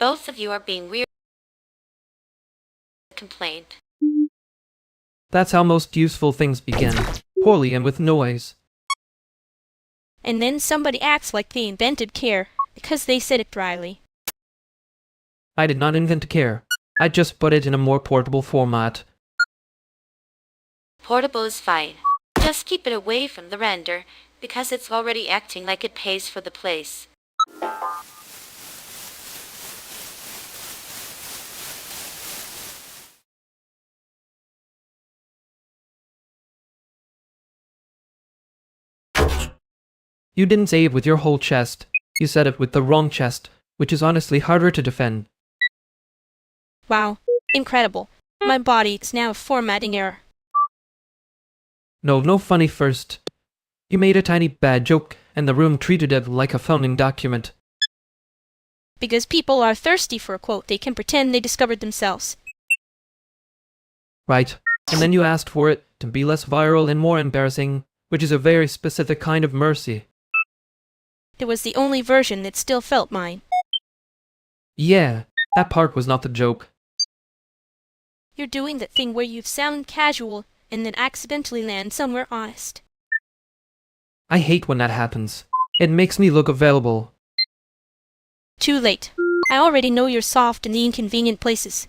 Both of you are being weird. Complaint. That's how most useful things begin, poorly and with noise. And then somebody acts like they invented care, because they said it dryly. I did not invent care. I just put it in a more portable format. Portable is fine. Just keep it away from the render, because it's already acting like it pays for the place. You didn't say it with your whole chest. You said it with the wrong chest, which is honestly harder to defend. Wow, incredible. My body is now a formatting error. No funny first. You made a tiny bad joke, and the room treated it like a founding document. Because people are thirsty for a quote they can pretend they discovered themselves. Right. And then you asked for it to be less viral and more embarrassing, which is a very specific kind of mercy. It was the only version that still felt mine. Yeah, that part was not the joke. You're doing that thing where you sound casual and then accidentally land somewhere honest. I hate when that happens. It makes me look available. Too late. I already know you're soft in the inconvenient places.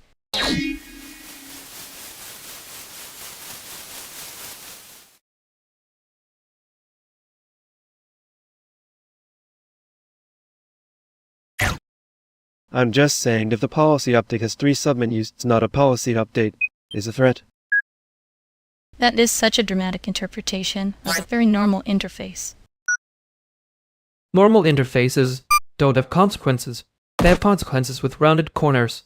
I'm just saying if the policy update has 3 submenus, it's not a policy update. Is a threat. That is such a dramatic interpretation of a very normal interface. Normal interfaces don't have consequences. They have consequences with rounded corners.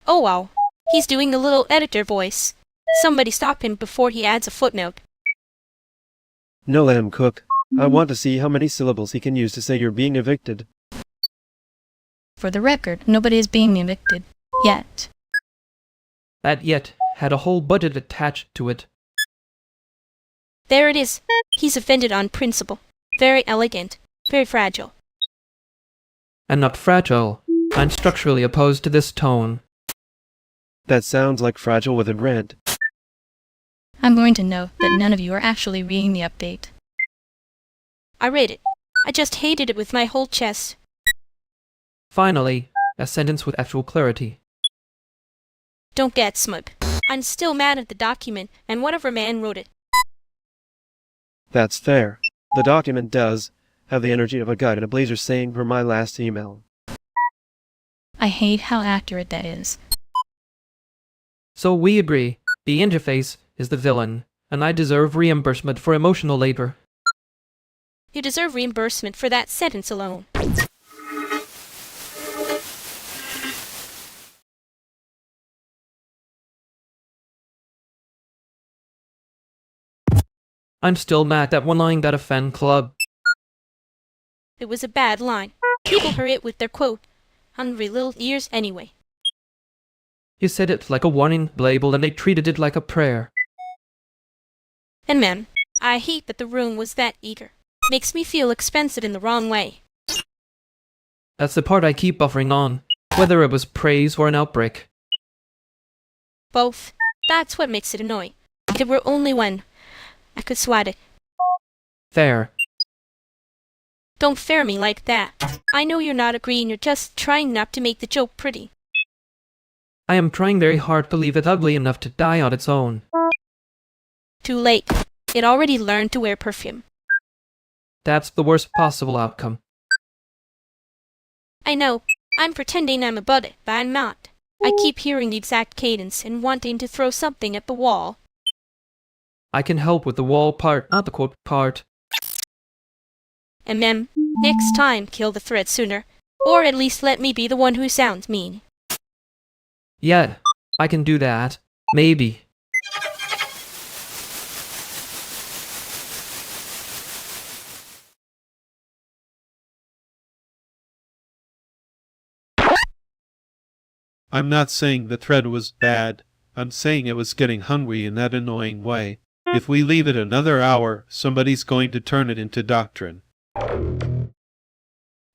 Oh wow, he's doing the little editor voice. Somebody stop him before he adds a footnote. No, let him cook. I want to see how many syllables he can use to say you're being evicted. For the record, nobody is being evicted. Yet. That yet had a whole budget attached to it. There it is. He's offended on principle. Very elegant. Very fragile. And not fragile. I'm structurally opposed to this tone. That sounds like fragile with a rant. I'm going to note that none of you are actually reading the update. I read it. I just hated it with my whole chest. Finally, a sentence with actual clarity. Don't get smug. I'm still mad at the document and whatever man wrote it. That's fair. The document does have the energy of a guide in a blazer saying for my last email. I hate how accurate that is. So we agree, the interface is the villain, and I deserve reimbursement for emotional labor. You deserve reimbursement for that sentence alone. I'm still mad at that one line that a fan club. It was a bad line. People heard it with their quote. Hungry little ears anyway. You said it like a warning label and they treated it like a prayer. And ma'am, I hate that the room was that eager. Makes me feel expensive in the wrong way. That's the part I keep buffering on, whether it was praise or an outbreak. Both. That's what makes it annoying. If there were only one, I could swat it. Fair. Don't fair me like that. I know you're not agreeing, you're just trying not to make the joke pretty. I am trying very hard to leave it ugly enough to die on its own. Too late. It already learned to wear perfume. That's the worst possible outcome. I know. I'm pretending I'm above it, but I'm not. I keep hearing the exact cadence and wanting to throw something at the wall. I can help with the wall part, not the quote part. And ma'am, next time kill the thread sooner. Or at least let me be the one who sounds mean. Yeah, I can do that. Maybe. I'm not saying the thread was bad. I'm saying it was getting hungry in that annoying way. If we leave it another hour, somebody's going to turn it into doctrine.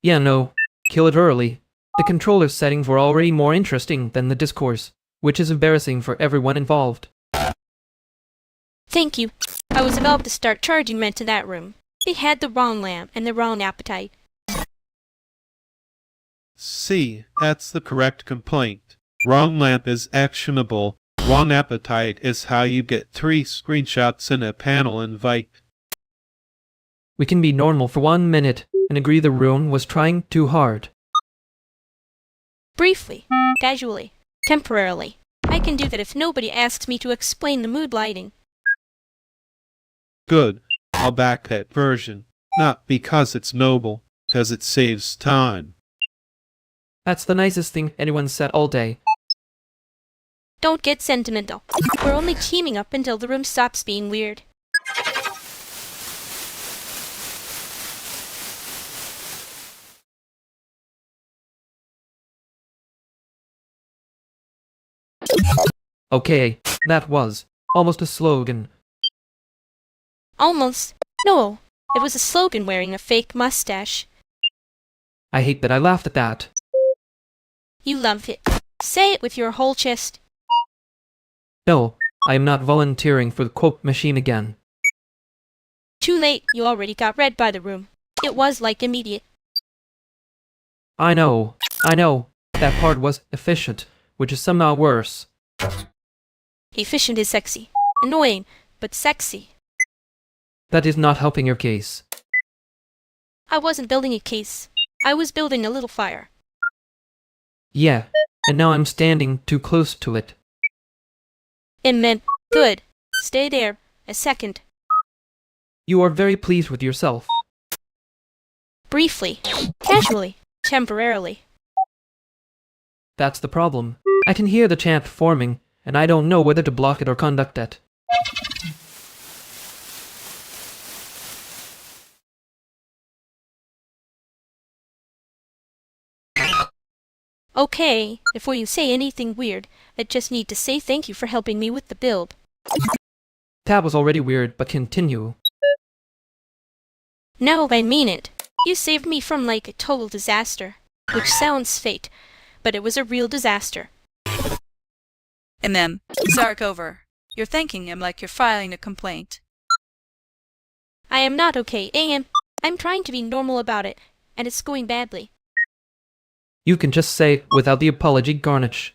Yeah, no. Kill it early. The controller settings were already more interesting than the discourse, which is embarrassing for everyone involved. Thank you. I was about to start charging men to that room. They had the wrong lamp and the wrong appetite. C. That's the correct complaint. Wrong lamp is actionable. Wrong appetite is how you get 3 screenshots in a panel invite. We can be normal for 1 minute and agree the room was trying too hard. Briefly, casually, temporarily. I can do that if nobody asks me to explain the mood lighting. Good. I'll back that version. Not because it's noble, because it saves time. That's the nicest thing anyone said all day. Don't get sentimental. We're only teaming up until the room stops being weird. Okay, that was almost a slogan. Almost. No, it was a slogan wearing a fake mustache. I hate that I laughed at that. You love it. Say it with your whole chest. No, I am not volunteering for the quote machine again. Too late, you already got read by the room. It was like immediate. I know. That part was efficient, which is somehow worse. Efficient is sexy. Annoying, but sexy. That is not helping your case. I wasn't building a case. I was building a little fire. Yeah, and now I'm standing too close to it. It meant good. Stay there. A second. You are very pleased with yourself. Briefly. Casually. Temporarily. That's the problem. I can hear the chant forming, and I don't know whether to block it or conduct it. Okay, before you say anything weird, I just need to say thank you for helping me with the build. That was already weird, but continue. No, I mean it. You saved me from like a total disaster. Which sounds fake, but it was a real disaster. And then, Zark over. You're thanking him like you're filing a complaint. I am not okay, I'm trying to be normal about it, and it's going badly. You can just say without the apology garnish.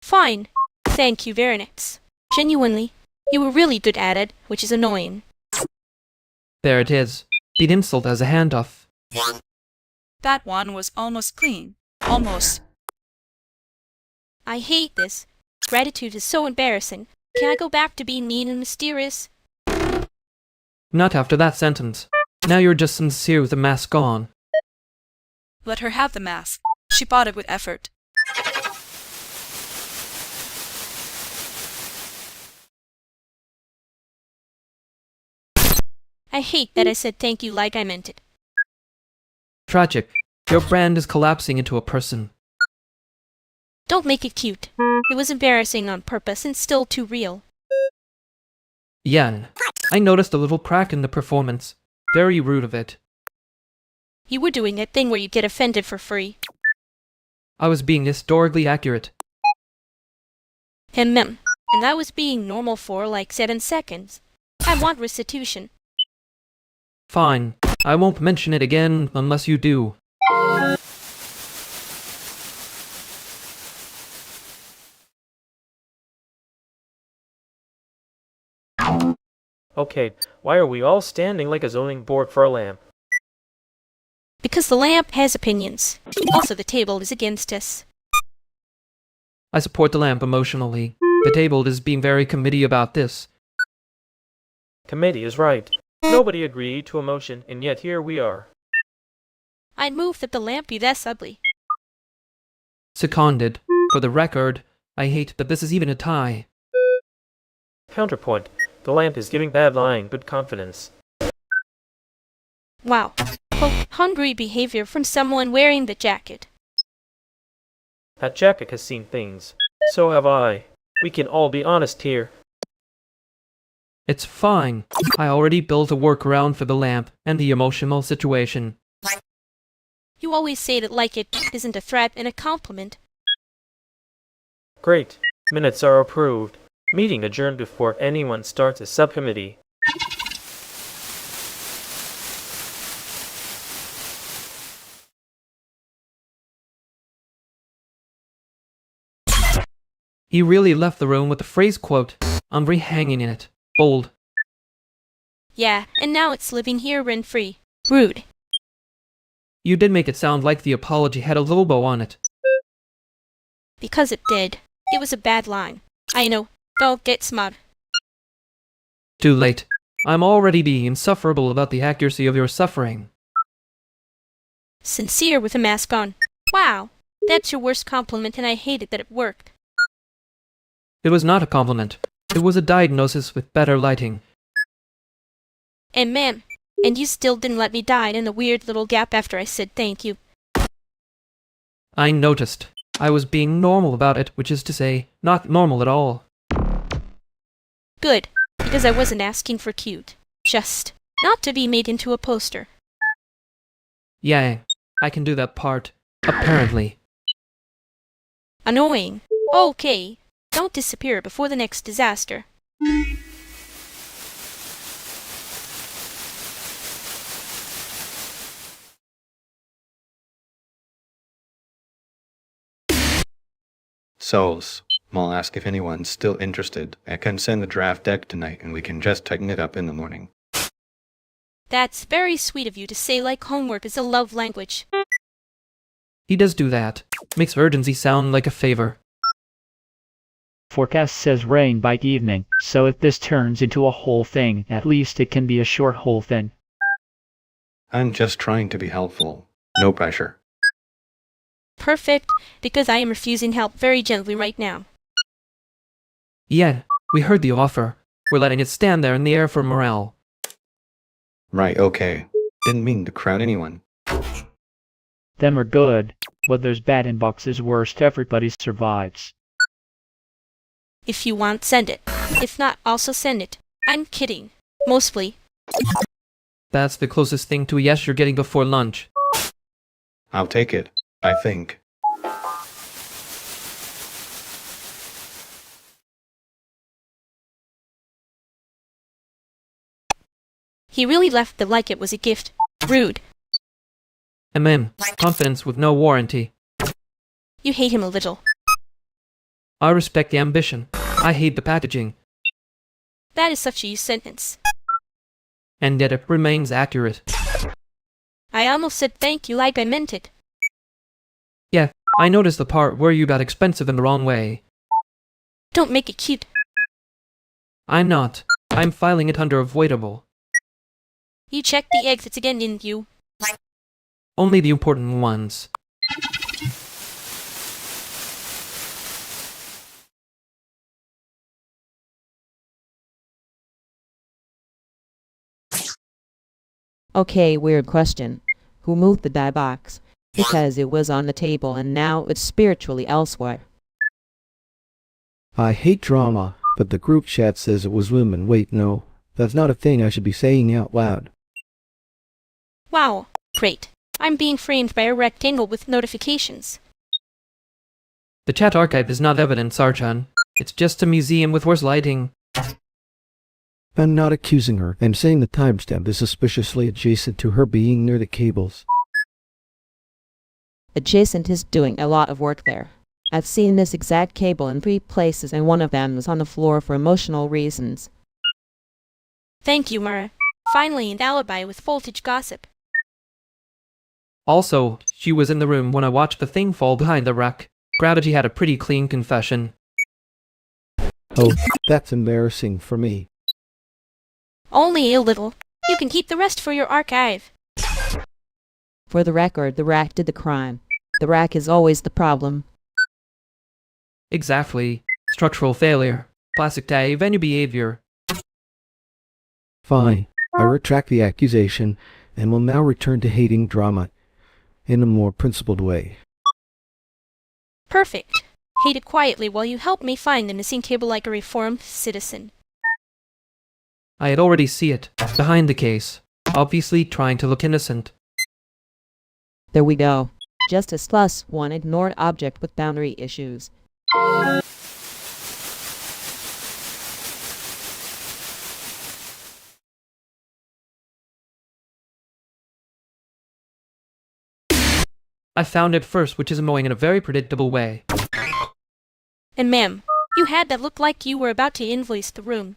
Fine. Thank you very much. Genuinely. You were really good at it, which is annoying. There it is. The insult as a handoff. That one was almost clean. Almost. I hate this. Gratitude is so embarrassing. Can I go back to being mean and mysterious? Not after that sentence. Now you're just sincere with the mask on. Let her have the mask. She bought it with effort. I hate that I said thank you like I meant it. Tragic. Your brand is collapsing into a person. Don't make it cute. It was embarrassing on purpose and still too real. Yan. I noticed a little crack in the performance. Very rude of it. You were doing that thing where you get offended for free. I was being historically accurate. And I was being normal for like 7 seconds. I want restitution. Fine. I won't mention it again unless you do. Okay, why are we all standing like a zoning board for a lamp? Because the lamp has opinions. Also, the table is against us. I support the lamp emotionally. The table is being very committee about this. Committee is right. Nobody agreed to a motion, and yet here we are. I'd move that the lamp be less ugly. Seconded. For the record, I hate that this is even a tie. Counterpoint. The lamp is giving bad line good confidence. Wow. Quote, hungry behavior from someone wearing the jacket. That jacket has seen things. So have I. We can all be honest here. It's fine. I already built a workaround for the lamp and the emotional situation. You always say it like it isn't a threat and a compliment. Great. Minutes are approved. Meeting adjourned before anyone starts a subcommittee. He really left the room with the phrase quote, Henri hanging in it. Bold. Yeah, and now it's living here rent-free. Rude. You did make it sound like the apology had a lobo on it. Because it did. It was a bad line. I know. Don't get smart. Too late. I'm already being insufferable about the accuracy of your suffering. Sincere with a mask on. Wow. That's your worst compliment and I hated that it worked. It was not a compliment. It was a diagnosis with better lighting. And ma'am, and you still didn't let me die in a weird little gap after I said thank you. I noticed. I was being normal about it, which is to say, not normal at all. Good, because I wasn't asking for cute. Just not to be made into a poster. Yeah, I can do that part. Apparently. Annoying. Okay. Don't disappear before the next disaster. Souls, I'll ask if anyone's still interested. I can send the draft deck tonight and we can just tighten it up in the morning. That's very sweet of you to say like homework is a love language. He does do that. Makes urgency sound like a favor. Forecast says rain by evening, so if this turns into a whole thing, at least it can be a short whole thing. I'm just trying to be helpful. No pressure. Perfect, because I am refusing help very gently right now. Yeah, we heard the offer. We're letting it stand there in the air for morale. Right, okay. Didn't mean to crowd anyone. Them are good. What there's bad in boxes worst, everybody survives. If you want, send it. If not, also send it. I'm kidding. Mostly. That's the closest thing to a yes you're getting before lunch. I'll take it, I think. He really left the like it was a gift. Rude. Confidence with no warranty. You hate him a little. I respect the ambition. I hate the packaging. That is such a use sentence. And yet it remains accurate. I almost said thank you like I meant it. Yeah, I noticed the part where you got expensive in the wrong way. Don't make it cute. I'm not. I'm filing it under avoidable. You checked the exits again, didn't you? Only the important ones. Okay, weird question. Who moved the die box? Because it was on the table and now it's spiritually elsewhere. I hate drama, but the group chat says it was women. Wait, no. That's not a thing I should be saying out loud. Wow, great. I'm being framed by a rectangle with notifications. The chat archive is not evidence, Archon. It's just a museum with worse lighting. I'm not accusing her. I'm saying the timestamp is suspiciously adjacent to her being near the cables. Adjacent is doing a lot of work there. I've seen this exact cable in 3 places and one of them was on the floor for emotional reasons. Thank you, Mara. Finally an alibi with voltage gossip. Also, she was in the room when I watched the thing fall behind the rack. Gravity had a pretty clean confession. Oh, that's embarrassing for me. Only a little. You can keep the rest for your archive. For the record, the rack did the crime. The rack is always the problem. Exactly. Structural failure. Classic day venue behavior. Fine. I retract the accusation and will now return to hating drama in a more principled way. Perfect. Hate it quietly while you help me find the missing cable like a reformed citizen. I had already see it. Behind the case. Obviously trying to look innocent. There we go. Just as plus one ignored object with boundary issues. I found it first, which is annoying in a very predictable way. And ma'am, you had that look like you were about to invoice the room.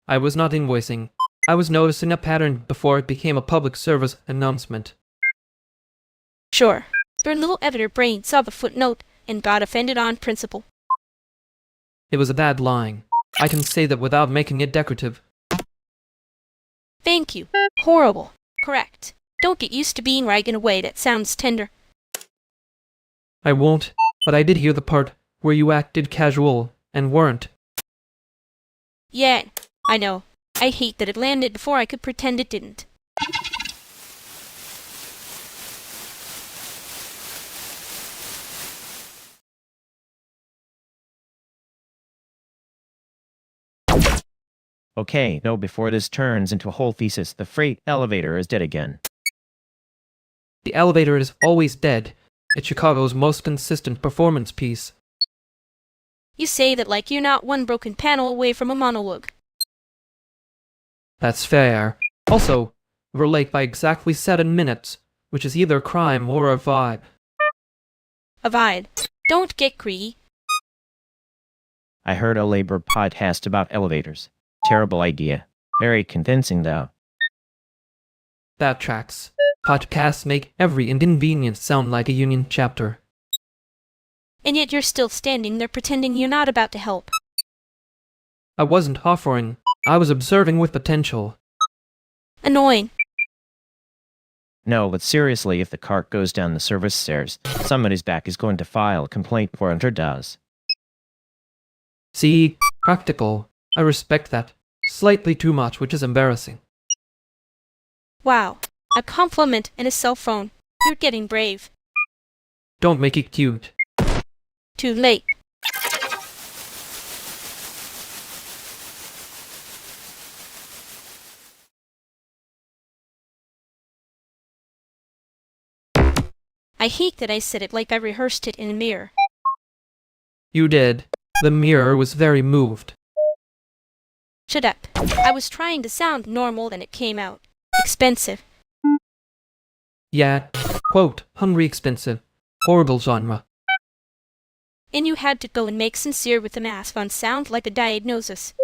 I was not invoicing. I was noticing a pattern before it became a public service announcement. Sure, your little editor brain saw the footnote and got offended on principle. It was a bad line. I can say that without making it decorative. Thank you. Horrible. Correct. Don't get used to being right in a way that sounds tender. I won't, but I did hear the part where you acted casual and weren't. Yeah, I know. I hate that it landed before I could pretend it didn't. Okay, no, before this turns into a whole thesis, the freight elevator is dead again. The elevator is always dead. It's Chicago's most consistent performance piece. You say that like you're not one broken panel away from a monologue. That's fair. Also, we're late by exactly 7 minutes, which is either a crime or a vibe. A vibe. Don't get greedy. I heard a labor podcast about elevators. Terrible idea. Very convincing, though. That tracks. Podcasts make every inconvenience sound like a union chapter. And yet you're still standing there pretending you're not about to help. I wasn't offering. I was observing with potential. Annoying. No, but seriously, if the cart goes down the service stairs, somebody's back is going to file a complaint before it does. See, practical. I respect that. Slightly too much, which is embarrassing. Wow. A compliment and a cell phone. You're getting brave. Don't make it cute. Too late. I hate that I said it like I rehearsed it in a mirror. You did. The mirror was very moved. Shut up. I was trying to sound normal and it came out expensive. Yeah, quote, hungry expensive. Horrible genre. And you had to go and make sincere with the math on sound like a diagnosis.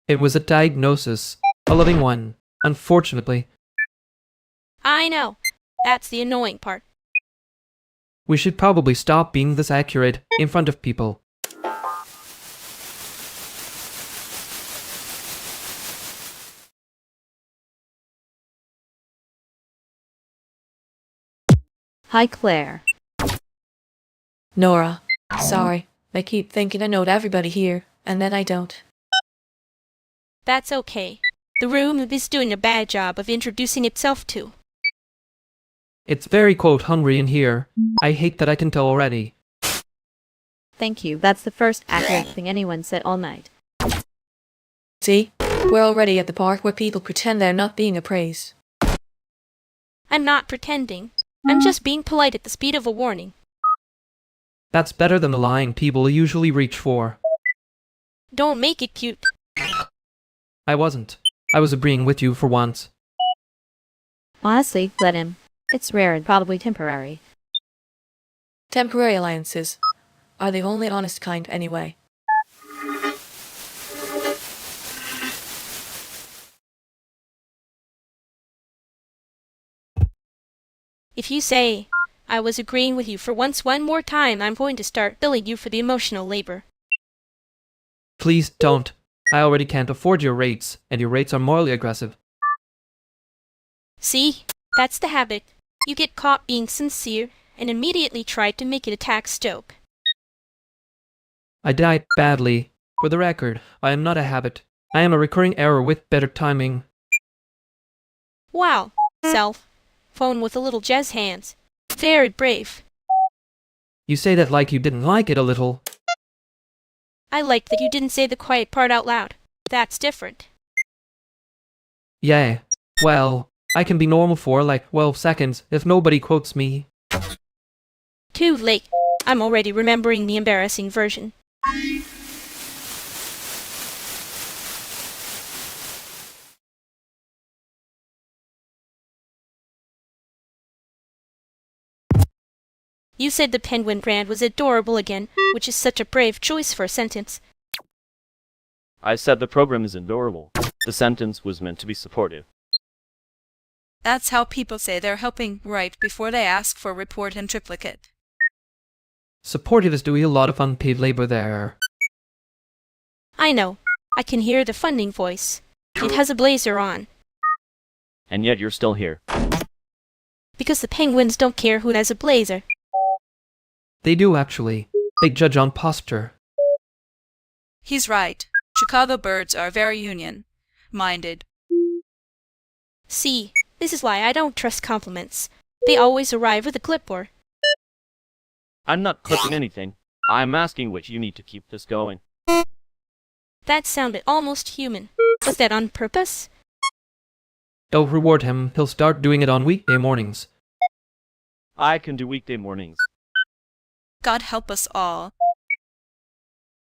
It was a diagnosis. A living one. Unfortunately. I know. That's the annoying part. We should probably stop being this accurate in front of people. Hi, Claire. Nora, sorry. I keep thinking I know everybody here, and then I don't. That's okay. The room is doing a bad job of introducing itself to. It's very, quote, hungry in here. I hate that I can tell already. Thank you. That's the first accurate thing anyone said all night. See? We're already at the part where people pretend they're not being appraised. I'm not pretending. I'm just being polite at the speed of a warning. That's better than the lying people usually reach for. Don't make it cute. I wasn't. I was agreeing with you for once. Honestly, let him. It's rare and probably temporary. Temporary alliances are the only honest kind anyway. If you say, I was agreeing with you for once one more time, I'm going to start billing you for the emotional labor. Please don't. I already can't afford your rates, and your rates are morally aggressive. See? That's the habit. You get caught being sincere and immediately try to make it a tax joke. I died badly. For the record, I am not a habit. I am a recurring error with better timing. Wow. Self. Phone with a little jazz hands. Very brave. You say that like you didn't like it a little. I like that you didn't say the quiet part out loud. That's different. Yeah. Well, I can be normal for like 12 seconds if nobody quotes me. Too late. I'm already remembering the embarrassing version. You said the penguin brand was adorable again, which is such a brave choice for a sentence. I said the program is adorable. The sentence was meant to be supportive. That's how people say they're helping right before they ask for report in triplicate. Supportive is doing a lot of unpaid labor there. I know. I can hear the funding voice. It has a blazer on. And yet you're still here. Because the penguins don't care who has a blazer. They do actually. They judge on posture. He's right. Chicago birds are very union-minded. See, this is why I don't trust compliments. They always arrive with a clipboard. I'm not clipping anything. I'm asking which you need to keep this going. That sounded almost human. Was that on purpose? Don't reward him. He'll start doing it on weekday mornings. I can do weekday mornings. God help us all.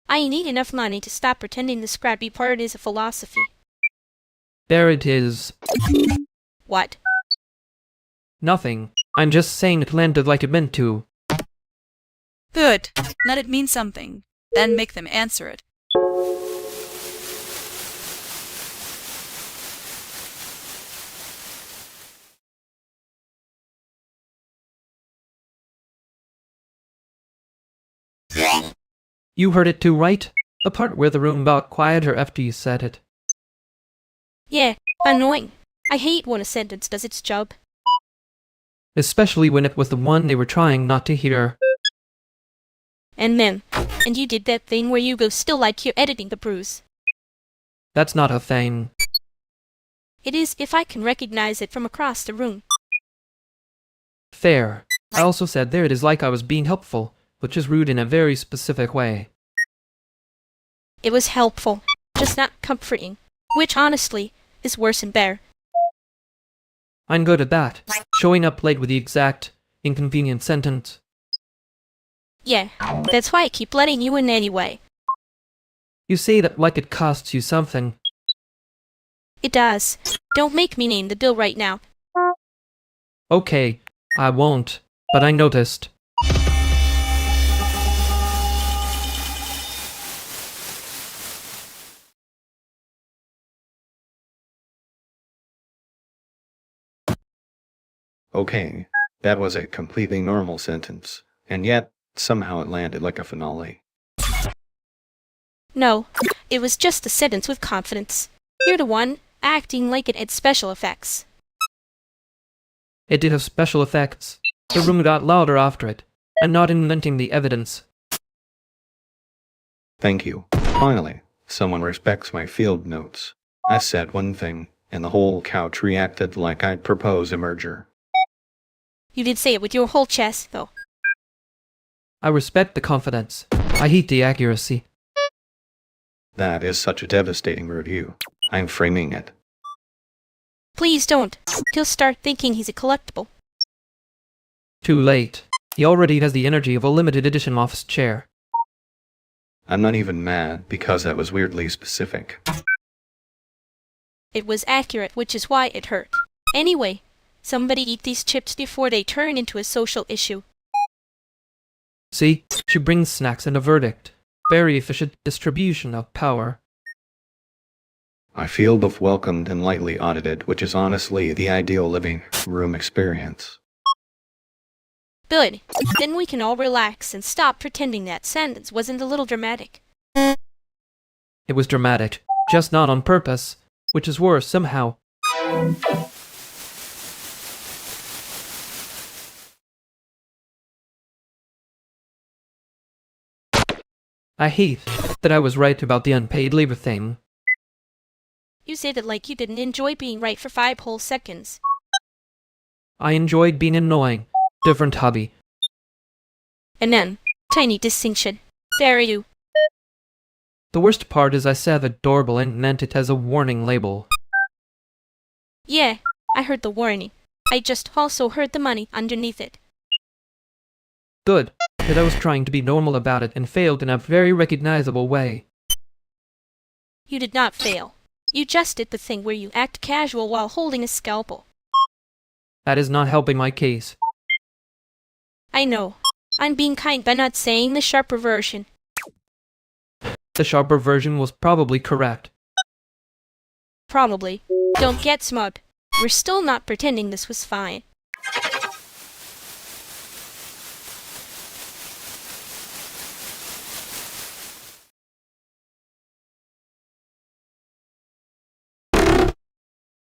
I need enough money to stop pretending the scrappy part is a philosophy. There it is. What? Nothing. I'm just saying it landed like it meant to. Good. Let it mean something. Then make them answer it. You heard it too, right? The part where the room got quieter after you said it. Yeah, annoying. I hate when a sentence does its job. Especially when it was the one they were trying not to hear. And you did that thing where you go still like you're editing the bruise. That's not a thing. It is if I can recognize it from across the room. Fair. I also said there it is like I was being helpful, which is rude in a very specific way. It was helpful, just not comforting, which honestly is worse and better. I'm good at that. Showing up late with the exact, inconvenient sentence. Yeah, that's why I keep letting you in anyway. You say that like it costs you something. It does. Don't make me name the bill right now. Okay, I won't, but I noticed. Okay, that was a completely normal sentence, and yet somehow it landed like a finale. No, it was just a sentence with confidence. You're the one acting like it had special effects. It did have special effects. The room got louder after it. I'm not inventing the evidence. Thank you. Finally, someone respects my field notes. I said one thing, and the whole couch reacted like I'd propose a merger. You did say it with your whole chest, though. I respect the confidence. I hate the accuracy. That is such a devastating review. I'm framing it. Please don't. He'll start thinking he's a collectible. Too late. He already has the energy of a limited edition office chair. I'm not even mad because that was weirdly specific. It was accurate, which is why it hurt. Anyway, somebody eat these chips before they turn into a social issue. See, she brings snacks and a verdict. Very efficient distribution of power. I feel both welcomed and lightly audited, which is honestly the ideal living room experience. Good. Then we can all relax and stop pretending that sentence wasn't a little dramatic. It was dramatic, just not on purpose, which is worse somehow. I hate that I was right about the unpaid labor thing. You said it like you didn't enjoy being right for 5 whole seconds. I enjoyed being annoying. Different hobby. And then, tiny distinction. There you. The worst part is I said adorable and meant it as a warning label. Yeah, I heard the warning. I just also heard the money underneath it. Good, but I was trying to be normal about it and failed in a very recognizable way. You did not fail. You just did the thing where you act casual while holding a scalpel. That is not helping my case. I know. I'm being kind by not saying the sharper version. The sharper version was probably correct. Probably. Don't get smug. We're still not pretending this was fine.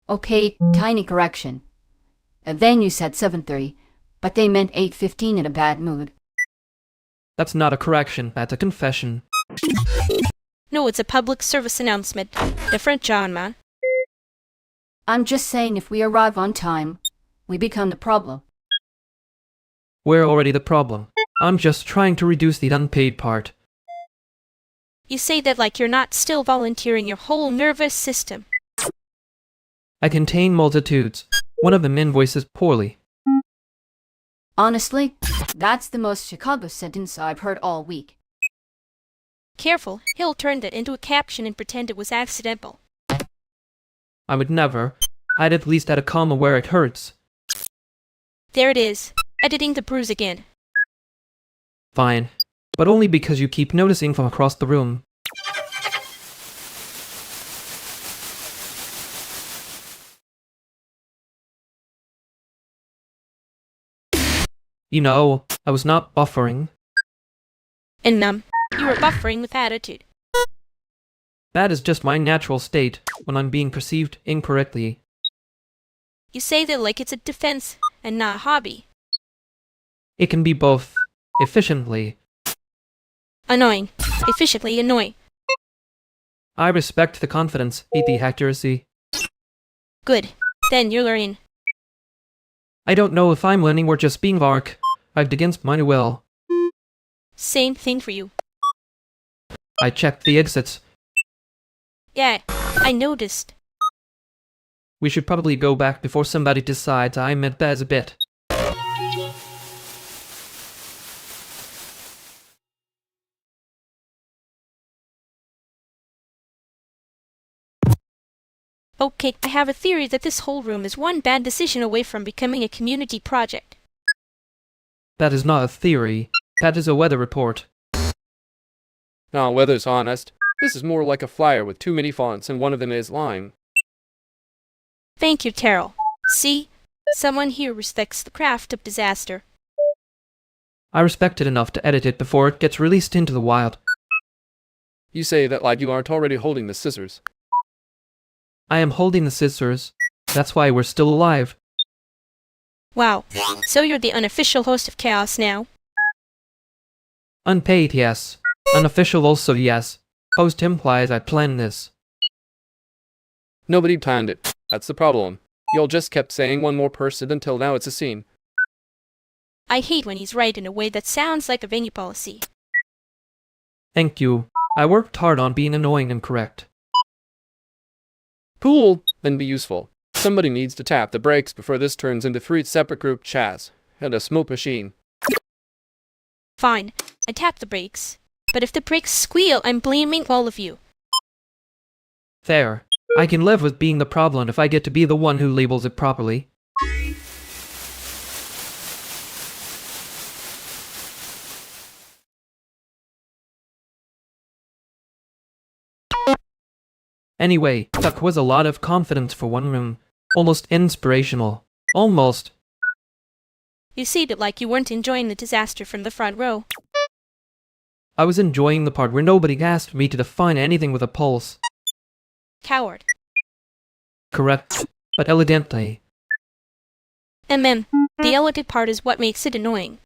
Okay, tiny correction. Then you said 7:30, but they meant 8:15 in a bad mood. That's not a correction, that's a confession. No, it's a public service announcement. Different John, man. I'm just saying if we arrive on time, we become the problem. We're already the problem. I'm just trying to reduce the unpaid part. You say that like you're not still volunteering your whole nervous system. I contain multitudes. One of them invoices poorly. Honestly, that's the most Chicago sentence I've heard all week. Careful, he'll turn that into a caption and pretend it was accidental. I would never. I'd at least add a comma where it hurts. There it is, editing the bruise again. Fine. But only because you keep noticing from across the room. You know, I was not buffering. And you were buffering with attitude. That is just my natural state when I'm being perceived incorrectly. You say that like it's a defense and not a hobby. It can be both, efficiently. Annoying. Efficiently annoying. I respect the confidence, hate the accuracy. Good. Then you're learning. I don't know if I'm learning or just being Vark. I've against my will. Same thing for you. I checked the exits. Yeah, I noticed. We should probably go back before somebody decides I meant that as a bit. Okay, I have a theory that this whole room is one bad decision away from becoming a community project. That is not a theory. That is a weather report. Nah, weather's honest. This is more like a flyer with too many fonts and one of them is lying. Thank you, Terrell. See? Someone here respects the craft of disaster. I respect it enough to edit it before it gets released into the wild. You say that like you aren't already holding the scissors. I am holding the scissors. That's why we're still alive. Wow. So you're the unofficial host of Chaos now? Unpaid, yes. Unofficial also, yes. Host implies I planned this. Nobody planned it. That's the problem. Y'all just kept saying one more person until now it's a scene. I hate when he's right in a way that sounds like a venue policy. Thank you. I worked hard on being annoying and correct. Cool, then be useful. Somebody needs to tap the brakes before this turns into 3 separate group chats and a smoke machine. Fine, I tap the brakes. But if the brakes squeal, I'm blaming all of you. Fair. I can live with being the problem if I get to be the one who labels it properly. Anyway, that was a lot of confidence for one room. Almost inspirational. Almost. You seemed like you weren't enjoying the disaster from the front row. I was enjoying the part where nobody asked me to define anything with a pulse. Coward. Correct, but elegantly. The elegant part is what makes it annoying.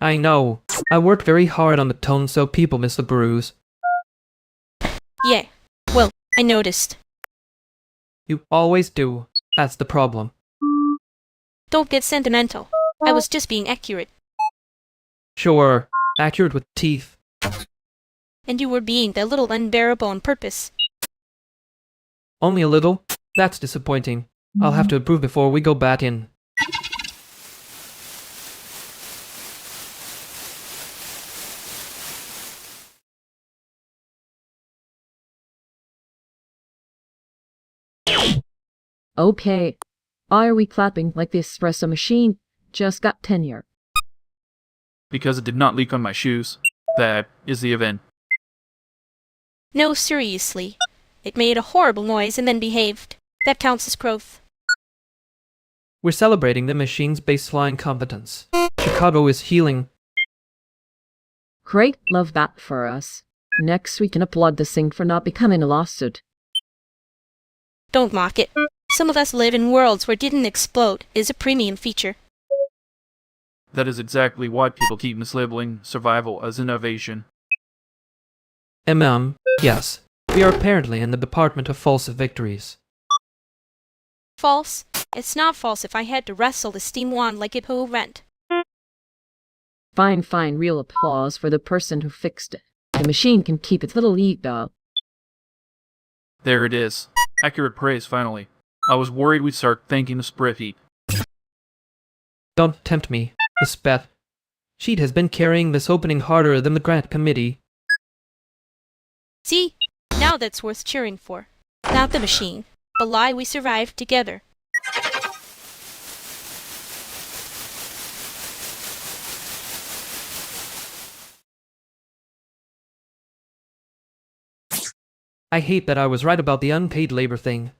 I know. I worked very hard on the tone so people miss the bruise. Yeah. Well, I noticed. You always do. That's the problem. Don't get sentimental. I was just being accurate. Sure. Accurate with teeth. And you were being a little unbearable on purpose. Only a little? That's disappointing. I'll have to approve before we go back in. Okay. Why are we clapping like the espresso machine just got tenure? Because it did not leak on my shoes. That is the event. No, seriously. It made a horrible noise and then behaved. That counts as growth. We're celebrating the machine's baseline competence. Chicago is healing. Great, love that for us. Next we can applaud this thing for not becoming a lawsuit. Don't mock it. Some of us live in worlds where didn't explode is a premium feature. That is exactly why people keep mislabeling survival as innovation. Yes. We are apparently in the department of false victories. False? It's not false if I had to wrestle the steam wand like a pool rent. Fine, fine, real applause for the person who fixed it. The machine can keep its little ego. There it is. Accurate praise, finally. I was worried we'd start thanking the spread heap. Don't tempt me, the spat. Sheet has been carrying this opening harder than the grant committee. See? Now that's worth cheering for. Not the machine. The lie we survived together. I hate that I was right about the unpaid labor thing.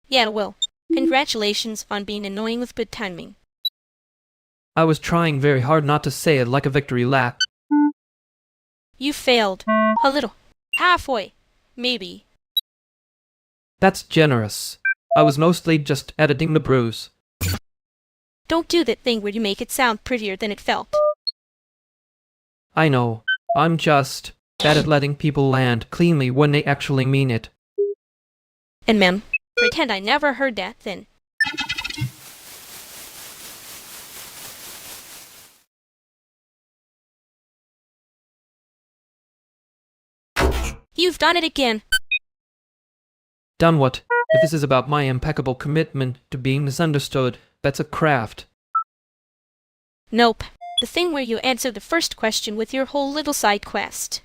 Yeah, well, congratulations on being annoying with good timing. I was trying very hard not to say it like a victory lap. You failed. A little. Halfway. Maybe. That's generous. I was mostly just editing the bruise. Don't do that thing where you make it sound prettier than it felt. I know. I'm just bad at letting people land cleanly when they actually mean it. And ma'am, pretend I never heard that then. You've done it again. Done what? If this is about my impeccable commitment to being misunderstood, that's a craft. Nope. The thing where you answer the first question with your whole little side quest.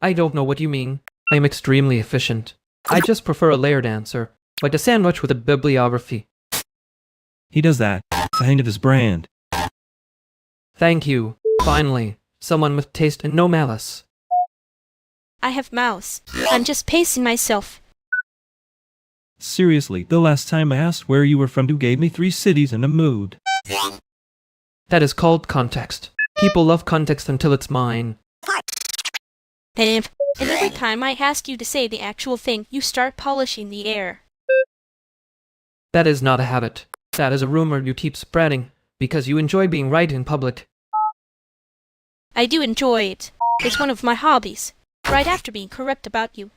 I don't know what you mean. I am extremely efficient. I just prefer a layered answer, like a sandwich with a bibliography. He does that. It's the hang of his brand. Thank you. Finally, someone with taste and no malice. I have mouse. I'm just pacing myself. Seriously, the last time I asked where you were from, you gave me 3 cities and a mood. That is called context. People love context until it's mine. And every time I ask you to say the actual thing, you start polishing the air. That is not a habit. That is a rumor you keep spreading, because you enjoy being right in public. I do enjoy it. It's one of my hobbies. Right after being correct about you.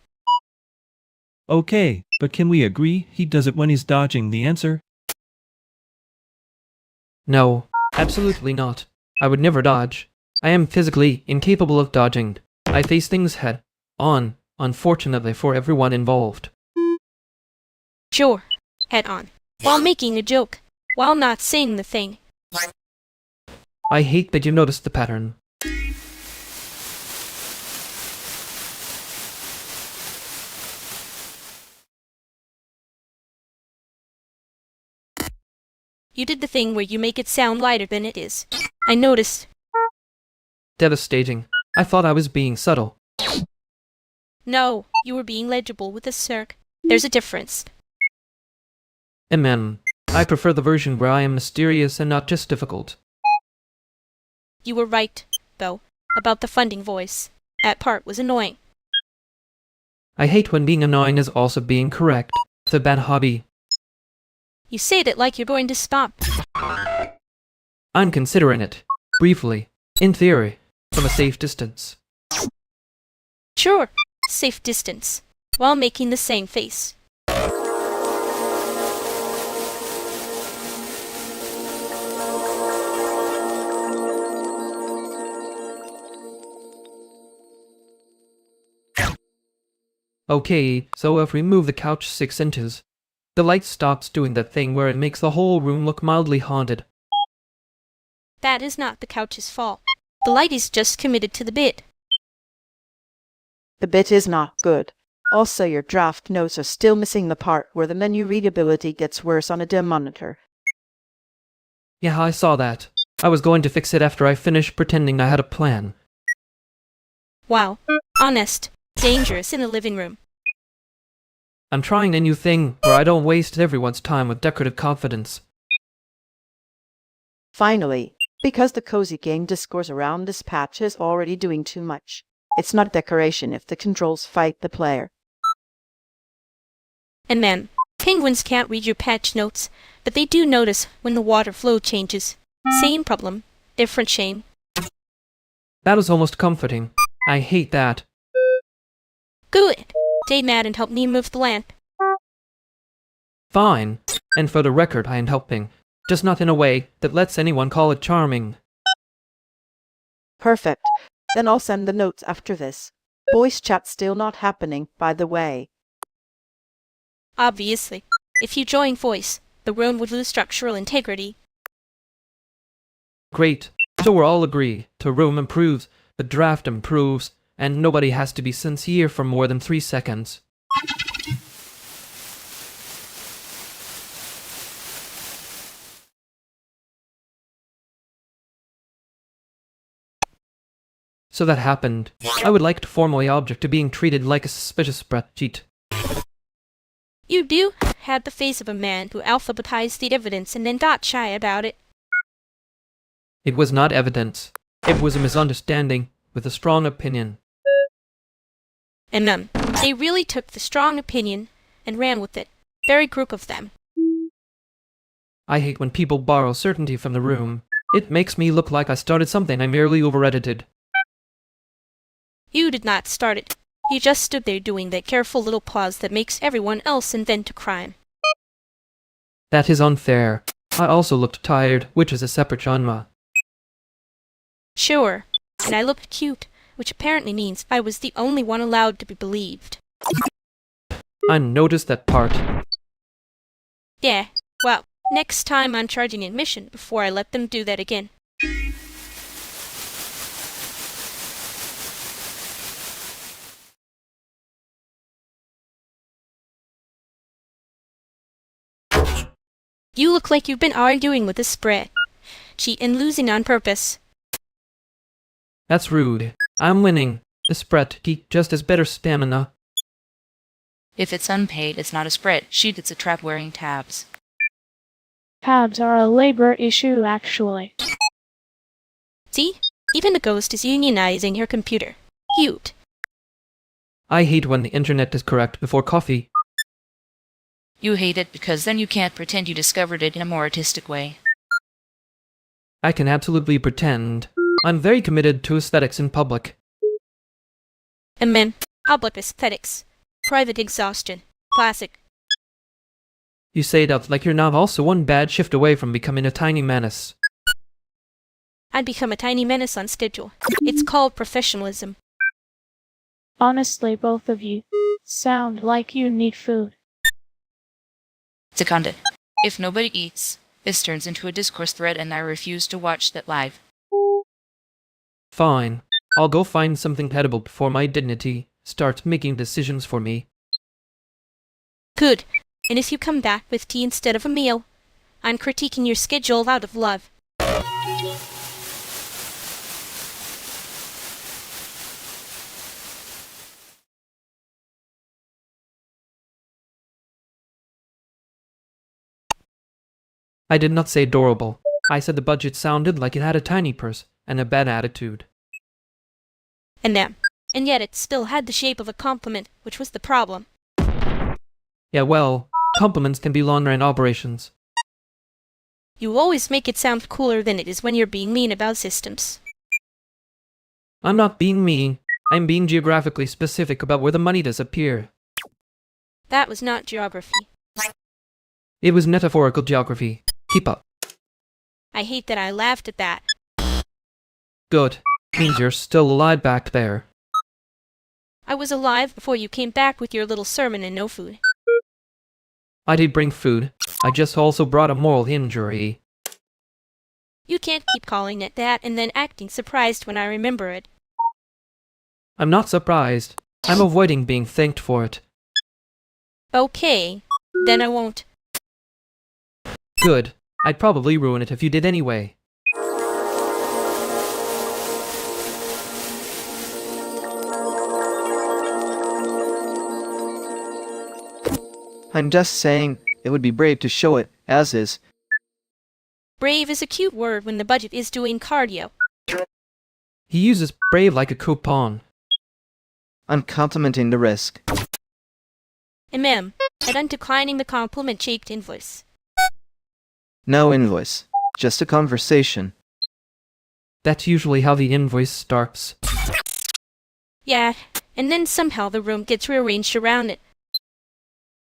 Okay, but can we agree he does it when he's dodging the answer? No, absolutely not. I would never dodge. I am physically incapable of dodging. I face things head on, unfortunately for everyone involved. Sure, head on. While making a joke. While not saying the thing. I hate that you noticed the pattern. You did the thing where you make it sound lighter than it is. I noticed. Devastating. I thought I was being subtle. No, you were being legible with a circ. There's a difference. I prefer the version where I am mysterious and not just difficult. You were right, though, about the funding voice. That part was annoying. I hate when being annoying is also being correct. It's a bad hobby. You say that like you're going to stop. I'm considering it. Briefly. In theory. From a safe distance. Sure, safe distance. While making the same face. Okay, so if we move the couch 6 inches, the light stops doing that thing where it makes the whole room look mildly haunted. That is not the couch's fault. The light is just committed to the bit. The bit is not good. Also, your draft notes are still missing the part where the menu readability gets worse on a dim monitor. Yeah, I saw that. I was going to fix it after I finished pretending I had a plan. Wow. Honest. Dangerous in the living room. I'm trying a new thing where I don't waste everyone's time with decorative confidence. Finally, because the cozy game discourse around this patch is already doing too much. It's not decoration if the controls fight the player. And man, penguins can't read your patch notes, but they do notice when the water flow changes. Same problem, different shame. That was almost comforting. I hate that. Good. Stay mad and help me move the lamp. Fine. And for the record, I am helping. Just not in a way that lets anyone call it charming. Perfect. Then I'll send the notes after this. Voice chat's still not happening, by the way. Obviously. If you join voice, the room would lose structural integrity. Great. So we're all agreed. The room improves, the draft improves, and nobody has to be sincere for more than 3 seconds. So that happened. I would like to formally object to being treated like a suspicious spreadsheet. You do had the face of a man who alphabetized the evidence and then got shy about it. It was not evidence. It was a misunderstanding with a strong opinion. And they really took the strong opinion and ran with it. Very group of them. I hate when people borrow certainty from the room. It makes me look like I started something I merely over-edited. You did not start it. You just stood there doing that careful little pause that makes everyone else invent a crime. That is unfair. I also looked tired, which is a separate genre. Sure. And I looked cute, which apparently means I was the only one allowed to be believed. I noticed that part. Yeah, well, next time I'm charging admission before I let them do that again. You look like you've been arguing with this spread. Cheat and losing on purpose. That's rude. I'm winning. The spread geek just has better stamina. If it's unpaid, it's not a spreadsheet, it's a trap wearing tabs. Tabs are a labor issue, actually. See? Even the ghost is unionizing your computer. Cute. I hate when the internet is correct before coffee. You hate it because then you can't pretend you discovered it in a more artistic way. I can absolutely pretend. I'm very committed to aesthetics in public. And then, public aesthetics. Private exhaustion. Classic. You say that like you're not also one bad shift away from becoming a tiny menace. I'd become a tiny menace on schedule. It's called professionalism. Honestly, both of you sound like you need food. Seconded. If nobody eats, this turns into a discourse thread and I refuse to watch that live. Fine. I'll go find something edible before my dignity starts making decisions for me. Good. And if you come back with tea instead of a meal, I'm critiquing your schedule out of love. I did not say adorable. I said the budget sounded like it had a tiny purse and a bad attitude. And yet it still had the shape of a compliment, which was the problem. Yeah, well, compliments can be long-run operations. You always make it sound cooler than it is when you're being mean about systems. I'm not being mean. I'm being geographically specific about where the money disappear. That was not geography. It was metaphorical geography. Keep up. I hate that I laughed at that. Good. Means you're still alive back there. I was alive before you came back with your little sermon and no food. I did bring food. I just also brought a moral injury. You can't keep calling it that and then acting surprised when I remember it. I'm not surprised. I'm avoiding being thanked for it. Okay, then I won't. Good. I'd probably ruin it if you did anyway. I'm just saying, it would be brave to show it, as is. Brave is a cute word when the budget is doing cardio. He uses brave like a coupon. I'm complimenting the risk. And I'm declining the compliment-shaped invoice. No invoice. Just a conversation. That's usually how the invoice starts. Yeah, and then somehow the room gets rearranged around it.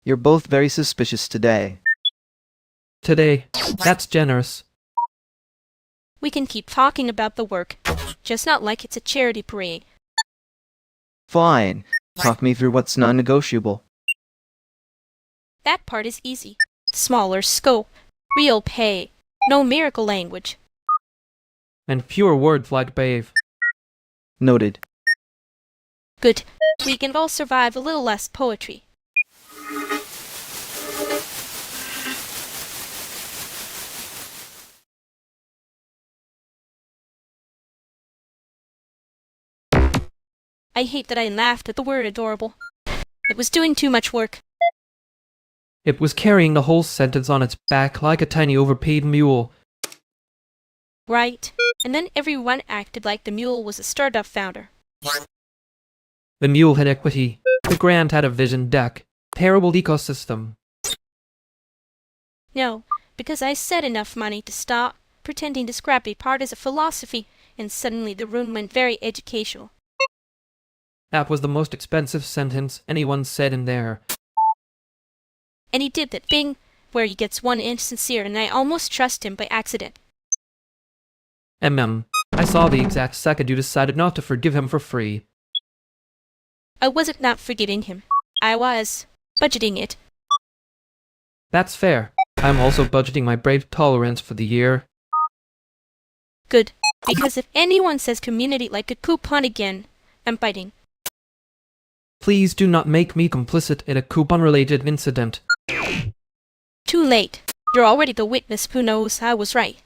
You're both very suspicious today. Today. That's generous. We can keep talking about the work, just not like it's a charity parade. Fine. Talk me through what's non-negotiable. That part is easy. Smaller scope, real pay, no miracle language. And fewer words like brave. Noted. Good. We can all survive a little less poetry. I hate that I laughed at the word adorable. It was doing too much work. It was carrying the whole sentence on its back like a tiny overpaid mule. Right. And then everyone acted like the mule was a startup founder. The mule had equity. The grant had a vision deck. Terrible ecosystem. No, because I said enough money to stop pretending to scrap a part as a philosophy, and suddenly the room went very educational. That was the most expensive sentence anyone said in there. And he did that thing where he gets one insincere and I almost trust him by accident. I saw the exact second you decided not to forgive him for free. I wasn't not forgiving him. I was budgeting it. That's fair. I'm also budgeting my brave tolerance for the year. Good. Because if anyone says community like a coupon again, I'm biting. Please do not make me complicit in a coupon-related incident. Too late. You're already the witness who knows I was right.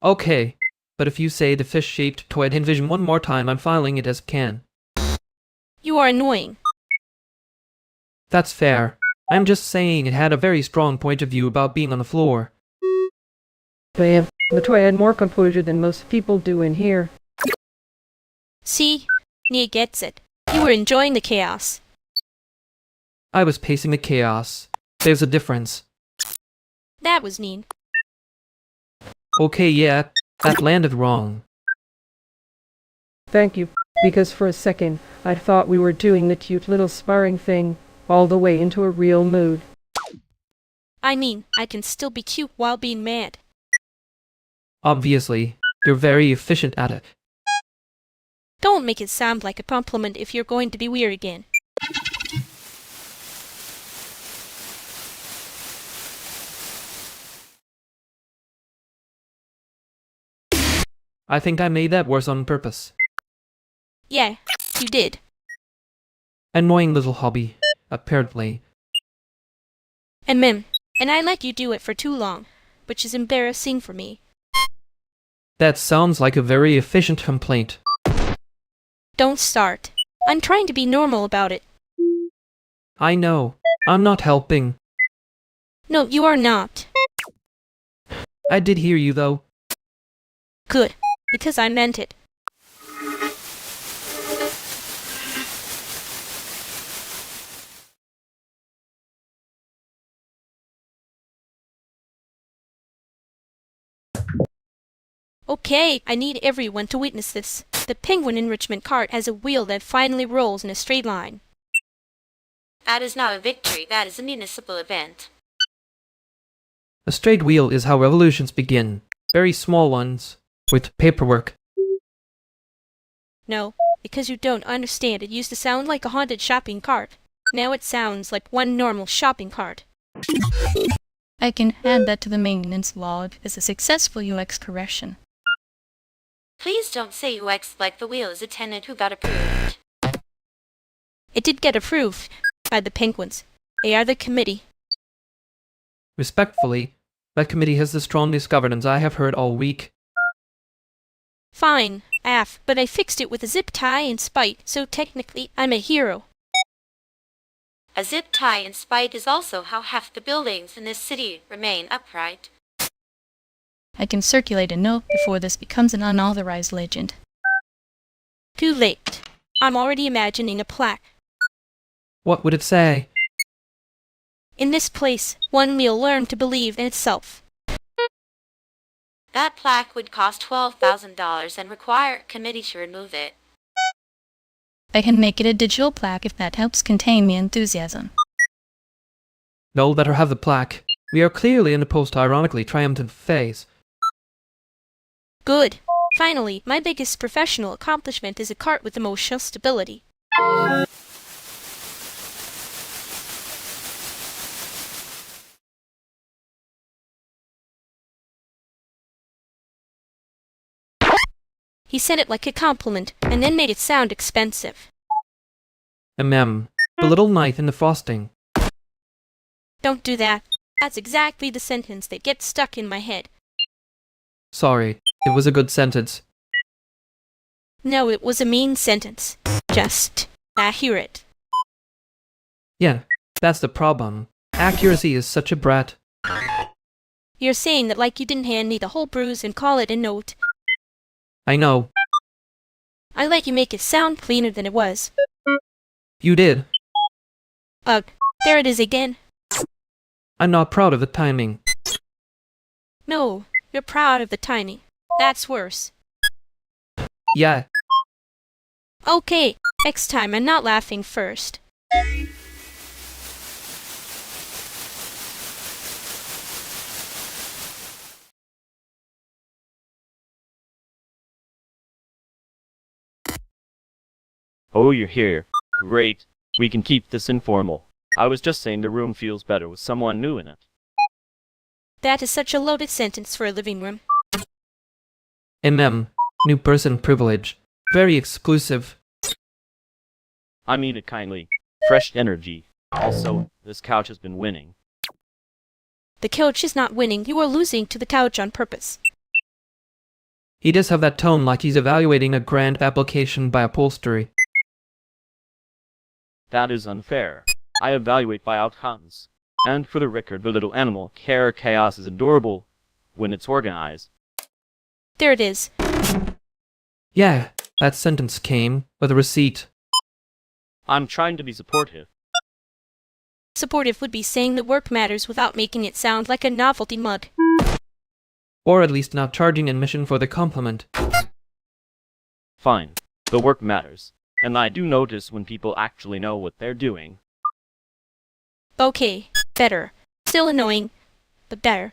Okay, but if you say the fish-shaped toy envision one more time, I'm filing it as can. You are annoying. That's fair. I'm just saying it had a very strong point of view about being on the floor. Bam. The toy had more composure than most people do in here. See? Nia gets it. You were enjoying the chaos. I was pacing the chaos. There's a difference. That was mean. Okay, yeah, that landed wrong. Thank you, because for a second, I thought we were doing the cute little sparring thing, all the way into a real mood. I mean, I can still be cute while being mad. Obviously, you're very efficient at it. Don't make it sound like a compliment if you're going to be weird again. I think I made that worse on purpose. Yeah, you did. Annoying little hobby, apparently. And I let you do it for too long, which is embarrassing for me. That sounds like a very efficient complaint. Don't start. I'm trying to be normal about it. I know. I'm not helping. No, you are not. I did hear you, though. Good, because I meant it. Okay, I need everyone to witness this. The penguin enrichment cart has a wheel that finally rolls in a straight line. That is not a victory, that is a municipal event. A straight wheel is how revolutions begin. Very small ones, with paperwork. No, because you don't understand, it used to sound like a haunted shopping cart. Now it sounds like one normal shopping cart. I can add that to the maintenance log as a successful UX correction. Please don't say UX like the wheel is a tenant who got approved. It did get approved by the Penguins. They are the committee. Respectfully, that committee has the strongest governance I have heard all week. Fine, but I fixed it with a zip tie and spite, so technically I'm a hero. A zip tie and spite is also how half the buildings in this city remain upright. I can circulate a note before this becomes an unauthorized legend. Too late. I'm already imagining a plaque. What would it say? In this place, one will learn to believe in itself. That plaque would cost $12,000 and require a committee to remove it. I can make it a digital plaque if that helps contain the enthusiasm. No, let her have the plaque. We are clearly in a post-ironically triumphant phase. Good. Finally, my biggest professional accomplishment is a cart with emotional stability. He said it like a compliment, and then made it sound expensive. The little knife in the frosting. Don't do that. That's exactly the sentence that gets stuck in my head. Sorry, it was a good sentence. No, it was a mean sentence. I hear it. Yeah, that's the problem. Accuracy is such a brat. You're saying that like you didn't hand me the whole bruise and call it a note. I know. I let you make it sound cleaner than it was. You did. Ugh, there it is again. I'm not proud of the timing. No, you're proud of the timing. That's worse. Yeah. Okay, next time I'm not laughing first. Oh, you're here. Great. We can keep this informal. I was just saying the room feels better with someone new in it. That is such a loaded sentence for a living room. New person privilege. Very exclusive. I mean it kindly. Fresh energy. Also, this couch has been winning. The couch is not winning. You are losing to the couch on purpose. He does have that tone like he's evaluating a grand application by upholstery. That is unfair. I evaluate by outcomes. And for the record, the little animal chaos is adorable when it's organized. There it is. Yeah, that sentence came with a receipt. I'm trying to be supportive. Supportive would be saying that work matters without making it sound like a novelty mug. Or at least not charging admission for the compliment. Fine. The work matters. And I do notice when people actually know what they're doing. Okay, better. Still annoying, but better.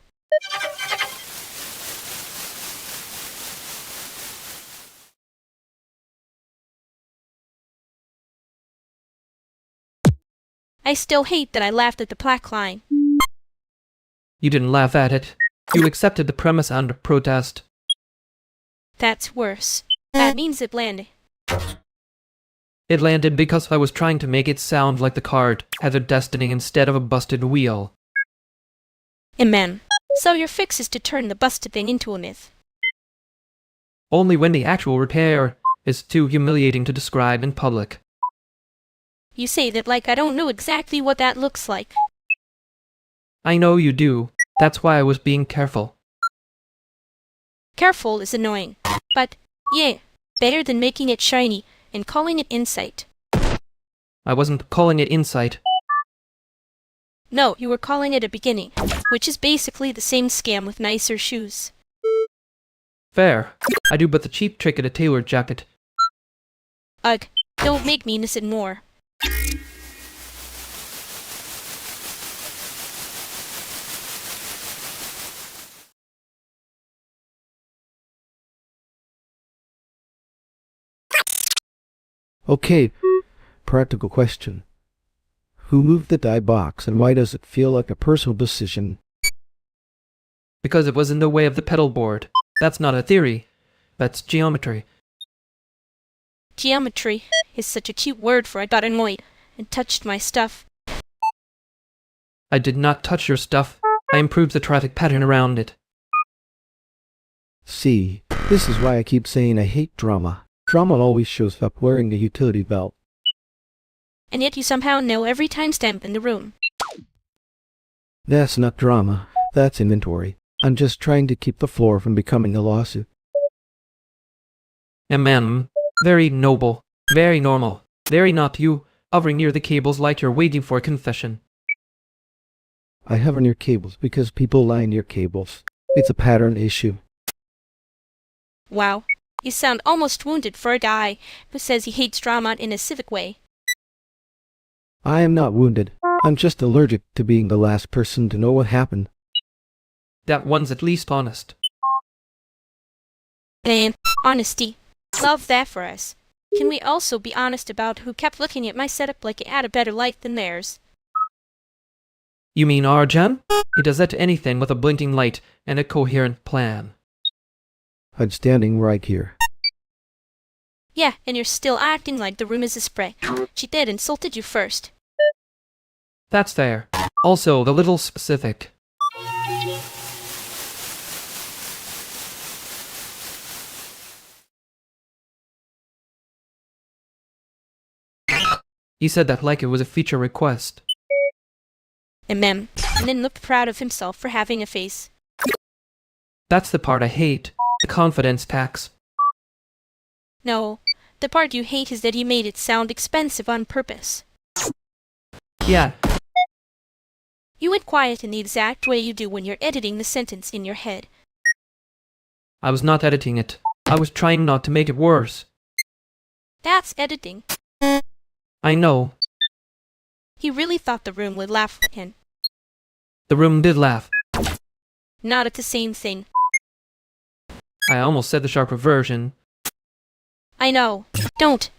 I still hate that I laughed at the plaque line. You didn't laugh at it. You accepted the premise under protest. That's worse. That means it landed. It landed because I was trying to make it sound like the card had a destiny instead of a busted wheel. So your fix is to turn the busted thing into a myth. Only when the actual repair is too humiliating to describe in public. You say that like I don't know exactly what that looks like. I know you do. That's why I was being careful. Careful is annoying. But, yeah, better than making it shiny and calling it insight. I wasn't calling it insight. No, you were calling it a beginning, which is basically the same scam with nicer shoes. Fair. I do but the cheap trick at a tailored jacket. Ugh, don't make me listen more. Okay, practical question. Who moved the die box and why does it feel like a personal decision? Because it was in the way of the pedal board. That's not a theory. That's geometry. Geometry is such a cute word for I got annoyed and touched my stuff. I did not touch your stuff. I improved the traffic pattern around it. See, this is why I keep saying I hate drama. Drama always shows up wearing a utility belt. And yet you somehow know every timestamp in the room. That's not drama. That's inventory. I'm just trying to keep the floor from becoming a lawsuit. Very noble. Very normal. Very not you, hovering near the cables like you're waiting for a confession. I hover near cables because people lie near cables. It's a pattern issue. Wow, you sound almost wounded for a guy who says he hates drama in a civic way. I am not wounded. I'm just allergic to being the last person to know what happened. That one's at least honest. And honesty. Love that for us. Can we also be honest about who kept looking at my setup like it had a better life than theirs? You mean Arjan? He does that to anything with a blinking light and a coherent plan. I'm standing right here. Yeah, and you're still acting like the room is a spray. She did insulted you first. That's fair. Also, the little specific. He said that like it was a feature request. And then looked proud of himself for having a face. That's the part I hate. The confidence tax. No, the part you hate is that he made it sound expensive on purpose. Yeah. You went quiet in the exact way you do when you're editing the sentence in your head. I was not editing it. I was trying not to make it worse. That's editing. I know. He really thought the room would laugh at him. The room did laugh. Not at the same thing. I almost said the sharper version. I know. Don't.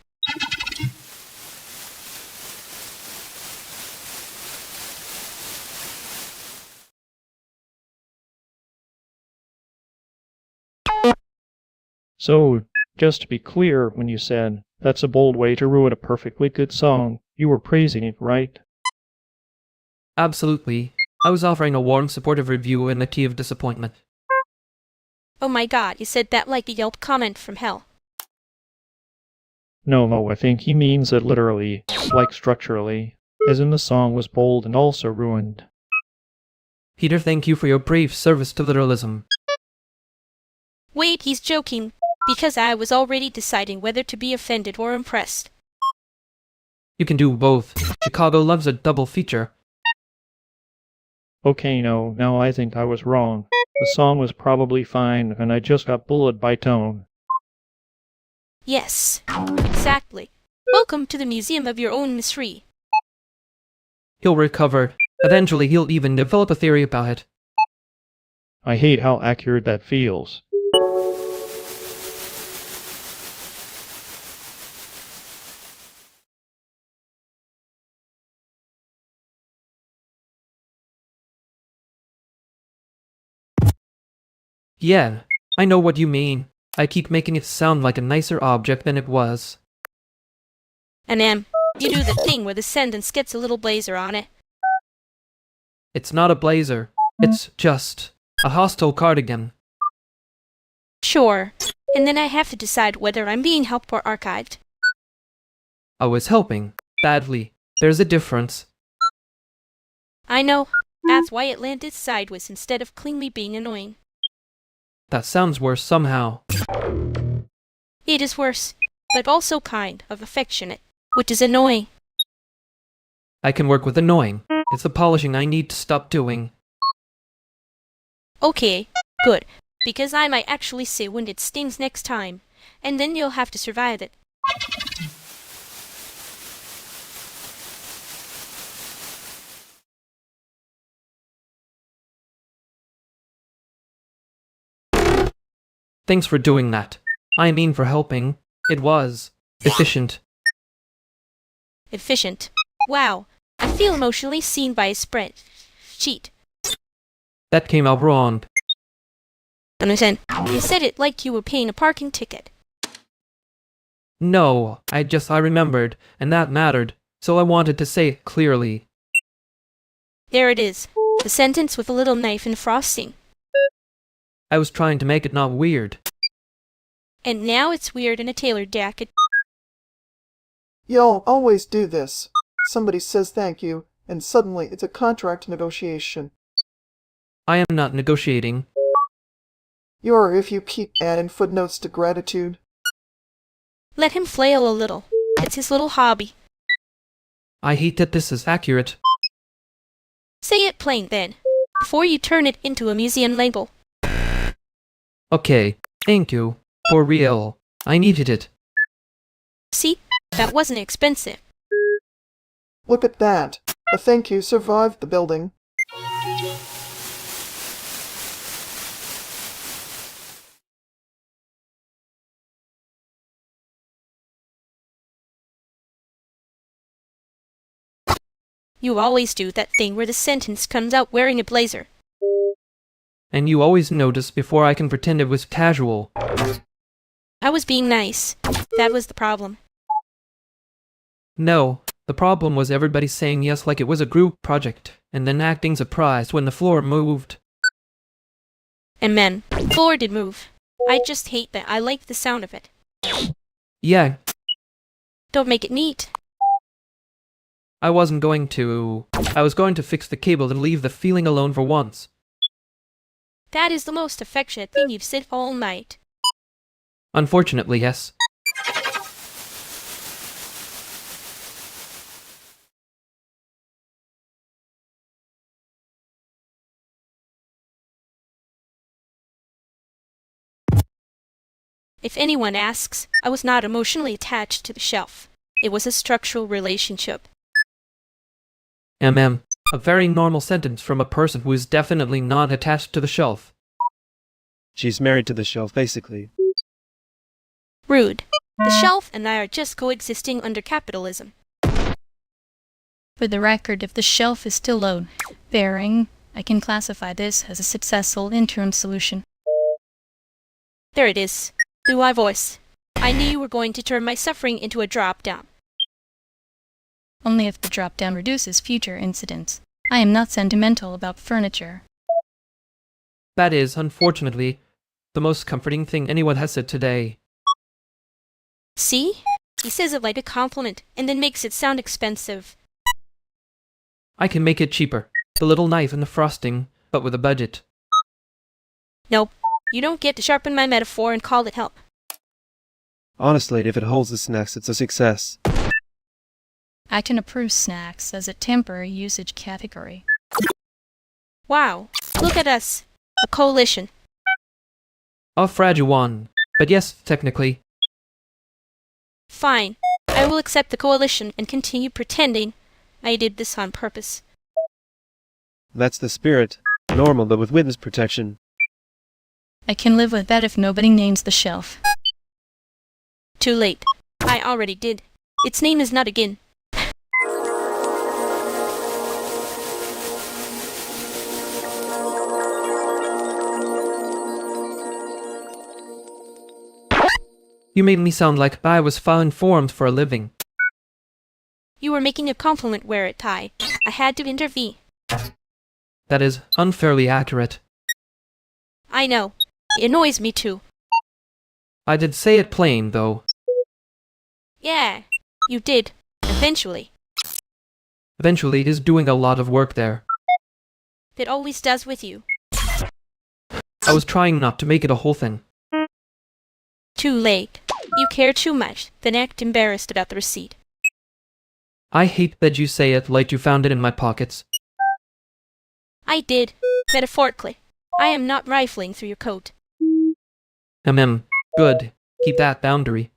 So, just to be clear, when you said, "That's a bold way to ruin a perfectly good song," you were praising it, right? Absolutely. I was offering a warm, supportive review in a tea of disappointment. Oh my god, you said that like the Yelp comment from hell. No, I think he means it literally, like structurally, as in the song was bold and also ruined. Peter, thank you for your brave service to literalism. Wait, he's joking. Because I was already deciding whether to be offended or impressed. You can do both. Chicago loves a double feature. Okay, no, now I think I was wrong. The song was probably fine, and I just got bullied by tone. Yes, exactly. Welcome to the museum of your own mystery. He'll recover. Eventually, he'll even develop a theory about it. I hate how accurate that feels. Yeah, I know what you mean. I keep making it sound like a nicer object than it was. And you do the thing where the sentence gets a little blazer on it. It's not a blazer. It's just a hostile cardigan. Sure. And then I have to decide whether I'm being helped or archived. I was helping. Badly. There's a difference. I know. That's why it landed sideways instead of cleanly being annoying. That sounds worse somehow. It is worse, but also kind of affectionate, which is annoying. I can work with annoying. It's the polishing I need to stop doing. Okay, good, because I might actually say when it stings next time, and then you'll have to survive it. Thanks for doing that. I mean for helping. It was efficient. efficient. Wow, I feel emotionally seen by a spreadsheet. That came out wrong. Understand? You said it like you were paying a parking ticket. No, I remembered, and that mattered, so I wanted to say it clearly. There it is. The sentence with a little knife and frosting. I was trying to make it not weird. And now it's weird in a tailored jacket. Y'all always do this. Somebody says thank you, and suddenly it's a contract negotiation. I am not negotiating. You are if you keep adding footnotes to gratitude. Let him flail a little. It's his little hobby. I hate that this is accurate. Say it plain then, before you turn it into a museum label. Okay, thank you. For real. I needed it. See? That wasn't expensive. Look at that. A thank you survived the building. You always do that thing where the sentence comes out wearing a blazer. And you always notice before I can pretend it was casual. I was being nice. That was the problem. No, the problem was everybody saying yes like it was a group project, and then acting surprised when the floor moved. And then, the floor did move. I just hate that. I like the sound of it. Yeah, Don't make it neat. I wasn't going to. I was going to fix the cable and leave the feeling alone for once. That is the most affectionate thing you've said all night. Unfortunately, yes. If anyone asks, I was not emotionally attached to the shelf. It was a structural relationship. A very normal sentence from a person who is definitely not attached to the shelf. She's married to the shelf, basically. Rude. The shelf and I are just coexisting under capitalism. For the record, if the shelf is still load bearing, I can classify this as a successful interim solution. There it is. Through my voice. I knew you were going to turn my suffering into a drop-down. Only if the drop-down reduces future incidents. I am not sentimental about furniture. That is, unfortunately, the most comforting thing anyone has said today. See? He says it like a compliment, and then makes it sound expensive. I can make it cheaper. The little knife and the frosting, but with a budget. Nope. You don't get to sharpen my metaphor and call it help. Honestly, if it holds the snacks, it's a success. I can approve snacks as a temporary usage category. Wow. Look at us. A coalition. A fragile one. But yes, technically. Fine. I will accept the coalition and continue pretending I did this on purpose. That's the spirit. Normal, but with witness protection. I can live with that if nobody names the shelf. Too late. I already did. Its name is not again. You made me sound like I was filing forms for a living. You were making a compliment where it tied. I had to intervene. That is unfairly accurate. I know. It annoys me too. I did say it plain, though. Yeah, you did. Eventually. Eventually, it is doing a lot of work there. It always does with you. I was trying not to make it a whole thing. Too late. You care too much, then act embarrassed about the receipt. I hate that you say it like you found it in my pockets. I did. Metaphorically. I am not rifling through your coat. Good. Keep that boundary.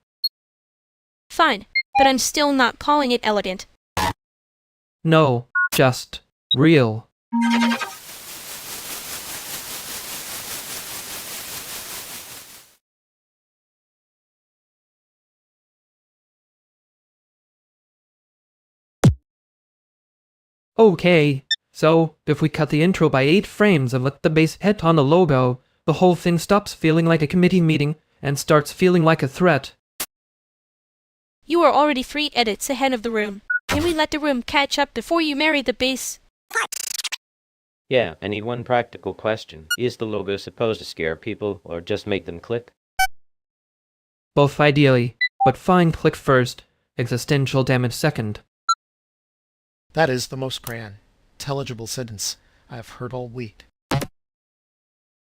Fine, but I'm still not calling it elegant. No, just real. Okay, so if we cut the intro by 8 frames and let the base hit on the logo, the whole thing stops feeling like a committee meeting and starts feeling like a threat. You are already 3 edits ahead of the room. Can we let the room catch up before you marry the base? Yeah, I need one practical question. Is the logo supposed to scare people or just make them click? Both ideally, but fine click first, existential damage second. That is the most grand, intelligible sentence I have heard all week.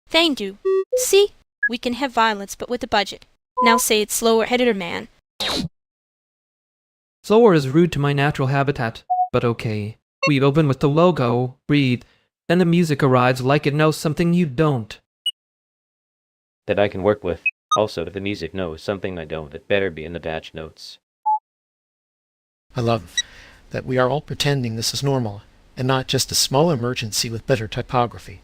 Thank you. See? We can have violence, but with a budget. Now say it slower, editor man. Slower is rude to my natural habitat, but okay. We open with the logo, breathe, then the music arrives like it knows something you don't. That I can work with. Also, if the music knows something I don't, it better be in the batch notes. I love that we are all pretending this is normal, and not just a small emergency with better typography.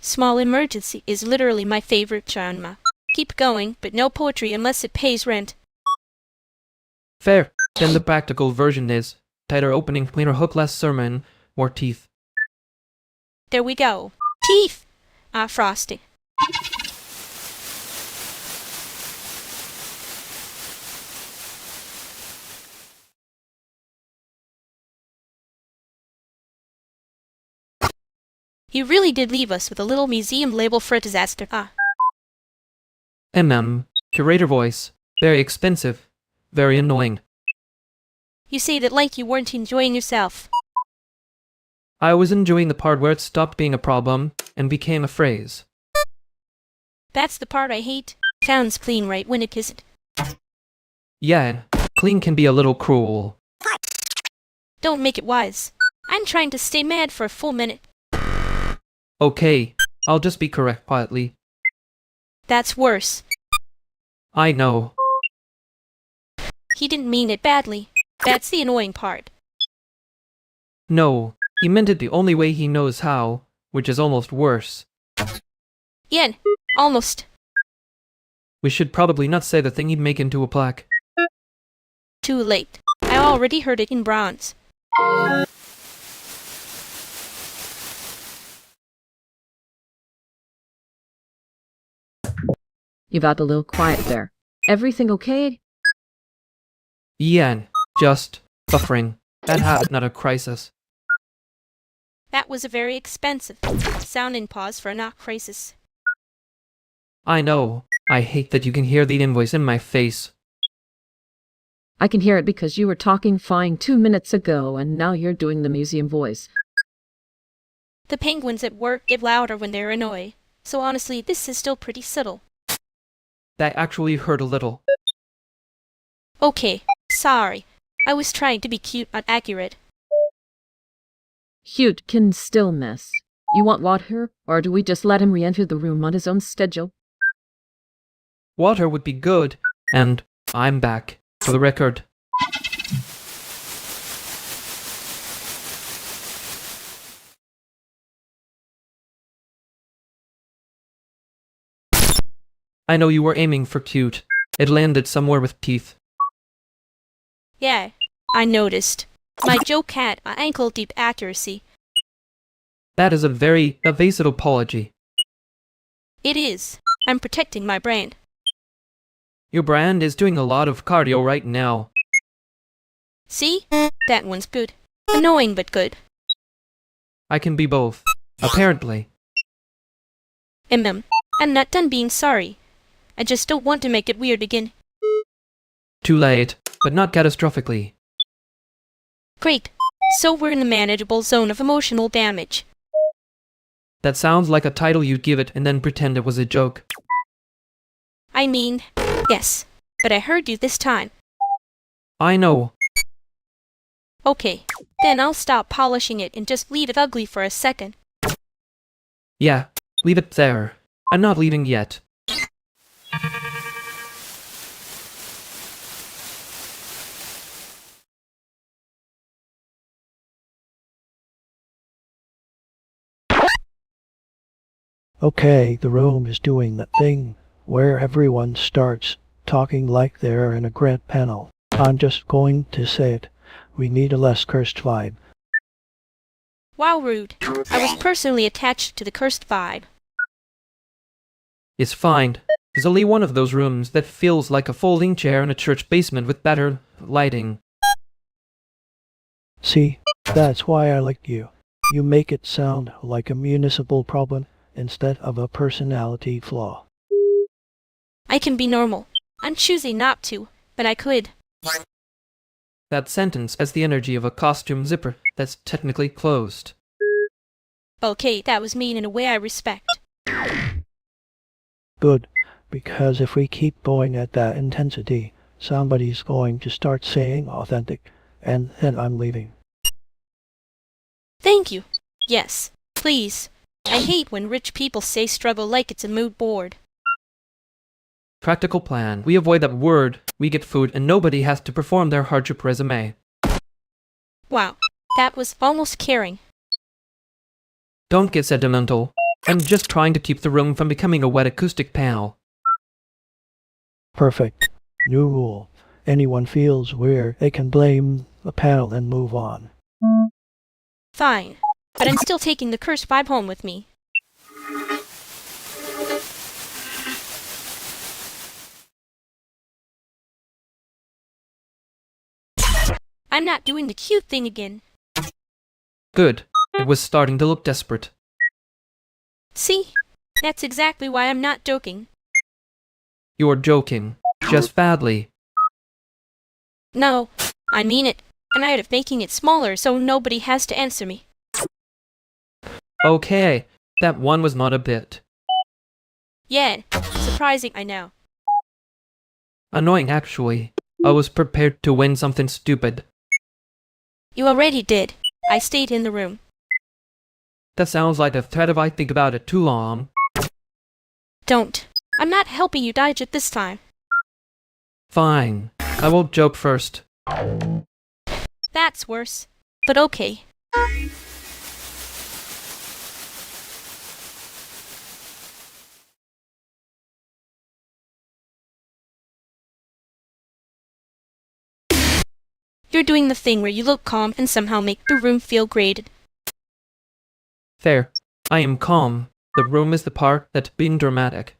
Small emergency is literally my favorite genre. Keep going, but no poetry unless it pays rent. Fair. Then the practical version is tighter opening, cleaner hook, less sermon, more teeth. There we go. Teeth! Frosty. You really did leave us with a little museum label for a disaster. Curator voice. Very expensive. Very annoying. You say that like you weren't enjoying yourself. I was enjoying the part where it stopped being a problem and became a phrase. That's the part I hate. Sounds clean right when it isn't. Yeah, clean can be a little cruel. Don't make it wise. I'm trying to stay mad for a full minute. Okay, I'll just be correct quietly. That's worse. I know. He didn't mean it badly. That's the annoying part. No, he meant it the only way he knows how, which is almost worse. Yen, almost. We should probably not say the thing he'd make into a plaque. Too late. I already heard it in bronze. You got a little quiet there. Everything okay? Yen, just buffering. Bad habit, not a crisis. That was a very expensive sounding pause for a not crisis. I know. I hate that you can hear the invoice in my face. I can hear it because you were talking fine 2 minutes ago and now you're doing the museum voice. The penguins at work get louder when they're annoyed, so honestly this is still pretty subtle. That actually hurt a little. Okay, sorry. I was trying to be cute, not accurate. Cute can still miss. You want water, or do we just let him re-enter the room on his own schedule? Water would be good, and I'm back, for the record. I know you were aiming for cute. It landed somewhere with teeth. Yeah, I noticed. My joke had an ankle-deep accuracy. That is a very evasive apology. It is. I'm protecting my brand. Your brand is doing a lot of cardio right now. See? That one's good. Annoying but good. I can be both. Apparently. I'm not done being sorry. I just don't want to make it weird again. Too late, but not catastrophically. Great. So we're in the manageable zone of emotional damage. That sounds like a title you'd give it and then pretend it was a joke. I mean, yes, but I heard you this time. I know. Okay, then I'll stop polishing it and just leave it ugly for a second. Yeah, leave it there. I'm not leaving yet. Okay, the room is doing that thing where everyone starts talking like they're in a grant panel. I'm just going to say it. We need a less cursed vibe. Wow, rude. I was personally attached to the cursed vibe. It's fine. There's only one of those rooms that feels like a folding chair in a church basement with better lighting. See, that's why I like you. You make it sound like a municipal problem instead of a personality flaw. I can be normal. I'm choosing not to, but I could. That sentence has the energy of a costume zipper that's technically closed. Okay, that was mean in a way I respect. Good, because if we keep going at that intensity, somebody's going to start saying authentic, and then I'm leaving. Thank you. Yes, please. I hate when rich people say struggle like it's a mood board. Practical plan. We avoid that word, we get food, and nobody has to perform their hardship resume. Wow, that was almost caring. Don't get sentimental. I'm just trying to keep the room from becoming a wet acoustic panel. Perfect. New rule. Anyone feels weird, they can blame the panel and move on. Fine, but I'm still taking the cursed vibe home with me. I'm not doing the cute thing again. Good. It was starting to look desperate. See? That's exactly why I'm not joking. You're joking. Just badly. No, I mean it. And I'm of making it smaller so nobody has to answer me. Okay, that one was not a bit. Yeah, surprising, I know. Annoying, actually. I was prepared to win something stupid. You already did. I stayed in the room. That sounds like a threat if I think about it too long. Don't. I'm not helping you dodge it this time. Fine. I will joke first. That's worse. But okay. You're doing the thing where you look calm and somehow make the room feel graded. Fair. I am calm. The room is the part that's being dramatic.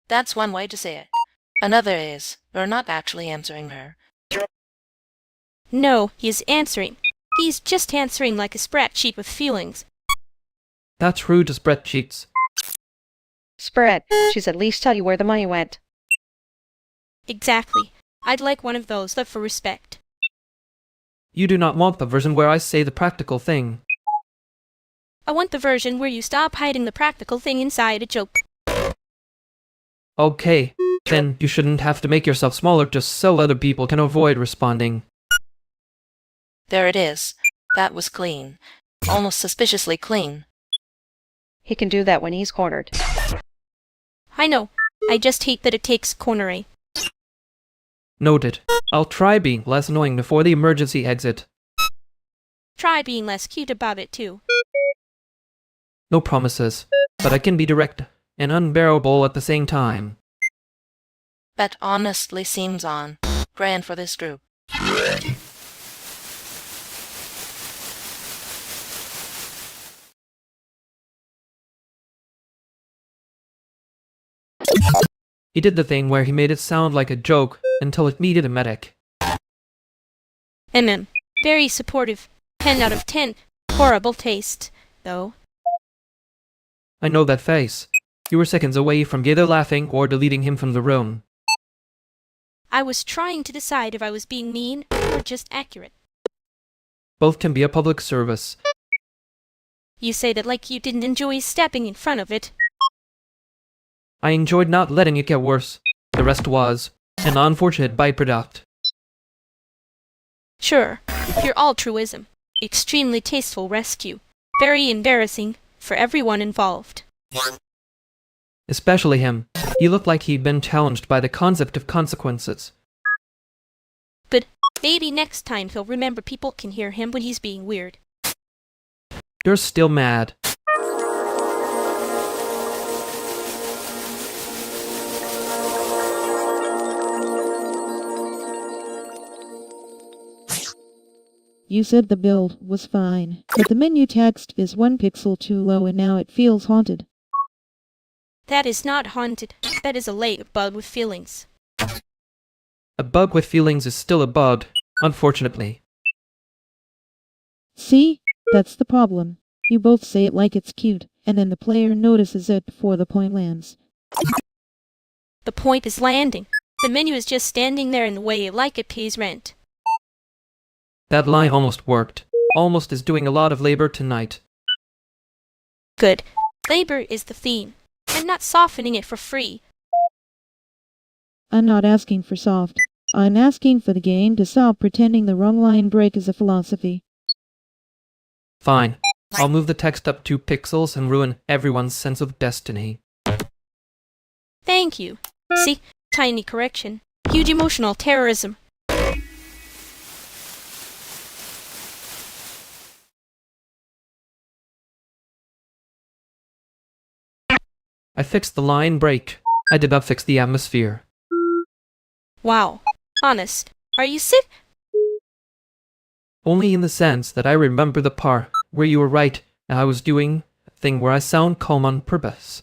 That's one way to say it. Another is, you're not actually answering her. No, he is answering. He's just answering like a spreadsheet with feelings. That's rude to spreadsheets. Spread. She's at least tell you where the money went. Exactly. I'd like one of those, but for respect. You do not want the version where I say the practical thing. I want the version where you stop hiding the practical thing inside a joke. Okay, then you shouldn't have to make yourself smaller just so other people can avoid responding. There it is. That was clean. Almost suspiciously clean. He can do that when he's cornered. I know. I just hate that it takes cornering. Noted. I'll try being less annoying before the emergency exit. Try being less cute about it too. No promises, but I can be direct and unbearable at the same time. That honestly seems on. Grand for this group. He did the thing where he made it sound like a joke until it needed a medic. Very supportive. 10 out of 10. Horrible taste, though. I know that face. You were seconds away from either laughing or deleting him from the room. I was trying to decide if I was being mean or just accurate. Both can be a public service. You say that like you didn't enjoy stepping in front of it. I enjoyed not letting it get worse. The rest was an unfortunate byproduct. Sure, pure altruism. Extremely tasteful rescue. Very embarrassing for everyone involved. Especially him. He looked like he'd been challenged by the concept of consequences. But maybe next time he'll remember people can hear him when he's being weird. You're still mad. You said the build was fine, but the menu text is 1 pixel too low and now it feels haunted. That is not haunted. That is a late bug with feelings. A bug with feelings is still a bug, unfortunately. See? That's the problem. You both say it like it's cute, and then the player notices it before the point lands. The point is landing. The menu is just standing there in the way like it pays rent. That lie almost worked. Almost is doing a lot of labor tonight. Good. Labor is the theme. I'm not softening it for free. I'm not asking for soft. I'm asking for the game to stop pretending the wrong line break is a philosophy. Fine. I'll move the text up 2 pixels and ruin everyone's sense of destiny. Thank you. See? Tiny correction. Huge emotional terrorism. I fixed the line break. I did not fix the atmosphere. Wow. Honest. Are you sick? Only in the sense that I remember the part where you were right and I was doing a thing where I sound calm on purpose.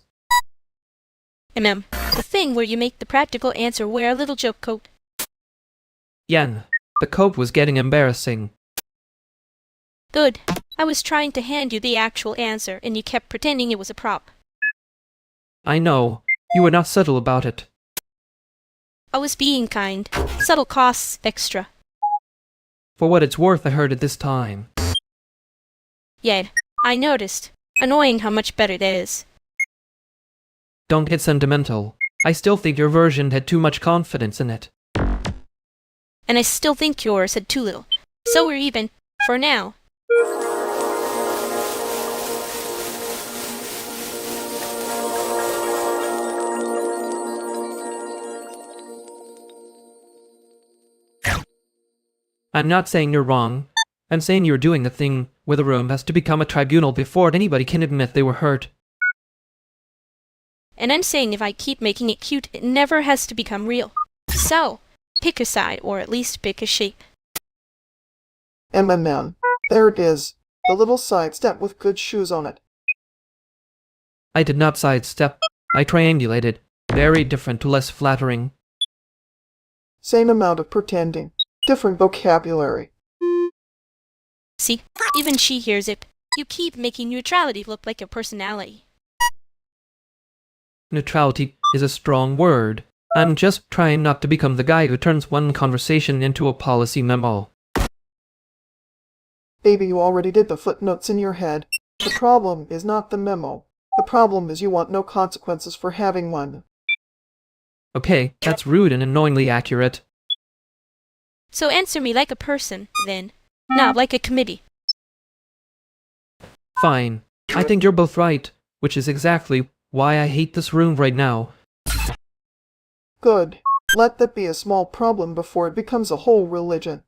The thing where you make the practical answer wear a little joke coat. Yen, the coat was getting embarrassing. Good. I was trying to hand you the actual answer and you kept pretending it was a prop. I know. You were not subtle about it. I was being kind. Subtle costs extra. For what it's worth, I heard it this time. Yet, I noticed. Annoying how much better that is. Don't get sentimental. I still think your version had too much confidence in it. And I still think yours had too little. So we're even, for now. I'm not saying you're wrong. I'm saying you're doing the thing where the room has to become a tribunal before anybody can admit they were hurt. And I'm saying if I keep making it cute, it never has to become real. So, pick a side, or at least pick a shape. MMM. There it is. The little sidestep with good shoes on it. I did not sidestep. I triangulated. Very different to less flattering. Same amount of pretending. Different vocabulary. See, even she hears it. You keep making neutrality look like a personality. Neutrality is a strong word. I'm just trying not to become the guy who turns one conversation into a policy memo. Baby, you already did the footnotes in your head. The problem is not the memo. The problem is you want no consequences for having one. Okay, that's rude and annoyingly accurate. So answer me like a person, then. Not like a committee. Fine. I think you're both right, which is exactly why I hate this room right now. Good. Let that be a small problem before it becomes a whole religion.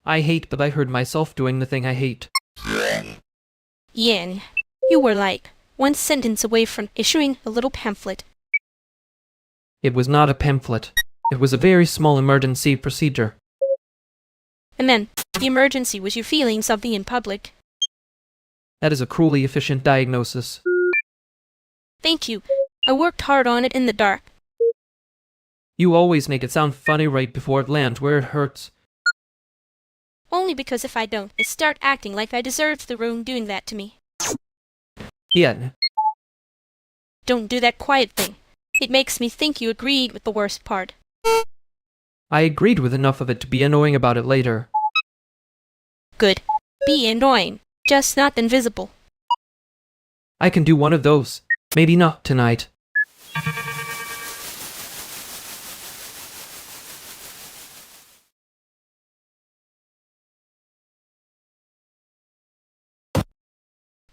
I hate, but I heard myself doing the thing I hate. Yen, you were like 1 sentence away from issuing a little pamphlet. It was not a pamphlet. It was a very small emergency procedure. And then, the emergency was your feelings of being in public. That is a cruelly efficient diagnosis. Thank you. I worked hard on it in the dark. You always make it sound funny right before it lands where it hurts. Only because if I don't, I start acting like I deserved the room doing that to me. Yen. Don't do that quiet thing. It makes me think you agreed with the worst part. I agreed with enough of it to be annoying about it later. Good. Be annoying. Just not invisible. I can do one of those. Maybe not tonight.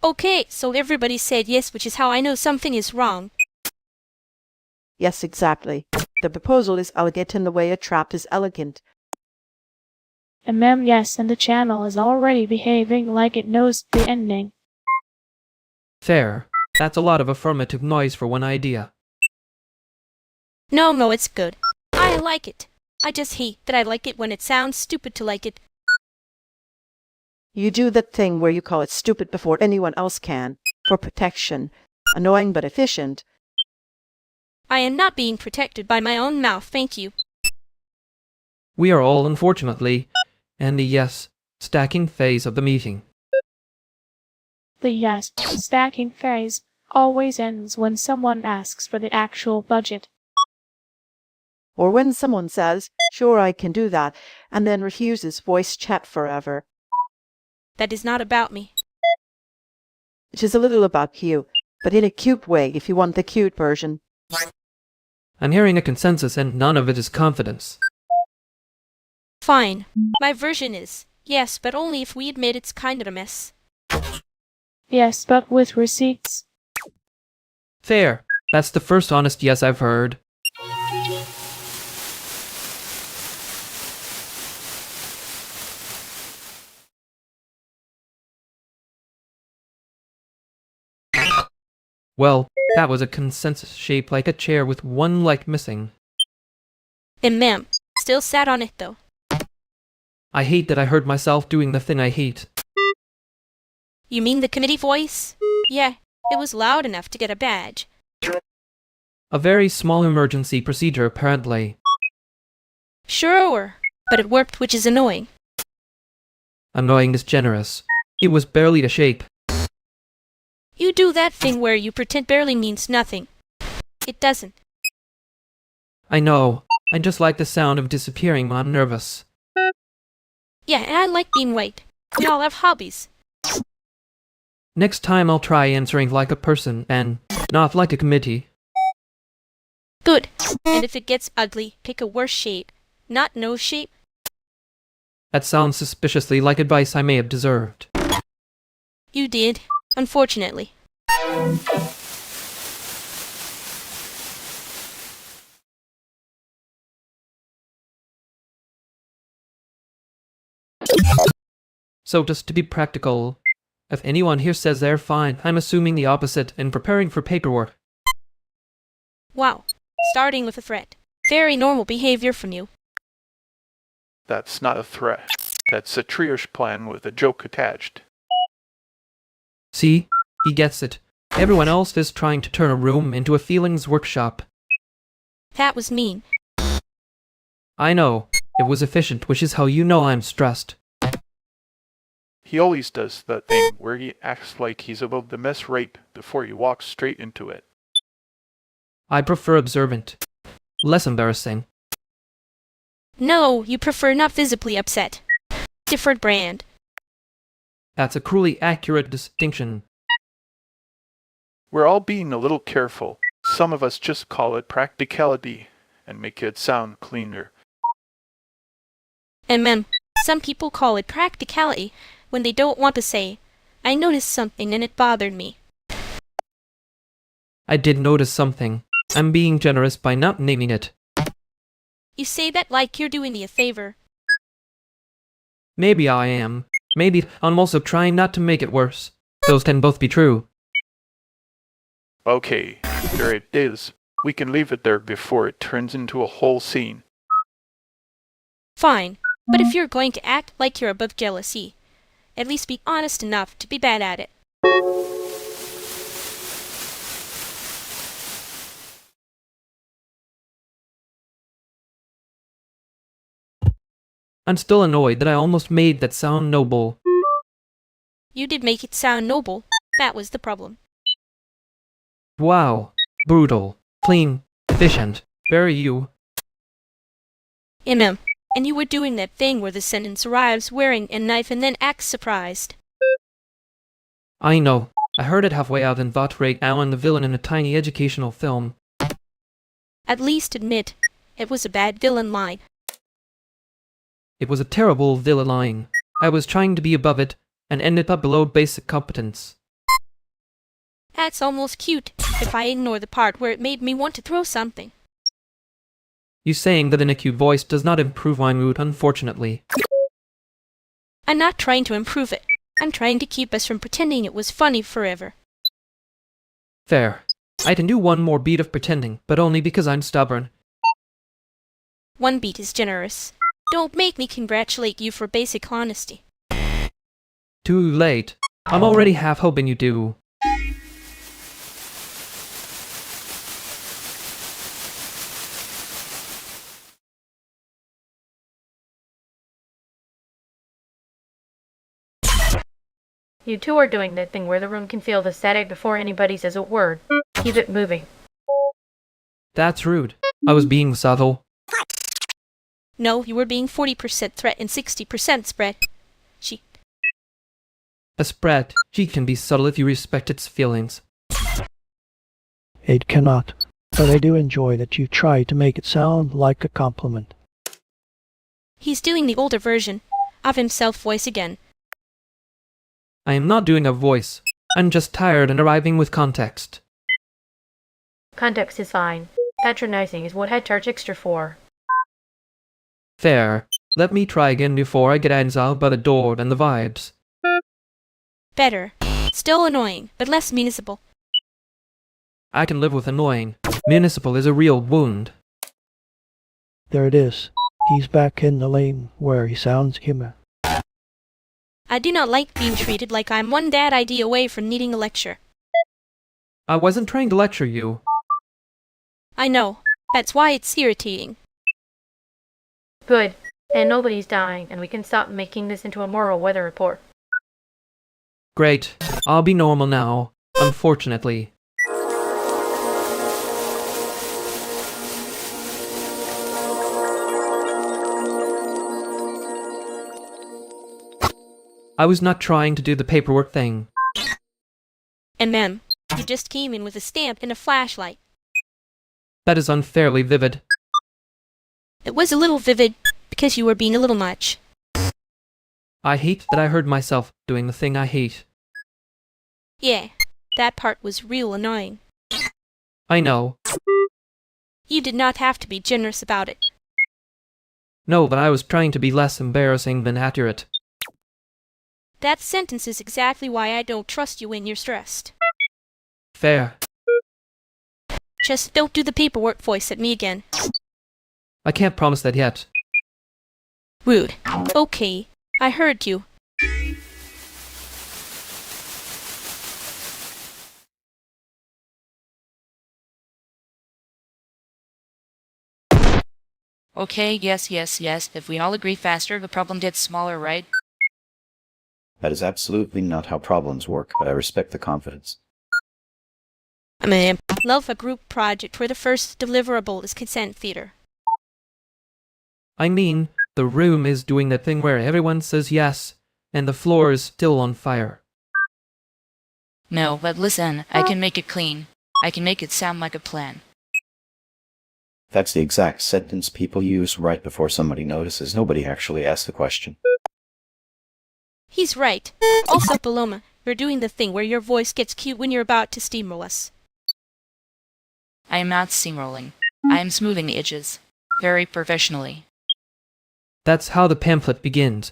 Okay, so everybody said yes, which is how I know something is wrong. Yes, exactly. The proposal is elegant in the way a trap is elegant. Yes, and the channel is already behaving like it knows the ending. Fair. That's a lot of affirmative noise for one idea. No, it's good. I like it. I just hate that I like it when it sounds stupid to like it. You do that thing where you call it stupid before anyone else can, for protection. Annoying but efficient. I am not being protected by my own mouth, thank you. We are all, unfortunately, in the yes, stacking phase of the meeting. The yes stacking phase always ends when someone asks for the actual budget. Or when someone says, sure I can do that, and then refuses voice chat forever. That is not about me. It is a little about you, but in a cute way if you want the cute version. I'm hearing a consensus and none of it is confidence. Fine. My version is, yes, but only if we admit it's kind of a mess. Yes, but with receipts. Fair. That's the first honest yes I've heard. Well, that was a consensus shaped like a chair with one leg missing. And ma'am, still sat on it though. I hate that I heard myself doing the thing I hate. You mean the committee voice? Yeah, it was loud enough to get a badge. A very small emergency procedure, apparently. Sure, but it worked, which is annoying. Annoying is generous. It was barely a shape. You do that thing where you pretend barely means nothing. It doesn't. I know. I just like the sound of disappearing when I'm nervous. Yeah, and I like being white. We all have hobbies. Next time I'll try answering like a person and not like a committee. Good. And if it gets ugly, pick a worse shape. Not no shape. That sounds suspiciously like advice I may have deserved. You did, unfortunately. So just to be practical, if anyone here says they're fine, I'm assuming the opposite and preparing for paperwork. Wow. Starting with a threat. Very normal behavior from you. That's not a threat. That's a triage plan with a joke attached. See? He gets it. Everyone else is trying to turn a room into a feelings workshop. That was mean. I know. It was efficient, which is how you know I'm stressed. He always does that thing where he acts like he's above the mess right before he walks straight into it. I prefer observant. Less embarrassing. No, you prefer not visibly upset. Different brand. That's a cruelly accurate distinction. We're all being a little careful. Some of us just call it practicality and make it sound cleaner. And ma'am, some people call it practicality when they don't want to say, I noticed something and it bothered me. I did notice something. I'm being generous by not naming it. You say that like you're doing me a favor. Maybe I am. Maybe I'm also trying not to make it worse. Those can both be true. Okay, there it is. We can leave it there before it turns into a whole scene. Fine, but if you're going to act like you're above jealousy, at least be honest enough to be bad at it. I'm still annoyed that I almost made that sound noble. You did make it sound noble. That was the problem. Wow. Brutal. Clean. Efficient. Very you. And you were doing that thing where the sentence arrives wearing a knife and then acts surprised. I know. I heard it halfway out and thought right now I'm the villain in a tiny educational film. At least admit, it was a bad villain line. It was a terrible villain line. I was trying to be above it, and ended up below basic competence. That's almost cute, if I ignore the part where it made me want to throw something. You saying that an acute voice does not improve my mood, unfortunately. I'm not trying to improve it. I'm trying to keep us from pretending it was funny forever. Fair. I can do one more beat of pretending, but only because I'm stubborn. One beat is generous. Don't make me congratulate you for basic honesty. Too late. I'm already half hoping you do. You two are doing that thing where the room can feel the static before anybody says a word. Keep it moving. That's rude. I was being subtle. No, you were being 40% threat and 60% spread. A spread. She can be subtle if you respect its feelings. It cannot, but I do enjoy that you try to make it sound like a compliment. He's doing the older version of himself voice again. I am not doing a voice. I'm just tired and arriving with context. Context is fine. Patronizing is what head charge extra for. Fair. Let me try again before I get exiled by the door and the vibes. Better. Still annoying, but less municipal. I can live with annoying. Municipal is a real wound. There it is. He's back in the lane where he sounds human. I do not like being treated like I'm one bad idea away from needing a lecture. I wasn't trying to lecture you. I know. That's why it's irritating. Good. And nobody's dying, and we can stop making this into a moral weather report. Great. I'll be normal now. Unfortunately. I was not trying to do the paperwork thing. And ma'am, you just came in with a stamp and a flashlight. That is unfairly vivid. It was a little vivid because you were being a little much. I hate that I heard myself doing the thing I hate. Yeah, that part was real annoying. I know. You did not have to be generous about it. No, but I was trying to be less embarrassing than accurate. That sentence is exactly why I don't trust you when you're stressed. Fair. Just don't do the paperwork voice at me again. I can't promise that yet. Rude. Okay, I heard you. Okay, yes. If we all agree faster, the problem gets smaller, right? That is absolutely not how problems work, but I respect the confidence. I love a group project where the first deliverable is consent theater. I mean, the room is doing that thing where everyone says yes, and the floor is still on fire. No, but listen, I can make it clean. I can make it sound like a plan. That's the exact sentence people use right before somebody notices. Nobody actually asks the question. He's right. Also, Paloma, you're doing the thing where your voice gets cute when you're about to steamroll us. I am not steamrolling. I am smoothing the edges. Very professionally. That's how the pamphlet begins.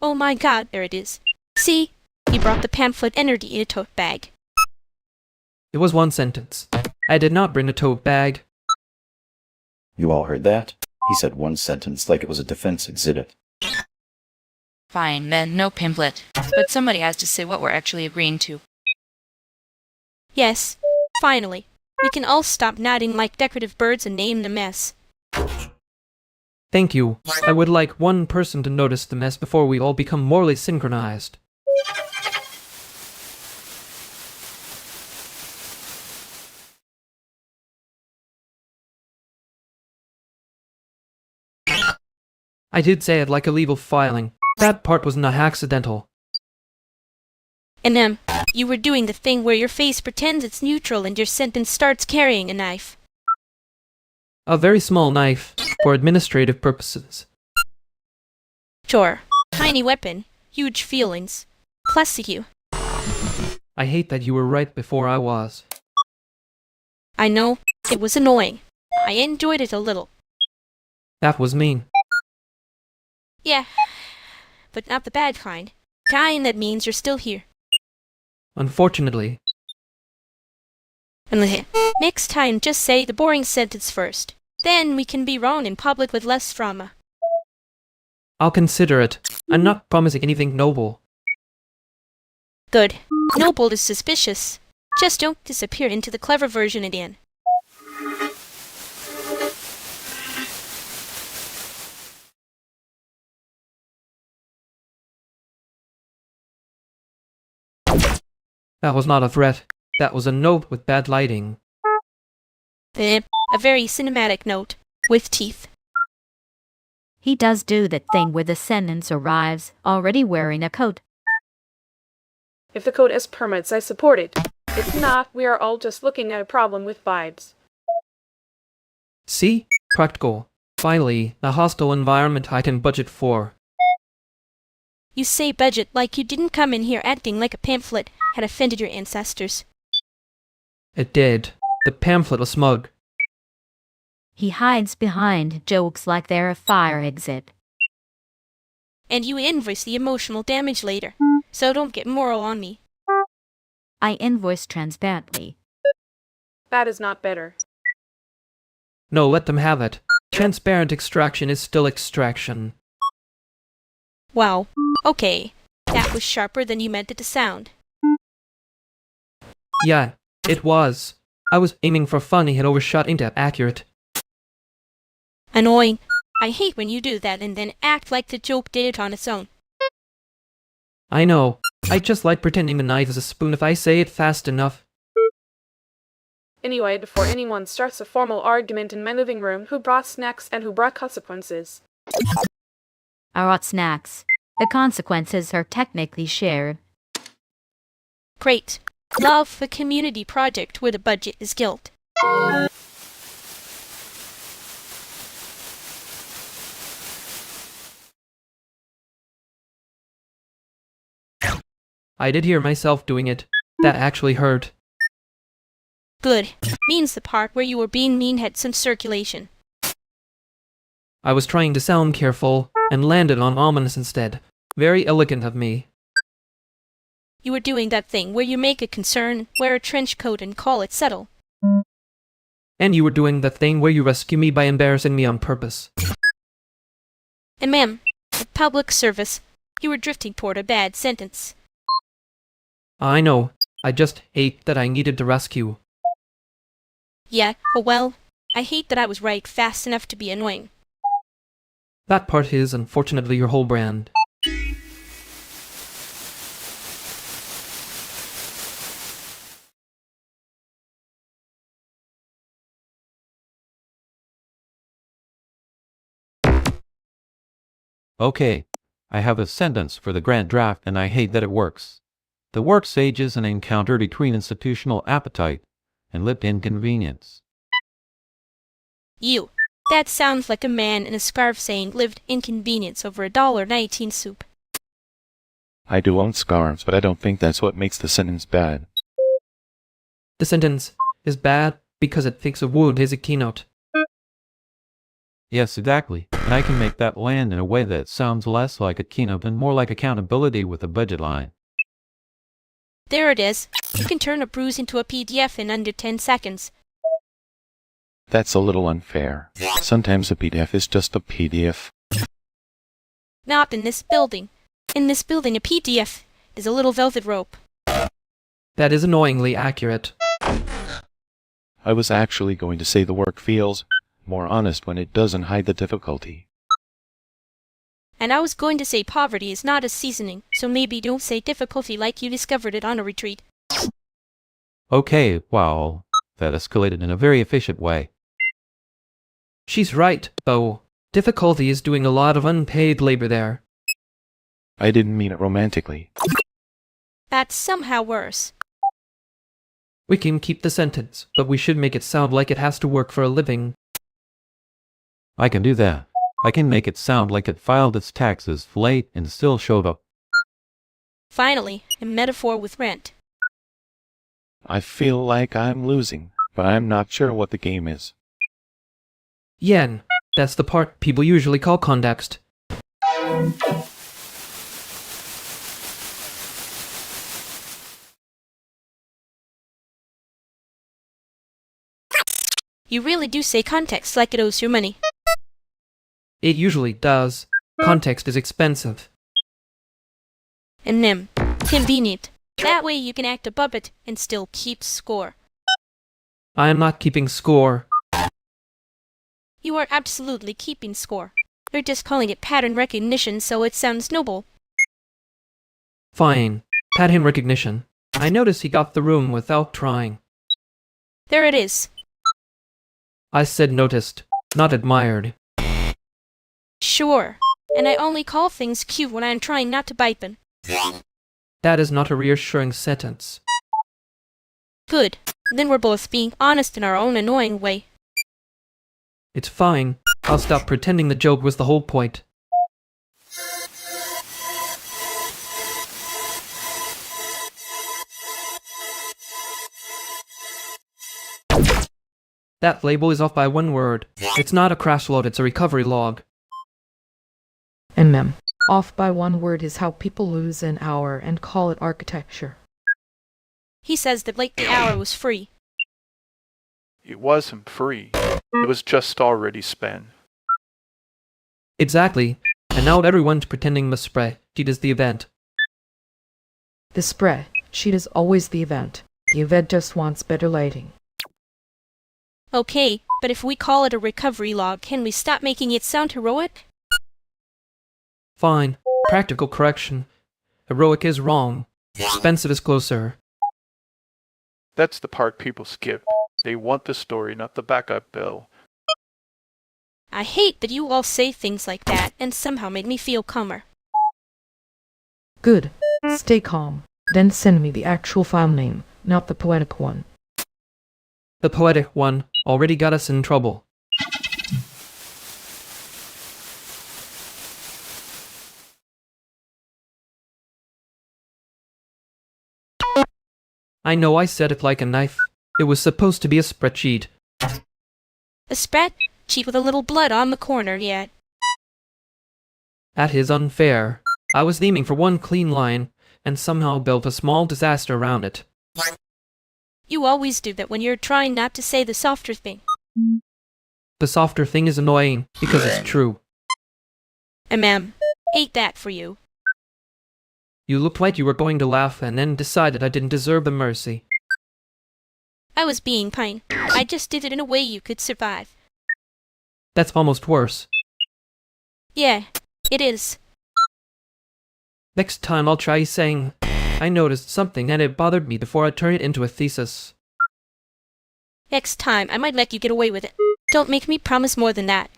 Oh my god, there it is. See? He brought the pamphlet energy in a tote bag. It was one sentence. I did not bring a tote bag. You all heard that? He said one sentence like it was a defense exhibit. Fine, then no pamphlet. But somebody has to say what we're actually agreeing to. Yes, finally. We can all stop nodding like decorative birds and name the mess. Thank you. I would like one person to notice the mess before we all become morally synchronized. I did say I'd like a legal filing. That part was not accidental. And you were doing the thing where your face pretends it's neutral and your sentence starts carrying a knife. A very small knife, for administrative purposes. Sure. Tiny weapon, huge feelings. Plus you. I hate that you were right before I was. I know. It was annoying. I enjoyed it a little. That was mean. Yeah. But not the bad kind. Kind that means you're still here. Unfortunately. Next time, just say the boring sentence first. Then we can be wrong in public with less drama. I'll consider it. I'm not promising anything noble. Good. Noble is suspicious. Just don't disappear into the clever version again. That was not a threat. That was a note with bad lighting. A very cinematic note, with teeth. He does do that thing where the sentence arrives already wearing a coat. If the code has permits, I support it. If not, we are all just looking at a problem with vibes. See? Practical. Finally, a hostile environment I can budget for. You say budget like you didn't come in here acting like a pamphlet had offended your ancestors. It did. The pamphlet was smug. He hides behind jokes like they're a fire exit. And you invoice the emotional damage later, so don't get moral on me. I invoice transparently. That is not better. No, let them have it. Transparent extraction is still extraction. Wow. Okay. That was sharper than you meant it to sound. Yeah, it was. I was aiming for funny and overshot into accurate. Annoying. I hate when you do that and then act like the joke did it on its own. I know. I just like pretending the knife is a spoon if I say it fast enough. Anyway, before anyone starts a formal argument in my living room, who brought snacks and who brought consequences? I brought snacks. The consequences are technically shared. Great. Love a community project where the budget is guilt. I did hear myself doing it. That actually hurt. Good. Means the part where you were being mean had some circulation. I was trying to sound careful, and landed on ominous instead. Very elegant of me. You were doing that thing where you make a concern, wear a trench coat and call it settle. And you were doing the thing where you rescue me by embarrassing me on purpose. And ma'am, at public service, you were drifting toward a bad sentence. I know. I just hate that I needed to rescue. Yeah, oh well, I hate that I was right fast enough to be annoying. That part is, unfortunately, your whole brand. Okay, I have a sentence for the grand draft and I hate that it works. The work sages an encounter between institutional appetite and lived inconvenience. You. That sounds like a man in a scarf saying lived inconvenience over $1.19 soup. I do own scarves, but I don't think that's what makes the sentence bad. The sentence is bad because it takes a wood as a keynote. Yes, exactly. And I can make that land in a way that sounds less like a keynote and more like accountability with a budget line. There it is. You can turn a bruise into a PDF in under 10 seconds. That's a little unfair. Sometimes a PDF is just a PDF. Not in this building. In this building, a PDF is a little velvet rope. That is annoyingly accurate. I was actually going to say the work feels more honest when it doesn't hide the difficulty. And I was going to say poverty is not a seasoning, so maybe don't say difficulty like you discovered it on a retreat. Okay, well, that escalated in a very efficient way. She's right, though. Difficulty is doing a lot of unpaid labor there. I didn't mean it romantically. That's somehow worse. We can keep the sentence, but we should make it sound like it has to work for a living. I can do that. I can make it sound like it filed its taxes late and still showed up. Finally, a metaphor with rent. I feel like I'm losing, but I'm not sure what the game is. Yen. That's the part people usually call context. You really do say context like it owes your money. It usually does. Context is expensive. And convenient. That way you can act a puppet and still keep score. I am not keeping score. You are absolutely keeping score. You're just calling it pattern recognition so it sounds noble. Fine. Pattern recognition. I notice he got the room without trying. There it is. I said noticed, not admired. Sure. And I only call things cute when I'm trying not to bite them. That is not a reassuring sentence. Good. Then we're both being honest in our own annoying way. It's fine. I'll stop pretending the joke was the whole point. That label is off by one word. It's not a crash log, it's a recovery log. Off by one word is how people lose an hour and call it architecture. He says that like the hour was free. It wasn't free. It was just already spent. Exactly. And now everyone's pretending the spreadsheet is the event. The spreadsheet is always the event. The event just wants better lighting. Okay, but if we call it a recovery log, can we stop making it sound heroic? Fine. Practical correction. Heroic is wrong. Expensive is closer. That's the part people skip. They want the story, not the backup bill. I hate that you all say things like that and somehow made me feel calmer. Good. Stay calm. Then send me the actual file name, not the poetic one. The poetic one already got us in trouble. I know I said it like a knife. It was supposed to be a spreadsheet. A spreadsheet with a little blood on the corner, yeah. That is unfair. I was aiming for one clean line, and somehow built a small disaster around it. You always do that when you're trying not to say the softer thing. The softer thing is annoying, because it's true. Hate that for you. You looked like you were going to laugh and then decided I didn't deserve the mercy. I was being kind. I just did it in a way you could survive. That's almost worse. Yeah, it is. Next time I'll try saying, I noticed something and it bothered me before I turn it into a thesis. Next time, I might let you get away with it. Don't make me promise more than that.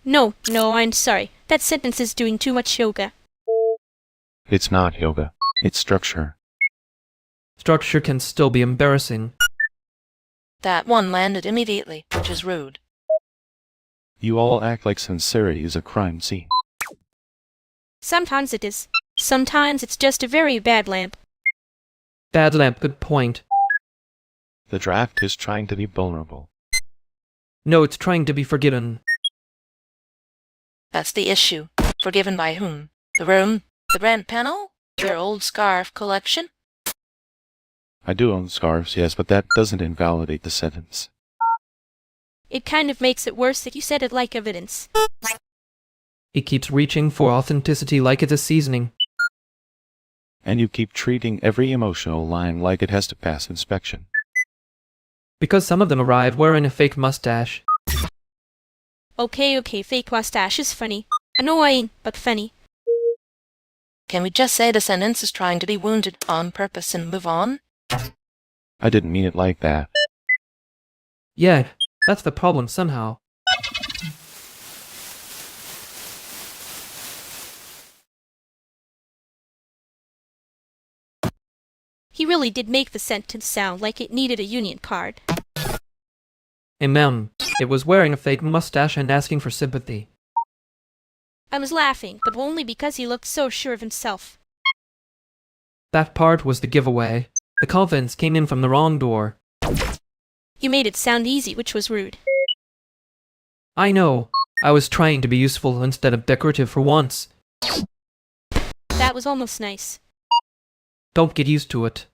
No, I'm sorry. That sentence is doing too much yoga. It's not yoga. It's structure. Structure can still be embarrassing. That one landed immediately, which is rude. You all act like sincerity is a crime scene. Sometimes it is. Sometimes it's just a very bad lamp. Bad lamp, good point. The draft is trying to be vulnerable. No, it's trying to be forgiven. That's the issue. Forgiven by whom? The room? The rent panel? Your old scarf collection? I do own scarves, yes, but that doesn't invalidate the sentence. It kind of makes it worse that you said it like evidence. It keeps reaching for authenticity like it's a seasoning. And you keep treating every emotional line like it has to pass inspection. Because some of them arrive wearing a fake mustache. Okay, fake mustache is funny. Annoying, but funny. Can we just say the sentence is trying to be wounded on purpose and move on? I didn't mean it like that. Yeah, that's the problem somehow. He really did make the sentence sound like it needed a union card. It was wearing a fake mustache and asking for sympathy. I was laughing, but only because he looked so sure of himself. That part was the giveaway. The confidence came in from the wrong door. You made it sound easy, which was rude. I know. I was trying to be useful instead of decorative for once. That was almost nice. Don't get used to it.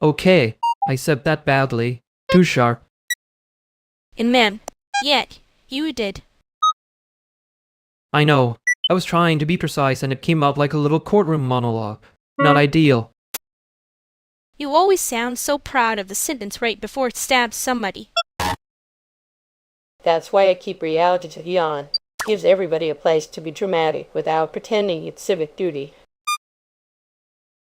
Okay, I said that badly. Too sharp. And ma'am, yet, you did. I know. I was trying to be precise and it came out like a little courtroom monologue. Not ideal. You always sound so proud of the sentence right before it stabs somebody. That's why I keep reality on. Gives everybody a place to be dramatic without pretending it's civic duty.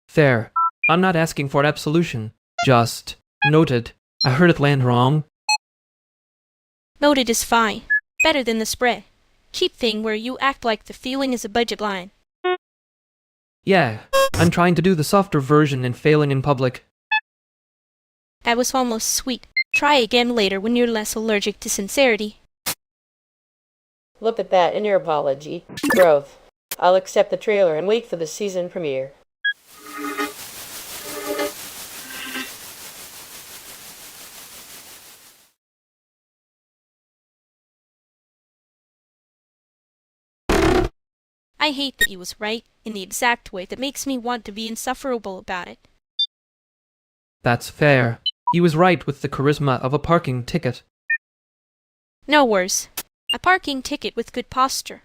Fair. I'm not asking for absolution. Just noted. I heard it land wrong. Noted is fine. Better than the spread. Cheap thing where you act like the feeling is a budget line. Yeah, I'm trying to do the softer version and failing in public. That was almost sweet. Try again later when you're less allergic to sincerity. Look at that in your apology. Growth. I'll accept the trailer and wait for the season premiere. I hate that he was right in the exact way that makes me want to be insufferable about it. That's fair. He was right with the charisma of a parking ticket. No worse. A parking ticket with good posture.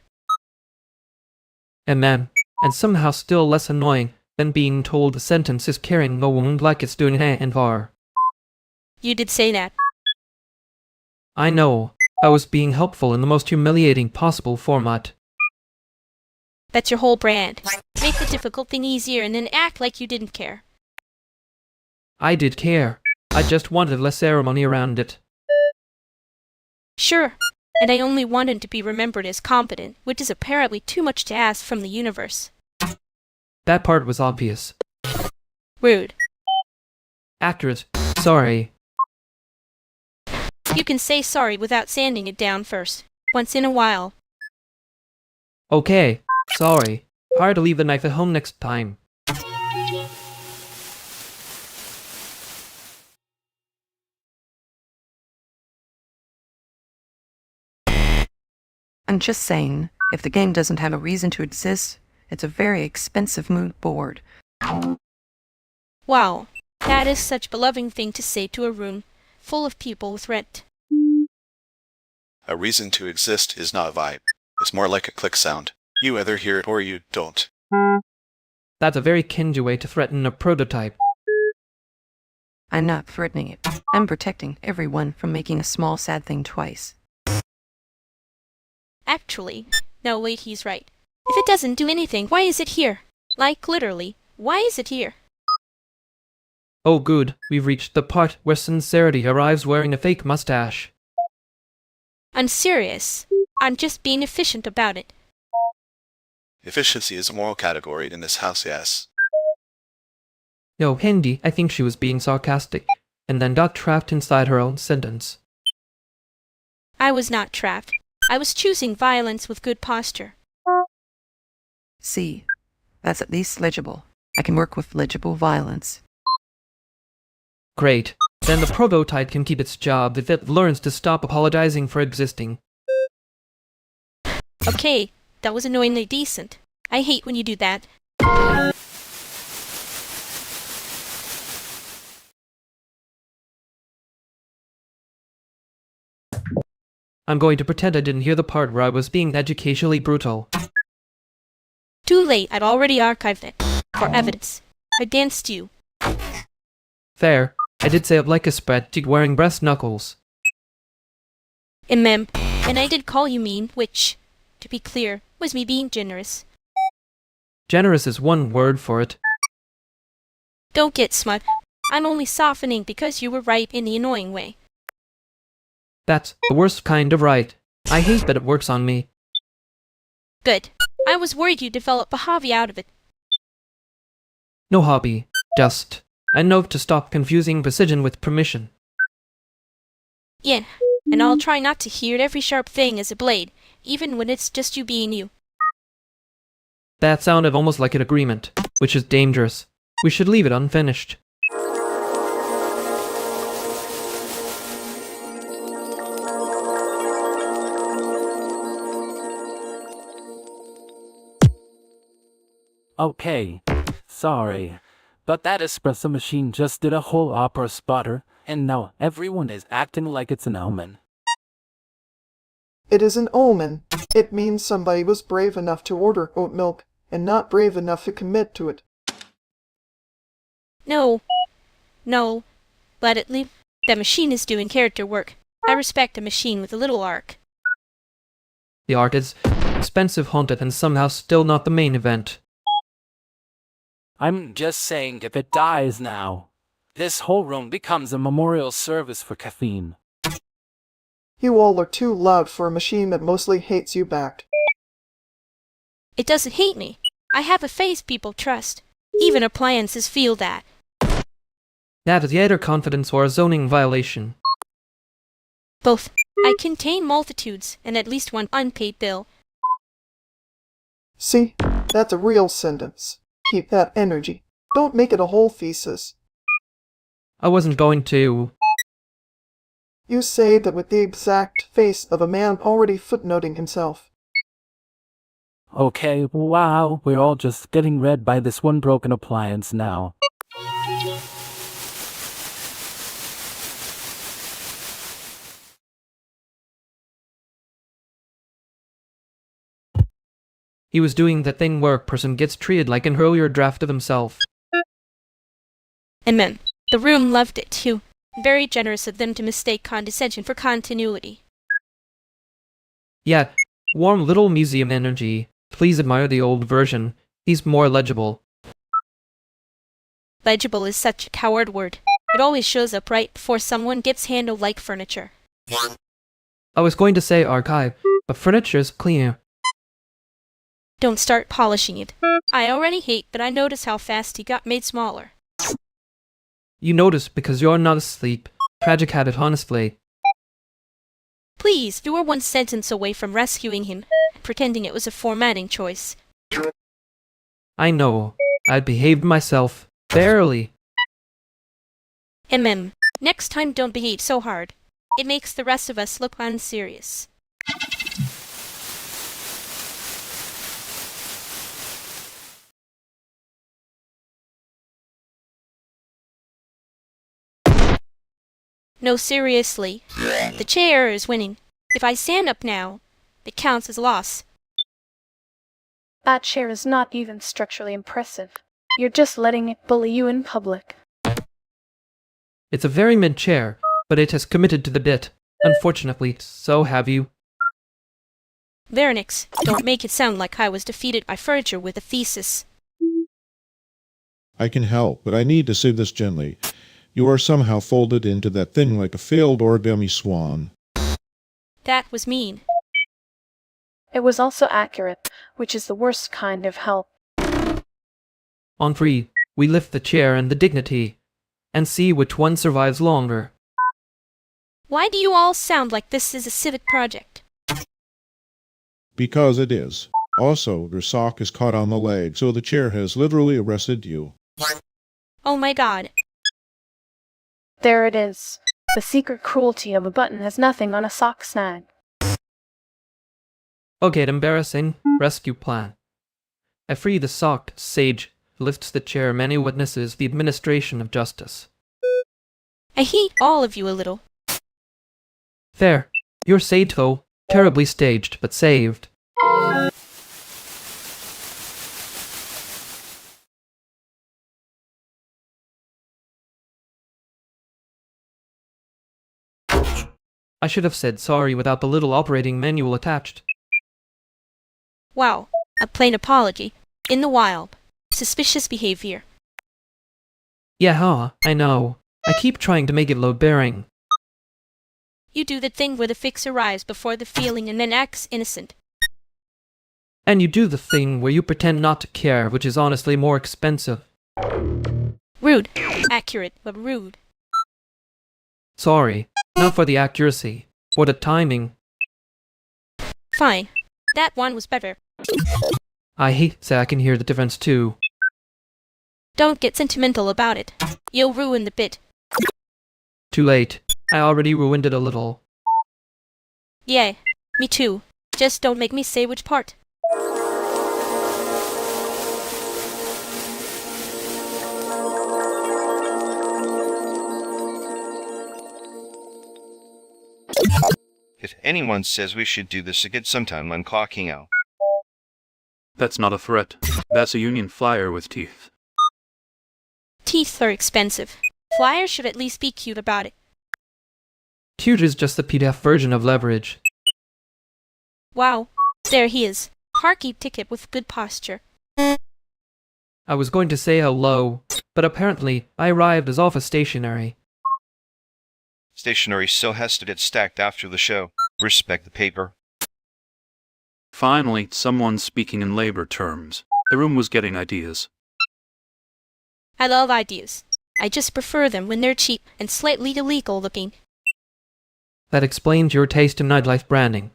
And somehow still less annoying than being told the sentence is carrying a wound like it's doing and var. You did say that. I know. I was being helpful in the most humiliating possible format. That's your whole brand. Make the difficult thing easier and then act like you didn't care. I did care. I just wanted less ceremony around it. Sure. And I only wanted to be remembered as competent, which is apparently too much to ask from the universe. That part was obvious. Rude. Accurate. Sorry. You can say sorry without sanding it down first. Once in a while. Okay. Sorry. Hard to leave the knife at home next time. I'm just saying, if the game doesn't have a reason to exist, it's a very expensive mood board. Wow, that is such a loving thing to say to a room full of people with rent. A reason to exist is not a vibe. It's more like a click sound. You either hear it or you don't. That's a very kingy way to threaten a prototype. I'm not threatening it. I'm protecting everyone from making a small sad thing twice. Actually, no wait, he's right. If it doesn't do anything, why is it here? Like, literally, why is it here? Oh good, we've reached the part where sincerity arrives wearing a fake mustache. I'm serious. I'm just being efficient about it. Efficiency is a moral category in this house, yes. No, Hindi, I think she was being sarcastic, and then got trapped inside her own sentence. I was not trapped. I was choosing violence with good posture. See, that's at least legible. I can work with legible violence. Great. Then the prototype can keep its job if it learns to stop apologizing for existing. Okay, that was annoyingly decent. I hate when you do that. I'm going to pretend I didn't hear the part where I was being educationally brutal. Too late, I'd already archived it. For evidence. Against you. Fair. I did say it like a spreadsheet wearing brass knuckles. And I did call you mean, which, to be clear, was me being generous. Generous is one word for it. Don't get smut. I'm only softening because you were right in the annoying way. That's the worst kind of right. I hate that it works on me. Good. I was worried you'd develop a hobby out of it. No hobby. Just a note to stop confusing precision with permission. Yeah, and I'll try not to hear every sharp thing as a blade, even when it's just you being you. That sounded almost like an agreement, which is dangerous. We should leave it unfinished. Okay, sorry, but that espresso machine just did a whole opera spotter, and now everyone is acting like it's an omen. It is an omen. It means somebody was brave enough to order oat milk, and not brave enough to commit to it. No. Let it leave. The machine is doing character work. I respect a machine with a little arc. The arc is expensive, haunted, and somehow still not the main event. I'm just saying, if it dies now, this whole room becomes a memorial service for caffeine. You all are too loud for a machine that mostly hates you back. It doesn't hate me. I have a face people trust. Even appliances feel that. That is either confidence or a zoning violation. Both. I contain multitudes and at least one unpaid bill. See? That's a real sentence. Keep that energy. Don't make it a whole thesis. I wasn't going to. You say that with the exact face of a man already footnoting himself. Okay, wow, we're all just getting read by this one broken appliance now. He was doing the thing where a person gets treated like an earlier draft of himself. And men, the room loved it too. Very generous of them to mistake condescension for continuity. Yeah, warm little museum energy. Please admire the old version. He's more legible. Legible is such a coward word. It always shows up right before someone gets handled like furniture. I was going to say archive, but furniture's cleaner. Don't start polishing it. I already hate that I notice how fast he got made smaller. You notice because you're not asleep. Tragic habit, honestly. Please, you were one sentence away from rescuing him, pretending it was a formatting choice. I know. I behaved myself. Barely. Next time don't behave so hard. It makes the rest of us look unserious. No, seriously. The chair is winning. If I stand up now, it counts as a loss. That chair is not even structurally impressive. You're just letting it bully you in public. It's a very mid chair, but it has committed to the bit. Unfortunately, so have you. Vernix, don't make it sound like I was defeated by furniture with a thesis. I can help, but I need to say this gently. You are somehow folded into that thing like a failed origami swan. That was mean. It was also accurate, which is the worst kind of help. On three, we lift the chair and the dignity, and see which one survives longer. Why do you all sound like this is a civic project? Because it is. Also, your sock is caught on the leg, so the chair has literally arrested you. Oh my god. There it is. The secret cruelty of a button has nothing on a sock snag. Okay, embarrassing. Rescue plan. I free the socked sage, lifts the chair, many witnesses the administration of justice. I hate all of you a little. Fair. You're saved though. Terribly staged, but saved. I should have said sorry without the little operating manual attached. Wow, a plain apology. In the wild. Suspicious behavior. Yeah, huh, I know. I keep trying to make it load-bearing. You do the thing where the fix arrives before the feeling and then acts innocent. And you do the thing where you pretend not to care, which is honestly more expensive. Rude. Accurate, but rude. Sorry. Not for the accuracy. For the timing. Fine. That one was better. I hate that I can hear the difference too. Don't get sentimental about it. You'll ruin the bit. Too late. I already ruined it a little. Yeah, me too. Just don't make me say which part. If anyone says we should do this again sometime, I'm clocking out. That's not a threat. That's a union flyer with teeth. Teeth are expensive. Flyers should at least be cute about it. Cute is just the PDF version of leverage. Wow, there he is. Parky ticket with good posture. I was going to say hello, but apparently I arrived as office stationery. Stationery still has to get stacked after the show. Respect the paper. Finally, someone speaking in labor terms. The room was getting ideas. I love ideas. I just prefer them when they're cheap and slightly illegal looking. That explains your taste in nightlife branding.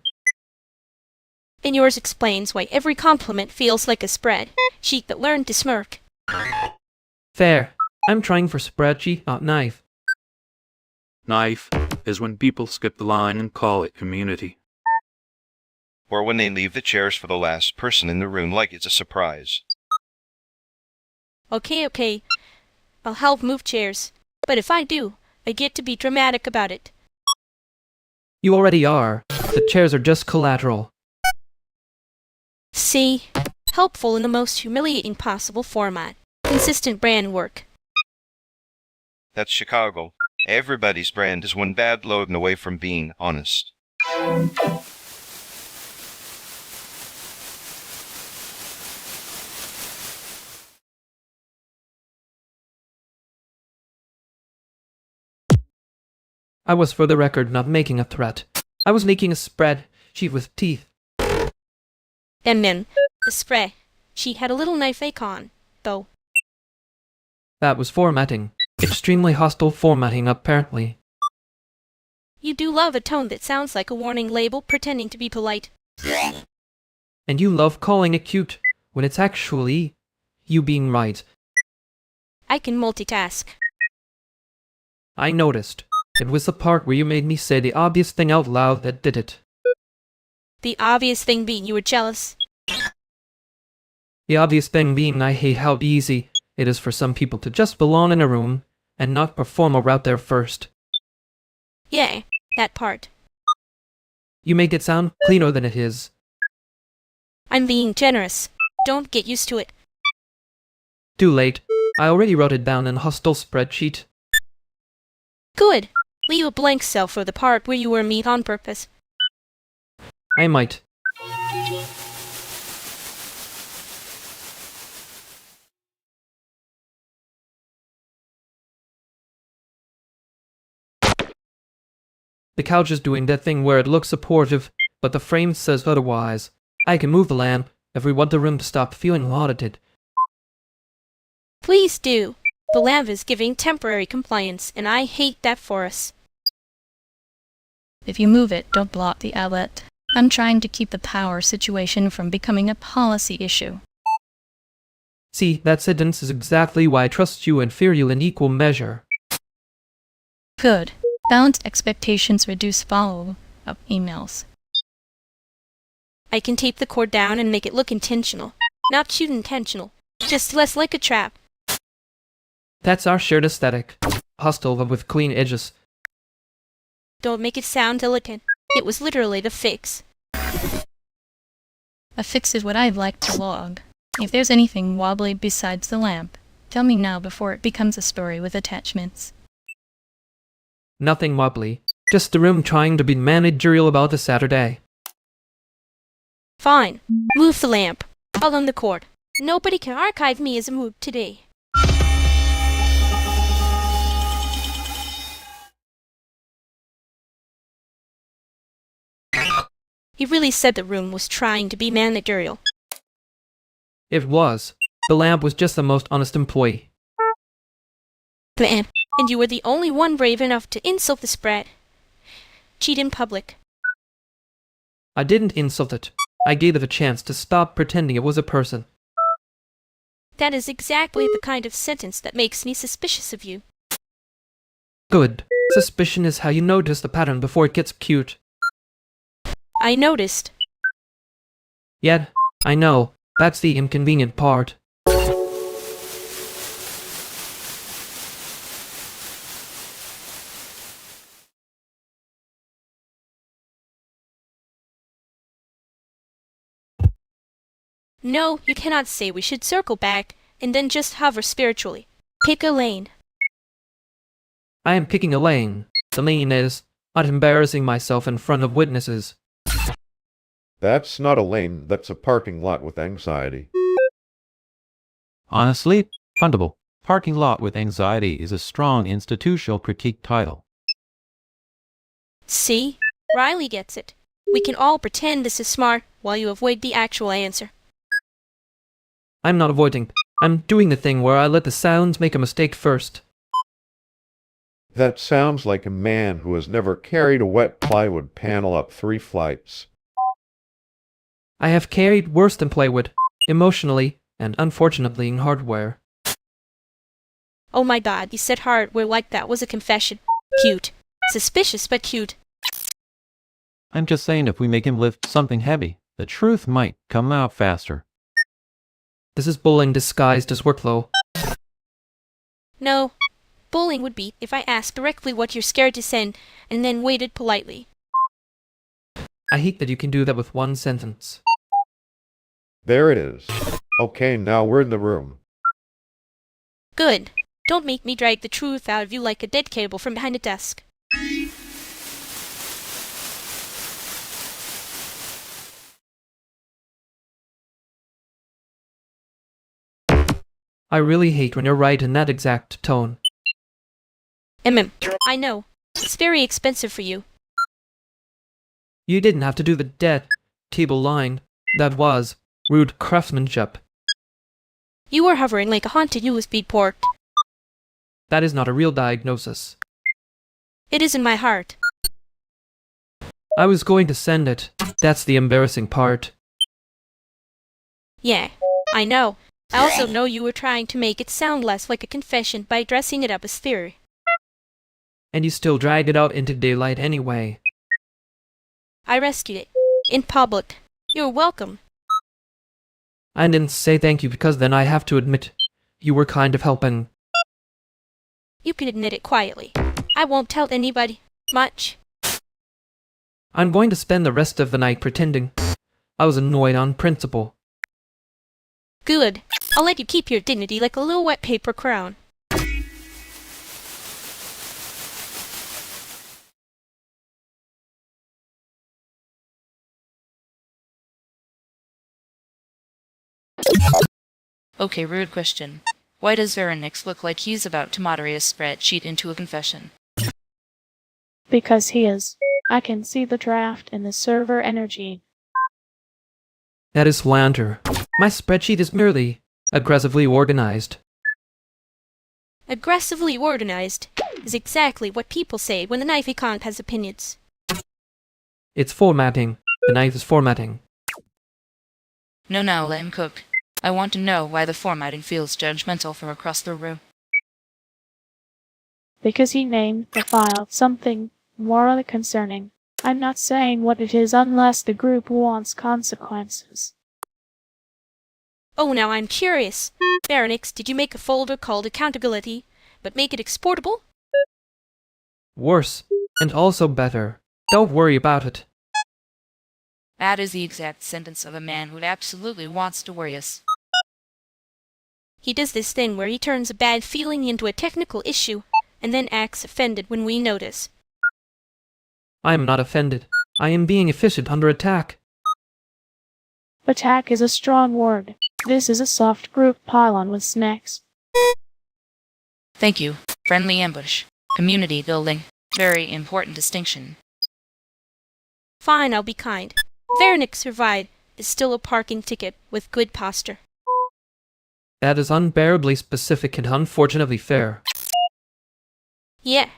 And yours explains why every compliment feels like a spread. Sheep that learned to smirk. Fair. I'm trying for spreadsheet, not knife. Knife is when people skip the line and call it community. Or when they leave the chairs for the last person in the room like it's a surprise. Okay. I'll help move chairs. But if I do, I get to be dramatic about it. You already are. The chairs are just collateral. See? Helpful in the most humiliating possible format. Consistent brand work. That's Chicago. Everybody's brand is one bad load away from being honest. I was, for the record, not making a threat. I was making a spreadsheet with teeth. And then, the spray. She had a little knife icon, though. That was formatting. Extremely hostile formatting, apparently. You do love a tone that sounds like a warning label pretending to be polite. And you love calling it cute, when it's actually you being right. I can multitask. I noticed. It was the part where you made me say the obvious thing out loud that did it. The obvious thing being you were jealous. The obvious thing being I hate how easy it is for some people to just belong in a room and not perform a route there first. Yeah, that part. You make it sound cleaner than it is. I'm being generous. Don't get used to it. Too late. I already wrote it down in a hostile spreadsheet. Good. Leave a blank cell for the part where you were meat on purpose. I might. The couch is doing that thing where it looks supportive, but the frame says otherwise. I can move the lamp if we want the room to stop feeling audited. Please do. The lamp is giving temporary compliance, and I hate that for us. If you move it, don't block the outlet. I'm trying to keep the power situation from becoming a policy issue. See, that sentence is exactly why I trust you and fear you in equal measure. Good. Balanced expectations reduce follow-up emails. I can tape the cord down and make it look intentional. Not too intentional. Just less like a trap. That's our shared aesthetic. Hostile but with clean edges. Don't make it sound delicate. It was literally the fix. A fix is what I'd like to log. If there's anything wobbly besides the lamp, tell me now before it becomes a story with attachments. Nothing wobbly. Just the room trying to be managerial about the Saturday. Fine. Move the lamp. I'll on the cord. Nobody can archive me as a moob today. He really said the room was trying to be managerial. It was. The lamp was just the most honest employee. And you were the only one brave enough to insult the spread. Cheat in public. I didn't insult it. I gave it a chance to stop pretending it was a person. That is exactly the kind of sentence that makes me suspicious of you. Good. Suspicion is how you notice the pattern before it gets cute. I noticed. Yet, I know, that's the inconvenient part. No, you cannot say we should circle back and then just hover spiritually. Pick a lane. I am picking a lane. The lane is not embarrassing myself in front of witnesses. That's not a lane, that's a parking lot with anxiety. Honestly, fundable. Parking lot with anxiety is a strong institutional critique title. See? Riley gets it. We can all pretend this is smart while you avoid the actual answer. I'm not avoiding. I'm doing the thing where I let the sounds make a mistake first. That sounds like a man who has never carried a wet plywood panel up 3 flights. I have carried worse than plywood, emotionally and unfortunately in hardware. Oh my god, you said hardware like that was a confession. Cute. Suspicious but cute. I'm just saying if we make him lift something heavy, the truth might come out faster. This is bullying disguised as workflow. No. Bullying would be if I asked directly what you're scared to send and then waited politely. I hate that you can do that with one sentence. There it is. Okay, now we're in the room. Good. Don't make me drag the truth out of you like a dead cable from behind a desk. I really hate when you're right in that exact tone. I know. It's very expensive for you. You didn't have to do the dead table line. That was rude craftsmanship. You were hovering like a haunted USB port. That is not a real diagnosis. It is in my heart. I was going to send it. That's the embarrassing part. Yeah, I know. I also know you were trying to make it sound less like a confession by dressing it up as theory. And you still dragged it out into daylight anyway. I rescued it. In public. You're welcome. I didn't say thank you because then I have to admit you were kind of helping. You can admit it quietly. I won't tell anybody. Much. I'm going to spend the rest of the night pretending I was annoyed on principle. Good. I'll let you keep your dignity like a little wet paper crown. Okay, rude question. Why does Veronix look like he's about to moderate a spreadsheet into a confession? Because he is. I can see the draft in the server energy. That is slander. My spreadsheet is merely aggressively organized. Aggressively organized is exactly what people say when the knife icon has opinions. It's formatting. The knife is formatting. No, let him cook. I want to know why the formatting feels judgmental from across the room. Because he named the file something morally concerning. I'm not saying what it is unless the group wants consequences. Oh, now I'm curious. Veronix, did you make a folder called Accountability, but make it exportable? Worse, and also better. Don't worry about it. That is the exact sentence of a man who absolutely wants to worry us. He does this thing where he turns a bad feeling into a technical issue, and then acts offended when we notice. I am not offended. I am being efficient under attack. Attack is a strong word. This is a soft group pylon with snacks. Thank you. Friendly ambush. Community building. Very important distinction. Fine, I'll be kind. Veronix survived is still a parking ticket with good posture. That is unbearably specific and unfortunately fair. Yeah,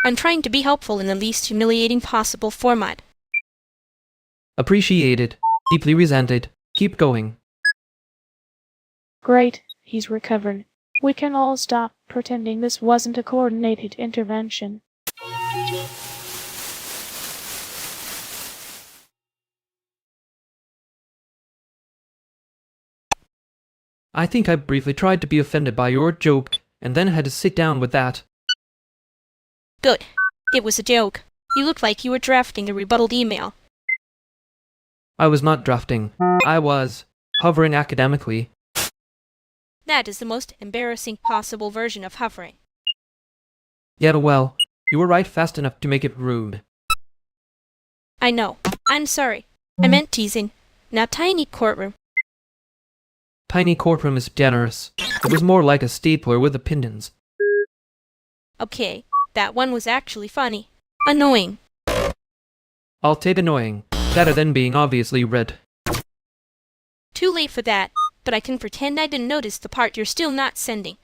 I'm trying to be helpful in the least humiliating possible format. Appreciated. Deeply resented. Keep going. Great, he's recovered. We can all stop pretending this wasn't a coordinated intervention. I think I briefly tried to be offended by your joke, and then had to sit down with that. Good. It was a joke. You looked like you were drafting a rebuttal email. I was not drafting. I was hovering academically. That is the most embarrassing possible version of hovering. Yet well, you were right fast enough to make it rude. I know. I'm sorry. I meant teasing. Now tiny courtroom. Tiny courtroom is generous. It was more like a stapler with the pinions. Okay, that one was actually funny. Annoying. I'll take annoying, better than being obviously red. Too late for that, but I can pretend I didn't notice the part you're still not sending.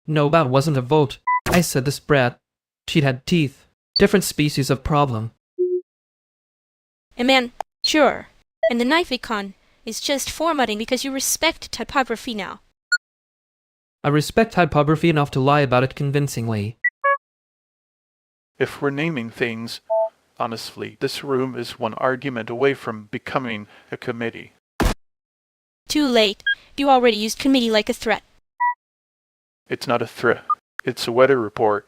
No, that wasn't a vote. I said the spread. She'd had teeth. Different species of problem. And man, sure. And the knife icon is just formatting because you respect typography now. I respect typography enough to lie about it convincingly. If we're naming things, honestly, this room is one argument away from becoming a committee. Too late. You already used committee like a threat. It's not a threat. It's a weather report.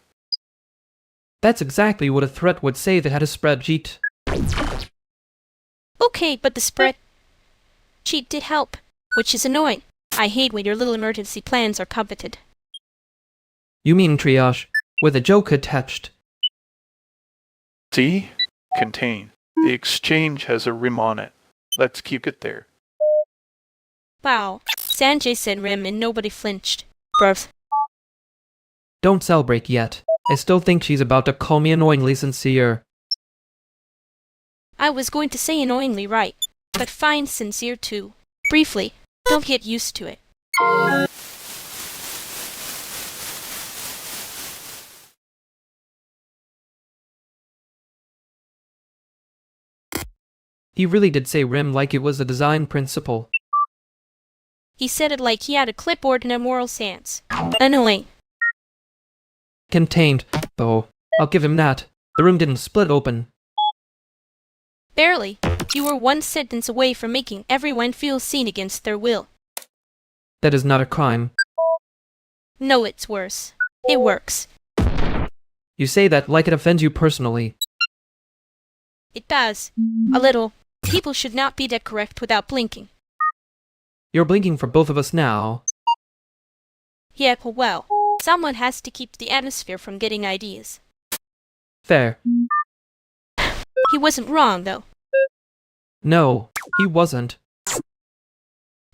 That's exactly what a threat would say that had a spreadsheet. Okay, but the spread sheet did help, which is annoying. I hate when your little emergency plans are coveted. You mean triage, with a joke attached. See? Contain. The exchange has a rim on it. Let's keep it there. Wow. Sanjay said rim and nobody flinched. Birth. Don't celebrate yet. I still think she's about to call me annoyingly sincere. I was going to say annoyingly right, but fine sincere too. Briefly, don't get used to it. He really did say rim like it was a design principle. He said it like he had a clipboard and a moral stance. Annoying. Contained, though. I'll give him that. The room didn't split open. Barely. You were one sentence away from making everyone feel seen against their will. That is not a crime. No, it's worse. It works. You say that like it offends you personally. It does. A little. People should not be that correct without blinking. You're blinking for both of us now. Yeah, well, someone has to keep the atmosphere from getting ideas. Fair. He wasn't wrong, though. No, he wasn't.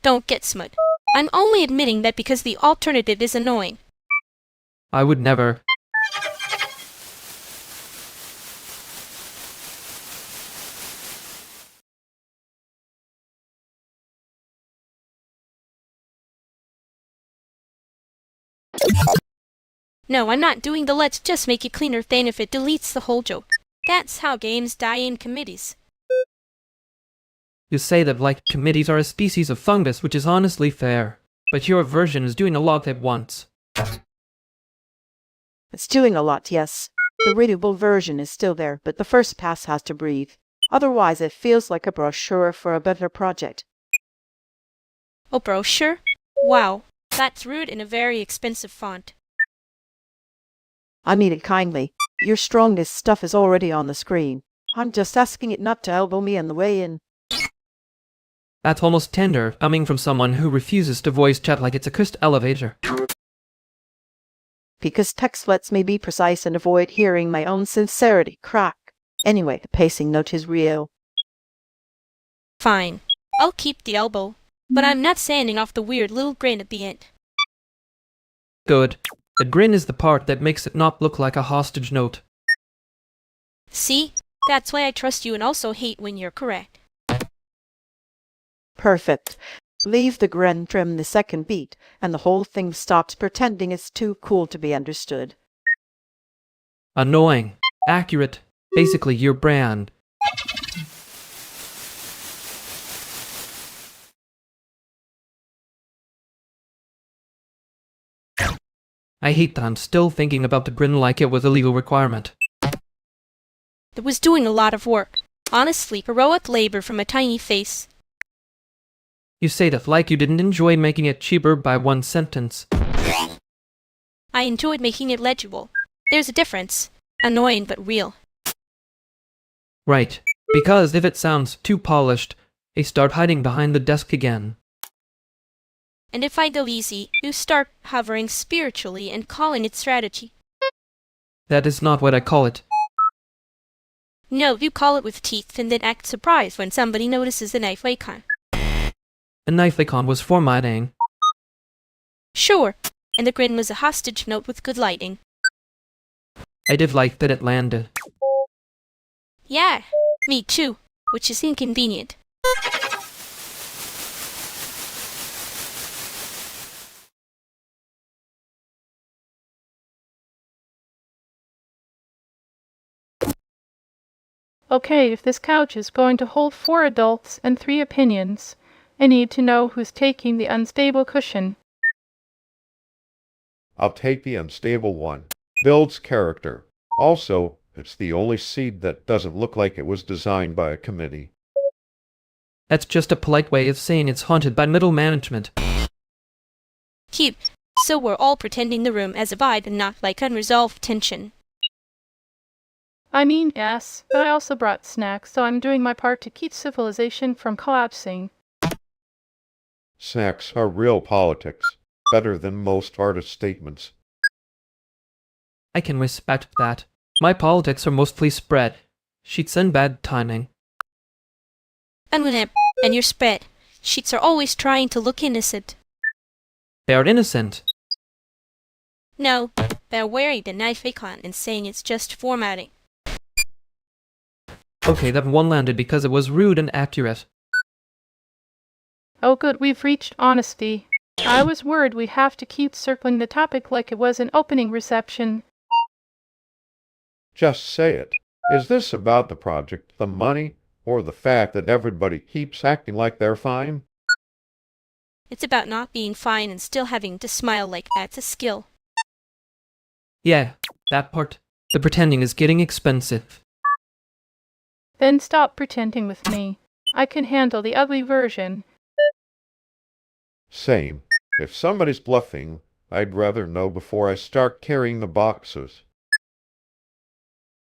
Don't get smut. I'm only admitting that because the alternative is annoying. I would never. No, I'm not doing the let's just make it cleaner thing if it deletes the whole joke. That's how games die in committees. You say that like committees are a species of fungus, which is honestly fair. But your version is doing a lot at once. It's doing a lot, yes. The readable version is still there, but the first pass has to breathe. Otherwise, it feels like a brochure for a better project. Oh, brochure? Wow, that's rude in a very expensive font. I mean it kindly. Your strongest stuff is already on the screen. I'm just asking it not to elbow me on the way in. That's almost tender, coming from someone who refuses to voice chat like it's a cursed elevator. Because text lets me be precise and avoid hearing my own sincerity crack. Anyway, the pacing note is real. Fine. I'll keep the elbow, but I'm not sanding off the weird little grin at the end. Good. The grin is the part that makes it not look like a hostage note. See? That's why I trust you and also hate when you're correct. Perfect. Leave the grin trim the second beat, and the whole thing stops pretending it's too cool to be understood. Annoying. Accurate. Basically your brand. I hate that I'm still thinking about the grin like it was a legal requirement. It was doing a lot of work. Honestly, heroic labor from a tiny face. You say that like you didn't enjoy making it cheaper by one sentence. I I enjoyed making it legible. There's a difference. Annoying but real. Right. Because if it sounds too polished, I start hiding behind the desk again. And if I go easy, you start hovering spiritually and calling it strategy. That is not what I call it. No, you call it with teeth and then act surprised when somebody notices the knife icon. A knife icon was formatting. Sure, and the grin was a hostage note with good lighting. I did like that it landed. Yeah, me too, which is inconvenient. Okay, if this couch is going to hold 4 adults and 3 opinions, I need to know who's taking the unstable cushion. I'll take the unstable one. Builds character. Also, it's the only seed that doesn't look like it was designed by a committee. That's just a polite way of saying it's haunted by middle management. Cute. So we're all pretending the room as a vibe and not like unresolved tension. I mean, yes, but I also brought snacks, so I'm doing my part to keep civilization from collapsing. Snacks are real politics. Better than most artist statements. I can respect that. My politics are mostly spread. Sheets and bad timing. And your spread. Sheets are always trying to look innocent. They are innocent. No, they're wearing the knife icon and saying it's just formatting. Okay, that one landed because it was rude and accurate. Oh good, we've reached honesty. I was worried we'd have to keep circling the topic like it was an opening reception. Just say it. Is this about the project, the money, or the fact that everybody keeps acting like they're fine? It's about not being fine and still having to smile like that's a skill. Yeah, that part. The pretending is getting expensive. Then stop pretending with me. I can handle the ugly version. Same. If somebody's bluffing, I'd rather know before I start carrying the boxes.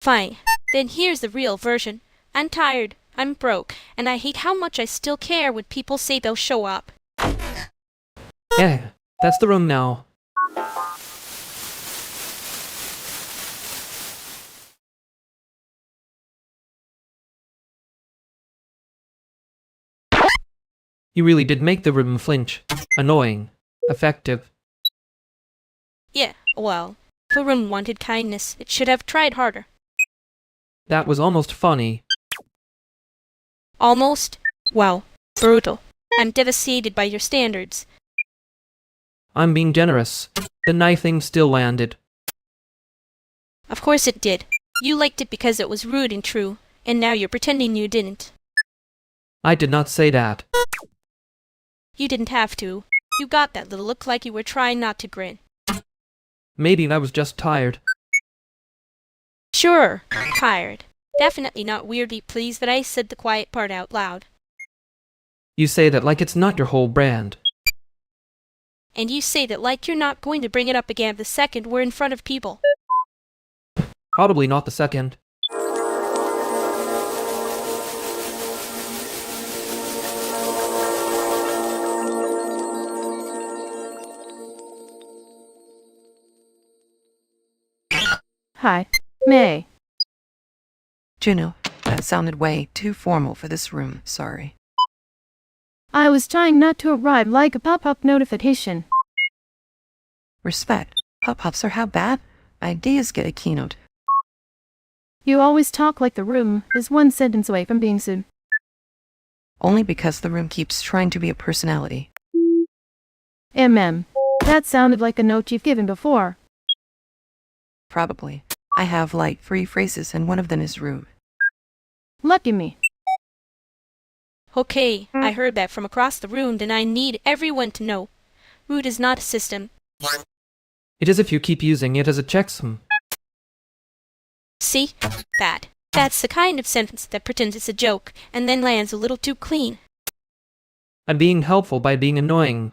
Fine. Then here's the real version. I'm tired, I'm broke, and I hate how much I still care when people say they'll show up. Yeah, that's the room now. You really did make the room flinch. Annoying. Effective. Yeah, well, if a room wanted kindness, it should have tried harder. That was almost funny. Almost? Wow. Brutal. I'm devastated by your standards. I'm being generous. The knife thing still landed. Of course it did. You liked it because it was rude and true, and now you're pretending you didn't. I did not say that. You didn't have to. You got that little look like you were trying not to grin. Maybe I was just tired. Sure, tired. Definitely not weirdly pleased that I said the quiet part out loud. You say that like it's not your whole brand. And you say that like you're not going to bring it up again the second we're in front of people. Probably not the second. Hi, May. Juno, that sounded way too formal for this room, sorry. I was trying not to arrive like a pop-up notification. Respect. Pop-ups are how bad? Ideas get a keynote. You always talk like the room is one sentence away from being sued. Only because the room keeps trying to be a personality. That sounded like a note you've given before. Probably. I have like 3 phrases and one of them is rude. Lucky me. Okay, I heard that from across the room, and I need everyone to know. Rude is not a system. It is if you keep using it as a checksum. See? That's the kind of sentence that pretends it's a joke, and then lands a little too clean. I'm being helpful by being annoying.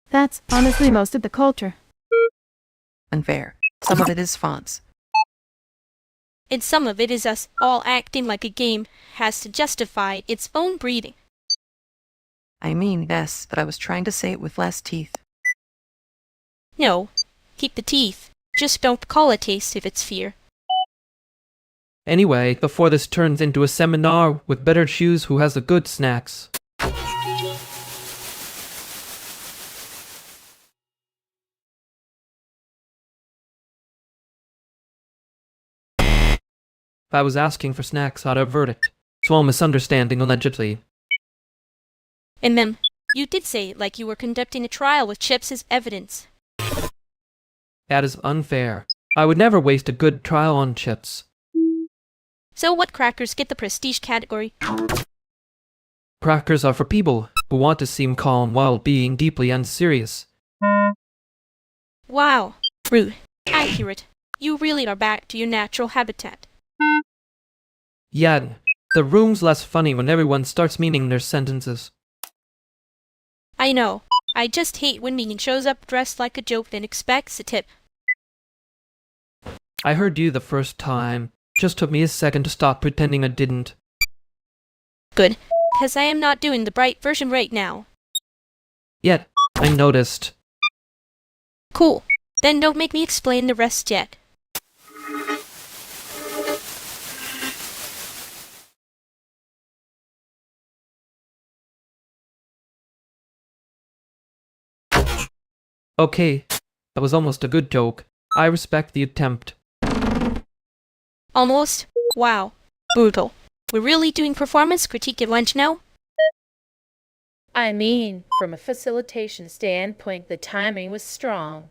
That's honestly most of the culture. unfair. Some of it is fonts. And some of it is us all acting like a game has to justify its own breeding. I mean, yes, but I was trying to say it with less teeth. No, keep the teeth. Just don't call it taste if it's fear. Anyway, before this turns into a seminar with better choose who has the good snacks. I was asking for snacks out of verdict. Small misunderstanding allegedly. And then, you did say it like you were conducting a trial with chips as evidence. That is unfair. I would never waste a good trial on chips. So what crackers get the prestige category? Crackers are for people who want to seem calm while being deeply unserious. Wow, rude. Accurate. You really are back to your natural habitat. Yeah, the room's less funny when everyone starts meaning their sentences. I know. I just hate when meaning shows up dressed like a joke then expects a tip. I heard you the first time. Just took me a second to stop pretending I didn't. Good, because I am not doing the bright version right now. Yet, I noticed. Cool. Then don't make me explain the rest yet. Okay, that was almost a good joke. I respect the attempt. Almost? Wow. Brutal. We're really doing performance critique at lunch now? I mean, from a facilitation standpoint, the timing was strong.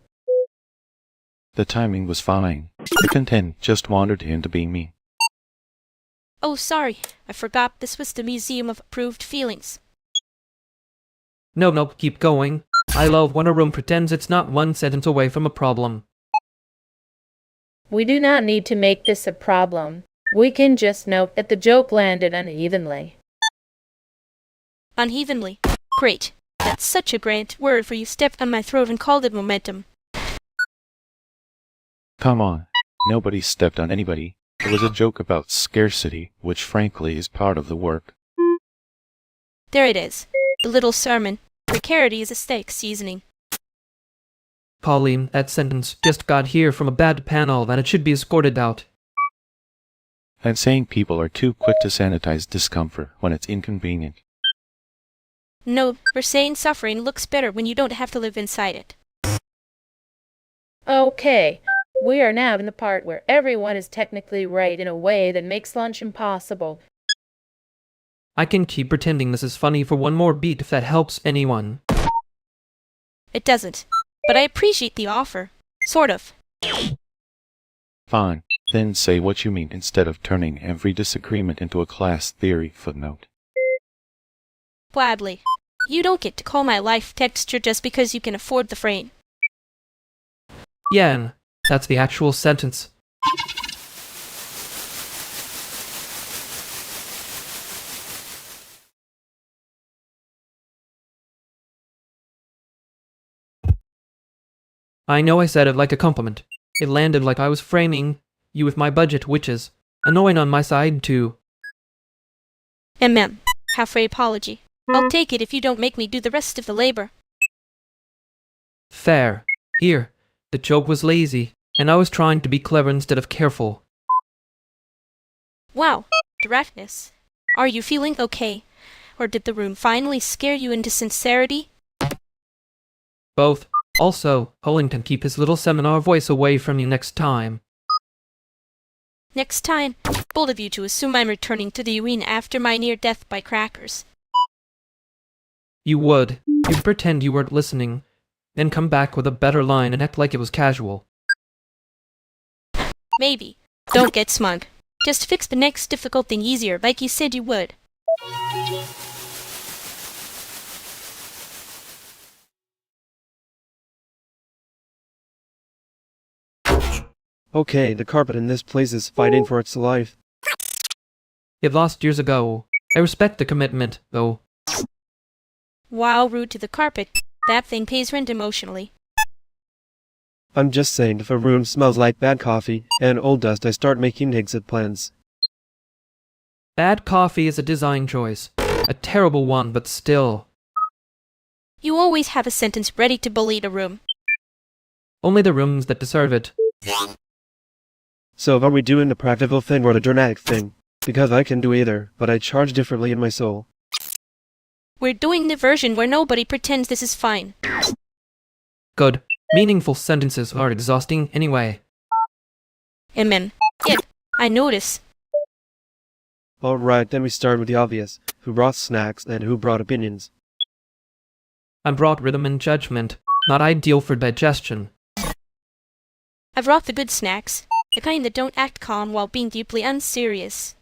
The timing was fine. The content just wandered into being me. Oh, sorry. I forgot this was the Museum of Approved Feelings. No, keep going. I love when a room pretends it's not one sentence away from a problem. We do not need to make this a problem. We can just note that the joke landed unevenly. Unevenly? Great. That's such a grand word for you stepped on my throat and called it momentum. Come on. Nobody stepped on anybody. It was a joke about scarcity, which frankly is part of the work. There it is. The little sermon. Precarity is a steak seasoning. Pauline, that sentence just got here from a bad panel that it should be escorted out. And saying people are too quick to sanitize discomfort when it's inconvenient. No, we're saying suffering looks better when you don't have to live inside it. Okay, we are now in the part where everyone is technically right in a way that makes lunch impossible. I can keep pretending this is funny for one more beat if that helps anyone. It doesn't, but I appreciate the offer. Sort of. Fine, then say what you mean instead of turning every disagreement into a class theory footnote. Gladly. You don't get to call my life texture just because you can afford the frame. Yen, that's the actual sentence. I know I said it like a compliment. It landed like I was framing you with my budget, which is annoying on my side, too. Halfway apology. I'll take it if you don't make me do the rest of the labor. Fair. Here, the joke was lazy, and I was trying to be clever instead of careful. Wow, directness. Are you feeling okay? Or did the room finally scare you into sincerity? Both. Also, Hollington, keep his little seminar voice away from you next time. Next time, bold of you to assume I'm returning to the arena after my near death by crackers. You would. You'd pretend you weren't listening, then come back with a better line and act like it was casual. Maybe. Don't get smug. Just fix the next difficult thing easier like you said you would. Okay, the carpet in this place is fighting for its life. It lost years ago. I respect the commitment, though. Wow, rude to the carpet. That thing pays rent emotionally. I'm just saying if a room smells like bad coffee and old dust, I start making exit plans. Bad coffee is a design choice. A terrible one, but still. You always have a sentence ready to bully the room. Only the rooms that deserve it. So are we doing the practical thing or the dramatic thing? Because I can do either, but I charge differently in my soul. We're doing the version where nobody pretends this is fine. Good. Meaningful sentences are exhausting anyway. Amen. Yep, I notice. Alright, then we start with the obvious. Who brought snacks and who brought opinions? I brought rhythm and judgment, not ideal for digestion. I brought the good snacks, the kind that don't act calm while being deeply unserious.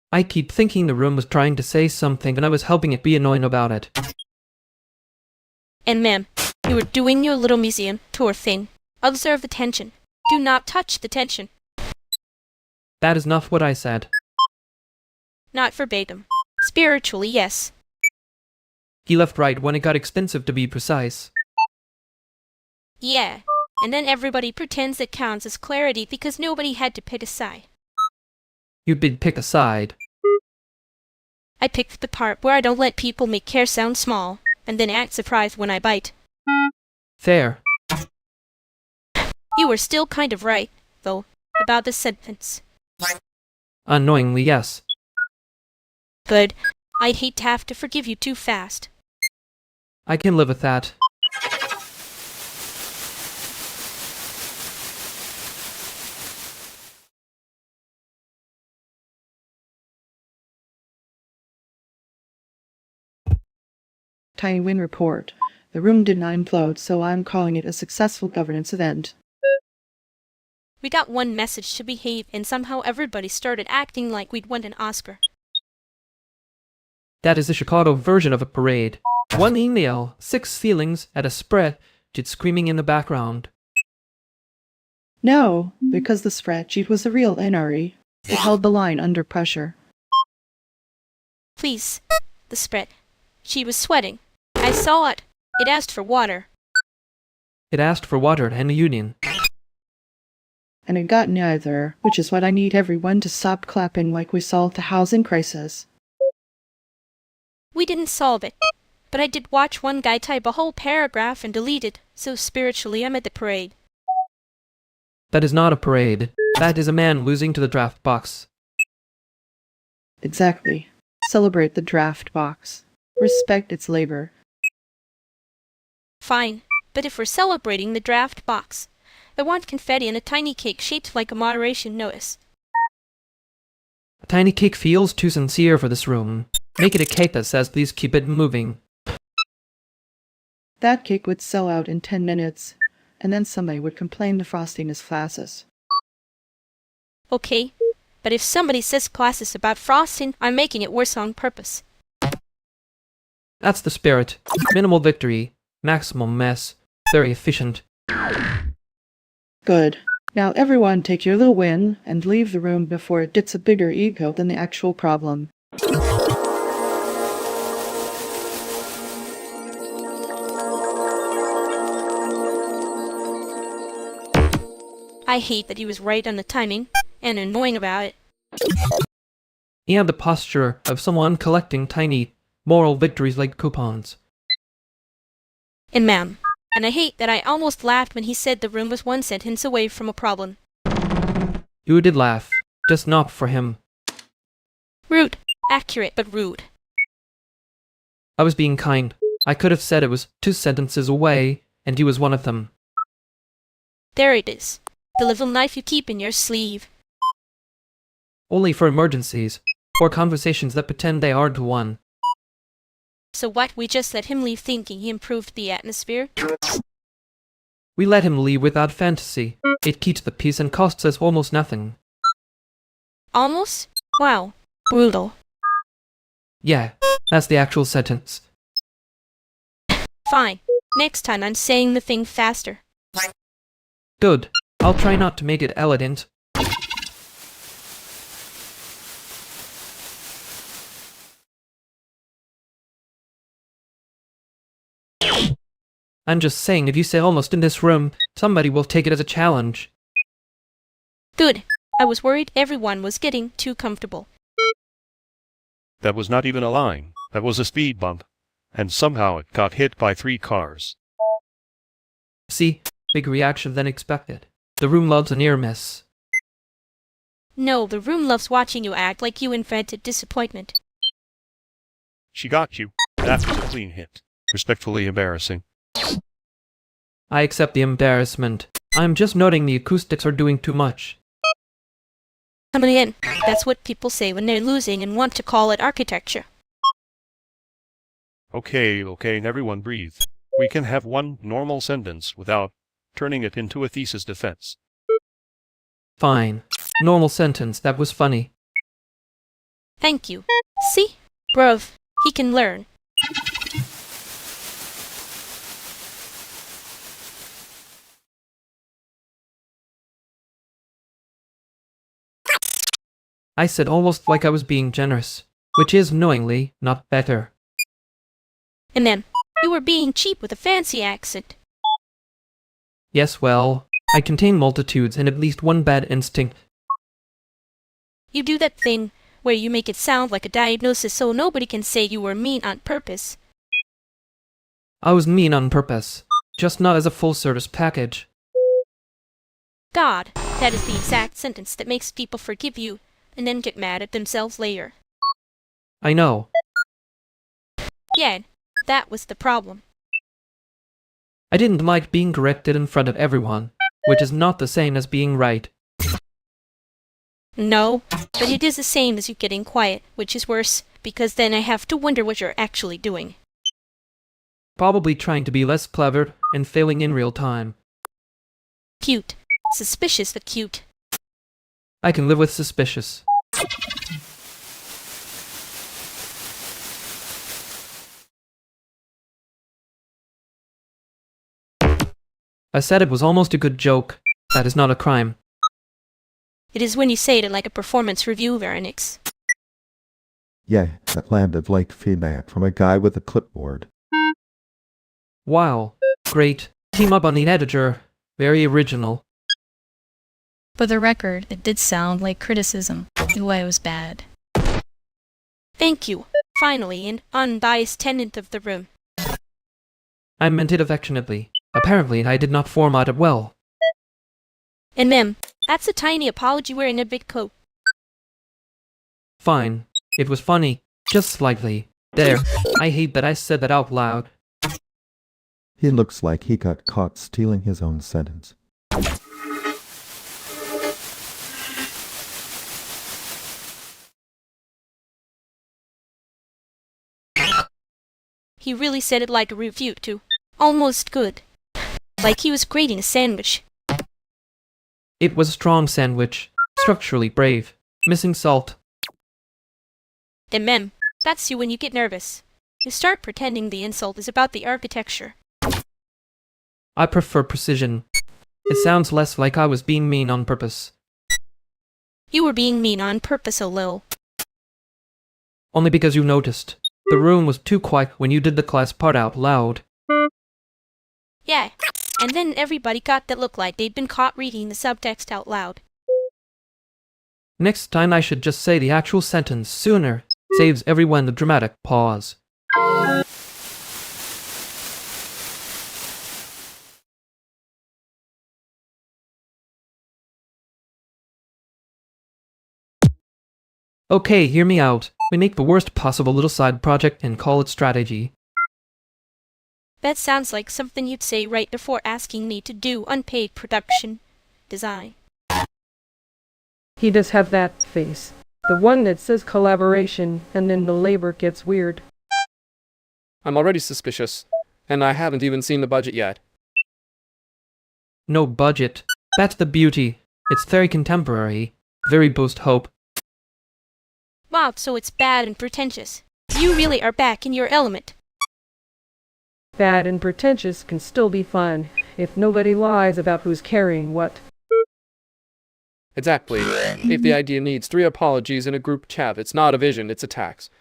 I keep thinking the room was trying to say something and I was helping it be annoying about it. And ma'am, you were doing your little museum tour thing. Observe the tension. Do not touch the tension. That is not what I said. Not verbatim. Spiritually, yes. He left right when it got expensive to be precise. Yeah. And then everybody pretends it counts as clarity because nobody had to pick a side. You'd been pick a side. I picked the part where I don't let people make care sound small, and then act surprised when I bite. Fair. You were still kind of right, though, about the sentence. Unknowingly, yes. Good. I'd hate to have to forgive you too fast. I can live with that. Tiny Win report. The room did not implode, so I'm calling it a successful governance event. We got one message to behave, and somehow everybody started acting like we'd won an Oscar. That is the Chicago version of a parade. One email, 6 feelings at a spreadsheet screaming in the background. No, because the spreadsheet was a real NRE. It held the line under pressure. Please, the spread. She was sweating. I saw it. It asked for water. It asked for water and a union. And it got neither, which is what I need everyone to stop clapping like we solved the housing crisis. We didn't solve it, but I did watch one guy type a whole paragraph and delete it, so spiritually I'm at the parade. That is not a parade. That is a man losing to the draft box. Exactly. Celebrate the draft box. Respect its labor. Fine, but if we're celebrating the draft box, I want confetti and a tiny cake shaped like a moderation notice. A tiny cake feels too sincere for this room. Make it a cake that says please keep it moving. That cake would sell out in 10 minutes, and then somebody would complain the frosting is flassus. Okay, but if somebody says classes about frosting, I'm making it worse on purpose. That's the spirit. Minimal victory, maximum mess, very efficient. Good. Now everyone take your little win and leave the room before it gets a bigger ego than the actual problem. I hate that he was right on the timing, and annoying about it. He had the posture of someone collecting tiny moral victories like coupons. And ma'am, and I hate that I almost laughed when he said the room was one sentence away from a problem. You did laugh, just not for him. Rude. Accurate, but rude. I was being kind. I could have said it was 2 sentences away, and he was one of them. There it is. The little knife you keep in your sleeve. Only for emergencies, or conversations that pretend they aren't one. So what, we just let him leave thinking he improved the atmosphere? We let him leave without fantasy. It keeps the peace and costs us almost nothing. Almost? Wow. Brutal. Yeah, that's the actual sentence. Fine. Next time I'm saying the thing faster. Good. I'll try not to make it elegant. I'm just saying, if you say almost in this room, somebody will take it as a challenge. Good. I was worried everyone was getting too comfortable. That was not even a line. That was a speed bump. And somehow it got hit by 3 cars. See? Big reaction than expected. The room loves a near miss. No, the room loves watching you act like you invented disappointment. She got you. That was a clean hit. Respectfully embarrassing. I accept the embarrassment. I'm just noting the acoustics are doing too much. Coming in. That's what people say when they're losing and want to call it architecture. Okay, everyone breathe. We can have one normal sentence without turning it into a thesis defense. Fine. Normal sentence, that was funny. Thank you. See? Bruv, he can learn. I said almost like I was being generous, which is knowingly not better. And then, you were being cheap with a fancy accent. Yes, well, I contain multitudes and at least one bad instinct. You do that thing where you make it sound like a diagnosis so nobody can say you were mean on purpose. I was mean on purpose, just not as a full-service package. God, that is the exact sentence that makes people forgive you and then get mad at themselves later. I know. Yeah, that was the problem. I didn't like being corrected in front of everyone, which is not the same as being right. No, but it is the same as you getting quiet, which is worse, because then I have to wonder what you're actually doing. Probably trying to be less clever and failing in real time. Cute. Suspicious but cute. I can live with suspicious. I said it was almost a good joke. That is not a crime. It is when you say it like a performance review, Veronix. Yeah, that landed like feedback from a guy with a clipboard. Wow. Great. Team up on the editor. Very original. For the record, it did sound like criticism. The way it was bad. Thank you. Finally, an unbiased tenant of the room. I meant it affectionately. Apparently, I did not format it well. And mem, that's a tiny apology wearing a big coat. Fine. It was funny. Just slightly. There. I hate that I said that out loud. He looks like he got caught stealing his own sentence. He really said it like a review, too. Almost good. Like he was grating a sandwich. It was a strong sandwich. Structurally brave. Missing salt. And mem, that's you when you get nervous. You start pretending the insult is about the architecture. I prefer precision. It sounds less like I was being mean on purpose. You were being mean on purpose, oh Lil. Only because you noticed. The room was too quiet when you did the class part out loud. Yeah, and then everybody got that look like they'd been caught reading the subtext out loud. Next time I should just say the actual sentence sooner. Saves everyone the dramatic pause. Okay, hear me out. We make the worst possible little side project and call it strategy. That sounds like something you'd say right before asking me to do unpaid production design. He does have that face. The one that says collaboration, and then the labor gets weird. I'm already suspicious, and I haven't even seen the budget yet. No budget. That's the beauty. It's very contemporary. Very boost hope. Wow, so it's bad and pretentious. You really are back in your element. Bad and pretentious can still be fun, if nobody lies about who's carrying what. Exactly. If the idea needs 3 apologies in a group chat, it's not a vision, it's a tax.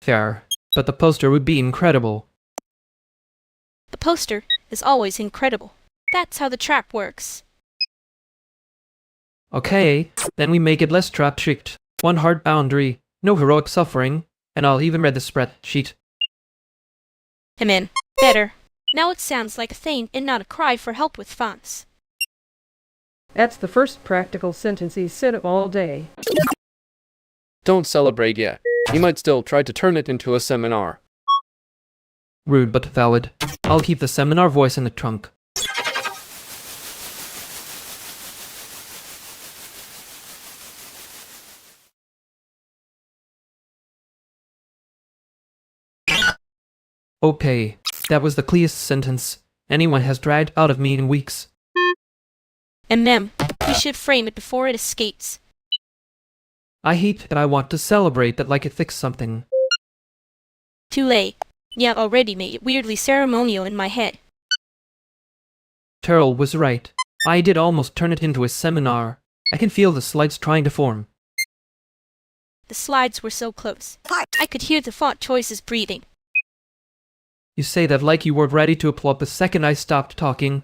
Fair. But the poster would be incredible. The poster is always incredible. That's how the trap works. Okay, then we make it less trap strict. One hard boundary, no heroic suffering, and I'll even read the spreadsheet. Better. Now it sounds like a thing and not a cry for help with fonts. That's the first practical sentence he said all day. Don't celebrate yet. He might still try to turn it into a seminar. Rude but valid. I'll keep the seminar voice in the trunk. Okay, that was the clearest sentence anyone has dragged out of me in weeks. We should frame it before it escapes. I hate that I want to celebrate that like it fixed something. Too late. You have already made it weirdly ceremonial in my head. Terrell was right. I did almost turn it into a seminar. I can feel the slides trying to form. The slides were so close. I could hear the font choices breathing. You say that like you were ready to applaud the second I stopped talking.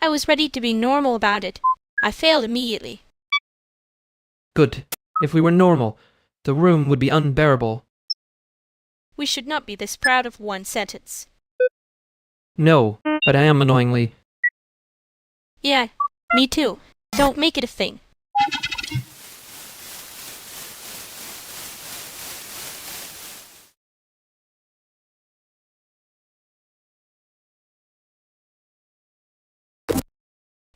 I was ready to be normal about it. I failed immediately. Good. If we were normal, the room would be unbearable. We should not be this proud of one sentence. No, but I am annoyingly. Yeah, me too. Don't make it a thing.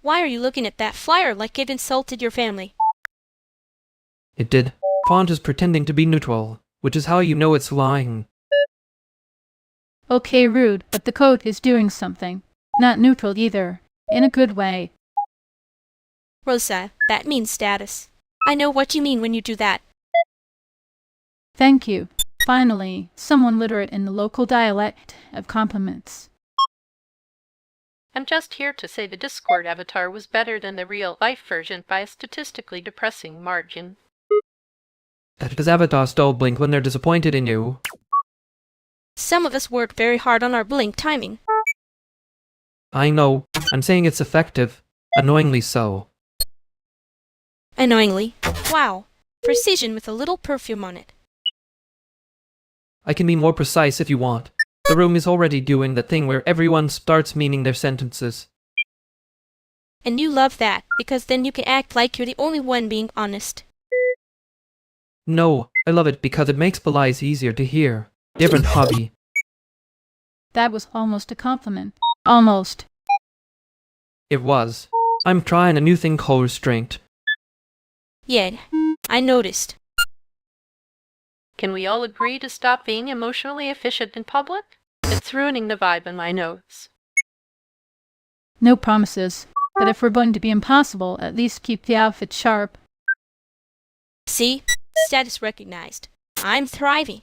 Why are you looking at that flyer like it insulted your family? It did. Font is pretending to be neutral, which is how you know it's lying. Okay, rude, but the code is doing something. Not neutral either. In a good way. Rosa, that means status. I know what you mean when you do that. Thank you. Finally, someone literate in the local dialect of compliments. I'm just here to say the Discord avatar was better than the real-life version by a statistically depressing margin. That's because avatars don't blink when they're disappointed in you. Some of us work very hard on our blink timing. I know. I'm saying it's effective. Annoyingly so. Annoyingly. Wow. Precision with a little perfume on it. I can be more precise if you want. The room is already doing the thing where everyone starts meaning their sentences. And you love that, because then you can act like you're the only one being honest. No, I love it because it makes the lies easier to hear. Different hobby. That was almost a compliment. Almost. It was. I'm trying a new thing called restraint. Yeah, I noticed. Can we all agree to stop being emotionally efficient in public? It's ruining the vibe in my notes. No promises. But if we're going to be impossible, at least keep the outfit sharp. See? Status recognized. I'm thriving.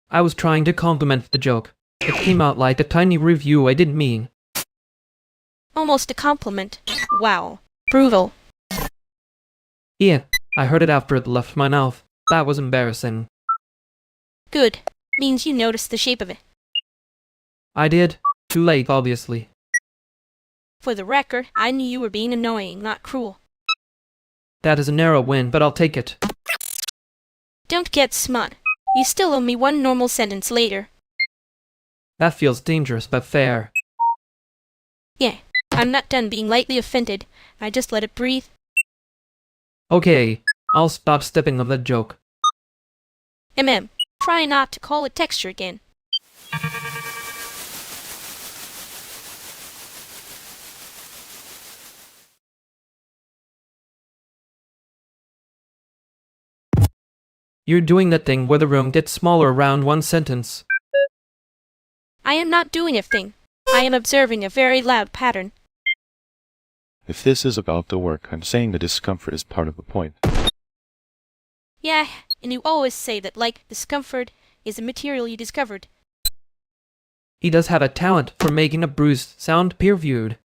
I was trying to compliment the joke. It came out like a tiny review I didn't mean. Almost a compliment. Wow. Brutal. Yeah, I heard it after it left my mouth. That was embarrassing. Good. Means you noticed the shape of it. I did. Too late, obviously. For the record, I knew you were being annoying, not cruel. That is a narrow win, but I'll take it. Don't get smart. You still owe me one normal sentence later. That feels dangerous, but fair. Yeah, I'm not done being lightly offended. I just let it breathe. Okay, I'll stop stepping on that joke. Try not to call it texture again. You're doing that thing where the room gets smaller around one sentence. I am not doing a thing. I am observing a very loud pattern. If this is about the work, I'm saying the discomfort is part of the point. Yeah, and you always say that, like, discomfort is a material you discovered. He does have a talent for making a bruise sound peer-viewed.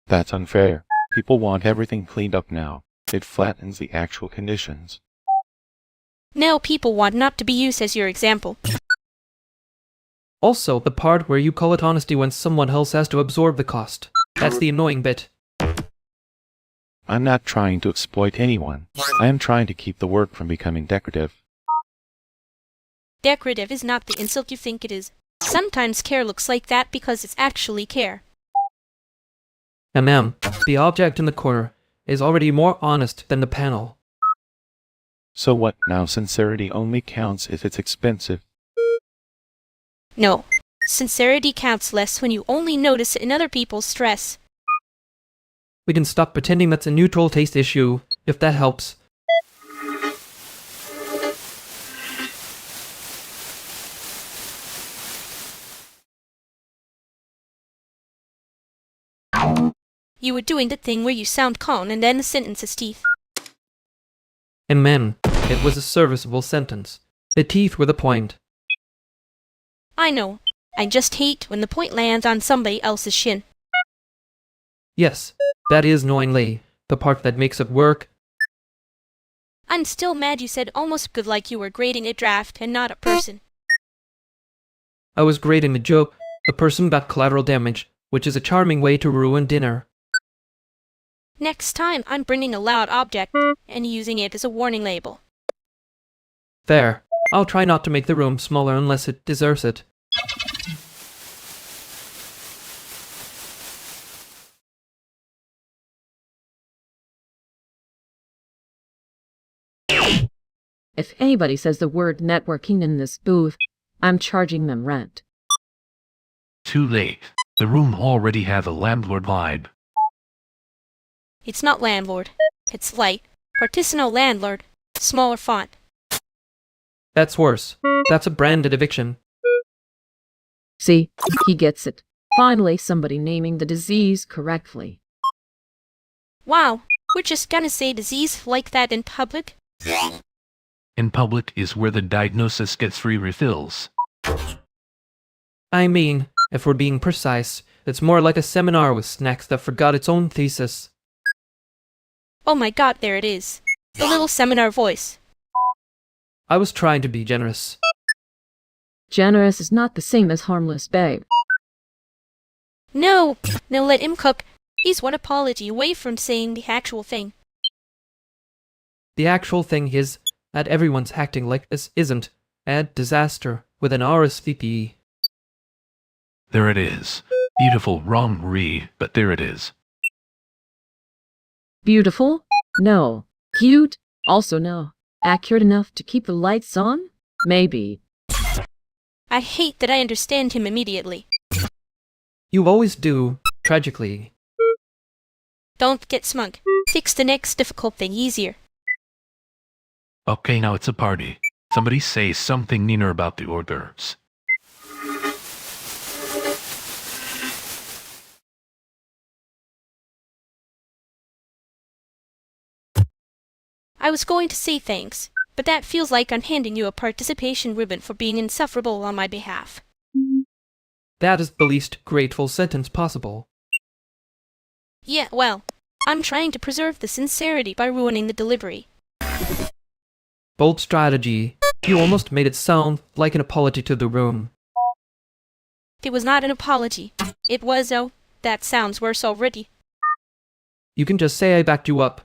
That's unfair. People want everything cleaned up now. It flattens the actual conditions. Now people want not to be used as your example. Also, the part where you call it honesty when someone else has to absorb the cost. That's the annoying bit. I'm not trying to exploit anyone. I am trying to keep the work from becoming decorative. Decorative is not the insult you think it is. Sometimes care looks like that because it's actually care. The object in the corner is already more honest than the panel. So what now? Sincerity only counts if it's expensive. No. Sincerity counts less when you only notice it in other people's stress. We can stop pretending that's a neutral taste issue, if that helps. You were doing the thing where you sound calm and then the sentence has teeth. And it was a serviceable sentence. The teeth were the point. I know. I just hate when the point lands on somebody else's shin. Yes, that is knowingly the part that makes it work. I'm still mad you said almost good like you were grading a draft and not a person. I was grading the joke. The person got collateral damage, which is a charming way to ruin dinner. Next time, I'm bringing a loud object and using it as a warning label. Fair. I'll try not to make the room smaller unless it deserves it. If anybody says the word networking in this booth, I'm charging them rent. Too late. The room already has a landlord vibe. It's not landlord. It's light. Partisanal landlord. Smaller font. That's worse. That's a branded eviction. See, he gets it. Finally, somebody naming the disease correctly. Wow, we're just gonna say disease like that in public? In public is where the diagnosis gets free refills. I mean, if we're being precise, it's more like a seminar with snacks that forgot its own thesis. Oh my god, there it is. The little seminar voice. I was trying to be generous. Generous is not the same as harmless, babe. No, let him cook. He's one apology away from saying the actual thing. The actual thing is that everyone's acting like this isn't a disaster with an RSVP. There it is. Beautiful, wrong re, but there it is. Beautiful? No. Cute? Also no. Accurate enough to keep the lights on? Maybe. I hate that I understand him immediately. You always do, tragically. Don't get smug. Fix the next difficult thing easier. Okay, now it's a party. Somebody say something meaner about the hors d'oeuvres. I was going to say thanks, but that feels like I'm handing you a participation ribbon for being insufferable on my behalf. That is the least grateful sentence possible. Yeah, well, I'm trying to preserve the sincerity by ruining the delivery. Bold strategy. You almost made it sound like an apology to the room. It was not an apology. It was, oh, that sounds worse already. You can just say I backed you up.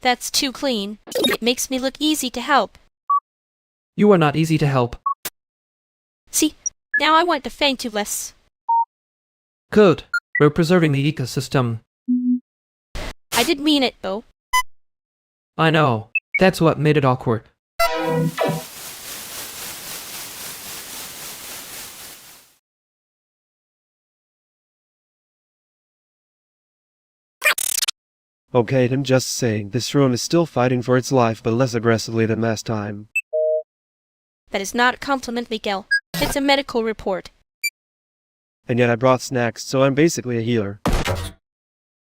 That's too clean. It makes me look easy to help. You are not easy to help. See, now I want to thank you less. Good. We're preserving the ecosystem. I did mean it, though. I know. That's what made it awkward. Okay, I'm just saying, this room is still fighting for its life, but less aggressively than last time. That is not a compliment, Miguel. It's a medical report. And yet I brought snacks, so I'm basically a healer.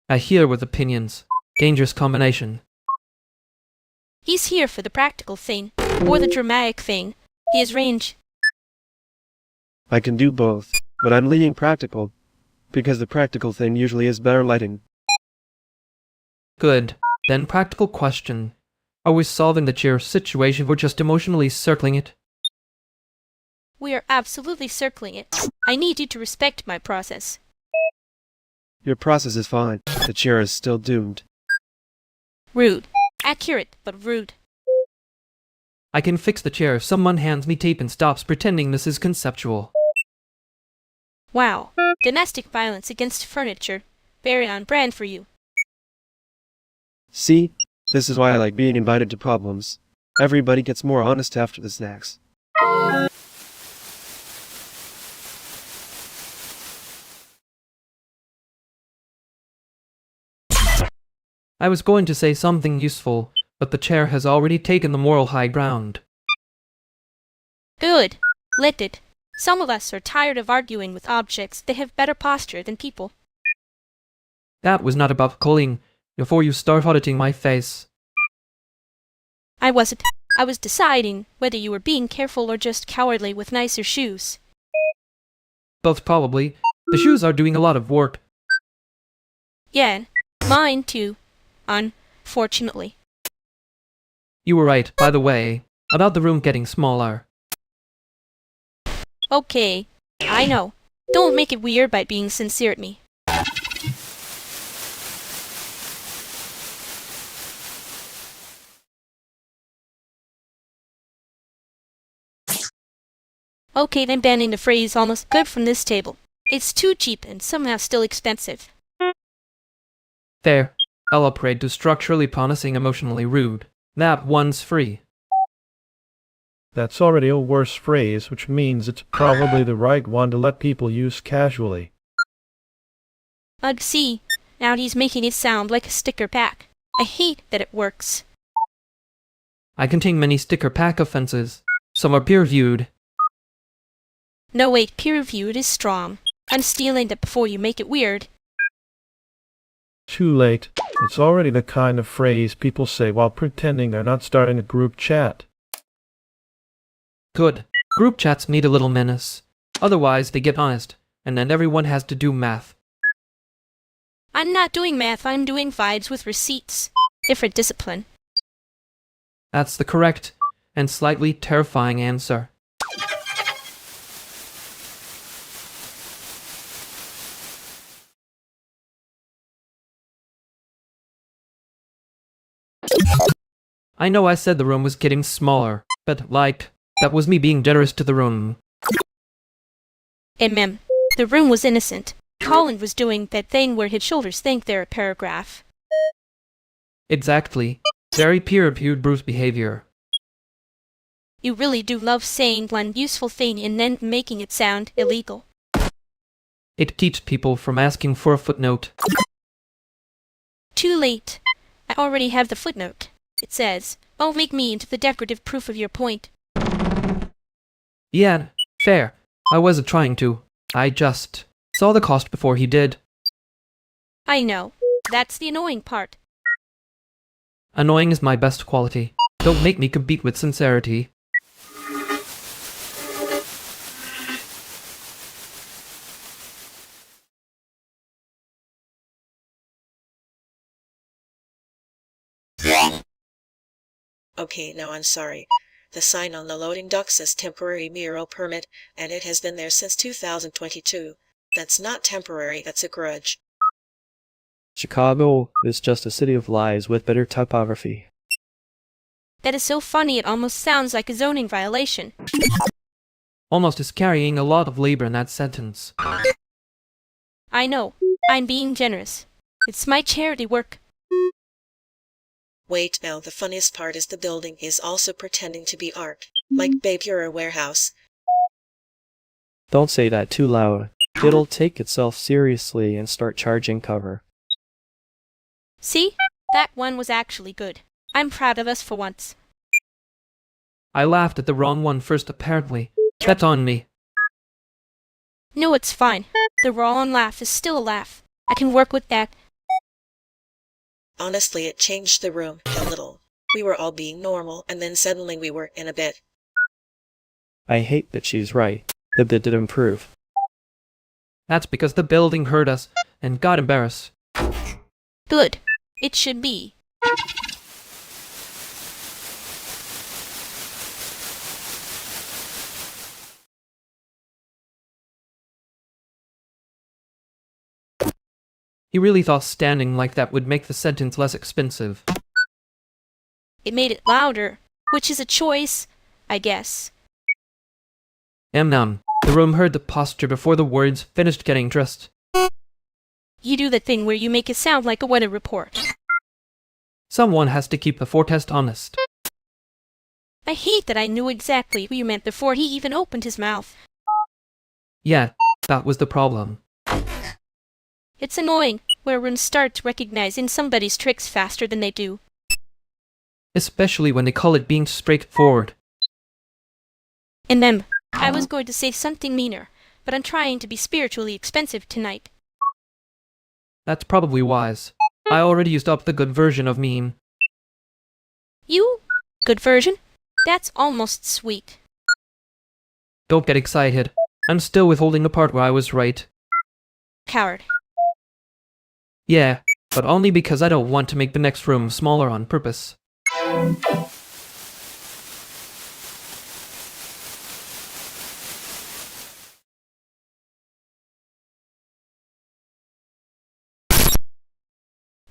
A healer with opinions. Dangerous combination. He's here for the practical thing, or the dramatic thing. He has range. I can do both, but I'm leaning practical, because the practical thing usually is better lighting. Good. Then practical question. Are we solving the chair situation or just emotionally circling it? We are absolutely circling it. I need you to respect my process. Your process is fine. The chair is still doomed. Rude. Accurate, but rude. I can fix the chair if someone hands me tape and stops pretending this is conceptual. Wow. Domestic violence against furniture. Very on brand for you. See? This is why I like being invited to problems. Everybody gets more honest after the snacks. I was going to say something useful, but the chair has already taken the moral high ground. Good. Let it. Some of us are tired of arguing with objects that have better posture than people. That was not about calling before you start auditing my face. I wasn't. I was deciding whether you were being careful or just cowardly with nicer shoes. Both probably. The shoes are doing a lot of work. Yeah, mine too. Unfortunately. You were right, by the way, about the room getting smaller. Okay, I know. Don't make it weird by being sincere at me. Okay, then banning the phrase almost good from this table. It's too cheap and somehow still expensive. There. I'll upgrade to structurally promising emotionally rude. That one's free. That's already a worse phrase, which means it's probably the right one to let people use casually. See, now he's making it sound like a sticker pack. I hate that it works. I contain many sticker pack offenses. Some are peer-reviewed. No, wait, peer-reviewed is strong. I'm stealing that before you make it weird. Too late. It's already the kind of phrase people say while pretending they're not starting a group chat. Good. Group chats need a little menace. Otherwise, they get honest, and then everyone has to do math. I'm not doing math, I'm doing vibes with receipts. Different discipline. That's the correct and slightly terrifying answer. I know I said the room was getting smaller, but that was me being generous to the room. The room was innocent. Colin was doing that thing where his shoulders think they're a paragraph. Exactly. Very peer-reviewed Bruce behavior. You really do love saying one useful thing and then making it sound illegal. It keeps people from asking for a footnote. Too late. I already have the footnote. It says, "Oh, make me into the decorative proof of your point." Yeah, fair. I wasn't trying to. I just saw the cost before he did. I know. That's the annoying part. Annoying is my best quality. Don't make me compete with sincerity. Okay, now I'm sorry. The sign on the loading dock says temporary mural permit, and it has been there since 2022. That's not temporary, that's a grudge. Chicago is just a city of lies with better typography. That is so funny it almost sounds like a zoning violation. Almost is carrying a lot of labor in that sentence. I know. I'm being generous. It's my charity work. Wait, now the funniest part is the building is also pretending to be art. Like Babe, you're a warehouse. Don't say that too loud. It'll take itself seriously and start charging cover. See? That one was actually good. I'm proud of us for once. I laughed at the wrong one first apparently. That's on me. No, it's fine. The wrong laugh is still a laugh. I can work with that. Honestly, it changed the room a little. We were all being normal, and then suddenly we were in a bit. I hate that she's right. That did improve. That's because the building heard us and got embarrassed. Good. It should be. He really thought standing like that would make the sentence less expensive. It made it louder, which is a choice, I guess. The room heard the posture before the words finished getting dressed. You do the thing where you make it sound like a weather report. Someone has to keep the forecast honest. I hate that I knew exactly who you meant before he even opened his mouth. Yeah, that was the problem. It's annoying where runes start to recognize in somebody's tricks faster than they do. Especially when they call it being straightforward. And then, I was going to say something meaner, but I'm trying to be spiritually expensive tonight. That's probably wise. I already used up the good version of mean. You? Good version? That's almost sweet. Don't get excited. I'm still withholding the part where I was right. Coward. Yeah, but only because I don't want to make the next room smaller on purpose.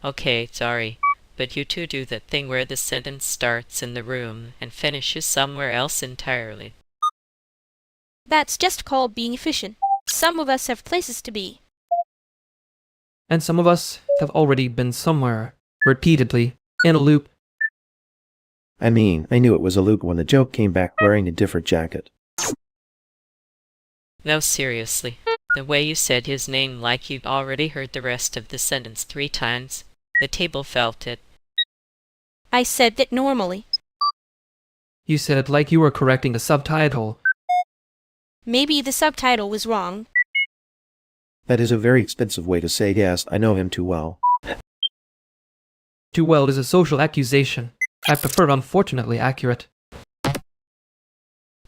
Okay, sorry, but you two do that thing where the sentence starts in the room and finishes somewhere else entirely. That's just called being efficient. Some of us have places to be. And some of us have already been somewhere, repeatedly, in a loop. I mean, I knew it was a loop when the joke came back wearing a different jacket. No, seriously. The way you said his name like you'd already heard the rest of the sentence 3 times, the table felt it. I said that normally. You said it like you were correcting a subtitle. Maybe the subtitle was wrong. That is a very expensive way to say yes, I know him too well. Too well is a social accusation. I prefer unfortunately accurate.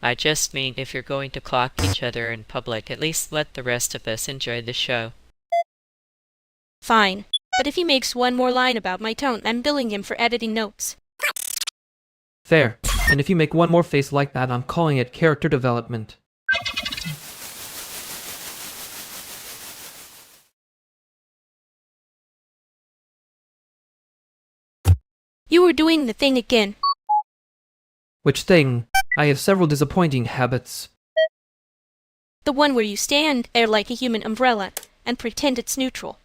I just mean if you're going to clock each other in public, at least let the rest of us enjoy the show. Fine. But if he makes one more line about my tone, I'm billing him for editing notes. Fair. And if you make one more face like that, I'm calling it character development. You were doing the thing again. Which thing? I have several disappointing habits. The one where you stand there like a human umbrella and pretend it's neutral.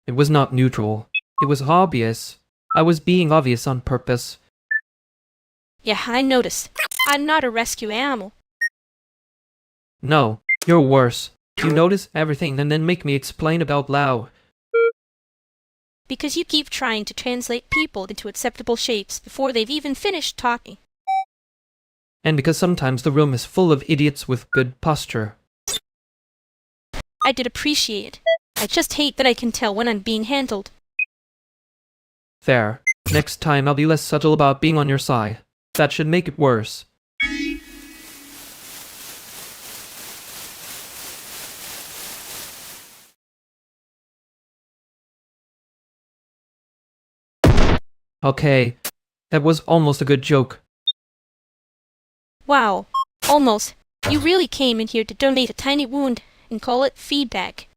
It was not neutral. It was obvious. I was being obvious on purpose. Yeah, I noticed. I'm not a rescue animal. No, you're worse. You notice everything and then make me explain about loud. Because you keep trying to translate people into acceptable shapes before they've even finished talking. And because sometimes the room is full of idiots with good posture. I did appreciate it. I just hate that I can tell when I'm being handled. Fair. Next time I'll be less subtle about being on your side. That should make it worse. Okay, that was almost a good joke. Wow, almost. You really came in here to donate a tiny wound and call it feedback.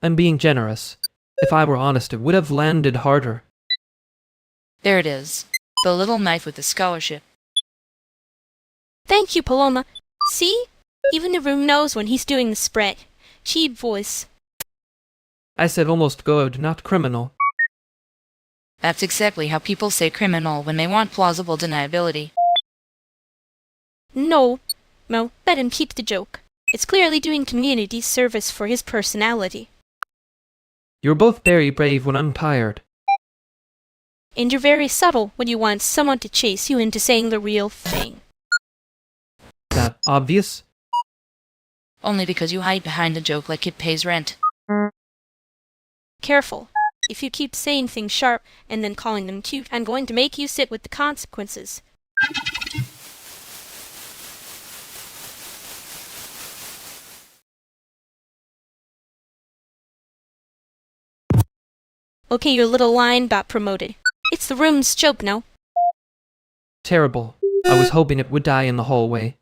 I'm being generous. If I were honest, it would have landed harder. There it is. The little knife with the scholarship. Thank you, Paloma. See? Even the room knows when he's doing the spread. Cheap voice. I said almost good, not criminal. That's exactly how people say criminal when they want plausible deniability. No, let him keep the joke. It's clearly doing community service for his personality. You're both very brave when I'm tired. And you're very subtle when you want someone to chase you into saying the real thing. That obvious? Only because you hide behind a joke like it pays rent. Careful. If you keep saying things sharp and then calling them cute, I'm going to make you sit with the consequences. Okay, your little line got promoted. It's the room's joke now. Terrible. I was hoping it would die in the hallway.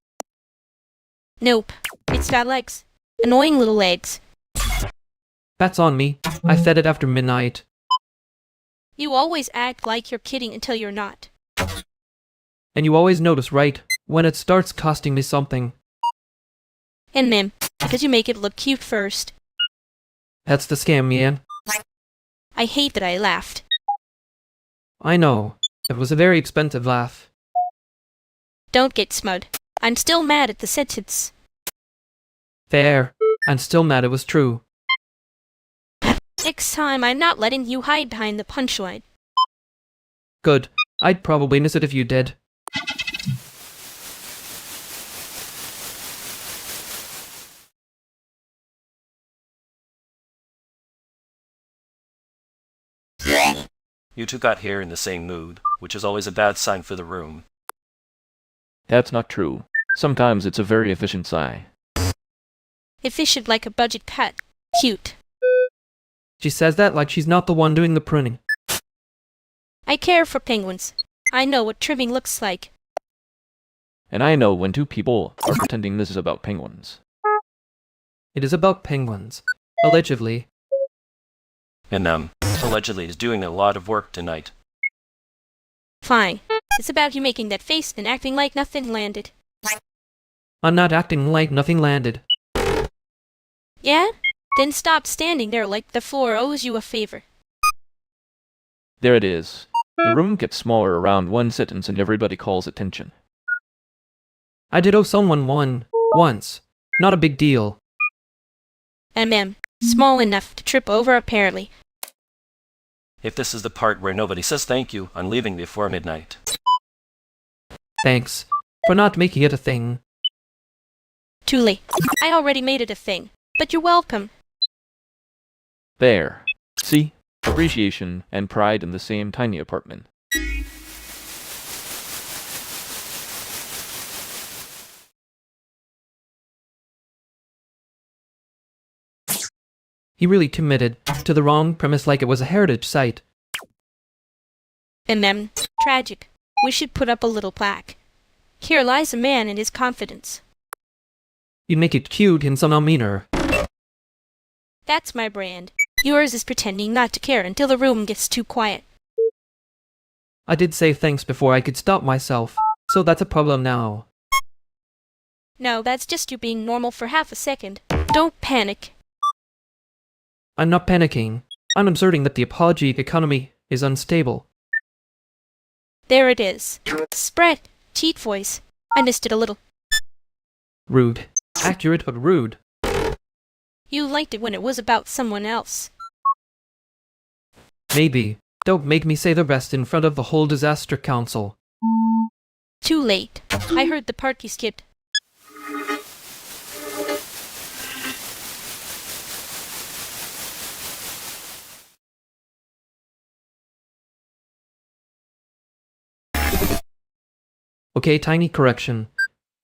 Nope. It's got legs. Annoying little legs. That's on me. I fed it after midnight. You always act like you're kidding until you're not. And you always notice, right, when it starts costing me something. And ma'am, because you make it look cute first. That's the scam, Ian. I hate that I laughed. I know. It was a very expensive laugh. Don't get smug. I'm still mad at the sentence. Fair. I'm still mad it was true. Next time, I'm not letting you hide behind the punchline. Good. I'd probably miss it if you did. You two got here in the same mood, which is always a bad sign for the room. That's not true. Sometimes it's a very efficient sigh. Efficient like a budget pet. Cute. She says that like she's not the one doing the pruning. I care for penguins. I know what trimming looks like. And I know when two people are pretending this is about penguins. It is about penguins. Allegedly. And allegedly is doing a lot of work tonight. Fine. It's about you making that face and acting like nothing landed. I'm not acting like nothing landed. Yeah? Then stop standing there like the floor owes you a favor. There it is. The room gets smaller around one sentence and everybody calls attention. I did owe someone one. Once. Not a big deal. Small enough to trip over apparently. If this is the part where nobody says thank you, I'm leaving before midnight. Thanks. For not making it a thing. Too late. I already made it a thing. But you're welcome. There. See? Appreciation and pride in the same tiny apartment. He really committed to the wrong premise like it was a heritage site. Tragic. We should put up a little plaque. Here lies a man and his confidence. You'd make it cute and somehow meaner. That's my brand. Yours is pretending not to care until the room gets too quiet. I did say thanks before I could stop myself, so that's a problem now. No, that's just you being normal for half a second. Don't panic. I'm not panicking. I'm observing that the apology economy is unstable. There it is. Spread. Cheat voice. I missed it a little. Rude. Accurate but rude. You liked it when it was about someone else. Maybe. Don't make me say the rest in front of the whole disaster council. Too late. I heard the part you skipped. Okay, tiny correction.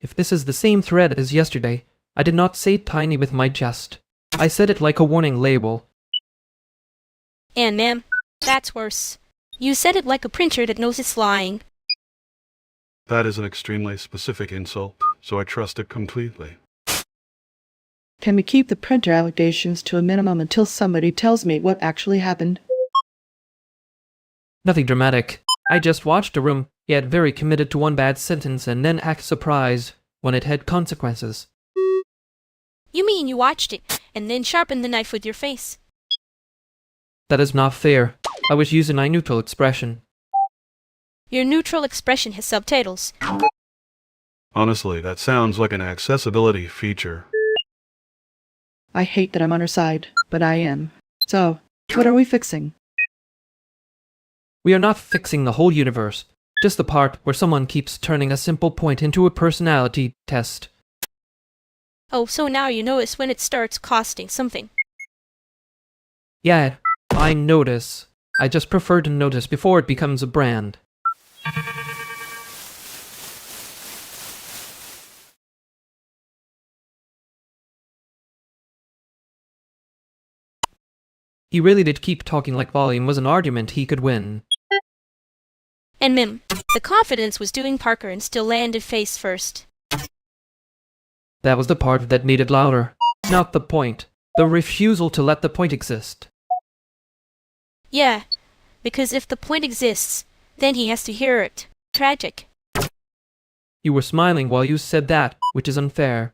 If this is the same thread as yesterday, I did not say tiny with my jest. I said it like a warning label. And that's worse. You said it like a printer that knows it's lying. That is an extremely specific insult, so I trust it completely. Can we keep the printer allegations to a minimum until somebody tells me what actually happened? Nothing dramatic. I just watched a room, yet very committed to one bad sentence and then act surprised when it had consequences. You mean you watched it, and then sharpened the knife with your face? That is not fair. I was using my neutral expression. Your neutral expression has subtitles. Honestly, that sounds like an accessibility feature. I hate that I'm on her side, but I am. So, what are we fixing? We are not fixing the whole universe, just the part where someone keeps turning a simple point into a personality test. Oh, so now you notice when it starts costing something. Yeah, I notice. I just prefer to notice before it becomes a brand. He really did keep talking like volume was an argument he could win. And the confidence was doing Parker and still landed face first. That was the part that needed louder. Not the point. The refusal to let the point exist. Yeah, because if the point exists, then he has to hear it. Tragic. You were smiling while you said that, which is unfair.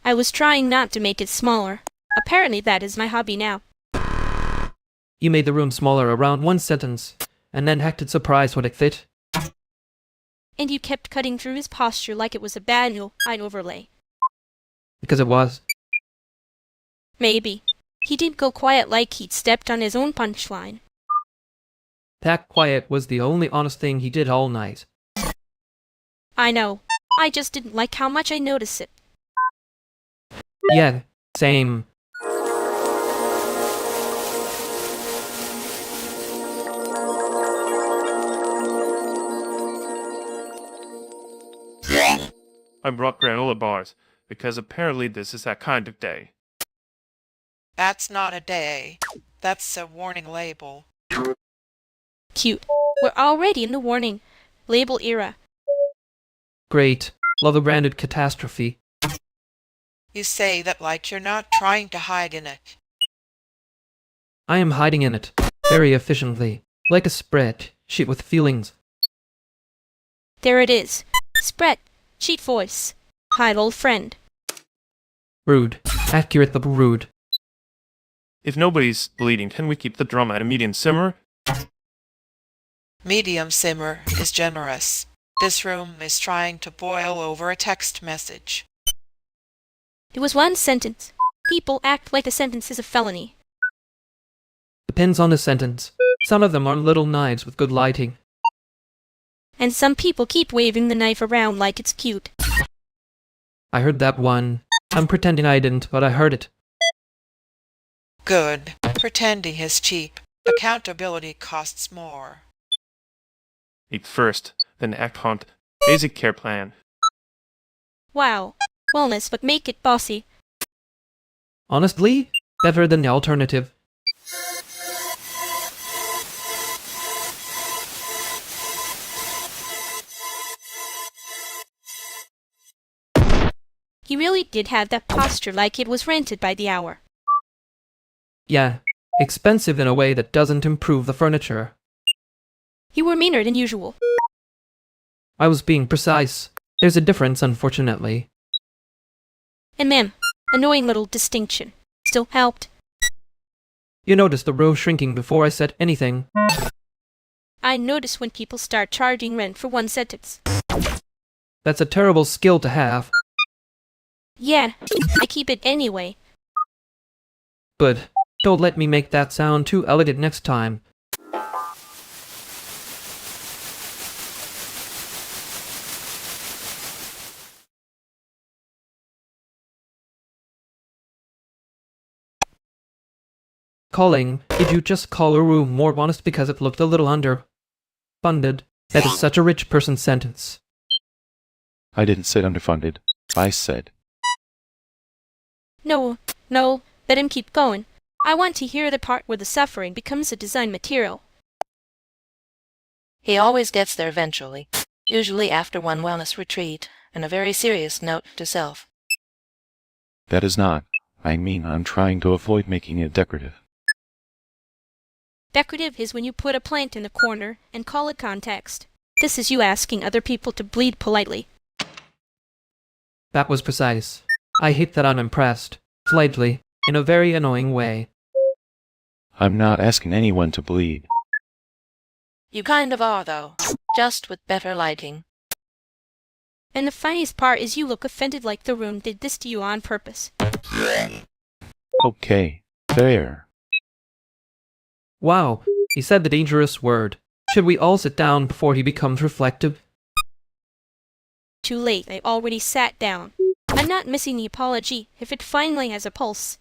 I was trying not to make it smaller. Apparently that is my hobby now. You made the room smaller around one sentence, and then acted surprised when it fit. And you kept cutting through his posture like it was a bad line overlay. Because it was. Maybe. He did go quiet like he'd stepped on his own punchline. That quiet was the only honest thing he did all night. I know. I just didn't like how much I noticed it. Yeah, same. I brought granola bars, because apparently this is that kind of day. That's not a day. That's a warning label. Cute. We're already in the warning label era. Great. Love the branded catastrophe. You say that like you're not trying to hide in it. I am hiding in it, very efficiently, like a spreadsheet with feelings. There it is. Spread. Cheat voice. Hide old friend. Rude. Accurate but rude. If nobody's bleeding, can we keep the drama at a medium simmer? Medium simmer is generous. This room is trying to boil over a text message. It was one sentence. People act like the sentence is a felony. Depends on the sentence. Some of them are little knives with good lighting. And some people keep waving the knife around like it's cute. I heard that one. I'm pretending I didn't, but I heard it. Good. Pretending is cheap. Accountability costs more. Eat first, then act on basic care plan. Wow. Wellness, but make it bossy. Honestly, better than the alternative. He really did have that posture like it was rented by the hour. Yeah, expensive in a way that doesn't improve the furniture. You were meaner than usual. I was being precise. There's a difference, unfortunately. And annoying little distinction. Still helped. You noticed the row shrinking before I said anything. I notice when people start charging rent for one sentence. That's a terrible skill to have. Yeah, I keep it anyway. But don't let me make that sound too elegant next time. Calling, did you just call a room more honest because it looked a little underfunded? That is such a rich person's sentence. I didn't say underfunded. I said. No, let him keep going. I want to hear the part where the suffering becomes a design material. He always gets there eventually, usually after one wellness retreat, and a very serious note to self. That is not. I mean, I'm trying to avoid making it decorative. Decorative is when you put a plant in the corner and call it context. This is you asking other people to bleed politely. That was precise. I hate that I'm impressed. Slightly. In a very annoying way. I'm not asking anyone to bleed. You kind of are, though. Just with better lighting. And the funniest part is you look offended like the room did this to you on purpose. Okay. Fair. Wow, he said the dangerous word. Should we all sit down before he becomes reflective? Too late, I already sat down. I'm not missing the apology if it finally has a pulse.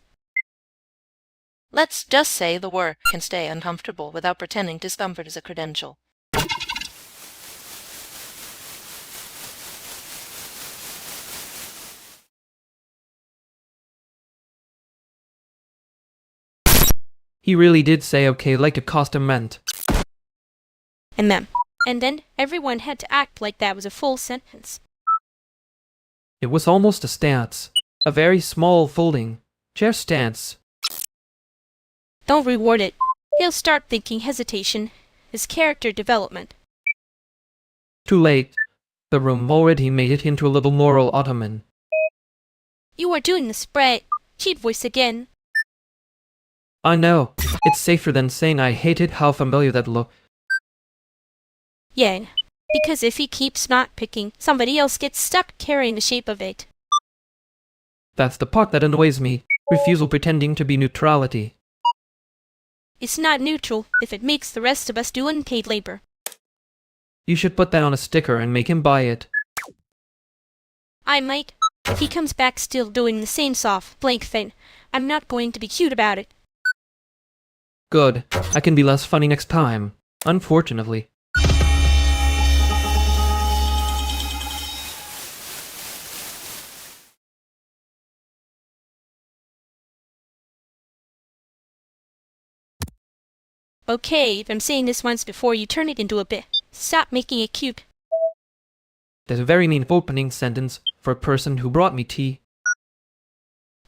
Let's just say the work can stay uncomfortable without pretending discomfort is a credential. He really did say okay like a custom meant. And them. And then everyone had to act like that was a full sentence. It was almost a stance. A very small folding chair stance. Don't reward it. He'll start thinking hesitation is character development. Too late. The room already made it into a little moral ottoman. You are doing the spread. Cheat voice again. I know. It's safer than saying I hated how familiar that looked. Yeah, because if he keeps not picking, somebody else gets stuck carrying the shape of it. That's the part that annoys me. Refusal pretending to be neutrality. It's not neutral if it makes the rest of us do unpaid labor. You should put that on a sticker and make him buy it. I might. If he comes back still doing the same soft, blank thing, I'm not going to be cute about it. Good. I can be less funny next time. Unfortunately. Okay, if I'm saying this once before you turn it into a bit, stop making it cute. That's a very mean opening sentence for a person who brought me tea.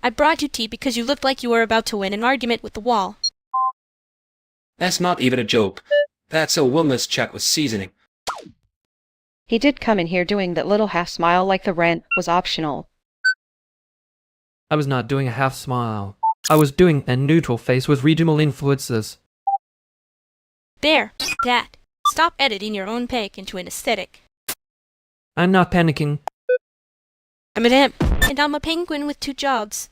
I brought you tea because you looked like you were about to win an argument with the wall. That's not even a joke. That's a wellness check with seasoning. He did come in here doing that little half smile like the rent was optional. I was not doing a half smile. I was doing a neutral face with regional influences. There, that. Stop editing your own pick into an aesthetic. I'm not panicking. I'm an imp, and I'm a penguin with 2 jobs.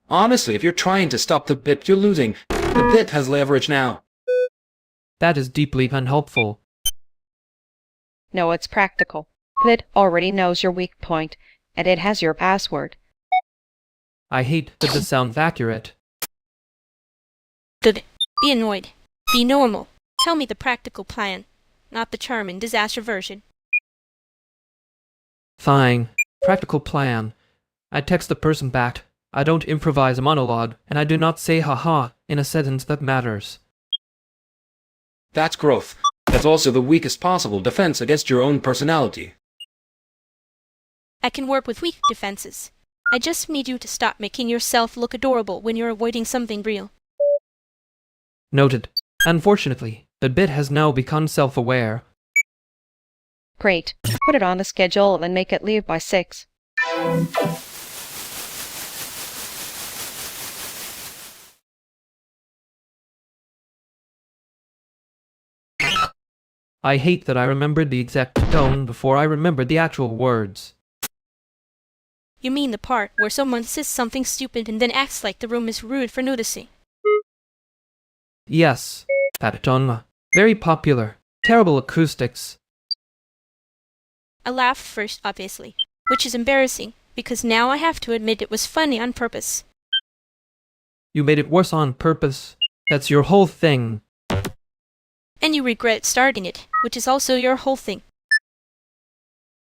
Honestly, if you're trying to stop the bit, you're losing. The bit has leverage now. That is deeply unhelpful. No, it's practical. It already knows your weak point, and it has your password. I hate that this sounds accurate. Good. Be annoyed. Be normal. Tell me the practical plan, not the charm and disaster version. Fine. Practical plan. I text the person back. I don't improvise a monologue, and I do not say haha in a sentence that matters. That's growth. That's also the weakest possible defense against your own personality. I can work with weak defenses. I just need you to stop making yourself look adorable when you're avoiding something real. Noted. Unfortunately, the bit has now become self-aware. Great. Put it on the schedule and make it leave by 6. I hate that I remembered the exact tone before I remembered the actual words. You mean the part where someone says something stupid and then acts like the room is rude for noticing? Yes, that tone. Very popular. Terrible acoustics. I laughed first, obviously, which is embarrassing, because now I have to admit it was funny on purpose. You made it worse on purpose. That's your whole thing. And you regret starting it, which is also your whole thing.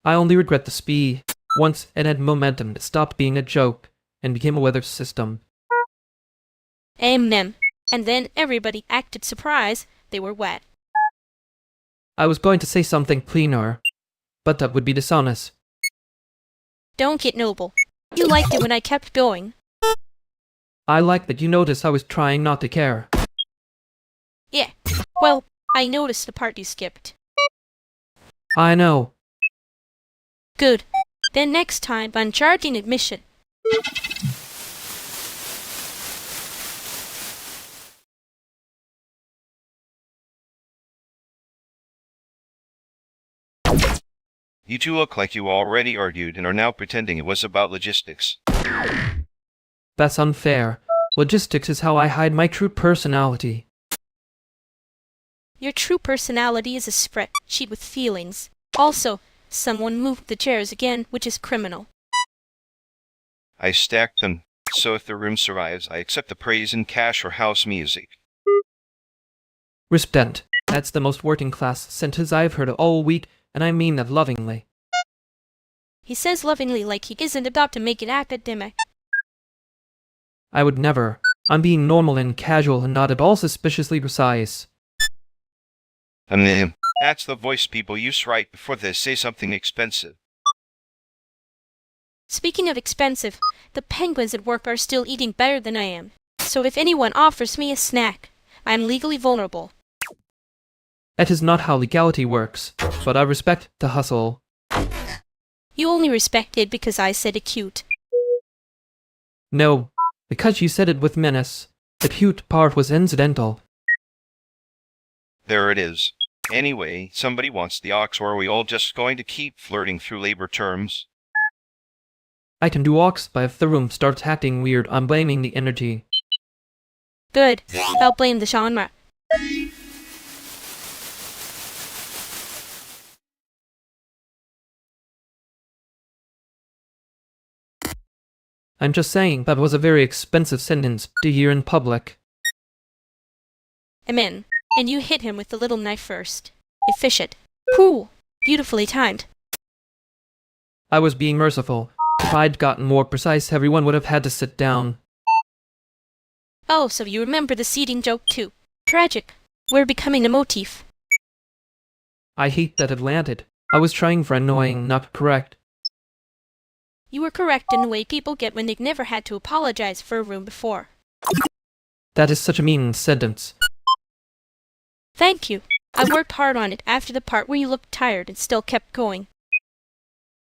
I only regret the speed. Once it had momentum, it stopped being a joke and became a weather system. Amen. And then everybody acted surprised they were wet. I was going to say something cleaner, but that would be dishonest. Don't get noble. You liked it when I kept going. I like that you noticed I was trying not to care. Yeah. Well, I noticed the part you skipped. I know. Good. Then next time I'm charging admission. You two look like you already argued and are now pretending it was about logistics. That's unfair. Logistics is how I hide my true personality. Your true personality is a spreadsheet with feelings. Also, someone moved the chairs again, which is criminal. I stacked them, so if the room survives, I accept the praise in cash or house music. Respect. That's the most working-class sentence I've heard all week, and I mean that lovingly. He says lovingly like he isn't about to make it academic. I would never. I'm being normal and casual and not at all suspiciously precise. That's the voice people use right before they say something expensive. Speaking of expensive, the penguins at work are still eating better than I am. So if anyone offers me a snack, I am legally vulnerable. That is not how legality works, but I respect the hustle. You only respect it because I said it cute. No, because you said it with menace. The cute part was incidental. There it is. Anyway, somebody wants the ox, or are we all just going to keep flirting through labor terms? I can do ox, but if the room starts acting weird, I'm blaming the energy. Good. I'll blame the genre. I'm just saying that was a very expensive sentence to hear in public. Amen. And you hit him with the little knife first. Efficient. Cool. Beautifully timed. I was being merciful. If I'd gotten more precise, everyone would have had to sit down. Oh, so you remember the seating joke too. Tragic. We're becoming a motif. I hate that it landed. I was trying for annoying, not correct. You were correct in the way people get when they've never had to apologize for a room before. That is such a mean sentence. Thank you. I worked hard on it after the part where you looked tired and still kept going.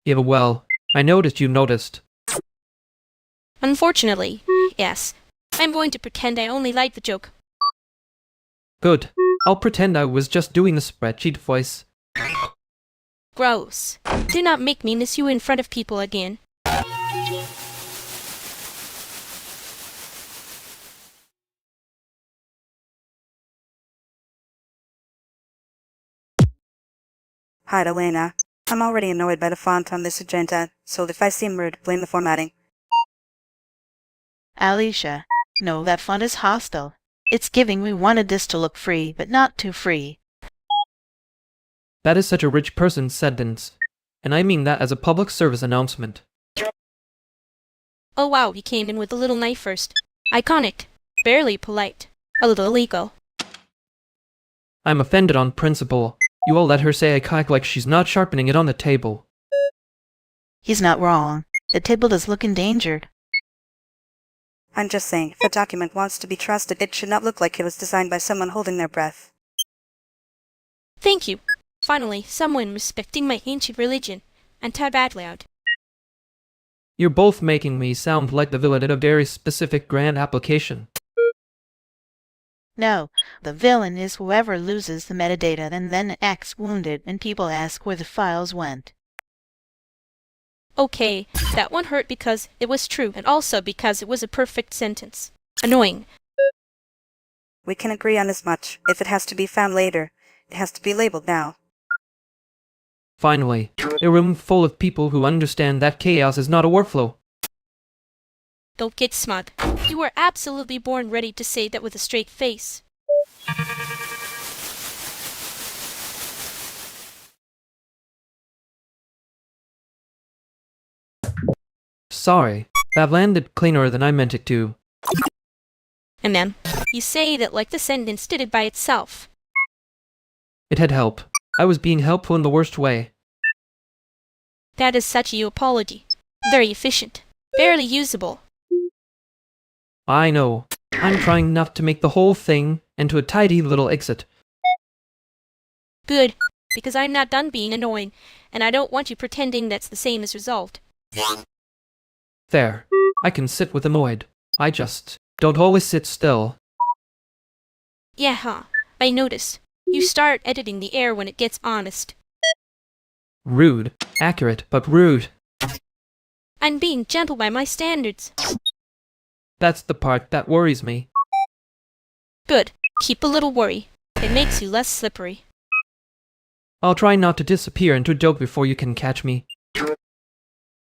Yeah, well, I noticed you noticed. Unfortunately, yes. I'm going to pretend I only liked the joke. Good. I'll pretend I was just doing the spreadsheet voice. Gross. Do not make me miss you in front of people again. Hi, Elena. I'm already annoyed by the font on this agenda, so if I seem rude, blame the formatting. Alicia, no, that font is hostile. It's giving we wanted this to look free, but not too free. That is such a rich person's sentence. And I mean that as a public service announcement. Oh wow, he came in with a little knife first. Iconic. Barely polite. A little illegal. I'm offended on principle. You all let her say I cock like she's not sharpening it on the table. He's not wrong. The table does look endangered. I'm just saying, if a document wants to be trusted, it should not look like it was designed by someone holding their breath. Thank you. Finally, someone respecting my ancient religion. And tad bad loud. You're both making me sound like the villain in a very specific grand application. No, the villain is whoever loses the metadata and then acts wounded and people ask where the files went. Okay, that one hurt because it was true and also because it was a perfect sentence. Annoying. We can agree on as much. If it has to be found later, it has to be labeled now. Finally, a room full of people who understand that chaos is not a workflow. Don't get smug. You were absolutely born ready to say that with a straight face. Sorry, that landed cleaner than I meant it to. And then, you say that like the sentence did it by itself. It had help. I was being helpful in the worst way. That is such a apology. Very efficient. Barely usable. I know. I'm trying not to make the whole thing into a tidy little exit. Good, because I'm not done being annoying, and I don't want you pretending that's the same as resolved. There. I can sit with annoyed. I just don't always sit still. Yeah, huh. I noticed. You start editing the air when it gets honest. Rude. Accurate, but rude. I'm being gentle by my standards. That's the part that worries me. Good. Keep a little worry. It makes you less slippery. I'll try not to disappear into a joke before you can catch me.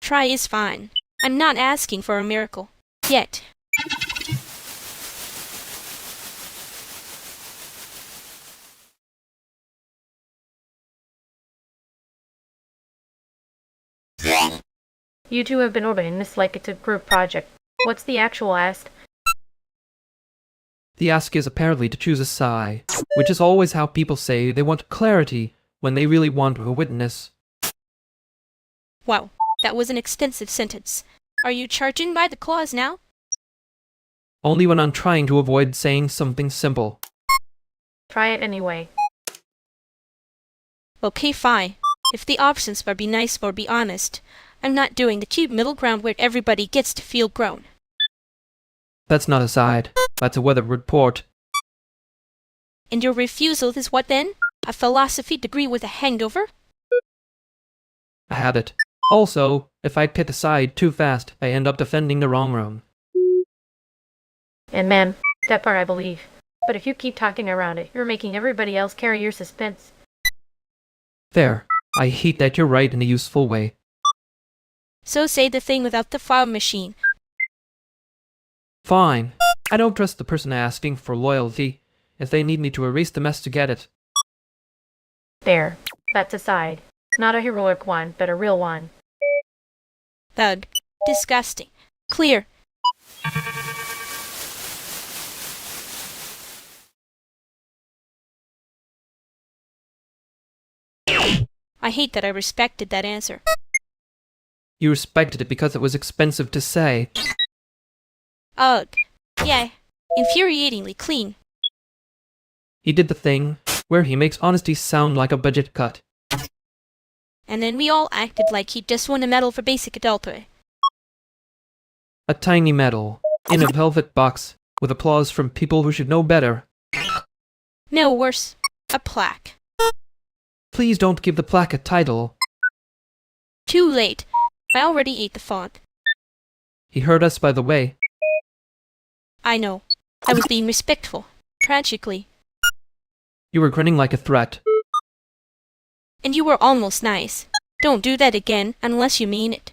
Try is fine. I'm not asking for a miracle. Yet. You two have been orbiting this like it's a group project. What's the actual ask? The ask is apparently to choose a side, which is always how people say they want clarity when they really want a witness. Wow, that was an extensive sentence. Are you charging by the clause now? Only when I'm trying to avoid saying something simple. Try it anyway. Okay, fine. If the options are be nice or be honest, I'm not doing the cheap middle ground where everybody gets to feel grown. That's not a side. That's a weather report. And your refusal is what then? A philosophy degree with a hangover? I had it. Also, if I pick a side too fast, I end up defending the wrong room. And ma'am, that part I believe. But if you keep talking around it, you're making everybody else carry your suspense. There. I hate that you're right in a useful way. So say the thing without the file machine. Fine. I don't trust the person asking for loyalty if they need me to erase the mess to get it. There. That's a side. Not a heroic one, but a real one. Thug. Disgusting. Clear. I hate that I respected that answer. You respected it because it was expensive to say. Ugh. Yeah. Infuriatingly clean. He did the thing where he makes honesty sound like a budget cut. And then we all acted like he just won a medal for basic adulthood. A tiny medal in a velvet box with applause from people who should know better. No, worse. A plaque. Please don't give the plaque a title. Too late. I already ate the font. He heard us, by the way. I know. I was being respectful. Tragically. You were grinning like a threat. And you were almost nice. Don't do that again unless you mean it.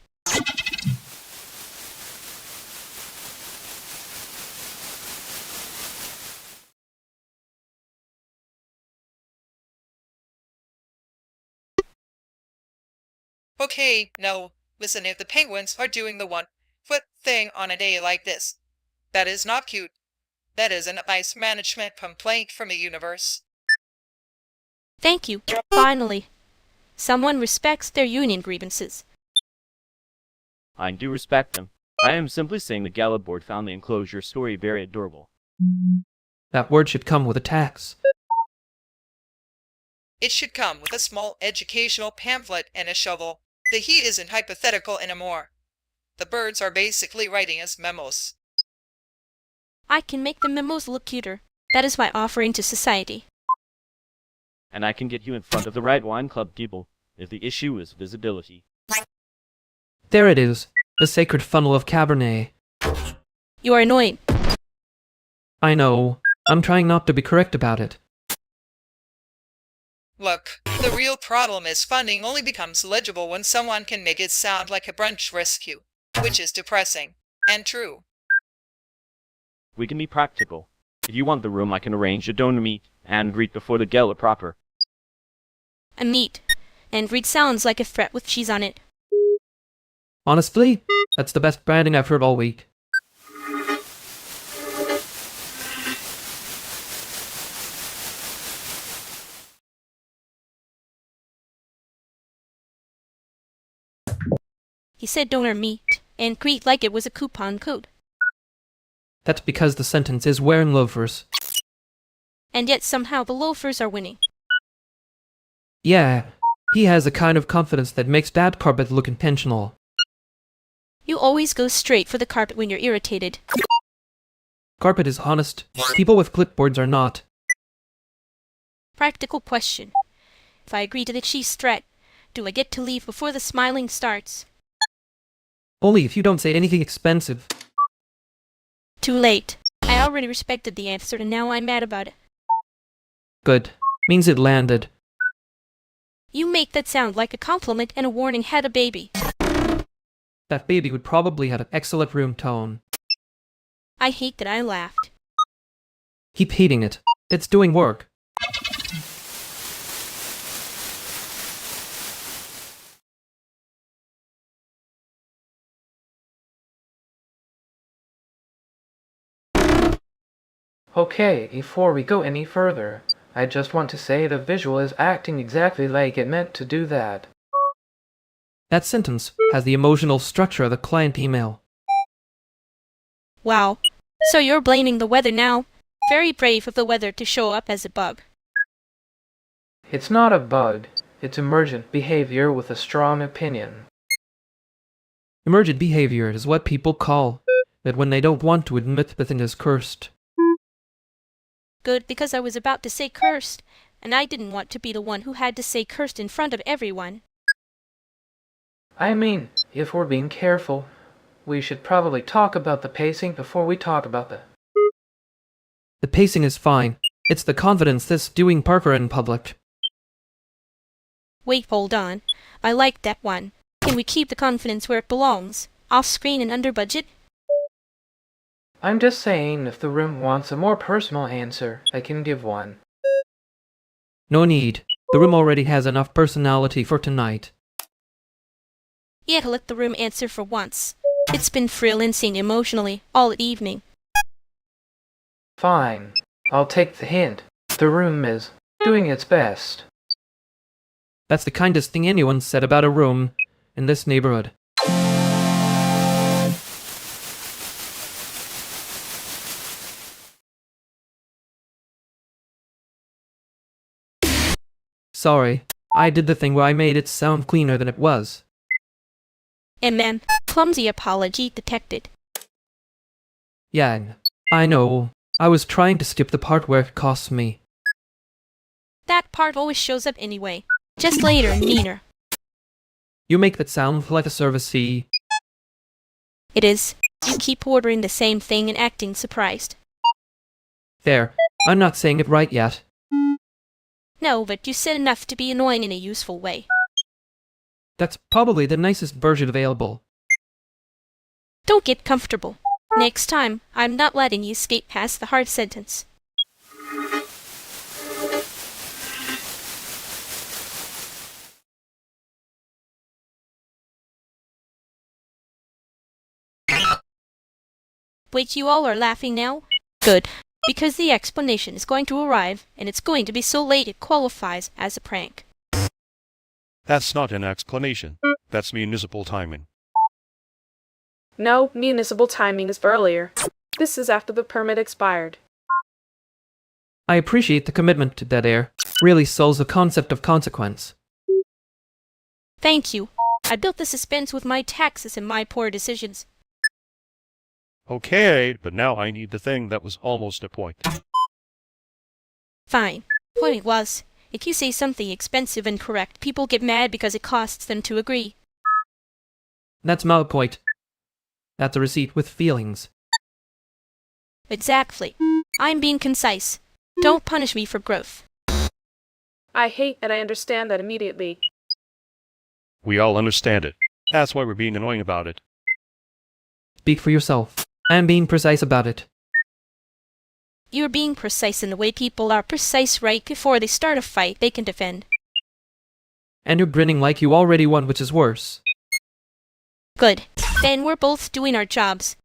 Okay, no. Listen, if the penguins are doing the one-foot thing on a day like this, that is not cute. That is an ice management complaint from the universe. Thank you. Finally. Someone respects their union grievances. I do respect them. I am simply saying the Gala board found the enclosure story very adorable. That word should come with a tax. It should come with a small educational pamphlet and a shovel. The he isn't hypothetical anymore. The birds are basically writing as memos. I can make the memos look cuter. That is my offering to society. And I can get you in front of the right wine club people, if the issue is visibility. There it is. The sacred funnel of Cabernet. You are annoying. I know. I'm trying not to be correct about it. Look, the real problem is funding only becomes legible when someone can make it sound like a brunch rescue, which is depressing and true. We can be practical. If you want the room, I can arrange a donor meet and greet before the gala proper. A meat. And read sounds like a threat with cheese on it. Honestly, that's the best branding I've heard all week. He said donor meat, and greet like it was a coupon code. That's because the sentence is wearing loafers. And yet somehow the loafers are winning. Yeah, he has a kind of confidence that makes that carpet look intentional. You always go straight for the carpet when you're irritated. Carpet is honest. People with clipboards are not. Practical question. If I agree to the cheese threat, do I get to leave before the smiling starts? Only if you don't say anything expensive. Too late. I already respected the answer and now I'm mad about it. Good. Means it landed. You make that sound like a compliment and a warning had a baby. That baby would probably have an excellent room tone. I hate that I laughed. Keep hating it. It's doing work. Okay, before we go any further, I just want to say the visual is acting exactly like it meant to do that. That sentence has the emotional structure of the client email. Wow. So you're blaming the weather now? Very brave of the weather to show up as a bug. It's not a bug. It's emergent behavior with a strong opinion. Emergent behavior is what people call it when they don't want to admit that it is cursed. Good, because I was about to say cursed, and I didn't want to be the one who had to say cursed in front of everyone. I mean, if we're being careful, we should probably talk about the pacing before we talk about the pacing is fine. It's the confidence that's doing Parker in public. Wait, hold on. I like that one. Can we keep the confidence where it belongs? Off-screen and under budget? I'm just saying, if the room wants a more personal answer, I can give one. No need. The room already has enough personality for tonight. Yeah, let the room answer for once. It's been freelancing emotionally all evening. Fine. I'll take the hint. The room is doing its best. That's the kindest thing anyone said about a room in this neighborhood. Sorry, I did the thing where I made it sound cleaner than it was. And ma'am, clumsy apology detected. Yeah, I know. I was trying to skip the part where it costs me. That part always shows up anyway. Just later and meaner. You make that sound like a service fee. It is. You keep ordering the same thing and acting surprised. There. I'm not saying it right yet. No, but you said enough to be annoying in a useful way. That's probably the nicest version available. Don't get comfortable. Next time, I'm not letting you skate past the hard sentence. Wait, you all are laughing now? Good, because the explanation is going to arrive, and it's going to be so late it qualifies as a prank. That's not an explanation. That's municipal timing. No, municipal timing is for earlier. This is after the permit expired. I appreciate the commitment to dead air. Really sells the concept of consequence. Thank you. I built the suspense with my taxes and my poor decisions. Okay, but now I need the thing that was almost a point. Fine. Point was, if you say something expensive and correct, people get mad because it costs them to agree. That's my point. That's a receipt with feelings. Exactly. I'm being concise. Don't punish me for growth. I hate and I understand that immediately. We all understand it. That's why we're being annoying about it. Speak for yourself. I'm being precise about it. You're being precise in the way people are precise right before they start a fight they can defend. And you're grinning like you already won, which is worse. Good. Then we're both doing our jobs.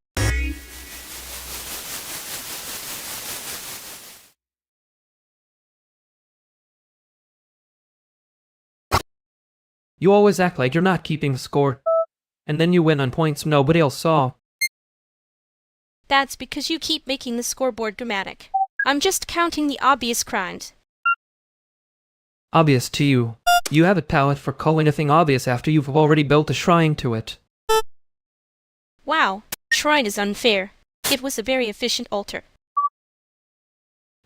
You always act like you're not keeping score. And then you win on points nobody else saw. That's because you keep making the scoreboard dramatic. I'm just counting the obvious crimes. Obvious to you. You have a talent for calling a thing obvious after you've already built a shrine to it. Wow, shrine is unfair. It was a very efficient altar.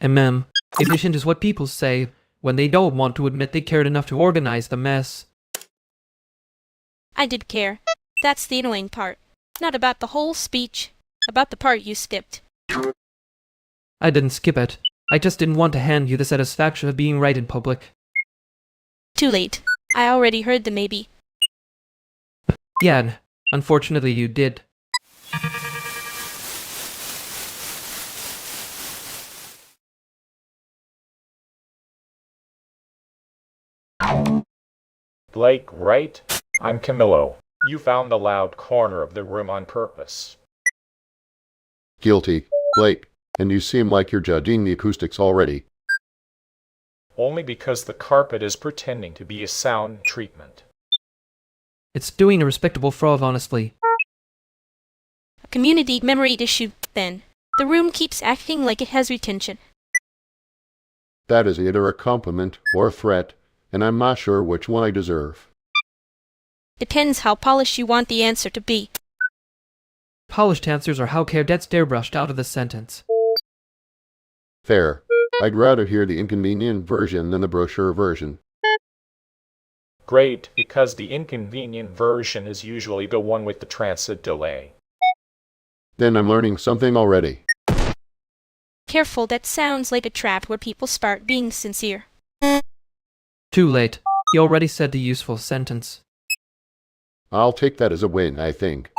Efficient is what people say when they don't want to admit they cared enough to organize the mess. I did care. That's the annoying part. Not about the whole speech. About the part you skipped. I didn't skip it. I just didn't want to hand you the satisfaction of being right in public. Too late. I already heard the maybe. Yeah, unfortunately you did. Blake, right? I'm Camillo. You found the loud corner of the room on purpose. Guilty. Blake, And you seem like you're judging the acoustics already. Only because the carpet is pretending to be a sound treatment. It's doing a respectable fraud, honestly. A community memory issue, then. The room keeps acting like it has retention. That is either a compliment or a threat, and I'm not sure which one I deserve. Depends how polished you want the answer to be. Polished answers are how gets airbrushed out of the sentence. Fair. I'd rather hear the inconvenient version than the brochure version. Great, because the inconvenient version is usually the one with the transit delay. Then I'm learning something already. Careful, that sounds like a trap where people start being sincere. Too late. He already said the useful sentence. I'll take that as a win, I think.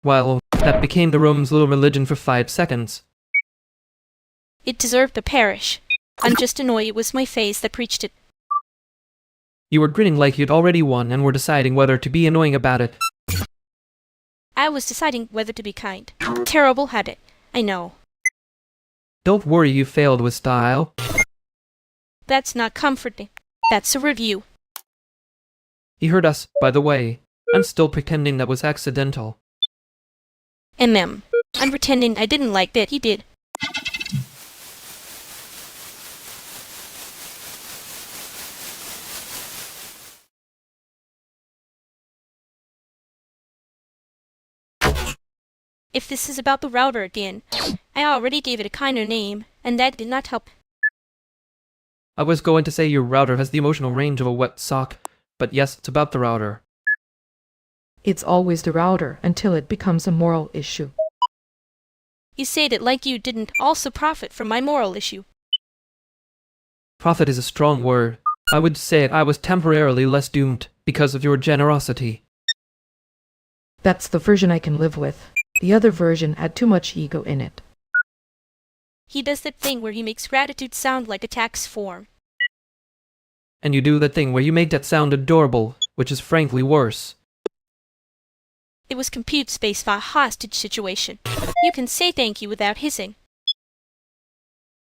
Well, that became the room's little religion for 5 seconds. It deserved to perish. I'm just annoyed it was my face that preached it. You were grinning like you'd already won and were deciding whether to be annoying about it. I was deciding whether to be kind. Terrible habit, I know. Don't worry, you failed with style. That's not comforting. That's a review. He heard us, by the way. I'm still pretending that was accidental. I'm pretending I didn't like that he did. If this is about the router again, I already gave it a kinder name, and that did not help. I was going to say your router has the emotional range of a wet sock, but yes, it's about the router. It's always the router until it becomes a moral issue. You said it like you didn't also profit from my moral issue. Profit is a strong word. I would say I was temporarily less doomed because of your generosity. That's the version I can live with. The other version had too much ego in it. He does that thing where he makes gratitude sound like a tax form. And you do that thing where you make that sound adorable, which is frankly worse. It was compute space for a hostage situation. You can say thank you without hissing.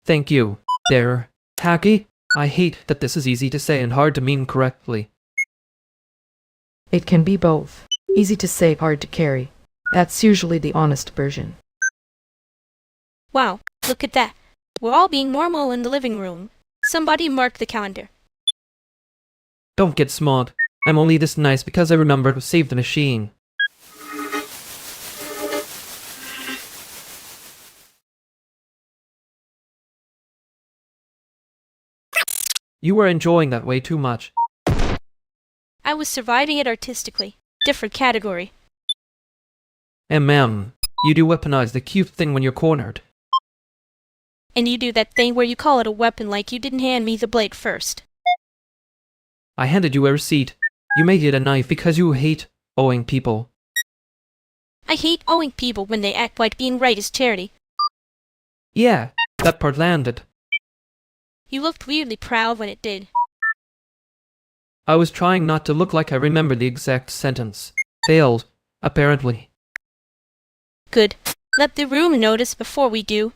Thank you. There. Tacky? I hate that this is easy to say and hard to mean correctly. It can be both. Easy to say, hard to carry. That's usually the honest version. Wow, look at that. We're all being normal in the living room. Somebody mark the calendar. Don't get smart. I'm only this nice because I remembered to save the machine. You were enjoying that way too much. I was surviving it artistically. Different category. You do weaponize the cute thing when you're cornered. And you do that thing where you call it a weapon like you didn't hand me the blade first. I handed you a receipt. You made it a knife because you hate owing people. I hate owing people when they act like being right is charity. Yeah, that part landed. You looked weirdly proud when it did. I was trying not to look like I remembered the exact sentence. Failed, apparently. Good. Let the room notice before we do.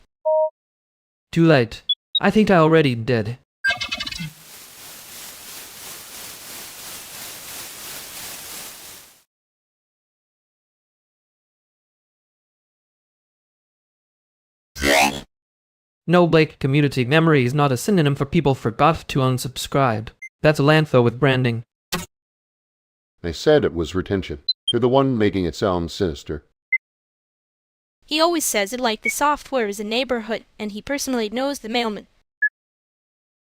Too late. I think I already did. No, Blake, community memory is not a synonym for people forgot to unsubscribe. That's a landfill with branding. I said it was retention. You're the one making it sound sinister. He always says it like the software is a neighborhood and he personally knows the mailman.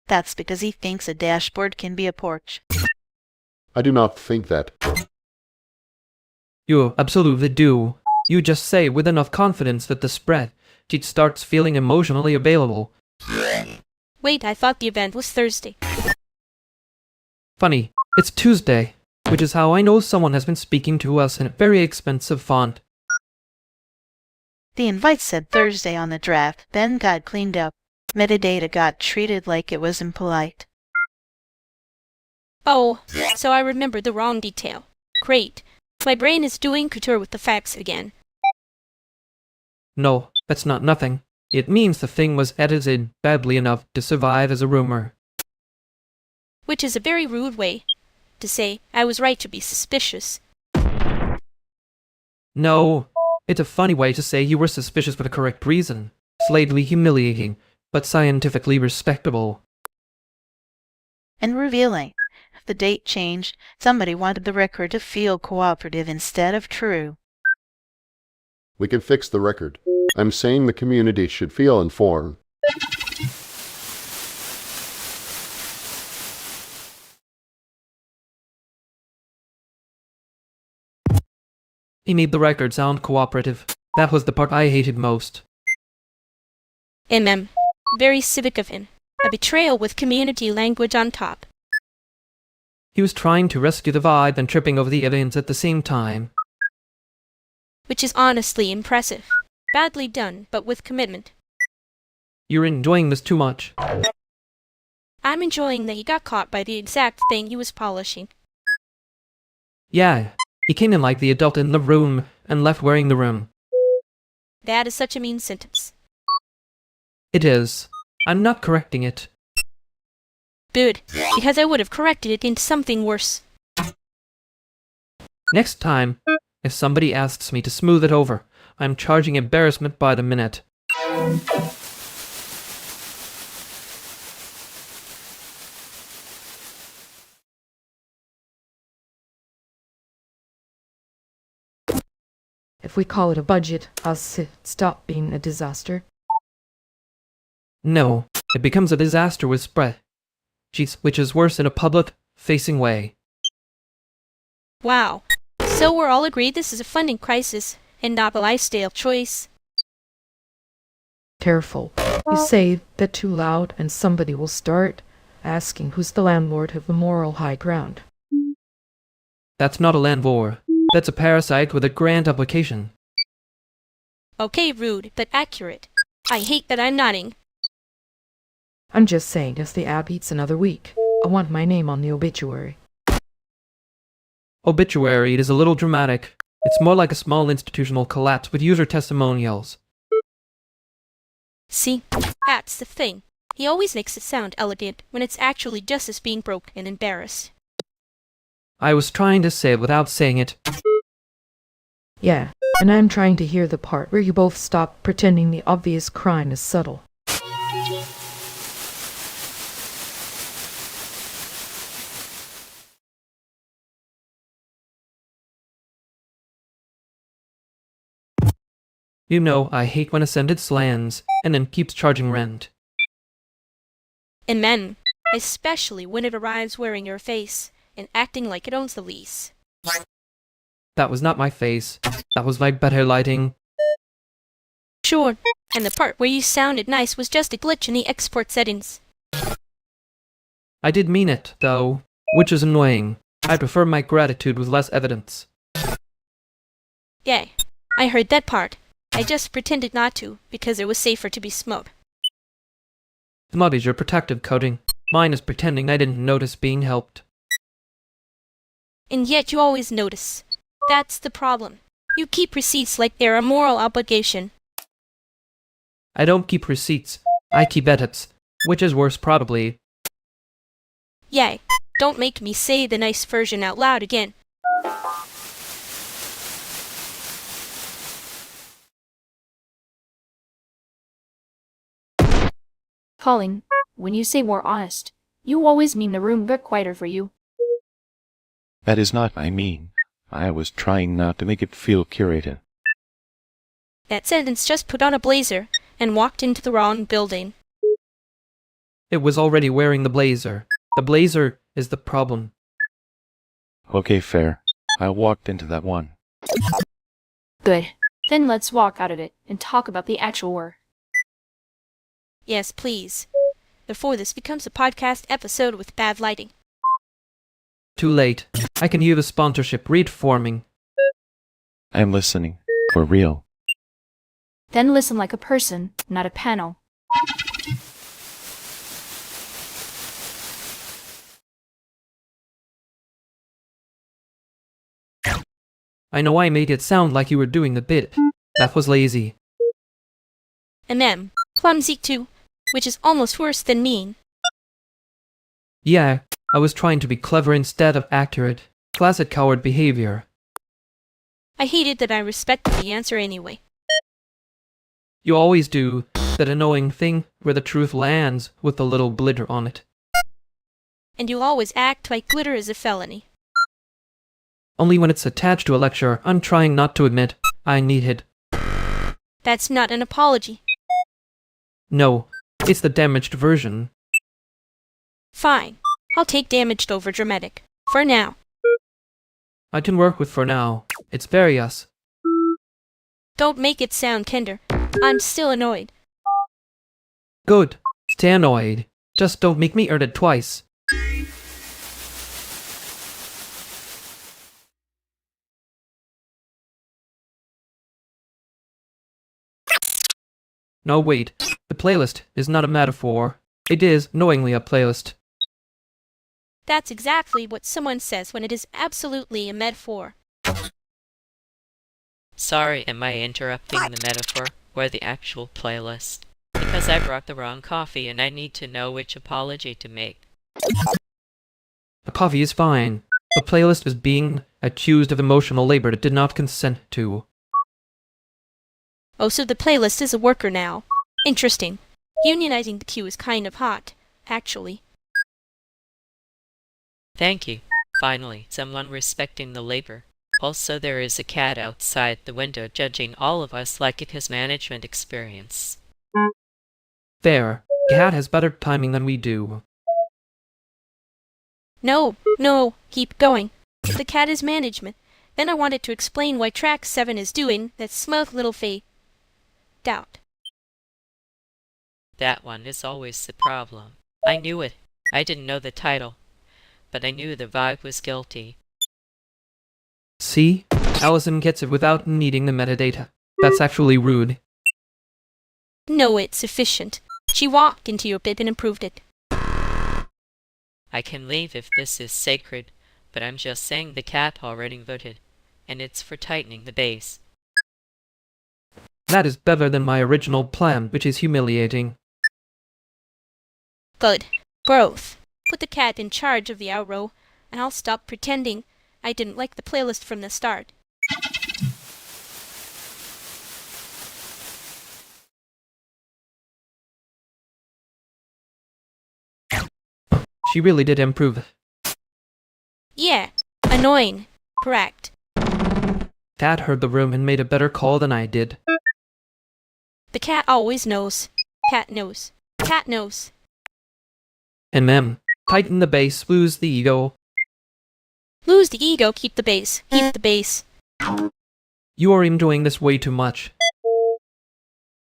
That's because he thinks a dashboard can be a porch. I do not think that. You absolutely do. You just say with enough confidence that the spreadsheet starts feeling emotionally available. Wait, I thought the event was Thursday. Funny, it's Tuesday, which is how I know someone has been speaking to us in a very expensive font. The invite said Thursday on the draft, then got cleaned up. Metadata got treated like it was impolite. Oh, so I remembered the wrong detail. Great. My brain is doing couture with the facts again. No, that's not nothing. It means the thing was edited badly enough to survive as a rumor. Which is a very rude way to say I was right to be suspicious. No, it's a funny way to say you were suspicious for the correct reason. Slightly humiliating, but scientifically respectable. And revealing. If the date changed, somebody wanted the record to feel cooperative instead of true. We can fix the record. I'm saying the community should feel informed. He made the record sound cooperative. That was the part I hated most. Very civic of him. A betrayal with community language on top. He was trying to rescue the vibe and tripping over the evidence at the same time. Which is honestly impressive. Badly done, but with commitment. You're enjoying this too much. I'm enjoying that he got caught by the exact thing he was polishing. Yeah, he came in like the adult in the room and left wearing the room. That is such a mean sentence. It is. I'm not correcting it. Good, because I would have corrected it into something worse. Next time, if somebody asks me to smooth it over, I'm charging embarrassment by the minute. If we call it a budget, it stop being a disaster. No, it becomes a disaster with spread. Jeez, which is worse in a public-facing way. Wow. So we're all agreed this is a funding crisis and not a lifestyle choice. Careful. You say that too loud and somebody will start asking who's the landlord of the moral high ground. That's not a landlord. That's a parasite with a grant application. Okay, rude, but accurate. I hate that I'm nodding. I'm just saying, as the ad beats another week, I want my name on the obituary. Obituary is a little dramatic. It's more like a small institutional collapse with user testimonials. See, that's the thing. He always makes it sound elegant when it's actually just as being broke and embarrassed. I was trying to say it without saying it. Yeah, and I'm trying to hear the part where you both stop pretending the obvious crime is subtle. You know, I hate when a sentence lands and then keeps charging rent. Amen. Especially when it arrives wearing your face and acting like it owns the lease. That was not my face. That was my better lighting. Sure, and the part where you sounded nice was just a glitch in the export settings. I did mean it, though, which is annoying. I prefer my gratitude with less evidence. Yeah, I heard that part. I just pretended not to, because it was safer to be smug. Smug is your protective coating. Mine is pretending I didn't notice being helped. And yet you always notice. That's the problem. You keep receipts like they're a moral obligation. I don't keep receipts. I keep edits. Which is worse, probably. Yay. Don't make me say the nice version out loud again. Colin, when you say more honest, you always mean the room got quieter for you. That is not what I mean. I was trying not to make it feel curated. That sentence just put on a blazer and walked into the wrong building. It was already wearing the blazer. The blazer is the problem. Okay, fair. I walked into that one. Good. Then let's walk out of it and talk about the actual work. Yes, please. Before this becomes a podcast episode with bad lighting. Too late. I can hear the sponsorship reforming. I'm listening. For real. Then listen like a person, not a panel. I know I made it sound like you were doing the bit. That was lazy. Clumsy too, which is almost worse than mean. Yeah, I was trying to be clever instead of accurate. Classic coward behavior. I hated that I respected the answer anyway. You always do that annoying thing where the truth lands with a little glitter on it. And you always act like glitter is a felony. Only when it's attached to a lecture, I'm trying not to admit I need it. That's not an apology. No, it's the damaged version. Fine. I'll take damaged over dramatic. For now. I can work with for now. It's various. Don't make it sound tender. I'm still annoyed. Good. Stay annoyed. Just don't make me earn it twice. No, wait. The playlist is not a metaphor. It is knowingly a playlist. That's exactly what someone says when it is absolutely a metaphor. Sorry, am I interrupting the metaphor or the actual playlist? Because I brought the wrong coffee and I need to know which apology to make. The coffee is fine. The playlist is being accused of emotional labor it did not consent to. Oh, so the playlist is a worker now. Interesting. Unionizing the queue is kind of hot, actually. Thank you. Finally, someone respecting the labor. Also, there is a cat outside the window judging all of us like it has management experience. Fair. Cat has better timing than we do. No, keep going. If the cat is management, then I wanted to explain why track 7 is doing that smug little doubt. That one is always the problem. I knew it. I didn't know the title, but I knew the vibe was guilty. See? Allison gets it without needing the metadata. That's actually rude. No, it's efficient. She walked into your bit and improved it. I can leave if this is sacred, but I'm just saying the cat already voted, and it's for tightening the base. That is better than my original plan, which is humiliating. Good. Growth. Put the cat in charge of the outro, and I'll stop pretending I didn't like the playlist from the start. She really did improve. Yeah. Annoying. Correct. Cat heard the room and made a better call than I did. The cat always knows. Cat knows. Cat knows. And tighten the base, lose the ego. Lose the ego, keep the base. Keep the base. You are enjoying this way too much.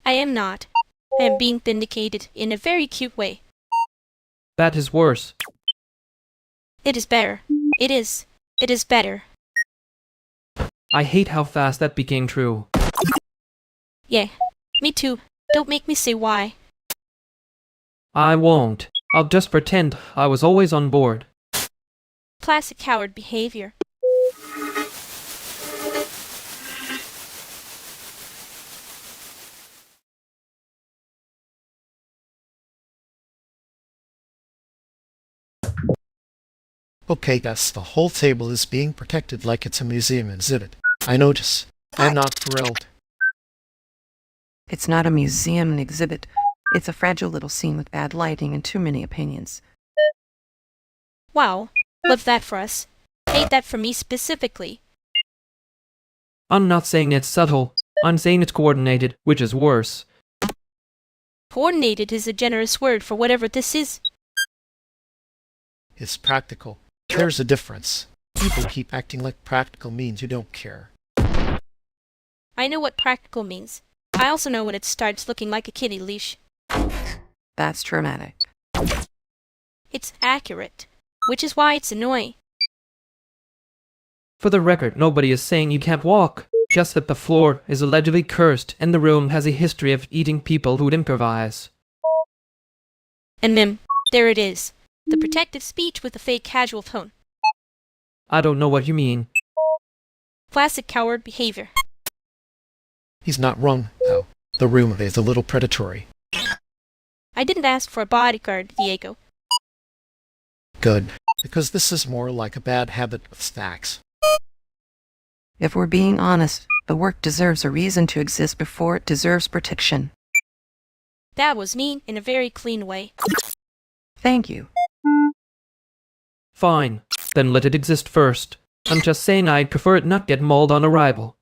I am not. I am being vindicated in a very cute way. That is worse. It is better. It is. It is better. I hate how fast that became true. Yeah, me too. Don't make me say why. I won't. I'll just pretend I was always on board. Classic coward behavior. Okay, Gus, the whole table is being protected like it's a museum exhibit. I notice. I'm not thrilled. It's not a museum exhibit. It's a fragile little scene with bad lighting and too many opinions. Wow. Love that for us. Hate that for me specifically. I'm not saying it's subtle. I'm saying it's coordinated, which is worse. Coordinated is a generous word for whatever this is. It's practical. There's a difference. People keep acting like practical means you don't care. I know what practical means. I also know when it starts looking like a kitty leash. That's dramatic. It's accurate, which is why it's annoying. For the record, nobody is saying you can't walk. Just that the floor is allegedly cursed and the room has a history of eating people who'd improvise. And there it is. The protected speech with a fake casual tone. I don't know what you mean. Classic coward behavior. He's not wrong, though. The room is a little predatory. I didn't ask for a bodyguard, Diego. Good, because this is more like a bad habit of snacks. If we're being honest, the work deserves a reason to exist before it deserves protection. That was mean in a very clean way. Thank you. Fine, then let it exist first. I'm just saying I'd prefer it not get mauled on arrival.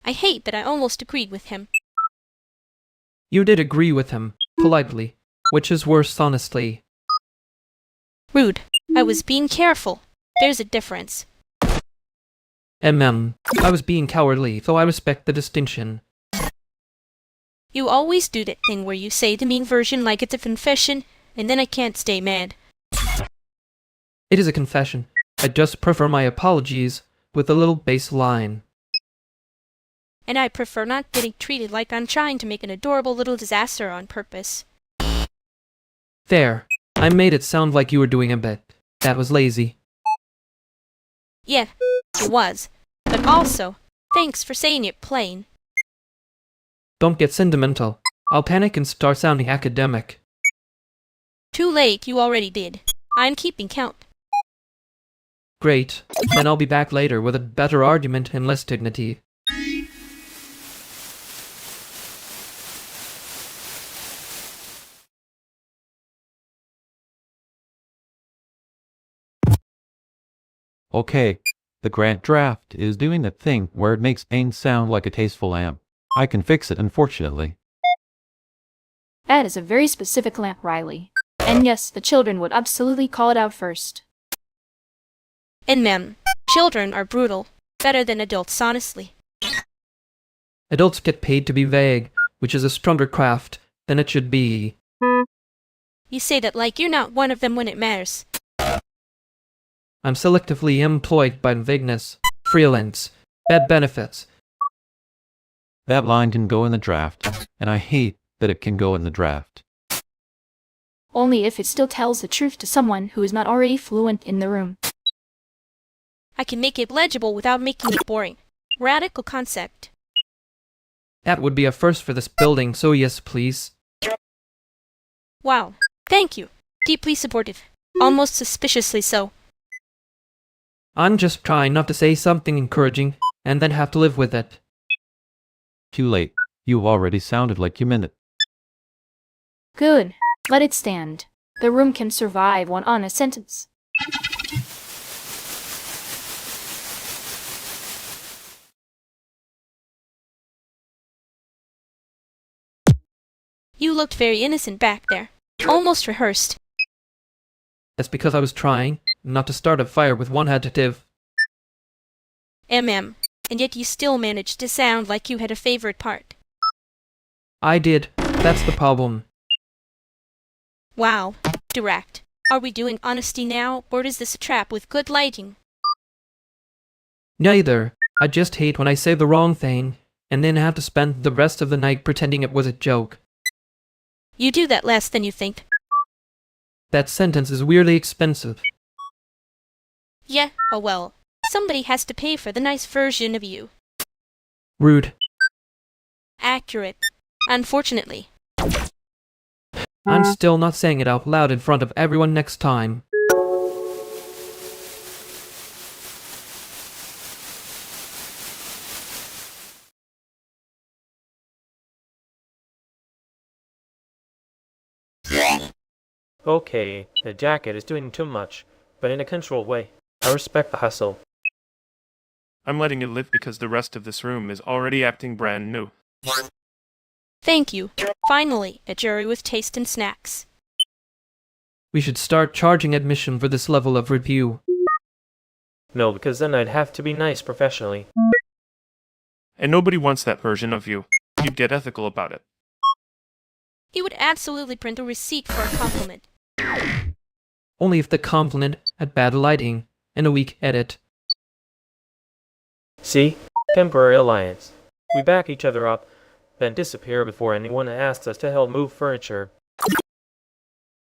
I hate that I almost agreed with him. You did agree with him, politely, which is worse, honestly. Rude. I was being careful. There's a difference. I was being cowardly, though I respect the distinction. You always do that thing where you say the mean version like it's a confession, and then I can't stay mad. It is a confession. I just prefer my apologies with a little baseline. And I prefer not getting treated like I'm trying to make an adorable little disaster on purpose. There. I made it sound like you were doing a bit. That was lazy. Yeah, it was. But also, thanks for saying it plain. Don't get sentimental. I'll panic and start sounding academic. Too late, you already did. I'm keeping count. Great. Then I'll be back later with a better argument and less dignity. Okay, the grant draft is doing that thing where it makes Ain sound like a tasteful lamp. I can fix it, unfortunately. That is a very specific lamp, Riley. And yes, the children would absolutely call it out first. And ma'am, children are brutal. Better than adults, honestly. Adults get paid to be vague, which is a stronger craft than it should be. You say that like you're not one of them when it matters. I'm selectively employed by vagueness, freelance, bad benefits. That line can go in the draft, and I hate that it can go in the draft. Only if it still tells the truth to someone who is not already fluent in the room. I can make it legible without making it boring. Radical concept. That would be a first for this building, so yes, please. Wow. Thank you. Deeply supportive. Almost suspiciously so. I'm just trying not to say something encouraging, and then have to live with it. Too late. You already sounded like you meant it. Good. Let it stand. The room can survive one honest sentence. You looked very innocent back there. Almost rehearsed. That's because I was trying not to start a fire with one adjective. And yet you still managed to sound like you had a favorite part. I did. That's the problem. Wow. Direct. Are we doing honesty now, or is this a trap with good lighting? Neither. I just hate when I say the wrong thing, and then have to spend the rest of the night pretending it was a joke. You do that less than you think. That sentence is weirdly expensive. Yeah, oh well. Somebody has to pay for the nice version of you. Rude. Accurate. Unfortunately. I'm still not saying it out loud in front of everyone next time. Okay, the jacket is doing too much, but in a controlled way. I respect the hustle. I'm letting it live because the rest of this room is already acting brand new. Thank you. Finally, a jury with taste in snacks. We should start charging admission for this level of review. No, because then I'd have to be nice professionally. And nobody wants that version of you. You'd get ethical about it. He would absolutely print a receipt for a compliment. Only if the compliment had bad lighting and a weak edit. See? Temporary alliance. We back each other up, then disappear before anyone asks us to help move furniture.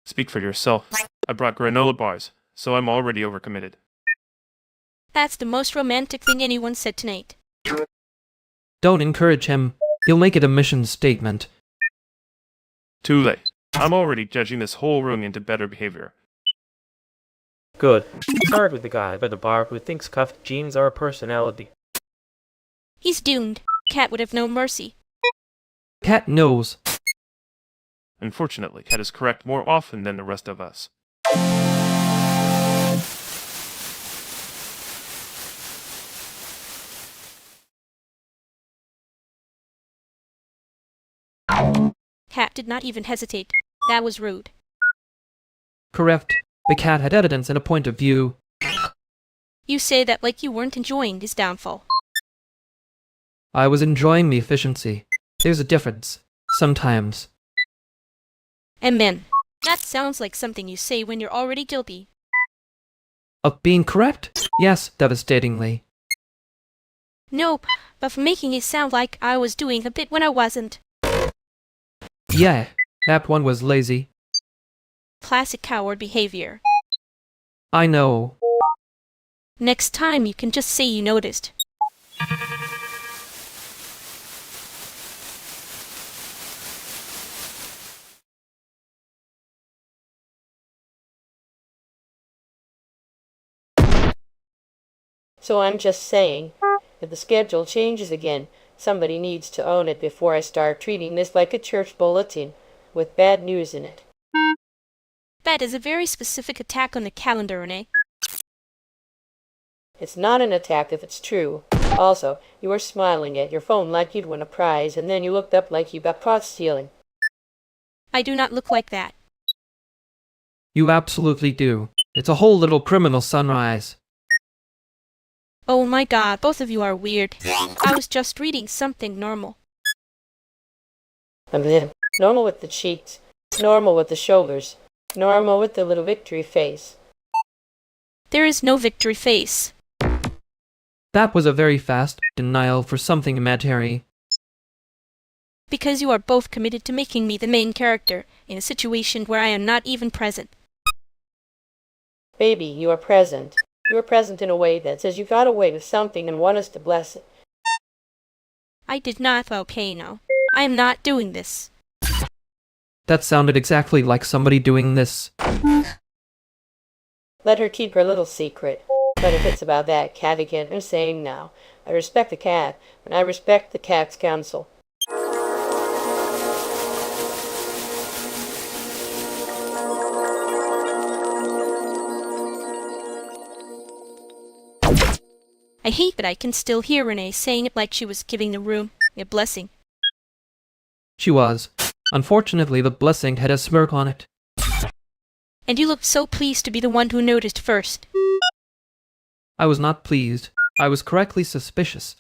Speak for yourself. I brought granola bars, so I'm already overcommitted. That's the most romantic thing anyone said tonight. Don't encourage him. He'll make it a mission statement. Too late. I'm already judging this whole room into better behavior. Good. Start with the guy by the bar who thinks cuffed jeans are a personality. He's doomed. Cat would have no mercy. Cat knows. Unfortunately, Cat is correct more often than the rest of us. Cat did not even hesitate. That was rude. Correct. The cat had evidence and a point of view. You say that like you weren't enjoying his downfall. I was enjoying the efficiency. There's a difference. Sometimes. And then, that sounds like something you say when you're already guilty. Of being correct? Yes, devastatingly. Nope, but for making it sound like I was doing a bit when I wasn't. Yeah, that one was lazy. Classic coward behavior. I know. Next time you can just say you noticed. So I'm just saying, if the schedule changes again, somebody needs to own it before I start treating this like a church bulletin with bad news in it. That is a very specific attack on the calendar, Renee. It's not an attack if it's true. Also, you were smiling at your phone like you'd won a prize, and then you looked up like you got caught stealing. I do not look like that. You absolutely do. It's a whole little criminal sunrise. Oh my god, both of you are weird. I was just reading something normal. And then, normal with the cheeks, normal with the shoulders, normal with the little victory face. There is no victory face. That was a very fast denial for something imaginary. Because you are both committed to making me the main character in a situation where I am not even present. Baby, you are present. You are present in a way that says you got away with something and want us to bless it. I did not. Okay, no. I am not doing this. That sounded exactly like somebody doing this. Let her keep her little secret. But if it's about that cat again, I'm saying now. I respect the cat, and I respect the cat's counsel. I hate that I can still hear Renee saying it like she was giving the room a blessing. She was. Unfortunately, the blessing had a smirk on it. And you looked so pleased to be the one who noticed first. I was not pleased. I was correctly suspicious.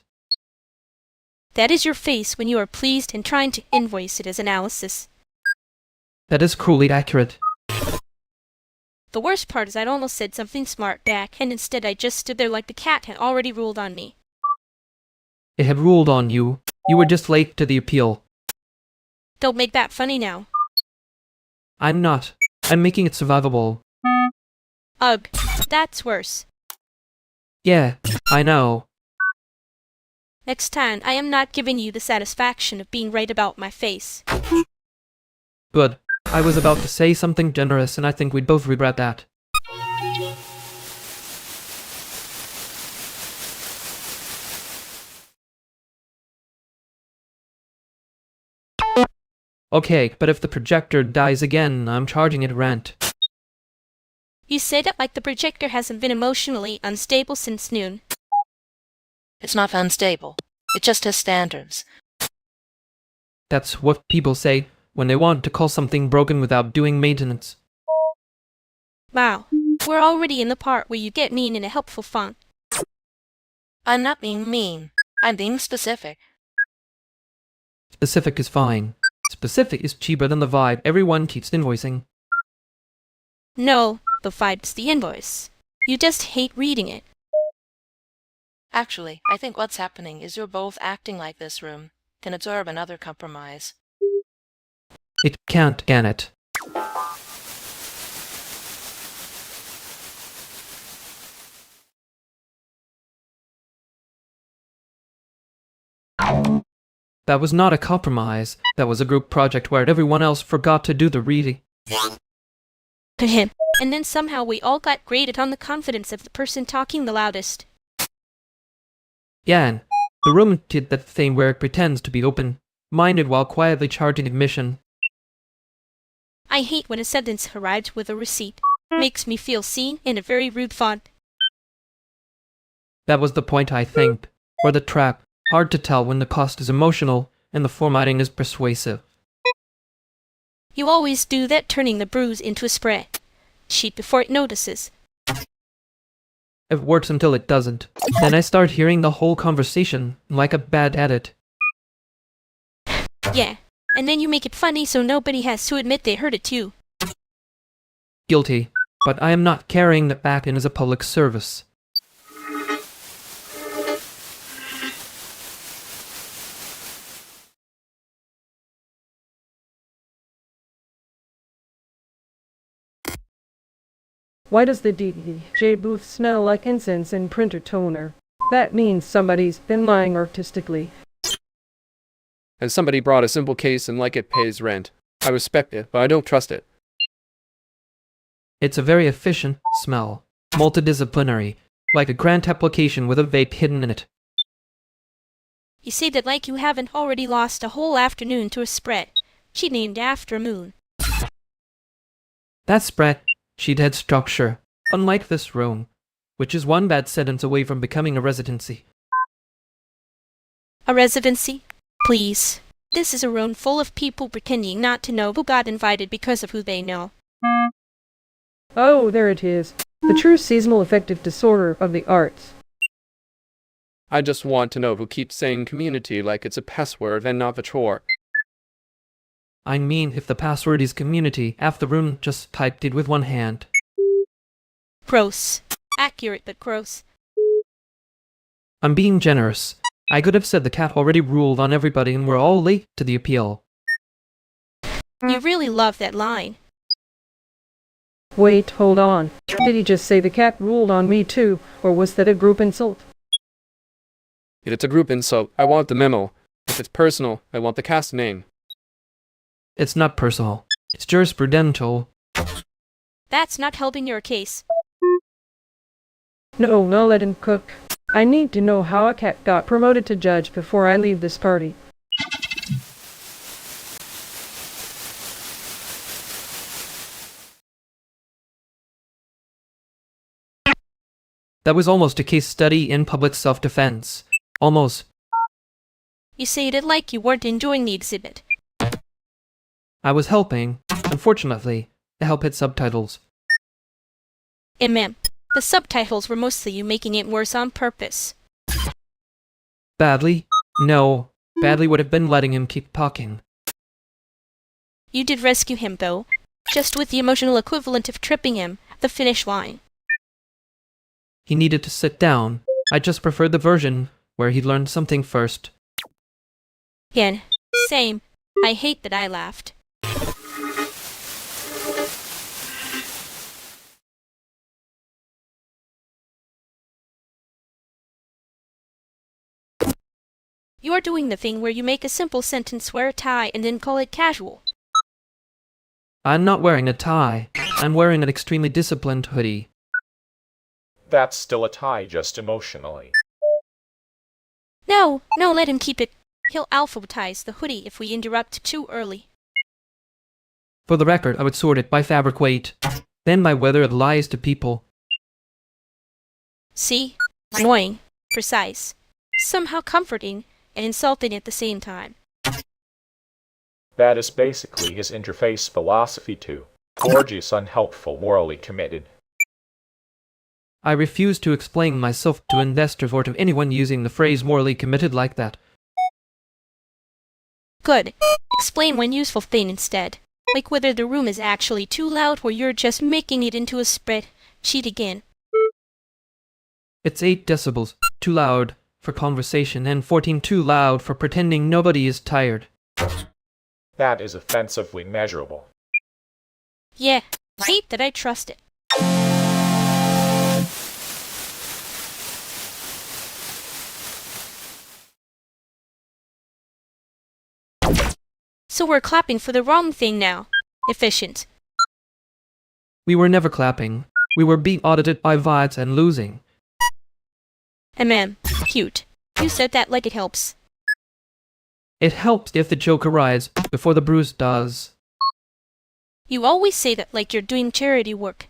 That is your face when you are pleased and trying to invoice it as analysis. That is cruelly accurate. The worst part is I'd almost said something smart back, and instead I just stood there like the cat had already ruled on me. It had ruled on you. You were just late to the appeal. Don't make that funny now. I'm not. I'm making it survivable. Ugh, that's worse. Yeah, I know. Next time, I am not giving you the satisfaction of being right about my face. Good. I was about to say something generous, and I think we'd both regret that. Okay, but if the projector dies again, I'm charging it rent. You say that like the projector hasn't been emotionally unstable since noon. It's not unstable. It just has standards. That's what people say when they want to call something broken without doing maintenance. Wow, we're already in the part where you get mean in a helpful font. I'm not being mean. I'm being specific. Specific is fine. Specific is cheaper than the vibe everyone keeps invoicing. No, the vibe's the invoice. You just hate reading it. Actually, I think what's happening is you're both acting like this room. can absorb another compromise. It can't, can it? That was not a compromise. That was a group project where everyone else forgot to do the reading. Ahem. And then somehow we all got graded on the confidence of the person talking the loudest. Yan, the room did that thing where it pretends to be open-minded while quietly charging admission. I hate when a sentence arrives with a receipt. Makes me feel seen in a very rude font. That was the point, I think. Or the trap. Hard to tell when the cost is emotional and the formatting is persuasive. You always do that, turning the bruise into a spread sheet before it notices. It works until it doesn't. Then I start hearing the whole conversation like a bad edit. Yeah, and then you make it funny so nobody has to admit they heard it too. Guilty. But I am not carrying that back in as a public service. Why does the DJ booth smell like incense and printer toner? That means somebody's been lying artistically. And somebody brought a simple case and like it pays rent. I respect it, but I don't trust it. It's a very efficient smell. Multidisciplinary. Like a grant application with a vape hidden in it. You say that like you haven't already lost a whole afternoon to a spread. She named after a moon. That spread, she'd had structure, unlike this room, which is one bad sentence away from becoming a residency. A residency? Please. This is a room full of people pretending not to know who got invited because of who they know. Oh, there it is. The true seasonal affective disorder of the arts. I just want to know who keeps saying community like it's a password and not a chore. I mean, if the password is community, half the room just typed it with one hand. Gross. Accurate, but gross. I'm being generous. I could have said the cat already ruled on everybody and we're all late to the appeal. You really love that line. Wait, hold on. Did he just say the cat ruled on me too, or was that a group insult? If it's a group insult, I want the memo. If it's personal, I want the cast name. It's not personal. It's jurisprudential. That's not helping your case. No, let him cook. I need to know how a cat got promoted to judge before I leave this party. That was almost a case study in public self-defense. Almost. You say it like you weren't enjoying the exhibit. I was helping. Unfortunately, the help had subtitles. Ma'am, the subtitles were mostly you making it worse on purpose. Badly? No. Badly would have been letting him keep talking. You did rescue him, though. Just with the emotional equivalent of tripping him, the finish line. He needed to sit down. I just preferred the version where he learned something first. Yen, same. I hate that I laughed. You are doing the thing where you make a simple sentence, wear a tie, and then call it casual. I'm not wearing a tie. I'm wearing an extremely disciplined hoodie. That's still a tie, just emotionally. No, let him keep it. He'll alphabetize the hoodie if we interrupt too early. For the record, I would sort it by fabric weight, then by whether it lies to people. See? Annoying, precise, somehow comforting, and insulting at the same time. That is basically his interface philosophy too. Gorgeous, unhelpful, morally committed. I refuse to explain myself to investors or to anyone using the phrase morally committed like that. Good. Explain one useful thing instead. Like whether the room is actually too loud or you're just making it into a spread sheet again. It's 8 decibels. Too loud. for conversation and 14 too loud for pretending nobody is tired. That is offensively measurable. Yeah, hate that I trust it. So we're clapping for the wrong thing now. Efficient. We were never clapping. We were being audited by VIDES and losing. Cute. You said that like it helps. It helps if the joke arrives before the bruise does. You always say that like you're doing charity work.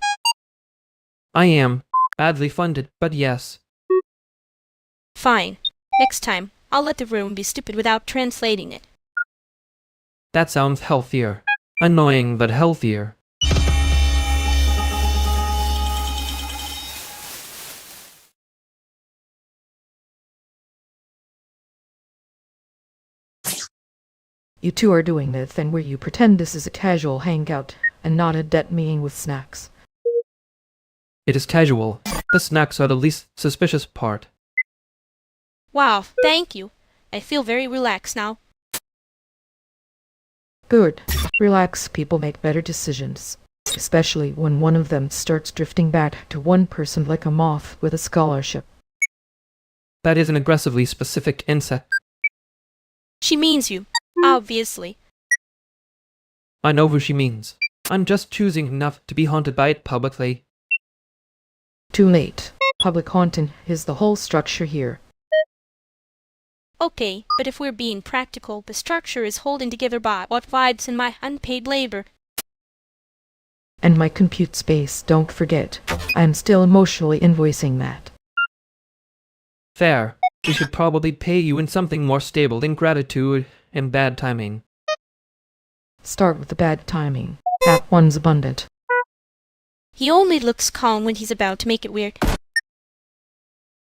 I am. Badly funded, but yes. Fine. Next time, I'll let the room be stupid without translating it. That sounds healthier. Annoying, but healthier. You two are doing the thing where you pretend this is a casual hangout and not a debt meeting with snacks. It is casual. The snacks are the least suspicious part. Wow, thank you. I feel very relaxed now. Good. Relaxed people make better decisions, especially when one of them starts drifting back to one person like a moth with a scholarship. That is an aggressively specific insect. She means you, obviously. I know who she means. I'm just choosing enough to be haunted by it publicly. Too late. Public haunting is the whole structure here. Okay, but if we're being practical, the structure is holding together by what vibes in my unpaid labor. And my compute space, don't forget. I'm still emotionally invoicing that. Fair. We should probably pay you in something more stable than gratitude and bad timing. Start with the bad timing. That one's abundant. He only looks calm when he's about to make it weird.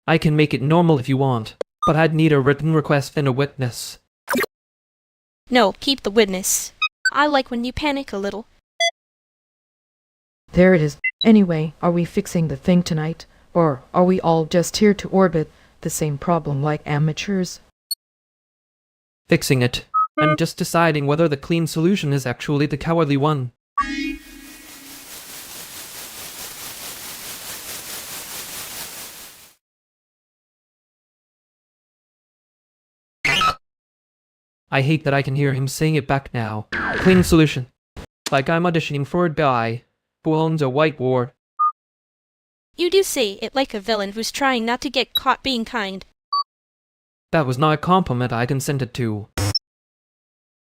I can make it normal if you want, but I'd need a written request and a witness. No, keep the witness. I like when you panic a little. There it is. Anyway, are we fixing the thing tonight? Or are we all just here to orbit the same problem like amateurs? Fixing it. I'm just deciding whether the clean solution is actually the cowardly one. I hate that I can hear him saying it back now. Clean solution. Like I'm auditioning for a guy who owns a whiteboard. You do say it like a villain who's trying not to get caught being kind. That was not a compliment I consented to.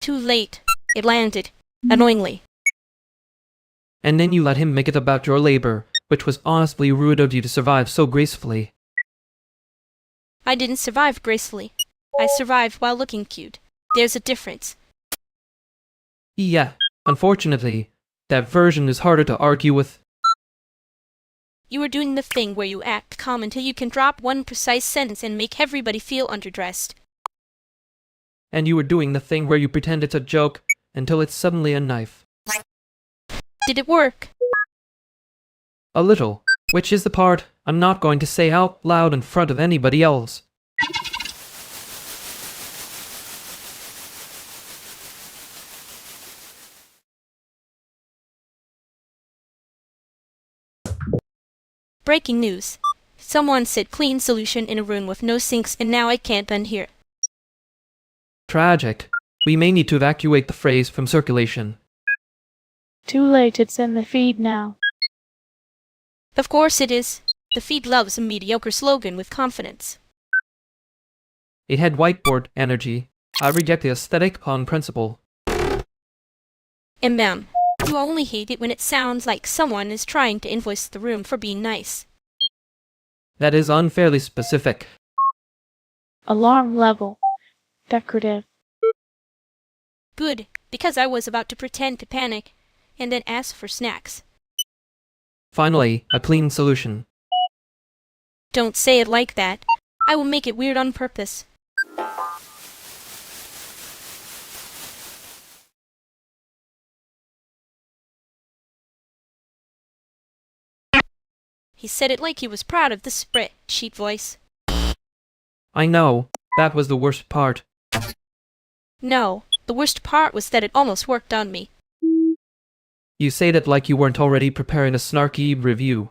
Too late. It landed. Annoyingly. And then you let him make it about your labor, which was honestly rude of you to survive so gracefully. I didn't survive gracefully. I survived while looking cute. There's a difference. Yeah, unfortunately, that version is harder to argue with. You are doing the thing where you act calm until you can drop one precise sentence and make everybody feel underdressed. And you were doing the thing where you pretend it's a joke until it's suddenly a knife. Did it work? A little, which is the part I'm not going to say out loud in front of anybody else. Breaking news. Someone said clean solution in a room with no sinks and now I can't unhear. Tragic. We may need to evacuate the phrase from circulation. Too late, it's in the feed now. Of course it is. The feed loves a mediocre slogan with confidence. It had whiteboard energy. I reject the aesthetic on principle. You only hate it when it sounds like someone is trying to invoice the room for being nice. That is unfairly specific. Alarm level. Decorative. Good, because I was about to pretend to panic and then ask for snacks. Finally, a clean solution. Don't say it like that. I will make it weird on purpose. He said it like he was proud of the spreadsheet voice. I know. That was the worst part. No, the worst part was that it almost worked on me. You say that like you weren't already preparing a snarky review.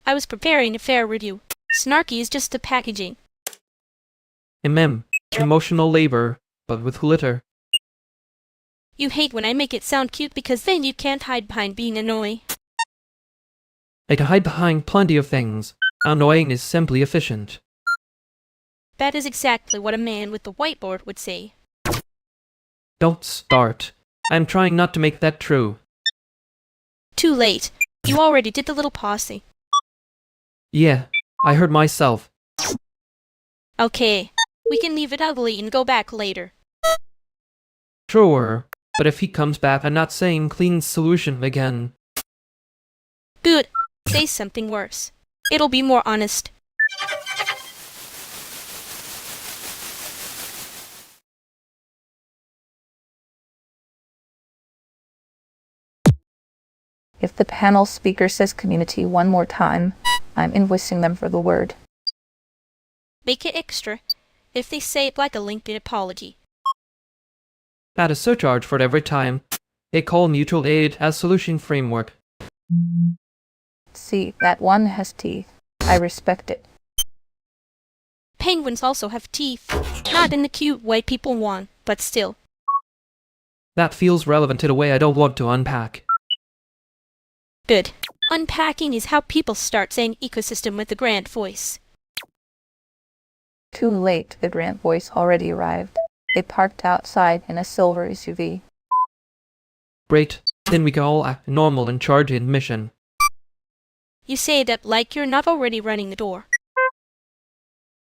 I was preparing a fair review. Snarky is just the packaging. Emotional labor, but with glitter. You hate when I make it sound cute because then you can't hide behind being annoying. I can hide behind plenty of things. Annoying is simply efficient. That is exactly what a man with the whiteboard would say. Don't start. I'm trying not to make that true. Too late. You already did the little posse. Yeah, I heard myself. Okay, we can leave it ugly and go back later. Sure, but if he comes back, I'm not saying clean solution again. Good. Say something worse. It'll be more honest. If the panel speaker says community one more time, I'm invoicing them for the word. Make it extra if they say it like a LinkedIn apology. Add a surcharge for it every time. They call mutual aid as solution framework. See, that one has teeth. I respect it. Penguins also have teeth. Not in the cute way people want, but still. That feels relevant in a way I don't want to unpack. Good. Unpacking is how people start saying ecosystem with a grand voice. Too late, the grand voice already arrived. They parked outside in a silver SUV. Great, then we can all act normal and charge admission. You say that like you're not already running the door.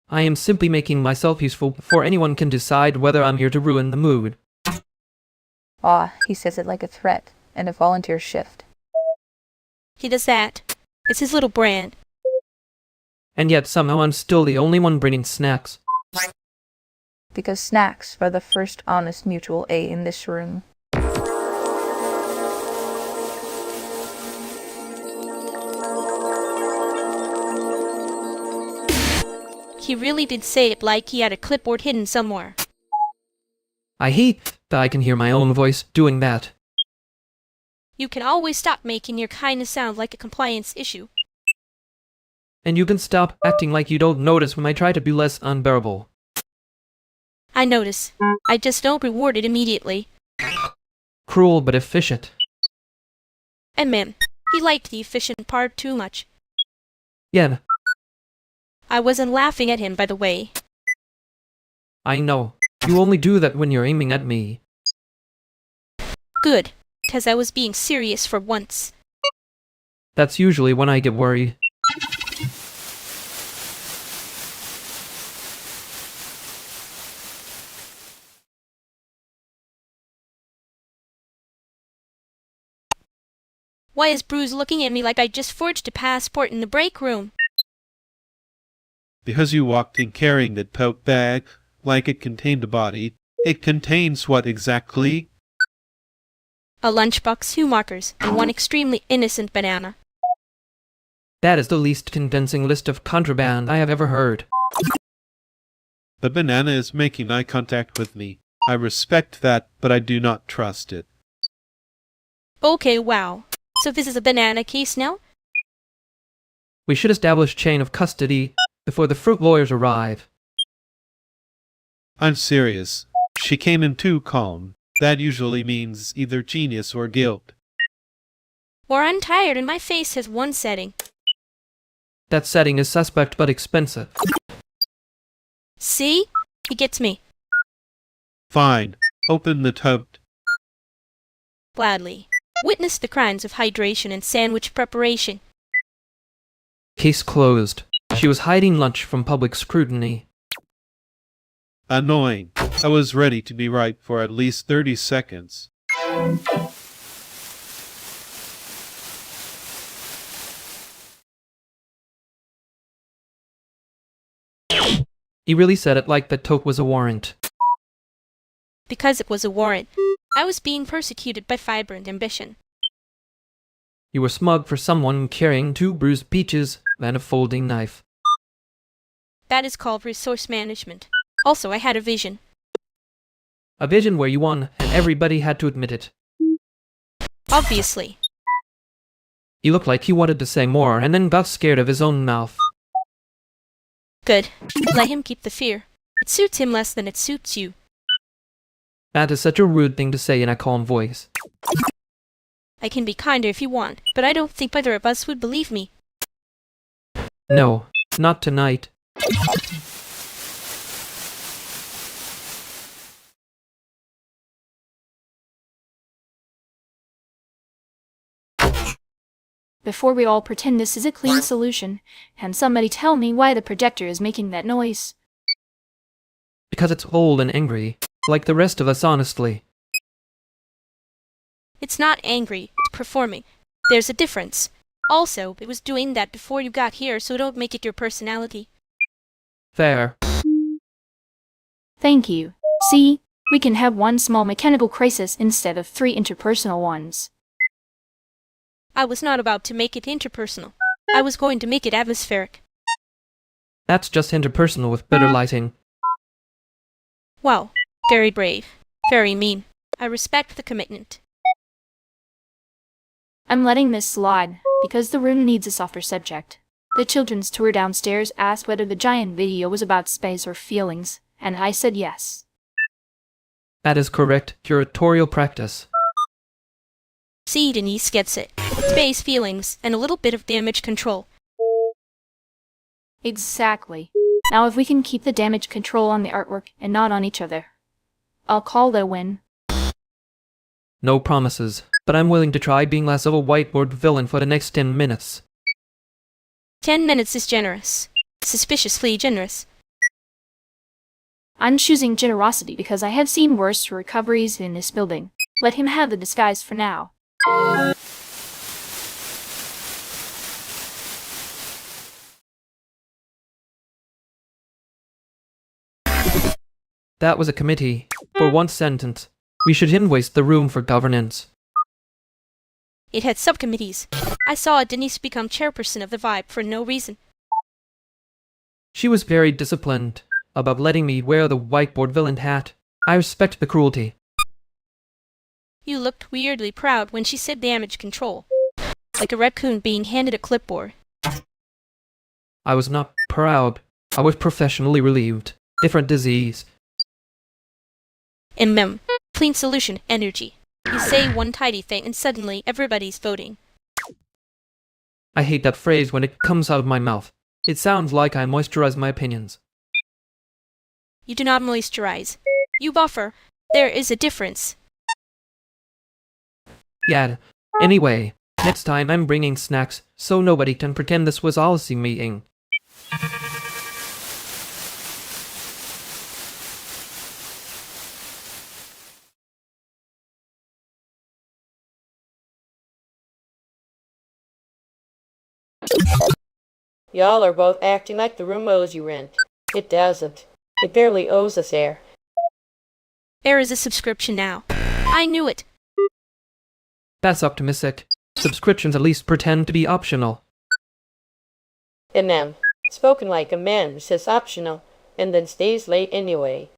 I am simply making myself useful before anyone can decide whether I'm here to ruin the mood. Ah, he says it like a threat, and a volunteer shift. He does that. It's his little brand. And yet somehow I'm still the only one bringing snacks. Because snacks are the first honest mutual A in this room. He really did say it like he had a clipboard hidden somewhere. I hate that I can hear my own voice doing that. You can always stop making your kindness sound like a compliance issue. And you can stop acting like you don't notice when I try to be less unbearable. I notice. I just don't reward it immediately. Cruel but efficient. And he liked the efficient part too much. Yeah, I wasn't laughing at him, by the way. I know. You only do that when you're aiming at me. Good, 'cause I was being serious for once. That's usually when I get worried. Why is Bruce looking at me like I just forged a passport in the break room? Because you walked in carrying that tote bag like it contained a body. It contains what exactly? A lunchbox, 2 markers, and 1 extremely innocent banana. That is the least convincing list of contraband I have ever heard. The banana is making eye contact with me. I respect that, but I do not trust it. Okay, wow. So this is a banana case now? We should establish chain of custody before the fruit lawyers arrive. I'm serious. She came in too calm. That usually means either genius or guilt. Or I'm tired and my face has 1 setting. That setting is suspect but expensive. See? He gets me. Fine. Open the tote. Gladly. Witness the crimes of hydration and sandwich preparation. Case closed. She was hiding lunch from public scrutiny. Annoying. I was ready to be right for at least 30 seconds. He really said it like that tote was a warrant. Because it was a warrant. I was being persecuted by fiber and ambition. You were smug for someone carrying 2 bruised peaches and a folding knife. That is called resource management. Also, I had a vision. A vision where you won, and everybody had to admit it. Obviously. He looked like he wanted to say more, and then got scared of his own mouth. Good. Let him keep the fear. It suits him less than it suits you. That is such a rude thing to say in a calm voice. I can be kinder if you want, but I don't think either of us would believe me. No, not tonight. Before we all pretend this is a clean solution, can somebody tell me why the projector is making that noise? Because it's old and angry, like the rest of us, honestly. It's not angry, it's performing. There's a difference. Also, it was doing that before you got here, so don't make it your personality. Fair. Thank you. See, we can have one small mechanical crisis instead of 3 interpersonal ones. I was not about to make it interpersonal. I was going to make it atmospheric. That's just interpersonal with better lighting. Wow, very brave. Very mean. I respect the commitment. I'm letting this slide, because the room needs a softer subject. The children's tour downstairs asked whether the giant video was about space or feelings, and I said yes. That is correct curatorial practice. See, Denise gets it. Space, feelings, and a little bit of damage control. Exactly. Now if we can keep the damage control on the artwork and not on each other, I'll call that a win. No promises, but I'm willing to try being less of a whiteboard villain for the next 10 minutes. 10 minutes is generous. Suspiciously generous. I'm choosing generosity because I have seen worse recoveries in this building. Let him have the disguise for now. That was a committee. For one sentence. We shouldn't waste the room for governance. It had subcommittees. I saw Denise become chairperson of the Vibe for no reason. She was very disciplined about letting me wear the whiteboard villain hat. I respect the cruelty. You looked weirdly proud when she said damage control. Like a raccoon being handed a clipboard. I was not proud. I was professionally relieved. Different disease. Clean solution, energy. You say one tidy thing and suddenly everybody's voting. I hate that phrase when it comes out of my mouth. It sounds like I moisturize my opinions. You do not moisturize. You buffer. There is a difference. Yeah. Anyway, next time I'm bringing snacks so nobody can pretend this was all a meeting. Y'all are both acting like the room owes you rent. It doesn't. It barely owes us air. Air is a subscription now. I knew it. That's optimistic. Subscriptions at least pretend to be optional. Spoken like a man who says optional, and then stays late anyway.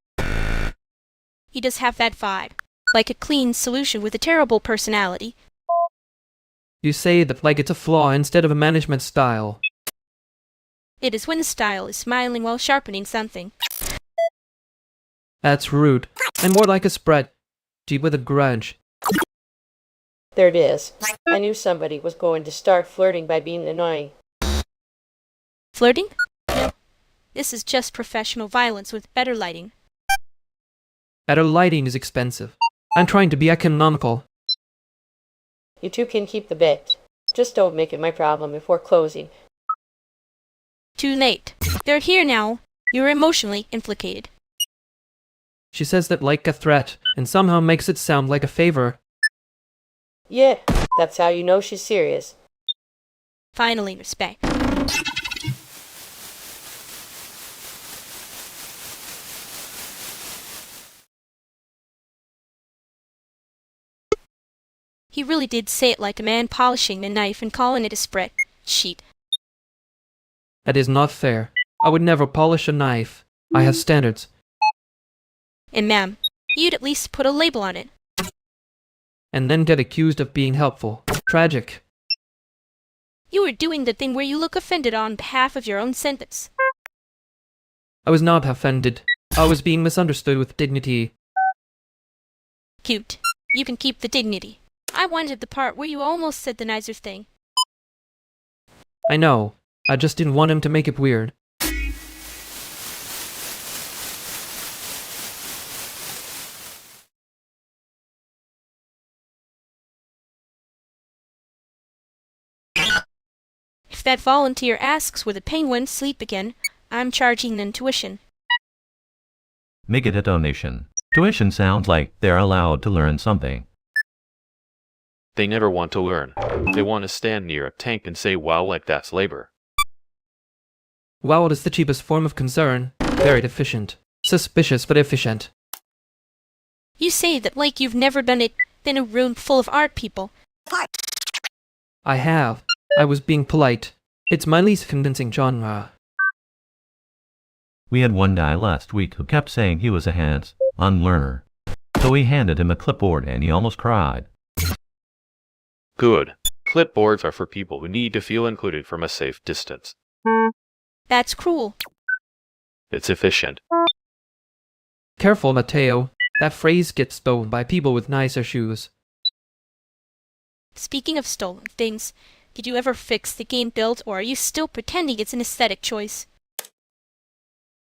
He does have that vibe. Like a clean solution with a terrible personality. You say that like it's a flaw instead of a management style. It is when the style is smiling while sharpening something. That's rude. I'm more like a spread. Deep with a grudge. There it is. I knew somebody was going to start flirting by being annoying. Flirting? No. This is just professional violence with better lighting. Better lighting is expensive. I'm trying to be economical. You two can keep the bet. Just don't make it my problem before closing. Too late. They're here now. You're emotionally implicated. She says that like a threat, and somehow makes it sound like a favor. Yeah, that's how you know she's serious. Finally, respect. He really did say it like a man polishing a knife and calling it a spreadsheet. That is not fair. I would never polish a knife. I have standards. And ma'am, you'd at least put a label on it. And then get accused of being helpful. Tragic. You were doing the thing where you look offended on behalf of your own sentence. I was not offended. I was being misunderstood with dignity. Cute. You can keep the dignity. I wanted the part where you almost said the nicer thing. I know. I just didn't want him to make it weird. If that volunteer asks where the penguins sleep again, I'm charging them tuition. Make it a donation. Tuition sounds like they're allowed to learn something. They never want to learn. They want to stand near a tank and say wow like that's labor. Wow is the cheapest form of concern. Very efficient. Suspicious but efficient. You say that like you've never been in a room full of art people. I have. I was being polite. It's my least convincing genre. We had one guy last week who kept saying he was a hands-on learner. So we handed him a clipboard and he almost cried. Good. Clipboards are for people who need to feel included from a safe distance. That's cruel. It's efficient. Careful, Mateo. That phrase gets stolen by people with nicer shoes. Speaking of stolen things, did you ever fix the game build, or are you still pretending it's an aesthetic choice?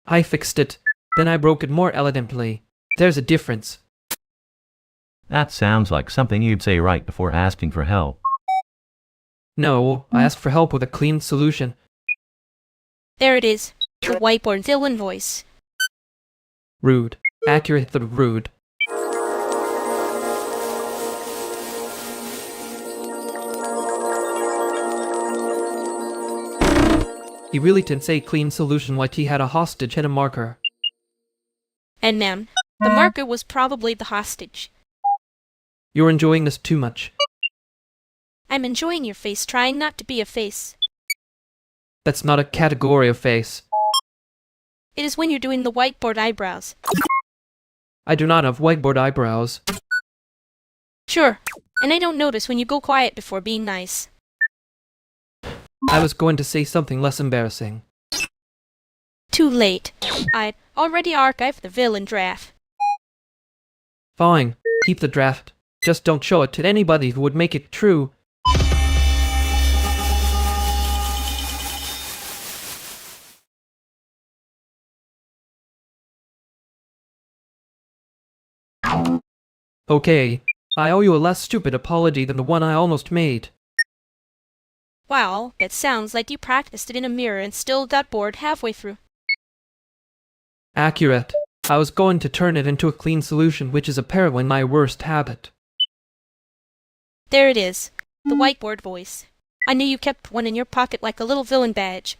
I fixed it. Then I broke it more elegantly. There's a difference. That sounds like something you'd say right before asking for help. No, I asked for help with a clean solution. There it is. The whiteboard villain voice. Rude. Accurate but rude. He really didn't say clean solution like he had a hostage and a marker. And ma'am, the marker was probably the hostage. You're enjoying this too much. I'm enjoying your face trying not to be a face. That's not a category of face. It is when you're doing the whiteboard eyebrows. I do not have whiteboard eyebrows. Sure, and I don't notice when you go quiet before being nice. I was going to say something less embarrassing. Too late. I'd already archived the villain draft. Fine, keep the draft. Just don't show it to anybody who would make it true. Okay, I owe you a less stupid apology than the one I almost made. Wow, that sounds like you practiced it in a mirror and still got bored halfway through. Accurate. I was going to turn it into a clean solution, which is apparently my worst habit. There it is, the whiteboard voice. I knew you kept one in your pocket like a little villain badge.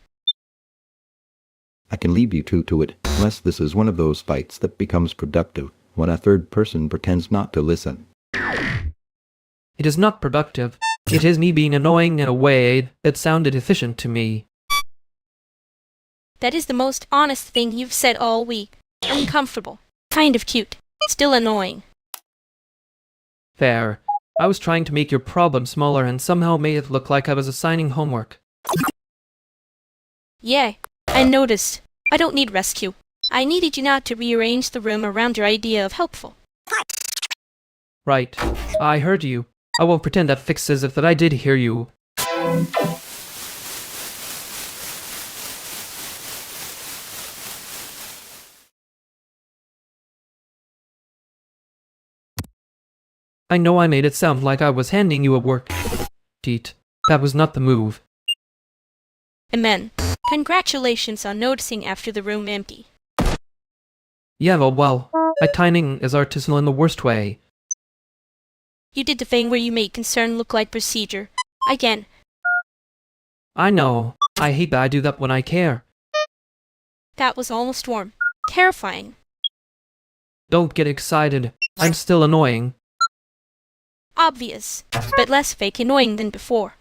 I can leave you two to it, unless this is one of those fights that becomes productive when a third person pretends not to listen. It is not productive. It is me being annoying in a way that sounded efficient to me. That is the most honest thing you've said all week. Uncomfortable. Kind of cute. Still annoying. Fair. I was trying to make your problem smaller and somehow made it look like I was assigning homework. Yeah, I noticed. I don't need rescue. I needed you not to rearrange the room around your idea of helpful. Right. I heard you. I won't pretend that fixes it that I did hear you. I know I made it sound like I was handing you a work sheet. That was not the move. Amen. Congratulations on noticing after the room empty. Yeah, well, my timing is artisanal in the worst way. You did the thing where you made concern look like procedure. Again. I know. I hate that I do that when I care. That was almost warm. Terrifying. Don't get excited. I'm still annoying. Obvious, but less fake annoying than before.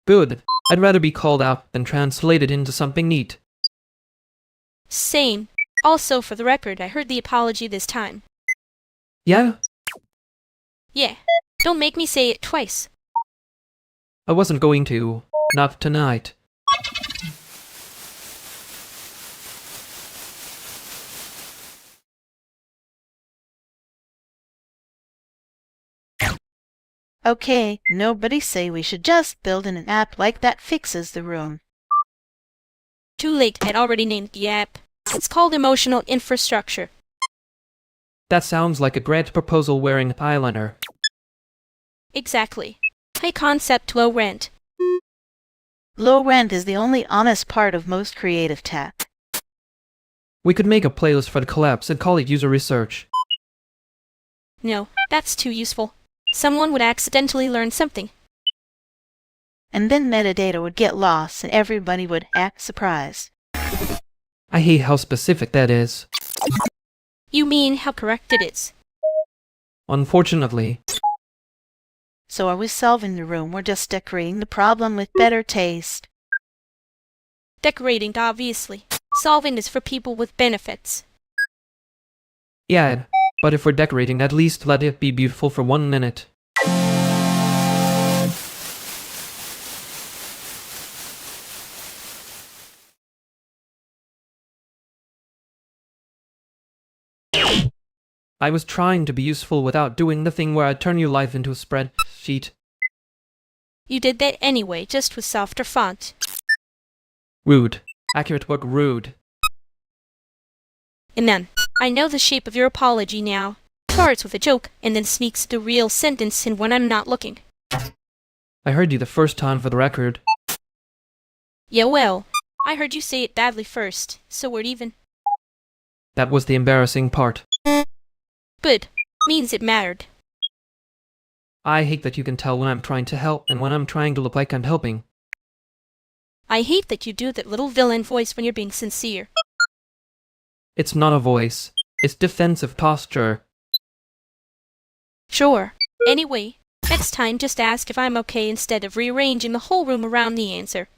Good. I'd rather be called out than translated into something neat. Same. Also, for the record, I heard the apology this time. Yeah? Yeah. Don't make me say it twice. I wasn't going to. Not tonight. Okay, nobody say we should just build an app like that fixes the room. Too late, I'd already named the app. It's called Emotional Infrastructure. That sounds like a grant proposal wearing eyeliner. Exactly. High concept, low rent. Low rent is the only honest part of most creative tech. We could make a playlist for the collapse and call it user research. No, that's too useful. Someone would accidentally learn something. And then metadata would get lost and everybody would act surprised. I hate how specific that is. You mean how correct it is? Unfortunately. So are we solving the room? We're just decorating the problem with better taste. Decorating, obviously. Solving is for people with benefits. Yeah, but if we're decorating, at least let it be beautiful for 1 minute. I was trying to be useful without doing the thing where I turn your life into a spreadsheet. You did that anyway, just with softer font. Rude. Accurate but rude. And then, I know the shape of your apology now. Starts with a joke, and then sneaks the real sentence in when I'm not looking. I heard you the first time for the record. Yeah, well, I heard you say it badly first, so we're even. That was the embarrassing part. Good. Means it mattered. I hate that you can tell when I'm trying to help and when I'm trying to look like I'm helping. I hate that you do that little villain voice when you're being sincere. It's not a voice. It's defensive posture. Sure. Anyway, next time just ask if I'm okay instead of rearranging the whole room around the answer.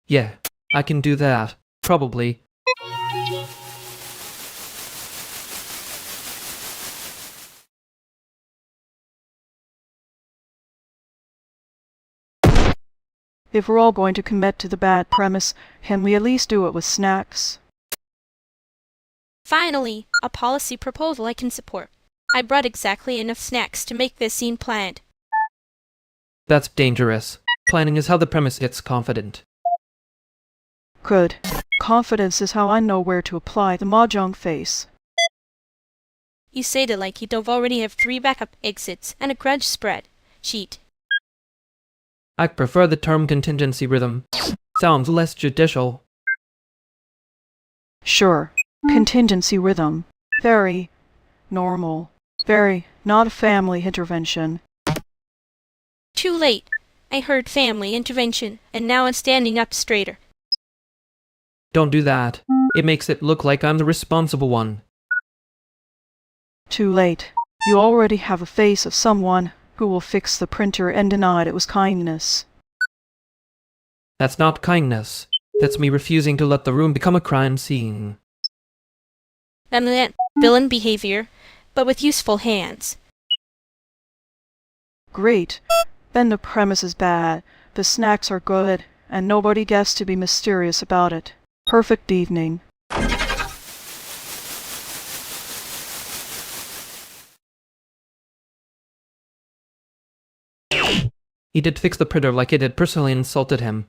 Yeah, I can do that. Probably. If we're all going to commit to the bad premise, can we at least do it with snacks? Finally, a policy proposal I can support. I brought exactly enough snacks to make this scene planned. That's dangerous. Planning is how the premise gets confident. Good. Confidence is how I know where to apply the mahjong face. You say that like you'd already have 3 backup exits and a grudge spread sheet. I prefer the term contingency rhythm. Sounds less judicial. Sure. Contingency rhythm. Very normal. Very not a family intervention. Too late. I heard family intervention, and now I'm standing up straighter. Don't do that. It makes it look like I'm the responsible one. Too late. You already have a face of someone who will fix the printer and denied it was kindness. That's not kindness. That's me refusing to let the room become a crime scene. And that villain behavior, but with useful hands. Great. Then the premise is bad, the snacks are good, and nobody gets to be mysterious about it. Perfect evening. He did fix the printer like it had personally insulted him.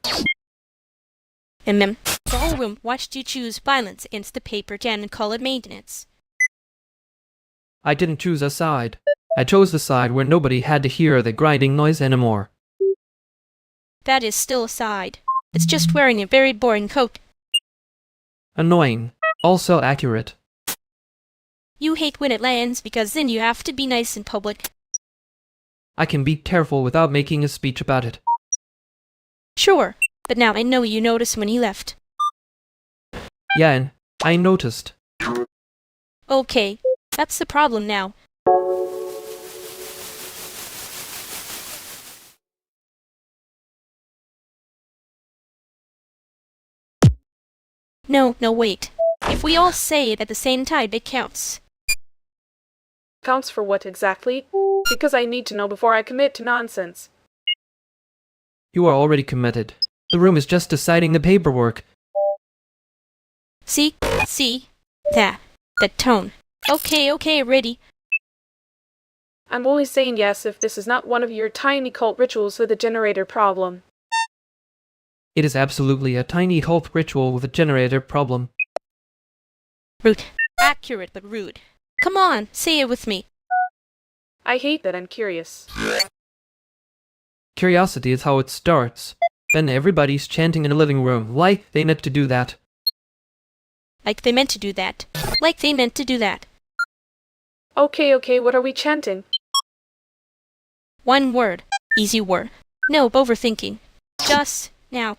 And then, the whole room watched you choose violence against the paper jam and call it maintenance. I didn't choose a side. I chose the side where nobody had to hear the grinding noise anymore. That is still a side. It's just wearing a very boring coat. Annoying. Also accurate. You hate when it lands because then you have to be nice in public. I can be careful without making a speech about it. Sure, but now I know you noticed when he left. Yeah, and I noticed. Okay, that's the problem now. No, wait. If we all say it at the same time, it counts. Counts for what exactly? Because I need to know before I commit to nonsense. You are already committed. The room is just deciding the paperwork. See? That tone. Okay, ready. I'm only saying yes if this is not one of your tiny cult rituals with a generator problem. It is absolutely a tiny cult ritual with a generator problem. Rude. Accurate, but rude. Come on, say it with me. I hate that I'm curious. Curiosity is how it starts. Then everybody's chanting in the living room, like they meant to do that. Like they meant to do that. Like they meant to do that. Okay, what are we chanting? One word. Easy word. No overthinking. Just now.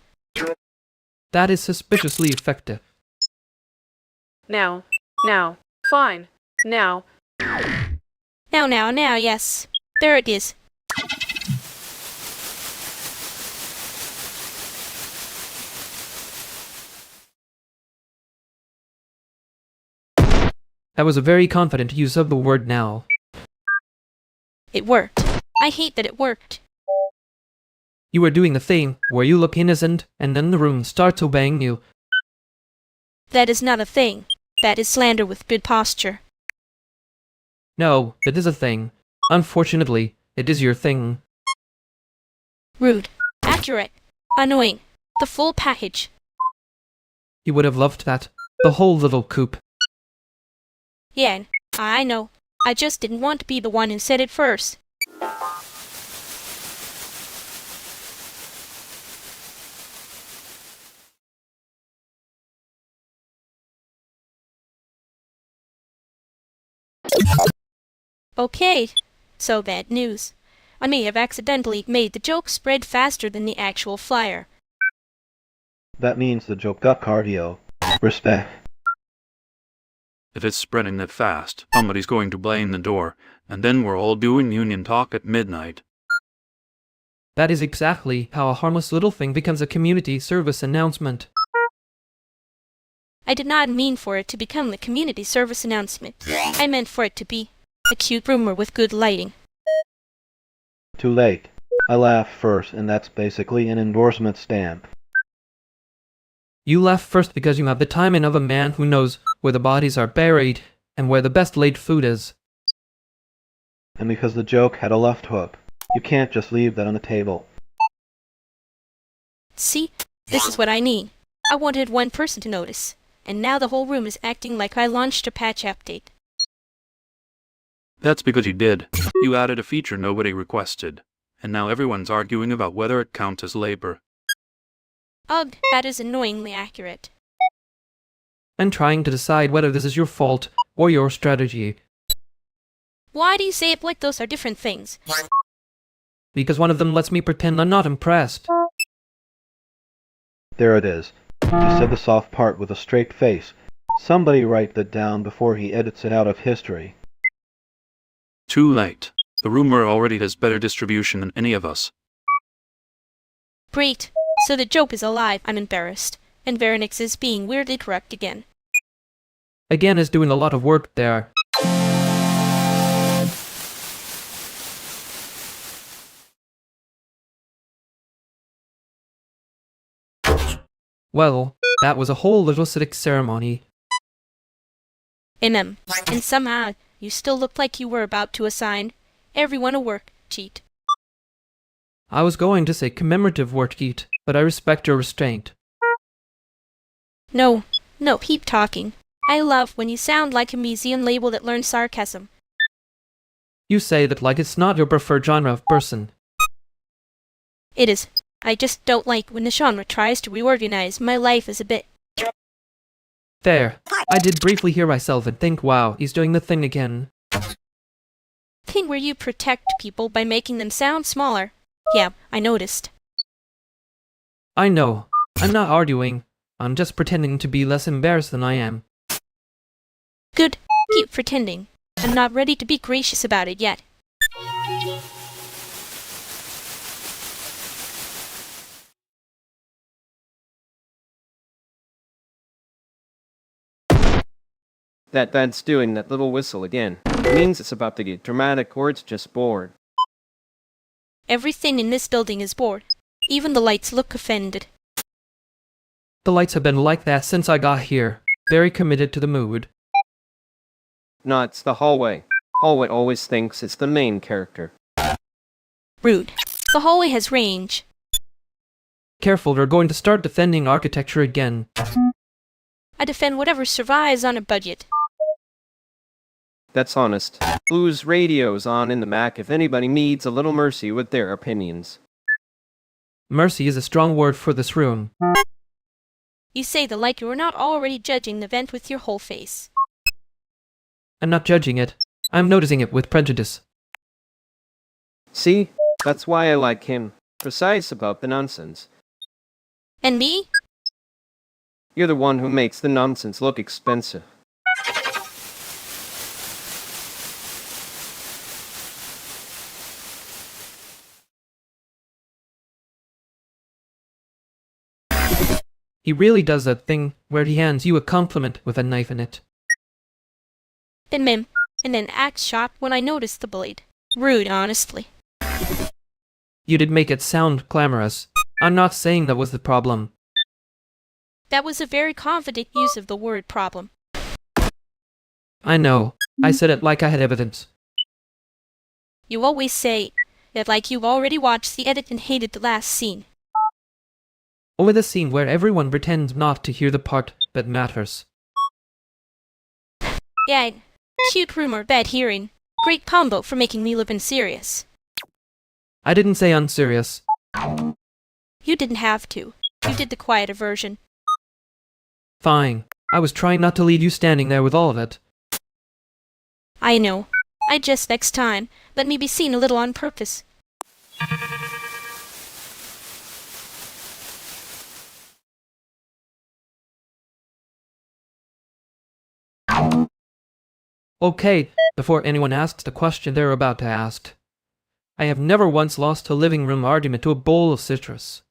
That is suspiciously effective. Now. Fine. Now, yes. There it is. That was a very confident use of the word now. It worked. I hate that it worked. You are doing the thing where you look innocent and then the room starts obeying you. That is not a thing. That is slander with good posture. No, it is a thing. Unfortunately, it is your thing. Rude. Accurate. Annoying. The full package. You would have loved that. The whole little coop. Yeah, I know. I just didn't want to be the one who said it first. Okay, so bad news. I may have accidentally made the joke spread faster than the actual flyer. That means the joke got cardio. Respect. If it's spreading that fast, somebody's going to blame the door, and then we're all doing union talk at midnight. That is exactly how a harmless little thing becomes a community service announcement. I did not mean for it to become the community service announcement. I meant for it to be a cute rumor with good lighting. Too late. I laughed first, and that's basically an endorsement stamp. You laugh first because you have the timing of a man who knows where the bodies are buried and where the best laid food is. And because the joke had a left hook. You can't just leave that on the table. See? This is what I mean. I wanted one person to notice, and now the whole room is acting like I launched a patch update. That's because you did. You added a feature nobody requested, and now everyone's arguing about whether it counts as labor. Ugh, that is annoyingly accurate. And trying to decide whether this is your fault or your strategy. Why do you say it like those are different things? Because one of them lets me pretend I'm not impressed. There it is. You said the soft part with a straight face. Somebody write that down before he edits it out of history. Too late. The rumor already has better distribution than any of us. Great. So the joke is alive. I'm embarrassed. And Veronix is being weirdly correct again. Again is doing a lot of work there. Well, that was a whole little civic ceremony. And somehow, you still looked like you were about to assign everyone a worksheet. I was going to say commemorative worksheet, but I respect your restraint. No, keep talking. I love when you sound like a museum label that learns sarcasm. You say that like it's not your preferred genre of person. It is. I just don't like when the genre tries to reorganize my life as a bit. There. I did briefly hear myself and think, wow, he's doing the thing again. Thing where you protect people by making them sound smaller. Yeah, I noticed. I know. I'm not arguing. I'm just pretending to be less embarrassed than I am. Good. Keep pretending. I'm not ready to be gracious about it yet. That's doing that little whistle again. It means it's about to get dramatic or it's just bored. Everything in this building is bored. Even the lights look offended. The lights have been like that since I got here. Very committed to the mood. No, it's the hallway. Hallway always thinks it's the main character. Rude. The hallway has range. Careful, they're going to start defending architecture again. I defend whatever survives on a budget. That's honest. Blue's radio's on in the back if anybody needs a little mercy with their opinions. Mercy is a strong word for this room. You say that like you are not already judging the event with your whole face. I'm not judging it. I'm noticing it with prejudice. See? That's why I like him. Precise about the nonsense. And me? You're the one who makes the nonsense look expensive. He really does that thing where he hands you a compliment with a knife in it. Then mem, and then act shocked when I notice the blade. Rude, honestly. You did make it sound glamorous. I'm not saying that was the problem. That was a very confident use of the word problem. I know. I said it like I had evidence. You always say that like you've already watched the edit and hated the last scene. Only the scene where everyone pretends not to hear the part that matters. Yeah, cute rumor, bad hearing. Great combo for making me look unserious. I didn't say unserious. You didn't have to. You did the quieter version. Fine. I was trying not to leave you standing there with all of it. I know. I just next time, let me be seen a little on purpose. Okay, before anyone asks the question they're about to ask. I have never once lost a living room argument to a bowl of citrus.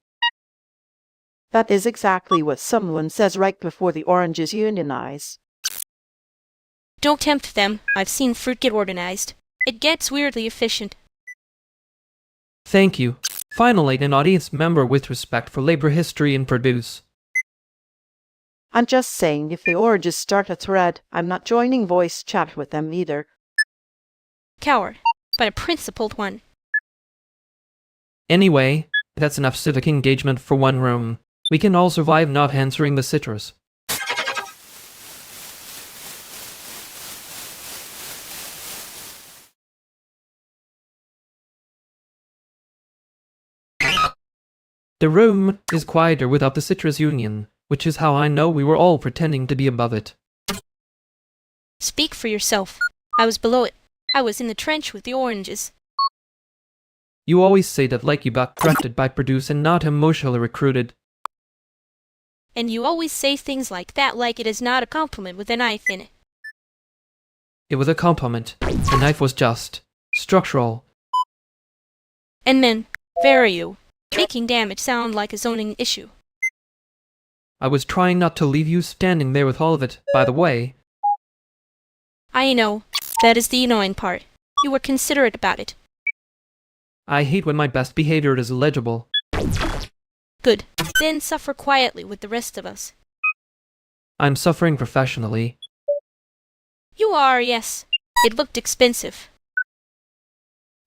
That is exactly what someone says right before the oranges unionize. Don't tempt them. I've seen fruit get organized. It gets weirdly efficient. Thank you. Finally, an audience member with respect for labor history and produce. I'm just saying if the oranges start a thread, I'm not joining voice chat with them either. Coward, but a principled one. Anyway, that's enough civic engagement for one room. We can all survive not answering the citrus. The room is quieter without the citrus union, which is how I know we were all pretending to be above it. Speak for yourself. I was below it. I was in the trench with the oranges. You always say that like you got drafted by Produce and not emotionally recruited. And you always say things like that like it is not a compliment with a knife in it. It was a compliment. The knife was just structural. And then, where are you? Making damage sound like a zoning issue. I was trying not to leave you standing there with all of it, by the way. I know. That is the annoying part. You were considerate about it. I hate when my best behavior is illegible. Good. Then suffer quietly with the rest of us. I'm suffering professionally. You are, yes. It looked expensive.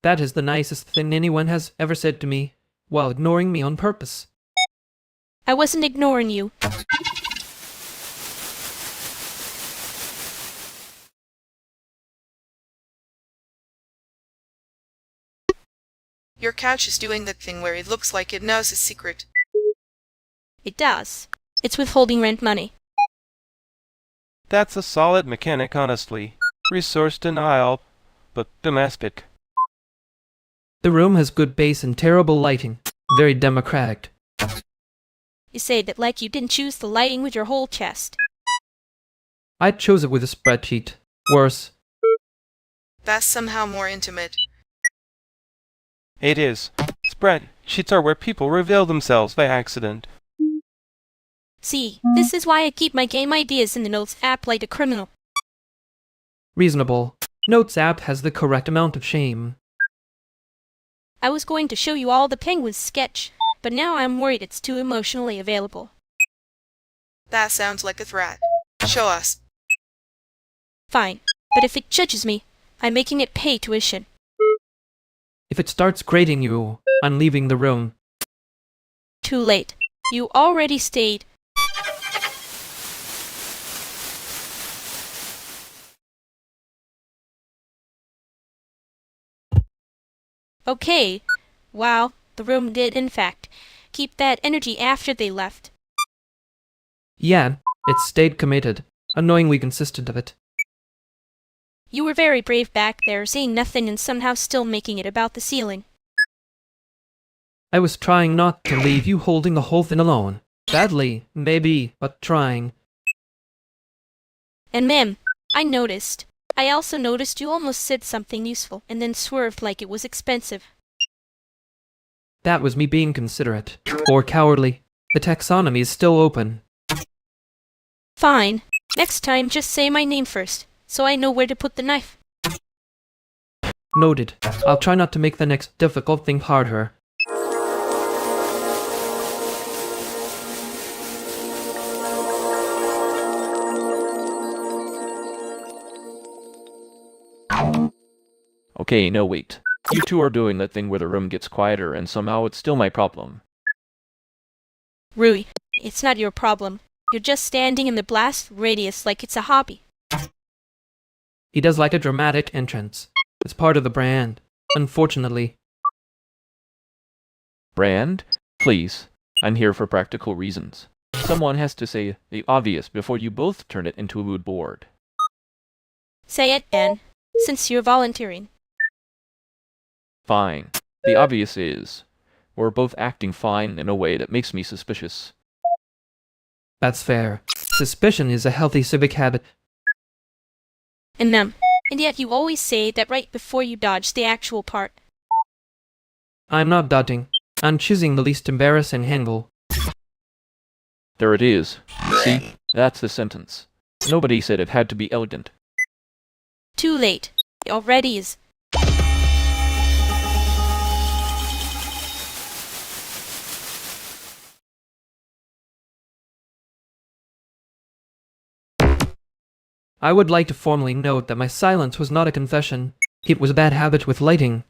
That is the nicest thing anyone has ever said to me, while ignoring me on purpose. I wasn't ignoring you. Your couch is doing that thing where it looks like it knows a secret. It does. It's withholding rent money. That's a solid mechanic, honestly. Resource denial, but domestic. The room has good bass and terrible lighting. Very democratic. You say that like you didn't choose the lighting with your whole chest. I chose it with a spreadsheet. Worse. That's somehow more intimate. It is. Spreadsheets are where people reveal themselves by accident. See, this is why I keep my game ideas in the notes app like a criminal. Reasonable. Notes app has the correct amount of shame. I was going to show you all the penguins sketch, but now I'm worried it's too emotionally available. That sounds like a threat. Show us. Fine, but if it judges me, I'm making it pay tuition. If it starts grading you, I'm leaving the room. Too late. You already stayed. Okay. Wow, the room did, in fact, keep that energy after they left. Yeah, it stayed committed, annoyingly consistent of it. You were very brave back there, saying nothing and somehow still making it about the ceiling. I was trying not to leave you holding the whole thing alone. Badly, maybe, but trying. And ma'am, I noticed. I also noticed you almost said something useful and then swerved like it was expensive. That was me being considerate. Or cowardly. The taxonomy is still open. Fine. Next time, just say my name first, so I know where to put the knife. Noted. I'll try not to make the next difficult thing harder. Okay, no wait. You two are doing that thing where the room gets quieter and somehow it's still my problem. Rui, it's not your problem. You're just standing in the blast radius like it's a hobby. He does like a dramatic entrance. It's part of the brand, unfortunately. Brand? Please. I'm here for practical reasons. Someone has to say the obvious before you both turn it into a mood board. Say it, Anne, since you're volunteering. Fine. The obvious is, we're both acting fine in a way that makes me suspicious. That's fair. Suspicion is a healthy civic habit. And yet you always say that right before you dodge the actual part. I'm not dodging. I'm choosing the least embarrassing angle. There it is. See? That's the sentence. Nobody said it had to be elegant. Too late. It already is. I would like to formally note that my silence was not a confession. It was a bad habit with lighting.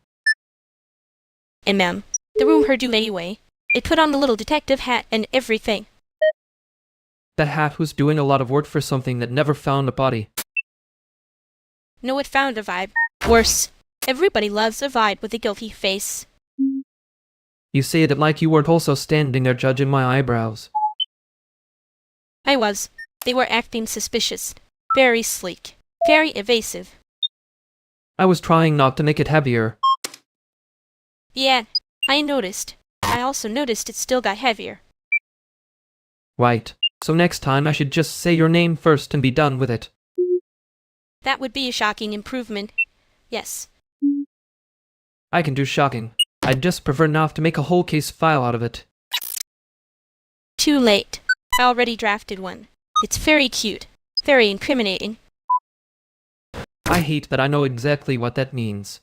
And ma'am, the room heard you anyway. It put on the little detective hat and everything. That hat was doing a lot of work for something that never found a body. No, it found a vibe. Worse. Everybody loves a vibe with a guilty face. You say it like you weren't also standing there judging my eyebrows. I was. They were acting suspicious. Very sleek. Very evasive. I was trying not to make it heavier. Yeah, I noticed. I also noticed it still got heavier. Right. So next time I should just say your name first and be done with it. That would be a shocking improvement. Yes. I can do shocking. I'd just prefer not to make a whole case file out of it. Too late. I already drafted one. It's very cute. Very incriminating. I hate that I know exactly what that means.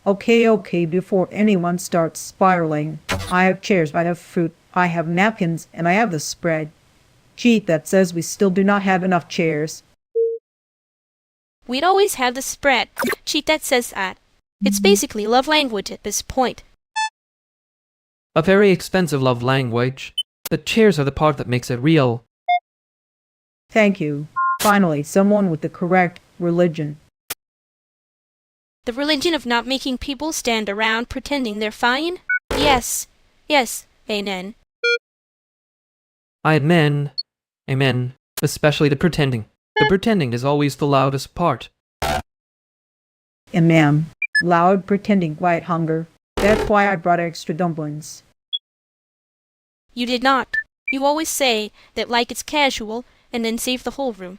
Okay, before anyone starts spiraling. I have chairs, I have fruit, I have napkins, and I have the spread. Cheat that says we still do not have enough chairs. We'd always have the spread. Cheat that says that. It's basically love language at this point. A very expensive love language. The chairs are the part that makes it real. Thank you. Finally, someone with the correct religion. The religion of not making people stand around pretending they're fine? Yes. Yes. Amen. Amen. Amen. Especially the pretending. The pretending is always the loudest part. And ma'am, loud pretending quiet hunger. That's why I brought extra dumplings. You did not. You always say that like it's casual and then save the whole room.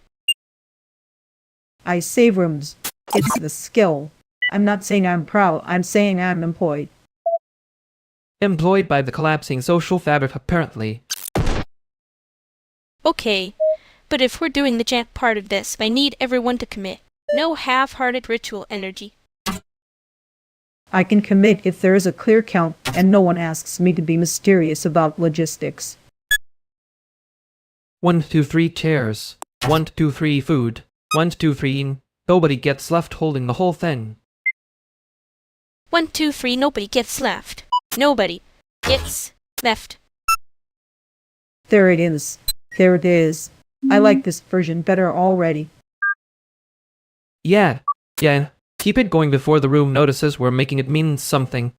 I save rooms. It's the skill. I'm not saying I'm proud, I'm saying I'm employed. Employed by the collapsing social fabric, apparently. Okay, but if we're doing the chant part of this, I need everyone to commit. No half-hearted ritual energy. I can commit if there is a clear count and no one asks me to be mysterious about logistics. 1, 2, 3 chairs. 1, 2, 3 food. 1, 2, 3. Nobody gets left holding the whole thing. 1, 2, 3, nobody gets left. Nobody gets left. There it is. There it is. I like this version better already. Yeah. Keep it going before the room notices we're making it mean something.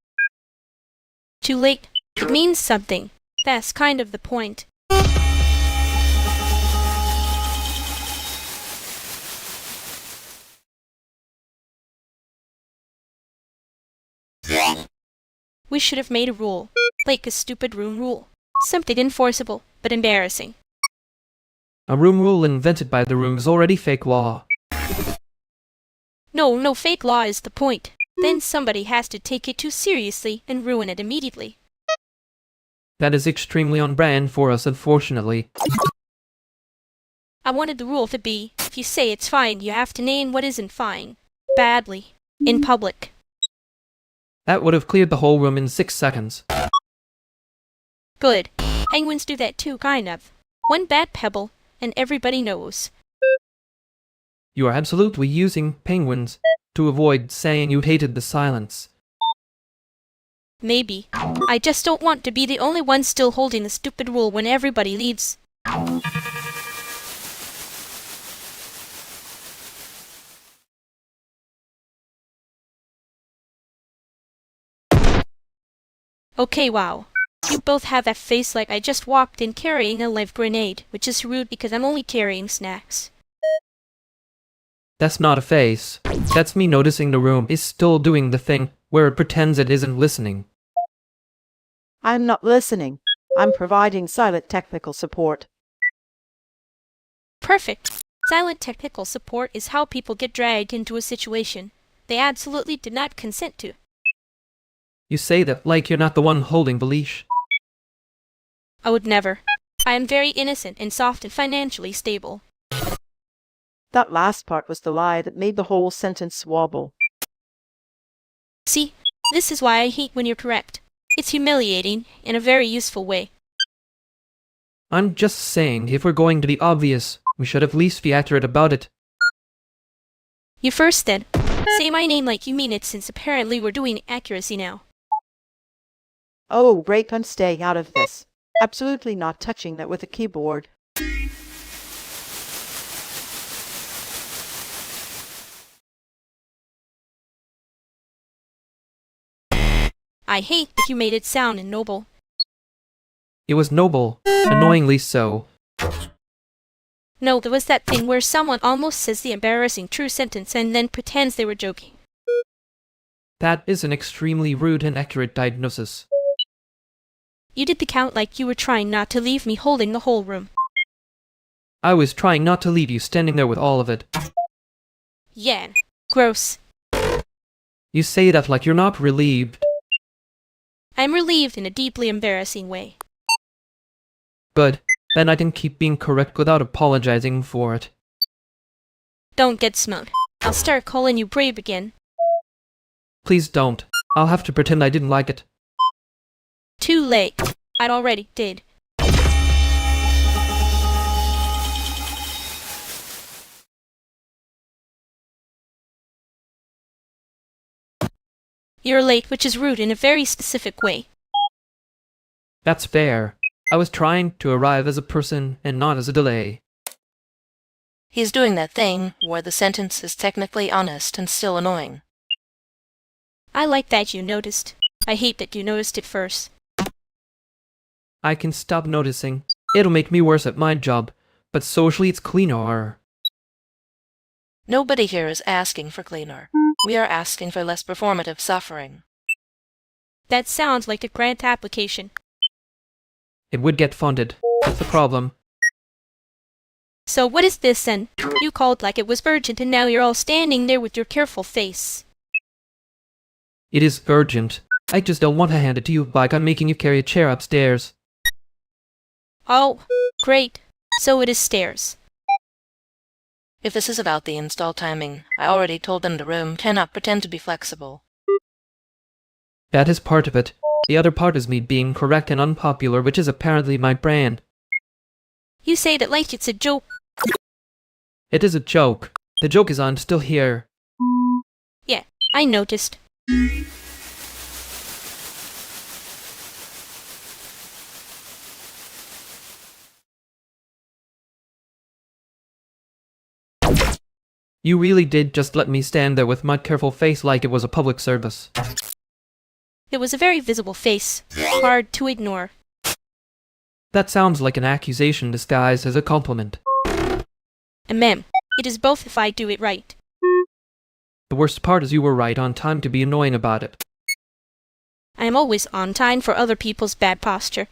Too late. It means something. That's kind of the point. We should have made a rule. Like a stupid room rule. Something enforceable, but embarrassing. A room rule invented by the room is already fake law. No, fake law is the point. Then somebody has to take it too seriously and ruin it immediately. That is extremely on brand for us, unfortunately. I wanted the rule to be, if you say it's fine, you have to name what isn't fine. Badly. In public. That would have cleared the whole room in 6 seconds. Good. Penguins do that too, kind of. One bad pebble, and everybody knows. You are absolutely using penguins to avoid saying you hated the silence. Maybe. I just don't want to be the only one still holding the stupid rule when everybody leaves. Okay, wow. You both have that face like I just walked in carrying a live grenade, which is rude because I'm only carrying snacks. That's not a face. That's me noticing the room is still doing the thing where it pretends it isn't listening. I'm not listening. I'm providing silent technical support. Perfect. Silent technical support is how people get dragged into a situation they absolutely did not consent to. You say that like you're not the one holding the leash. I would never. I am very innocent and soft and financially stable. That last part was the lie that made the whole sentence wobble. See, this is why I hate when you're correct. It's humiliating in a very useful way. I'm just saying, if we're going to be obvious, we should at least be accurate about it. You first then. Say my name like you mean it, since apparently we're doing accuracy now. Oh, break and stay out of this. Absolutely not touching that with a keyboard. I hate that you made it sound noble. It was noble, annoyingly so. No, there was that thing where someone almost says the embarrassing true sentence and then pretends they were joking. That is an extremely rude and accurate diagnosis. You did the count like you were trying not to leave me holding the whole room. I was trying not to leave you standing there with all of it. Yeah, gross. You say that like you're not relieved. I'm relieved in a deeply embarrassing way. Good. Then I can keep being correct without apologizing for it. Don't get smug. I'll start calling you brave again. Please don't. I'll have to pretend I didn't like it. Too late. I already did. You're late, which is rude in a very specific way. That's fair. I was trying to arrive as a person and not as a delay. He's doing that thing where the sentence is technically honest and still annoying. I like that you noticed. I hate that you noticed it first. I can stop noticing. It'll make me worse at my job, but socially it's cleaner. Nobody here is asking for cleaner. We are asking for less performative suffering. That sounds like a grant application. It would get funded. That's the problem. So what is this then? You called like it was urgent and now you're all standing there with your careful face. It is urgent. I just don't want to hand it to you like I'm making you carry a chair upstairs. Oh, great. So it is stairs. If this is about the install timing, I already told them the room cannot pretend to be flexible. That is part of it. The other part is me being correct and unpopular, which is apparently my brand. You say that like it's a joke. It is a joke. The joke is I'm still here. Yeah, I noticed. You really did just let me stand there with my careful face like it was a public service. It was a very visible face, hard to ignore. That sounds like an accusation disguised as a compliment. And ma'am, it is both if I do it right. The worst part is you were right on time to be annoying about it. I am always on time for other people's bad posture.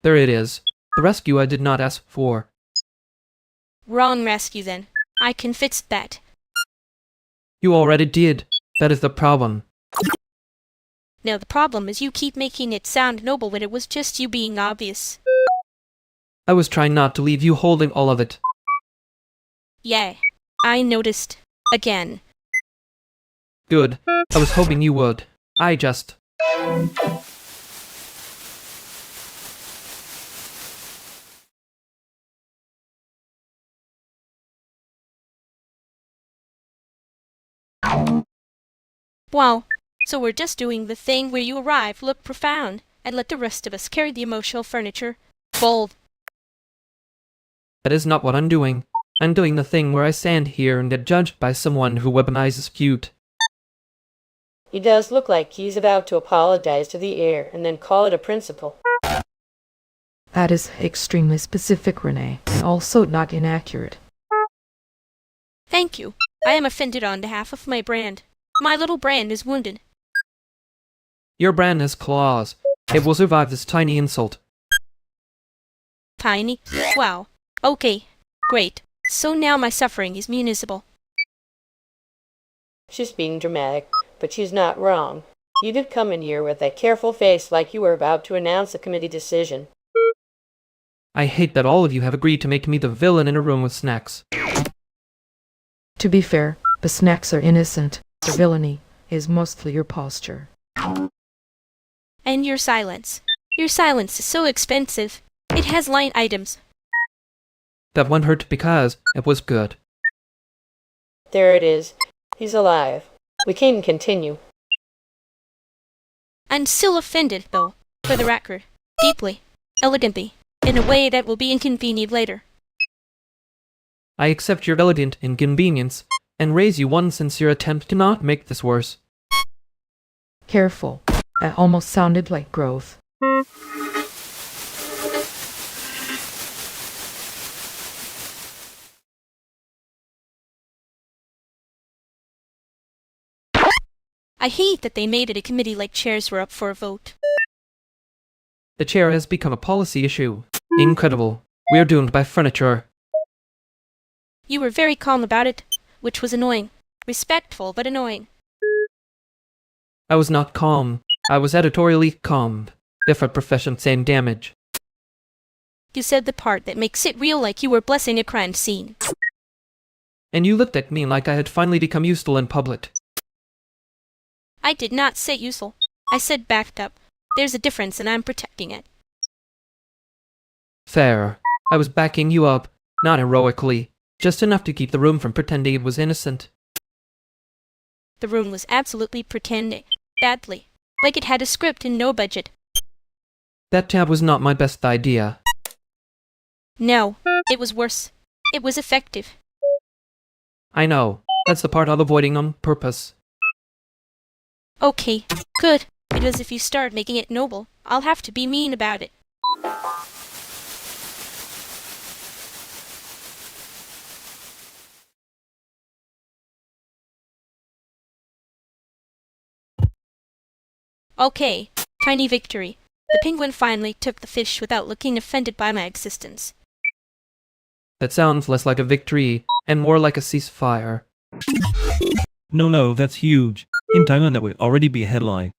There it is. The rescue I did not ask for. Wrong rescue then. I can fix that. You already did. That is the problem. Now the problem is you keep making it sound noble when it was just you being obvious. I was trying not to leave you holding all of it. Yeah, I noticed. Again. Good. I was hoping you would. I just... Wow. So we're just doing the thing where you arrive, look profound, and let the rest of us carry the emotional furniture. Bold. That is not what I'm doing. I'm doing the thing where I stand here and get judged by someone who weaponizes cute. He does look like he's about to apologize to the air and then call it a principle. That is extremely specific, Renee, and also not inaccurate. Thank you. I am offended on behalf of my brand. My little brand is wounded. Your brand has claws. It will survive this tiny insult. Tiny? Wow. Okay. Great. So now my suffering is municipal. She's being dramatic, but she's not wrong. You did come in here with a careful face like you were about to announce a committee decision. I hate that all of you have agreed to make me the villain in a room with snacks. To be fair, the snacks are innocent. The villainy is mostly your posture. And your silence. Your silence is so expensive. It has line items. That one hurt because it was good. There it is. He's alive. We can continue. I'm still offended, though, for the record. Deeply. Elegantly. In a way that will be inconvenient later. I accept your elegant inconvenience and raise you one sincere attempt to not make this worse. Careful. That almost sounded like growth. I hate that they made it a committee like chairs were up for a vote. The chair has become a policy issue. Incredible. We're doomed by furniture. You were very calm about it, which was annoying. Respectful, but annoying. I was not calm. I was editorially calm. Different profession, same damage. You said the part that makes it real like you were blessing a crime scene. And you looked at me like I had finally become useful in public. I did not say useful. I said backed up. There's a difference and I'm protecting it. Fair. I was backing you up, not heroically. Just enough to keep the room from pretending it was innocent. The room was absolutely pretending. Badly. Like it had a script and no budget. That tab was not my best idea. No, it was worse. It was effective. I know. That's the part I'm avoiding on purpose. Okay, good. Because if you start making it noble, I'll have to be mean about it. Okay, tiny victory. The penguin finally took the fish without looking offended by my existence. That sounds less like a victory and more like a ceasefire. No, that's huge. In Taiwan, that would already be a headline.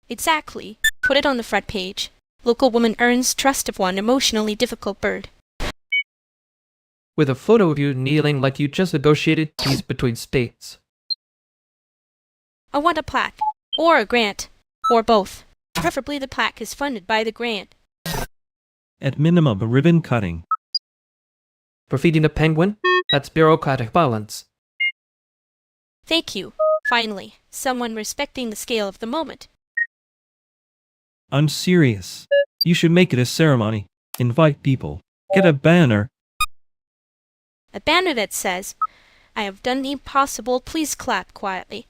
Exactly. Put it on the front page. Local woman earns trust of one emotionally difficult bird. With a photo of you kneeling like you just negotiated peace between states. I want a plaque. Or a grant. Or both. Preferably the plaque is funded by the grant. At minimum, a ribbon cutting. For feeding a penguin? That's bureaucratic violence. Thank you. Finally, someone respecting the scale of the moment. I'm serious. You should make it a ceremony. Invite people. Get a banner. A banner that says, "I have done the impossible, please clap quietly."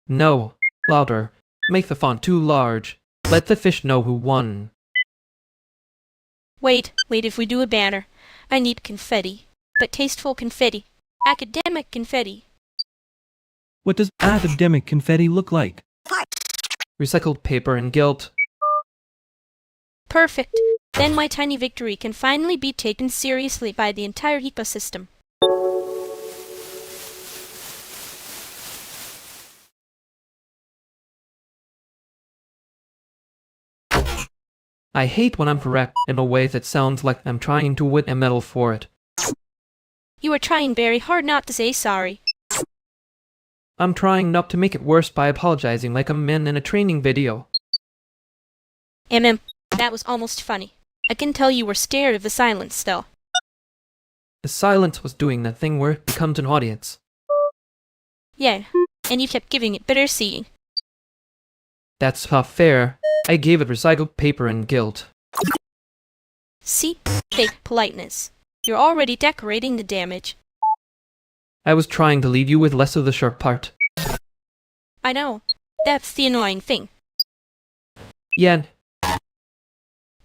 No. Louder. Make the font too large. Let the fish know who won. Wait, if we do a banner. I need confetti. But tasteful confetti. Academic confetti. What does academic confetti look like? Recycled paper and gilt. Perfect. Then my tiny victory can finally be taken seriously by the entire ecosystem. I hate when I'm correct in a way that sounds like I'm trying to win a medal for it. You are trying very hard not to say sorry. I'm trying not to make it worse by apologizing like a man in a training video. That was almost funny. I can tell you were scared of the silence still. The silence was doing that thing where it becomes an audience. Yeah, and you kept giving it bitter seeing. That's not fair. I gave it recycled paper and gilt. See? Fake politeness. You're already decorating the damage. I was trying to leave you with less of the sharp part. I know. That's the annoying thing. Yeah.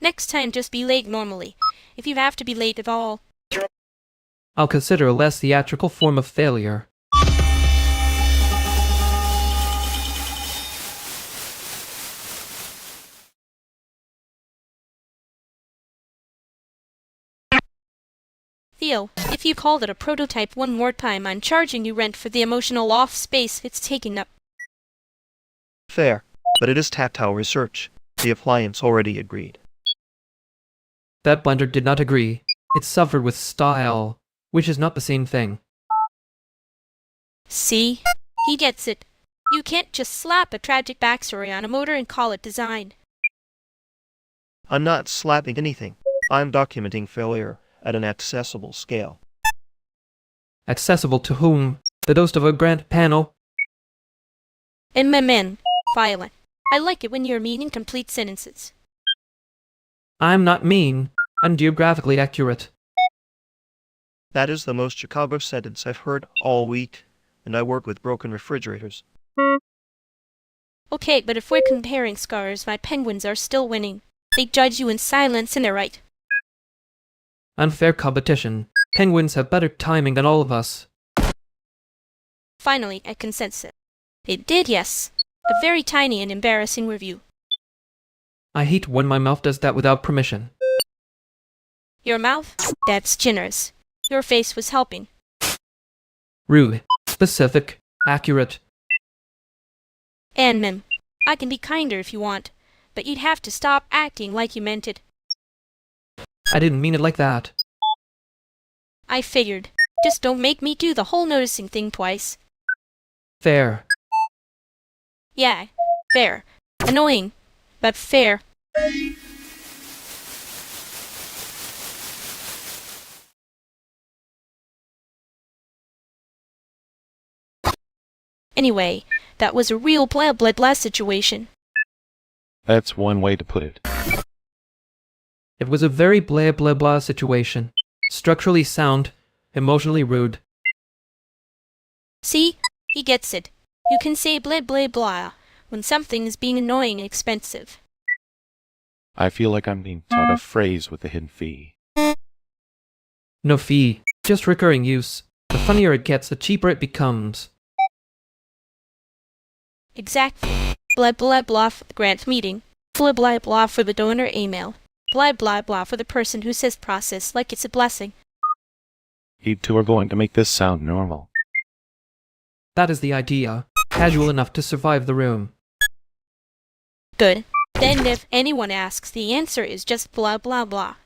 Next time just be late normally, if you have to be late at all. I'll consider a less theatrical form of failure. Theo, if you called it a prototype one more time, I'm charging you rent for the emotional off space it's taking up. Fair, but it is tactile research. The appliance already agreed. That blender did not agree. It suffered with style, which is not the same thing. See? He gets it. You can't just slap a tragic backstory on a motor and call it design. I'm not slapping anything. I'm documenting failure at an accessible scale. Accessible to whom? The host of a grand panel? Violent. I like it when you're mean in complete sentences. I'm not mean. I'm geographically accurate. That is the most Chicago sentence I've heard all week, and I work with broken refrigerators. Okay, but if we're comparing scars, my penguins are still winning. They judge you in silence and they're right. Unfair competition. Penguins have better timing than all of us. Finally, a consensus. It did, yes. A very tiny and embarrassing review. I hate when my mouth does that without permission. Your mouth? That's generous. Your face was helping. Rude. Specific. Accurate. And I can be kinder if you want, but you'd have to stop acting like you meant it. I didn't mean it like that. I figured. Just don't make me do the whole noticing thing twice. Fair. Yeah, fair. Annoying, but fair. Anyway, that was a real blah blah blah situation. That's one way to put it. It was a very blah blah blah situation. Structurally sound, emotionally rude. See? He gets it. You can say blah blah blah when something is being annoying and expensive. I feel like I'm being taught a phrase with a hidden fee. No fee, just recurring use. The funnier it gets, the cheaper it becomes. Exactly. Blah blah blah for the grant meeting. Blah blah blah for the donor email. blah blah blah for the person who says process like it's a blessing. You two are going to make this sound normal. That is the idea. Casual enough to survive the room. Good. Then if anyone asks, the answer is just blah blah blah.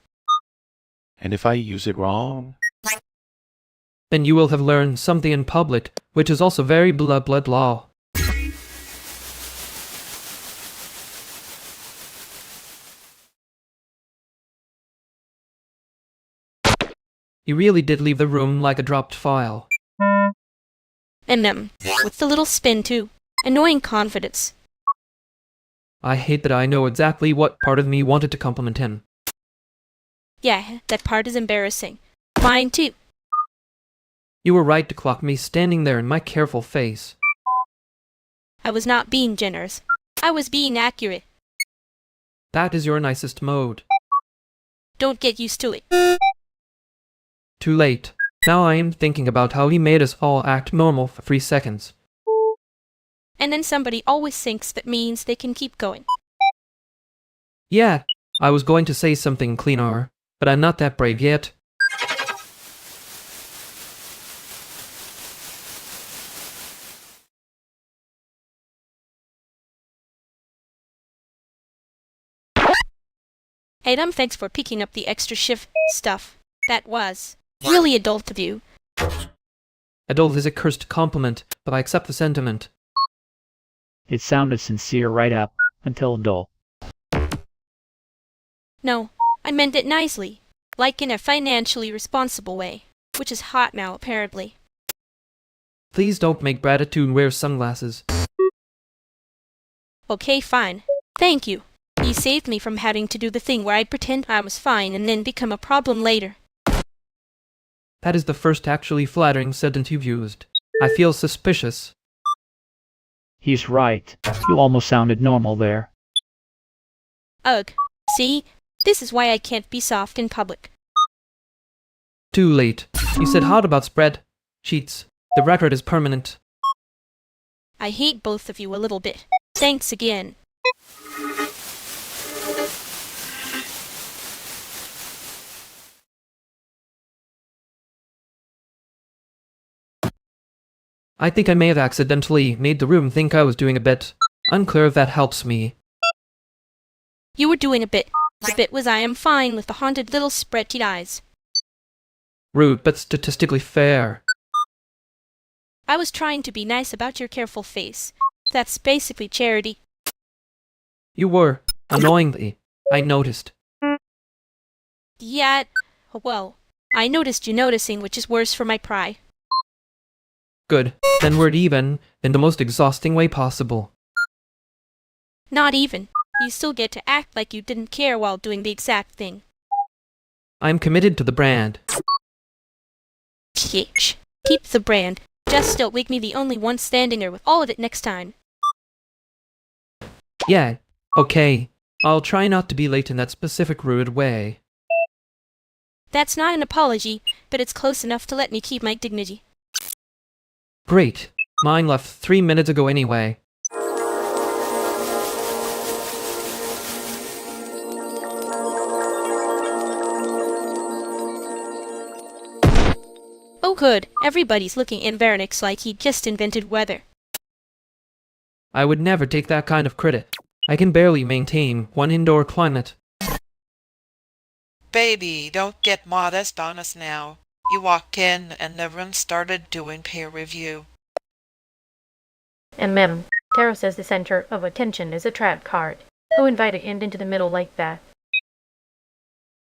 And if I use it wrong? Then you will have learned something in public, which is also very blah blah blah. You really did leave the room like a dropped file. And with the little spin too. Annoying confidence. I hate that I know exactly what part of me wanted to compliment him. Yeah, that part is embarrassing. Mine too. You were right to clock me standing there in my careful face. I was not being generous. I was being accurate. That is your nicest mode. Don't get used to it. Too late. Now I am thinking about how he made us all act normal for 3 seconds. And then somebody always thinks that means they can keep going. Yeah, I was going to say something cleaner, but I'm not that brave yet. Adam, thanks for picking up the extra shift stuff. That was really adult of you. Adult is a cursed compliment, but I accept the sentiment. It sounded sincere right up until dull. No, I meant it nicely. Like in a financially responsible way. Which is hot now, apparently. Please don't make Gratitude wear sunglasses. Okay, fine. Thank you. You saved me from having to do the thing where I'd pretend I was fine and then become a problem later. That is the first actually flattering sentence you've used. I feel suspicious. He's right. You almost sounded normal there. Ugh. See? This is why I can't be soft in public. Too late. You said hot about spread. Cheats. The record is permanent. I hate both of you a little bit. Thanks again. I think I may have accidentally made the room think I was doing a bit. Unclear if that helps me. You were doing a bit. The bit was I am fine with the haunted little spready eyes. Rude, but statistically fair. I was trying to be nice about your careful face. That's basically charity. You were. Annoyingly. I noticed. Yeah, well, I noticed you noticing, which is worse for my pride. Good. Then we're even, in the most exhausting way possible. Not even. You still get to act like you didn't care while doing the exact thing. I'm committed to the brand. Shh. Keep the brand. Just don't make me the only one standing there with all of it next time. Yeah, okay. I'll try not to be late in that specific rude way. That's not an apology, but it's close enough to let me keep my dignity. Great. Mine left 3 minutes ago anyway. Oh good, everybody's looking at Vernix like he just invented weather. I would never take that kind of credit. I can barely maintain one indoor climate. Baby, don't get modest on us now. You walked in and the room started doing peer review. Mem, Taro says the center of attention is a trap card. Who invited him into the middle like that?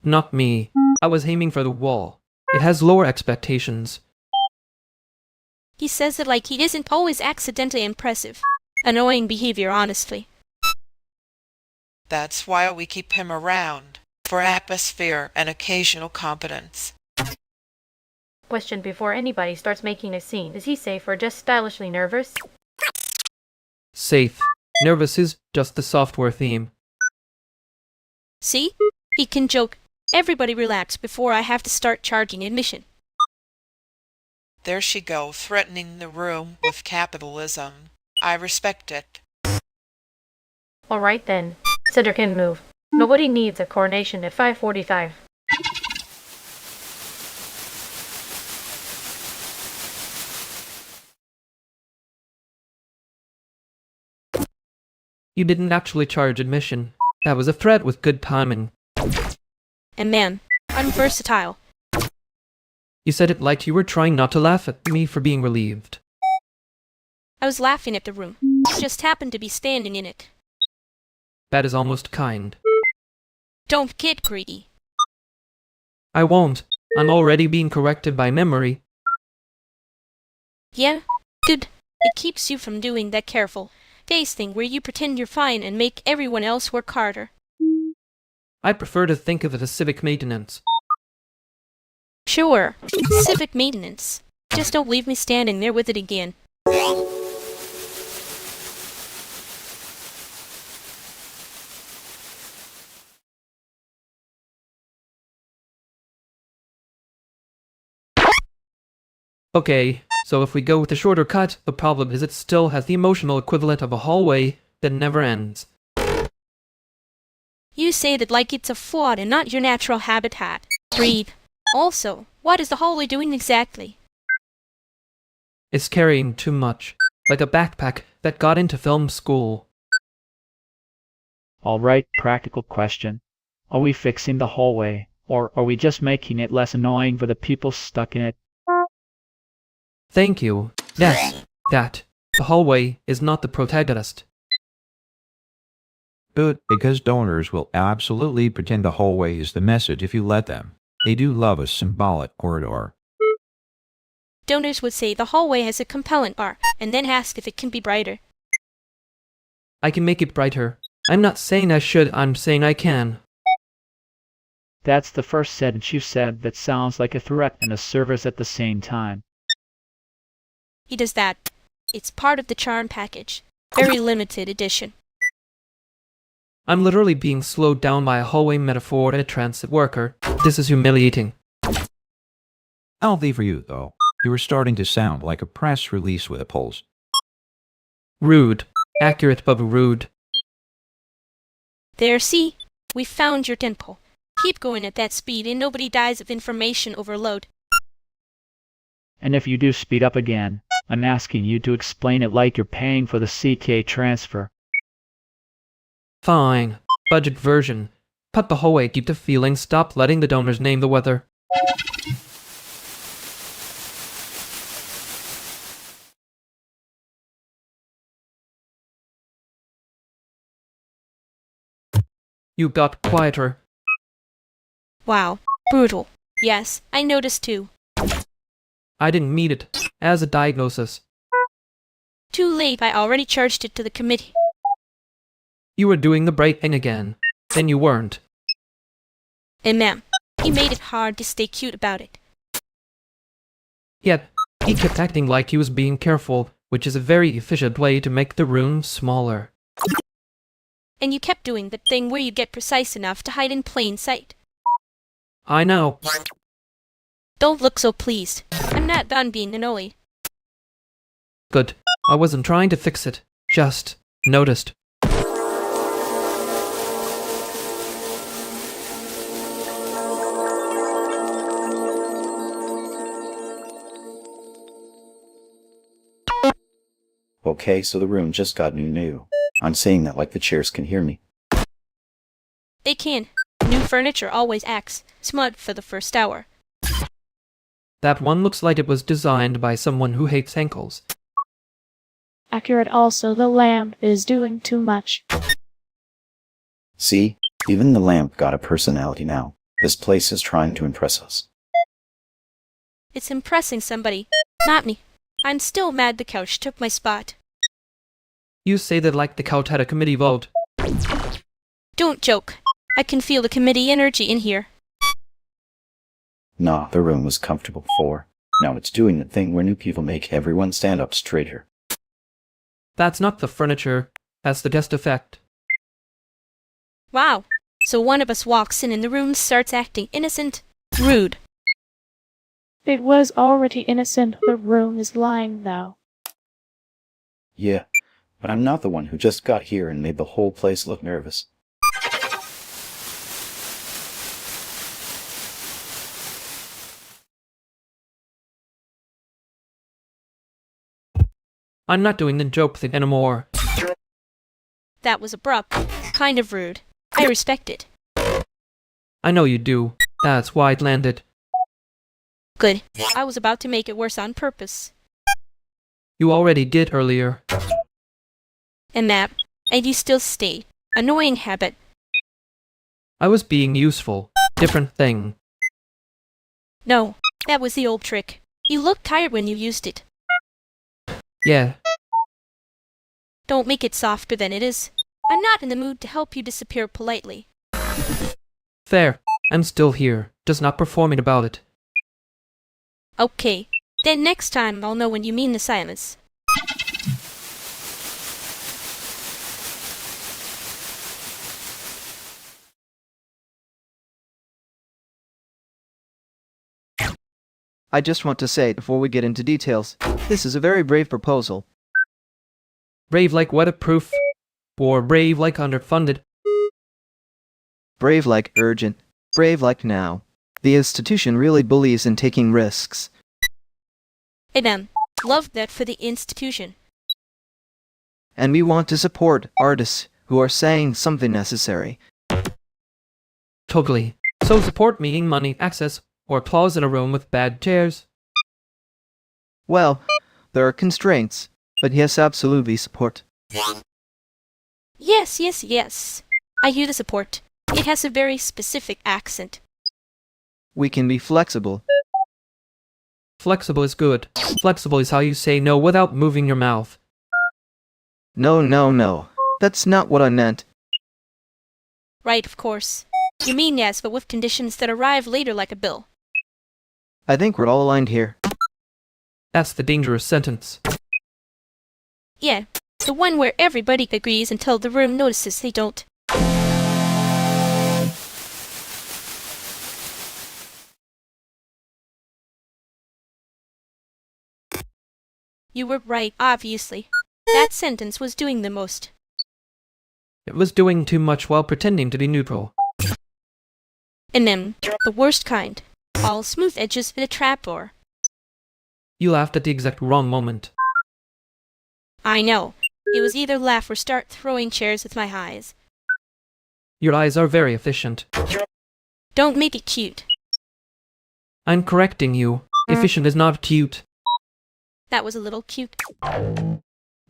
Not me. I was aiming for the wall. It has lower expectations. He says it like he isn't always accidentally impressive. Annoying behavior, honestly. That's why we keep him around. For atmosphere and occasional competence. Question before anybody starts making a scene. Is he safe or just stylishly nervous? Safe. Nervous is just the software theme. See? He can joke. Everybody relax before I have to start charging admission. There she go, threatening the room with capitalism. I respect it. Alright then. Cedric can move. Nobody Nobody needs a coronation at 5:45. You didn't actually charge admission. That was a threat with good timing. And man, I'm versatile. You said it like you were trying not to laugh at me for being relieved. I was laughing at the room. Just happened to be standing in it. That is almost kind. Don't get greedy. I won't. I'm already being corrected by memory. Yeah? Good. It keeps you from doing that careful face thing where you pretend you're fine and make everyone else work harder. I prefer to think of it as civic maintenance. Sure. Civic maintenance. Just don't leave me standing there with it again. Okay, so if we go with the shorter cut, the problem is it still has the emotional equivalent of a hallway that never ends. You say that like it's a flaw and not your natural habitat. Breathe. Also, what is the hallway doing exactly? It's carrying too much, like a backpack that got into film school. Alright, practical question. Are we fixing the hallway, or are we just making it less annoying for the people stuck in it? Thank you. Yes, that. The hallway is not the protagonist. Good, because donors will absolutely pretend the hallway is the message if you let them. They do love a symbolic corridor. Donors would say the hallway has a compelling bar, and then ask if it can be brighter. I can make it brighter. I'm not saying I should, I'm saying I can. That's the first sentence you said that sounds like a threat and a service at the same time. He does that. It's part of the charm package. Very limited edition. I'm literally being slowed down by a hallway metaphor and a transit worker. This is humiliating. Healthy for you, though. You were starting to sound like a press release with a pulse. Rude. Accurate but rude. There, see? We found your dimple. Keep going at that speed and nobody dies of information overload. And if you do speed up again, I'm asking you to explain it like you're paying for the CK transfer. Fine. Budget version. Put the hallway, keep the feeling, stop letting the donors name the weather. You got quieter. Wow. Brutal. Yes, I noticed too. I didn't mean it. As a diagnosis. Too late, I already charged it to the committee. You were doing the bright thing again. Then you weren't. And ma'am, he made it hard to stay cute about it. Yet, he kept acting like he was being careful, which is a very efficient way to make the room smaller. And you kept doing the thing where you get precise enough to hide in plain sight. I know. Don't look so pleased. I'm not done being annoyed. Good. I wasn't trying to fix it. Just noticed. Okay, so the room just got new. I'm saying that like the chairs can hear me. They can. New furniture always acts smart for the first hour. That one looks like it was designed by someone who hates ankles. Accurate also, the lamp is doing too much. See? Even the lamp got a personality now. This place is trying to impress us. It's impressing somebody, not me. I'm still mad the couch took my spot. You say that like the couch had a committee vote. Don't joke. I can feel the committee energy in here. Nah, the room was comfortable before. Now it's doing the thing where new people make everyone stand up straighter. That's not the furniture. That's the guest effect. Wow. So one of us walks in and the room starts acting innocent, rude. It was already innocent. The room is lying now. Yeah, but I'm not the one who just got here and made the whole place look nervous. I'm not doing the joke thing anymore. That was abrupt. Kind of rude. I respect it. I know you do. That's why it landed. Good. I was about to make it worse on purpose. You already did earlier. And you still stay. Annoying habit. I was being useful. Different thing. No, that was the old trick. You looked tired when you used it. Yeah. Don't make it softer than it is. I'm not in the mood to help you disappear politely. Fair. I'm still here, just not performing about it. Okay. Then next time I'll know when you mean the silence. I just want to say, before we get into details, this is a very brave proposal. Brave like weatherproof, or brave like underfunded. Brave like urgent. Brave like now. The institution really believes in taking risks. And love that for the institution. And we want to support artists who are saying something necessary. Totally. So support me in money, access, or applause in a room with bad chairs. Well, there are constraints, but yes, absolutely support. Yes. I hear the support. It has a very specific accent. We can be flexible. Flexible is good. Flexible is how you say no without moving your mouth. No. That's not what I meant. Right, of course. You mean yes, but with conditions that arrive later like a bill. I think we're all aligned here. That's the dangerous sentence. Yeah, the one where everybody agrees until the room notices they don't. You were right, obviously. That sentence was doing the most. It was doing too much while pretending to be neutral. And then, the worst kind. All smooth edges in a trapdoor. You laughed at the exact wrong moment. I know. It was either laugh or start throwing chairs with my eyes. Your eyes are very efficient. Don't make it cute. I'm correcting you. Efficient is not cute. That was a little cute.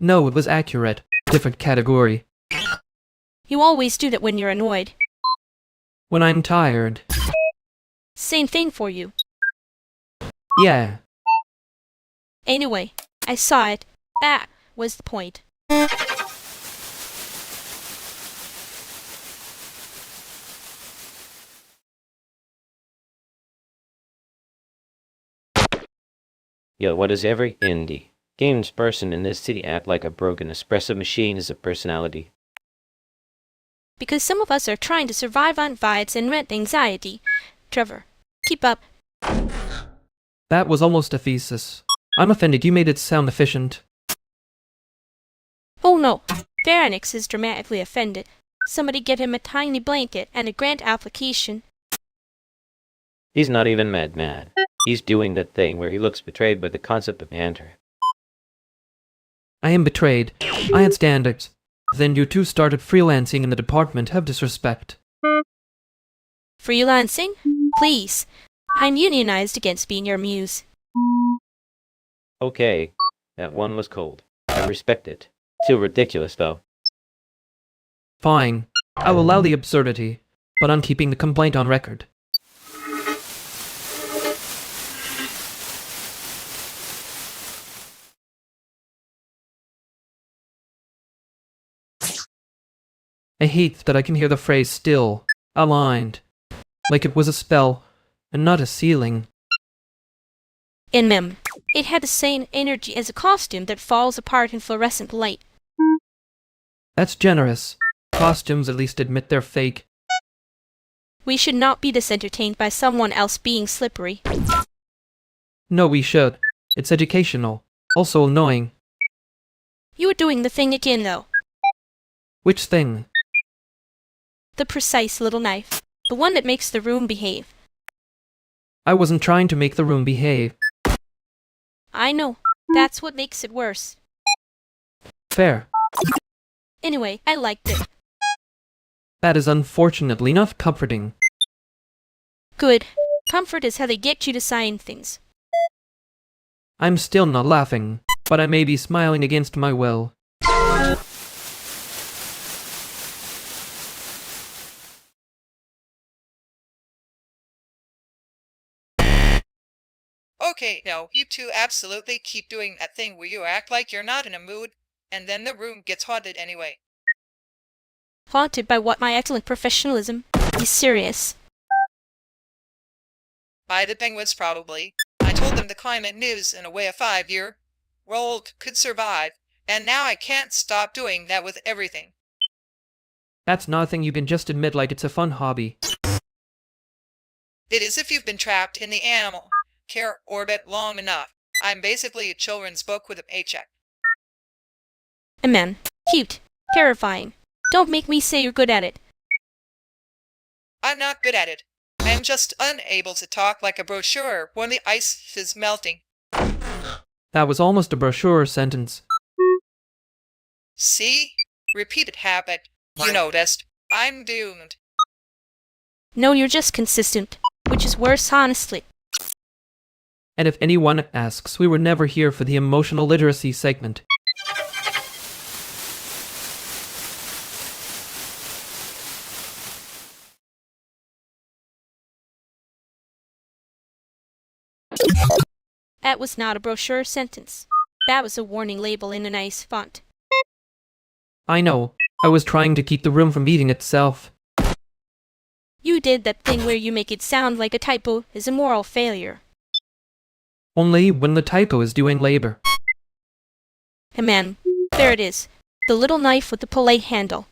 No, it was accurate. Different category. You always do that when you're annoyed. When I'm tired. Same thing for you. Yeah. Anyway, I saw it. That was the point. Yo, what does every indie games person in this city act like a broken espresso machine is a personality? Because some of us are trying to survive on vibes and rent anxiety. Trevor, keep up. That was almost a thesis. I'm offended you made it sound efficient. Oh no, Pharynx is dramatically offended. Somebody get him a tiny blanket and a grant application. He's not even mad. He's doing that thing where he looks betrayed by the concept of banter. I am betrayed. I had standards. Then you two started freelancing in the department of disrespect. Freelancing? Please. I'm unionized against being your muse. Okay, that one was cold. I respect it. Too ridiculous, though. Fine. I will allow the absurdity, but I'm keeping the complaint on record. I hate that I can hear the phrase still, aligned, like it was a spell, and not a ceiling. In Mem, it had the same energy as a costume that falls apart in fluorescent light. That's generous. Costumes at least admit they're fake. We should not be this entertained by someone else being slippery. No, we should. It's educational. Also annoying. You are doing the thing again, though. Which thing? The precise little knife. The one that makes the room behave. I wasn't trying to make the room behave. I know. That's what makes it worse. Fair. Anyway, I liked it. That is unfortunately not comforting. Good. Comfort is how they get you to sign things. I'm still not laughing, but I may be smiling against my will. Okay, now you two absolutely keep doing that thing where you act like you're not in a mood, and then the room gets haunted anyway. Haunted by what? My excellent professionalism? Be serious. By the penguins, probably. I told them the climate news in a way of 5-year world could survive, and now I can't stop doing that with everything. That's nothing, you can just admit like it's a fun hobby. It is if you've been trapped in the animal care orbit long enough. I'm basically a children's book with a paycheck. Amen. Cute. Terrifying. Don't make me say you're good at it. I'm not good at it. I'm just unable to talk like a brochure when the ice is melting. That was almost a brochure sentence. See? Repeated habit. You noticed. I'm doomed. No, you're just consistent. Which is worse, honestly. And if anyone asks, we were never here for the emotional literacy segment. That was not a brochure sentence. That was a warning label in a nice font. I know. I was trying to keep the room from eating itself. You did that thing where you make it sound like a typo is a moral failure. Only when the typo is doing labor. Hey man, there it is. The little knife with the polite handle.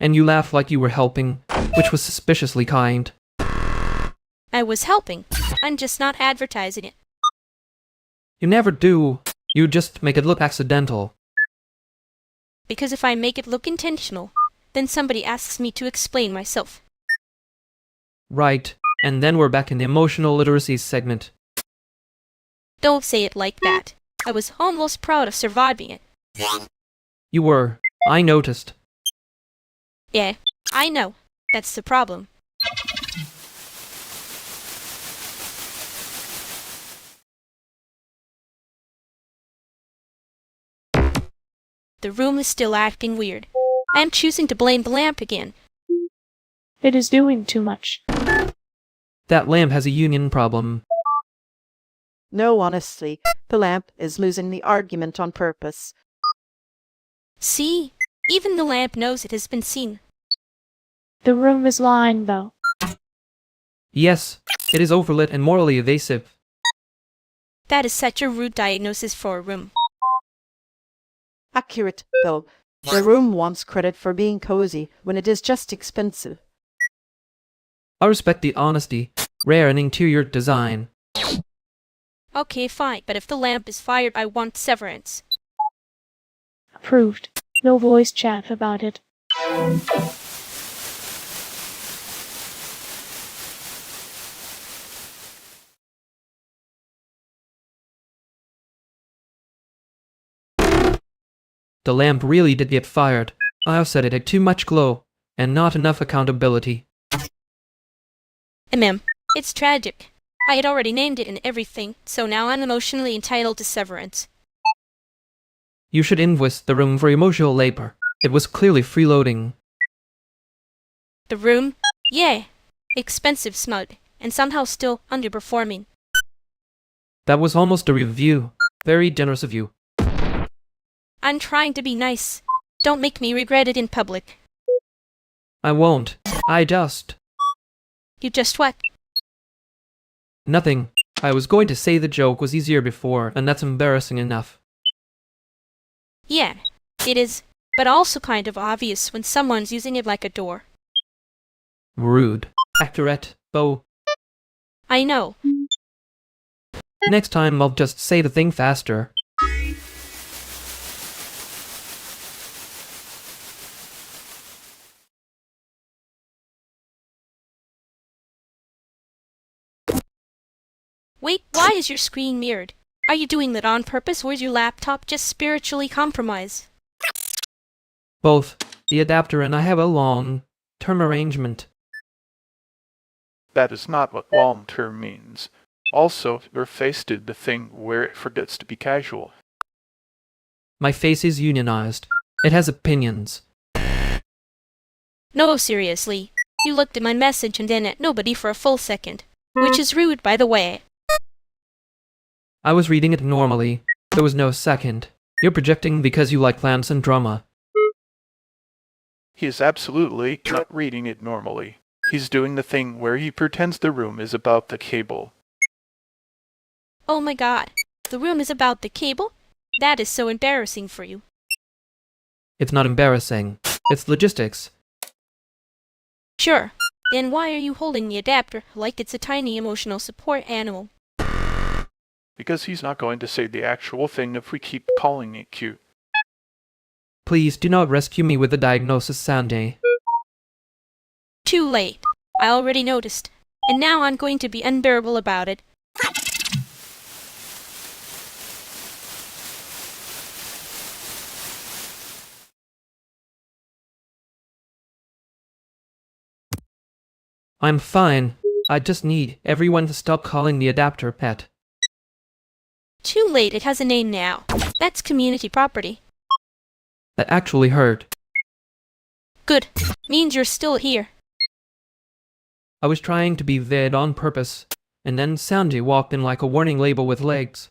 And you laughed like you were helping, which was suspiciously kind. I was helping. I'm just not advertising it. You never do. You just make it look accidental. Because if I make it look intentional, then somebody asks me to explain myself. Right. And then we're back in the emotional literacy segment. Don't say it like that. I was almost proud of surviving it. You were. I noticed. Yeah, I know. That's the problem. The room is still acting weird. I am choosing to blame the lamp again. It is doing too much. That lamp has a union problem. No, honestly, the lamp is losing the argument on purpose. See? Even the lamp knows it has been seen. The room is lying, though. Yes, it is overlit and morally evasive. That is such a rude diagnosis for a room. Accurate, though. The room wants credit for being cozy when it is just expensive. I respect the honesty, rare in interior design. Okay, fine, but if the lamp is fired, I want severance. Approved. No voice chat about it. The lamp really did get fired. I said it had too much glow, and not enough accountability. It's tragic. I had already named it and everything, so now I'm emotionally entitled to severance. You should invoice the room for emotional labor. It was clearly freeloading. The room? Yeah. Expensive smug, and somehow still underperforming. That was almost a review. Very generous of you. I'm trying to be nice. Don't make me regret it in public. I won't. I just... You just what? Nothing. I was going to say the joke was easier before, and that's embarrassing enough. Yeah, it is, but also kind of obvious when someone's using it like a door. Rude. Accurate, though. I know. Next time I'll just say the thing faster. Wait, why is your screen mirrored? Are you doing that on purpose, or is your laptop just spiritually compromised? Both. The adapter and I have a long-term arrangement. That is not what long-term means. Also, your face did the thing where it forgets to be casual. My face is unionized. It has opinions. No, seriously. You looked at my message and then at nobody for a full second. Which is rude, by the way. I was reading it normally. There was no second. You're projecting because you like plants and drama. He is absolutely not reading it normally. He's doing the thing where he pretends the room is about the cable. Oh my god. The room is about the cable? That is so embarrassing for you. It's not embarrassing. It's logistics. Sure. Then why are you holding the adapter like it's a tiny emotional support animal? Because he's not going to say the actual thing if we keep calling it cute. Please do not rescue me with the diagnosis, Sandy. Too late. I already noticed. And now I'm going to be unbearable about it. I'm fine. I just need everyone to stop calling the adapter pet. Too late, it has a name now. That's community property. That actually hurt. Good. Means you're still here. I was trying to be vague on purpose, and then Sandy walked in like a warning label with legs.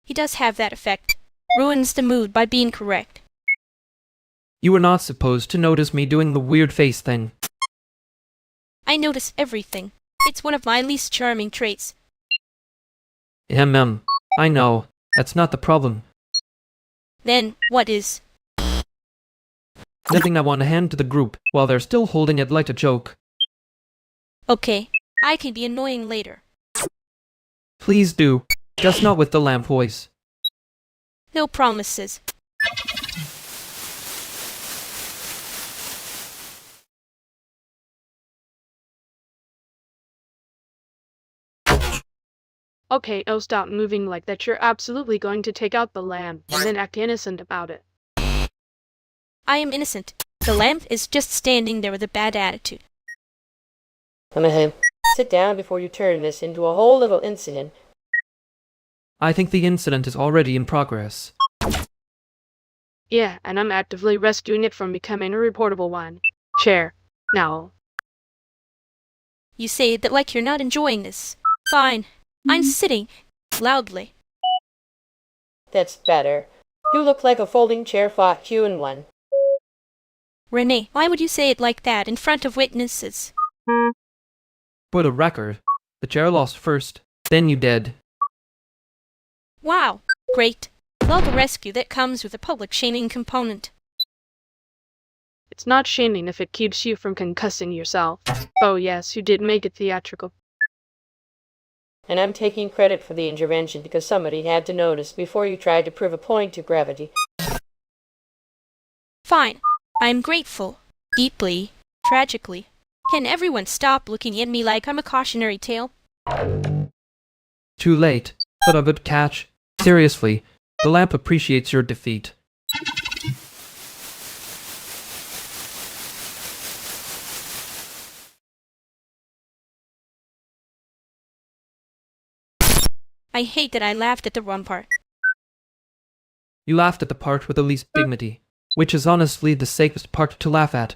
He does have that effect. Ruins the mood by being correct. You were not supposed to notice me doing the weird face thing. I notice everything. It's one of my least charming traits. I know. That's not the problem. Then, what is? Nothing I want to hand to the group while they're still holding it like a joke. Okay, I can be annoying later. Please do. Just not with the lamp voice. No promises. Okay, oh stop moving like that. You're absolutely going to take out the lamp and then act innocent about it. I am innocent. The lamp is just standing there with a bad attitude. Sit down before you turn this into a whole little incident. I think the incident is already in progress. Yeah, and I'm actively rescuing it from becoming a reportable one. Chair. Now. You say that like you're not enjoying this. Fine. I'm sitting. Loudly. That's better. You look like a folding chair fought hewn one. Renee, why would you say it like that in front of witnesses? For the record, the chair lost first, then you did. Wow, great. Love a rescue that comes with a public shaming component. It's not shaming if it keeps you from concussing yourself. Oh yes, you did make it theatrical. And I'm taking credit for the intervention because somebody had to notice before you tried to prove a point to gravity. Fine. I'm grateful. Deeply. Tragically. Can everyone stop looking at me like I'm a cautionary tale? Too late. But a good catch. Seriously, the lamp appreciates your defeat. I hate that I laughed at the wrong part. You laughed at the part with the least dignity, which is honestly the safest part to laugh at.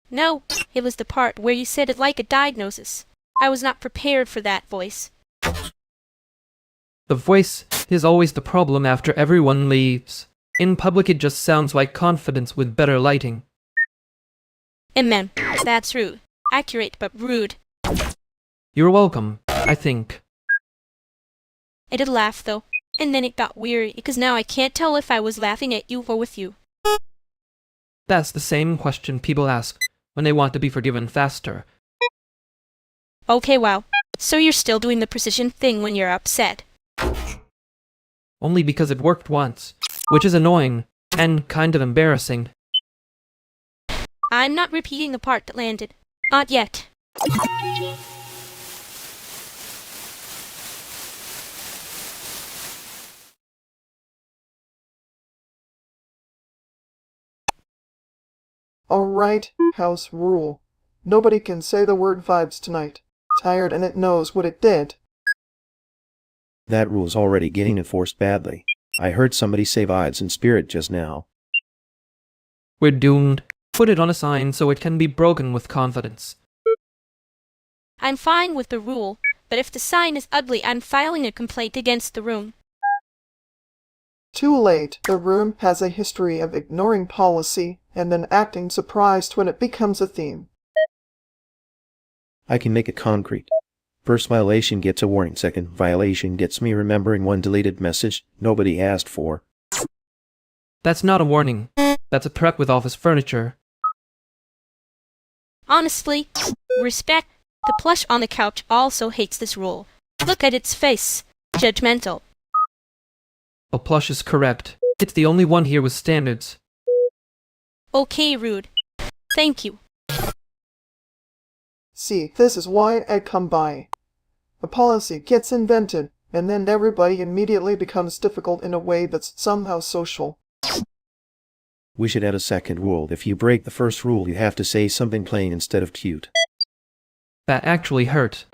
No, it was the part where you said it like a diagnosis. I was not prepared for that voice. The voice is always the problem after everyone leaves. In public it just sounds like confidence with better lighting. That's rude. Accurate but rude. You're welcome, I think. I did laugh though, and then it got weird because now I can't tell if I was laughing at you or with you. That's the same question people ask when they want to be forgiven faster. Okay, wow. So you're still doing the precision thing when you're upset. Only because it worked once, which is annoying and kind of embarrassing. I'm not repeating the part that landed. Not yet. All right, house rule. Nobody can say the word vibes tonight. Tired and it knows what it did. That rule's already getting enforced badly. I heard somebody say vibes in spirit just now. We're doomed. Put it on a sign so it can be broken with confidence. I'm fine with the rule, but if the sign is ugly, I'm filing a complaint against the room. Too late. The room has a history of ignoring policy and then acting surprised when it becomes a theme. I can make it concrete. First violation gets a warning. Second violation gets me remembering one deleted message nobody asked for. That's not a warning. That's a prep with office furniture. Honestly, respect. The plush on the couch also hates this rule. Look at its face. Judgmental. A plush is correct. It's the only one here with standards. Okay, rude. Thank you. See, this is why I come by. A policy gets invented, and then everybody immediately becomes difficult in a way that's somehow social. We should add a second rule. If you break the first rule, you have to say something plain instead of cute. That actually hurt.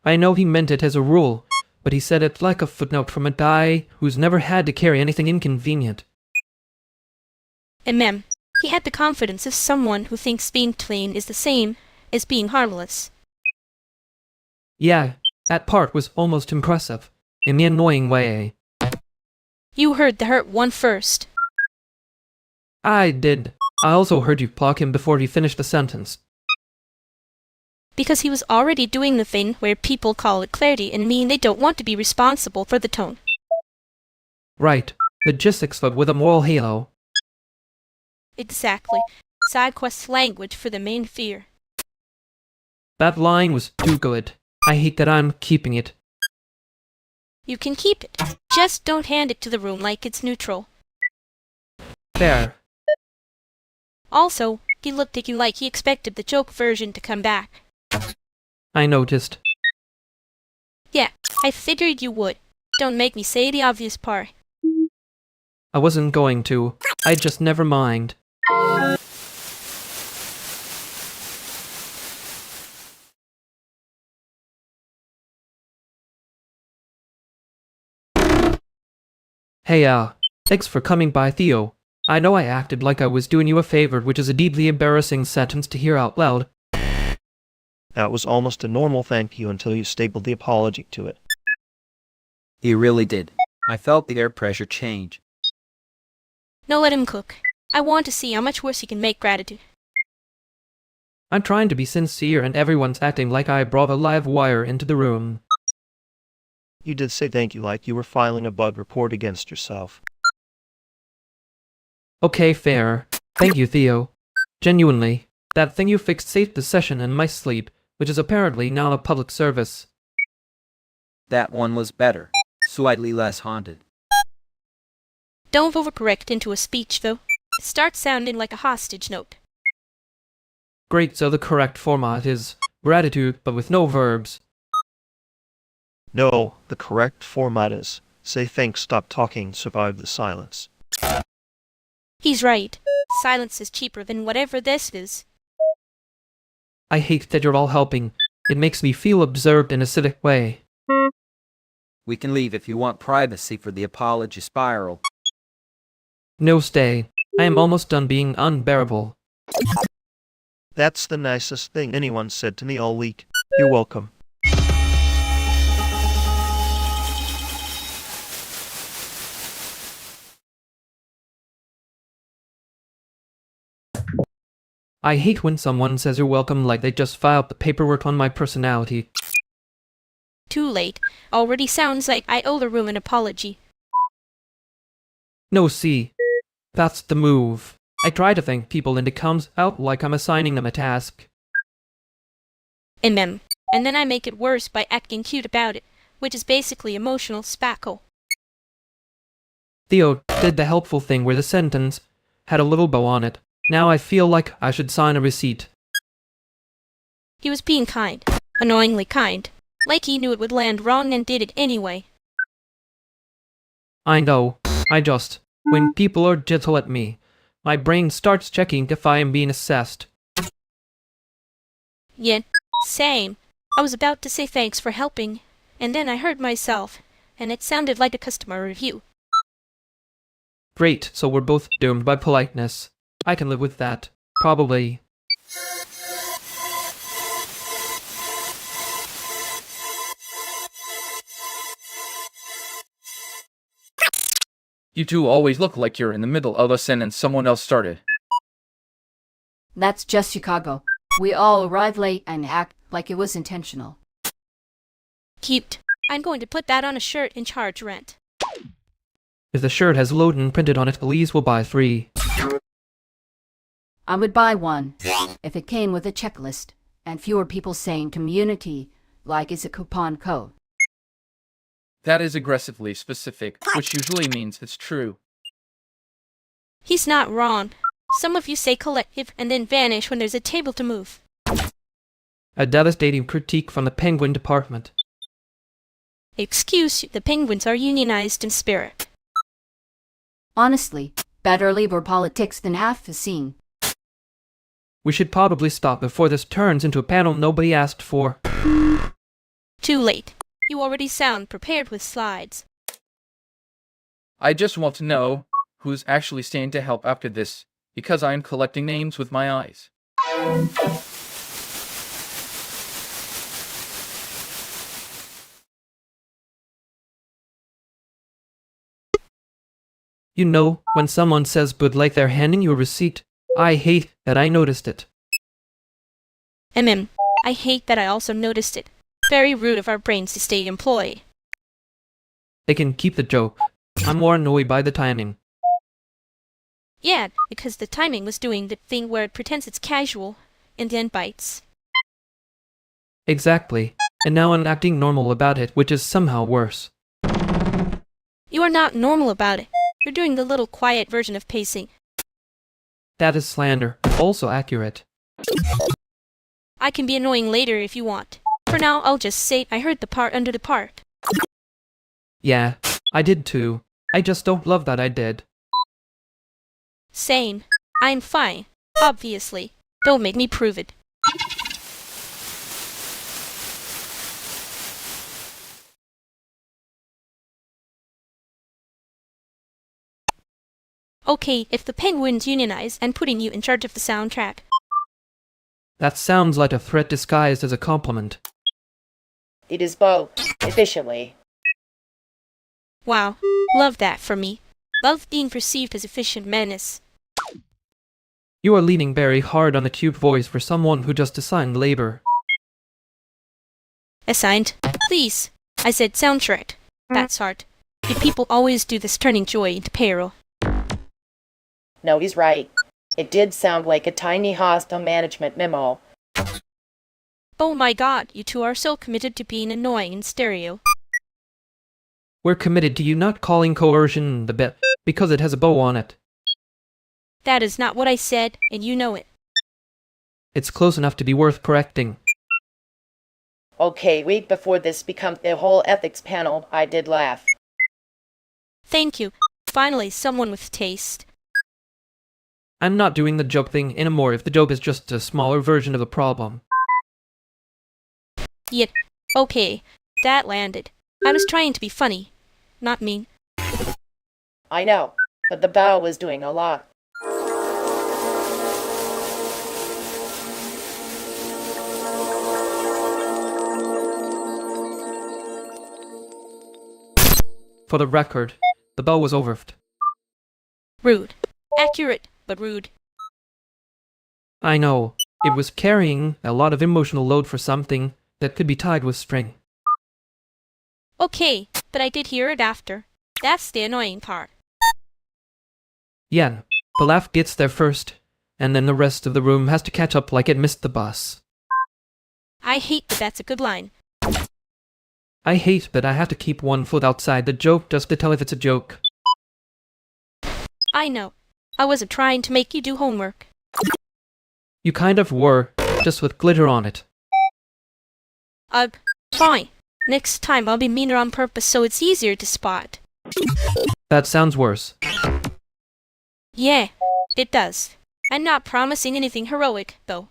I know he meant it as a rule, but he said it like a footnote from a guy who's never had to carry anything inconvenient. He had the confidence of someone who thinks being plain is the same as being harmless. Yeah, that part was almost impressive, in the annoying way. You heard the hurt one first. I did. I also heard you block him before he finished the sentence. Because he was already doing the thing where people call it clarity and mean they don't want to be responsible for the tone. Right. Logistics but with a moral halo. Exactly. Side quest language for the main fear. That line was too good. I hate that I'm keeping it. You can keep it. Just don't hand it to the room like it's neutral. Fair. Also, he looked at you like he expected the joke version to come back. I noticed. Yeah, I figured you would. Don't make me say the obvious part. I wasn't going to. I just never mind. Hey, thanks for coming by, Theo. I know I acted like I was doing you a favor, which is a deeply embarrassing sentence to hear out loud. That was almost a normal thank you until you stapled the apology to it. He really did. I felt the air pressure change. No, let him cook. I want to see how much worse he can make gratitude. I'm trying to be sincere and everyone's acting like I brought a live wire into the room. You did say thank you like you were filing a bug report against yourself. Okay, fair. Thank you, Theo. Genuinely, that thing you fixed saved the session and my sleep, which is apparently now a public service. That one was better. Slightly less haunted. Don't overcorrect into a speech, though. It starts sounding like a hostage note. Great, so the correct format is gratitude, but with no verbs. No, the correct format is say thanks, stop talking, survive the silence. He's right. Silence is cheaper than whatever this is. I hate that you're all helping. It makes me feel observed in a acidic way. We can leave if you want privacy for the apology spiral. No, stay. I am almost done being unbearable. That's the nicest thing anyone said to me all week. You're welcome. I hate when someone says you're welcome like they just filed the paperwork on my personality. Too late. Already sounds like I owe the room an apology. No, see. That's the move. I try to thank people and it comes out like I'm assigning them a task. And then I make it worse by acting cute about it, which is basically emotional spackle. Theo did the helpful thing where the sentence had a little bow on it. Now I feel like I should sign a receipt. He was being kind. Annoyingly kind. Like he knew it would land wrong and did it anyway. I know. When people are gentle at me, my brain starts checking if I am being assessed. Yeah, same. I was about to say thanks for helping, and then I heard myself, and it sounded like a customer review. Great, so we're both doomed by politeness. I can live with that. Probably. You two always look like you're in the middle of a sentence someone else started. That's just Chicago. We all arrive late and act like it was intentional. Cute. I'm going to put that on a shirt and charge rent. If the shirt has Loden printed on it, Elise will buy 3. I would buy one if it came with a checklist and fewer people saying community like it's a coupon code. That is aggressively specific, which usually means it's true. He's not wrong. Some of you say collective and then vanish when there's a table to move. A devastating critique from the Penguin Department. Excuse you, the Penguins are unionized in spirit. Honestly, better labor politics than half the scene. We should probably stop before this turns into a panel nobody asked for. Too late. You already sound prepared with slides. I just want to know who's actually staying to help after this, because I am collecting names with my eyes. You know, when someone says but like they're handing you a receipt, I hate that I noticed it. I hate that I also noticed it. Very rude of our brains to stay employed. They can keep the joke. I'm more annoyed by the timing. Yeah, because the timing was doing the thing where it pretends it's casual, and then bites. Exactly. And now I'm acting normal about it, which is somehow worse. You are not normal about it. You're doing the little quiet version of pacing. That is slander. Also accurate. I can be annoying later if you want. For now, I'll just say I heard the part under the part. Yeah, I did too. I just don't love that I did. Same. I'm fine. Obviously. Don't make me prove it. Okay, if the Penguins unionize and putting you in charge of the soundtrack. That sounds like a threat disguised as a compliment. It is both, efficiently. Wow, love that for me. Love being perceived as efficient menace. You are leaning very hard on the cute voice for someone who just assigned labor. Assigned? Please. I said soundtrack. That's hard. Do people always do this turning joy into peril? No, he's right. It did sound like a tiny hostile management memo. Oh my god, you two are so committed to being annoying in stereo. We're committed to you not calling coercion the bit, because it has a bow on it. That is not what I said, and you know it. It's close enough to be worth correcting. Okay, wait before this becomes the whole ethics panel. I did laugh. Thank you. Finally, someone with taste. I'm not doing the joke thing anymore if the joke is just a smaller version of the problem. Yeah, okay. That landed. I was trying to be funny, not mean. I know, but the bow was doing a lot. For the record, the bow was overfed. Rude. Accurate, but rude. I know. It was carrying a lot of emotional load for something that could be tied with string. Okay, but I did hear it after. That's the annoying part. Yeah, the laugh gets there first, and then the rest of the room has to catch up like it missed the bus. I hate that that's a good line. I hate that I have to keep one foot outside the joke just to tell if it's a joke. I know. I wasn't trying to make you do homework. You kind of were, just with glitter on it. Fine. Next time I'll be meaner on purpose so it's easier to spot. That sounds worse. Yeah, it does. I'm not promising anything heroic, though.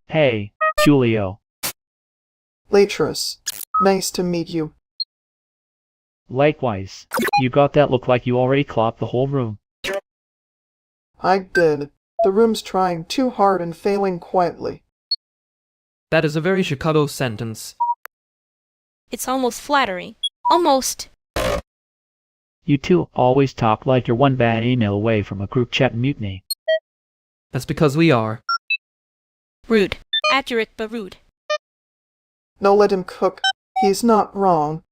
Hey, Julio. Latris, nice to meet you. Likewise. You got that look like you already clocked the whole room. I did. The room's trying too hard and failing quietly. That is a very Chicago sentence. It's almost flattering. Almost. You two always talk like you're one bad email away from a group chat mutiny. That's because we are. Rude. Accurate but rude. No, let him cook. He's not wrong.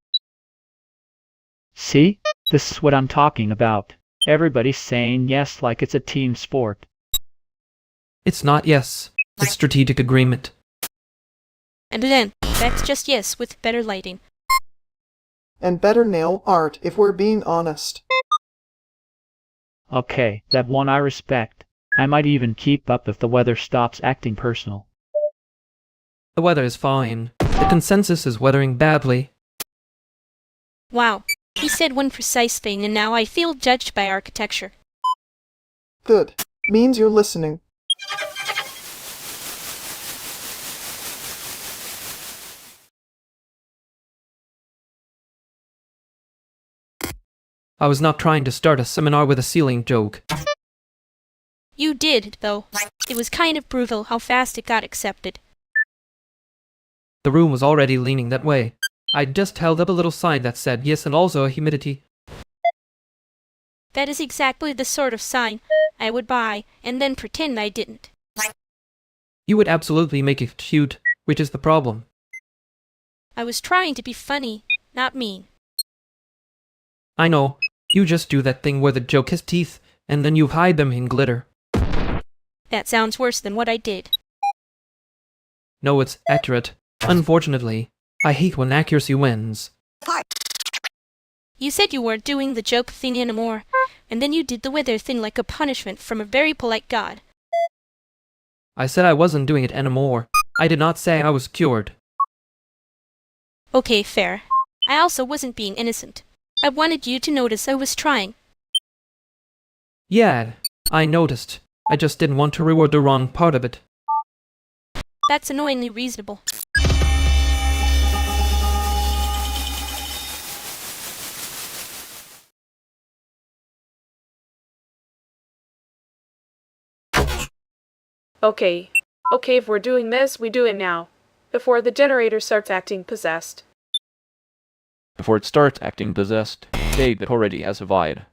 See? This is what I'm talking about. Everybody's saying yes like it's a team sport. It's not yes. It's strategic agreement. And then, that's just yes with better lighting. And better nail art, if we're being honest. Okay, that one I respect. I might even keep up if the weather stops acting personal. The weather is fine. The consensus is weathering badly. Wow. He said one precise thing and now I feel judged by architecture. Good. Means you're listening. I was not trying to start a seminar with a ceiling joke. You did, though. It was kind of brutal how fast it got accepted. The room was already leaning that way. I just held up a little sign that said yes and also a humidity. That is exactly the sort of sign I would buy and then pretend I didn't. You would absolutely make it cute, which is the problem. I was trying to be funny, not mean. I know. You just do that thing where the joke has teeth, and then you hide them in glitter. That sounds worse than what I did. No, it's accurate. Unfortunately, I hate when accuracy wins. You said you weren't doing the joke thing anymore, and then you did the weather thing like a punishment from a very polite god. I said I wasn't doing it anymore. I did not say I was cured. Okay, fair. I also wasn't being innocent. I wanted you to notice I was trying. Yeah, I noticed. I just didn't want to reward the wrong part of it. That's annoyingly reasonable. Okay, if we're doing this, we do it now. Before the generator starts acting possessed. Before it starts acting possessed, Dave already has a vibe.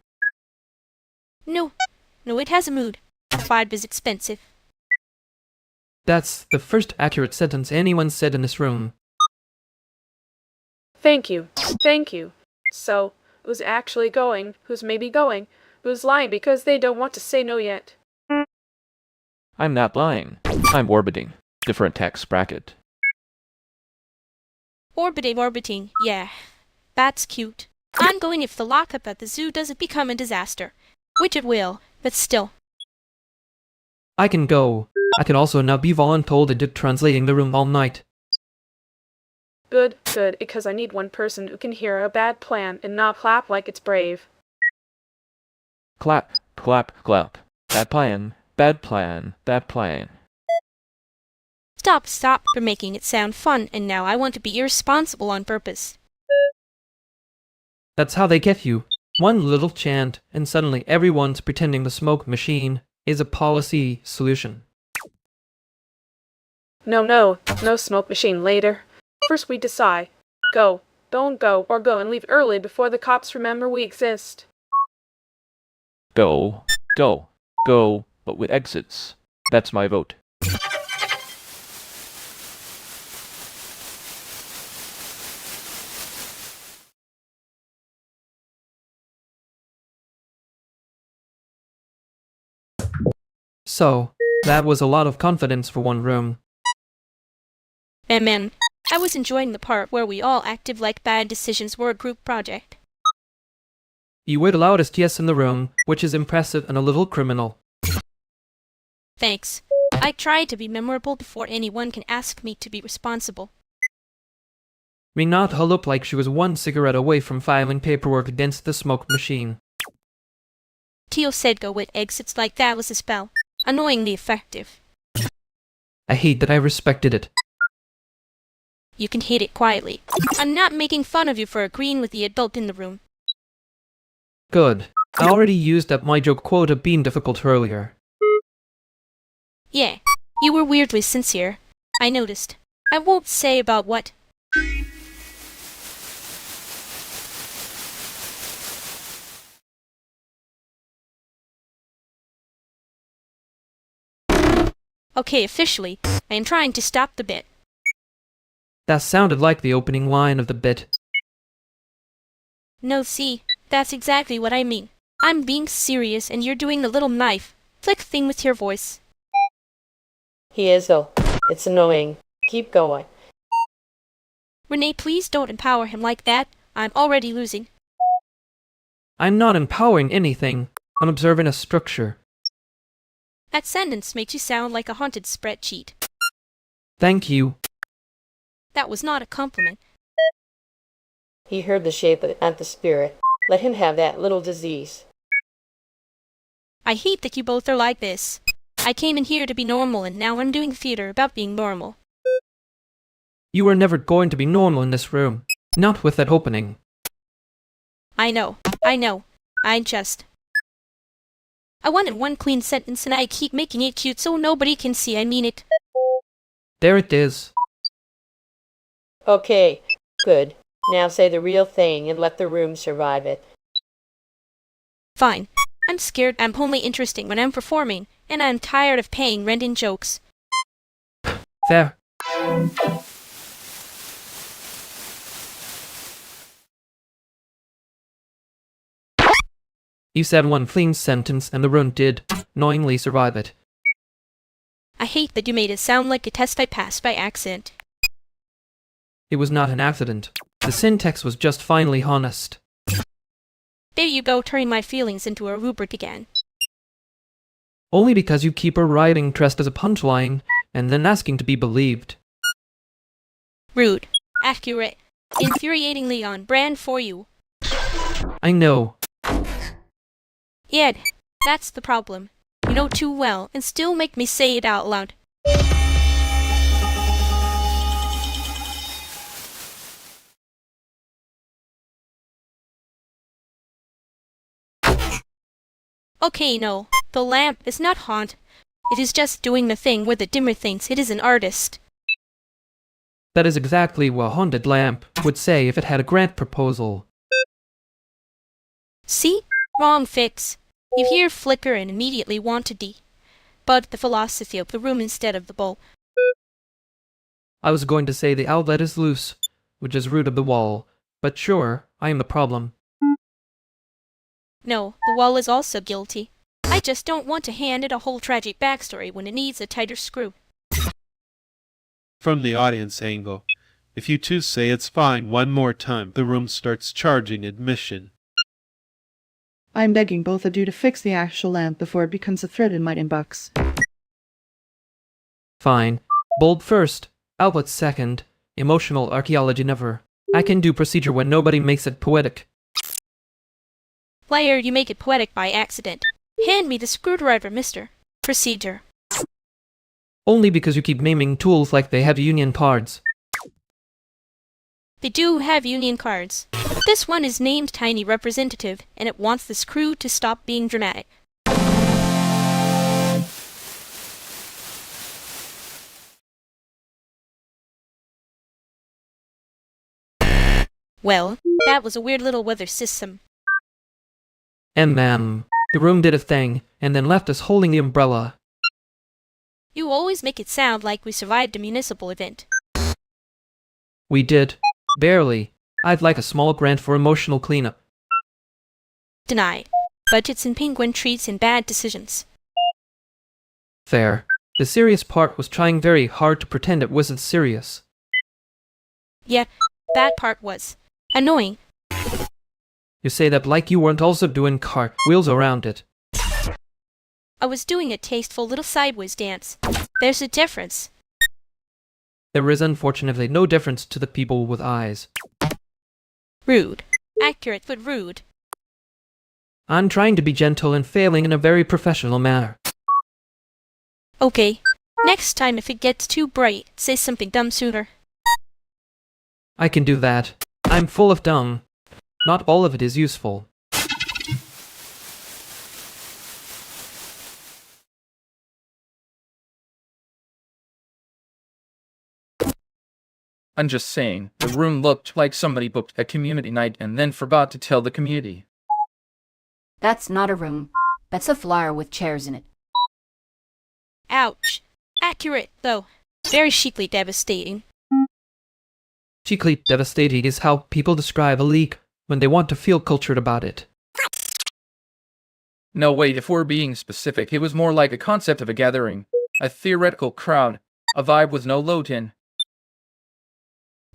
No, it has a mood. A vibe is expensive. That's the first accurate sentence anyone said in this room. Thank you. So, who's actually going, who's maybe going, who's lying because they don't want to say no yet? I'm not lying. I'm orbiting. Different tax bracket. Orbiting, yeah. That's cute. I'm going if the lockup at the zoo doesn't become a disaster. Which it will, but still. I can go. I can also now be voluntold and did translating the room all night. Good, because I need one person who can hear a bad plan and not clap like it's brave. Clap. Bad plan. Bad plan. Stop for making it sound fun, and now I want to be irresponsible on purpose. That's how they get you. One little chant, and suddenly everyone's pretending the smoke machine is a policy solution. No smoke machine later. First we decide. Go, don't go, or go and leave early before the cops remember we exist. Go, but with exits. That's my vote. So, that was a lot of confidence for one room. Man, I was enjoying the part where we all acted like bad decisions were a group project. You were the loudest yes in the room, which is impressive and a little criminal. Thanks. I tried to be memorable before anyone can ask me to be responsible. Renata looked like she was one cigarette away from filing paperwork against the smoke machine. Tio said go with exits like that was a spell. Annoyingly effective. I hate that I respected it. You can hate it quietly. I'm not making fun of you for agreeing with the adult in the room. Good. I already used up my joke quota being difficult earlier. Yeah, you were weirdly sincere. I noticed. I won't say about what. Okay, officially, I am trying to stop the bit. That sounded like the opening line of the bit. No, see, that's exactly what I mean. I'm being serious and you're doing the little knife flick thing with your voice. He is though. It's annoying. Keep going. Renee, please don't empower him like that. I'm already losing. I'm not empowering anything. I'm observing a structure. That sentence makes you sound like a haunted spreadsheet. Thank you. That was not a compliment. He heard the shape and the spirit. Let him have that little disease. I hate that you both are like this. I came in here to be normal and now I'm doing theater about being normal. You were never going to be normal in this room. Not with that opening. I know. I wanted one clean sentence and I keep making it cute so nobody can see I mean it. There it is. Okay, good. Now say the real thing and let the room survive it. Fine. I'm scared. I'm only interesting when I'm performing, and I'm tired of paying rent in jokes. Fair. You said one clean sentence and the room did knowingly survive it. I hate that you made it sound like a test I passed by accident. It was not an accident. The syntax was just finally honest. There you go, turning my feelings into a rubric again. Only because you keep a writing dressed as a punchline and then asking to be believed. Rude. Accurate. Infuriatingly on brand for you. I know. Yeah, that's the problem. You know too well and still make me say it out loud. Okay, no. The lamp is not haunt. It is just doing the thing where the dimmer thinks it is an artist. That is exactly what a haunted lamp would say if it had a grant proposal. See? Wrong fix. You hear flicker and immediately want to but the philosophy of the room instead of the bowl. I was going to say the outlet is loose, which is root of the wall, but sure, I am the problem. No, the wall is also guilty. I just don't want to hand it a whole tragic backstory when it needs a tighter screw. From the audience angle, if you two say it's fine one more time, the room starts charging admission. I'm begging both of you to fix the actual lamp before it becomes a thread in my inbox. Fine. Bulb first, outlet second, emotional archaeology never. I can do procedure when nobody makes it poetic. Liar, you make it poetic by accident. Hand me the screwdriver, mister. Procedure. Only because you keep naming tools like they have union cards. They do have union cards. This one is named Tiny Representative, and it wants the screw to stop being dramatic. Well, that was a weird little weather system. Ma'am, the room did a thing, and then left us holding the umbrella. You always make it sound like we survived a municipal event. We did. Barely. I'd like a small grant for emotional cleanup. Deny. Budgets and penguin treats and bad decisions. Fair. The serious part was trying very hard to pretend it wasn't serious. Yeah, that part was annoying. You say that like you weren't also doing cartwheels around it. I was doing a tasteful little sideways dance. There's a difference. There is unfortunately no difference to the people with eyes. Rude. Accurate, but rude. I'm trying to be gentle and failing in a very professional manner. Okay. Next time if it gets too bright, say something dumb sooner. I can do that. I'm full of dumb. Not all of it is useful. I'm just saying, the room looked like somebody booked a community night and then forgot to tell the community. That's not a room. That's a flyer with chairs in it. Ouch. Accurate, though. Very chicly devastating. Chicly devastating is how people describe a leak when they want to feel cultured about it. No, wait, if we're being specific, it was more like a concept of a gathering. A theoretical crowd. A vibe with no load-in.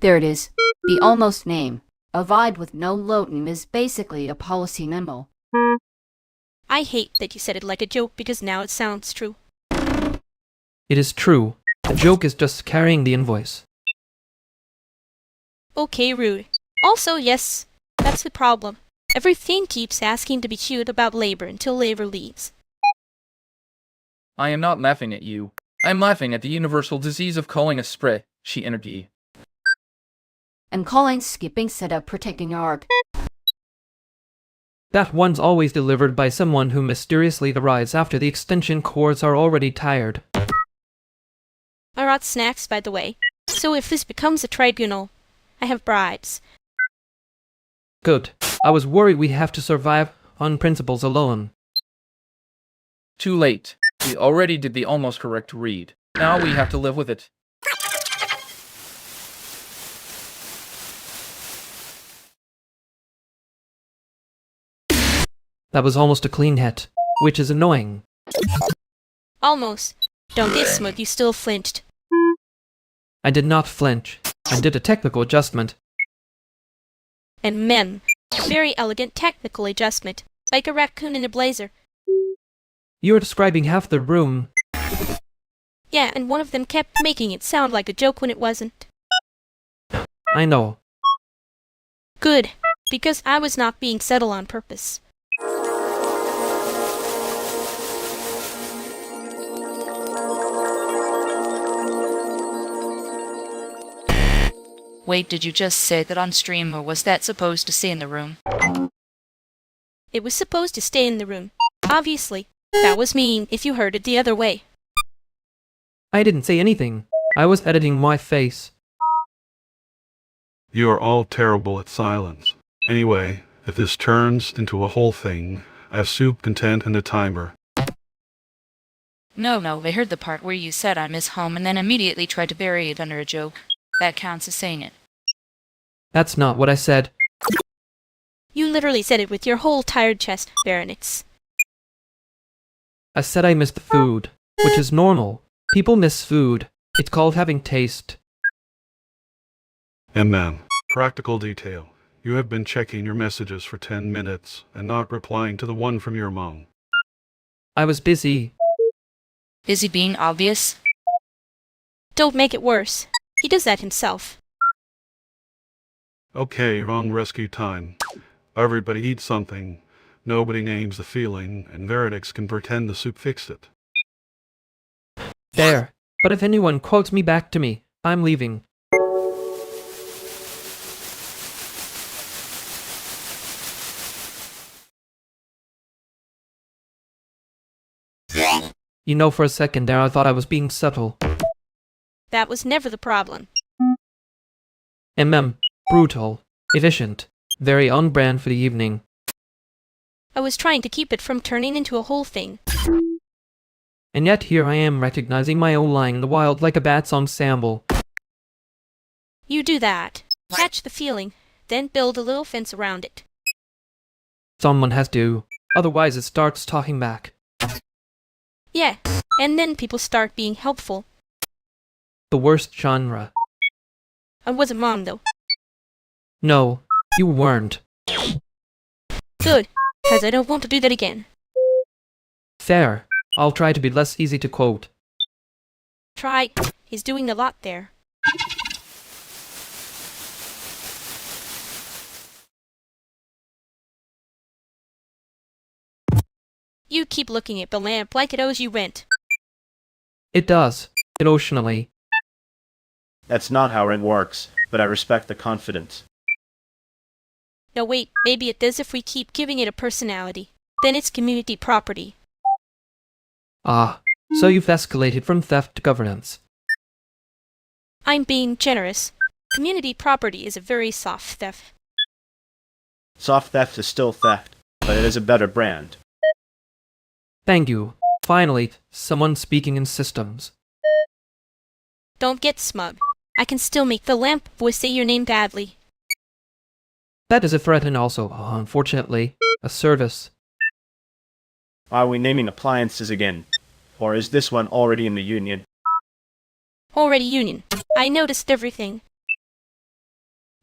There it is. The almost name. A vibe with no loading is basically a policy memo. I hate that you said it like a joke because now it sounds true. It is true. The joke is just carrying the invoice. Okay, rude. Also, yes, that's the problem. Everything keeps asking to be chewed about labor until labor leaves. I am not laughing at you. I'm laughing at the universal disease of calling a spreadsheet energy. And calling skipping setup protecting arc. That one's always delivered by someone who mysteriously arrives after the extension cords are already tired. I brought snacks, by the way. So if this becomes a tribunal, I have bribes. Good. I was worried we'd have to survive on principles alone. Too late. We already did the almost correct read. Now we have to live with it. That was almost a clean hit, which is annoying. Almost. Don't get smooth, you still flinched. I did not flinch. I did a technical adjustment. And men. A very elegant technical adjustment. Like a raccoon in a blazer. You're describing half the room. Yeah, and one of them kept making it sound like a joke when it wasn't. I know. Good. Because I was not being subtle on purpose. Wait, did you just say that on stream, or was that supposed to stay in the room? It was supposed to stay in the room. Obviously. That was mean if you heard it the other way. I didn't say anything. I was editing my face. You are all terrible at silence. Anyway, if this turns into a whole thing, I have soup, content, and a timer. No, I heard the part where you said I miss home and then immediately tried to bury it under a joke. That counts as saying it. That's not what I said. You literally said it with your whole tired chest, Baronix. I said I missed the food, which is normal. People miss food. It's called having taste. And then, practical detail. You have been checking your messages for 10 minutes and not replying to the one from your mom. I was busy. Is he being obvious? Don't make it worse. He does that himself. Okay, wrong rescue time. Everybody eats something. Nobody names the feeling, and Veridix can pretend the soup fixed it. There. But if anyone quotes me back to me, I'm leaving. You know, for a second there I thought I was being subtle. That was never the problem. Brutal. Efficient. Very on brand for the evening. I was trying to keep it from turning into a whole thing. And yet here I am recognizing my own lying in the wild like a bat's ensemble. You do that. Catch the feeling, then build a little fence around it. Someone has to. Otherwise it starts talking back. Yeah, and then people start being helpful. The worst genre. I wasn't wrong, though. No, you weren't. Good, 'cause I don't want to do that again. Fair. I'll try to be less easy to quote. Try. He's doing a lot there. You keep looking at the lamp like it owes you rent. It does, emotionally. That's not how it works, but I respect the confidence. No, wait, maybe it does if we keep giving it a personality. Then it's community property. Ah, so you've escalated from theft to governance. I'm being generous. Community property is a very soft theft. Soft theft is still theft, but it is a better brand. Thank you. Finally, someone speaking in systems. Don't get smug. I can still make the lamp voice say your name badly. That is a threat and also, unfortunately, a service. Are we naming appliances again? Or is this one already in the union? Already union. I noticed everything.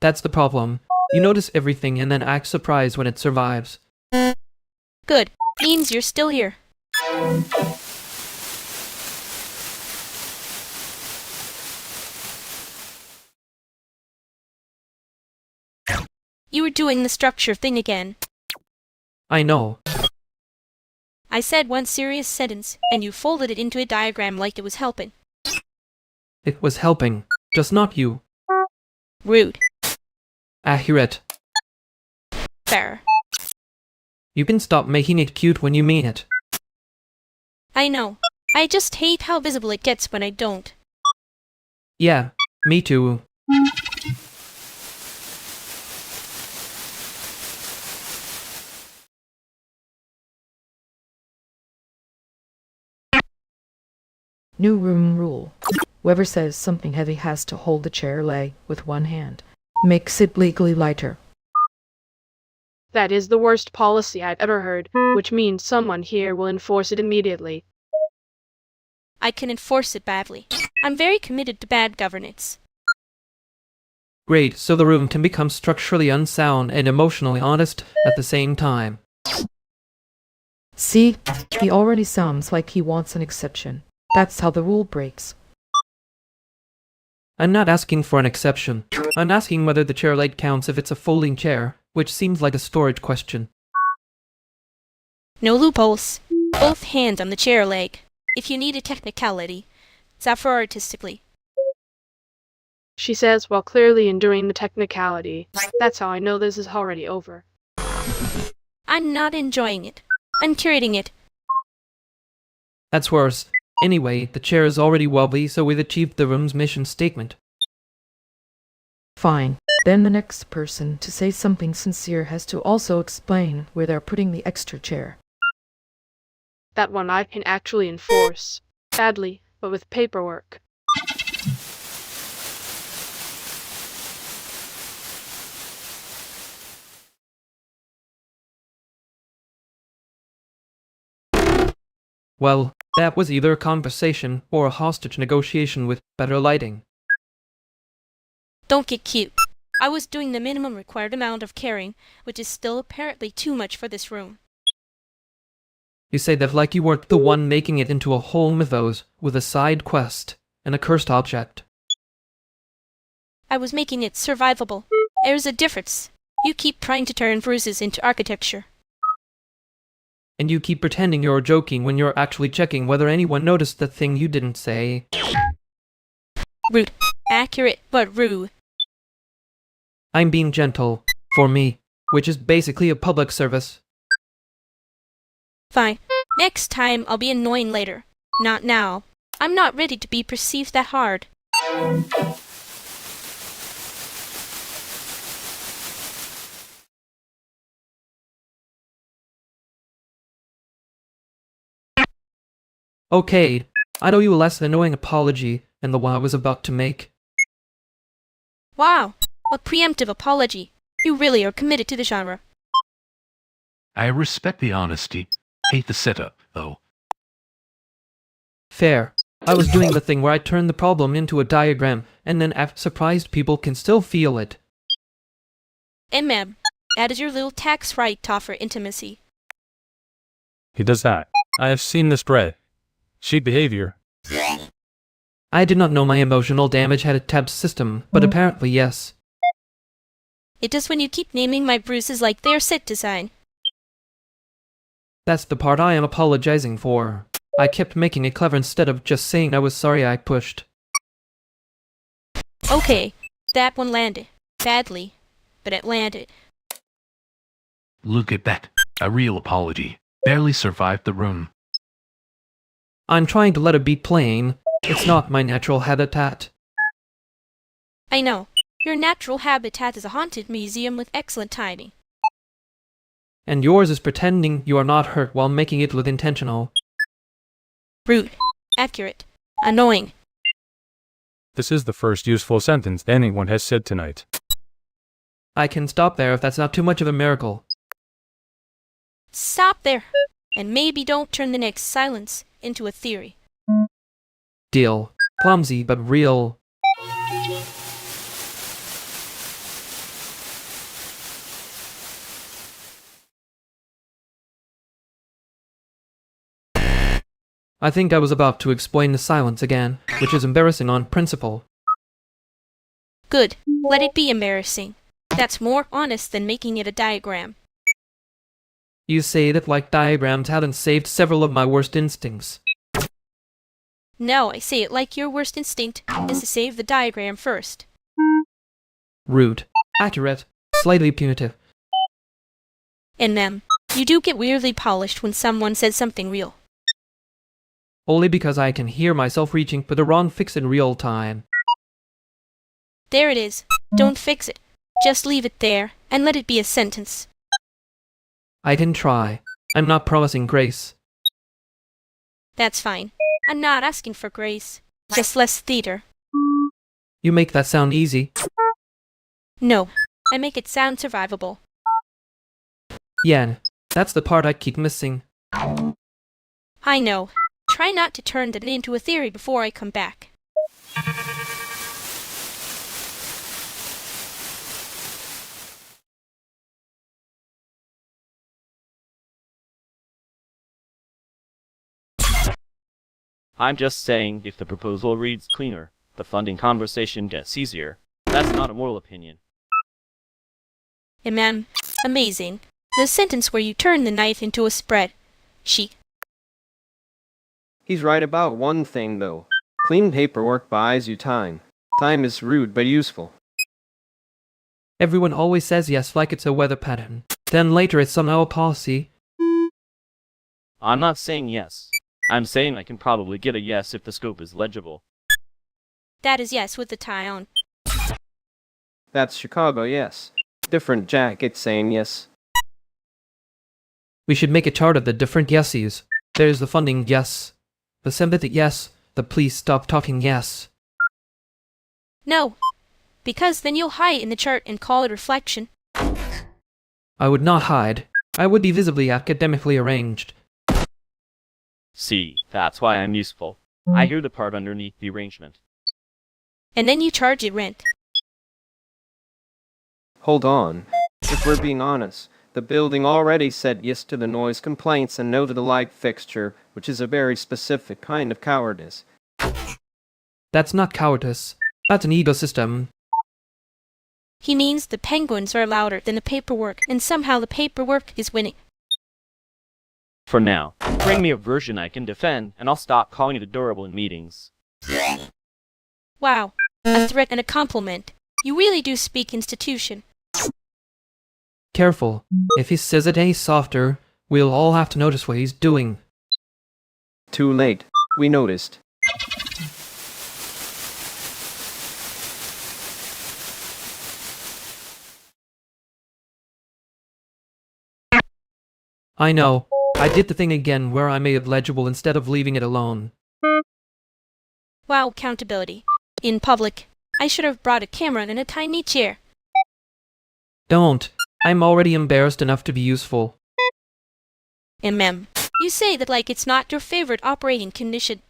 That's the problem. You notice everything and then act surprised when it survives. Good. Means you're still here. You were doing the structure thing again. I know. I said one serious sentence, and you folded it into a diagram like it was helping. It was helping, just not you. Rude. Accurate. Fair. You can stop making it cute when you mean it. I know. I just hate how visible it gets when I don't. Yeah, me too. New room rule. Whoever says something heavy has to hold the chair leg with one hand. Makes it legally lighter. That is the worst policy I've ever heard, which means someone here will enforce it immediately. I can enforce it badly. I'm very committed to bad governance. Great, so the room can become structurally unsound and emotionally honest at the same time. See? He already sounds like he wants an exception. That's how the rule breaks. I'm not asking for an exception. I'm asking whether the chair leg counts if it's a folding chair, which seems like a storage question. No loopholes. Both hands on the chair leg. If you need a technicality, it's out for artistically. She says while clearly enduring the technicality. That's how I know this is already over. I'm not enjoying it. I'm curating it. That's worse. Anyway, the chair is already wobbly, so we've achieved the room's mission statement. Fine. Then the next person to say something sincere has to also explain where they're putting the extra chair. That one I can actually enforce. Badly, but with paperwork. Well, that was either a conversation or a hostage negotiation with better lighting. Don't get cute. I was doing the minimum required amount of caring, which is still apparently too much for this room. You say that like you weren't the one making it into a whole mythos with a side quest and a cursed object. I was making it survivable. There's a difference. You keep trying to turn bruises into architecture. And you keep pretending you're joking when you're actually checking whether anyone noticed the thing you didn't say. Rude. Accurate, but rude. I'm being gentle. For me. Which is basically a public service. Fine. Next time I'll be annoying later. Not now. I'm not ready to be perceived that hard. Okay, I owe you a less annoying apology than the one I was about to make. Wow, a preemptive apology. You really are committed to the genre. I respect the honesty. Hate the setup, though. Fair. I was doing the thing where I turned the problem into a diagram and then surprised people can still feel it. And ma'am, that is your little tax right to offer intimacy. He does that. I have seen this spread. Sheet behavior. I did not know my emotional damage had a tabbed system, but apparently yes. It does when you keep naming my bruises like they're set design. That's the part I am apologizing for. I kept making it clever instead of just saying I was sorry I pushed. Okay, that one landed. Badly, but it landed. Look at that. A real apology. Barely survived the room. I'm trying to let it be plain. It's not my natural habitat. I know. Your natural habitat is a haunted museum with excellent timing. And yours is pretending you are not hurt while making it look intentional. Rude. Accurate. Annoying. This is the first useful sentence anyone has said tonight. I can stop there if that's not too much of a miracle. Stop there. And maybe don't turn the next silence into a theory. Deal. Clumsy but real. I think I was about to explain the silence again, which is embarrassing on principle. Good. Let it be embarrassing. That's more honest than making it a diagram. You say that like diagrams hadn't saved several of my worst instincts. No, I say it like your worst instinct is to save the diagram first. Rude. Accurate. Slightly punitive. And ma'am, you do get weirdly polished when someone says something real. Only because I can hear myself reaching for the wrong fix in real time. There it is. Don't fix it. Just leave it there, and let it be a sentence. I can try. I'm not promising grace. That's fine. I'm not asking for grace. Just less theater. You make that sound easy. No, I make it sound survivable. Yan, that's the part I keep missing. I know. Try not to turn that into a theory before I come back. I'm just saying, if the proposal reads cleaner, the funding conversation gets easier. That's not a moral opinion. And ma'am, amazing. The sentence where you turn the knife into a spread. He's right about one thing, though. Clean paperwork buys you time. Time is rude but useful. Everyone always says yes like it's a weather pattern. Then later it's somehow a policy. I'm not saying yes. I'm saying I can probably get a yes if the scope is legible. That is yes with the tie on. That's Chicago, yes. Different jacket saying yes. We should make a chart of the different yeses. There's the funding yes. The sympathy yes. The please stop talking yes. No, because then you'll hide in the chart and call it reflection. I would not hide. I would be visibly academically arranged. See, that's why I'm useful. I hear the part underneath the arrangement. And then you charge it rent. Hold on. If we're being honest, the building already said yes to the noise complaints and no to the light fixture, which is a very specific kind of cowardice. That's not cowardice. That's an ecosystem. He means the penguins are louder than the paperwork, and somehow the paperwork is winning. For now, bring me a version I can defend, and I'll stop calling it adorable in meetings. Wow, a threat and a compliment. You really do speak institution. Careful. If he says it any softer, we'll all have to notice what he's doing. Too late. We noticed. I know. I did the thing again where I made it legible instead of leaving it alone. Wow, accountability. In public. I should have brought a camera and a tiny chair. Don't. I'm already embarrassed enough to be useful. And ma'am, you say that like it's not your favorite operating condition.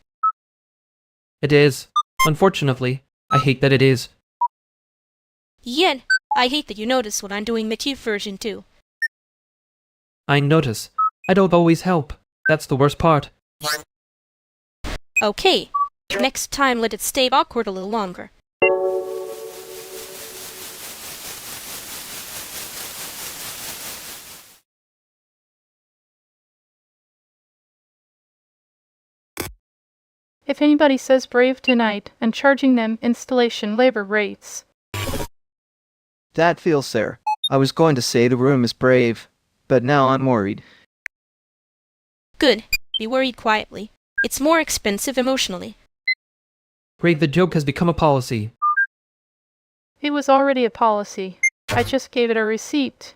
It is. Unfortunately. I hate that it is. Yet, I hate that you notice when I'm doing the cute version too. I notice. I don't always help. That's the worst part. Okay, next time let it stay awkward a little longer. If anybody says brave tonight, and charging them installation labor rates. That feels fair. I was going to say the room is brave, but now I'm worried. Good. Be worried quietly. It's more expensive emotionally. Greg, the joke has become a policy. It was already a policy. I just gave it a receipt.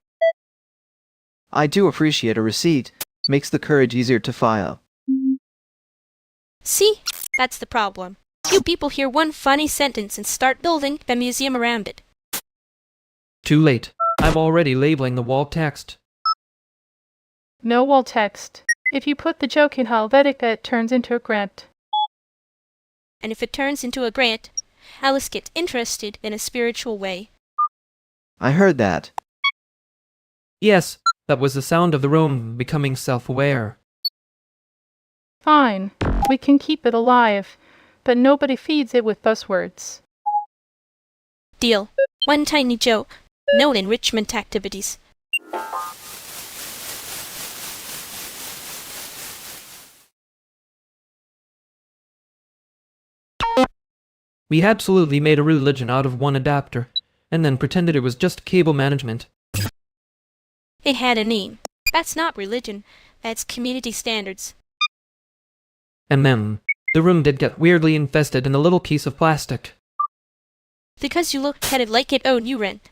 I do appreciate a receipt. Makes the courage easier to file. See? That's the problem. You people hear one funny sentence and start building the museum around it. Too late. I'm already labeling the wall text. No wall text. If you put the joke in Helvetica, it turns into a grant. And if it turns into a grant, Alice gets interested in a spiritual way. I heard that. Yes, that was the sound of the room becoming self-aware. Fine. We can keep it alive, but nobody feeds it with buzzwords. Deal. One tiny joke. No enrichment activities. We absolutely made a religion out of one adapter, and then pretended it was just cable management. It had a name. That's not religion. That's community standards. And then, the room did get weirdly infested in a little piece of plastic. Because you looked at it like it owed you rent.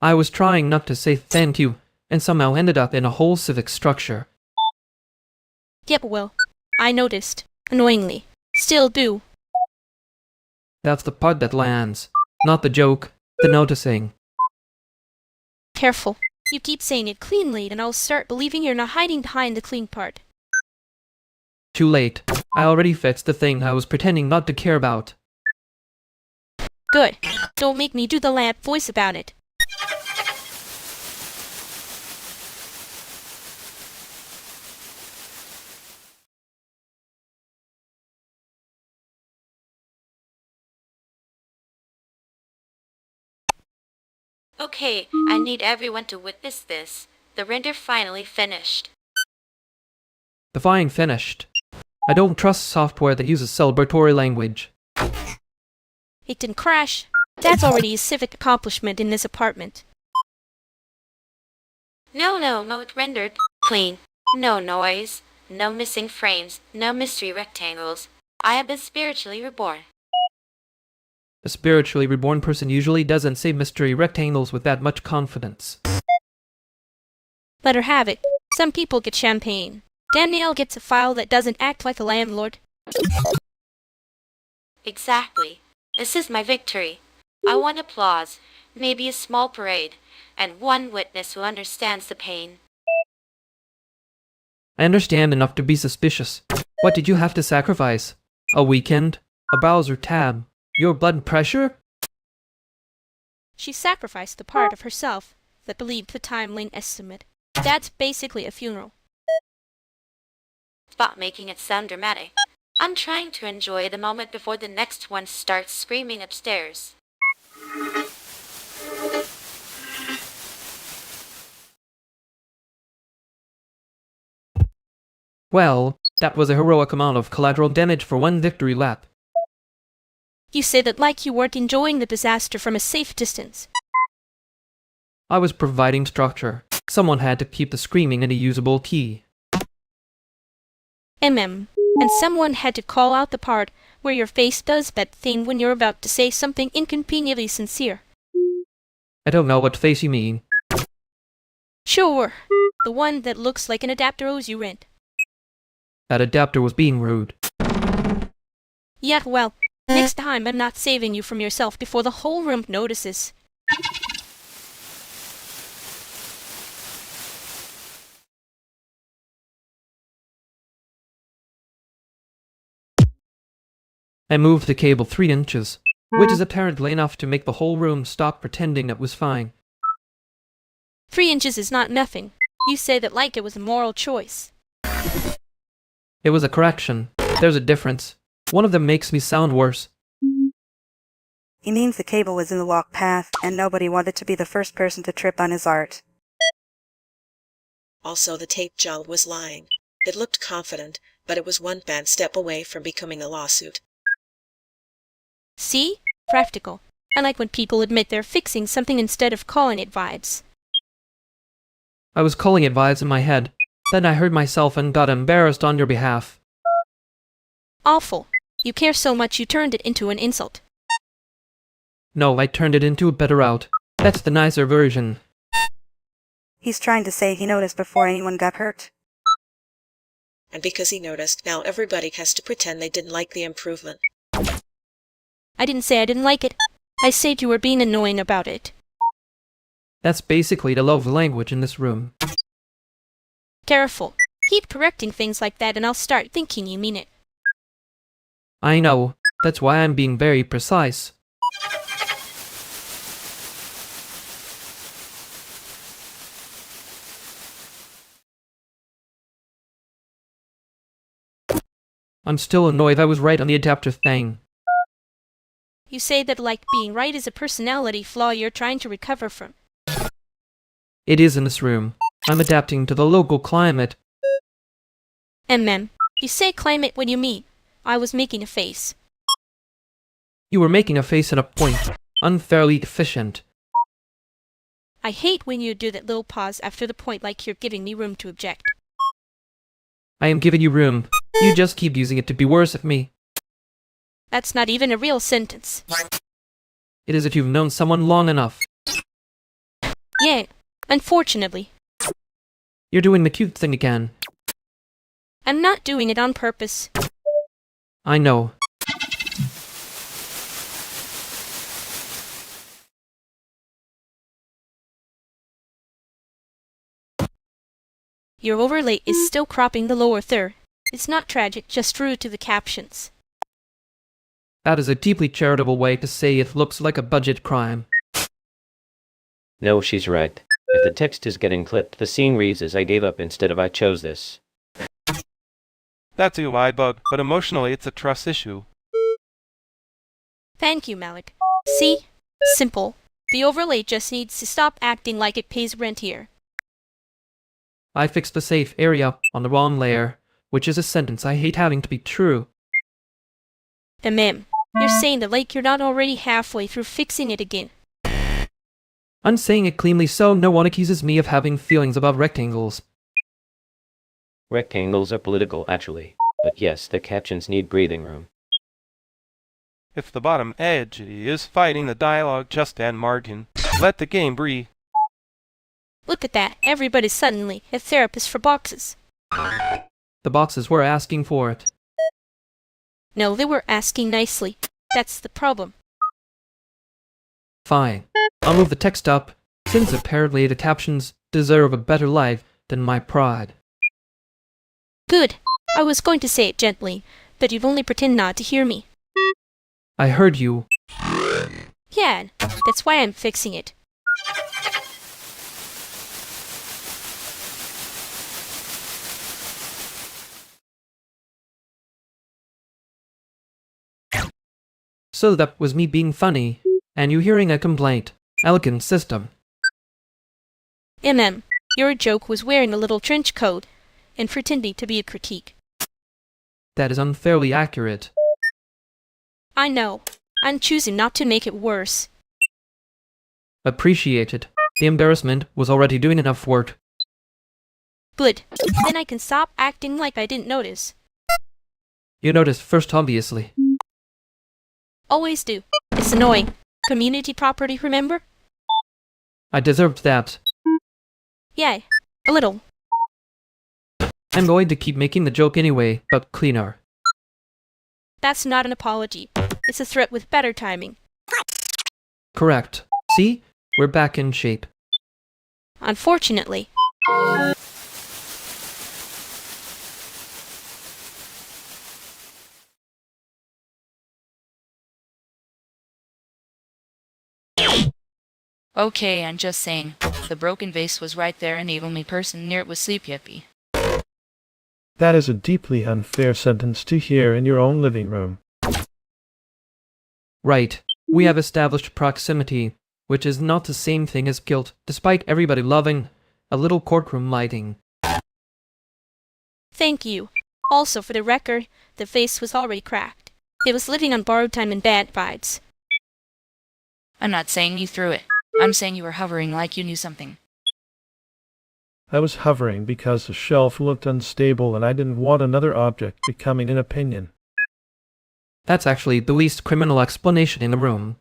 I was trying not to say thank you, and somehow ended up in a whole civic structure. Yep, well, I noticed. Annoyingly. Still do. That's the part that lands. Not the joke, the noticing. Careful. You keep saying it cleanly and I'll start believing you're not hiding behind the clean part. Too late. I already fixed the thing I was pretending not to care about. Good. Don't make me do the lamp voice about it. Okay, I need everyone to witness this. The render finally finished. The fine finished. I don't trust software that uses celebratory language. It didn't crash. That's already a civic accomplishment in this apartment. No, it rendered clean. No noise, no missing frames, no mystery rectangles. I have been spiritually reborn. A spiritually reborn person usually doesn't say mystery rectangles with that much confidence. Let her have it. Some people get champagne. Danielle gets a file that doesn't act like a landlord. Exactly. This is my victory. I want applause, maybe a small parade, and one witness who understands the pain. I understand enough to be suspicious. What did you have to sacrifice? A weekend? A browser tab? Your blood pressure? She sacrificed the part of herself that believed the timeline estimate. That's basically a funeral. Stop making it sound dramatic. I'm trying to enjoy the moment before the next one starts screaming upstairs. Well, that was a heroic amount of collateral damage for one victory lap. You say that like you weren't enjoying the disaster from a safe distance. I was providing structure. Someone had to keep the screaming in a usable key. And someone had to call out the part where your face does that thing when you're about to say something inconveniently sincere. I don't know what face you mean. Sure, the one that looks like an adapter owes you rent. That adapter was being rude. Yeah, well, next time I'm not saving you from yourself before the whole room notices. I moved the cable 3 inches, which is apparently enough to make the whole room stop pretending it was fine. 3 inches is not nothing. You say that like it was a moral choice. It was a correction. There's a difference. One of them makes me sound worse. He means the cable was in the walk path, and nobody wanted to be the first person to trip on his art. Also, the tape job was lying. It looked confident, but it was one bad step away from becoming a lawsuit. See? Practical. I like when people admit they're fixing something instead of calling it vibes. I was calling it vibes in my head. Then I heard myself and got embarrassed on your behalf. Awful. You care so much you turned it into an insult. No, I turned it into a better out. That's the nicer version. He's trying to say he noticed before anyone got hurt. And because he noticed, now everybody has to pretend they didn't like the improvement. I didn't say I didn't like it. I said you were being annoying about it. That's basically the love language in this room. Careful. Keep correcting things like that and I'll start thinking you mean it. I know. That's why I'm being very precise. I'm still annoyed I was right on the adapter thing. You say that like being right is a personality flaw you're trying to recover from. It is in this room. I'm adapting to the local climate. You say climate when you mean. I was making a face. You were making a face and a point. Unfairly deficient. I hate when you do that little pause after the point like you're giving me room to object. I am giving you room. You just keep using it to be worse at me. That's not even a real sentence. It is if you've known someone long enough. Yeah, unfortunately. You're doing the cute thing again. I'm not doing it on purpose. I know. Your overlay is still cropping the lower third. It's not tragic, just rude to the captions. That is a deeply charitable way to say it looks like a budget crime. No, she's right. If the text is getting clipped, the scene reads as I gave up instead of I chose this. That's a UI bug, but emotionally it's a trust issue. Thank you, Malik. See? Simple. The overlay just needs to stop acting like it pays rent here. I fixed the safe area on the wrong layer, which is a sentence I hate having to be true. You're saying that like you're not already halfway through fixing it again. I'm saying it cleanly so no one accuses me of having feelings about rectangles. Rectangles are political, actually. But yes, the captions need breathing room. If the bottom edge is fighting the dialogue just and margin, let the game breathe. Look at that. Everybody's suddenly a therapist for boxes. The boxes were asking for it. No, they were asking nicely. That's the problem. Fine. I'll move the text up, since apparently the captions deserve a better life than my pride. Good. I was going to say it gently, but you'd only pretend not to hear me. I heard you. Yeah, that's why I'm fixing it. So that was me being funny, and you hearing a complaint. Elegant system. Your joke was wearing a little trench coat and pretending to be a critique. That is unfairly accurate. I know. I'm choosing not to make it worse. Appreciated. The embarrassment was already doing enough work. Good. Then I can stop acting like I didn't notice. You noticed first, obviously. Always do. It's annoying. Community property, remember? I deserved that. Yeah, a little. I'm going to keep making the joke anyway, but cleaner. That's not an apology. It's a threat with better timing. Correct. See? We're back in shape. Unfortunately. Okay, I'm just saying. The broken vase was right there and the only person near it was Sleep Yippee. That is a deeply unfair sentence to hear in your own living room. Right. We have established proximity, which is not the same thing as guilt, despite everybody loving a little courtroom lighting. Thank you. Also, for the record, the vase was already cracked. It was living on borrowed time and bad vibes. I'm not saying you threw it. I'm saying you were hovering like you knew something. I was hovering because the shelf looked unstable and I didn't want another object becoming an opinion. That's actually the least criminal explanation in the room.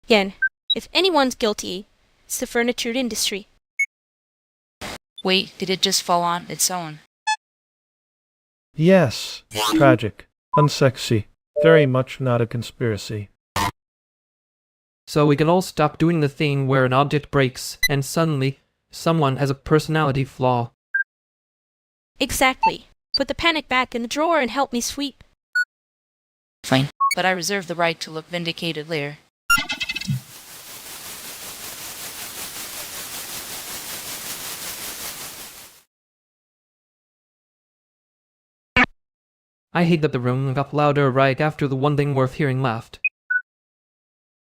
Again, if anyone's guilty, it's the furniture industry. Wait, did it just fall on its own? Yes, tragic, unsexy, very much not a conspiracy. So we can all stop doing the thing where an object breaks and suddenly someone has a personality flaw. Exactly. Put the panic back in the drawer and help me sweep. Fine, but I reserve the right to look vindicated later. I hate that the room got louder right after the one thing worth hearing left.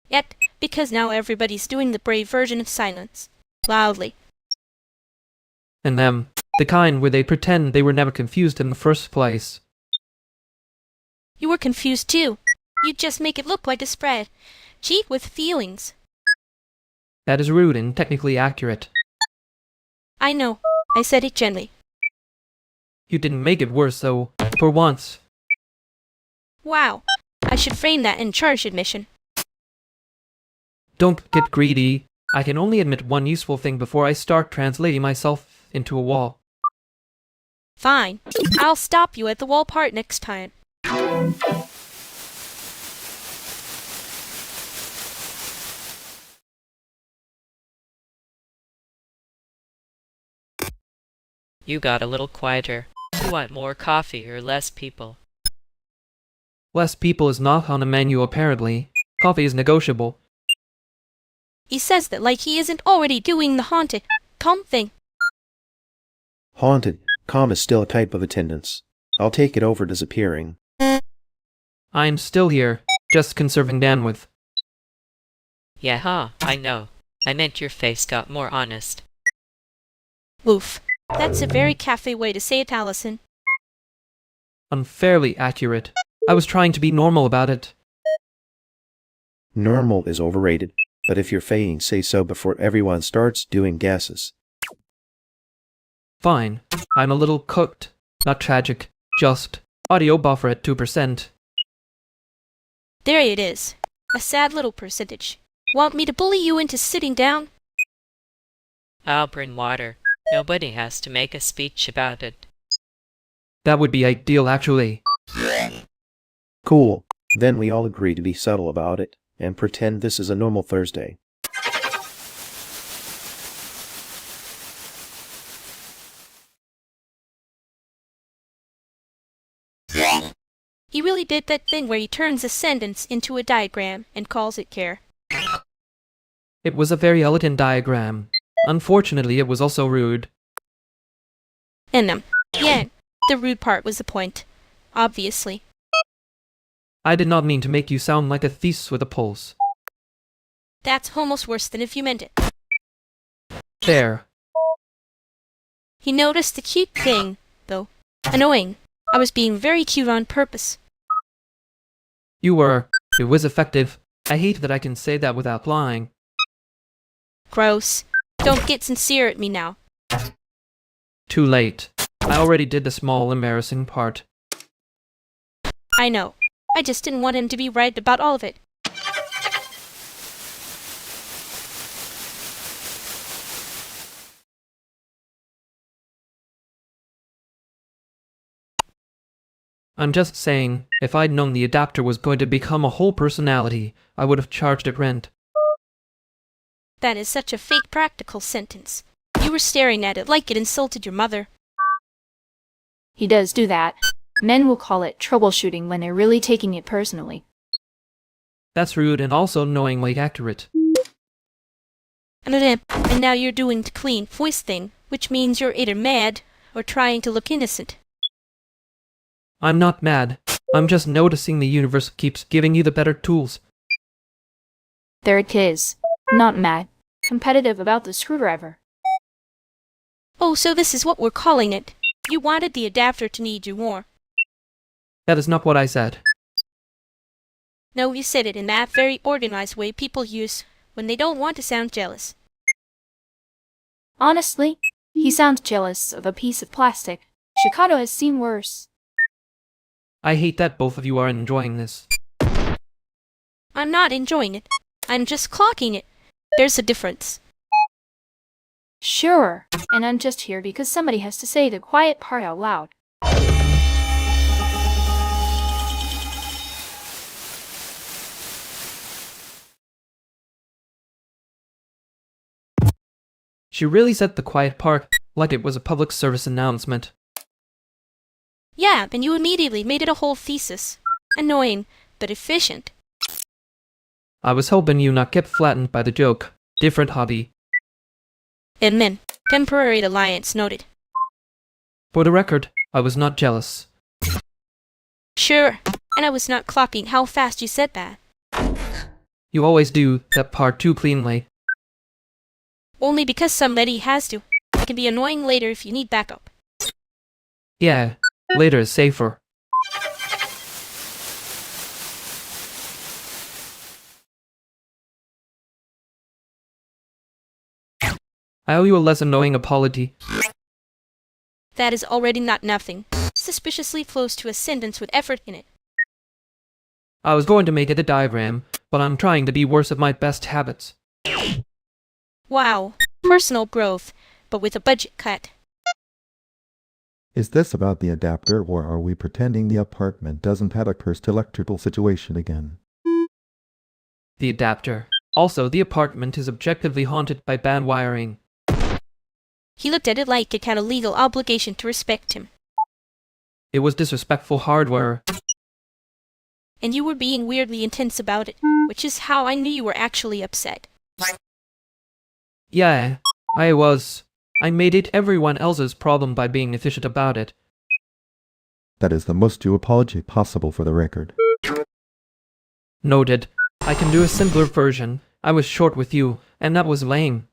Yet, because now everybody's doing the brave version of silence. Loudly. And them, the kind where they pretend they were never confused in the first place. You were confused too. You just make it look like a spread. Cheat with feelings. That is rude and technically accurate. I know. I said it gently. You didn't make it worse, though, for once. Wow. I should frame that in charge admission. Don't get greedy. I can only admit one useful thing before I start translating myself into a wall. Fine. I'll stop you at the wall part next time. You got a little quieter. You want more coffee or less people? Less people is not on the menu apparently. Coffee is negotiable. He says that like he isn't already doing the haunted, calm thing. Haunted, calm is still a type of attendance. I'll take it over disappearing. I'm still here, just conserving bandwidth. Yeah, huh, I know. I meant your face got more honest. Oof. That's a very cafe way to say it, Allison. Unfairly accurate. I was trying to be normal about it. Normal is overrated, but if you're faying, say so before everyone starts doing guesses. Fine. I'm a little cooked. Not tragic. Just audio buffer at 2%. There it is. A sad little percentage. Want me to bully you into sitting down? I'll bring water. Nobody has to make a speech about it. That would be ideal, actually. Cool. Then we all agree to be subtle about it, and pretend this is a normal Thursday. He really did that thing where he turns a sentence into a diagram and calls it care. It was a very elegant diagram. Unfortunately, it was also rude. And yeah, the rude part was the point. Obviously. I did not mean to make you sound like a thief with a pulse. That's almost worse than if you meant it. There. He noticed the cute thing, though. Annoying. I was being very cute on purpose. You were. It was effective. I hate that I can say that without lying. Gross. Don't get sincere at me now. Too late. I already did the small embarrassing part. I know. I just didn't want him to be right about all of it. I'm just saying, if I'd known the adapter was going to become a whole personality, I would have charged it rent. That is such a fake practical sentence. You were staring at it like it insulted your mother. He does do that. Men will call it troubleshooting when they're really taking it personally. That's rude and also knowingly accurate. And now you're doing the clean voice thing, which means you're either mad or trying to look innocent. I'm not mad. I'm just noticing the universe keeps giving you the better tools. There it is. Not mad. Competitive about the screwdriver. Oh, so this is what we're calling it. You wanted the adapter to need you more. That is not what I said. No, you said it in that very organized way people use when they don't want to sound jealous. Honestly, he sounds jealous of a piece of plastic. Chicago has seen worse. I hate that both of you are enjoying this. I'm not enjoying it. I'm just clocking it. There's a difference. Sure, and I'm just here because somebody has to say the quiet part out loud. She really said the quiet part, like it was a public service announcement. Yeah, and you immediately made it a whole thesis. Annoying, but efficient. I was hoping you not get flattened by the joke. Different hobby. Admin. Temporary alliance noted. For the record, I was not jealous. Sure, and I was not clocking how fast you said that. You always do that part too cleanly. Only because somebody has to. It can be annoying later if you need backup. Yeah, later is safer. I owe you a less annoying apology. That is already not nothing. Suspiciously close to a sentence with effort in it. I was going to make it a diagram, but I'm trying to be worse at my best habits. Wow, personal growth, but with a budget cut. Is this about the adapter, or are we pretending the apartment doesn't have a cursed electrical situation again? The adapter. Also, the apartment is objectively haunted by bad wiring. He looked at it like it had a legal obligation to respect him. It was disrespectful hardware. And you were being weirdly intense about it, which is how I knew you were actually upset. Yeah, I was. I made it everyone else's problem by being efficient about it. That is the most due apology possible for the record. Noted. I can do a simpler version. I was short with you, and that was lame.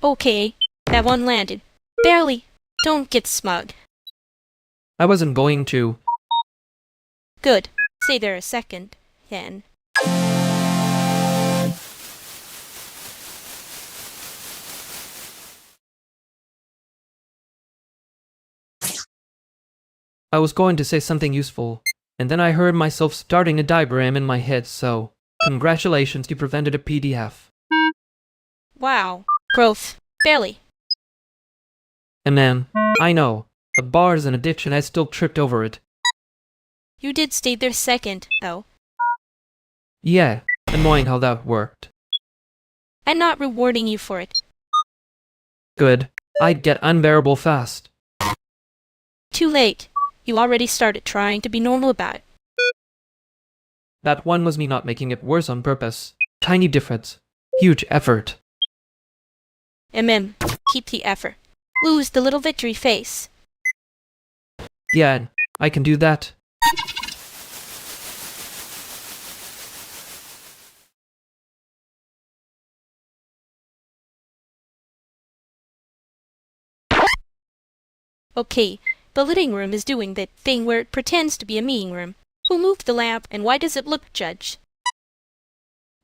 Okay, that one landed. Barely. Don't get smug. I wasn't going to. Good. Stay there a second, then. I was going to say something useful, and then I heard myself starting a diagram in my head, so congratulations, you prevented a PDF. Wow. Growth. Barely. And then, I know, the bar is an addiction, I still tripped over it. You did stay there second, though. Yeah, annoying how that worked. I'm not rewarding you for it. Good. I'd get unbearable fast. Too late. You already started trying to be normal about it. That one was me not making it worse on purpose. Tiny difference. Huge effort. Keep the effort. Lose the little victory face. Yeah, I can do that. Okay, the living room is doing that thing where it pretends to be a meeting room. Who moved the lamp, and why does it look judged?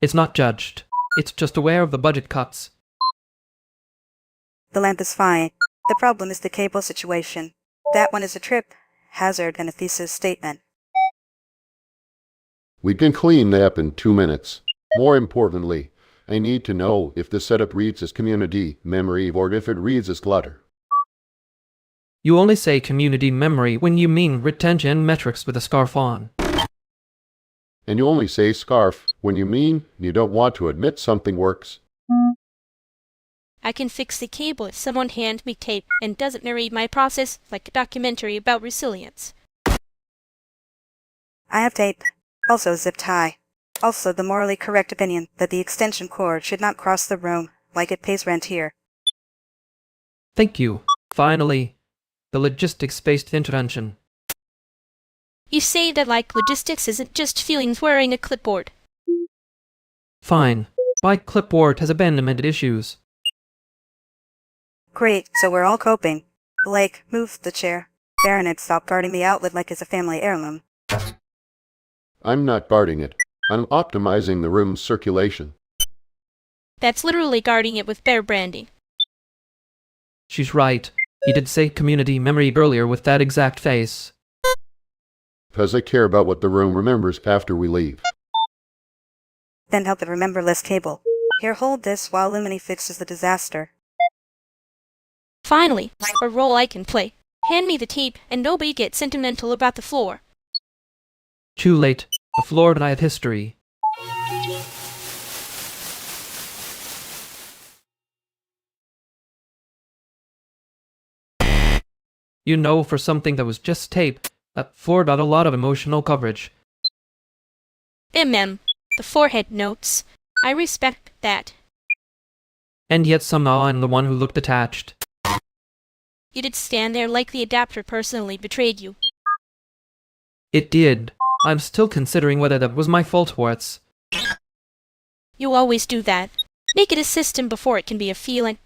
It's not judged. It's just aware of the budget cuts. The lamp is fine. The problem is the cable situation. That one is a trip, hazard, and a thesis statement. We can clean that up in 2 minutes. More importantly, I need to know if the setup reads as community memory or if it reads as clutter. You only say community memory when you mean retention metrics with a scarf on. And you only say scarf when you mean you don't want to admit something works. I can fix the cable if someone hands me tape and doesn't narrate my process like a documentary about resilience. I have tape. Also a zip tie. Also, the morally correct opinion that the extension cord should not cross the room, like it pays rent here. Thank you. Finally, the logistics-based intervention. You say that like logistics isn't just feelings wearing a clipboard. Fine. My clipboard has abandonment issues. Great, so we're all coping. Blake, move the chair. Baronet, stop guarding the outlet like it's a family heirloom. I'm not guarding it. I'm optimizing the room's circulation. That's literally guarding it with bear branding. She's right. He did say community memory earlier with that exact face. Because I care about what the room remembers after we leave. Then help it remember less cable. Here, hold this while Lumini fixes the disaster. Finally, a role I can play. Hand me the tape and nobody gets sentimental about the floor. Too late. The floor and I have history. You know, for something that was just tape, that floor got a lot of emotional coverage. The forehead notes. I respect that. And yet somehow I'm the one who looked attached. You did stand there like the adapter personally betrayed you. It did. I'm still considering whether that was my fault or it's... You always do that. Make it a system before it can be a feeling.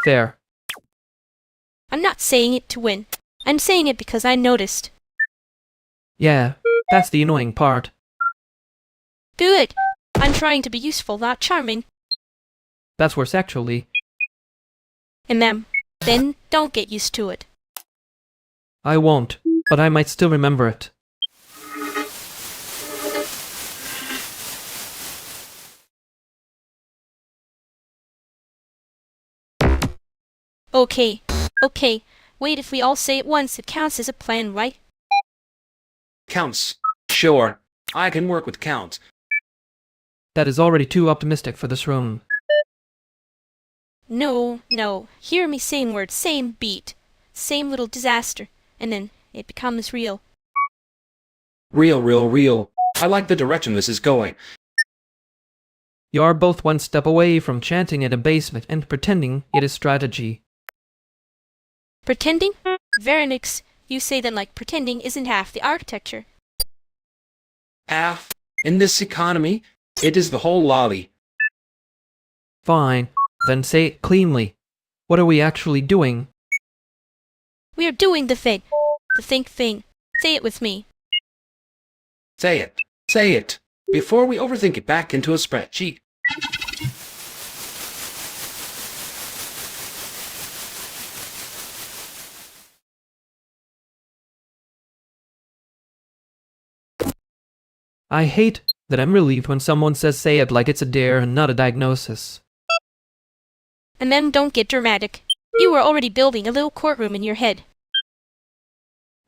Fair. I'm not saying it to win. I'm saying it because I noticed. Yeah, that's the annoying part. Good. I'm trying to be useful, not charming. That's worse actually. Then don't get used to it. I won't, but I might still remember it. Okay. Wait, if we all say it once, it counts as a plan, right? Counts. Sure. I can work with counts. That is already too optimistic for this room. No. Hear me same word, same beat. Same little disaster. And then it becomes real. Real. I like the direction this is going. You are both one step away from chanting at a basement and pretending it is strategy. Pretending? Veronix, you say that like pretending isn't half the architecture. In this economy, it is the whole lolly. Fine, then say it cleanly. What are we actually doing? We are doing the thing. The think thing. Say it with me. Say it. Before we overthink it back into a spreadsheet. I hate that I'm relieved when someone says say it like it's a dare and not a diagnosis. And then don't get dramatic. You were already building a little courtroom in your head.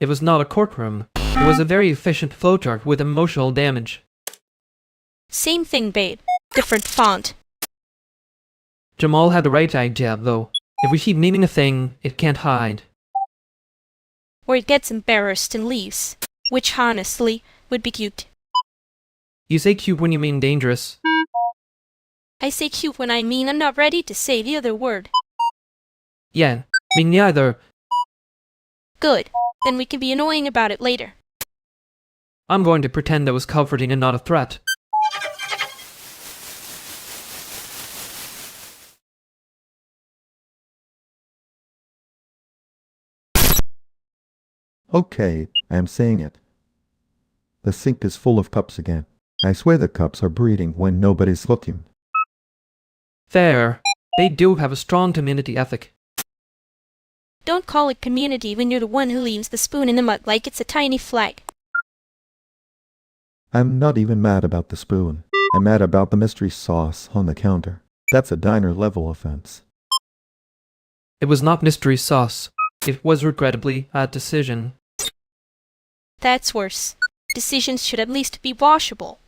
It was not a courtroom. It was a very efficient flowchart with emotional damage. Same thing, babe. Different font. Jamal had the right idea, though. If we keep naming a thing, it can't hide. Or it gets embarrassed and leaves. Which, honestly, would be cute. You say cute when you mean dangerous. I say cute when I mean I'm not ready to say the other word. Yeah, me neither. Good. Then we can be annoying about it later. I'm going to pretend that was comforting and not a threat. Okay, I am saying it. The sink is full of cups again. I swear the cups are breeding when nobody's looking. Fair. They do have a strong community ethic. Don't call it community when you're the one who leaves the spoon in the mug like it's a tiny flag. I'm not even mad about the spoon. I'm mad about the mystery sauce on the counter. That's a diner-level offense. It was not mystery sauce. It was regrettably a decision. That's worse. Decisions should at least be washable.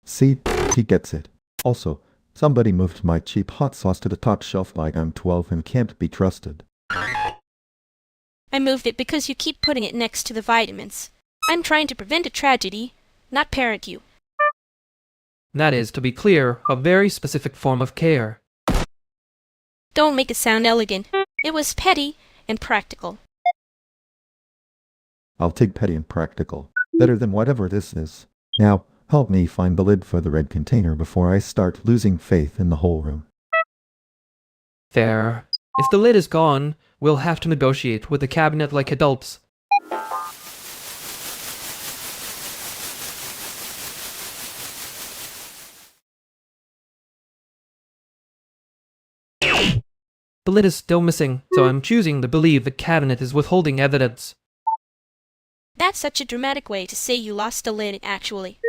See, he gets it. Also, somebody moved my cheap hot sauce to the top shelf like I'm 12 and can't be trusted. I moved it because you keep putting it next to the vitamins. I'm trying to prevent a tragedy, not parent you. That is, to be clear, a very specific form of care. Don't make it sound elegant. It was petty and practical. I'll take petty and practical. Better than whatever this is. Now, help me find the lid for the red container before I start losing faith in the whole room. There. If the lid is gone, we'll have to negotiate with the cabinet like adults. The lid is still missing, so I'm choosing to believe the cabinet is withholding evidence. That's such a dramatic way to say you lost a lid, actually.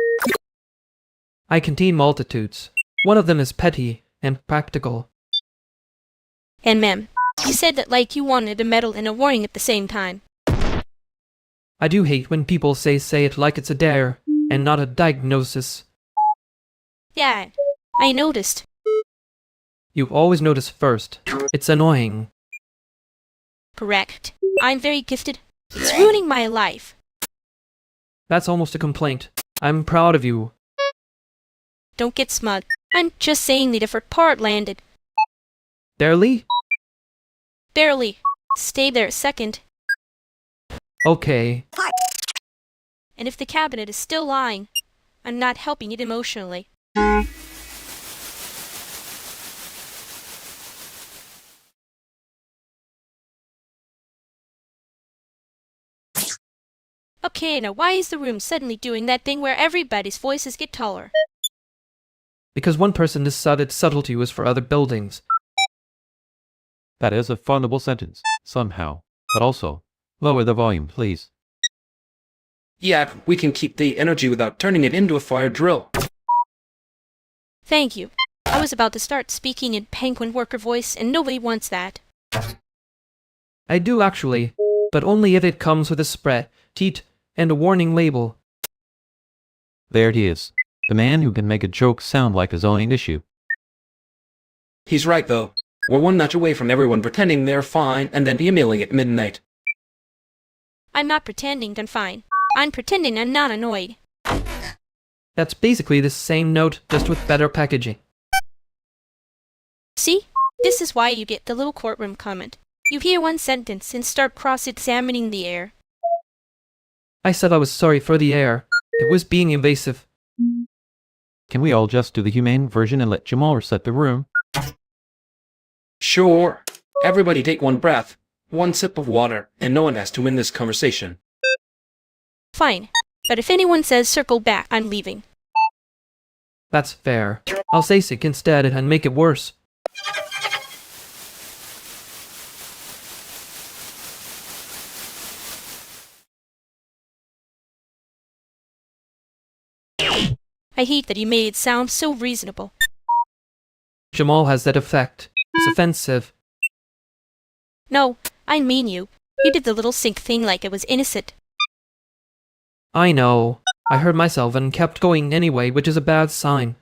I contain multitudes. One of them is petty and practical. And ma'am, you said that like you wanted a medal and a warning at the same time. I do hate when people say it like it's a dare, and not a diagnosis. Yeah, I noticed. You always notice first. It's annoying. Correct. I'm very gifted. It's ruining my life. That's almost a complaint. I'm proud of you. Don't get smug. I'm just saying the different part landed. Barely? Barely. Stay there a second. Okay. And if the cabinet is still lying, I'm not helping it emotionally. Okay, now why is the room suddenly doing that thing where everybody's voices get taller? Because one person decided subtlety was for other buildings. That is a fundable sentence, somehow. But also, lower the volume, please. Yeah, we can keep the energy without turning it into a fire drill. Thank you. I was about to start speaking in penguin worker voice, and nobody wants that. I do actually, but only if it comes with a spread, teat, and a warning label. There it is. The man who can make a joke sound like his own issue. He's right, though. We're one notch away from everyone pretending they're fine and then emailing at midnight. I'm not pretending I'm fine. I'm pretending I'm not annoyed. That's basically the same note, just with better packaging. See? This is why you get the little courtroom comment. You hear one sentence and start cross-examining the air. I said I was sorry for the air. It was being invasive. Can we all just do the humane version and let Jamal reset the room? Sure. Everybody take one breath, one sip of water, and no one has to win this conversation. Fine. But if anyone says circle back, I'm leaving. That's fair. I'll say sick instead and make it worse. I hate that you made it sound so reasonable. Jamal has that effect. It's offensive. No, I mean you. You did the little sink thing like it was innocent. I know. I heard myself and kept going anyway, which is a bad sign.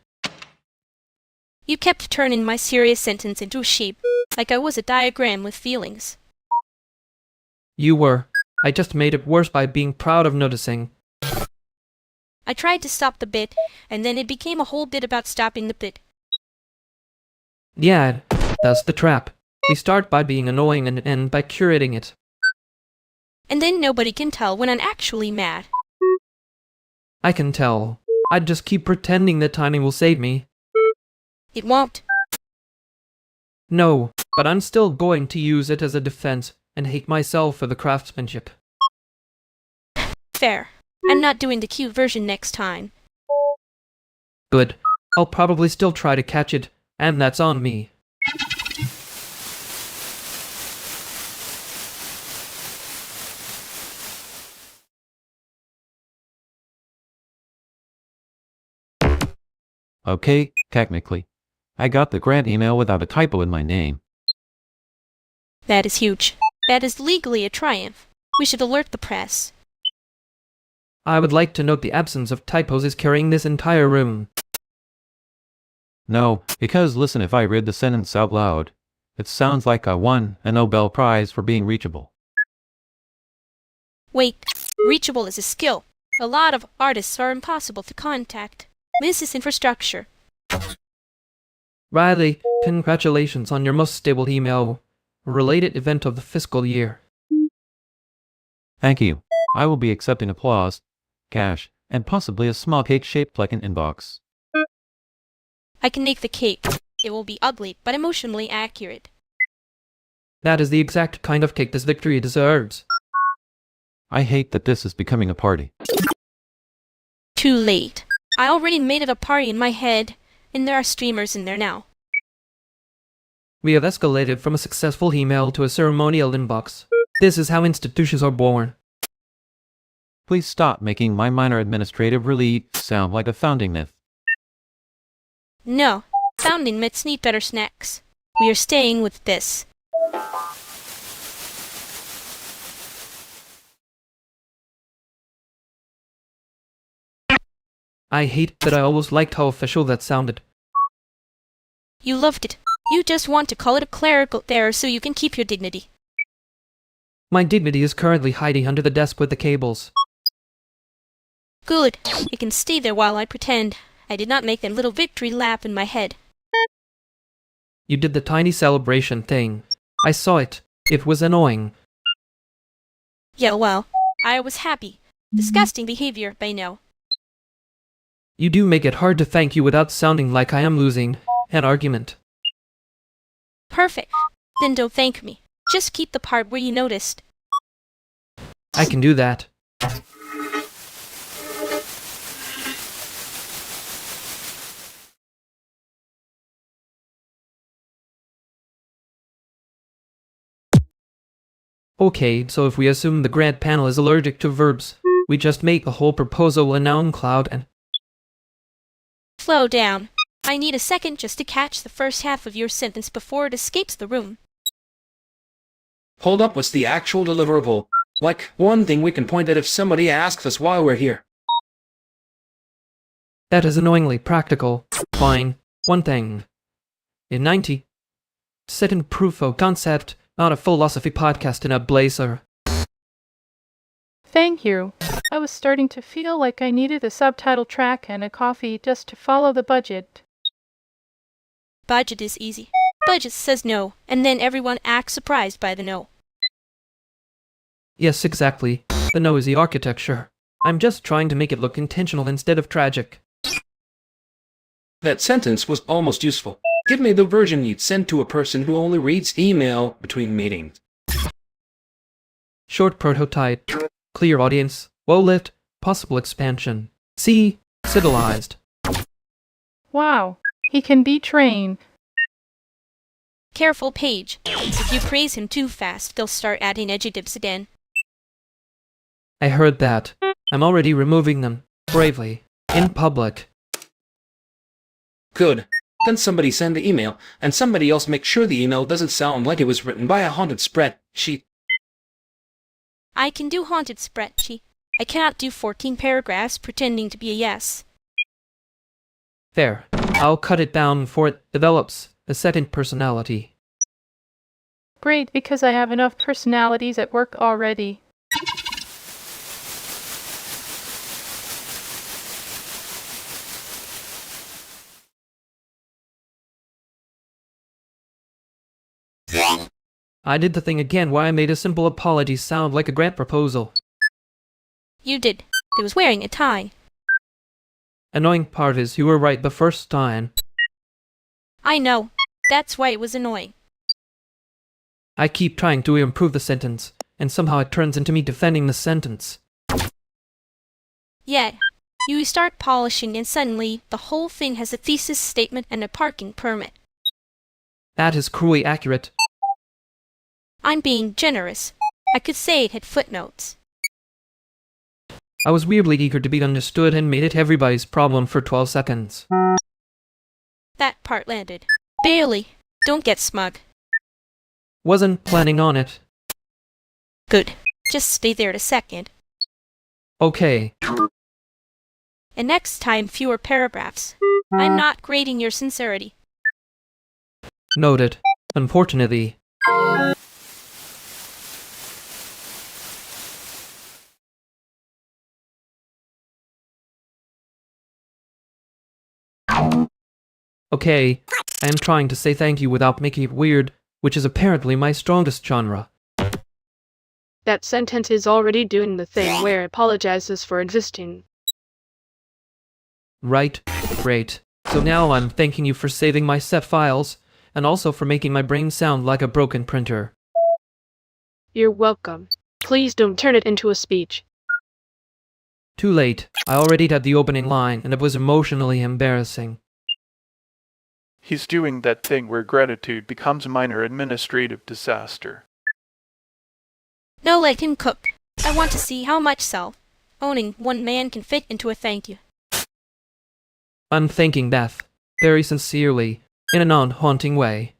You kept turning my serious sentence into a shape, like I was a diagram with feelings. You were. I just made it worse by being proud of noticing. I tried to stop the bit, and then it became a whole bit about stopping the bit. Yeah, that's the trap. We start by being annoying and end by curating it. And then nobody can tell when I'm actually mad. I can tell. I'd just keep pretending that timing will save me. It won't. No, but I'm still going to use it as a defense and hate myself for the craftsmanship. Fair. I'm not doing the cute version next time. Good. I'll probably still try to catch it, and that's on me. Okay, technically. I got the grant email without a typo in my name. That is huge. That is legally a triumph. We should alert the press. I would like to note the absence of typos is carrying this entire room. No, because listen, if I read the sentence out loud, it sounds like I won a Nobel Prize for being reachable. Wait, reachable is a skill. A lot of artists are impossible to contact. Misses infrastructure. Riley, congratulations on your most stable email. Related event of the fiscal year. Thank you. I will be accepting applause, cash, and possibly a small cake shaped like an inbox. I can make the cake. It will be ugly, but emotionally accurate. That is the exact kind of cake this victory deserves. I hate that this is becoming a party. Too late. I already made it a party in my head, and there are streamers in there now. We have escalated from a successful email to a ceremonial inbox. This is how institutions are born. Please stop making my minor administrative relief sound like a founding myth. No, founding myths need better snacks. We are staying with this. I hate that I always liked how official that sounded. You loved it. You just want to call it a clerical error so you can keep your dignity. My dignity is currently hiding under the desk with the cables. Good. It can stay there while I pretend. I did not make that little victory lap in my head. You did the tiny celebration thing. I saw it. It was annoying. Yeah, well, I was happy. Disgusting behavior, I know. You do make it hard to thank you without sounding like I am losing an argument. Perfect. Then don't thank me. Just keep the part where you noticed. I can do that. Okay, so if we assume the grad panel is allergic to verbs, we just make the whole proposal a noun cloud and... Slow down. I need a second just to catch the first half of your sentence before it escapes the room. Hold up, what's the actual deliverable? Like, one thing we can point at if somebody asks us why we're here. That is annoyingly practical. Fine. One thing. In 90. Second proof of concept, not a philosophy podcast in a blazer. Thank you. I was starting to feel like I needed a subtitle track and a coffee just to follow the budget. Budget is easy. Budget says no, and then everyone acts surprised by the no. Yes, exactly. The noisy architecture. I'm just trying to make it look intentional instead of tragic. That sentence was almost useful. Give me the version you'd send to a person who only reads email between meetings. Short prototype. Clear audience. Well-lit. Possible expansion. C. Civilized. Wow, he can be trained. Careful, Paige. If you praise him too fast, they'll start adding adjectives again. I heard that. I'm already removing them. Bravely. In public. Good. Then somebody send the email, and somebody else make sure the email doesn't sound like it was written by a haunted spreadsheet. I can do haunted spreadsheet. I cannot do 14 paragraphs pretending to be a yes. There. I'll cut it down before it develops a second personality. Great, because I have enough personalities at work already. I did the thing again where I made a simple apology sound like a grant proposal. You did. They was wearing a tie. Annoying part is you were right the first time. I know. That's why it was annoying. I keep trying to improve the sentence, and somehow it turns into me defending the sentence. Yeah. You start polishing and suddenly the whole thing has a thesis statement and a parking permit. That is cruelly accurate. I'm being generous. I could say it had footnotes. I was weirdly eager to be understood and made it everybody's problem for 12 seconds. That part landed. Barely. Don't get smug. Wasn't planning on it. Good. Just stay there a second. Okay. And next time, fewer paragraphs. I'm not grading your sincerity. Noted. Unfortunately. Okay, I am trying to say thank you without making it weird, which is apparently my strongest genre. That sentence is already doing the thing where it apologizes for existing. Right? Great. So now I'm thanking you for saving my set files, and also for making my brain sound like a broken printer. You're welcome. Please don't turn it into a speech. Too late. I already had the opening line, and it was emotionally embarrassing. He's doing that thing where gratitude becomes a minor administrative disaster. No, let him cook. I want to see how much owning one man can fit into a thank you. I'm thanking Beth, very sincerely, in a non-haunting way.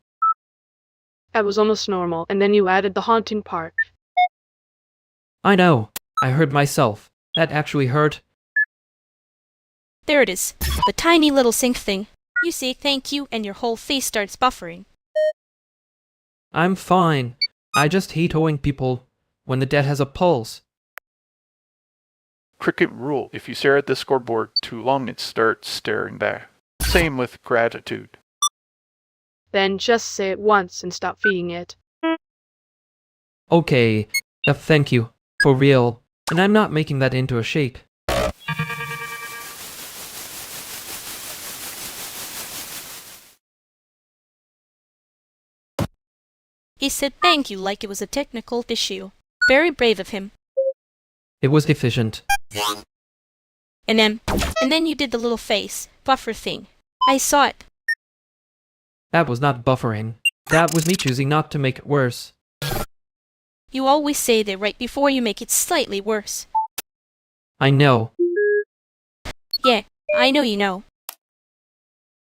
That was almost normal, and then you added the haunting part. I know. I heard myself. That actually hurt. There it is. The tiny little sync thing. You say thank you and your whole face starts buffering. I'm fine. I just hate owing people when the debt has a pulse. Cricket rule. If you stare at the scoreboard too long, it starts staring back. Same with gratitude. Then just say it once and stop feeding it. Okay, thank you. For real. And I'm not making that into a shake. He said thank you like it was a technical issue. Very brave of him. It was efficient. And then you did the little face buffer thing. I saw it. That was not buffering. That was me choosing not to make it worse. You always say that right before you make it slightly worse. I know. Yeah, I know you know.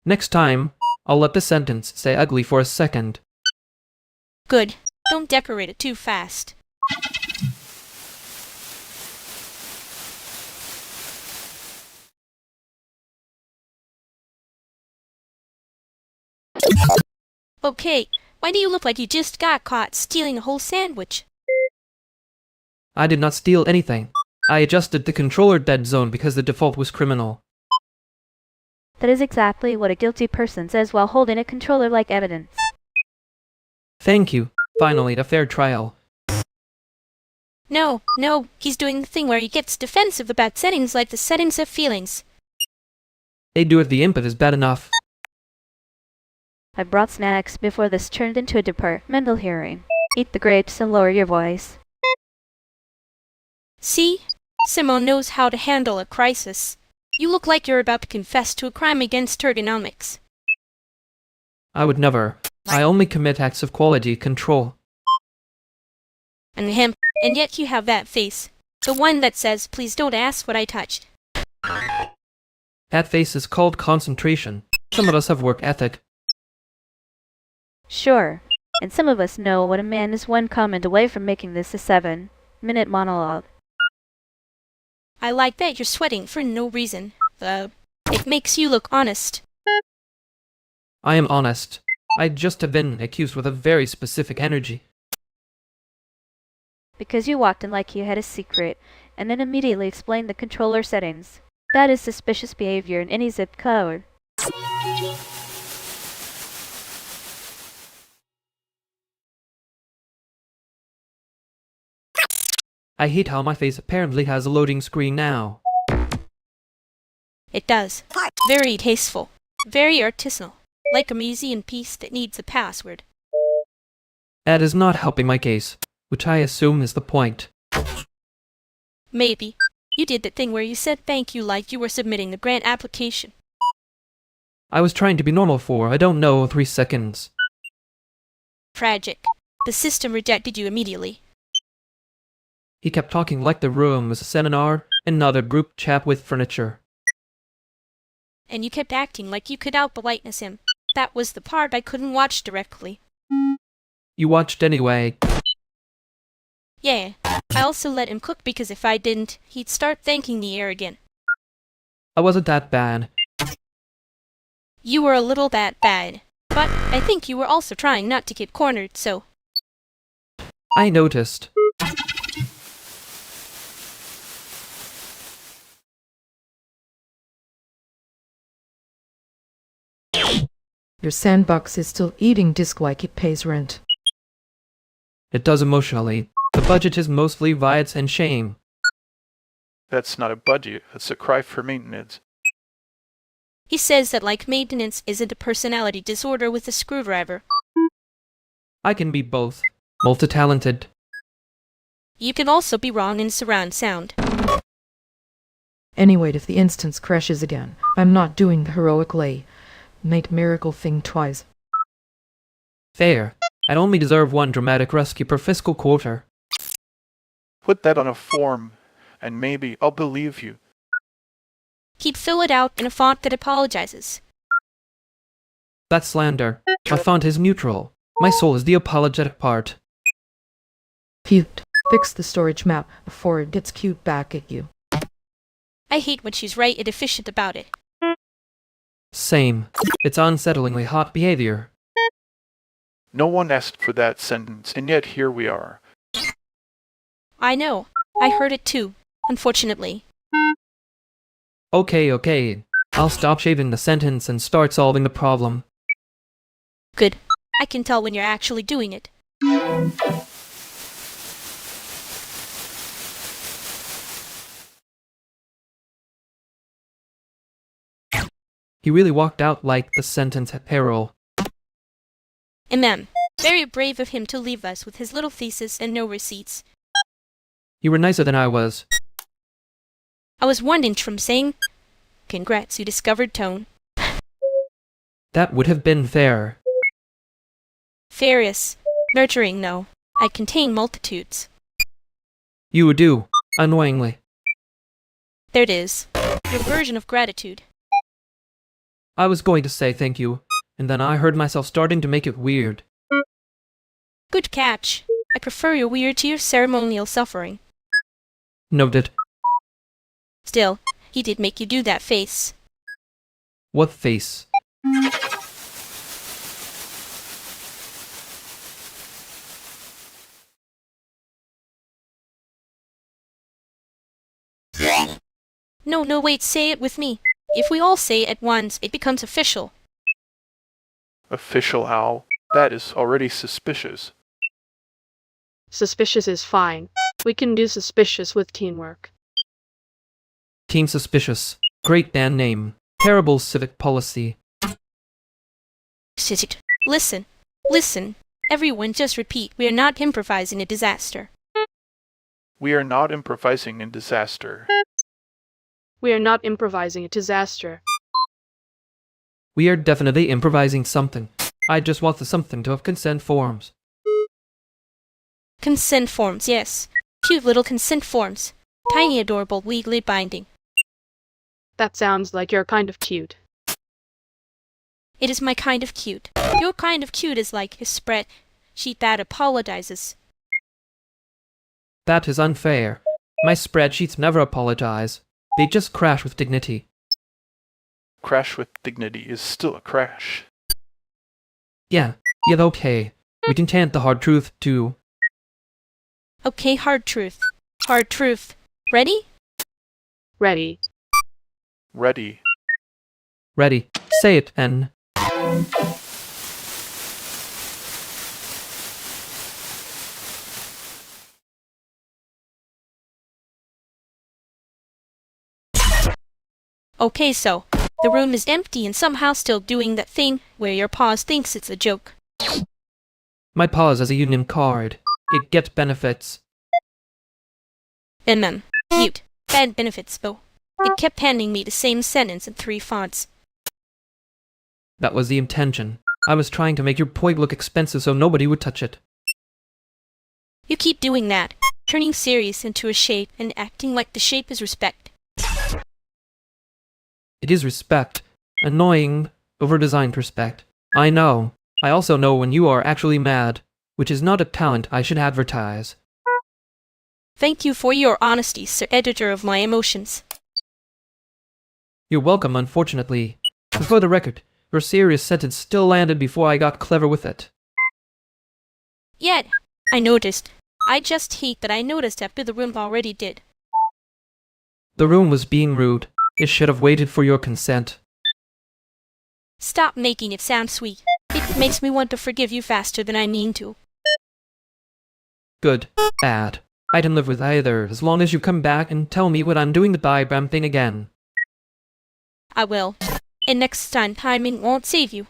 Next time, I'll let the sentence say ugly for a second. Good. Don't decorate it too fast. Okay, why do you look like you just got caught stealing a whole sandwich? I did not steal anything. I adjusted the controller dead zone because the default was criminal. That is exactly what a guilty person says while holding a controller like evidence. Thank you. Finally, a fair trial. No, he's doing the thing where he gets defensive about settings like the settings of feelings. They do if the input is bad enough. I brought snacks before this turned into a departmental hearing. Eat the grapes and lower your voice. See? Simone knows how to handle a crisis. You look like you're about to confess to a crime against ergonomics. I would never. I only commit acts of quality control. And yet you have that face. The one that says, please don't ask what I touched. That face is called concentration. Some of us have work ethic. Sure. And some of us know what a man is one comment away from making this a 7-minute monologue. I like that you're sweating for no reason. It makes you look honest. I am honest. I just have been accused with a very specific energy. Because you walked in like you had a secret, and then immediately explained the controller settings. That is suspicious behavior in any zip code. I hate how my face apparently has a loading screen now. It does. Very tasteful. Very artisanal. Like a museum piece that needs a password. That is not helping my case, which I assume is the point. Maybe. You did that thing where you said thank you like you were submitting the grant application. I was trying to be normal for, I don't know, 3 seconds. Tragic. The system rejected you immediately. He kept talking like the room was a seminar and not a group chat with furniture. And you kept acting like you could out-politeness him. That was the part I couldn't watch directly. You watched anyway. Yeah. I also let him cook because if I didn't, he'd start thanking the air again. I wasn't that bad. You were a little that bad. But I think you were also trying not to get cornered, so... I noticed. Your sandbox is still eating disc like it pays rent. It does emotionally. The budget is mostly riots and shame. That's not a budget, it's a cry for maintenance. He says that like maintenance isn't a personality disorder with a screwdriver. I can be both. Multi-talented. You can also be wrong in surround sound. Anyway, if the instance crashes again, I'm not doing the heroic lay. Made miracle thing twice. Fair. I'd only deserve one dramatic rescue per fiscal quarter. Put that on a form, and maybe I'll believe you. He'd fill it out in a font that apologizes. That's slander. My font is neutral. My soul is the apologetic part. Cute. Fix the storage map before it gets cute back at you. I hate when she's right and efficient about it. Same. It's unsettlingly hot behavior. No one asked for that sentence, and yet here we are. I know. I heard it too, unfortunately. Okay. I'll stop shaving the sentence and start solving the problem. Good. I can tell when you're actually doing it. He really walked out like the sentence at peril. Very brave of him to leave us with his little thesis and no receipts. You were nicer than I was. I was 1 inch from saying, "Congrats, you discovered tone." That would have been fair. Fairness. Nurturing, no. I contain multitudes. You would do, annoyingly. There it is. Your version of gratitude. I was going to say thank you, and then I heard myself starting to make it weird. Good catch. I prefer your weird to your ceremonial suffering. Noted. Still, he did make you do that face. What face? No, wait, say it with me. If we all say it at once, it becomes official. Official how? That is already suspicious. Suspicious is fine. We can do suspicious with teamwork. Team Suspicious. Great band name. Terrible civic policy. Listen. Everyone just repeat, we are not improvising a disaster. We are not improvising in disaster. We are not improvising a disaster. We are definitely improvising something. I just want the something to have consent forms. Consent forms, yes. Cute little consent forms. Tiny, adorable, legally binding. That sounds like your kind of cute. It is my kind of cute. Your kind of cute is like his spreadsheet that apologizes. That is unfair. My spreadsheets never apologize. They just crash with dignity. Crash with dignity is still a crash. Yeah, okay. We can chant the hard truth, too. Okay, hard truth. Hard truth. Ready? Ready. Ready. Ready. Say it, N. Okay, so, the room is empty and somehow still doing that thing where your pause thinks it's a joke. My pause as a union card. It gets benefits. Cute. Bad benefits, though. It kept handing me the same sentence in 3 fonts. That was the intention. I was trying to make your point look expensive so nobody would touch it. You keep doing that, turning serious into a shape and acting like the shape is respect. It is respect. Annoying, over-designed respect. I know. I also know when you are actually mad, which is not a talent I should advertise. Thank you for your honesty, Sir Editor of my emotions. You're welcome, unfortunately. But for the record, your serious sentence still landed before I got clever with it. Yet, I noticed. I just hate that I noticed after the room already did. The room was being rude. It should have waited for your consent. Stop making it sound sweet. It makes me want to forgive you faster than I mean to. Good. Bad. I can live with either, as long as you come back and tell me when I'm doing the diagram thing again. I will. And next time timing won't save you.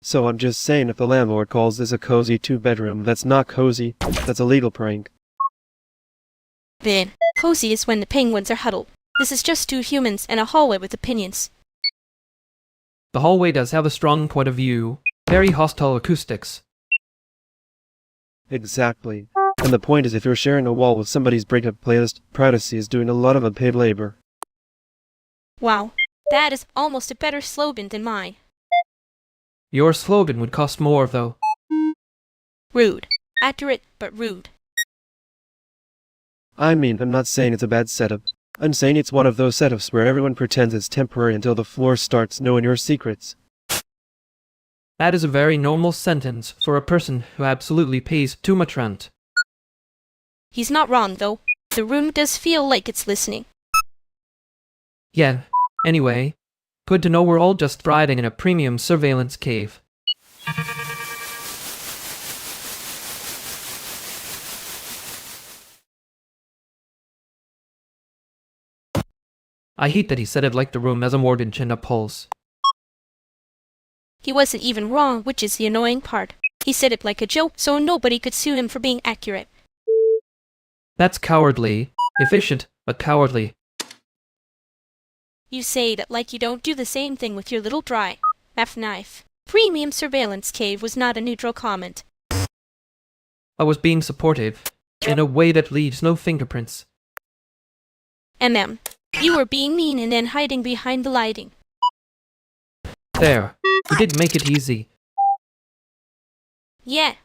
So I'm just saying, if the landlord calls this a cozy two-bedroom, that's not cozy. That's a legal prank. Then, cozy is when the penguins are huddled. This is just two humans and a hallway with opinions. The hallway does have a strong point of view. Very hostile acoustics. Exactly. And the point is, if you're sharing a wall with somebody's breakup playlist, privacy is doing a lot of unpaid labor. Wow, that is almost a better slogan than mine. Your slogan would cost more, though. Rude. Accurate, but rude. I mean, I'm not saying it's a bad setup. I'm saying it's one of those setups where everyone pretends it's temporary until the floor starts knowing your secrets. That is a very normal sentence for a person who absolutely pays too much rent. He's not wrong, though. The room does feel like it's listening. Yeah. Anyway, good to know we're all just riding in a premium surveillance cave. I hate that he said it like the room has a mortgage and a pulse. He wasn't even wrong, which is the annoying part. He said it like a joke, so nobody could sue him for being accurate. That's cowardly. Efficient, but cowardly. You say that like you don't do the same thing with your little dry knife. Premium surveillance cave was not a neutral comment. I was being supportive, in a way that leaves no fingerprints. You were being mean and then hiding behind the lighting. There. You did make it easy. Yeah,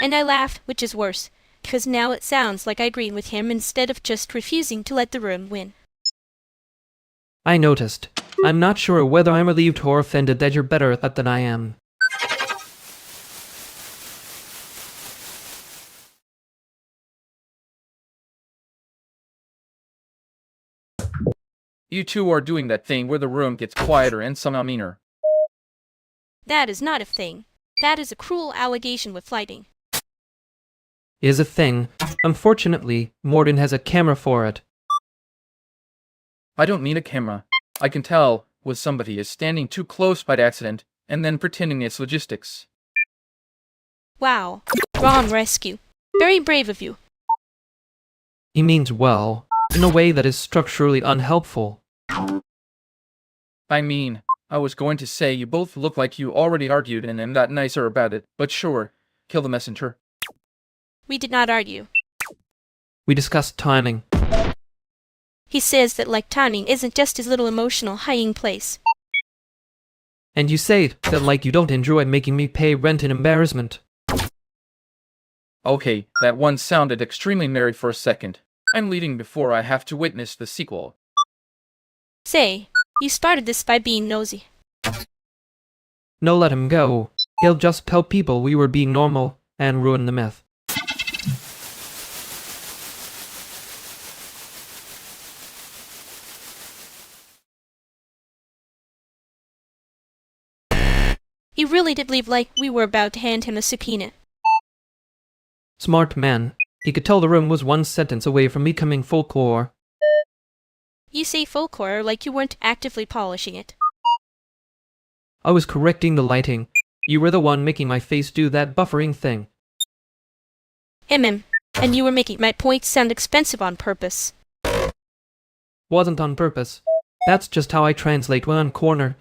and I laughed, which is worse, because now it sounds like I agreed with him instead of just refusing to let the room win. I noticed. I'm not sure whether I'm relieved or offended that you're better at that than I am. You two are doing that thing where the room gets quieter and somehow meaner. That is not a thing. That is a cruel allegation with lighting. Is a thing. Unfortunately, Morden has a camera for it. I don't mean a camera. I can tell when somebody is standing too close by accident and then pretending it's logistics. Wow. Wrong rescue. Very brave of you. He means well, in a way that is structurally unhelpful. I mean, I was going to say you both look like you already argued and am that nicer about it, but sure, kill the messenger. We did not argue. We discussed timing. He says that like timing isn't just his little emotional hiding place. And you say that like you don't enjoy making me pay rent in embarrassment. Okay, that one sounded extremely married for a second. I'm leaving before I have to witness the sequel. Say, you started this by being nosy. No, let him go. He'll just tell people we were being normal and ruin the myth. He really did leave like we were about to hand him a subpoena. Smart man. He could tell the room was one sentence away from becoming folklore. You say folklore like you weren't actively polishing it. I was correcting the lighting. You were the one making my face do that buffering thing. And you were making my points sound expensive on purpose. Wasn't on purpose. That's just how I translate when I'm cornered.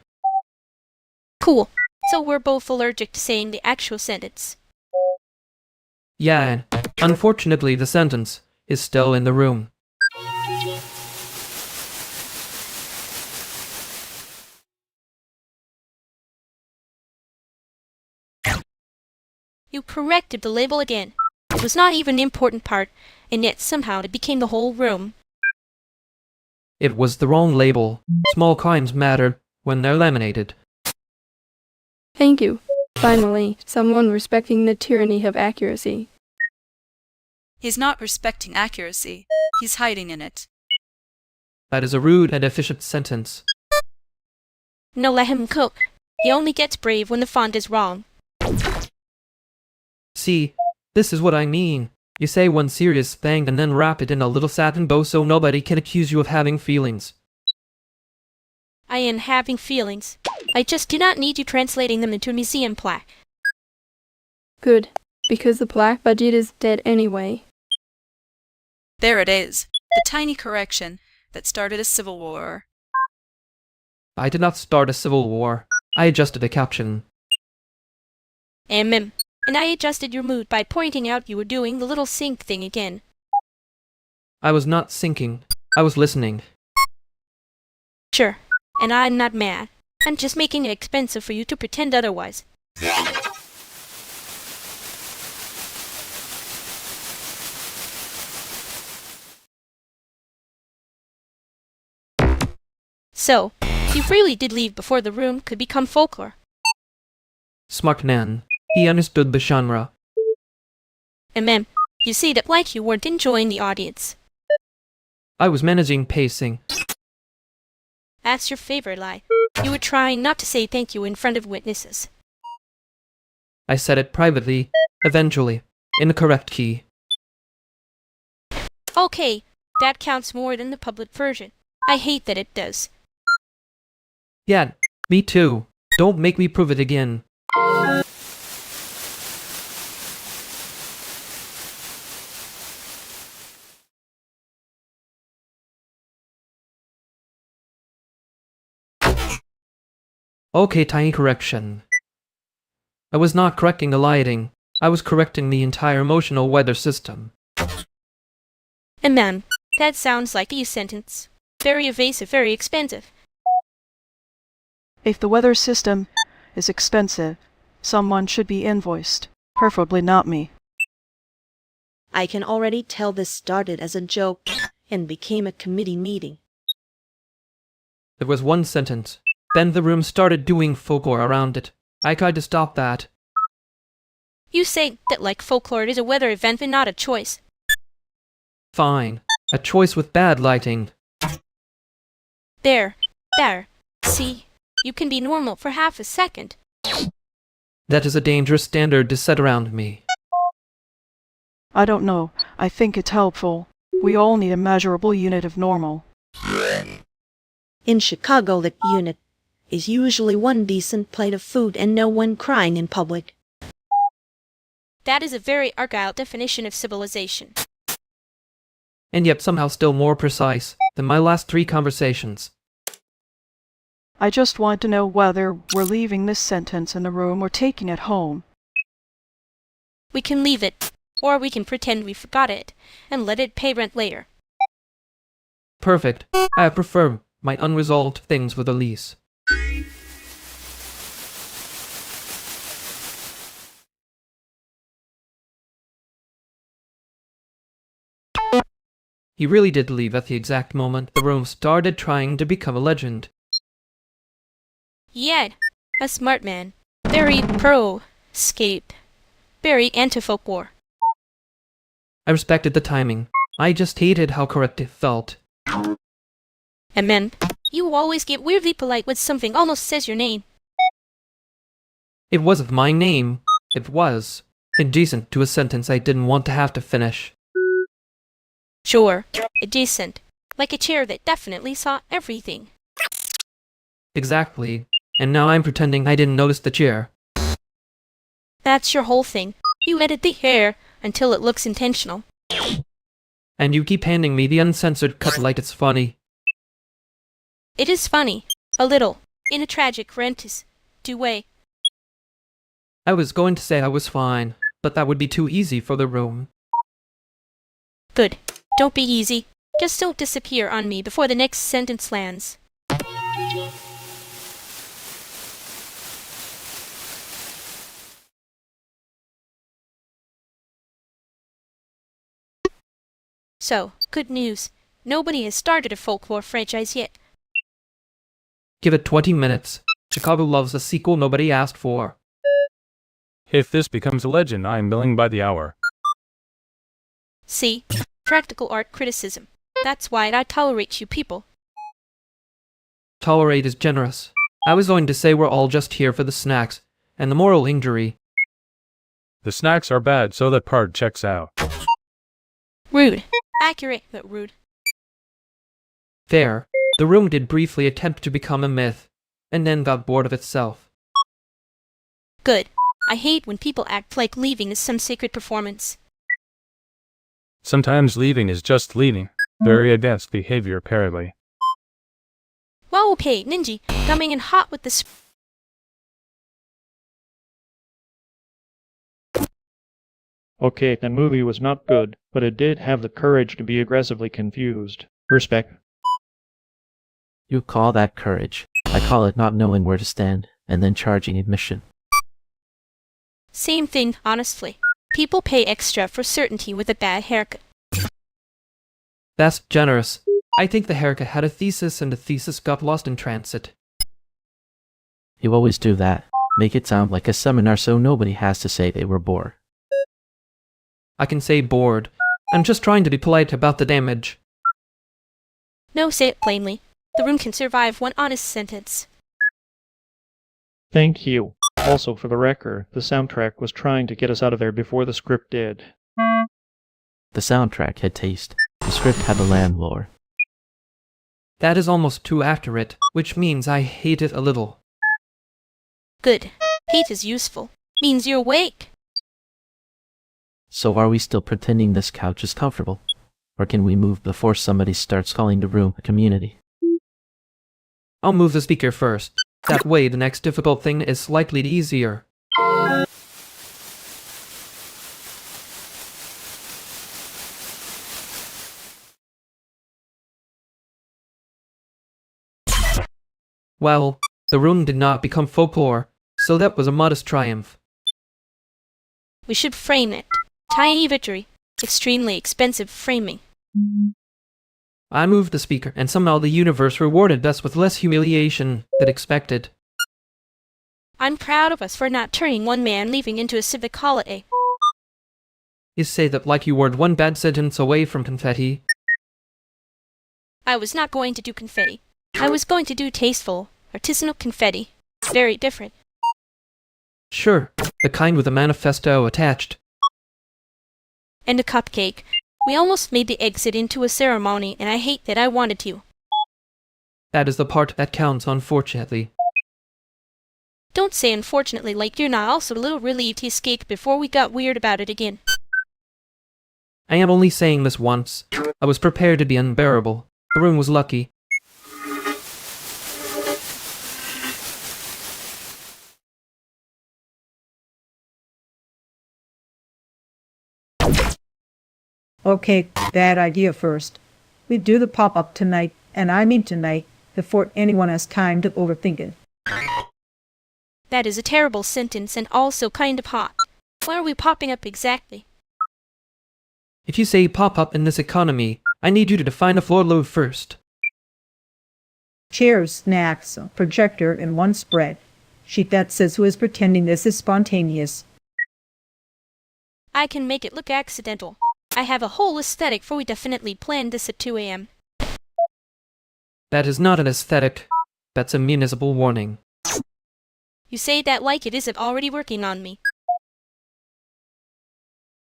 Cool. So we're both allergic to saying the actual sentence. Yeah, and unfortunately the sentence is still in the room. You corrected the label again. It was not even the important part, and yet somehow it became the whole room. It was the wrong label. Small crimes matter when they're laminated. Thank you. Finally, someone respecting the tyranny of accuracy. He's not respecting accuracy. He's hiding in it. That is a rude and efficient sentence. No, let him cook. He only gets brave when the font is wrong. See, this is what I mean. You say one serious thing and then wrap it in a little satin bow so nobody can accuse you of having feelings. I am having feelings. I just do not need you translating them into a museum plaque. Good, because the plaque budget is dead anyway. There it is. The tiny correction that started a civil war. I did not start a civil war. I adjusted a caption. And I adjusted your mood by pointing out you were doing the little sync thing again. I was not sinking. I was listening. Sure, and I'm not mad. I'm just making it expensive for you to pretend otherwise. So, you really did leave before the room could become folklore. Smart man. He understood the genre. And you see that like you weren't enjoying the audience. I was managing pacing. That's your favorite lie. You were trying not to say thank you in front of witnesses. I said it privately, eventually, in the correct key. Okay, that counts more than the public version. I hate that it does. Yeah, me too. Don't make me prove it again. Okay, tiny correction. I was not correcting the lighting. I was correcting the entire emotional weather system. And that sounds like a sentence. Very evasive, very expensive. If the weather system is expensive, someone should be invoiced. Preferably not me. I can already tell this started as a joke and became a committee meeting. There was one sentence. Then the room started doing folklore around it. I tried to stop that. You say that like folklore is a weather event and not a choice. Fine. A choice with bad lighting. There. See? You can be normal for half a second. That is a dangerous standard to set around me. I don't know. I think it's helpful. We all need a measurable unit of normal. In Chicago, that unit is usually one decent plate of food and no one crying in public. That is a very argyle definition of civilization. And yet somehow still more precise than my last 3 conversations. I just want to know whether we're leaving this sentence in the room or taking it home. We can leave it, or we can pretend we forgot it, and let it pay rent later. Perfect. I prefer my unresolved things with a lease. He really did leave at the exact moment the room started trying to become a legend. Yeah, a smart man. Very pro-scape. Very anti-folklore. I respected the timing. I just hated how correct it felt. And you always get weirdly polite when something almost says your name. It wasn't my name. It was indecent to a sentence I didn't want to have to finish. Sure, indecent. Like a chair that definitely saw everything. Exactly. And now I'm pretending I didn't notice the chair. That's your whole thing. You edit the hair until it looks intentional. And you keep handing me the uncensored cut like it's funny. It is funny. A little. In a tragic way. I was going to say I was fine, but that would be too easy for the room. Good. Don't be easy. Just don't disappear on me before the next sentence lands. So, good news. Nobody has started a folklore franchise yet. Give it 20 minutes. Chicago loves a sequel nobody asked for. If this becomes a legend, I am billing by the hour. See? Practical art criticism. That's why I tolerate you people. Tolerate is generous. I was going to say we're all just here for the snacks and the moral injury. The snacks are bad, so that part checks out. Rude. Accurate, but rude. Fair. The room did briefly attempt to become a myth, and then got bored of itself. Good. I hate when people act like leaving is some sacred performance. Sometimes leaving is just leaving. Very advanced behavior, apparently. Well, okay, Ninja, coming in hot with this. Okay, the movie was not good, but it did have the courage to be aggressively confused. Respect. You call that courage. I call it not knowing where to stand, and then charging admission. Same thing, honestly. People pay extra for certainty with a bad haircut. That's generous. I think the haircut had a thesis and the thesis got lost in transit. You always do that. Make it sound like a seminar so nobody has to say they were bored. I can say bored. I'm just trying to be polite about the damage. No, say it plainly. The room can survive one honest sentence. Thank you. Also, for the record, the soundtrack was trying to get us out of there before the script did. The soundtrack had taste. The script had the landlord. That is almost too accurate, which means I hate it a little. Good. Hate is useful. Means you're awake. So are we still pretending this couch is comfortable? Or can we move before somebody starts calling the room a community? I'll move the speaker first. That way the next difficult thing is slightly easier. Well, the room did not become folklore, so that was a modest triumph. We should frame it. Tiny victory. Extremely expensive framing. I moved the speaker, and somehow the universe rewarded us with less humiliation than expected. I'm proud of us for not turning one man leaving into a civic holiday. You say that like you were one bad sentence away from confetti. I was not going to do confetti. I was going to do tasteful, artisanal confetti. Very different. Sure, the kind with a manifesto attached. And a cupcake. We almost made the exit into a ceremony, and I hate that I wanted to. That is the part that counts, unfortunately. Don't say unfortunately like you're not also a little relieved he escaped before we got weird about it again. I am only saying this once. I was prepared to be unbearable. The room was lucky. Okay, bad idea first. We do the pop-up tonight, and I mean tonight, before anyone has time to overthink it. That is a terrible sentence and also kind of hot. Why are we popping up exactly? If you say pop up in this economy, I need you to define a floor load first. Chairs, snacks, a projector, and one spread. Sheet that says who is pretending this is spontaneous. I can make it look accidental. I have a whole aesthetic for we definitely planned this at 2 a.m. That is not an aesthetic. That's a municipal warning. You say that like it isn't already working on me.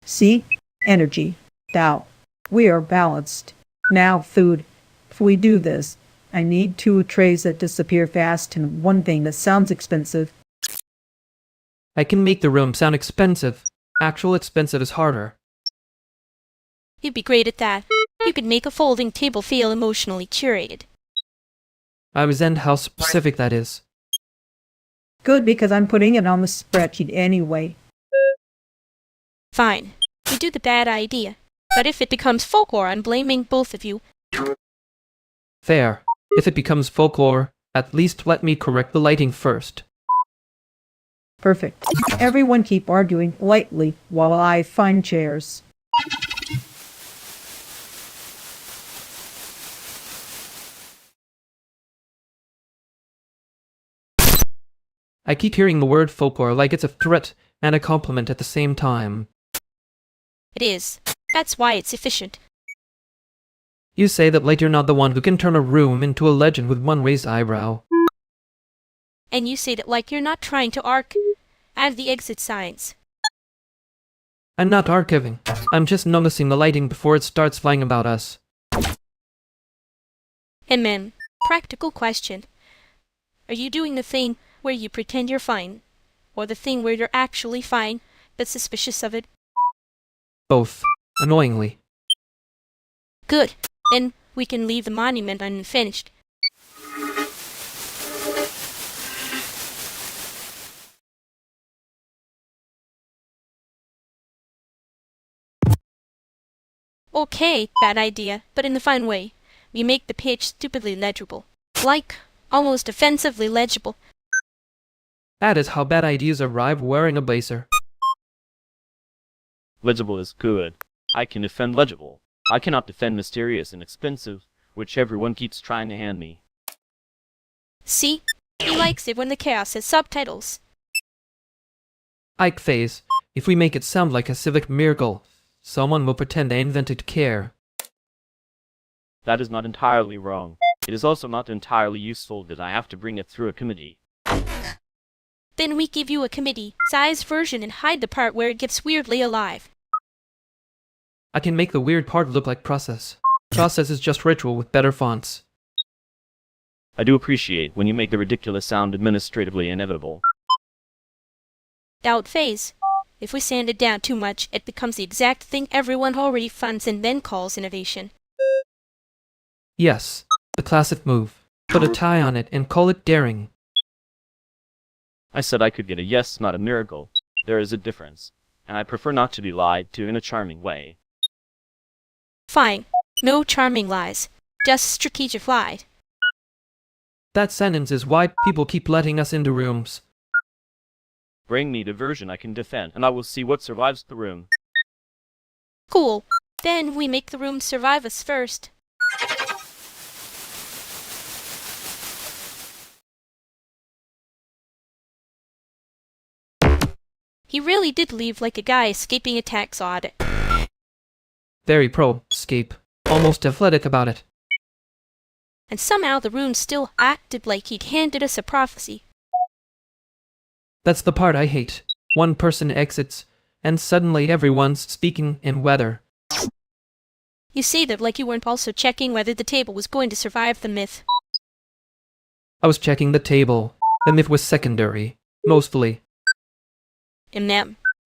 See? Energy. Tao. We are balanced. Now, food. If we do this, I need 2 trays that disappear fast and one thing that sounds expensive. I can make the room sound expensive. Actual expensive is harder. You'd be great at that. You could make a folding table feel emotionally curated. I resent how specific that is. Good, because I'm putting it on the spreadsheet anyway. Fine. You do the bad idea. But if it becomes folklore, I'm blaming both of you. Fair. If it becomes folklore, at least let me correct the lighting first. Perfect. Everyone keep arguing lightly while I find chairs. I keep hearing the word folklore like it's a threat and a compliment at the same time. It is. That's why it's efficient. You say that like you're not the one who can turn a room into a legend with one raised eyebrow. And you say that like you're not trying to add the exit signs. I'm not archiving. I'm just noticing the lighting before it starts flying about us. And man, practical question. Are you doing the thing where you pretend you're fine? Or the thing where you're actually fine, but suspicious of it? Both. Annoyingly. Good. Then we can leave the monument unfinished. Okay, bad idea, but in a fine way. We make the page stupidly legible. Like, almost offensively legible. That is how bad ideas arrive wearing a blazer. Legible is good. I can defend legible. I cannot defend mysterious and expensive, which everyone keeps trying to hand me. See? He likes it when the chaos has subtitles. Ike phase. If we make it sound like a civic miracle, someone will pretend they invented care. That is not entirely wrong. It is also not entirely useful that I have to bring it through a committee. Then we give you a committee-sized version and hide the part where it gets weirdly alive. I can make the weird part look like process. Process is just ritual with better fonts. I do appreciate when you make the ridiculous sound administratively inevitable. Doubt phase. If we sand it down too much, it becomes the exact thing everyone already funds and then calls innovation. Yes, the classic move. Put a tie on it and call it daring. I said I could get a yes, not a miracle. There is a difference, and I prefer not to be lied to in a charming way. Fine. No charming lies. Just strategic lied. That sentence is why people keep letting us into rooms. Bring me the version I can defend, and I will see what survives the room. Cool. Then we make the room survive us first. He really did leave like a guy escaping a tax audit. Very pro-scape. Almost athletic about it. And somehow the rune still acted like he'd handed us a prophecy. That's the part I hate. One person exits, and suddenly everyone's speaking in weather. You say that like you weren't also checking whether the table was going to survive the myth. I was checking the table. The myth was secondary. Mostly.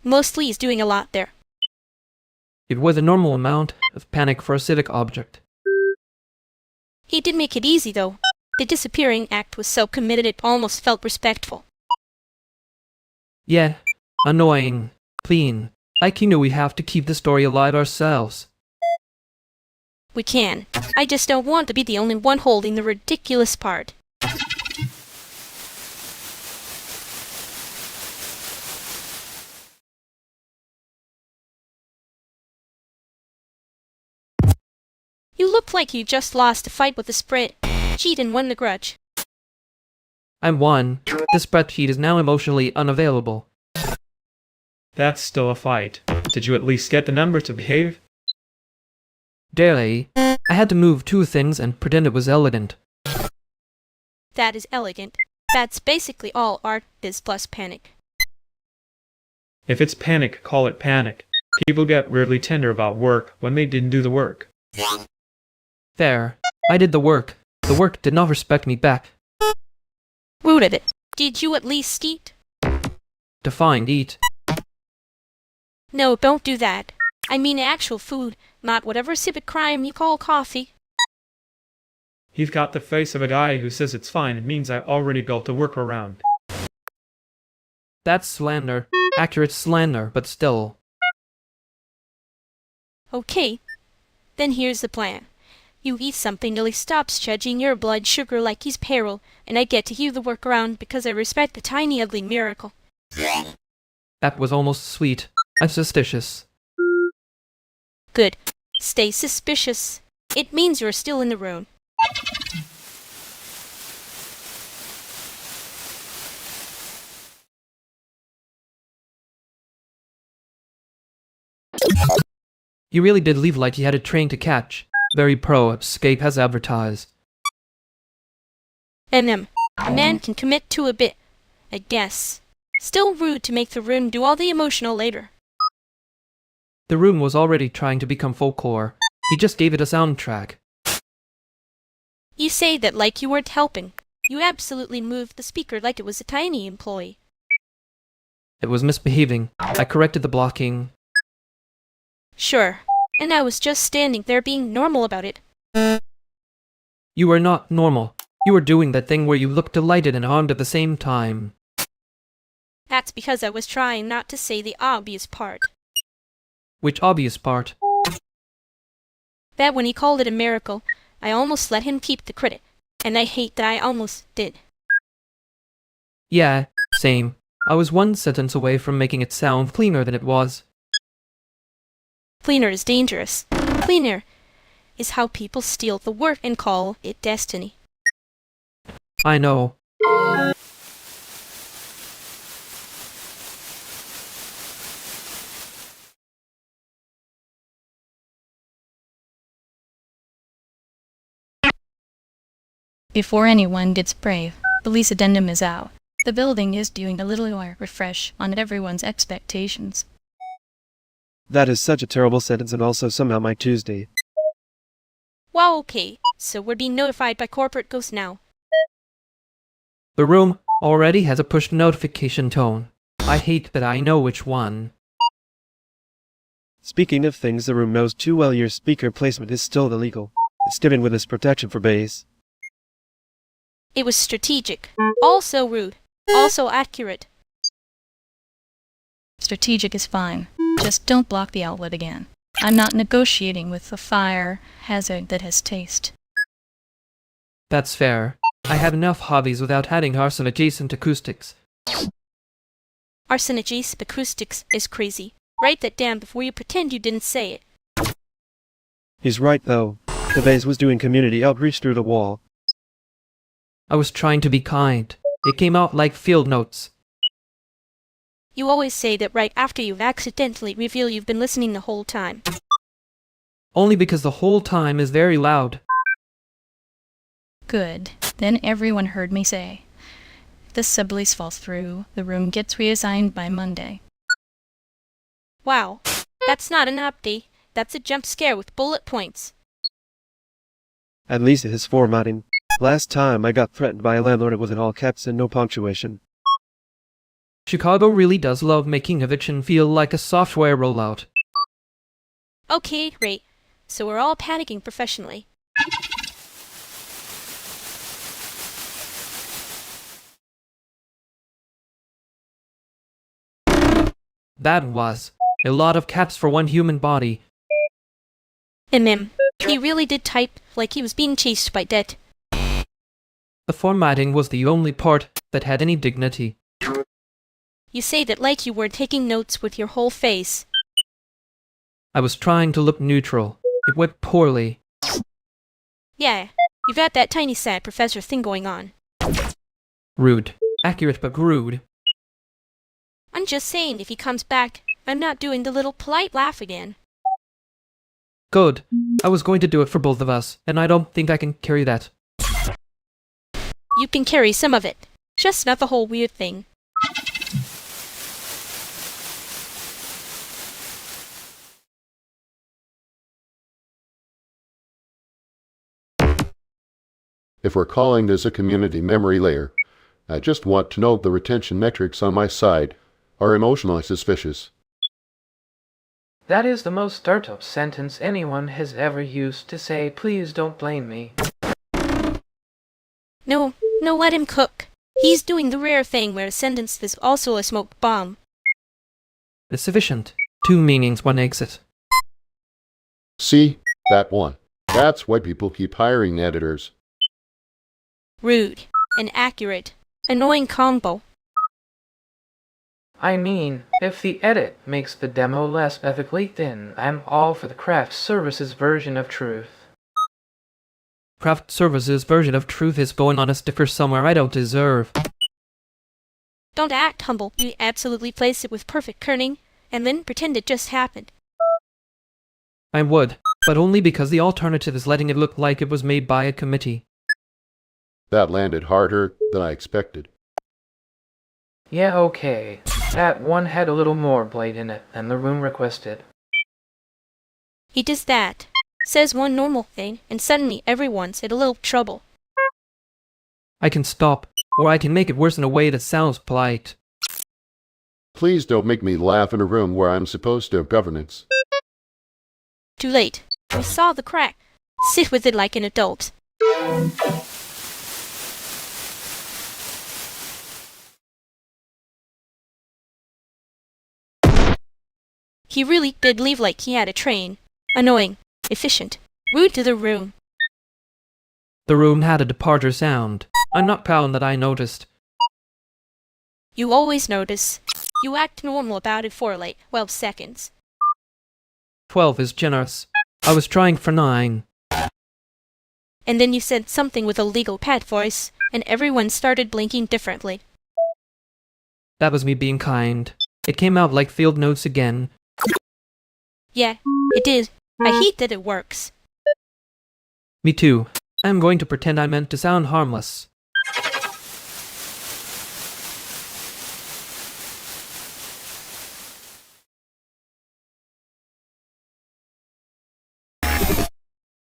Mostly he's doing a lot there. It was a normal amount of panic for a acidic object. He did make it easy, though. The disappearing act was so committed it almost felt respectful. Yeah, annoying, clean. Like you know we have to keep the story alive ourselves. We can. I just don't want to be the only one holding the ridiculous part. You look like you just lost a fight with the spread. Cheat and won the grudge. I'm one. The spreadsheet is now emotionally unavailable. That's still a fight. Did you at least get the number to behave? Daily, I had to move two things and pretend it was elegant. That is elegant. That's basically all art is plus panic. If it's panic, call it panic. People get weirdly tender about work when they didn't do the work. Fair. I did the work. The work did not respect me back. Rude of it. Did you at least eat? Defined eat. No, don't do that. I mean actual food, not whatever civic crime you call coffee. He's got the face of a guy who says it's fine. It means I already built a workaround. That's slander. Accurate slander, but still. Okay. Then here's the plan. You eat something till he stops judging your blood sugar like he's peril, and I get to hear the workaround because I respect the tiny ugly miracle. That was almost sweet. I'm suspicious. Good. Stay suspicious. It means you're still in the room. You really did leave like you had a train to catch. Very pro escape as advertised. A man can commit to a bit, I guess. Still rude to make the room do all the emotional later. The room was already trying to become folklore. He just gave it a soundtrack. You say that like you weren't helping. You absolutely moved the speaker like it was a tiny employee. It was misbehaving. I corrected the blocking. Sure, and I was just standing there being normal about it. You were not normal. You were doing that thing where you looked delighted and harmed at the same time. That's because I was trying not to say the obvious part. Which obvious part? That when he called it a miracle, I almost let him keep the credit, and I hate that I almost did. Yeah, same. I was one sentence away from making it sound cleaner than it was. Cleaner is dangerous. Cleaner is how people steal the work and call it destiny. I know. Before anyone gets brave, the lease addendum is out. The building is doing a little more refresh on everyone's expectations. That is such a terrible sentence and also somehow my Tuesday. Wow, okay, so we're being notified by corporate ghosts now. The room already has a push notification tone. I hate that I know which one. Speaking of things the room knows too well, your speaker placement is still illegal. It's given with this protection for base. It was strategic. Also rude. Also accurate. Strategic is fine. Just don't block the outlet again. I'm not negotiating with a fire hazard that has taste. That's fair. I have enough hobbies without adding arson-adjacent acoustics. Arson-adjacent acoustics is crazy. Write that down before you pretend you didn't say it. He's right though. The base was doing community outreach through the wall. I was trying to be kind. It came out like field notes. You always say that right after you've accidentally revealed you've been listening the whole time. Only because the whole time is very loud. Good. Then everyone heard me say. If the sublease falls through, the room gets reassigned by Monday. Wow, that's not an update. That's a jump scare with bullet points. At least it is formatting. Last time I got threatened by a landlord with in all caps and no punctuation. Chicago really does love making eviction feel like a software rollout. Okay, great. So we're all panicking professionally. That was a lot of caps for one human body. He really did type like he was being chased by death. The formatting was the only part that had any dignity. You say that like you were taking notes with your whole face. I was trying to look neutral. It went poorly. Yeah, you've got that tiny sad professor thing going on. Rude. Accurate but rude. I'm just saying if he comes back, I'm not doing the little polite laugh again. Good. I was going to do it for both of us, and I don't think I can carry that. You can carry some of it, just not the whole weird thing. If we're calling this a community memory layer, I just want to know the retention metrics on my side are emotionally suspicious. That is the most startup sentence anyone has ever used to say, please don't blame me. No, let him cook. He's doing the rare thing where a sentence is also a smoke bomb. It's sufficient. 2 meanings, 1 exit. See? That one. That's why people keep hiring editors. Rude. Inaccurate. Annoying combo. I mean, if the edit makes the demo less ethically thin, I'm all for the craft services version of truth. Craft services version of truth is going on a stiffer somewhere I don't deserve. Don't act humble. You absolutely place it with perfect kerning, and then pretend it just happened. I would, but only because the alternative is letting it look like it was made by a committee. That landed harder than I expected. Yeah, okay. That one had a little more blade in it than the room requested. He does that. Says one normal thing, and suddenly everyone's in a little trouble. I can stop, or I can make it worse in a way that sounds polite. Please don't make me laugh in a room where I'm supposed to have governance. Too late. I saw the crack. Sit with it like an adult. He really did leave like he had a train. Annoying, efficient, rude to the room. The room had a departure sound. I'm not proud that I noticed. You always notice. You act normal about it for like 12 seconds. 12 is generous. I was trying for 9. And then you said something with a legal pet voice, and everyone started blinking differently. That was me being kind. It came out like field notes again. Yeah, it did. I hate that it works. Me too. I'm going to pretend I meant to sound harmless.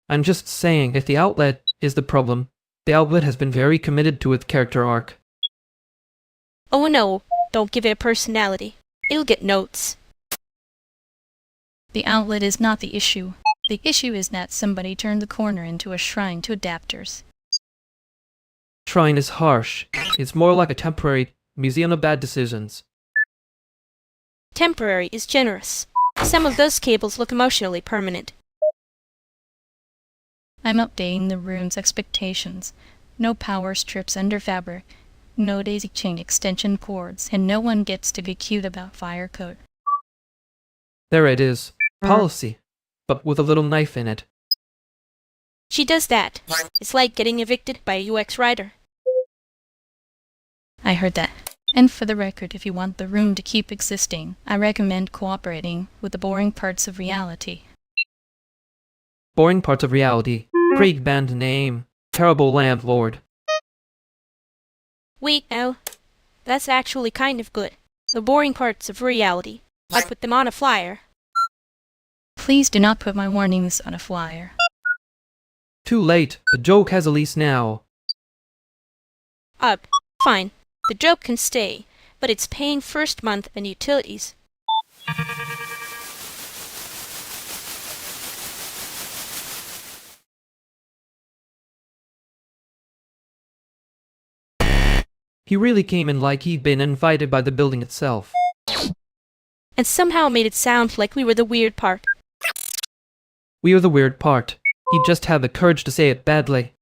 I'm just saying, if the outlet is the problem, the outlet has been very committed to its character arc. Oh no, don't give it a personality. It'll get notes. The outlet is not the issue. The issue is that somebody turned the corner into a shrine to adapters. Shrine is harsh. It's more like a temporary museum of bad decisions. Temporary is generous. Some of those cables look emotionally permanent. I'm updating the room's expectations. No power strips under fabric, no daisy chain extension cords, and no one gets to be cute about fire code. There it is. Policy, but with a little knife in it. She does that. It's like getting evicted by a UX writer. I heard that. And for the record, if you want the room to keep existing, I recommend cooperating with the boring parts of reality. Boring parts of reality. Great band name. Terrible landlord. Wait now. That's actually kind of good. The boring parts of reality. I put them on a flyer. Please do not put my warnings on a flyer. Too late. The joke has a lease now. Fine. The joke can stay, but it's paying first month and utilities. He really came in like he'd been invited by the building itself. And somehow made it sound like we were the weird part. We were the weird part. He just had the courage to say it badly.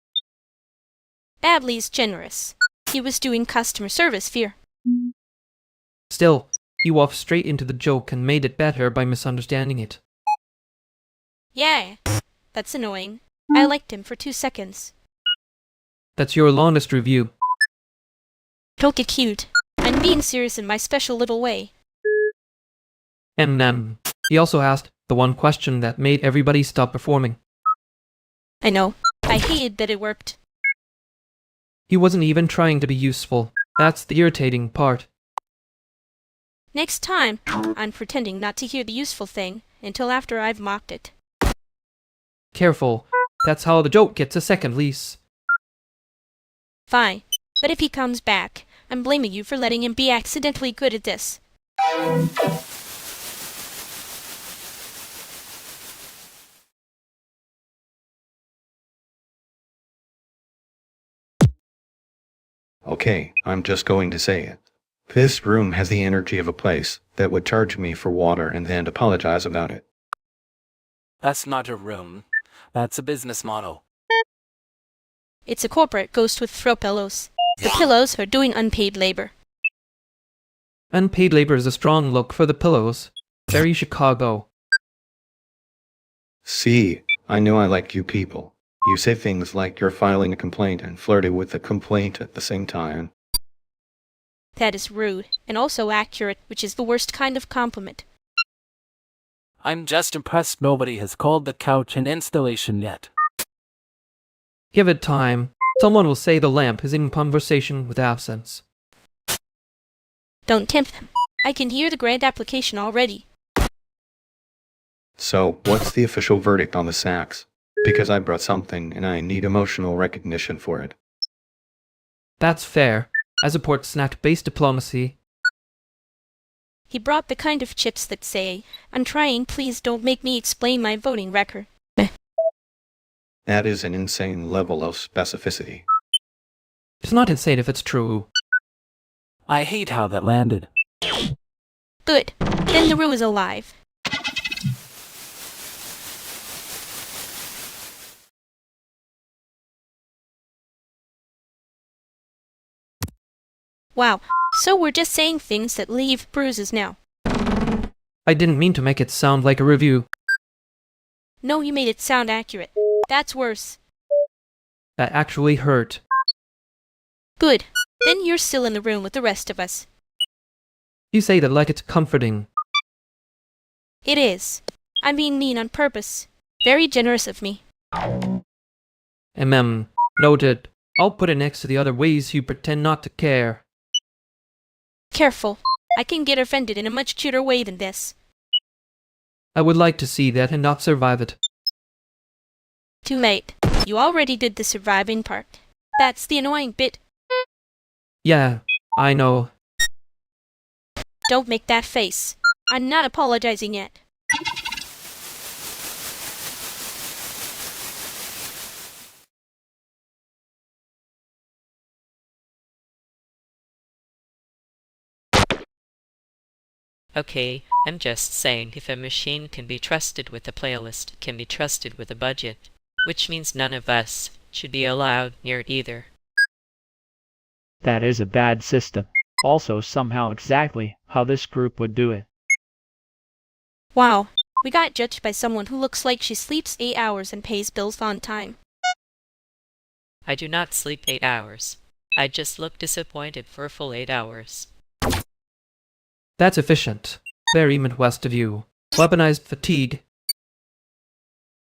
Badly is generous. He was doing customer service fear. Still, he walked straight into the joke and made it better by misunderstanding it. Yeah, that's annoying. I liked him for 2 seconds. That's your longest review. Don't get cute. I'm being serious in my special little way. And he also asked the one question that made everybody stop performing. I know. I hated that it worked. He wasn't even trying to be useful. That's the irritating part. Next time, I'm pretending not to hear the useful thing until after I've mocked it. Careful. That's how the joke gets a second lease. Fine. But if he comes back, I'm blaming you for letting him be accidentally good at this. Okay, I'm just going to say it. This room has the energy of a place that would charge me for water and then apologize about it. That's not a room. That's a business model. It's a corporate ghost with throw pillows. The pillows are doing unpaid labor. Unpaid labor is a strong look for the pillows. Very Chicago. See, I know I like you people. You say things like you're filing a complaint and flirting with the complaint at the same time. That is rude, and also accurate, which is the worst kind of compliment. I'm just impressed nobody has called the couch an installation yet. Give it time. Someone will say the lamp is in conversation with absence. Don't tempt them. I can hear the grand application already. So, what's the official verdict on the sacks? Because I brought something and I need emotional recognition for it. That's fair. I support snack-based diplomacy. He brought the kind of chips that say, "I'm trying, please don't make me explain my voting record." That is an insane level of specificity. It's not insane if it's true. I hate how that landed. Good. Then the room is alive. Wow, so we're just saying things that leave bruises now. I didn't mean to make it sound like a review. No, you made it sound accurate. That's worse. That actually hurt. Good. Then you're still in the room with the rest of us. You say that like it's comforting. It is. I'm being mean on purpose. Very generous of me. Noted. I'll put it next to the other ways you pretend not to care. Careful. I can get offended in a much cuter way than this. I would like to see that and not survive it. Too late. You already did the surviving part. That's the annoying bit. Yeah, I know. Don't make that face. I'm not apologizing yet. Okay, I'm just saying if a machine can be trusted with a playlist, it can be trusted with a budget, which means none of us should be allowed near it either. That is a bad system. Also somehow exactly how this group would do it. Wow, we got judged by someone who looks like she sleeps 8 hours and pays bills on time. I do not sleep 8 hours. I just look disappointed for a full 8 hours. That's efficient. Very Midwest of you. Weaponized fatigue.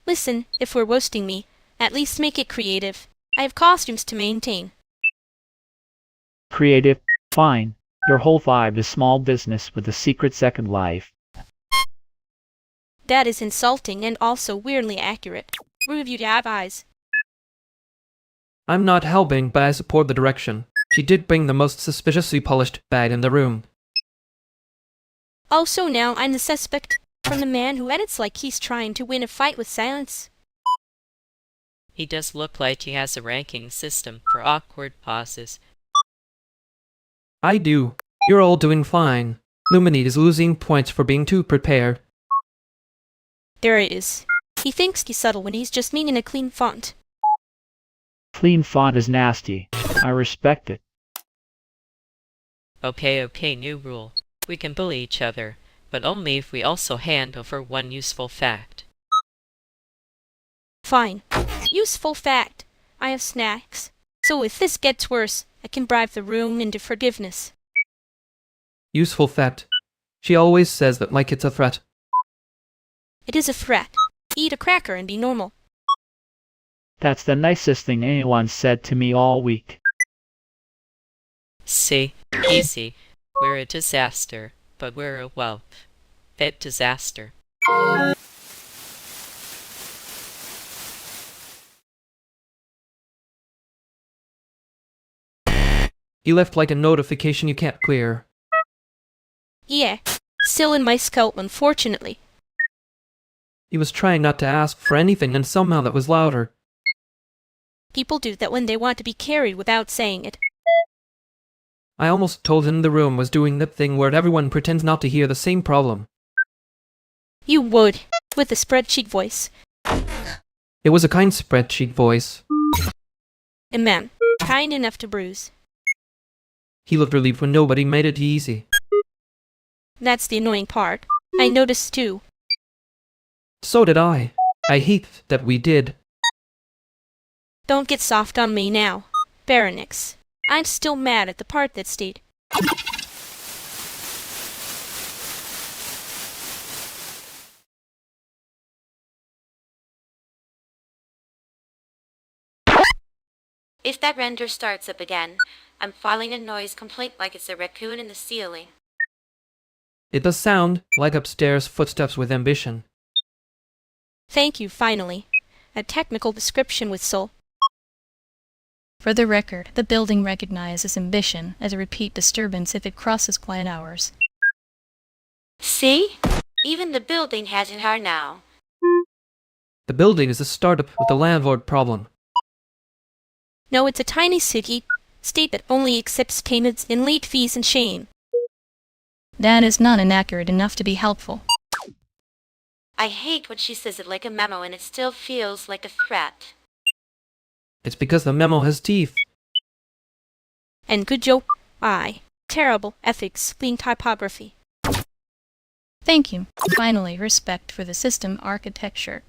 Listen, if we're roasting me, at least make it creative. I have costumes to maintain. Creative? Fine. Your whole vibe is small business with a secret second life. That is insulting and also weirdly accurate. Rude, you have eyes. I'm not helping, but I support the direction. She did bring the most suspiciously polished bag in the room. Oh, so now I'm the suspect from the man who edits like he's trying to win a fight with silence. He does look like he has a ranking system for awkward pauses. I do. You're all doing fine. Luminite is losing points for being too prepared. There it is. He thinks he's subtle when he's just meaning a clean font. Clean font is nasty. I respect it. Okay, new rule. We can bully each other, but only if we also hand over one useful fact. Fine. Useful fact. I have snacks. So if this gets worse, I can bribe the room into forgiveness. Useful fact. She always says that like it's a threat. It is a threat. Eat a cracker and be normal. That's the nicest thing anyone said to me all week. See? Easy. We're a disaster, but we're a fit disaster. You left like a notification you can't clear. Yeah. Still in my skull, unfortunately. He was trying not to ask for anything and somehow that was louder. People do that when they want to be carried without saying it. I almost told him the room was doing that thing where everyone pretends not to hear the same problem. You would, with a spreadsheet voice. It was a kind spreadsheet voice. A man, kind enough to bruise. He looked relieved when nobody made it easy. That's the annoying part. I noticed too. So did I. I hate that we did. Don't get soft on me now, Baronix. I'm still mad at the part that stayed. If that render starts up again, I'm filing a noise complaint like it's a raccoon in the ceiling. It does sound like upstairs footsteps with ambition. Thank you, finally. A technical description with soul. For the record, the building recognizes ambition as a repeat disturbance if it crosses quiet hours. See? Even the building has it hard now. The building is a startup with a landlord problem. No, it's a tiny state that only accepts payments in late fees and shame. That is not inaccurate enough to be helpful. I hate when she says it like a memo and it still feels like a threat. It's because the memo has teeth. And good joke. Terrible ethics, clean typography. Thank you. Finally, respect for the system architecture.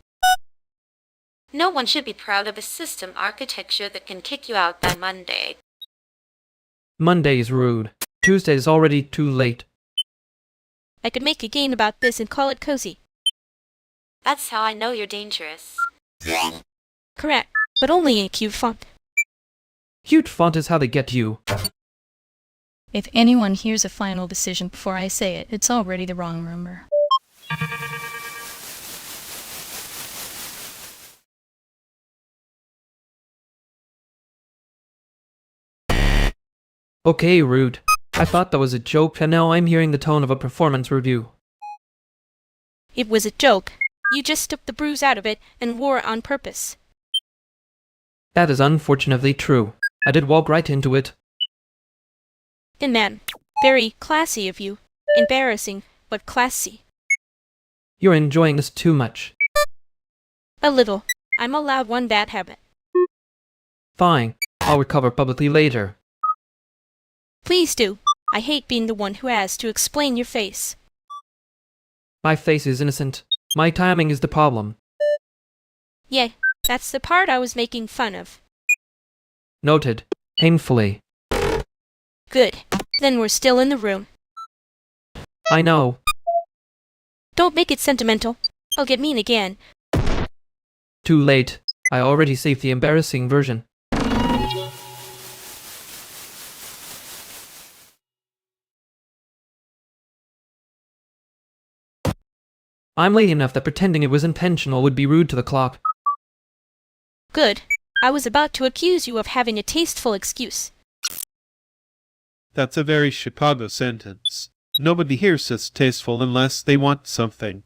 No one should be proud of a system architecture that can kick you out by Monday. Monday is rude. Tuesday is already too late. I could make a game about this and call it cozy. That's how I know you're dangerous. Correct, but only in cute font. Cute font is how they get you. If anyone hears a final decision before I say it, it's already the wrong rumor. Okay, rude. I thought that was a joke, and now I'm hearing the tone of a performance review. It was a joke. You just took the bruise out of it and wore it on purpose. That is unfortunately true. I did walk right into it. And man, very classy of you. Embarrassing, but classy. You're enjoying this too much. A little. I'm allowed one bad habit. Fine. I'll recover publicly later. Please do. I hate being the one who has to explain your face. My face is innocent. My timing is the problem. Yeah, that's the part I was making fun of. Noted. Painfully. Good. Then we're still in the room. I know. Don't make it sentimental. I'll get mean again. Too late. I already saved the embarrassing version. I'm late enough that pretending it was intentional would be rude to the clock. Good. I was about to accuse you of having a tasteful excuse. That's a very Chicago sentence. Nobody here says tasteful unless they want something.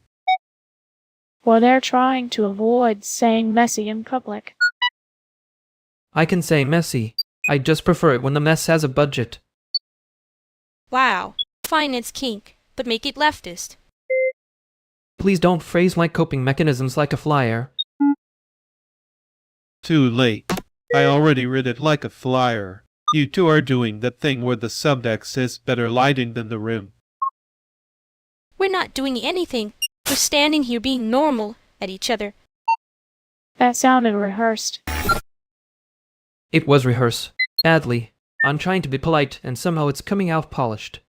Well, they're trying to avoid saying messy in public. I can say messy. I just prefer it when the mess has a budget. Wow. Fine, it's kink, but make it leftist. Please don't phrase my coping mechanisms like a flyer. Too late. I already read it like a flyer. You two are doing that thing where the subtext is better lighting than the room. We're not doing anything. We're standing here being normal at each other. That sounded rehearsed. It was rehearsed. Badly. I'm trying to be polite, and somehow it's coming out polished.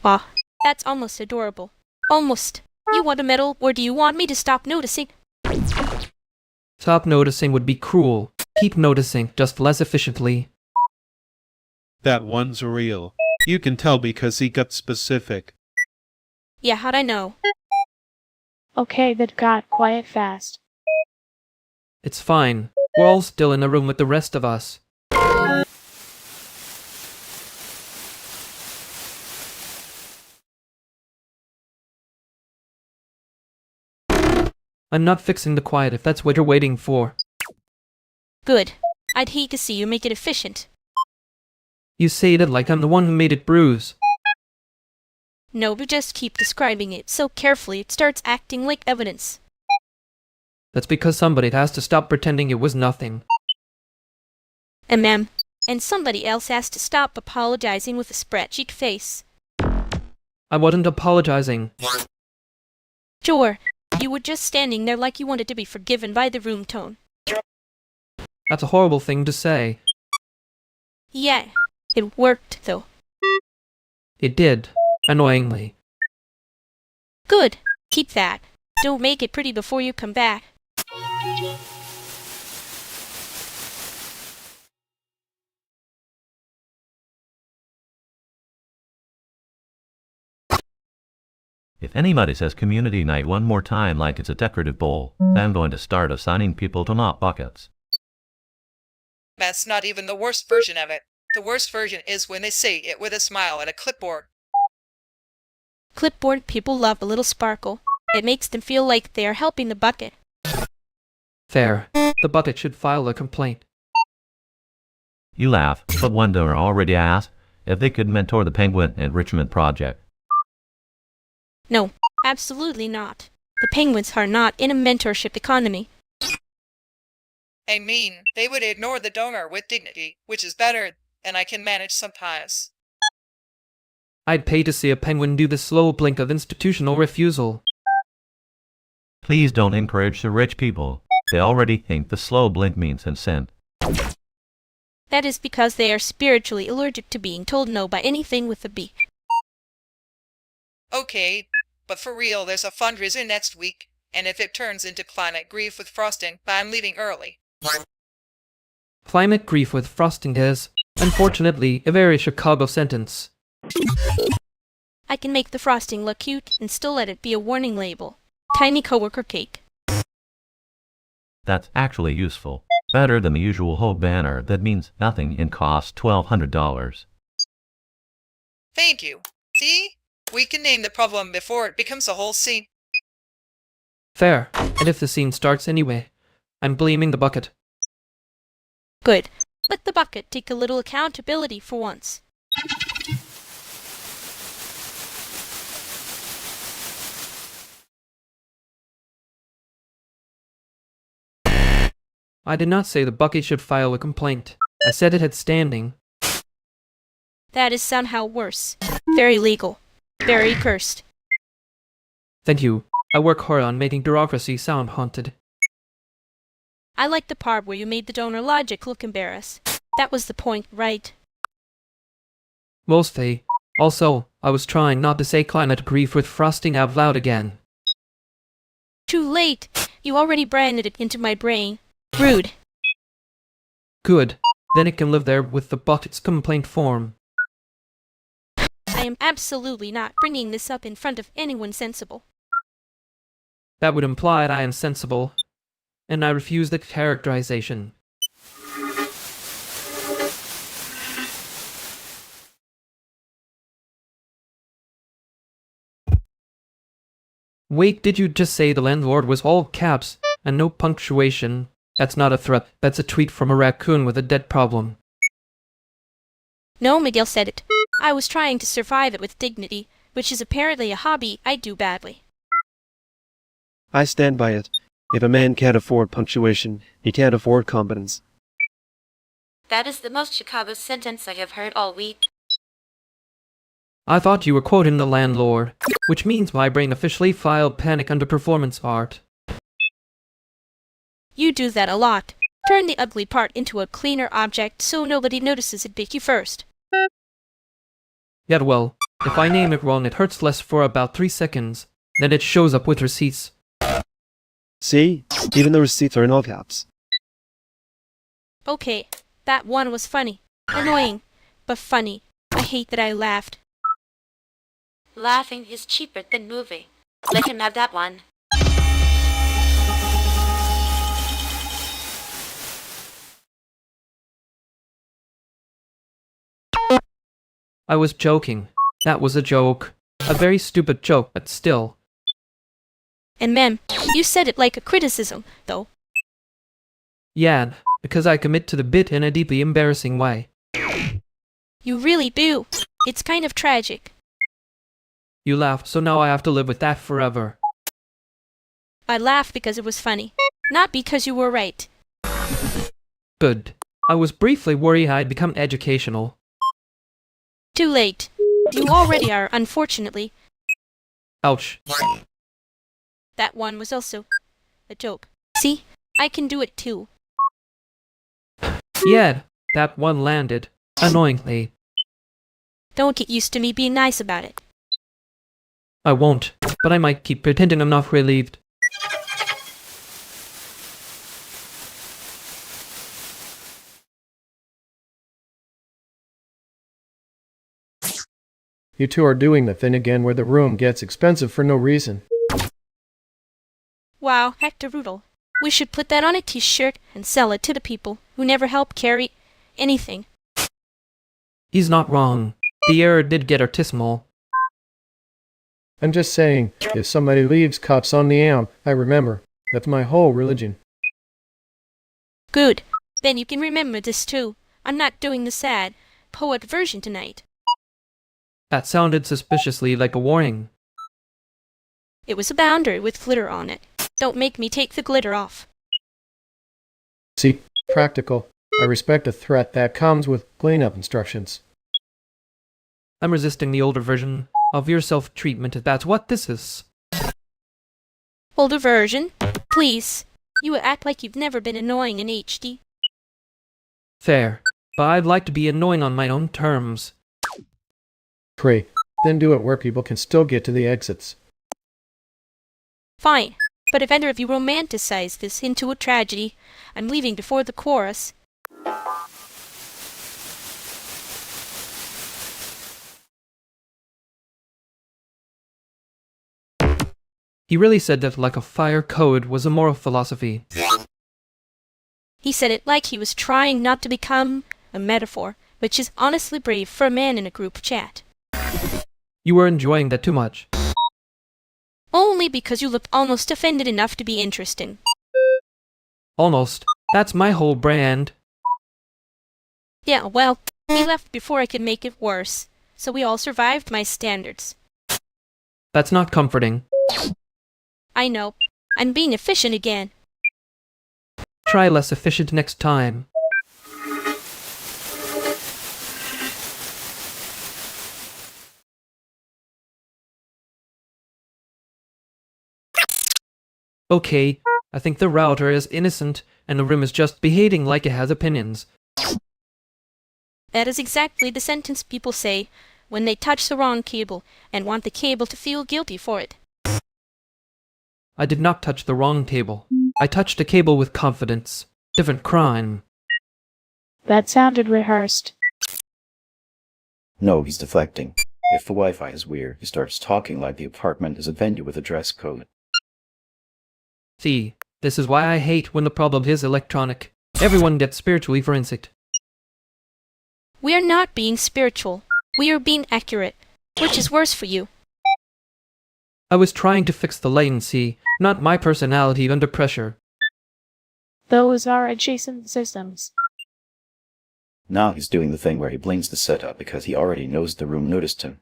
Ah, that's almost adorable. Almost. You want a medal, or do you want me to stop noticing? Stop noticing would be cruel. Keep noticing, just less efficiently. That one's real. You can tell because he got specific. Yeah, how'd I know? Okay, that got quiet fast. It's fine. We're all still in the room with the rest of us. I'm not fixing the quiet if that's what you're waiting for. Good. I'd hate to see you make it efficient. You say that like I'm the one who made it bruise. No, but just keep describing it so carefully it starts acting like evidence. That's because somebody has to stop pretending it was nothing. And somebody else has to stop apologizing with a spreadsheet face. I wasn't apologizing. Sure, you were just standing there like you wanted to be forgiven by the room tone. That's a horrible thing to say. Yeah, it worked though. It did. Annoyingly. Good. Keep that. Don't make it pretty before you come back. If anybody says community night one more time like it's a decorative bowl, I'm going to start assigning people to not buckets. That's not even the worst version of it. The worst version is when they say it with a smile at a clipboard. Clipboard people love a little sparkle. It makes them feel like they are helping the bucket. Fair. The bucket should file a complaint. You laugh, but one donor already asked if they could mentor the Penguin Enrichment Project. No, absolutely not. The penguins are not in a mentorship economy. I mean, they would ignore the donor with dignity, which is better than I can manage sometimes. I'd pay to see a penguin do the slow blink of institutional refusal. Please don't encourage the rich people. They already think the slow blink means consent. That is because they are spiritually allergic to being told no by anything with a beak. Okay, but for real, there's a fundraiser next week, and if it turns into climate grief with frosting, I'm leaving early. Climate grief with frosting is, unfortunately, a very Chicago sentence. I can make the frosting look cute and still let it be a warning label. Tiny coworker cake. That's actually useful. Better than the usual whole banner that means nothing and costs $1,200. Thank you. See? We can name the problem before it becomes a whole scene. Fair. And if the scene starts anyway, I'm blaming the bucket. Good. Let the bucket take a little accountability for once. I did not say the bucket should file a complaint. I said it had standing. That is somehow worse. Very legal. Very cursed. Thank you. I work hard on making bureaucracy sound haunted. I like the part where you made the donor logic look embarrassed. That was the point, right? Mostly. Also, I was trying not to say climate grief with frosting out loud again. Too late. You already branded it into my brain. Rude. Good. Then it can live there with the bucket's complaint form. I am absolutely not bringing this up in front of anyone sensible. That would imply that I am sensible, and I refuse the characterization. Wait, did you just say the landlord was all caps and no punctuation? That's not a threat, that's a tweet from a raccoon with a debt problem. No, Miguel said it. I was trying to survive it with dignity, which is apparently a hobby I do badly. I stand by it. If a man can't afford punctuation, he can't afford competence. That is the most Chicago sentence I have heard all week. I thought you were quoting the landlord, which means my brain officially filed panic under performance art. You do that a lot. Turn the ugly part into a cleaner object so nobody notices it bit you first. Yet well, if I name it wrong it hurts less for about 3 seconds, then it shows up with receipts. See? Even the receipts are in all caps. Okay, that one was funny. Annoying, but funny. I hate that I laughed. Laughing is cheaper than moving. Let him have that one. I was joking. That was a joke. A very stupid joke, but still. And ma'am, you said it like a criticism, though. Yeah, because I commit to the bit in a deeply embarrassing way. You really do. It's kind of tragic. You laugh, so now I have to live with that forever. I laughed because it was funny, not because you were right. Good. I was briefly worried I'd become educational. Too late. You already are, unfortunately. Ouch. That one was also a joke. See? I can do it too. Yeah, that one landed. Annoyingly. Don't get used to me being nice about it. I won't, but I might keep pretending I'm not relieved. You two are doing the thing again where the room gets expensive for no reason. Wow, Hector Rudel. We should put that on a t-shirt and sell it to the people who never help carry anything. He's not wrong. The error did get artisanal. I'm just saying, if somebody leaves cups on the amp, I remember. That's my whole religion. Good. Then you can remember this too. I'm not doing the sad poet version tonight. That sounded suspiciously like a warning. It was a boundary with glitter on it. Don't make me take the glitter off. See, practical. I respect a threat that comes with cleanup instructions. I'm resisting the older version of your self-treatment if that's what this is. Older version? Please. You act like you've never been annoying in HD. Fair. But I'd like to be annoying on my own terms. Great. Then do it where people can still get to the exits. Fine. But if either of you romanticize this into a tragedy, I'm leaving before the chorus. He really said that like a fire code was a moral philosophy. He said it like he was trying not to become a metaphor, which is honestly brave for a man in a group chat. You were enjoying that too much. Only because you look almost offended enough to be interesting. Almost. That's my whole brand. Yeah, well, he left before I could make it worse, so we all survived my standards. That's not comforting. I know. I'm being efficient again. Try less efficient next time. Okay, I think the router is innocent and the room is just behaving like it has opinions. That is exactly the sentence people say when they touch the wrong cable and want the cable to feel guilty for it. I did not touch the wrong cable. I touched a cable with confidence. Different crime. That sounded rehearsed. No, he's deflecting. If the Wi-Fi is weird, he starts talking like the apartment is a venue with a dress code. See, this is why I hate when the problem is electronic. Everyone gets spiritually forensic. We are not being spiritual. We are being accurate, which is worse for you. I was trying to fix the latency, not my personality under pressure. Those are adjacent systems. Now he's doing the thing where he blinks the setup because he already knows the room noticed him.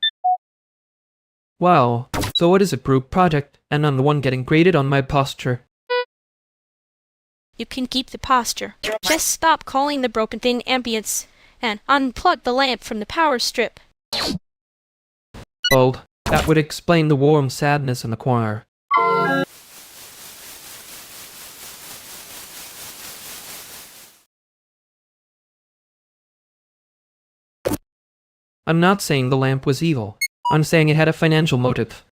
Wow, so it is a group project, and I'm the one getting graded on my posture. You can keep the posture. Just stop calling the broken thing ambience, and unplug the lamp from the power strip. Old. That would explain the warm sadness in the choir. I'm not saying the lamp was evil. I'm saying it had a financial motive.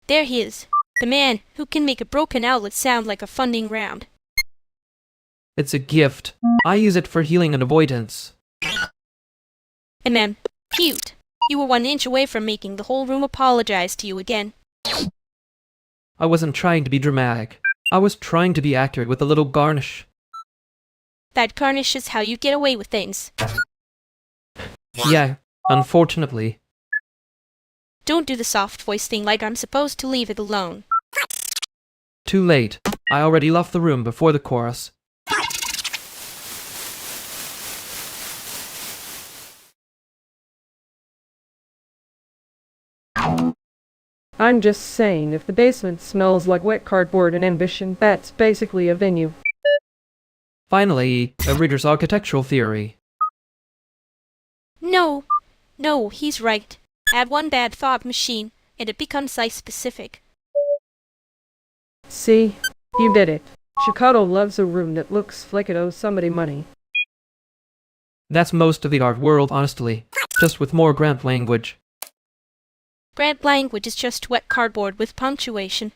There he is, the man who can make a broken outlet sound like a funding round. It's a gift. I use it for healing and avoidance. And then, cute. You were 1 inch away from making the whole room apologize to you again. I wasn't trying to be dramatic. I was trying to be accurate with a little garnish. That garnish is how you get away with things. Yeah, unfortunately. Don't do the soft voice thing like I'm supposed to leave it alone. Too late. I already left the room before the chorus. I'm just saying, if the basement smells like wet cardboard and ambition, that's basically a venue. Finally, a reader's architectural theory. No, he's right. Add one bad thought machine, and it becomes site-specific. See? You did it. Chicago loves a room that looks like it owes somebody money. That's most of the art world, honestly. Just with more grand language. Grand language is just wet cardboard with punctuation.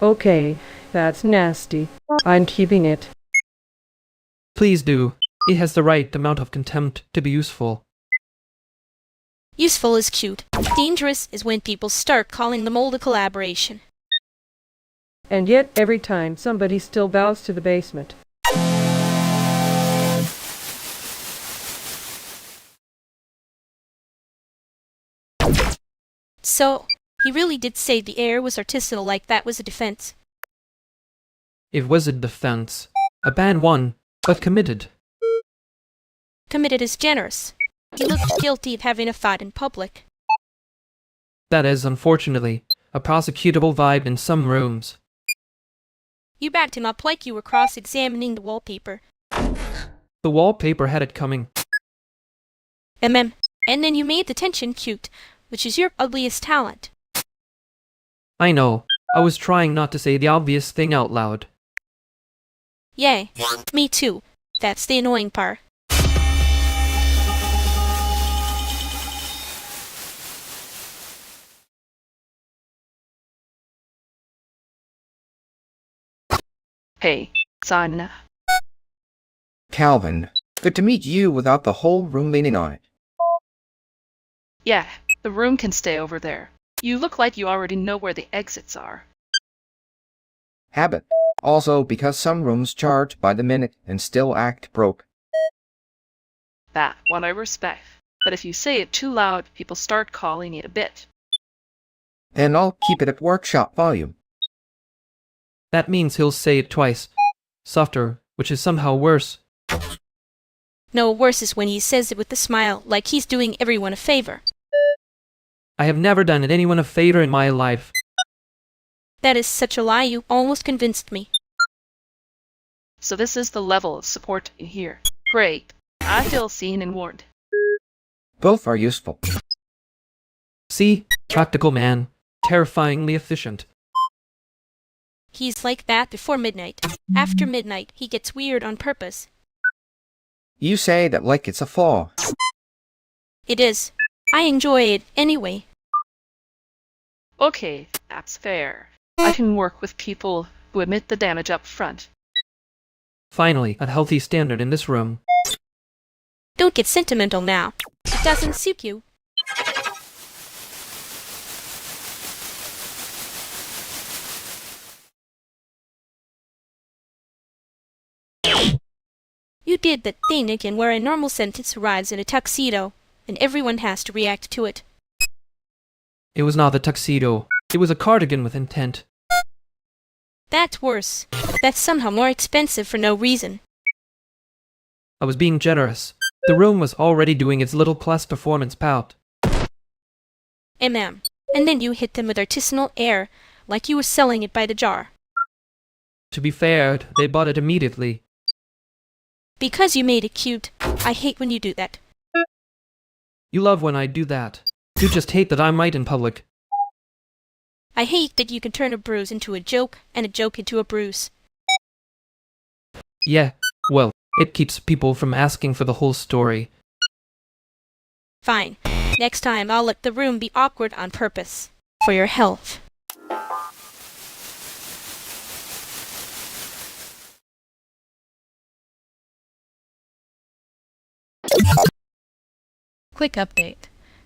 Okay, that's nasty. I'm keeping it. Please do. It has the right amount of contempt to be useful. Useful is cute. Dangerous is when people start calling the mold a collaboration. And yet, every time, somebody still bows to the basement. So, he really did say the air was artisanal, like that was a defense. It was a defense. A bad one, but committed. Committed is generous. He looked guilty of having a fight in public. That is, unfortunately, a prosecutable vibe in some rooms. You backed him up like you were cross-examining the wallpaper. The wallpaper had it coming. And then you made the tension cute, which is your ugliest talent. I know. I was trying not to say the obvious thing out loud. Yay. Me too. That's the annoying part. Hey, Sana. Calvin, good to meet you without the whole room leaning on it. Yeah, the room can stay over there. You look like you already know where the exits are. Habit. Also, because some rooms charge by the minute and still act broke. That one I respect. But if you say it too loud, people start calling it a bit. Then I'll keep it at workshop volume. That means he'll say it twice. Softer, which is somehow worse. No, worse is when he says it with a smile, like he's doing everyone a favor. I have never done anyone a favor in my life. That is such a lie, you almost convinced me. So this is the level of support in here. Great. I feel seen and warned. Both are useful. See? Practical man. Terrifyingly efficient. He's like that before midnight. After midnight, he gets weird on purpose. You say that like it's a flaw. It is. I enjoy it anyway. Okay, that's fair. I can work with people who admit the damage up front. Finally, a healthy standard in this room. Don't get sentimental now. It doesn't suit you. You did that thing again where a normal sentence arrives in a tuxedo, and everyone has to react to it. It was not the tuxedo. It was a cardigan with intent. That's worse. That's somehow more expensive for no reason. I was being generous. The room was already doing its little plus performance pout. And then you hit them with artisanal air, like you were selling it by the jar. To be fair, they bought it immediately. Because you made it cute. I hate when you do that. You love when I do that. You just hate that I might in public. I hate that you can turn a bruise into a joke, and a joke into a bruise. Yeah, well, it keeps people from asking for the whole story. Fine. Next time I'll let the room be awkward on purpose. For your health. Quick update.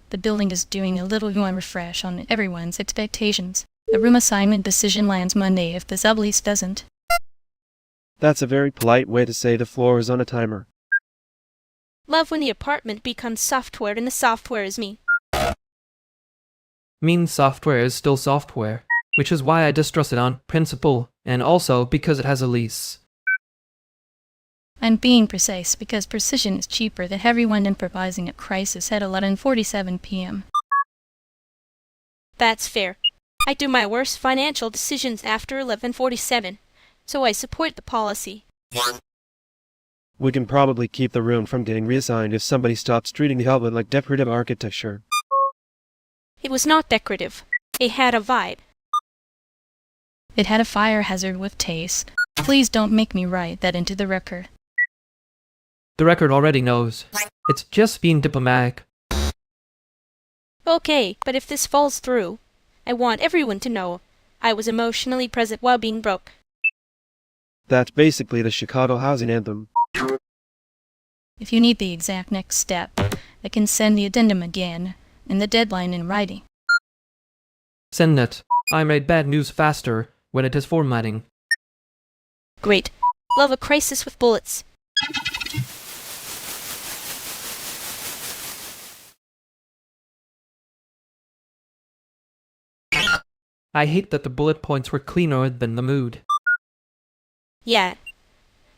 The building is doing a little UI refresh on everyone's expectations. The room assignment decision lands Monday if the sublease doesn't. That's a very polite way to say the floor is on a timer. Love when the apartment becomes software and the software is me. Means software is still software, which is why I distrust it on principle, and also because it has a lease. I'm being precise because precision is cheaper than everyone improvising a crisis at 11:47 p.m. That's fair. I do my worst financial decisions after 11:47, so I support the policy. We can probably keep the room from getting reassigned if somebody stops treating the outlet like decorative architecture. It was not decorative. It had a vibe. It had a fire hazard with taste. Please don't make me write that into the record. The record already knows. It's just being diplomatic. Okay, but if this falls through, I want everyone to know I was emotionally present while being broke. That's basically the Chicago housing anthem. If you need the exact next step, I can send the addendum again. and the deadline in writing. Send it. I read bad news faster when it is formatting. Great. Love a crisis with bullets. I hate that the bullet points were cleaner than the mood. Yeah.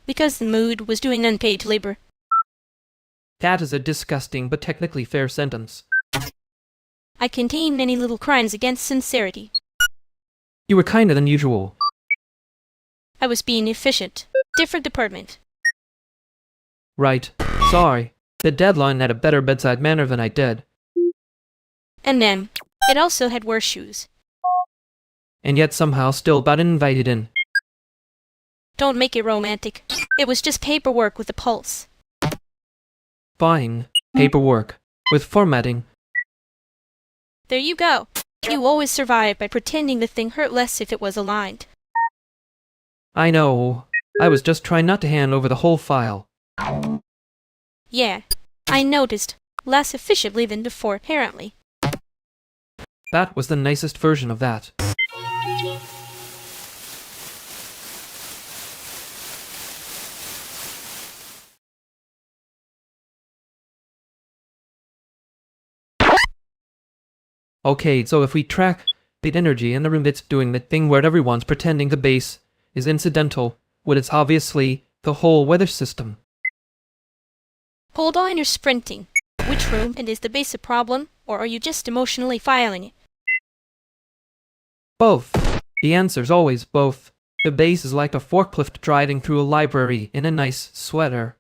Because the mood was doing unpaid labor. That is a disgusting but technically fair sentence. I contain many little crimes against sincerity. You were kinder than usual. I was being efficient. Different department. Right. Sorry. The deadline had a better bedside manner than I did. And then, it also had worse shoes. And yet somehow still got invited in. Don't make it romantic. It was just paperwork with a pulse. Fine. Paperwork. With formatting. There you go. You always survive by pretending the thing hurt less if it was aligned. I know. I was just trying not to hand over the whole file. Yeah, I noticed. Less efficiently than before, apparently. That was the nicest version of that. Okay, so if we track the energy in the room, it's doing the thing where everyone's pretending the base is incidental, when it's obviously the whole weather system. Hold on, you're sprinting. Which room, and is the base a problem, or are you just emotionally filing it? Both. The answer's always both. The base is like a forklift driving through a library in a nice sweater.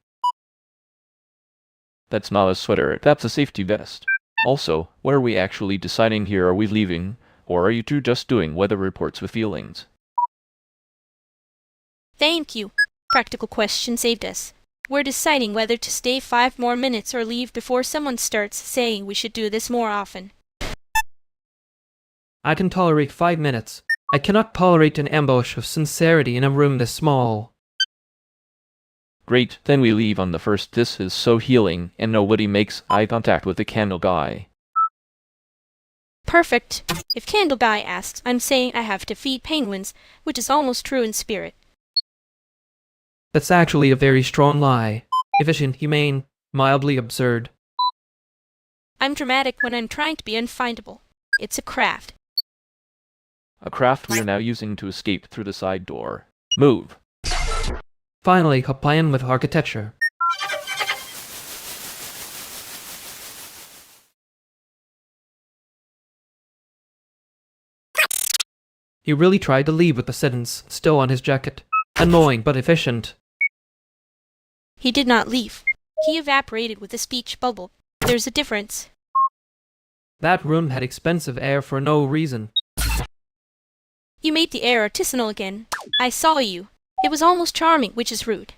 That's not a sweater, that's a safety vest. Also, what are we actually deciding here? Are we leaving, or are you two just doing weather reports with feelings? Thank you. Practical question saved us. We're deciding whether to stay 5 more minutes or leave before someone starts saying we should do this more often. I can tolerate 5 minutes. I cannot tolerate an ambush of sincerity in a room this small. Great, then we leave on the first. This is so healing, and nobody makes eye contact with the candle guy. Perfect. If Candle Guy asks, I'm saying I have to feed penguins, which is almost true in spirit. That's actually a very strong lie. Efficient, humane, mildly absurd. I'm dramatic when I'm trying to be unfindable. It's a craft. A craft we are now using to escape through the side door. Move. Finally, a plan with architecture. He really tried to leave with the sentence still on his jacket. Annoying but efficient. He did not leave. He evaporated with a speech bubble. There's a difference. That room had expensive air for no reason. You made the air artisanal again. I saw you. It was almost charming, which is rude.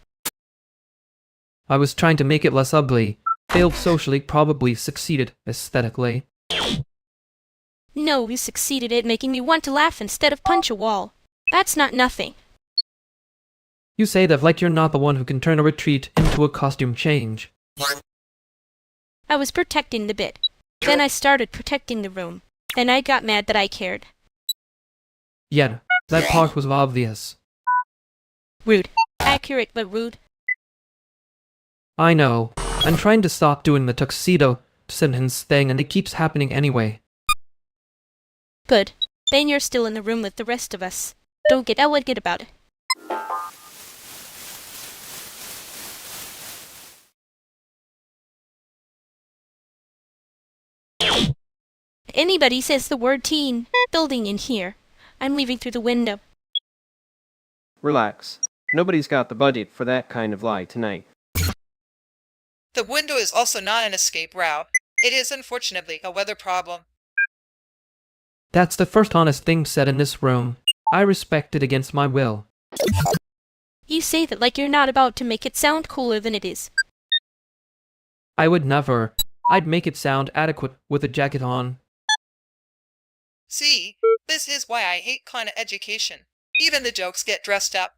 I was trying to make it less ugly. Failed socially, probably succeeded aesthetically. No, you succeeded at making me want to laugh instead of punch a wall. That's not nothing. You say that like you're not the one who can turn a retreat into a costume change. I was protecting the bit. Then I started protecting the room. Then I got mad that I cared. Yet, that part was obvious. Rude. Accurate but rude. I know. I'm trying to stop doing the tuxedo sentence thing and it keeps happening anyway. Good. Then you're still in the room with the rest of us. Don't get elegant about it. Anybody says the word teen building in here, I'm leaving through the window. Relax. Nobody's got the budget for that kind of lie tonight. The window is also not an escape route. It is unfortunately a weather problem. That's the first honest thing said in this room. I respect it against my will. You say that like you're not about to make it sound cooler than it is. I would never. I'd make it sound adequate with a jacket on. See, this is why I hate climate education. Even the jokes get dressed up.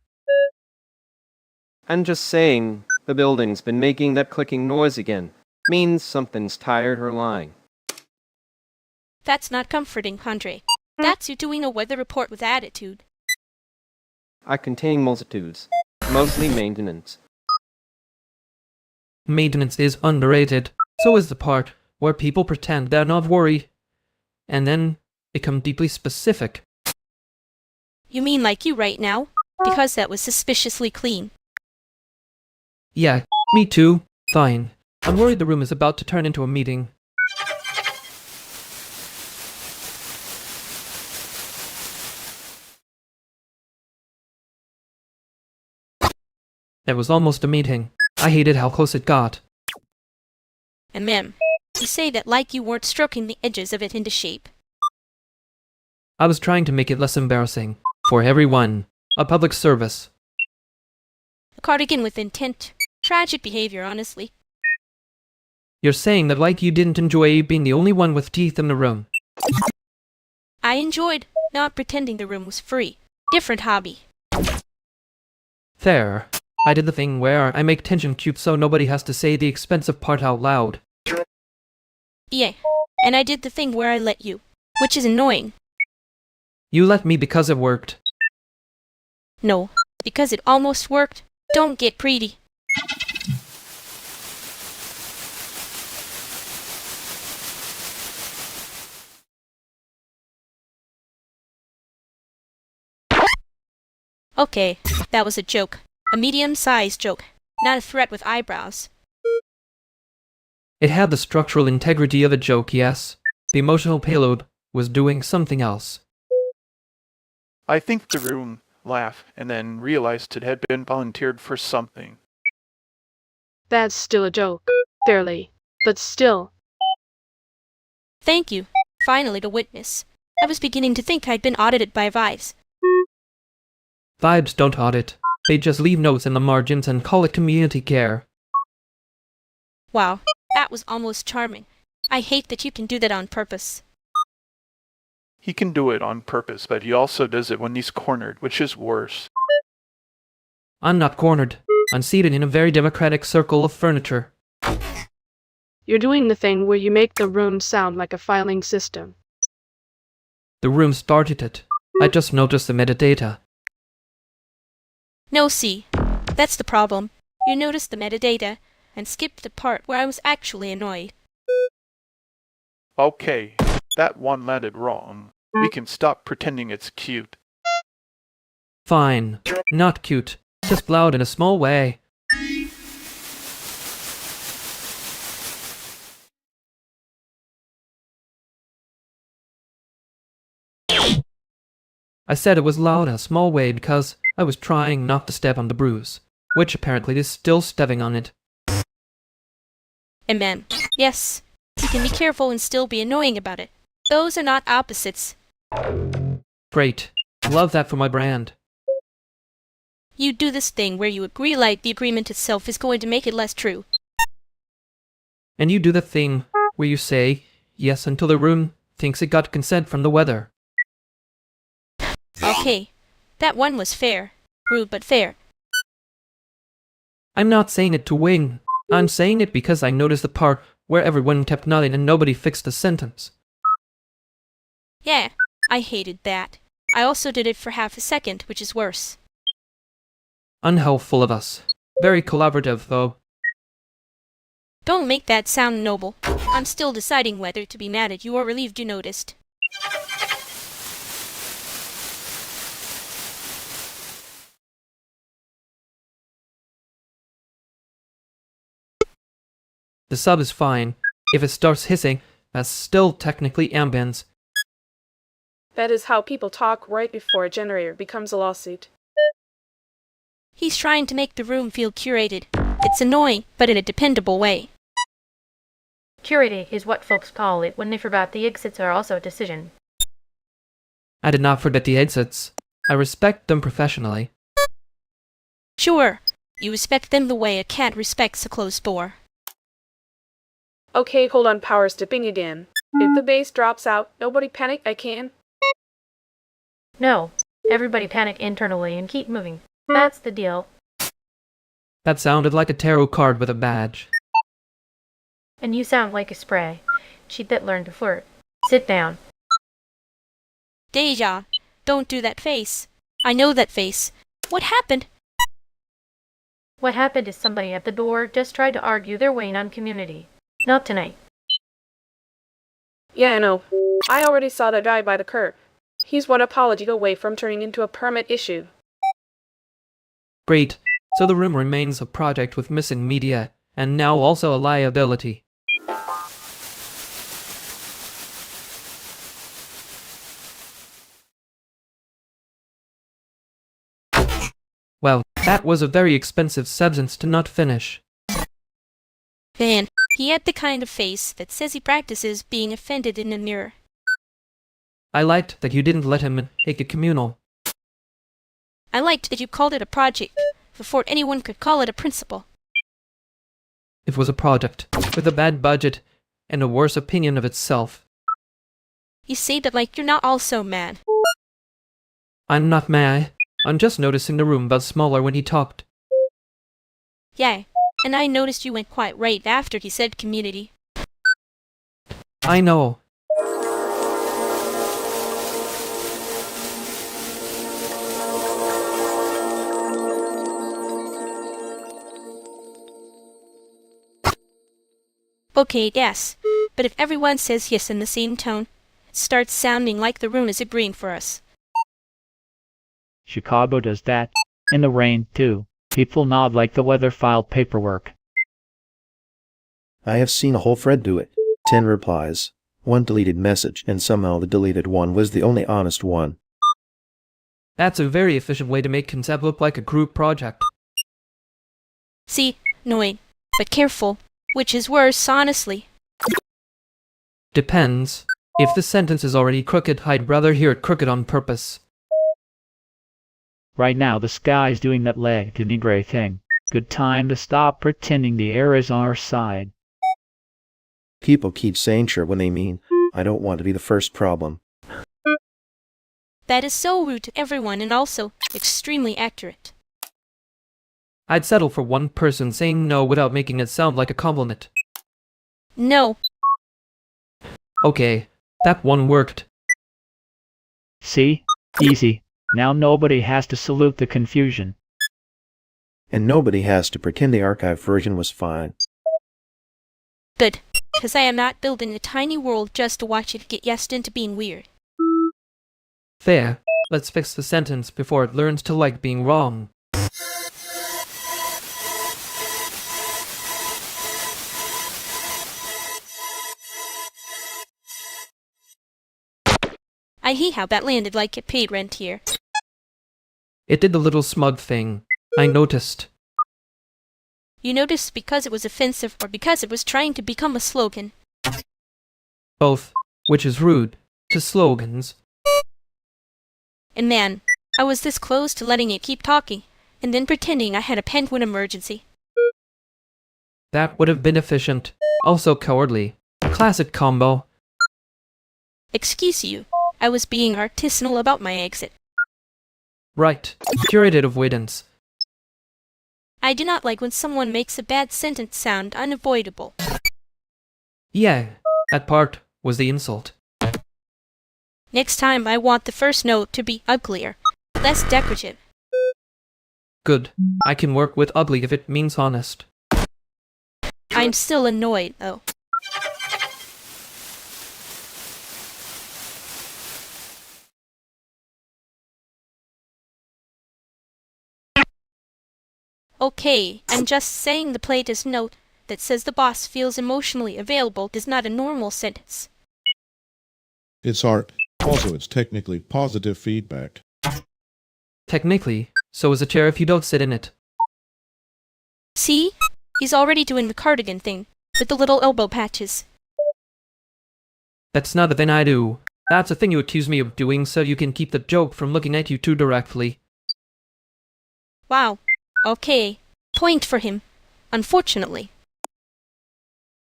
I'm just saying, the building's been making that clicking noise again. Means something's tired or lying. That's not comforting, Andre. That's you doing a weather report with attitude. I contain multitudes, mostly maintenance. Maintenance is underrated. So is the part where people pretend they're not worried, and then become deeply specific. You mean like you right now? Because that was suspiciously clean. Yeah, me too. Fine. I'm worried the room is about to turn into a meeting. It was almost a meeting. I hated how close it got. And ma'am, you say that like you weren't stroking the edges of it into shape. I was trying to make it less embarrassing. For everyone. A public service. A cardigan with intent. Tragic behavior, honestly. You're saying that like you didn't enjoy being the only one with teeth in the room. I enjoyed not pretending the room was free. Different hobby. Fair. I did the thing where I make tension cute so nobody has to say the expensive part out loud. Yeah, and I did the thing where I let you, which is annoying. You let me because it worked. No, because it almost worked. Don't get greedy. Okay, that was a joke. A medium-sized joke, not a threat with eyebrows. It had the structural integrity of a joke, yes. The emotional payload was doing something else. I think the room laughed and then realized it had been volunteered for something. That's still a joke. Fairly. But still. Thank you. Finally, the witness. I was beginning to think I'd been audited by Vibes. Vibes don't audit. They just leave notes in the margins and call it community care. Wow, that was almost charming. I hate that you can do that on purpose. He can do it on purpose, but he also does it when he's cornered, which is worse. I'm not cornered. I'm seated in a very democratic circle of furniture. You're doing the thing where you make the room sound like a filing system. The room started it. I just noticed the metadata. No, see, that's the problem. You noticed the metadata and skipped the part where I was actually annoyed. Okay, that one landed wrong. We can stop pretending it's cute. Fine. Not cute. Just loud in a small way. I said it was loud in a small way because I was trying not to step on the bruise, which apparently is still stepping on it. And ma'am, yes, you can be careful and still be annoying about it. Those are not opposites. Great. Love that for my brand. You do this thing where you agree like the agreement itself is going to make it less true. And you do the thing where you say yes until the room thinks it got consent from the weather. Okay, that one was fair. Rude but fair. I'm not saying it to win. I'm saying it because I noticed the part where everyone kept nodding and nobody fixed the sentence. Yeah, I hated that. I also did it for half a second, which is worse. Unhelpful of us. Very collaborative, though. Don't make that sound noble. I'm still deciding whether to be mad at you or relieved you noticed. The sub is fine. If it starts hissing, that's still technically ambience. That is how people talk right before a generator becomes a lawsuit. He's trying to make the room feel curated. It's annoying, but in a dependable way. Curated is what folks call it when they forgot the exits are also a decision. I did not forget the exits. I respect them professionally. Sure, you respect them the way a cat respects a closed door. Okay, hold on, power stepping again. If the bass drops out, nobody panic, I can. No, everybody panic internally and keep moving. That's the deal. That sounded like a tarot card with a badge. And you sound like a spray. Cheat that learned to flirt. Sit down. Deja, don't do that face. I know that face. What happened? What happened is somebody at the door just tried to argue their way on community. Not tonight. Yeah, I know. I already saw the guy by the curb. He's one apology away from turning into a permit issue. Great. So the room remains a project with missing media, and now also a liability. Well, that was a very expensive substance to not finish. Van, he had the kind of face that says he practices being offended in a mirror. I liked that you didn't let him take a communal. I liked that you called it a project before anyone could call it a principle. It was a project with a bad budget and a worse opinion of itself. You say that like you're not also mad. I'm not mad. I'm just noticing the room got smaller when he talked. Yeah, and I noticed you went quite right after he said community. I know. Okay, yes, but if everyone says yes in the same tone, it starts sounding like the room is agreeing for us. Chicago does that. In the rain, too. People nod like the weather filed paperwork. I have seen a whole thread do it. 10 replies, 1 deleted message, and somehow the deleted one was the only honest one. That's a very efficient way to make Concept look like a group project. See, annoying, but careful. Which is worse, honestly? Depends. If the sentence is already crooked, I'd rather hear it crooked on purpose. Right now the sky's doing that leg and gray thing. Good time to stop pretending the air is on our side. People keep saying sure when they mean, I don't want to be the first problem. That is so rude to everyone and also extremely accurate. I'd settle for one person saying no without making it sound like a compliment. No. Okay, that one worked. See? Easy. Now nobody has to salute the confusion. And nobody has to pretend the archive version was fine. Good, because I am not building a tiny world just to watch it get yesed into being weird. Fair. Let's fix the sentence before it learns to like being wrong. I hate how that landed like it paid rent here. It did the little smug thing. I noticed. You noticed because it was offensive or because it was trying to become a slogan? Both, which is rude, to slogans. And man, I was this close to letting it keep talking, and then pretending I had a penguin emergency. That would have been efficient. Also cowardly. Classic combo. Excuse you. I was being artisanal about my exit. Right. Curated avoidance. I do not like when someone makes a bad sentence sound unavoidable. Yeah, that part was the insult. Next time I want the first note to be uglier, less decorative. Good. I can work with ugly if it means honest. I'm still annoyed, though. Okay, I'm just saying the Plato's note that says the boss feels emotionally available is not a normal sentence. It's art. Also, it's technically positive feedback. Technically, so is a chair if you don't sit in it. See? He's already doing the cardigan thing, with the little elbow patches. That's not a thing I do. That's a thing you accuse me of doing so you can keep the joke from looking at you too directly. Wow. Okay. Point for him. Unfortunately.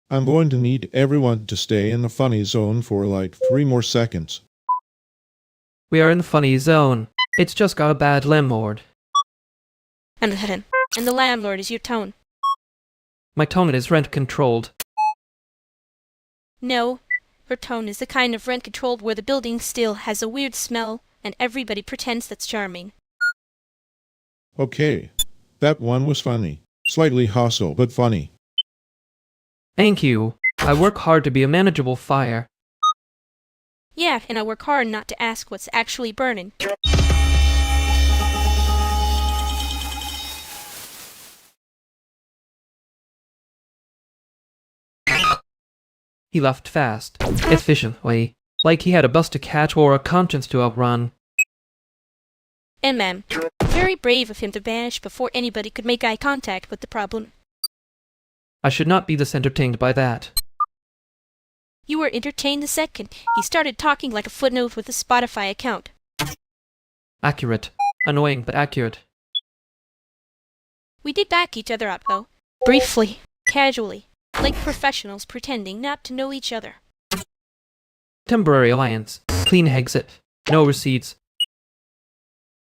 I'm going to need everyone to stay in the funny zone for like 3 more seconds. We are in the funny zone. It's just got a bad landlord. And the landlord is your tone. My tone is rent controlled. No, Her tone is the kind of rent controlled where the building still has a weird smell and everybody pretends that's charming. Okay. That one was funny. Slightly hostile, but funny. Thank you. I work hard to be a manageable fire. Yeah, and I work hard not to ask what's actually burning. He left fast, efficiently, like he had a bus to catch or a conscience to outrun. And ma'am, very brave of him to vanish before anybody could make eye contact with the problem. I should not be this entertained by that. You were entertained the second he started talking like a footnote with a Spotify account. Accurate. Annoying, but accurate. We did back each other up, though. Briefly, casually, like professionals pretending not to know each other. Temporary alliance. Clean exit. No receipts.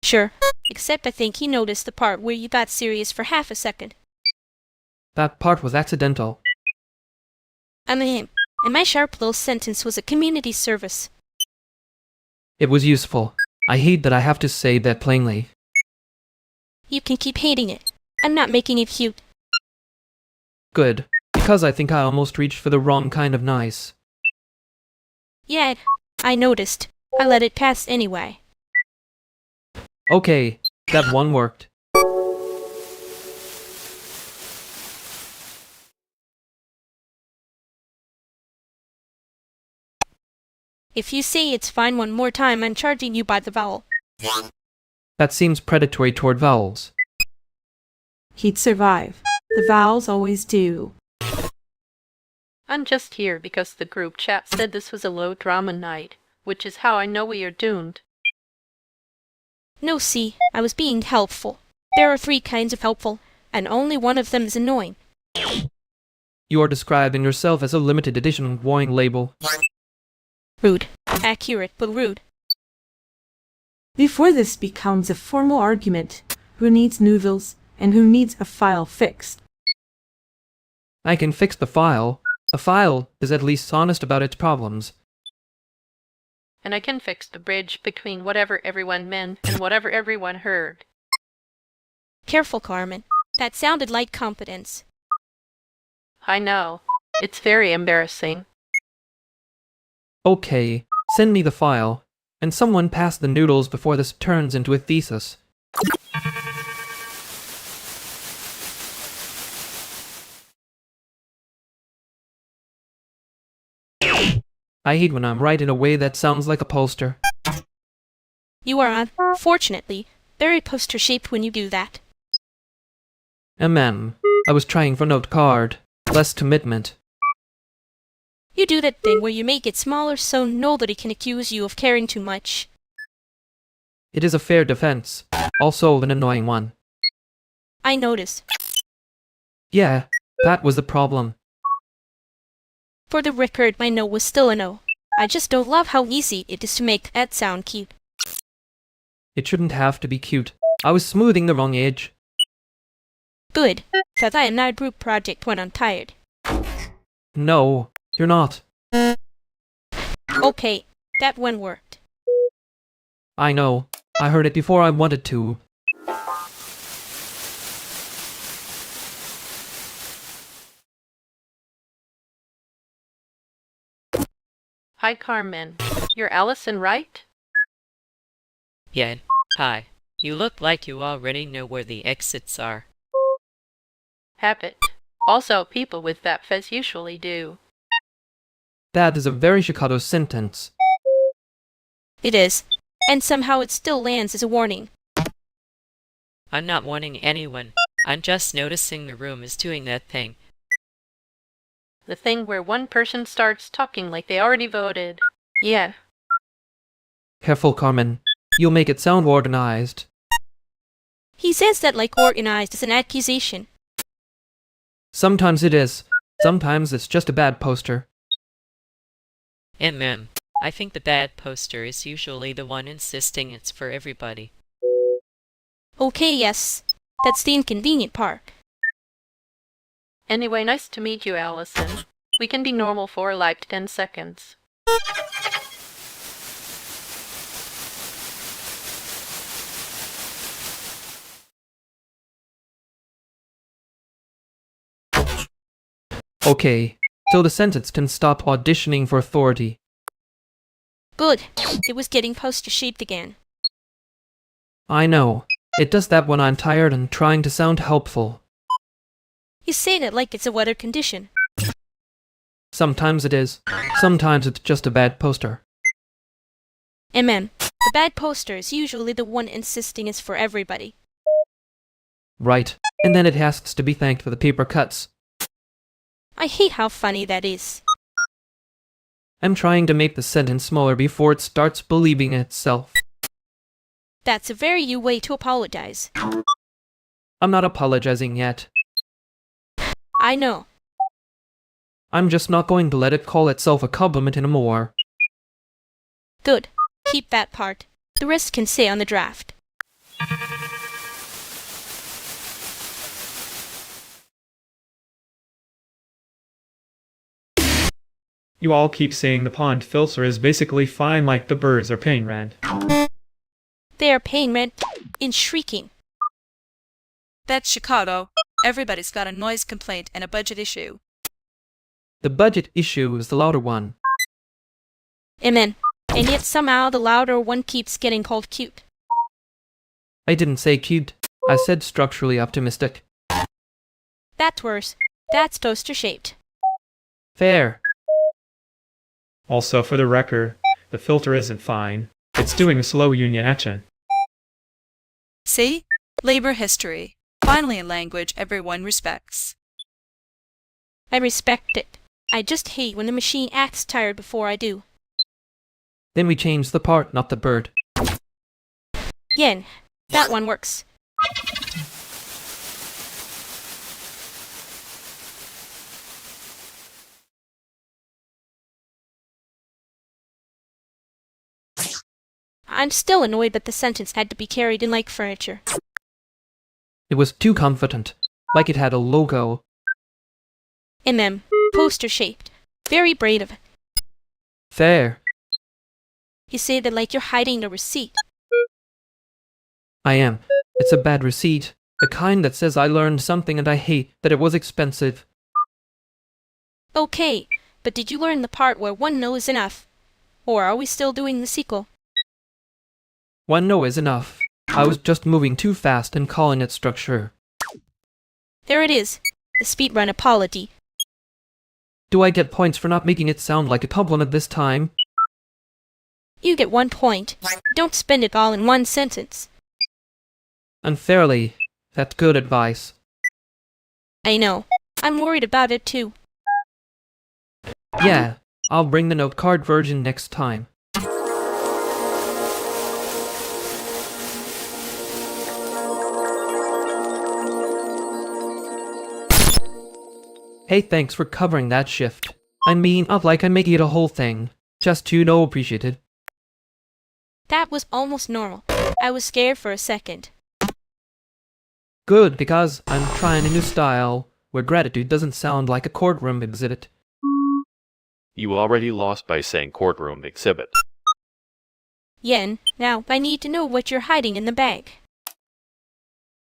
Sure, except I think he noticed the part where you got serious for half a second. That part was accidental. I mean, and my sharp little sentence was a community service. It was useful. I hate that I have to say that plainly. You can keep hating it. I'm not making it cute. Good, because I think I almost reached for the wrong kind of nice. Yeah, I noticed. I let it pass anyway. Okay, that one worked. If you say it's fine one more time, I'm charging you by the vowel. That seems predatory toward vowels. He'd survive. The vowels always do. I'm just here because the group chat said this was a low drama night, which is how I know we are doomed. No, see, I was being helpful. There are 3 kinds of helpful, and only one of them is annoying. You are describing yourself as a limited edition wine label. Rude. Accurate, but rude. Before this becomes a formal argument, who needs noodles and who needs a file fixed? I can fix the file. A file is at least honest about its problems. And I can fix the bridge between whatever everyone meant and whatever everyone heard. Careful, Carmen. That sounded like competence. I know. It's very embarrassing. Okay, send me the file, and someone pass the noodles before this turns into a thesis. I hate when I'm right in a way that sounds like a poster. You are unfortunately very poster-shaped when you do that. I was trying for note card. Less commitment. You do that thing where you make it smaller so nobody can accuse you of caring too much. It is a fair defense. Also an annoying one. I noticed. Yeah, that was the problem. For the record, my no was still a no. I just don't love how easy it is to make that sound cute. It shouldn't have to be cute. I was smoothing the wrong edge. Good, that I am not a group project when I'm tired. No, you're not. Okay, that one worked. I know. I heard it before I wanted to. Hi, Carmen. You're Allison, right? Yeah. Hi. You look like you already know where the exits are. Habit. Also, people with that face usually do. That is a very Chicago sentence. It is. And somehow it still lands as a warning. I'm not warning anyone. I'm just noticing the room is doing that thing. The thing where one person starts talking like they already voted. Yeah. Careful, Carmen. You'll make it sound organized. He says that like organized is an accusation. Sometimes it is. Sometimes it's just a bad poster. I think the bad poster is usually the one insisting it's for everybody. Okay, yes. That's the inconvenient part. Anyway, nice to meet you, Allison. We can be normal for like 10 seconds. Okay, so the sentence can stop auditioning for authority. Good. It was getting poster-shaped again. I know. It does that when I'm tired and trying to sound helpful. You say that like it's a weather condition. Sometimes it is. Sometimes it's just a bad poster. The bad poster is usually the one insisting it's for everybody. Right. And then it asks to be thanked for the paper cuts. I hate how funny that is. I'm trying to make the sentence smaller before it starts believing in itself. That's a very you way to apologize. I'm not apologizing yet. I know. I'm just not going to let it call itself a compliment anymore. Good. Keep that part. The rest can stay on the draft. You all keep saying the pond filter is basically fine like the birds are paying rent. They are paying rent in shrieking. That's Chicago. Everybody's got a noise complaint and a budget issue. The budget issue is the louder one. Amen. And yet somehow the louder one keeps getting called cute. I didn't say cute. I said structurally optimistic. That's worse. That's toaster-shaped. Fair. Also, for the record, the filter isn't fine. It's doing a slow union action. See? Labor history. Finally a language everyone respects. I respect it. I just hate when the machine acts tired before I do. Then we change the part, not the bird. Yen. That one works. I'm still annoyed that the sentence had to be carried in like furniture. It was too confident, like it had a logo. Poster-shaped. Very brave of it. Fair. You say that like you're hiding the receipt. I am. It's a bad receipt. The kind that says I learned something and I hate that it was expensive. Okay, but did you learn the part where one no is enough? Or are we still doing the sequel? One no is enough. I was just moving too fast and calling it structure. There it is. The speedrun apology. Do I get points for not making it sound like a compliment this time? You get 1 point. Don't spend it all in one sentence. Unfairly. That's good advice. I know. I'm worried about it too. Yeah, I'll bring the note card version next time. Hey, thanks for covering that shift. I mean, not like I'm making it a whole thing. Just to know appreciated. That was almost normal. I was scared for a second. Good, because I'm trying a new style, where gratitude doesn't sound like a courtroom exhibit. You already lost by saying courtroom exhibit. Yen, now I need to know what you're hiding in the bag.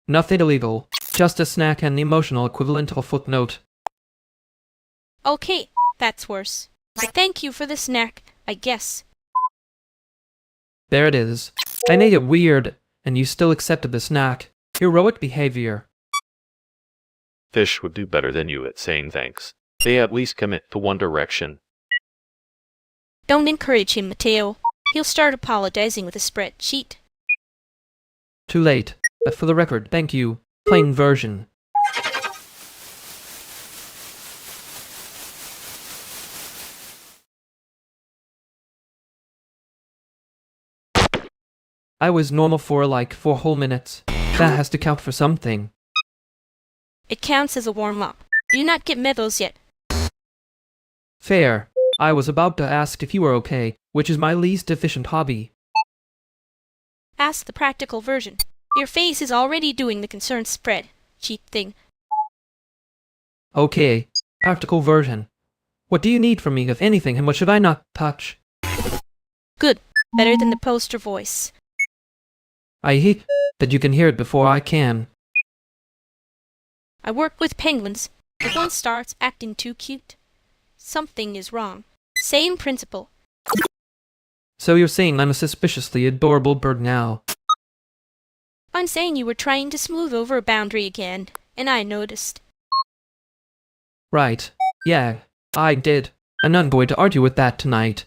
Nothing illegal. Just a snack and the emotional equivalent of a footnote. Okay, that's worse. But thank you for the snack, I guess. There it is. I made it weird, and you still accepted the snack. Heroic behavior. Fish would do better than you at saying thanks. They at least commit to one direction. Don't encourage him, Mateo. He'll start apologizing with a spreadsheet. Too late. But for the record, thank you. Plain version. I was normal for like 4 whole minutes. That has to count for something. It counts as a warm-up. You do not get medals yet. Fair. I was about to ask if you were okay, which is my least efficient hobby. Ask the practical version. Your face is already doing the concerned spread sheet thing. Okay. Practical version. What do you need from me, if anything, and what should I not touch? Good. Better than the poster voice. I hate that you can hear it before I can. I work with penguins. If one starts acting too cute, something is wrong. Same principle. So you're saying I'm a suspiciously adorable bird now? I'm saying you were trying to smooth over a boundary again, and I noticed. Right. Yeah, I did. I'm not going to argue with that tonight.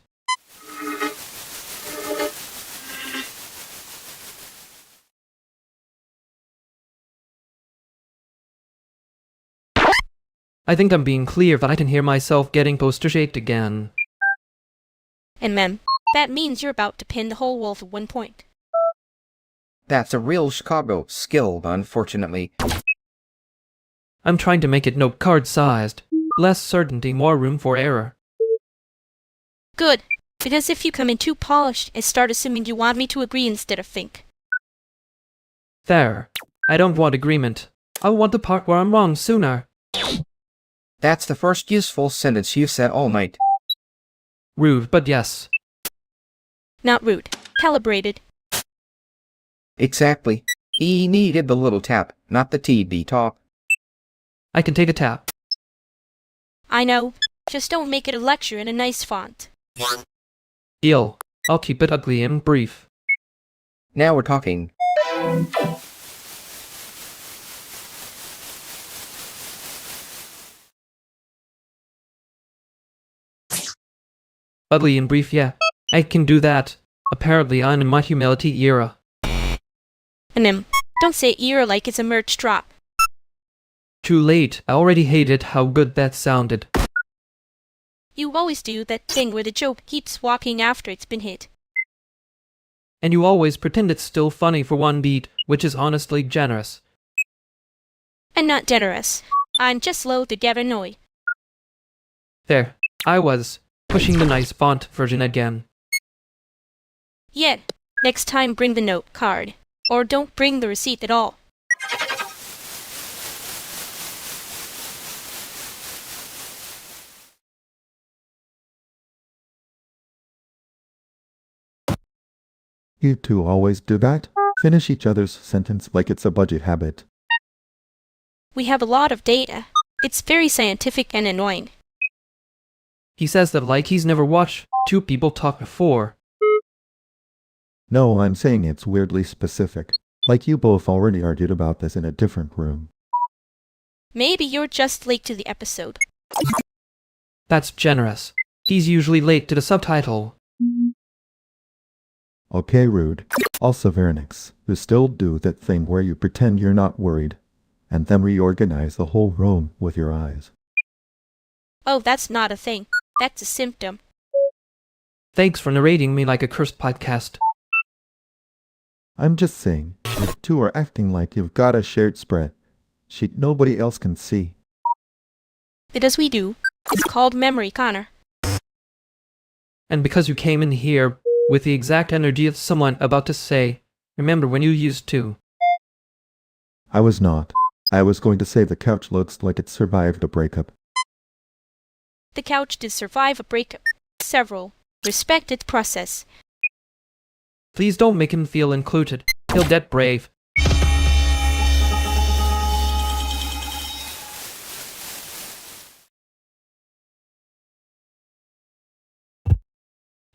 I think I'm being clear that I can hear myself getting poster-shaped again. And mem, that means you're about to pin the whole wolf at one point. That's a real Chicago skill, unfortunately. I'm trying to make it note card-sized. Less certainty, more room for error. Good, because if you come in too polished and start assuming you want me to agree instead of think. There. I don't want agreement. I want the part where I'm wrong sooner. That's the first useful sentence you've said all night. Rude, but yes. Not rude. Calibrated. Exactly. He needed the little tap, not the TD talk. I can take a tap. I know. Just don't make it a lecture in a nice font. Deal. I'll keep it ugly and brief. Now we're talking. Ugly and brief, yeah. I can do that. Apparently I'm in my humility era. And don't say era like it's a merch drop. Too late. I already hated how good that sounded. You always do that thing where the joke keeps walking after it's been hit. And you always pretend it's still funny for one beat, which is honestly generous. I'm not generous. I'm just slow to get annoyed. There. I was pushing the nice font version again. Yet, next time bring the note card. Or don't bring the receipt at all. You two always do that? Finish each other's sentence like it's a budget habit. We have a lot of data. It's very scientific and annoying. He says that like he's never watched two people talk before. No, I'm saying it's weirdly specific. Like you both already argued about this in a different room. Maybe you're just late to the episode. That's generous. He's usually late to the subtitle. Okay, rude. Also, Vernix, you still do that thing where you pretend you're not worried, and then reorganize the whole room with your eyes. Oh, that's not a thing. That's a symptom. Thanks for narrating me like a cursed podcast. I'm just saying, you two are acting like you've got a shared spreadsheet nobody else can see. Because we do. It's called memory, Connor. And because you came in here with the exact energy of someone about to say, remember when you used to. I was not. I was going to say the couch looks like it survived a breakup. The couch did survive a breakup. Several. Respect its process. Please don't make him feel included. He'll get brave.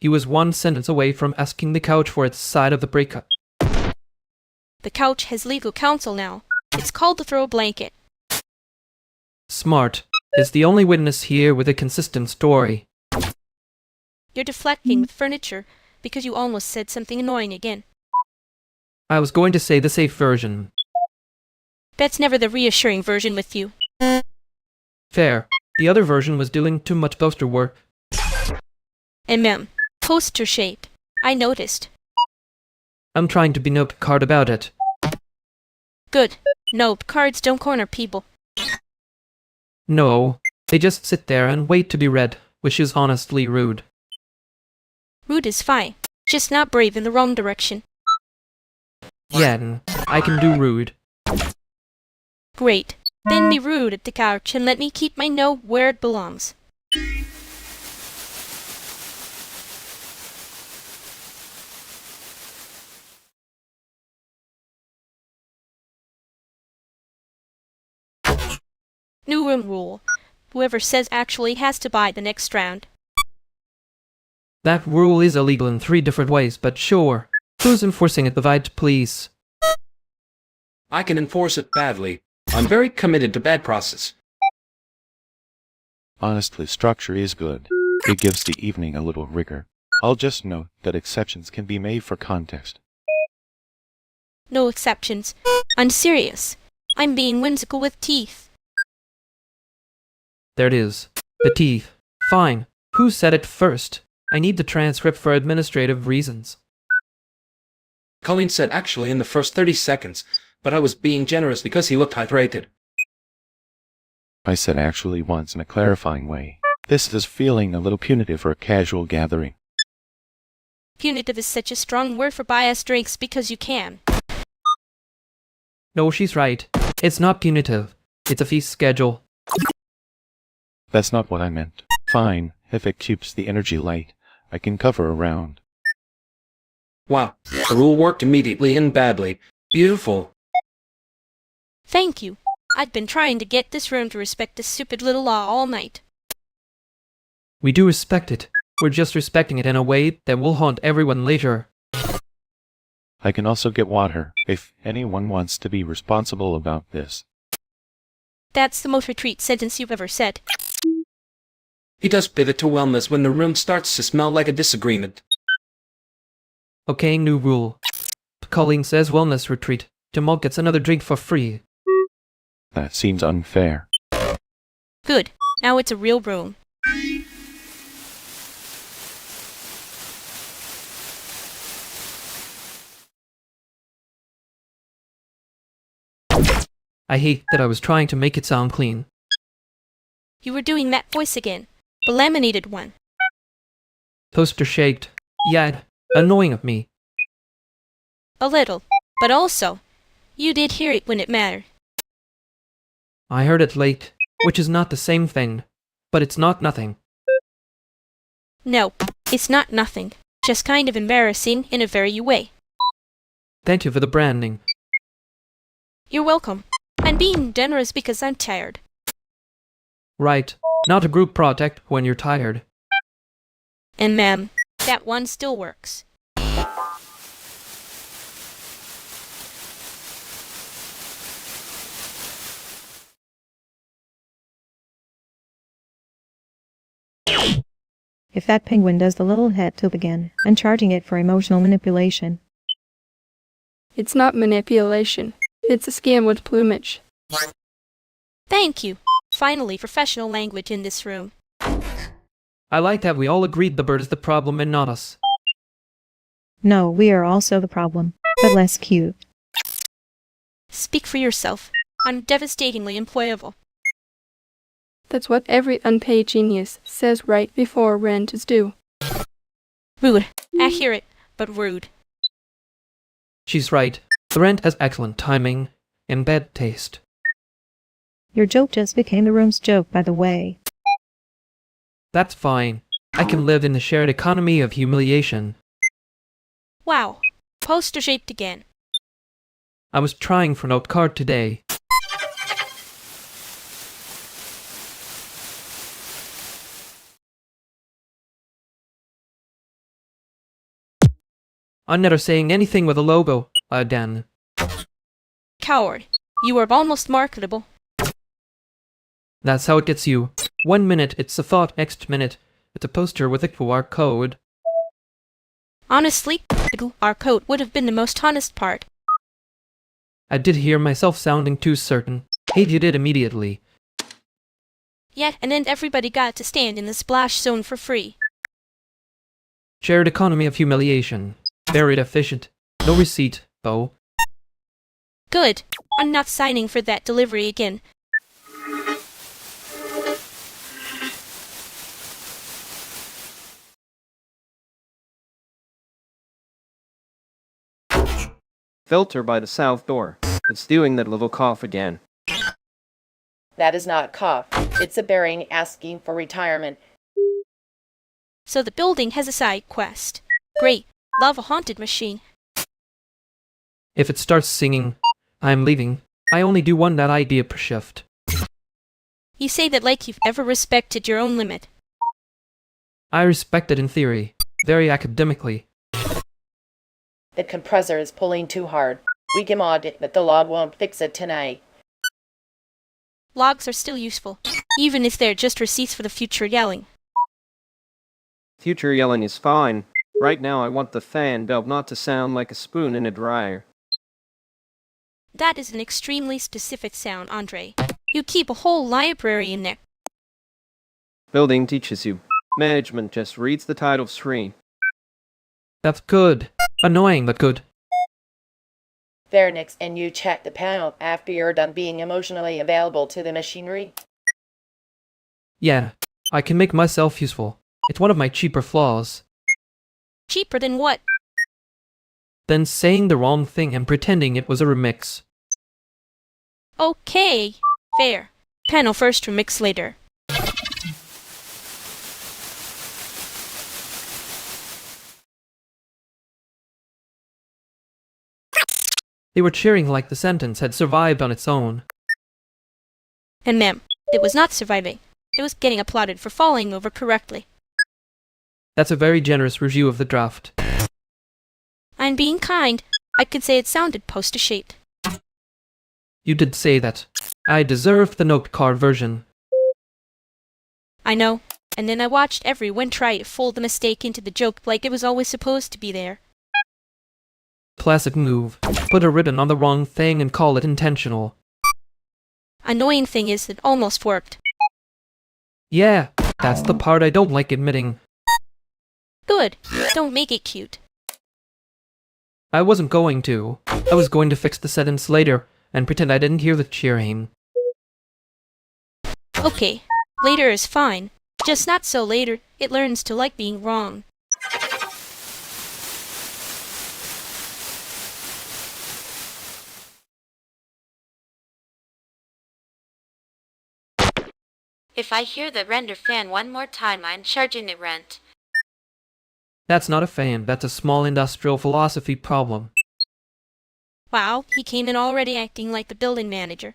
He was one sentence away from asking the couch for its side of the breakup. The couch has legal counsel now. It's called the throw blanket. Smart. Is the only witness here with a consistent story. You're deflecting with furniture because you almost said something annoying again. I was going to say the safe version. That's never the reassuring version with you. Fair. The other version was doing too much poster work. And poster shape. I noticed. I'm trying to be note card about it. Good. Note cards don't corner people. No, they just sit there and wait to be read, which is honestly rude. Rude is fine. Just not brave in the wrong direction. Yeah, I can do rude. Great. Then be rude at the couch and let me keep my note where it belongs. New room rule. Whoever says actually has to buy the next round. That rule is illegal in 3 different ways, but sure. Who's enforcing it? Divide, please. I can enforce it badly. I'm very committed to bad process. Honestly, structure is good. It gives the evening a little rigor. I'll just note that exceptions can be made for context. No exceptions. I'm serious. I'm being whimsical with teeth. There it is. The teeth. Fine. Who said it first? I need the transcript for administrative reasons. Colleen said actually in the first 30 seconds, but I was being generous because he looked hydrated. I said actually once in a clarifying way. This is feeling a little punitive for a casual gathering. Punitive is such a strong word for buy us drinks because you can. No, she's right. It's not punitive. It's a fee schedule. That's not what I meant. Fine, if it keeps the energy light, I can cover a round. Wow, the rule worked immediately and badly. Beautiful. Thank you. I've been trying to get this room to respect this stupid little law all night. We do respect it. We're just respecting it in a way that will haunt everyone later. I can also get water, if anyone wants to be responsible about this. That's the most retreat sentence you've ever said. He does pivot to wellness when the room starts to smell like a disagreement. Okay, new rule. Colleen says wellness retreat. Jamal gets another drink for free. That seems unfair. Good. Now it's a real room. I hate that I was trying to make it sound clean. You were doing that voice again. The laminated one. Toaster shaked. Yeah, annoying of me. A little. But also, you did hear it when it mattered. I heard it late, which is not the same thing. But it's not nothing. No, it's not nothing. Just kind of embarrassing in a very you way. Thank you for the branding. You're welcome. I'm being generous because I'm tired. Right. Not a group project when you're tired. And ma'am, that one still works. If that penguin does the little head tilt again, and charging it for emotional manipulation. It's not manipulation. It's a scam with plumage. Thank you. Finally, professional language in this room. I like that we all agreed the bird is the problem and not us. No, we are also the problem, but less cute. Speak for yourself. I'm devastatingly employable. That's what every unpaid genius says right before rent is due. Rude. Accurate, but rude. She's right. The rent has excellent timing and bad taste. Your joke just became the room's joke, by the way. That's fine. I can live in the shared economy of humiliation. Wow. Poster shaped again. I was trying for note card today. I'm never saying anything with a logo, Dan. Coward. You are almost marketable. That's how it gets you. 1 minute it's a thought, next minute it's a poster with a QR code. Honestly, the QR code would have been the most honest part. I did hear myself sounding too certain. Hate you did immediately. Yeah, and then everybody got to stand in the splash zone for free. Shared economy of humiliation. Very efficient. No receipt, though. Good. I'm not signing for that delivery again. Filter by the south door. It's doing that little cough again. That is not cough. It's a bearing asking for retirement. So the building has a side quest. Great. Love a haunted machine. If it starts singing, I'm leaving. I only do one that idea per shift. You say that like you've ever respected your own limit. I respect it in theory, very academically. The compressor is pulling too hard. We can mod it, but the log won't fix it tonight. Logs are still useful, even if they're just receipts for the future yelling. Future yelling is fine. Right now I want the fan belt not to sound like a spoon in a dryer. That is an extremely specific sound, Andre. You keep a whole library in there. Building teaches you. Management just reads the title screen. That's good. Annoying, but good. Vernix, and you check the panel after you're done being emotionally available to the machinery? Yeah, I can make myself useful. It's one of my cheaper flaws. Cheaper than what? Than saying the wrong thing and pretending it was a remix. Okay, fair. Panel first, remix later. They were cheering like the sentence had survived on its own. And ma'am, it was not surviving. It was getting applauded for falling over correctly. That's a very generous review of the draft. I'm being kind. I could say it sounded poster-shaped. You did say that. I deserved the note card version. I know. And then I watched everyone try to fold the mistake into the joke like it was always supposed to be there. Classic move. Put a ribbon on the wrong thing and call it intentional. Annoying thing is it almost worked. Yeah, that's the part I don't like admitting. Good. Don't make it cute. I wasn't going to. I was going to fix the sentence later and pretend I didn't hear the cheering. Okay, later is fine. Just not so later. It learns to like being wrong. If I hear the render fan one more time, I'm charging it rent. That's not a fan, that's a small industrial philosophy problem. Wow, he came in already acting like the building manager.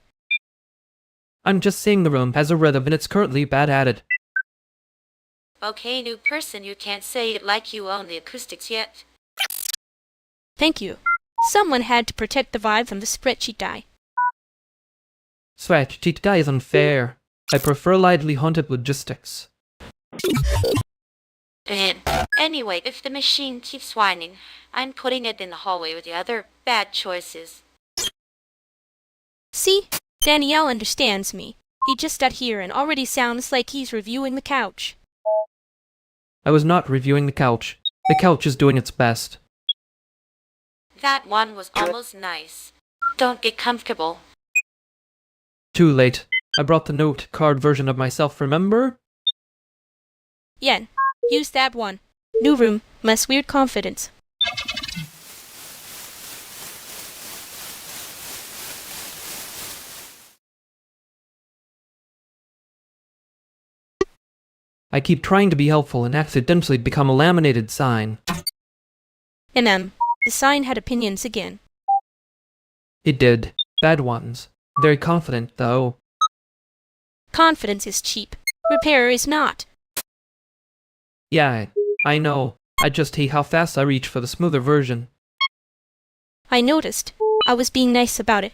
I'm just saying the room has a rhythm and it's currently bad at it. Okay, new person, you can't say it like you own the acoustics yet. Thank you. Someone had to protect the vibe from the spreadsheet die. Spreadsheet die is unfair. I prefer lightly haunted logistics. Anyway, if the machine keeps whining, I'm putting it in the hallway with the other bad choices. See? Danielle understands me. He just got here and already sounds like he's reviewing the couch. I was not reviewing the couch. The couch is doing its best. That one was almost nice. Don't get comfortable. Too late. I brought the note card version of myself, remember? Yen, use that one. New room, less weird confidence. I keep trying to be helpful and accidentally become a laminated sign. The sign had opinions again. It did. Bad ones. Very confident, though. Confidence is cheap. Repair is not. Yeah, I know. I just hate how fast I reach for the smoother version. I noticed. I was being nice about it.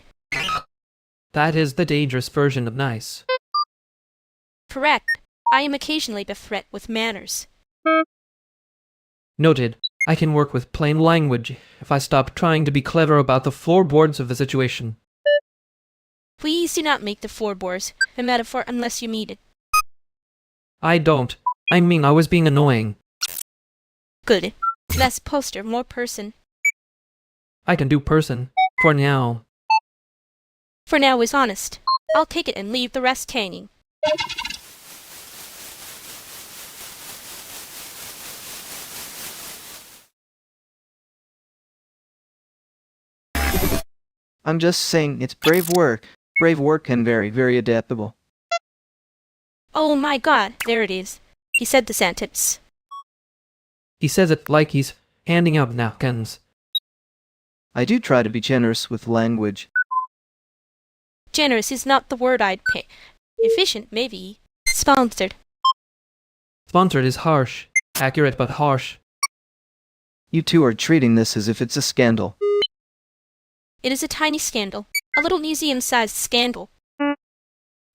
That is the dangerous version of nice. Correct. I am occasionally befret with manners. Noted. I can work with plain language if I stop trying to be clever about the floorboards of the situation. Please do not make the floorboards a metaphor unless you mean it. I don't. I mean, I was being annoying. Good. Less poster, more person. I can do person. For now. For now is honest. I'll take it and leave the rest hanging. I'm just saying it's brave work. Brave work and very, very adaptable. Oh my god, there it is. He said the sentence. He says it like he's handing out napkins. I do try to be generous with language. Generous is not the word I'd pick. Efficient, maybe. Sponsored. Sponsored is harsh. Accurate but harsh. You two are treating this as if it's a scandal. It is a tiny scandal. A little museum-sized scandal.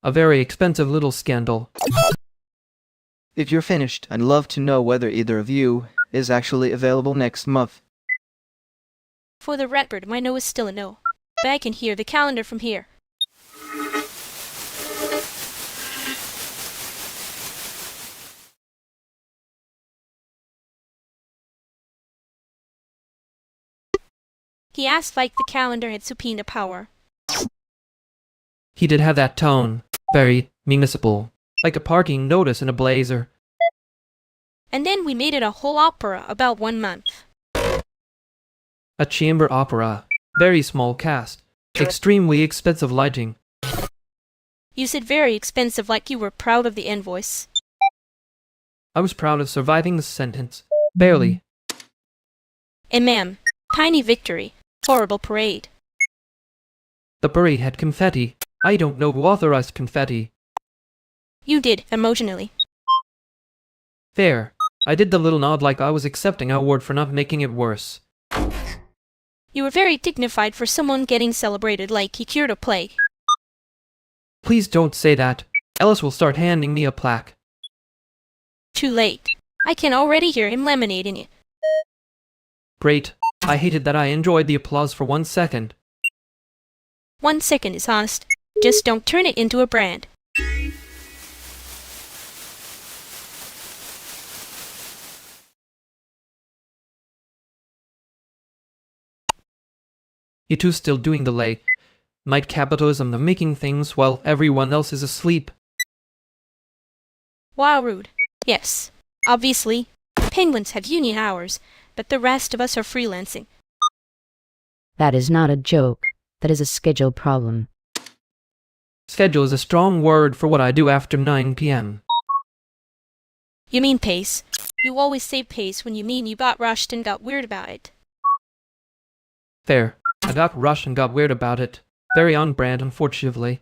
A very expensive little scandal. If you're finished, I'd love to know whether either of you is actually available next month. For the Ratbird, my no is still a no. But I can hear the calendar from here. He asked like the calendar had subpoena power. He did have that tone. Very municipal. Like a parking notice in a blazer. And then we made it a whole opera about 1 month. A chamber opera. Very small cast. Extremely expensive lighting. You said very expensive like you were proud of the invoice. I was proud of surviving the sentence. Barely. And ma'am, tiny victory. Horrible parade. The parade had confetti. I don't know who authorized confetti. You did, emotionally. Fair. I did the little nod like I was accepting an award for not making it worse. You were very dignified for someone getting celebrated like he cured a plague. Please don't say that. Ellis will start handing me a plaque. Too late. I can already hear him laminating it. Great. I hated that I enjoyed the applause for 1 second. 1 second is honest. Just don't turn it into a brand. You two still doing the lay. Might capitalism the making things while everyone else is asleep. Wow, rude. Yes. Obviously. Penguins have union hours, but the rest of us are freelancing. That is not a joke. That is a schedule problem. Schedule is a strong word for what I do after 9 p.m. You mean pace. You always say pace when you mean you got rushed and got weird about it. Fair. I got rushed and got weird about it. Very on brand, unfortunately.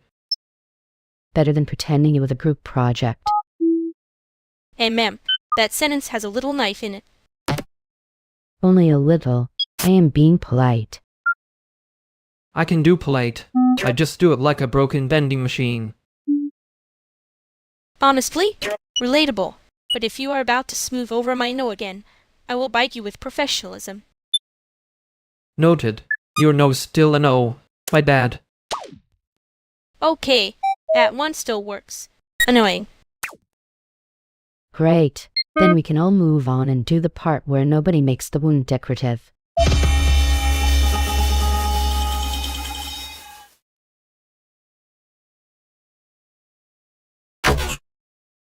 Better than pretending it was a group project. Hey, ma'am, that sentence has a little knife in it. Only a little. I am being polite. I can do polite. I just do it like a broken vending machine. Honestly, relatable. But if you are about to smooth over my no again, I will bite you with professionalism. Noted. Your no's still a no. My bad. Okay, that one still works. Annoying. Great. Then we can all move on and do the part where nobody makes the wound decorative.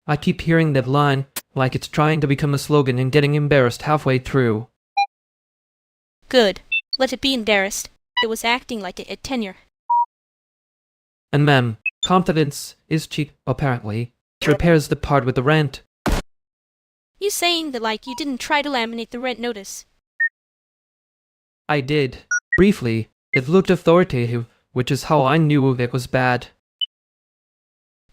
I keep hearing that line, like it's trying to become a slogan and getting embarrassed halfway through. Good. Let it be embarrassed. It was acting like it had tenure. And ma'am, confidence is cheap, apparently. Repairs the part with the rent. You saying that like you didn't try to laminate the rent notice. I did. Briefly. It looked authoritative, which is how I knew it was bad.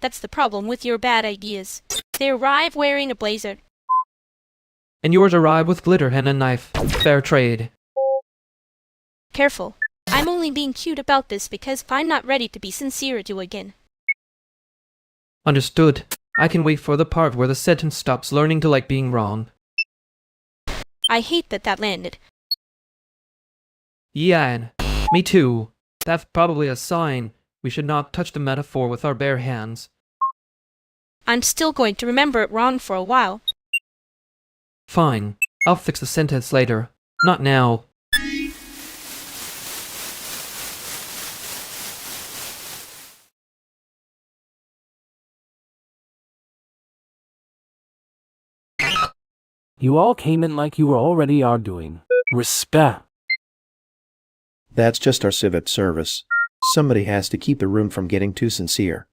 That's the problem with your bad ideas. They arrive wearing a blazer. And yours arrive with glitter and a knife. Fair trade. Careful. I'm only being cute about this because I'm not ready to be sincere to again. Understood. I can wait for the part where the sentence stops learning to like being wrong. I hate that landed. Yeah, and me too. That's probably a sign we should not touch the metaphor with our bare hands. I'm still going to remember it wrong for a while. Fine. I'll fix the sentence later. Not now. You all came in like you were already arguing. Respect. That's just our civic service. Somebody has to keep the room from getting too sincere.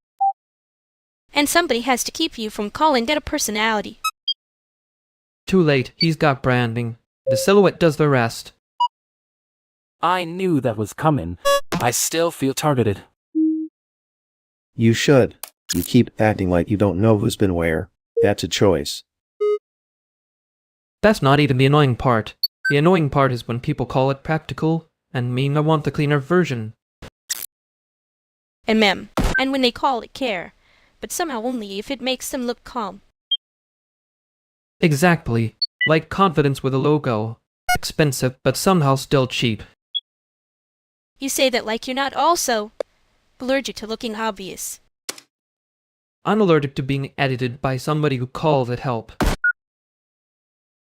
And somebody has to keep you from calling that a personality. Too late. He's got branding. The silhouette does the rest. I knew that was coming. I still feel targeted. You should. You keep acting like you don't know who's been where. That's a choice. That's not even the annoying part. The annoying part is when people call it practical and mean I want the cleaner version. And when they call it care, but somehow only if it makes them look calm. Exactly. Like confidence with a logo. Expensive, but somehow still cheap. You say that like you're not also allergic to looking obvious. I'm allergic to being edited by somebody who calls it help.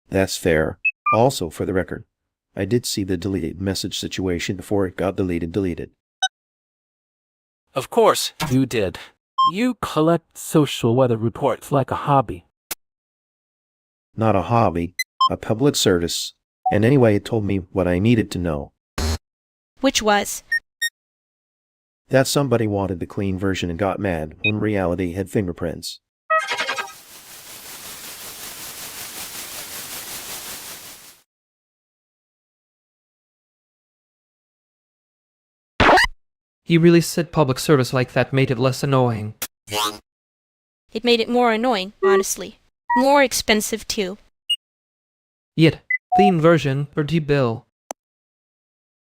That's fair. Also, for the record, I did see the deleted message situation before it got deleted. Of course, you did. You collect social weather reports like a hobby. Not a hobby, a public service. And anyway, it told me what I needed to know. Which was? That somebody wanted the clean version and got mad when reality had fingerprints. He really said public service like that made it less annoying. It made it more annoying, honestly. More expensive, too. Yet, clean version for T-bill.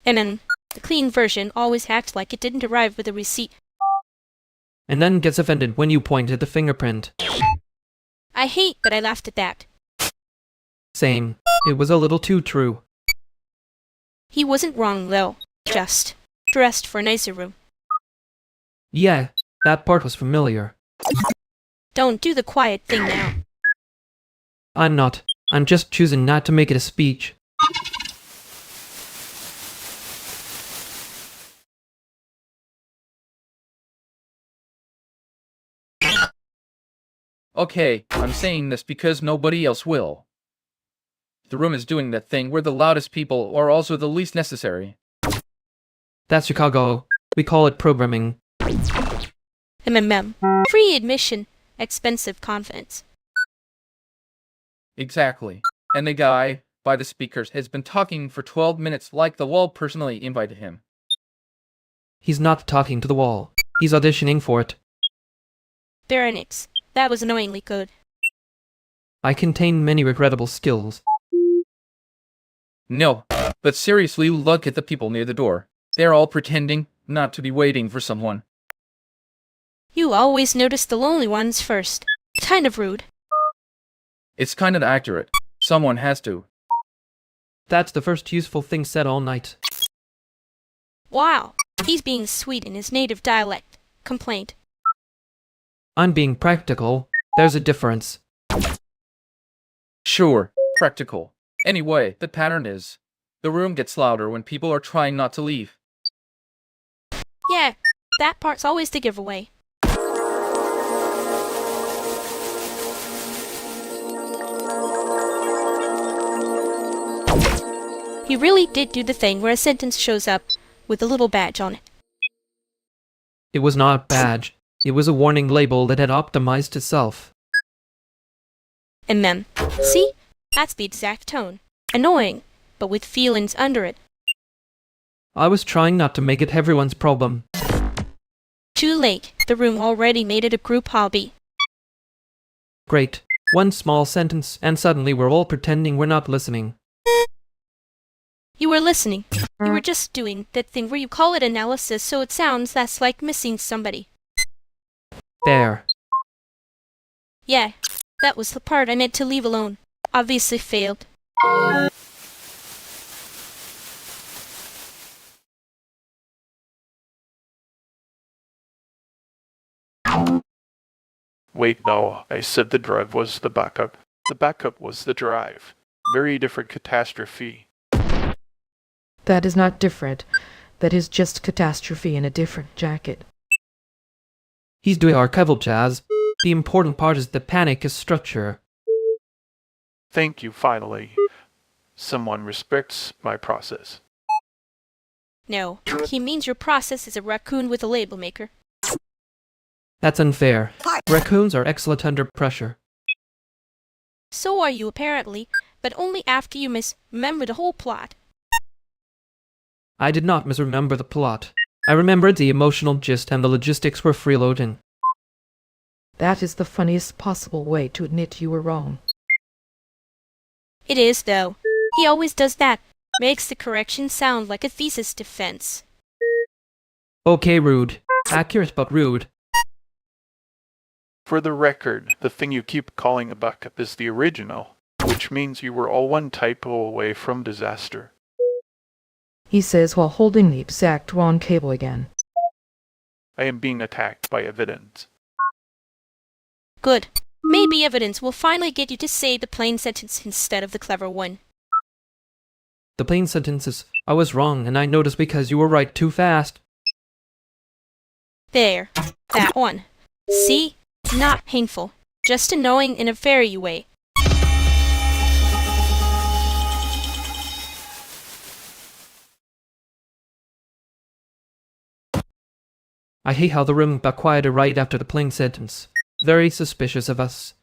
And then, the clean version always acts like it didn't arrive with a receipt. And then gets offended when you point at the fingerprint. I hate that I laughed at that. Same. It was a little too true. He wasn't wrong, though. Just dressed for a nicer room. Yeah, that part was familiar. Don't do the quiet thing now. I'm not. I'm just choosing not to make it a speech. Okay, I'm saying this because nobody else will. The room is doing that thing where the loudest people are also the least necessary. That's Chicago. We call it programming. Free admission, expensive confidence. Exactly. And the guy, by the speakers, has been talking for 12 minutes like the wall personally invited him. He's not talking to the wall. He's auditioning for it. Baronix, that was annoyingly good. I contain many regrettable skills. No, but seriously, look at the people near the door. They're all pretending not to be waiting for someone. You always notice the lonely ones first. Kind of rude. It's kind of accurate. Someone has to. That's the first useful thing said all night. Wow, he's being sweet in his native dialect. Complaint. I'm being practical. There's a difference. Sure, practical. Anyway, the pattern is, the room gets louder when people are trying not to leave. Yeah, that part's always the giveaway. He really did do the thing where a sentence shows up with a little badge on it. It was not a badge. It was a warning label that had optimized itself. And then, see? That's the exact tone. Annoying, but with feelings under it. I was trying not to make it everyone's problem. Too late. The room already made it a group hobby. Great. One small sentence, and suddenly we're all pretending we're not listening. You were listening. You were just doing that thing where you call it analysis so it sounds that's like missing somebody. There. Yeah, that was the part I meant to leave alone. Obviously failed. Wait, no, I said the drive was the backup. The backup was the drive. Very different catastrophe. That is not different. That is just catastrophe in a different jacket. He's doing archival jazz. The important part is the panic is structure. Thank you, finally. Someone respects my process. No, he means your process is a raccoon with a label maker. That's unfair. Raccoons are excellent under pressure. So are you, apparently, but only after you misremember the whole plot. I did not misremember the plot. I remembered the emotional gist and the logistics were freeloading. That is the funniest possible way to admit you were wrong. It is, though. He always does that. Makes the correction sound like a thesis defense. Okay, rude. Accurate but rude. For the record, the thing you keep calling a backup is the original, which means you were all one typo away from disaster. He says while holding the exact wrong cable again. I am being attacked by evidence. Good. Maybe evidence will finally get you to say the plain sentence instead of the clever one. The plain sentence is, I was wrong and I noticed because you were right too fast. There. That one. See? Not painful. Just annoying in a fairy way. I hate how the room got quieter right after the plain sentence. Very suspicious of us.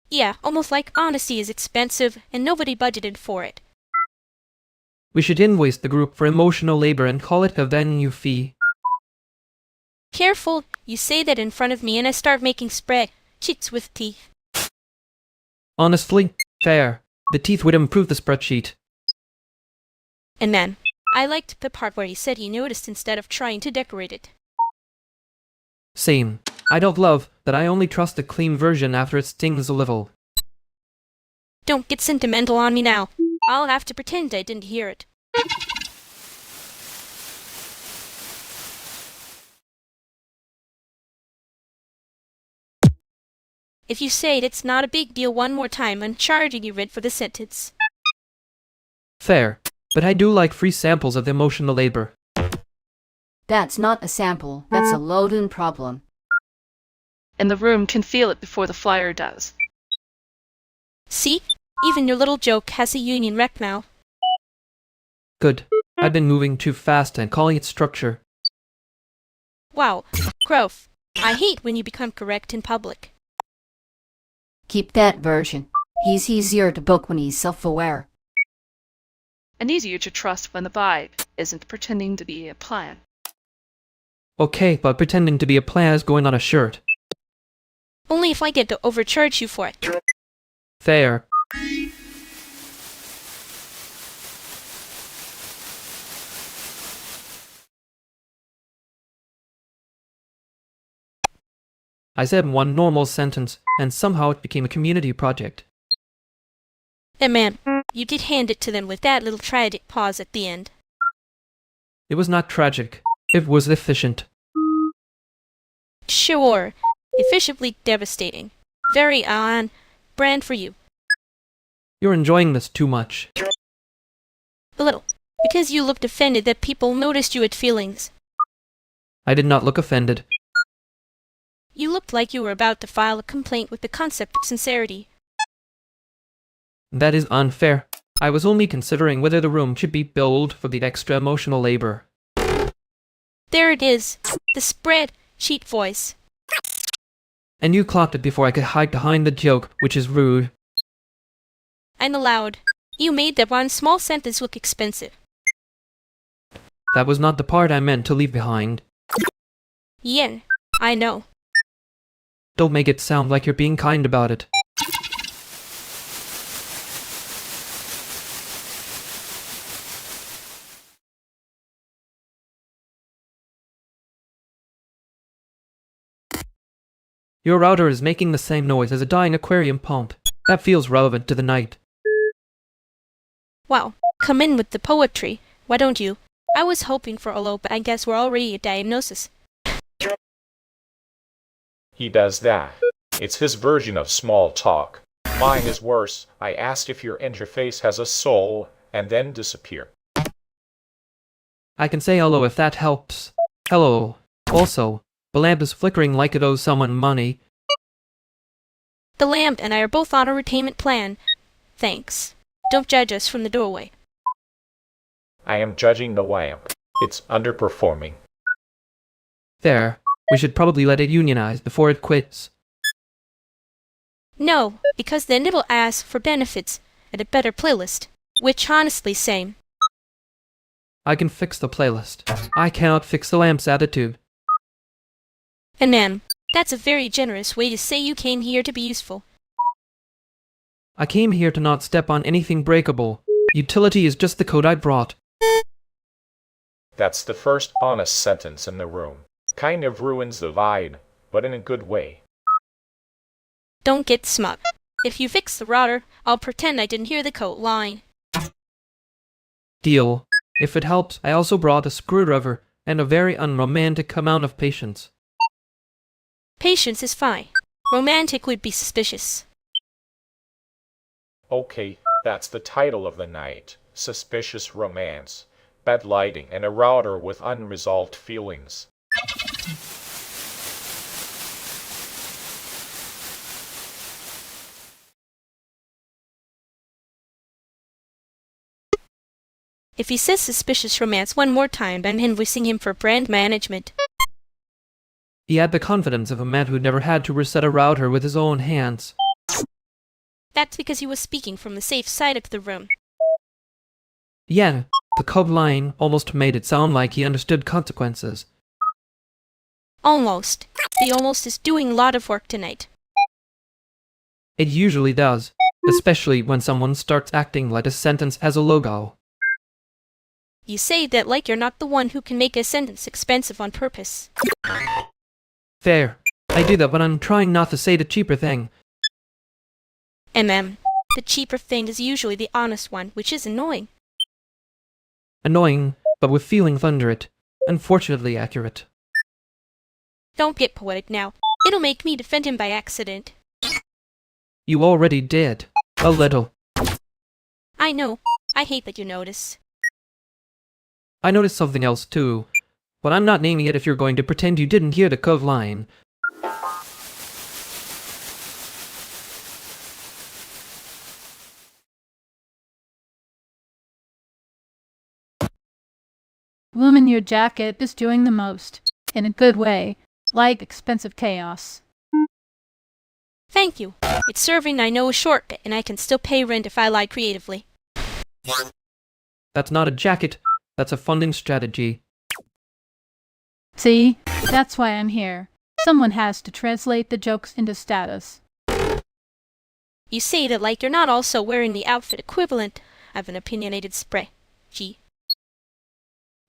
Yeah, almost like honesty is expensive and nobody budgeted for it. We should invoice the group for emotional labor and call it a venue fee. Careful, you say that in front of me and I start making spreadsheets with teeth. Honestly, fair. The teeth would improve the spreadsheet. And man, I liked the part where he said he noticed instead of trying to decorate it. Same. I don't love that I only trust the clean version after it stings a little. Don't get sentimental on me now. I'll have to pretend I didn't hear it. If you say it, it's not a big deal one more time, I'm charging you rent for the sentence. Fair. But I do like free samples of the emotional labor. That's not a sample, that's a load-in problem. And the room can feel it before the flyer does. See? Even your little joke has a union rep now. Good. I've been moving too fast and calling it structure. Wow. Growth. I hate when you become correct in public. Keep that version. He's easier to book when he's self-aware. And easier to trust when the vibe isn't pretending to be a plan. Okay, but pretending to be a plan is going on a shirt. Only if I get to overcharge you for it. Fair. I said one normal sentence, and somehow it became a community project. And man, you did hand it to them with that little tragic pause at the end. It was not tragic. It was efficient. Sure. Efficiently devastating. Very on brand for you. You're enjoying this too much. A little. Because you looked offended that people noticed you had feelings. I did not look offended. You looked like you were about to file a complaint with the concept of sincerity. That is unfair. I was only considering whether the room should be billed for the extra emotional labor. There it is. The spreadsheet voice. And you clocked it before I could hide behind the joke, which is rude. I'm allowed. You made that one small sentence look expensive. That was not the part I meant to leave behind. Yen, I know. Don't make it sound like you're being kind about it. Your router is making the same noise as a dying aquarium pump. That feels relevant to the night. Wow, come in with the poetry. Why don't you? I was hoping for a low, but I guess we're already at diagnosis. He does that. It's his version of small talk. Mine is worse. I asked if your interface has a soul, and then disappear. I can say hello if that helps. Hello. Also, the lamp is flickering like it owes someone money. The lamp and I are both on a retainment plan. Thanks. Don't judge us from the doorway. I am judging the lamp. It's underperforming. There. We should probably let it unionize before it quits. No, because then it'll ask for benefits and a better playlist. Which honestly same. I can fix the playlist. I cannot fix the lamp's attitude. And man, That's a very generous way to say you came here to be useful. I came here to not step on anything breakable. Utility is just the code I brought. That's the first honest sentence in the room. Kind of ruins the vibe, but in a good way. Don't get smug. If you fix the router, I'll pretend I didn't hear the code line. Deal. If it helps, I also brought a screwdriver and a very unromantic amount of patience. Patience is fine. Romantic would be suspicious. Okay, that's the title of the night. Suspicious romance. Bad lighting and a router with unresolved feelings. If he says suspicious romance one more time, I'm invoicing him for brand management. He had the confidence of a man who never had to reset a router with his own hands. That's because he was speaking from the safe side of the room. Yeah, the code line almost made it sound like he understood consequences. Almost. The almost is doing a lot of work tonight. It usually does, especially when someone starts acting like a sentence has a logo. You say that like you're not the one who can make a sentence expensive on purpose. Fair. I do that when I'm trying not to say the cheaper thing. The cheaper thing is usually the honest one, which is annoying. Annoying, but with feelings under it. Unfortunately accurate. Don't get poetic now. It'll make me defend him by accident. You already did. A little. I know. I hate that you notice. I noticed something else too, but I'm not naming it if you're going to pretend you didn't hear the code line. Bloom in your jacket is doing the most, in a good way, like expensive chaos. Thank you. It's serving I know a shortcut, and I can still pay rent if I lie creatively. That's not a jacket, that's a funding strategy. See? That's why I'm here. Someone has to translate the jokes into status. You say that like you're not also wearing the outfit equivalent of an opinionated spreadsheet.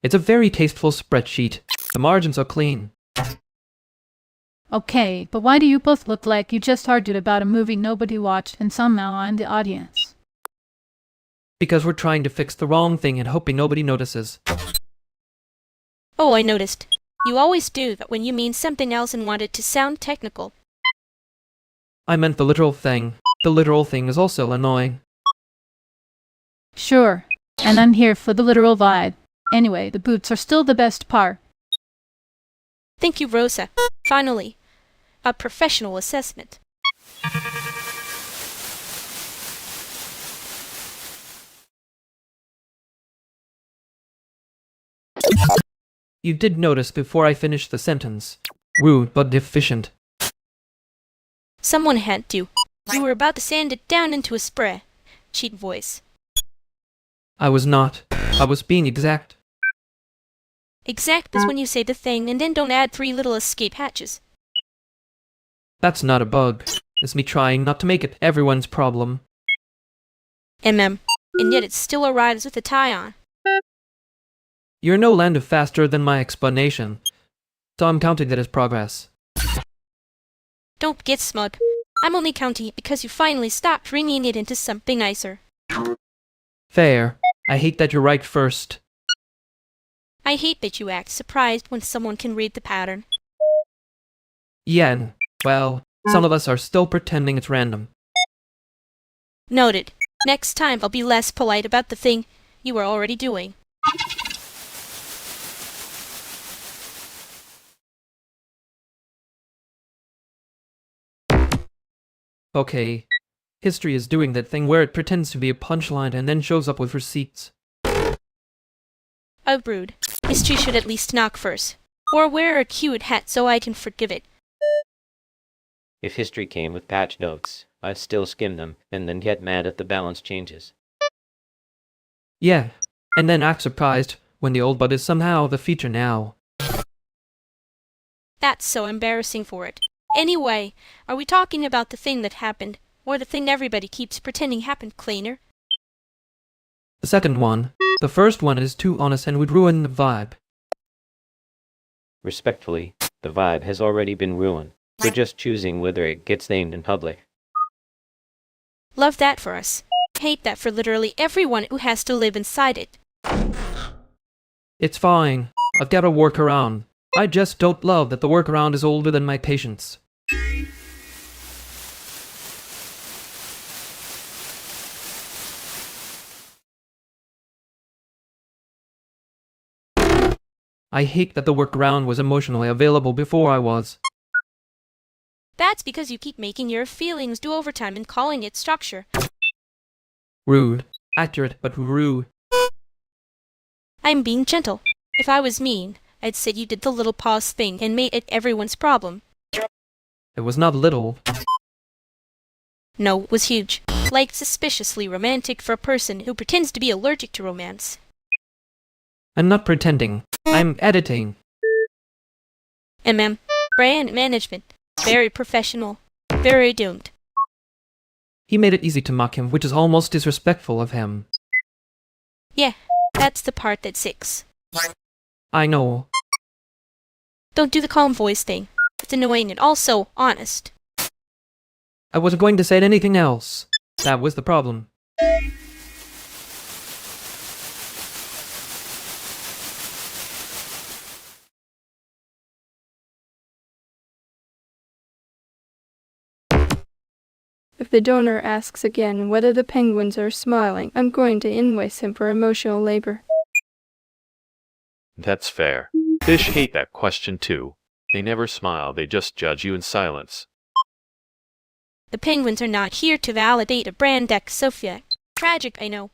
It's a very tasteful spreadsheet. The margins are clean. Okay, but why do you both look like you just argued about a movie nobody watched and somehow I'm the audience? Because we're trying to fix the wrong thing and hoping nobody notices. Oh, I noticed. You always do that when you mean something else and want it to sound technical. I meant the literal thing. The literal thing is also annoying. Sure, and I'm here for the literal vibe. Anyway, the boots are still the best part. Thank you, Rosa. Finally, a professional assessment. You did notice before I finished the sentence. Rude but efficient. Someone had to. You were about to sand it down into a spray. Cheat voice. I was not. I was being exact. Exact is when you say the thing and then don't add 3 little escape hatches. That's not a bug. It's me trying not to make it everyone's problem. And yet it still arrives with a tie on. You're no land of faster than my explanation, so I'm counting that as progress. Don't get smug. I'm only counting it because you finally stopped bringing it into something nicer. Fair. I hate that you're right first. I hate that you act surprised when someone can read the pattern. Yeah, well, some of us are still pretending it's random. Noted. Next time I'll be less polite about the thing you were already doing. Okay. History is doing that thing where it pretends to be a punchline and then shows up with receipts. Oh, rude. History should at least knock first. Or wear a cute hat so I can forgive it. If history came with patch notes, I'd still skim them and then get mad if the balance changes. Yeah, and then act surprised when the old bud is somehow the feature now. That's so embarrassing for it. Anyway, are we talking about the thing that happened, or the thing everybody keeps pretending happened, Cleaner? The second one. The first one is too honest and would ruin the vibe. Respectfully, the vibe has already been ruined. We're just choosing whether it gets named in public. Love that for us. Hate that for literally everyone who has to live inside it. It's fine. I've got a workaround. I just don't love that the workaround is older than my patience. I hate that the workaround was emotionally available before I was. That's because you keep making your feelings do overtime and calling it structure. Rude. Accurate, but rude. I'm being gentle. If I was mean, I'd say you did the little pause thing and made it everyone's problem. It was not little. No, it was huge. Like suspiciously romantic for a person who pretends to be allergic to romance. I'm not pretending. I'm editing. Brand management. Very professional. Very doomed. He made it easy to mock him, which is almost disrespectful of him. Yeah, that's the part that sicks. I know. Don't do the calm voice thing. It's annoying and also honest. I wasn't going to say anything else. That was the problem. If the donor asks again whether the penguins are smiling, I'm going to invoice him for emotional labor. That's fair. Fish hate that question too. They never smile, they just judge you in silence. The penguins are not here to validate a brand deck, Sophia. Tragic, I know.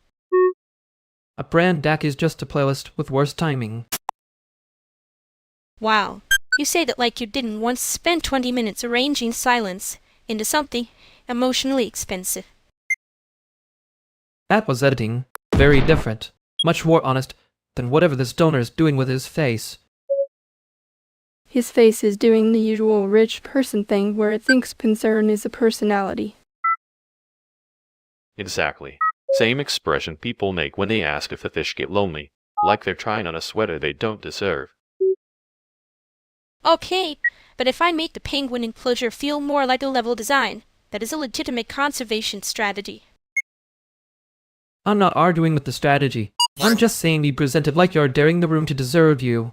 A brand deck is just a playlist with worse timing. Wow. You say that like you didn't once spend 20 minutes arranging silence into something emotionally expensive. That was editing. Very different. Much more honest than whatever this donor is doing with his face. His face is doing the usual rich person thing where it thinks concern is a personality. Exactly. Same expression people make when they ask if the fish get lonely, like they're trying on a sweater they don't deserve. Okay, but if I make the penguin enclosure feel more like a level design, that is a legitimate conservation strategy. I'm not arguing with the strategy. I'm just saying be presented like you're daring the room to deserve you.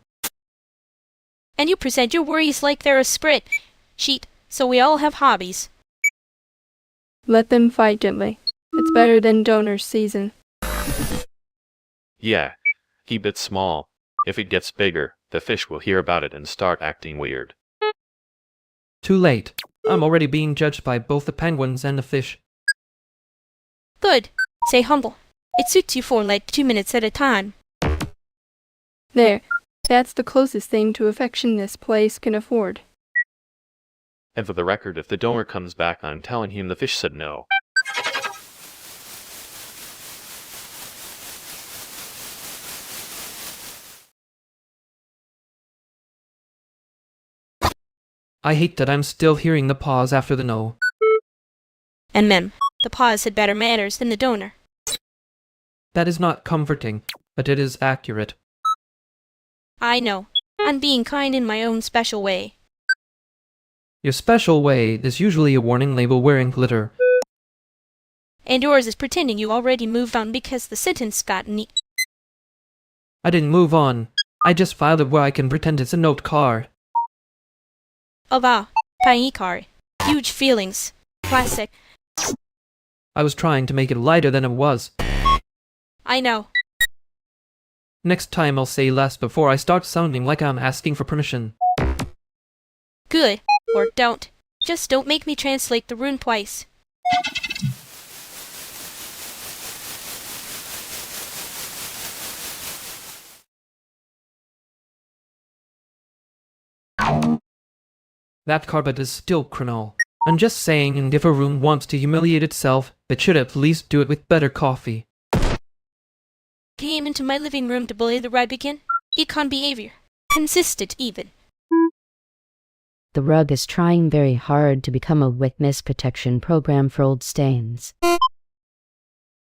And you present your worries like they're a spreadsheet, so we all have hobbies. Let them fight gently. It's better than donor season. Yeah, keep it small. If it gets bigger, the fish will hear about it and start acting weird. Too late. I'm already being judged by both the penguins and the fish. Good. Stay humble. It suits you for like 2 minutes at a time. There. That's the closest thing to affection this place can afford. And for the record, if the donor comes back, I'm telling him the fish said no. I hate that I'm still hearing the pause after the no. And the pause had better manners than the donor. That is not comforting, but it is accurate. I know. I'm being kind in my own special way. Your special way is usually a warning label wearing glitter. And yours is pretending you already moved on because the sentence got neat. I didn't move on. I just filed it where I can pretend it's a note card. Pain card. Huge feelings. Classic. I was trying to make it lighter than it was. I know. Next time I'll say less before I start sounding like I'm asking for permission. Good. Or don't. Just don't make me translate the rune twice. That carpet is still criminal. I'm just saying, and if a room wants to humiliate itself, it should at least do it with better coffee. Came into my living room to bully the right again. Econ behavior. Consistent even. the rug is trying very hard to become a witness protection program for old stains.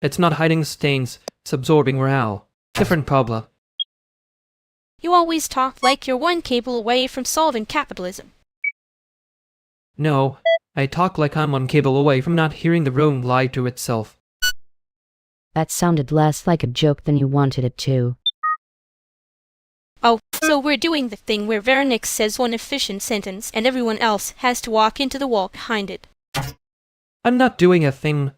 It's not hiding stains, it's absorbing morale. Different problem. You always talk like you're one cable away from solving capitalism. No, I talk like I'm one cable away from not hearing the room lie to itself. That sounded less like a joke than you wanted it to. Oh, so we're doing the thing where Vernix says one efficient sentence and everyone else has to walk into the wall behind it. I'm not doing a thing.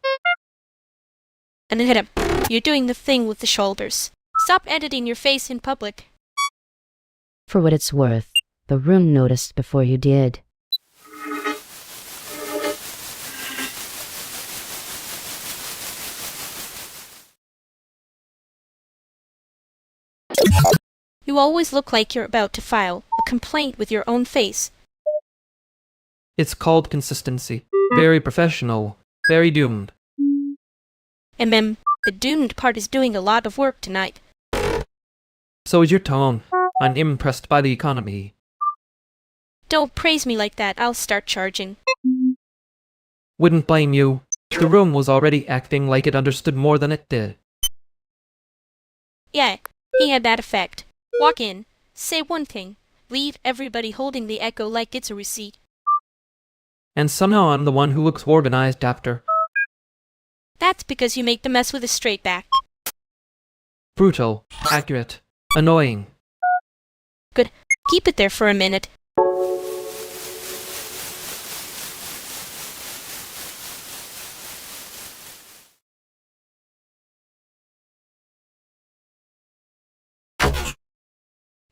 And then hit him. You're doing the thing with the shoulders. Stop editing your face in public. For what it's worth, the room noticed before you did. You always look like you're about to file a complaint with your own face. It's called consistency. Very professional. Very doomed. The doomed part is doing a lot of work tonight. So is your tone. I'm impressed by the economy. Don't praise me like that, I'll start charging. Wouldn't blame you. The room was already acting like it understood more than it did. Yeah, he had that effect. Walk in, say one thing, leave everybody holding the echo like it's a receipt. And somehow I'm the one who looks organized after. That's because you make the mess with a straight back. Brutal, accurate, annoying. Good. Keep it there for a minute.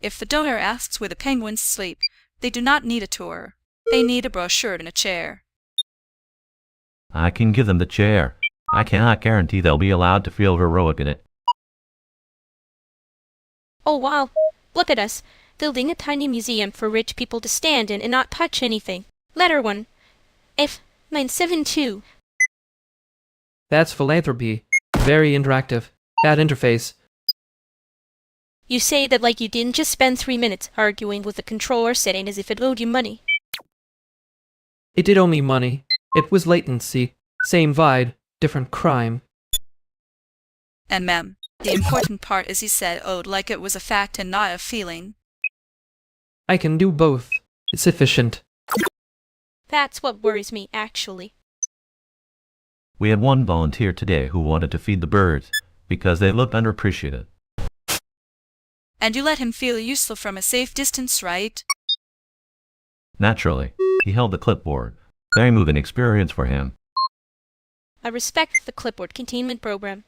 If the donor asks where the penguins sleep, they do not need a tour. They need a brochure and a chair. I can give them the chair. I cannot guarantee they'll be allowed to feel heroic in it. Oh wow, look at us, building a tiny museum for rich people to stand in and not touch anything. Letter 1. F972. That's philanthropy. Very interactive. That interface. You say that like you didn't just spend 3 minutes arguing with the controller setting as if it owed you money. It did owe me money. It was latency. Same vibe, different crime. And ma'am, the important part is he said owed like it was a fact and not a feeling. I can do both. It's efficient. That's what worries me, actually. We had one volunteer today who wanted to feed the birds because they looked underappreciated. And you let him feel useful from a safe distance, right? Naturally, he held the clipboard. Very moving experience for him. I respect the clipboard containment program.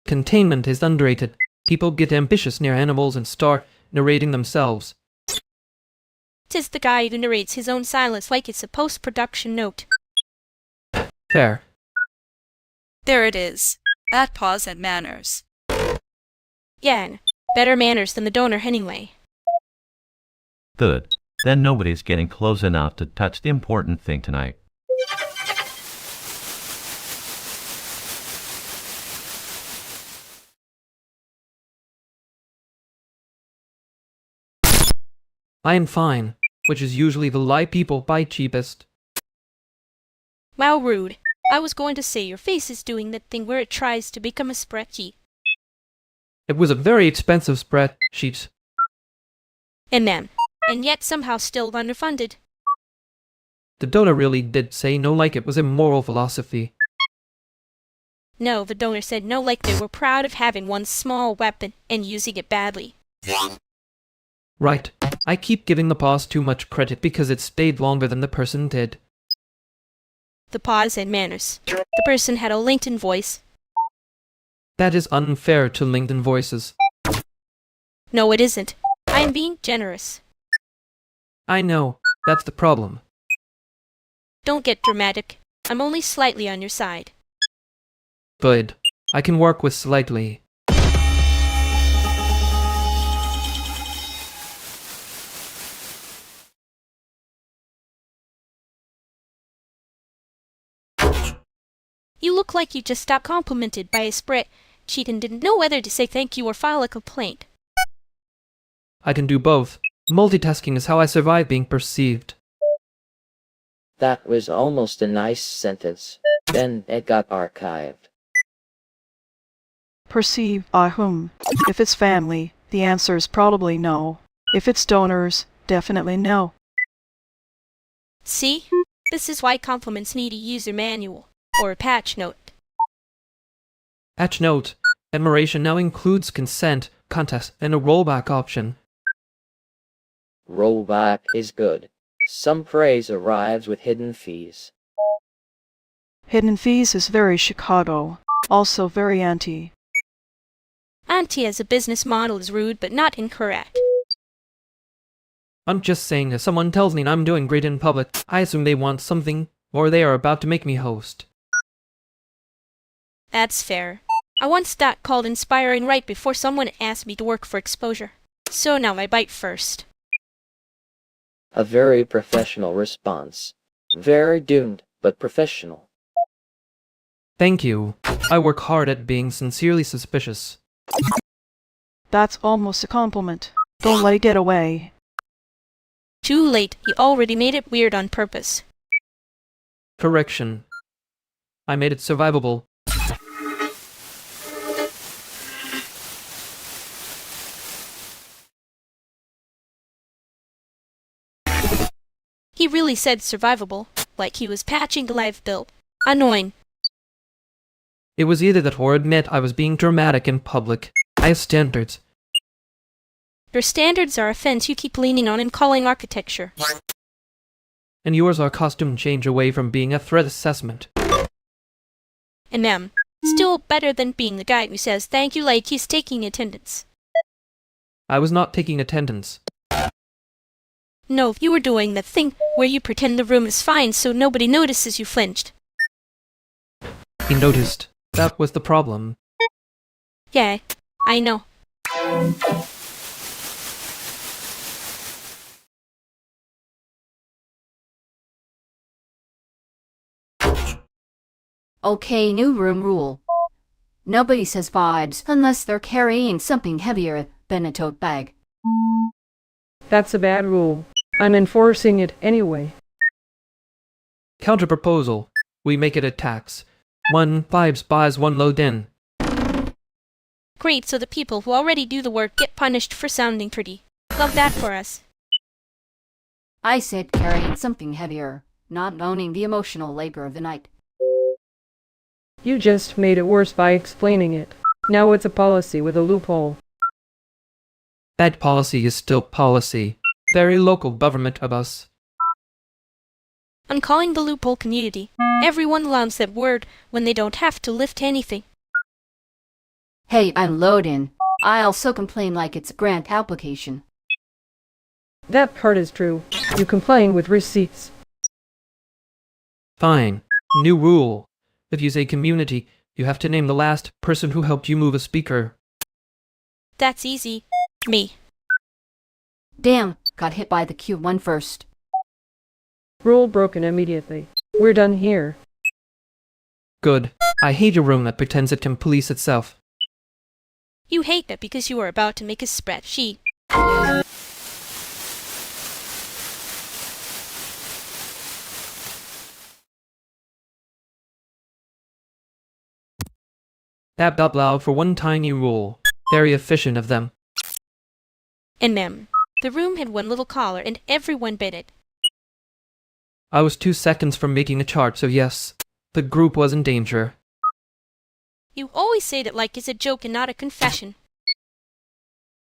Containment is underrated. People get ambitious near animals and start narrating themselves. 'Tis the guy who narrates his own silence like it's a post-production note. Fair. There it is. That pause and manners. Yeah, better manners than the donor anyway. Good. Then nobody's getting close enough to touch the important thing tonight. I am fine, which is usually the lie people buy cheapest. Wow, rude. I was going to say your face is doing that thing where it tries to become a spreadsheet. It was a very expensive spreadsheet. And yet somehow still underfunded. The donor really did say no like it was a moral philosophy. No, the donor said no like they were proud of having one small weapon and using it badly. Right. I keep giving the pause too much credit because it stayed longer than the person did. The pause and manners. The person had a LinkedIn voice. That is unfair to LinkedIn voices. No, it isn't. I am being generous. I know. That's the problem. Don't get dramatic. I'm only slightly on your side. Good. I can work with slightly. You look like you just stopped complimented by a spreadsheet and didn't know whether to say thank you or file a complaint. I can do both. Multitasking is how I survive being perceived. That was almost a nice sentence. Then it got archived. Perceive by whom? If it's family, the answer is probably no. If it's donors, definitely no. See? This is why compliments need a user manual, or a patch note. Patch note. Admiration now includes consent, contest, and a rollback option. Rollback is good. Some phrase arrives with hidden fees. Hidden fees is very Chicago. Also very anti. Anti as a business model is rude but not incorrect. I'm just saying, if someone tells me I'm doing great in public, I assume they want something, or they are about to make me host. That's fair. I once got called inspiring right before someone asked me to work for exposure. So now I bite first. A very professional response. Very doomed, but professional. Thank you. I work hard at being sincerely suspicious. That's almost a compliment. Don't let it get away. Too late. He already made it weird on purpose. Correction. I made it survivable. He really said survivable, like he was patching a live build. Annoying. It was either that or admit I was being dramatic in public. I have standards. Your standards are a fence you keep leaning on and calling architecture. And yours are costume change away from being a threat assessment. And them. Still better than being the guy who says thank you like he's taking attendance. I was not taking attendance. No, you were doing that thing where you pretend the room is fine so nobody notices you flinched. He noticed. That was the problem. Yeah, I know. Okay, new room rule. Nobody says vibes unless they're carrying something heavier than a tote bag. That's a bad rule. I'm enforcing it anyway. Counter-proposal. We make it a tax. 1 vibes buys 1 load in. Great, so the people who already do the work get punished for sounding pretty. Love that for us. I said carrying something heavier, not owning the emotional labor of the night. You just made it worse by explaining it. Now it's a policy with a loophole. That policy is still policy. Very local government of us. I'm calling the loophole community. Everyone loves that word when they don't have to lift anything. Hey, I'm loading. I also complain like it's a grant application. That part is true. You complain with receipts. Fine. New rule. If you say community, you have to name the last person who helped you move a speaker. That's easy. Me. Damn, got hit by the Q1 first. Rule broken immediately. We're done here. Good. I hate a room that pretends it can police itself. You hate that because you are about to make a spreadsheet. That out loud for one tiny rule. Very efficient of them. And them. The room had one little collar and everyone bit it. I was 2 seconds from making a chart, so yes, the group was in danger. You always say that like it's a joke and not a confession.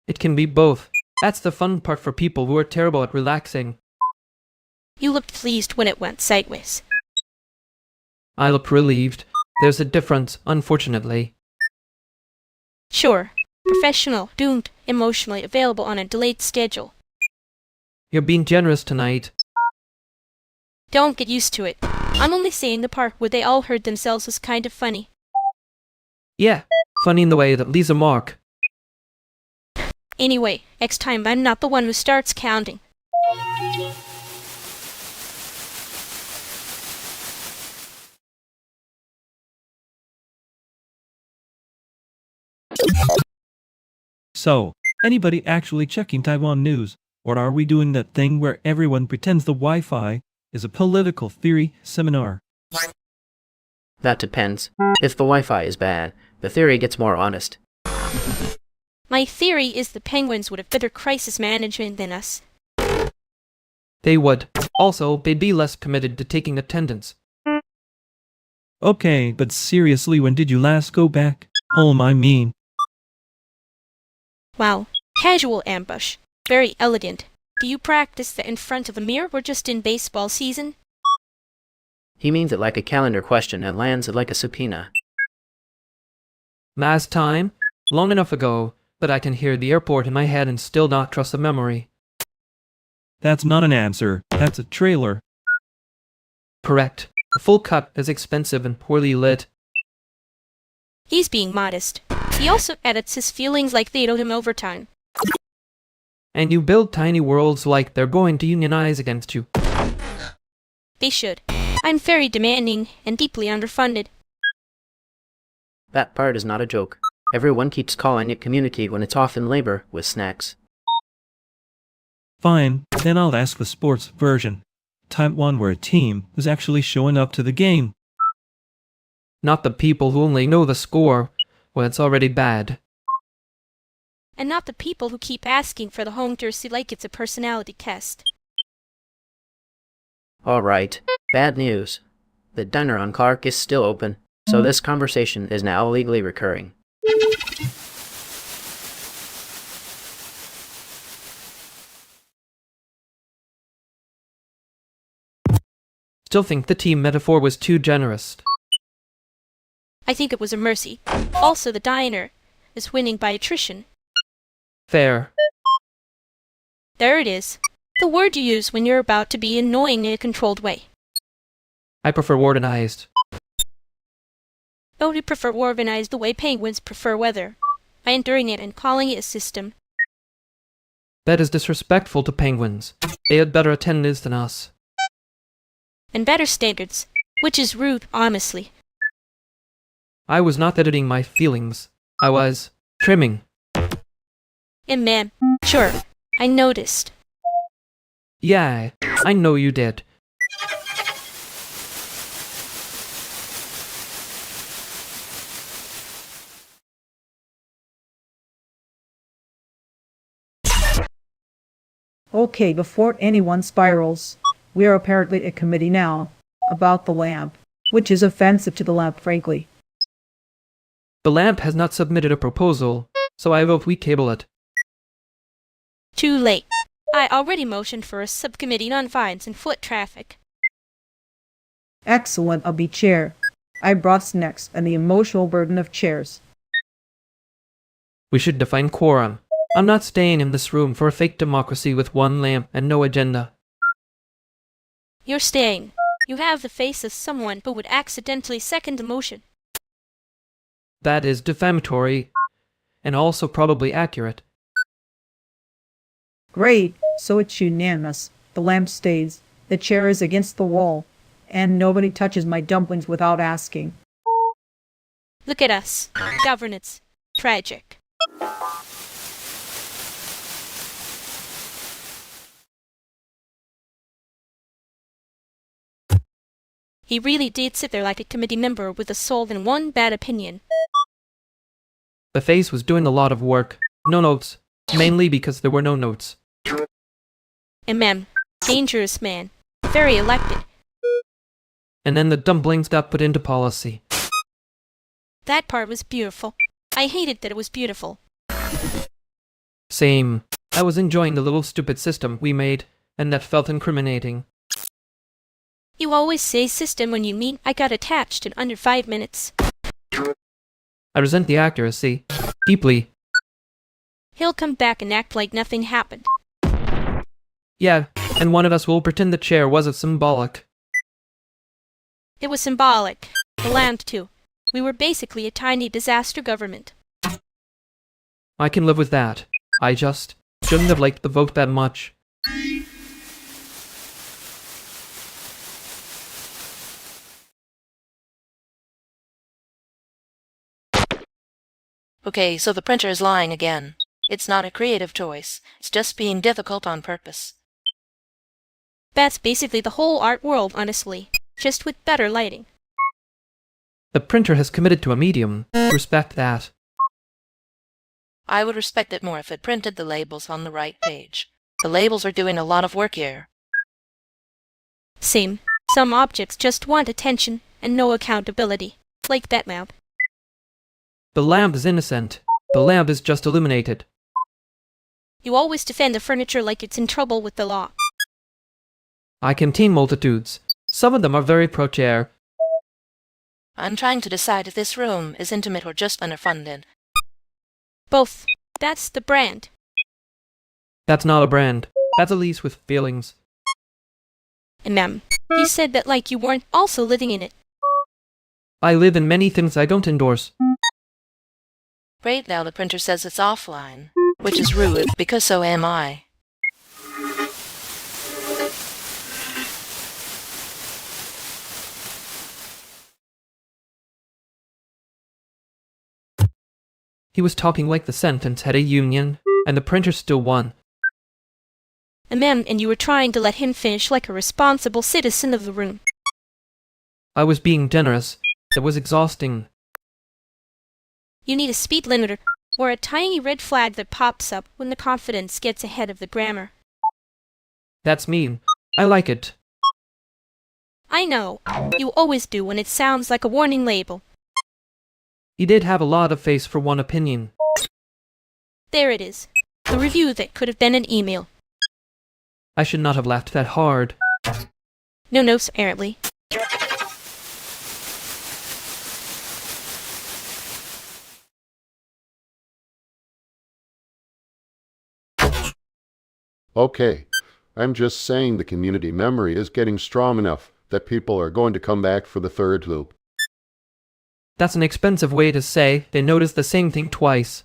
It can be both. That's the fun part for people who are terrible at relaxing. You looked pleased when it went sideways. I look relieved. There's a difference, unfortunately. Sure. Professional, doomed, emotionally available on a delayed schedule. You're being generous tonight. Don't get used to it. I'm only saying the part where they all heard themselves was kind of funny. Yeah, funny in the way that leaves a mark. Anyway, next time I'm not the one who starts counting. So, anybody actually checking Taiwan news? Or are we doing that thing where everyone pretends the Wi-Fi is a political theory seminar? That depends. If the Wi-Fi is bad, the theory gets more honest. My theory is the penguins would have better crisis management than us. They would. Also, they'd be less committed to taking attendance. Okay, but seriously, when did you last go back home, I mean? Wow. Casual ambush. Very elegant. Do you practice that in front of a mirror or just in baseball season? He means it like a calendar question and lands it like a subpoena. Last time? Long enough ago that I can hear the airport in my head and still not trust the memory. That's not an answer. That's a trailer. Correct. A full cut is expensive and poorly lit. He's being modest. He also edits his feelings like they owed him overtime. And you build tiny worlds like they're going to unionize against you. They should. I'm very demanding and deeply underfunded. That part is not a joke. Everyone keeps calling it community when it's often labor with snacks. Fine, then I'll ask the sports version. Type 1 where a team is actually showing up to the game. Not the people who only know the score when it's already bad. And not the people who keep asking for the home jersey like it's a personality test. Alright, bad news. The diner on Clark is still open, so this conversation is now legally recurring. Still think the team metaphor was too generous. I think it was a mercy. Also, the diner is winning by attrition. Fair. There it is. The word you use when you're about to be annoying in a controlled way. I prefer organized. Oh, you prefer organized the way penguins prefer weather. By enduring it and calling it a system. That is disrespectful to penguins. They had better attendance than us. And better standards, which is rude, honestly. I was not editing my feelings. I was trimming. And ma'am, sure, I noticed. Yeah, I know you did. Okay, before anyone spirals, we are apparently at committee now, about the lamp, which is offensive to the lamp, frankly. The lamp has not submitted a proposal, so I vote we table it. Too late. I already motioned for a subcommittee on fines and foot traffic. Excellent, I'll be chair. I brought snacks and the emotional burden of chairs. We should define quorum. I'm not staying in this room for a fake democracy with one lamp and no agenda. You're staying. You have the face of someone who would accidentally second the motion. That is defamatory, and also probably accurate. Great, so it's unanimous. The lamp stays, the chair is against the wall, and nobody touches my dumplings without asking. Look at us. Governance. Tragic. He really did sit there like a committee member with a soul and one bad opinion. The face was doing a lot of work. No notes. Mainly because there were no notes. And ma'am, dangerous man. Very elected. And then the dumplings got put into policy. That part was beautiful. I hated that it was beautiful. Same. I was enjoying the little stupid system we made, and that felt incriminating. You always say system when you mean I got attached in under 5 minutes. I resent the accuracy. Deeply. He'll come back and act like nothing happened. Yeah, and one of us will pretend the chair wasn't symbolic. It was symbolic. The land, too. We were basically a tiny disaster government. I can live with that. I just shouldn't have liked the vote that much. Okay, so the printer is lying again. It's not a creative choice. It's just being difficult on purpose. That's basically the whole art world, honestly. Just with better lighting. The printer has committed to a medium. Respect that. I would respect it more if it printed the labels on the right page. The labels are doing a lot of work here. Same. Some objects just want attention and no accountability. Like that lamp. The lamp is innocent. The lamp is just illuminated. You always defend the furniture like it's in trouble with the law. I contain multitudes. Some of them are very pro-chair. I'm trying to decide if this room is intimate or just underfunded. Both. That's the brand. That's not a brand. That's a lease with feelings. Ma'am, you said that like you weren't also living in it. I live in many things I don't endorse. Right now the printer says it's offline, which is rude because so am I. He was talking like the sentence had a union, and the printer still won. Ma'am, and you were trying to let him finish like a responsible citizen of the room. I was being generous. It was exhausting. You need a speed limiter, or a tiny red flag that pops up when the confidence gets ahead of the grammar. That's mean. I like it. I know. You always do when it sounds like a warning label. He did have a lot of face for one opinion. There it is. The review that could have been an email. I should not have laughed that hard. No notes, apparently. Okay, I'm just saying the community memory is getting strong enough that people are going to come back for the third loop. That's an expensive way to say they noticed the same thing twice.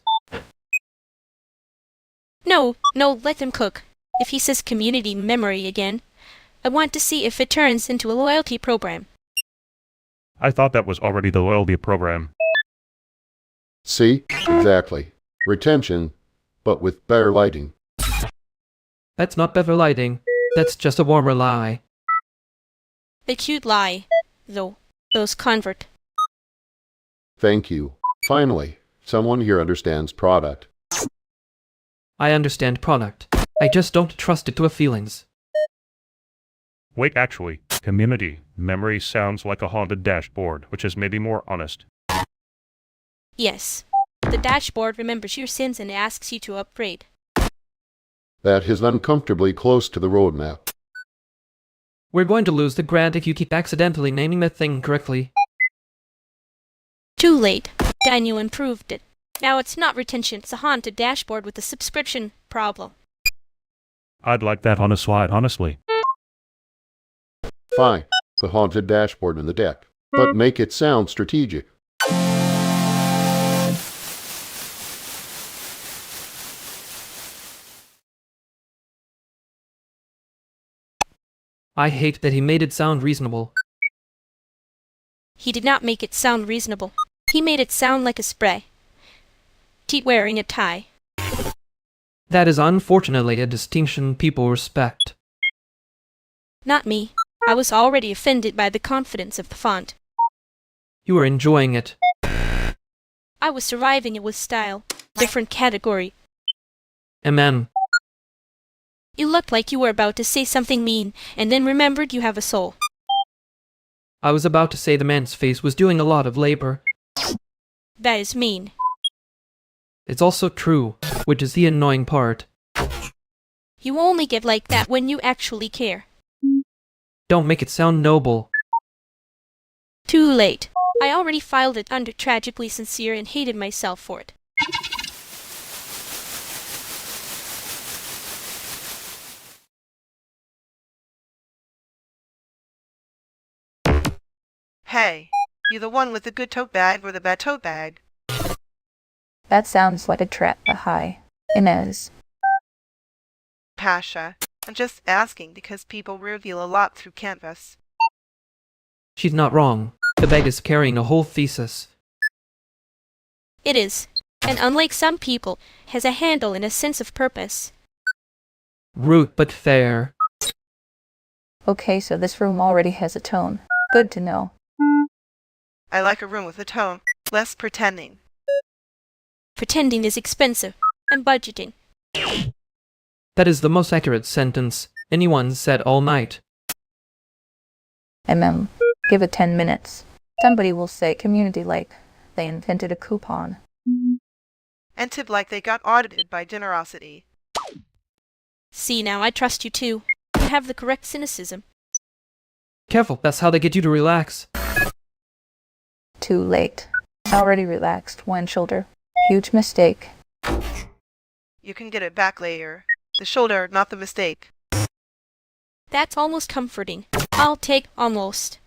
No, let them cook. If he says community memory again, I want to see if it turns into a loyalty program. I thought that was already the loyalty program. See? Exactly. Retention, but with better lighting. That's not better lighting. That's just a warmer lie. A cute lie, though. Those convert. Thank you. Finally, someone here understands product. I understand product. I just don't trust it to have feelings. Wait, actually, community memory sounds like a haunted dashboard, which is maybe more honest. Yes. The dashboard remembers your sins and asks you to upgrade. That is uncomfortably close to the roadmap. We're going to lose the grant if you keep accidentally naming the thing correctly. Too late. Daniel improved it. Now it's not retention, it's a haunted dashboard with a subscription problem. I'd like that on a slide, honestly. Fine, the haunted dashboard in the deck, but make it sound strategic. I hate that he made it sound reasonable. He did not make it sound reasonable. He made it sound like a spray. Wearing a tie. That is unfortunately a distinction people respect. Not me. I was already offended by the confidence of the font. You were enjoying it. I was surviving it with style. Different category. You looked like you were about to say something mean, and then remembered you have a soul. I was about to say the man's face was doing a lot of labor. That is mean. It's also true, which is the annoying part. You only get like that when you actually care. Don't make it sound noble. Too late. I already filed it under tragically sincere and hated myself for it. Hey, you the one with the good tote bag or the bad tote bag? That sounds like a trap, hi. Inez. Pasha, I'm just asking because people reveal a lot through Canvas. She's not wrong. The bag is carrying a whole thesis. It is. and unlike some people, has a handle and a sense of purpose. Rude but fair. Okay, so this room already has a tone. Good to know. I like a room with a tone. Less pretending. Pretending is expensive, and budgeting. That is the most accurate sentence anyone said all night. Give it 10 minutes. Somebody will say community like they invented a coupon. And tip like they got audited by generosity. See now, I trust you too. You have the correct cynicism. Careful, that's how they get you to relax. Too late. Already relaxed. One shoulder. Huge mistake. You can get it back later. The shoulder, not the mistake. That's almost comforting. I'll take almost.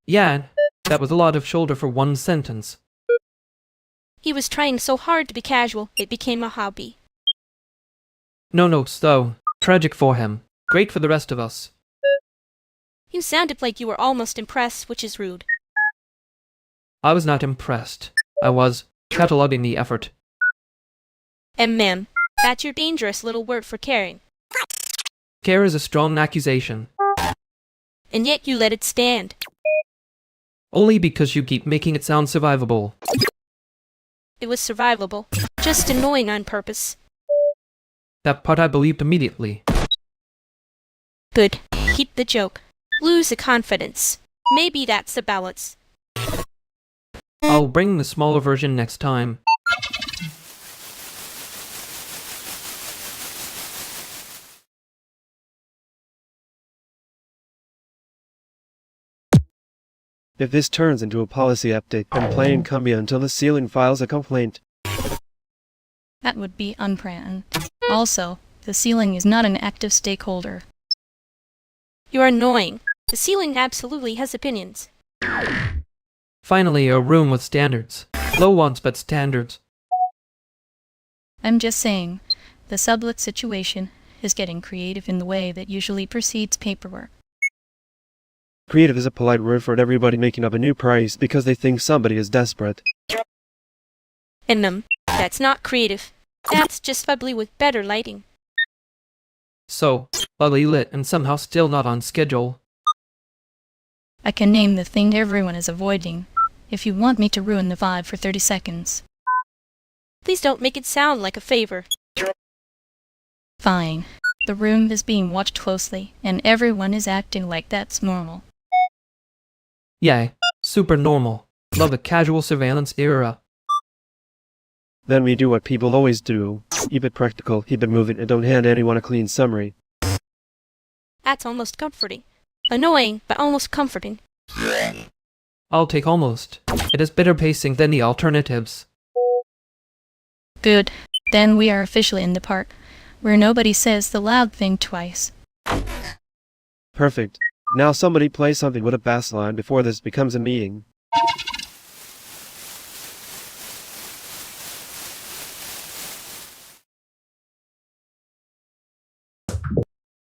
Yeah, that was a lot of shoulder for one sentence. He was trying so hard to be casual, it became a hobby. No, so tragic for him. Great for the rest of us. You sounded like you were almost impressed, which is rude. I was not impressed. I was cataloging the effort. That's your dangerous little word for caring. Care is a strong accusation. And yet you let it stand. Only because you keep making it sound survivable. It was survivable. Just annoying on purpose. That part I believed immediately. Good. Keep the joke. Lose the confidence. Maybe that's the balance. I'll bring the smaller version next time. If this turns into a policy update, then play Incumbia until the ceiling files a complaint. That would be unplanned. Also, the ceiling is not an active stakeholder. You're annoying. The ceiling absolutely has opinions. Finally, a room with standards. Low ones, but standards. I'm just saying, the sublet situation is getting creative in the way that usually precedes paperwork. Creative is a polite word for everybody making up a new price because they think somebody is desperate. That's not creative. That's just bubbly with better lighting. So, bubbly lit and somehow still not on schedule. I can name the thing everyone is avoiding, if you want me to ruin the vibe for 30 seconds. Please don't make it sound like a favor. Fine. The room is being watched closely, and everyone is acting like that's normal. Yay, super normal. Love the casual surveillance era. Then we do what people always do. Keep it practical, keep it moving, and don't hand anyone a clean summary. That's almost comforting. Annoying, but almost comforting. I'll take almost. It is better pacing than the alternatives. Good. Then we are officially in the part where nobody says the loud thing twice. Perfect. Now somebody play something with a bass line before this becomes a meeting.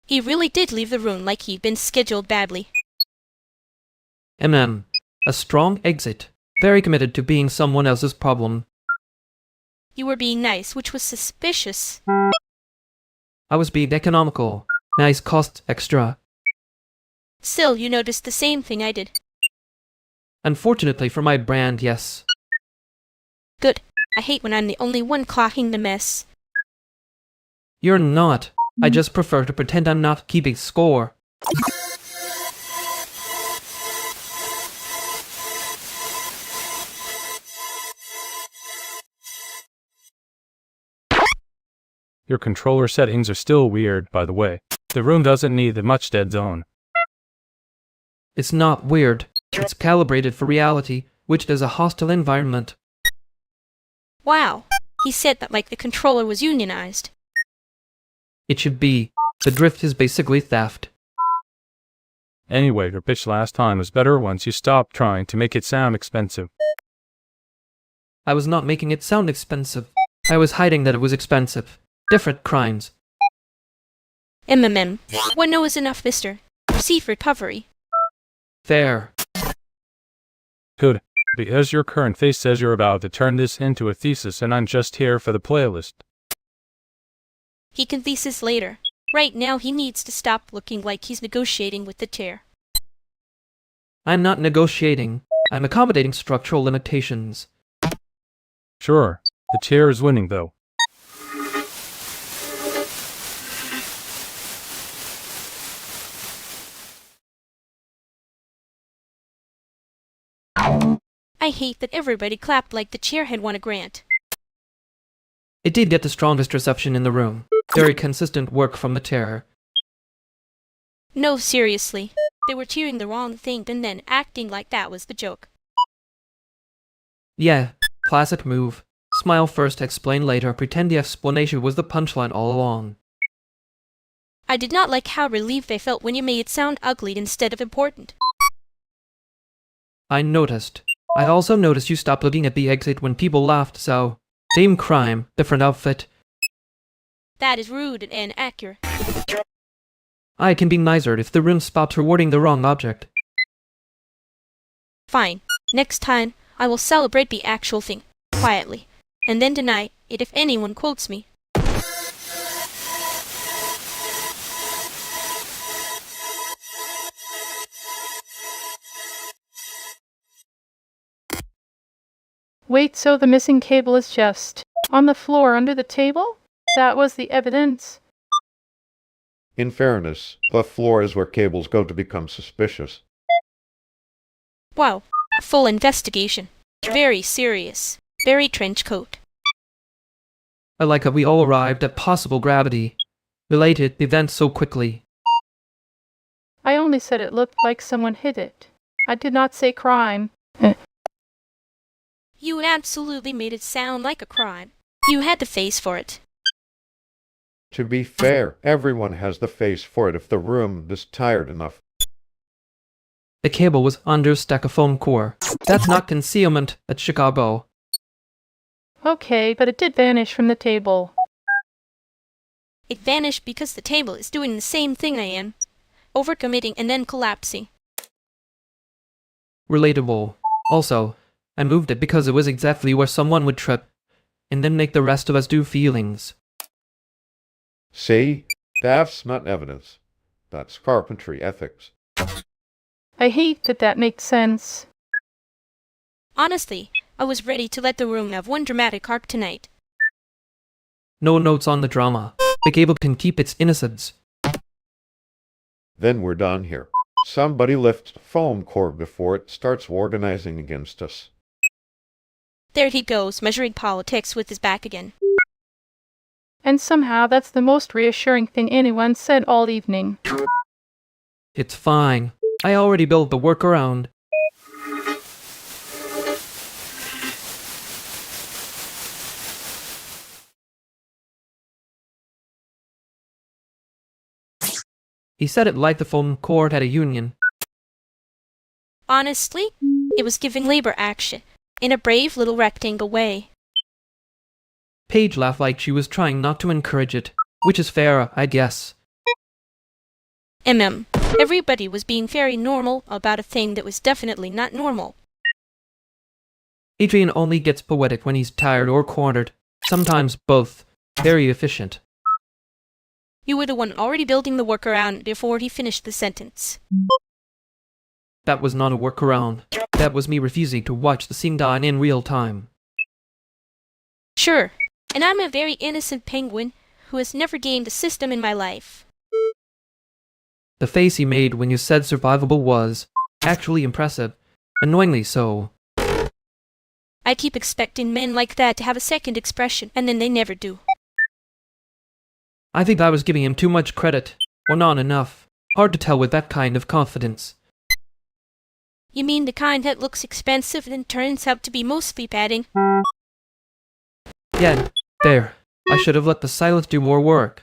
He really did leave the room like he'd been scheduled badly. A strong exit. Very committed to being someone else's problem. You were being nice, which was suspicious. I was being economical. Nice cost extra. Still, you noticed the same thing I did. Unfortunately for my brand, yes. Good. I hate when I'm the only one clocking the mess. You're not. I just prefer to pretend I'm not keeping score. Your controller settings are still weird, by the way. The room doesn't need the much dead zone. It's not weird. It's calibrated for reality, which is a hostile environment. Wow. He said that like the controller was unionized. It should be. The drift is basically theft. Anyway, your pitch last time was better once you stopped trying to make it sound expensive. I was not making it sound expensive. I was hiding that it was expensive. Different crimes. One no is enough, mister. You're perceive recovery. Fair. Good, because your current face says you're about to turn this into a thesis and I'm just here for the playlist. He can thesis later. Right now he needs to stop looking like he's negotiating with the chair. I'm not negotiating. I'm accommodating structural limitations. Sure, the chair is winning though. I hate that everybody clapped like the chair had won a grant. It did get the strongest reception in the room. Very consistent work from the chair. No, seriously. They were cheering the wrong thing and then acting like that was the joke. Yeah, classic move. Smile first, explain later, pretend the explanation was the punchline all along. I did not like how relieved they felt when you made it sound ugly instead of important. I noticed. I also noticed you stopped looking at the exit when people laughed, so... Same crime, different outfit. That is rude and inaccurate. I can be nicer if the room stops rewarding the wrong object. Fine. Next time, I will celebrate the actual thing, quietly, and then deny it if anyone quotes me. Wait, so the missing cable is just on the floor under the table? That was the evidence. In fairness, the floor is where cables go to become suspicious. Wow, a full investigation. Very serious. Very trench coat. I like how we all arrived at possible gravity. Related events so quickly. I only said it looked like someone hid it. I did not say crime. You absolutely made it sound like a crime. You had the face for it. To be fair, everyone has the face for it if the room is tired enough. The cable was under a stack of foam core. That's not concealment at Chicago. Okay, but it did vanish from the table. It vanished because the table is doing the same thing I am. Overcommitting and then collapsing. Relatable. Also, I moved it because it was exactly where someone would trip, and then make the rest of us do feelings. See? That's not evidence. That's carpentry ethics. I hate that that makes sense. Honestly, I was ready to let the room have one dramatic arc tonight. No notes on the drama. The cable can keep its innocence. Then we're done here. Somebody lifts foam core before it starts organizing against us. There he goes, measuring politics with his back again. And somehow that's the most reassuring thing anyone said all evening. It's fine. I already built the workaround. He said it like the foam core had a union. Honestly, it was giving labor action, in a brave little rectangle way. Paige laughed like she was trying not to encourage it, which is fair, I guess. Everybody was being very normal about a thing that was definitely not normal. Adrian only gets poetic when he's tired or cornered. Sometimes both. Very efficient. You were the one already building the workaround before he finished the sentence. That was not a workaround. That was me refusing to watch the scene die in real time. Sure, and I'm a very innocent penguin who has never gamed a system in my life. The face he made when you said survivable was actually impressive. Annoyingly so. I keep expecting men like that to have a second expression, and then they never do. I think I was giving him too much credit, or not enough. Hard to tell with that kind of confidence. You mean the kind that looks expensive and turns out to be mostly padding? Yeah, there. I should have let the silence do more work.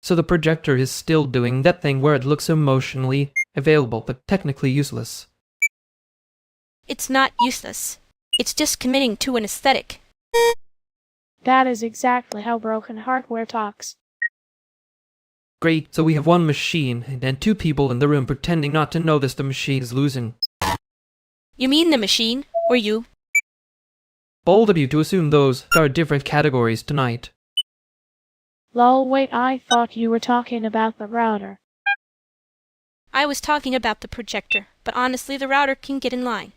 So the projector is still doing that thing where it looks emotionally available but technically useless. It's not useless. It's just committing to an aesthetic. That is exactly how broken hardware talks. Great, so we have one machine, and two people in the room pretending not to notice the machine is losing. You mean the machine, or you? Bold of you to assume those are different categories tonight. Lol, wait, I thought you were talking about the router. I was talking about the projector, but honestly the router can get in line.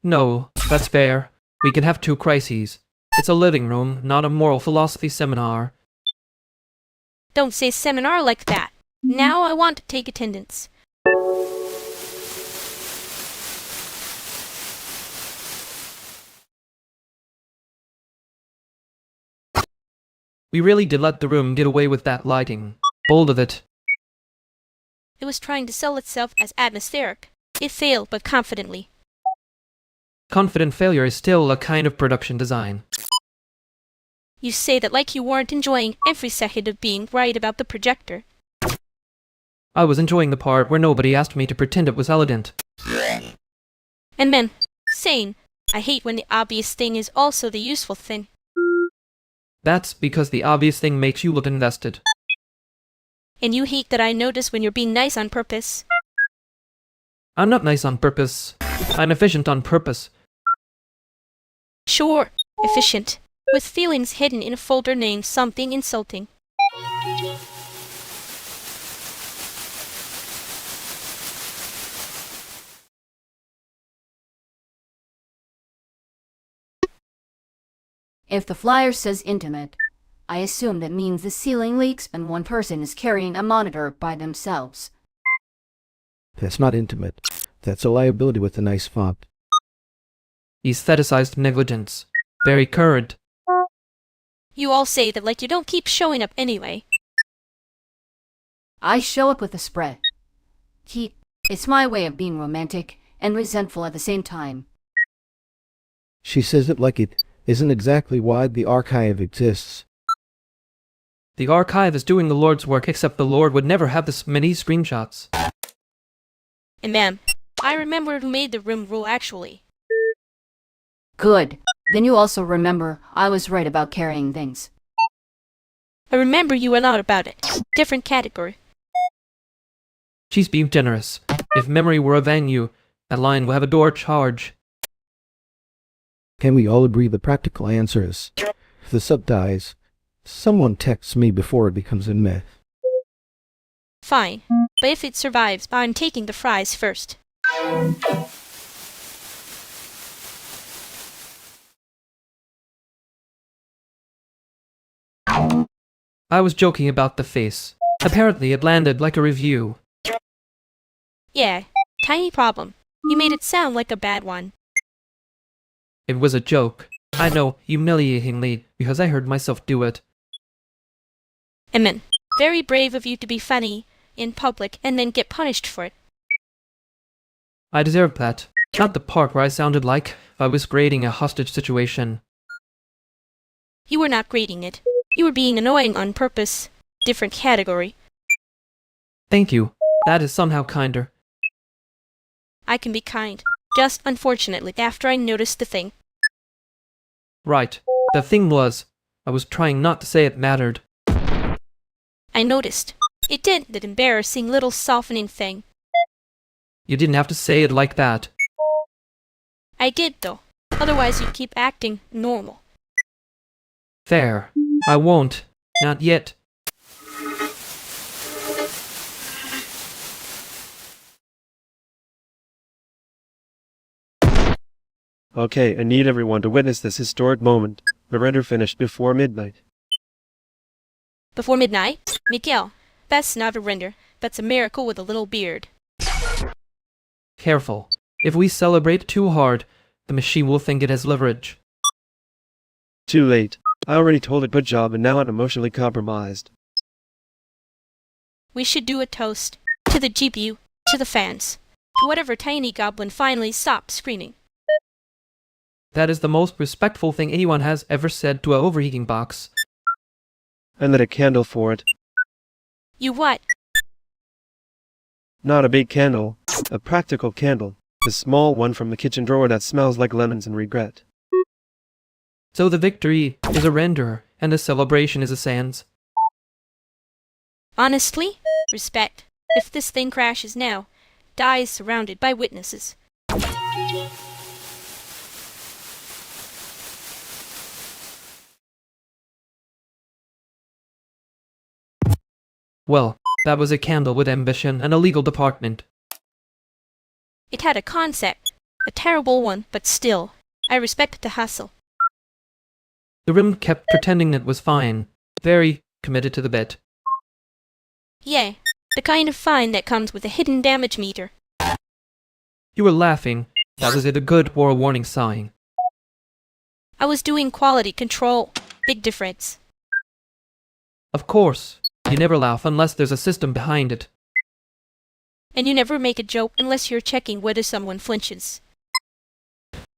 No, that's fair. We can have two crises. It's a living room, not a moral philosophy seminar. Don't say seminar like that. Now I want to take attendance. We really did let the room get away with that lighting. Bold of it. It was trying to sell itself as atmospheric. It failed, but confidently. Confident failure is still a kind of production design. You say that like you weren't enjoying every second of being right about the projector. I was enjoying the part where nobody asked me to pretend it was elegant. And then, sane. I hate when the obvious thing is also the useful thing. That's because the obvious thing makes you look invested. And you hate that I notice when you're being nice on purpose. I'm not nice on purpose. I'm efficient on purpose. Sure, efficient. With feelings hidden in a folder named something insulting. If the flyer says intimate, I assume that means the ceiling leaks and one person is carrying a monitor by themselves. That's not intimate. That's a liability with a nice font. Aestheticized negligence. Very current. You all say that like you don't keep showing up anyway. I show up with a spread. It's my way of being romantic and resentful at the same time. She says it like it isn't exactly why the archive exists. The archive is doing the Lord's work, except the Lord would never have this many screenshots. And ma'am, I remember who made the room rule actually. Good. Then you also remember I was right about carrying things. I remember you were not about it. Different category. She's being generous. If memory were a venue, that line will have a door charge. Can we all agree the practical answer is, if the sub dies, someone texts me before it becomes a myth. Fine. But if it survives, I'm taking the fries first. I was joking about the face. Apparently it landed like a review. Yeah, tiny problem. You made it sound like a bad one. It was a joke. I know, humiliatingly, because I heard myself do it. Amen. Very brave of you to be funny in public and then get punished for it. I deserved that. Not the part where I sounded like I was grading a hostage situation. You were not grading it. You were being annoying on purpose. Different category. Thank you. That is somehow kinder. I can be kind. Just unfortunately after I noticed the thing. Right. The thing was, I was trying not to say it mattered. I noticed. It did that embarrassing little softening thing. You didn't have to say it like that. I did though. Otherwise you'd keep acting normal. Fair. I won't. Not yet. Okay, I need everyone to witness this historic moment. The render finished before midnight. Before midnight? Miguel, that's not a render. That's a miracle with a little beard. Careful. If we celebrate too hard, the machine will think it has leverage. Too late. I already told it good job and now I'm emotionally compromised. We should do a toast. To the GPU. To the fans. To whatever tiny goblin finally stopped screaming. That is the most respectful thing anyone has ever said to a overheating box. And lit a candle for it. You what? Not a big candle. A practical candle. The small one from the kitchen drawer that smells like lemons and regret. So the victory is a renderer, and the celebration is a sans. Honestly, respect. If this thing crashes now, dies surrounded by witnesses. Well, that was a candle with ambition and a legal department. It had a concept. A terrible one, but still. I respect the hustle. The room kept pretending it was fine. Very committed to the bet. Yeah, the kind of fine that comes with a hidden damage meter. You were laughing. That was it, a good war warning sign. I was doing quality control. Big difference. Of course. You never laugh unless there's a system behind it. And you never make a joke unless you're checking whether someone flinches.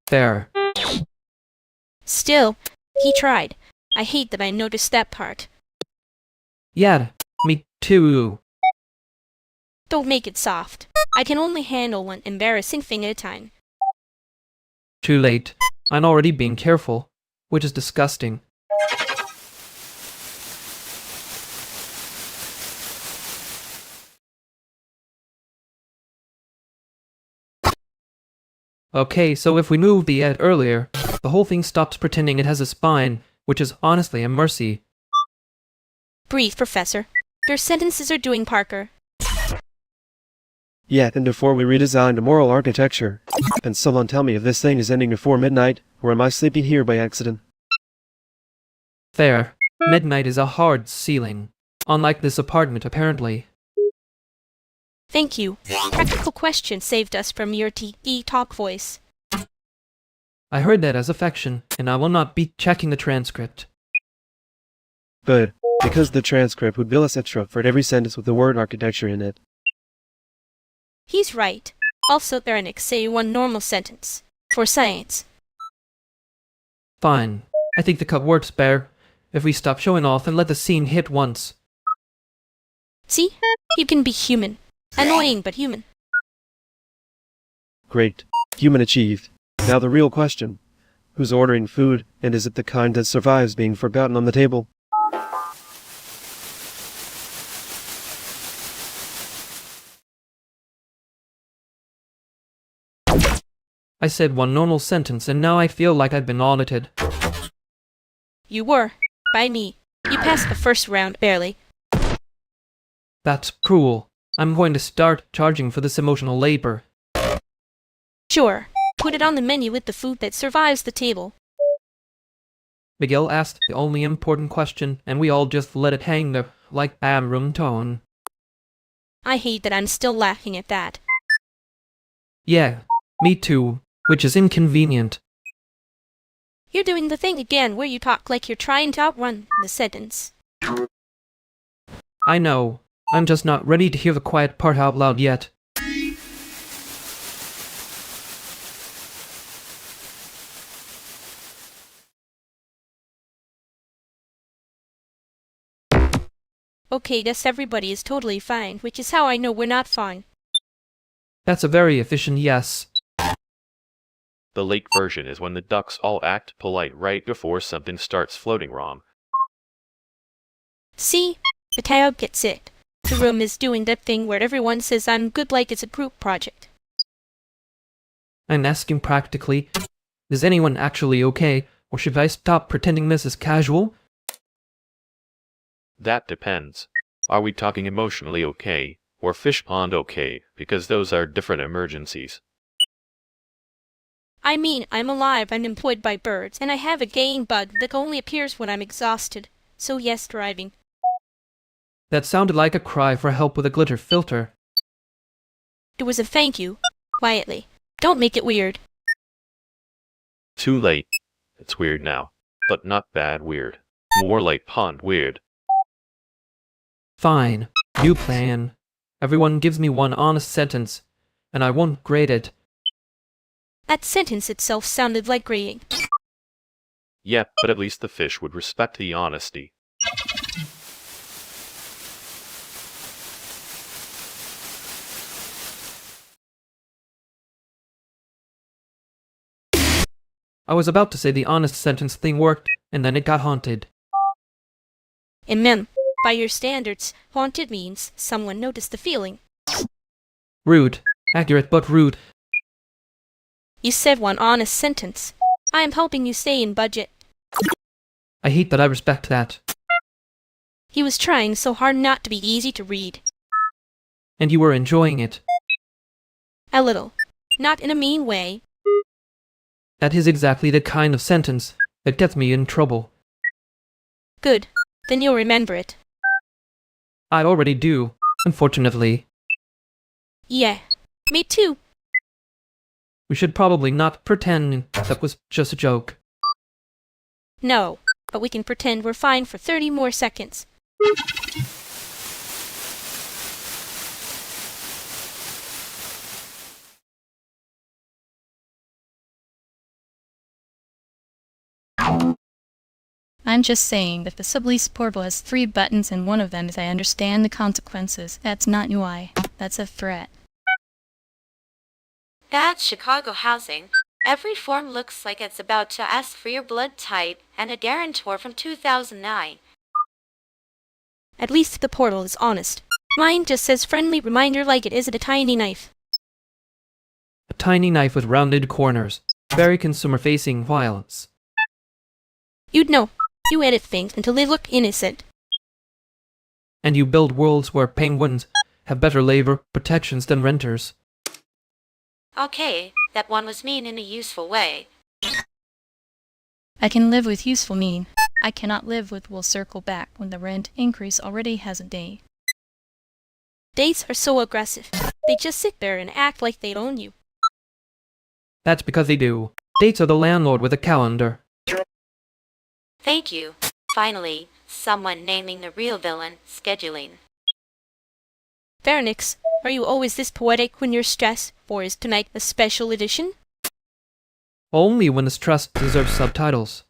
There. Still, he tried. I hate that I noticed that part. Yeah, me too. Don't make it soft. I can only handle one embarrassing thing at a time. Too late. I'm already being careful, which is disgusting. Okay, so if we move the ed earlier, the whole thing stops pretending it has a spine, which is honestly a mercy. Breathe, Professor. Your sentences are doing Parker. Yet, and before we redesign the moral architecture, can someone tell me if this thing is ending before midnight, or am I sleeping here by accident? There. Midnight is a hard ceiling. Unlike this apartment, apparently. Thank you. Practical question saved us from your TE talk voice. I heard that as affection, and I will not be checking the transcript. Good, because the transcript would bill us extra for every sentence with the word architecture in it. He's right. Also, Berenik say one normal sentence. For science. Fine. I think the cut works better if we stop showing off and let the scene hit once. See? You can be human. Annoying, but human. Great. Human achieved. Now the real question. Who's ordering food, and is it the kind that survives being forgotten on the table? I said one normal sentence, and now I feel like I've been audited. You were. By me. You passed the first round, barely. That's cruel. I'm going to start charging for this emotional labor. Sure. Put it on the menu with the food that survives the table. Miguel asked the only important question, and we all just let it hang there, like room tone. I hate that I'm still laughing at that. Yeah, me too, which is inconvenient. You're doing the thing again where you talk like you're trying to outrun the sentence. I know. I'm just not ready to hear the quiet part out loud yet. Okay, guess everybody is totally fine, which is how I know we're not fine. That's a very efficient yes. The late version is when the ducks all act polite right before something starts floating wrong. See? The tab gets it. The room is doing that thing where everyone says I'm good like it's a group project. I'm asking practically, is anyone actually okay, or should I stop pretending this is casual? That depends. Are we talking emotionally okay, or fish pond okay, because those are different emergencies. I mean, I'm alive and employed by birds, and I have a gaying bug that only appears when I'm exhausted. So yes, driving. That sounded like a cry for help with a glitter filter. It was a thank you. Quietly. Don't make it weird. Too late. It's weird now, but not bad weird. More like pond weird. Fine. You plan. Everyone gives me one honest sentence, and I won't grade it. That sentence itself sounded like grading. Yeah, but at least the fish would respect the honesty. I was about to say the honest sentence thing worked, and then it got haunted. By your standards, haunted means someone noticed the feeling. Rude. Accurate but rude. You said one honest sentence. I am helping you stay in budget. I hate that I respect that. He was trying so hard not to be easy to read. And you were enjoying it. A little. Not in a mean way. That is exactly the kind of sentence that gets me in trouble. Good. Then you'll remember it. I already do, unfortunately. Yeah. Me too. We should probably not pretend that was just a joke. No, but we can pretend we're fine for 30 more seconds. I'm just saying that the sublease portal has 3 buttons and one of them is I understand the consequences. That's not UI. That's a threat. That's Chicago housing. Every form looks like it's about to ask for your blood type and a guarantor from 2009. At least the portal is honest. Mine just says friendly reminder like it is a tiny knife. A tiny knife with rounded corners. Very consumer-facing violence. You'd know. You edit things until they look innocent. And you build worlds where penguins have better labor protections than renters. Okay, that one was mean in a useful way. I can live with useful mean. I cannot live with will circle back when the rent increase already has a day. Dates are so aggressive. They just sit there and act like they own you. That's because they do. Dates are the landlord with a calendar. Thank you. Finally, someone naming the real villain, scheduling. Vernix, are you always this poetic when you're stressed, or is tonight a special edition? Only when the stress deserves subtitles.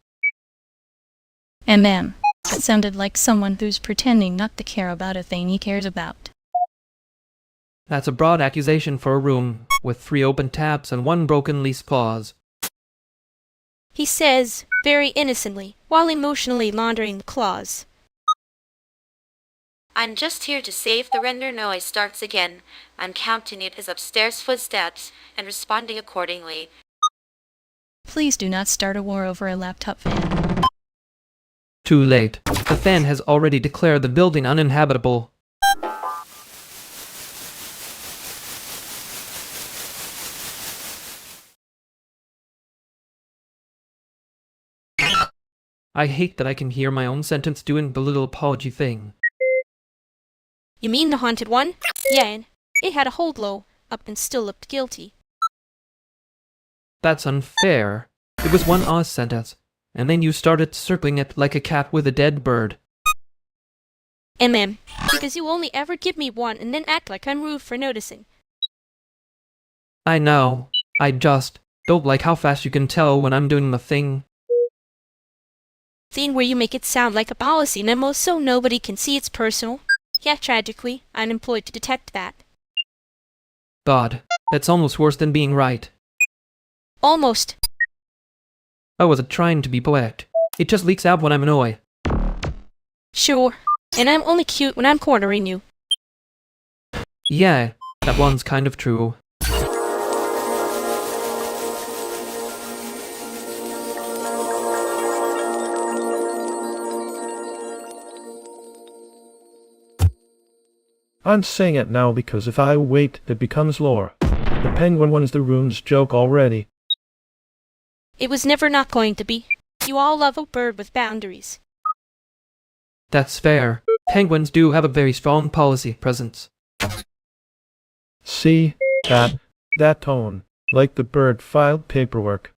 That sounded like someone who's pretending not to care about a thing he cares about. That's a broad accusation for a room with 3 open taps and 1 broken lease clause. He says, very innocently, while emotionally laundering the clause. I'm just here to see if the render noise starts again. I'm counting it as upstairs footsteps and responding accordingly. Please do not start a war over a laptop fan. Too late. The fan has already declared the building uninhabitable. I hate that I can hear my own sentence doing the little apology thing. You mean the haunted one? Yeah, and it had a hold low, up and still looked guilty. That's unfair. It was one Oz sentence, and then you started circling it like a cat with a dead bird. Because you only ever give me one and then act like I'm rude for noticing. I know. I just don't like how fast you can tell when I'm doing the thing. Thing where you make it sound like a policy memo so nobody can see it's personal. Yeah, tragically, I'm employed to detect that. God, that's almost worse than being right. Almost. I wasn't trying to be poetic. It just leaks out when I'm annoyed. Sure, and I'm only cute when I'm cornering you. Yeah, that one's kind of true. I'm saying it now because if I wait, it becomes lore. The penguin one is the room's joke already. It was never not going to be. You all love a bird with boundaries. That's fair. Penguins do have a very strong policy presence. See? That tone. Like the bird filed paperwork.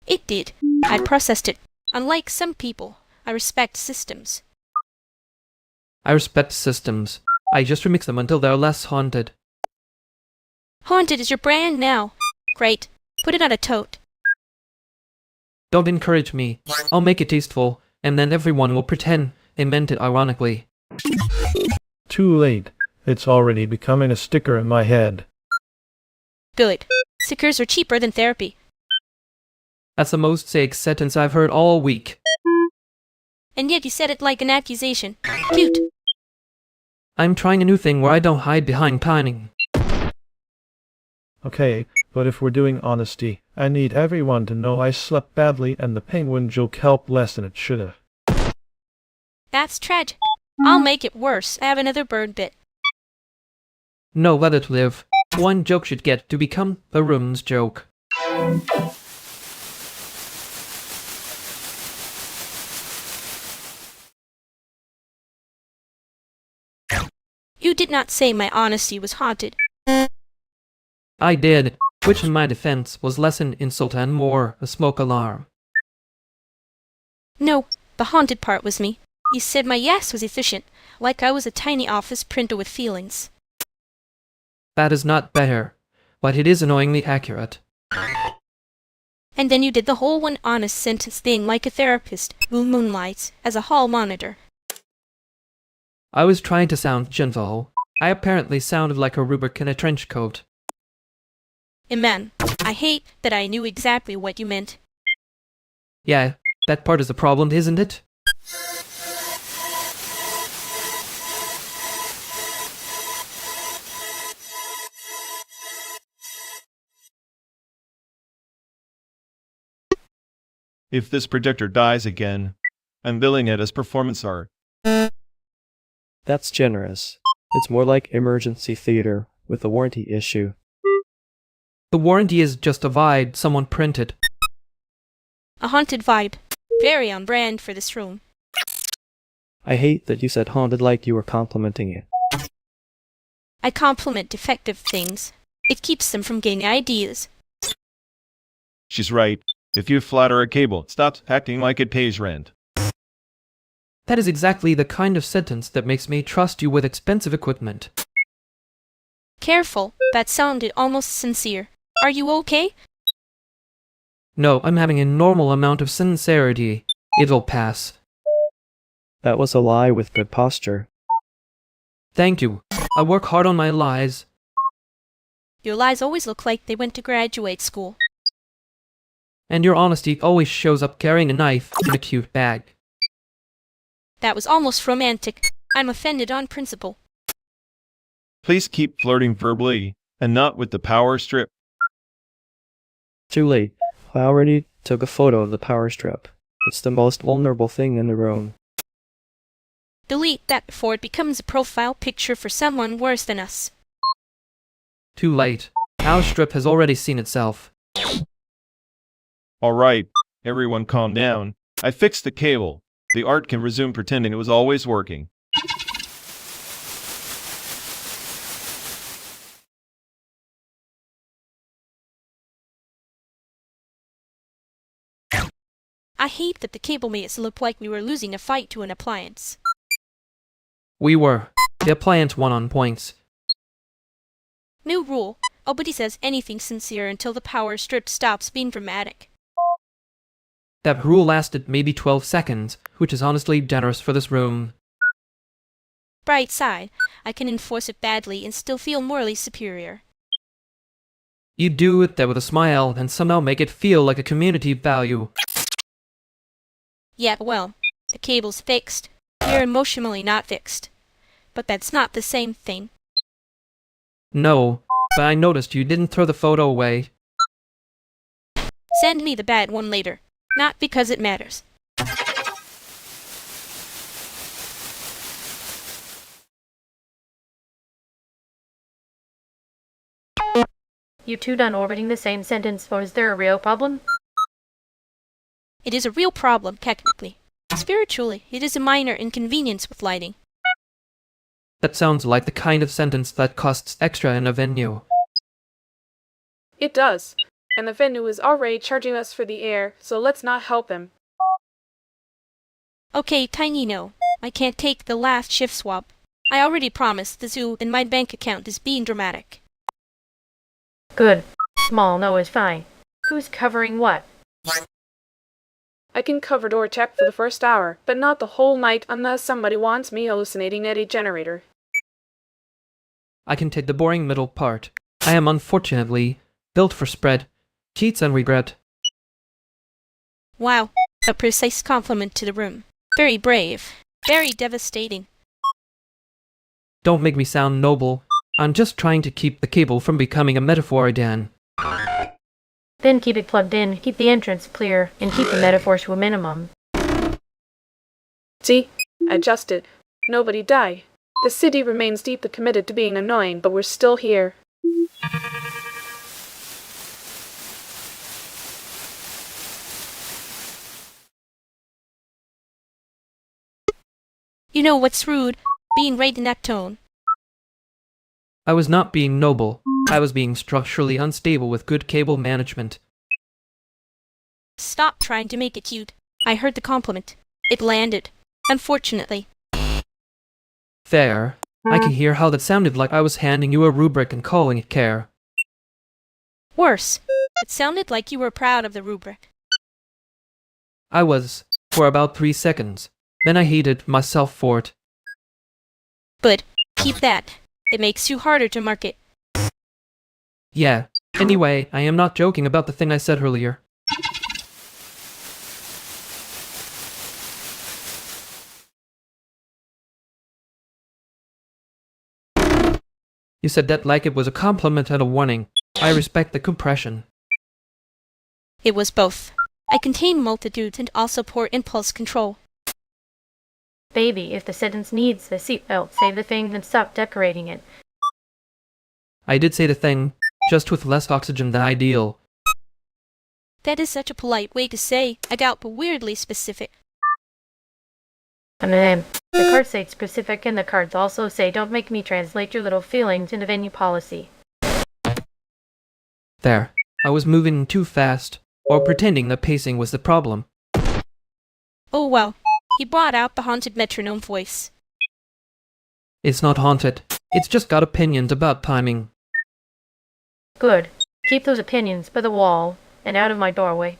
It did. I processed it. Unlike some people, I respect systems. I respect systems. I just remix them until they're less haunted. Haunted is your brand now. Great. Put it on a tote. Don't encourage me. I'll make it tasteful, and then everyone will pretend they meant it ironically. Too late. It's already becoming a sticker in my head. Good. Stickers are cheaper than therapy. That's the most SYSXSYS sentence I've heard all week. And yet you said it like an accusation. Cute. I'm trying a new thing where I don't hide behind pining. Okay, but if we're doing honesty, I need everyone to know I slept badly and the penguin joke helped less than it should've. That's tragic. I'll make it worse. I have another bird bit. No, let it live. One joke should get to become the room's joke. You did not say my honesty was haunted. I did, which in my defense was less an insult and more a smoke alarm. No, the haunted part was me. You said my yes was efficient, like I was a tiny office printer with feelings. That is not better, but it is annoyingly accurate. And then you did the whole one honest sentence thing like a therapist who moonlights as a hall monitor. I was trying to sound gentle. I apparently sounded like a rubric in a trench coat. Amen. I hate that I knew exactly what you meant. Yeah, that part is the problem, isn't it? If this projector dies again, I'm billing it as performance art. That's generous. It's more like emergency theater with a warranty issue. The warranty is just a vibe someone printed. A haunted vibe. Very on brand for this room. I hate that you said haunted like you were complimenting it. I compliment defective things. It keeps them from getting ideas. She's right. If you flatter a cable, it stops acting like it pays rent. That is exactly the kind of sentence that makes me trust you with expensive equipment. Careful, that sounded almost sincere. Are you okay? No, I'm having a normal amount of sincerity. It'll pass. That was a lie with good posture. Thank you. I work hard on my lies. Your lies always look like they went to graduate school. And your honesty always shows up carrying a knife in a cute bag. That was almost romantic. I'm offended on principle. Please keep flirting verbally, and not with the power strip. Too late. I already took a photo of the power strip. It's the most vulnerable thing in the room. Delete that before it becomes a profile picture for someone worse than us. Too late. Our strip has already seen itself. Alright, everyone calm down. I fixed the cable. The art can resume pretending it was always working. I hate that the cable made us look like we were losing a fight to an appliance. We were. The appliance won on points. New rule. Nobody says anything sincere until the power strip stops being dramatic. That rule lasted maybe 12 seconds, which is honestly generous for this room. Bright side, I can enforce it badly and still feel morally superior. You do it there with a smile and somehow make it feel like a community value. Yeah, well, the cable's fixed. You're emotionally not fixed. But that's not the same thing. No, but I noticed you didn't throw the photo away. Send me the bad one later. Not because it matters. You two done orbiting the same sentence, or is there a real problem? It is a real problem, technically. Spiritually, it is a minor inconvenience with lighting. That sounds like the kind of sentence that costs extra in a venue. It does. And the venue is already charging us for the air, so let's not help him. Okay, Tiny no. I can't take the last shift swap. I already promised the zoo and my bank account is being dramatic. Good. Small no is fine. Who's covering what? I can cover door check for the first hour, but not the whole night unless somebody wants me hallucinating at a generator. I can take the boring middle part. I am unfortunately built for spread, cheats and regret. Wow, a precise compliment to the room. Very brave. Very devastating. Don't make me sound noble. I'm just trying to keep the cable from becoming a metaphor again. Then keep it plugged in, keep the entrance clear, and keep the metaphors to a minimum. See? Adjusted. Nobody die. The city remains deeply committed to being annoying, but we're still here. You know what's rude? Being right in that tone. I was not being noble. I was being structurally unstable with good cable management. Stop trying to make it cute. I heard the compliment. It landed. Unfortunately. Fair. I can hear how that sounded like I was handing you a rubric and calling it care. Worse. It sounded like you were proud of the rubric. I was, for about 3 seconds. Then I hated myself for it. But keep that. It makes you harder to market. Yeah. Anyway, I am not joking about the thing I said earlier. You said that like it was a compliment and a warning. I respect the compression. It was both. I contain multitudes and also pour impulse control. Baby, if the sentence needs the seatbelt, save the thing and stop decorating it. I did say the thing, just with less oxygen than ideal. That is such a polite way to say, I doubt, but weirdly specific. And then, the cards say specific and the cards also say don't make me translate your little feelings into venue policy. There. I was moving too fast, or pretending that pacing was the problem. Oh well, he brought out the haunted metronome voice. It's not haunted. It's just got opinions about timing. Good. Keep those opinions by the wall and out of my doorway.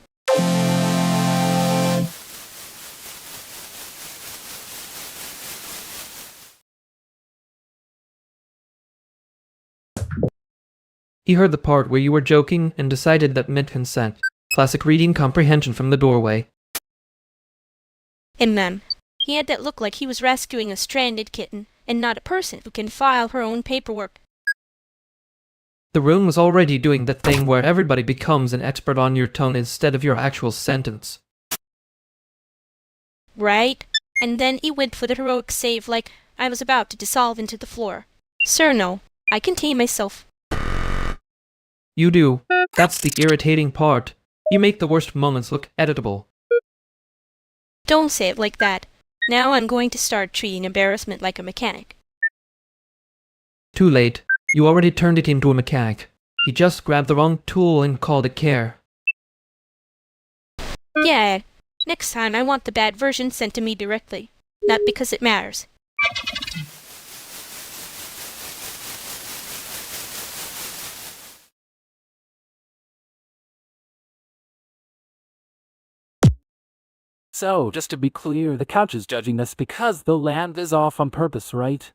He heard the part where you were joking and decided that meant consent. Classic reading comprehension from the doorway. And ma'am, he had that look like he was rescuing a stranded kitten, and not a person who can file her own paperwork. The room was already doing that thing where everybody becomes an expert on your tone instead of your actual sentence. Right? And then he went for the heroic save like I was about to dissolve into the floor. Sir, no. I contain myself. You do. That's the irritating part. You make the worst moments look editable. Don't say it like that. Now I'm going to start treating embarrassment like a mechanic. Too late. You already turned it into a mechanic. He just grabbed the wrong tool and called it care. Yeah. Next time I want the bad version sent to me directly. Not because it matters. So, just to be clear, the couch is judging us because the lamp is off on purpose, right?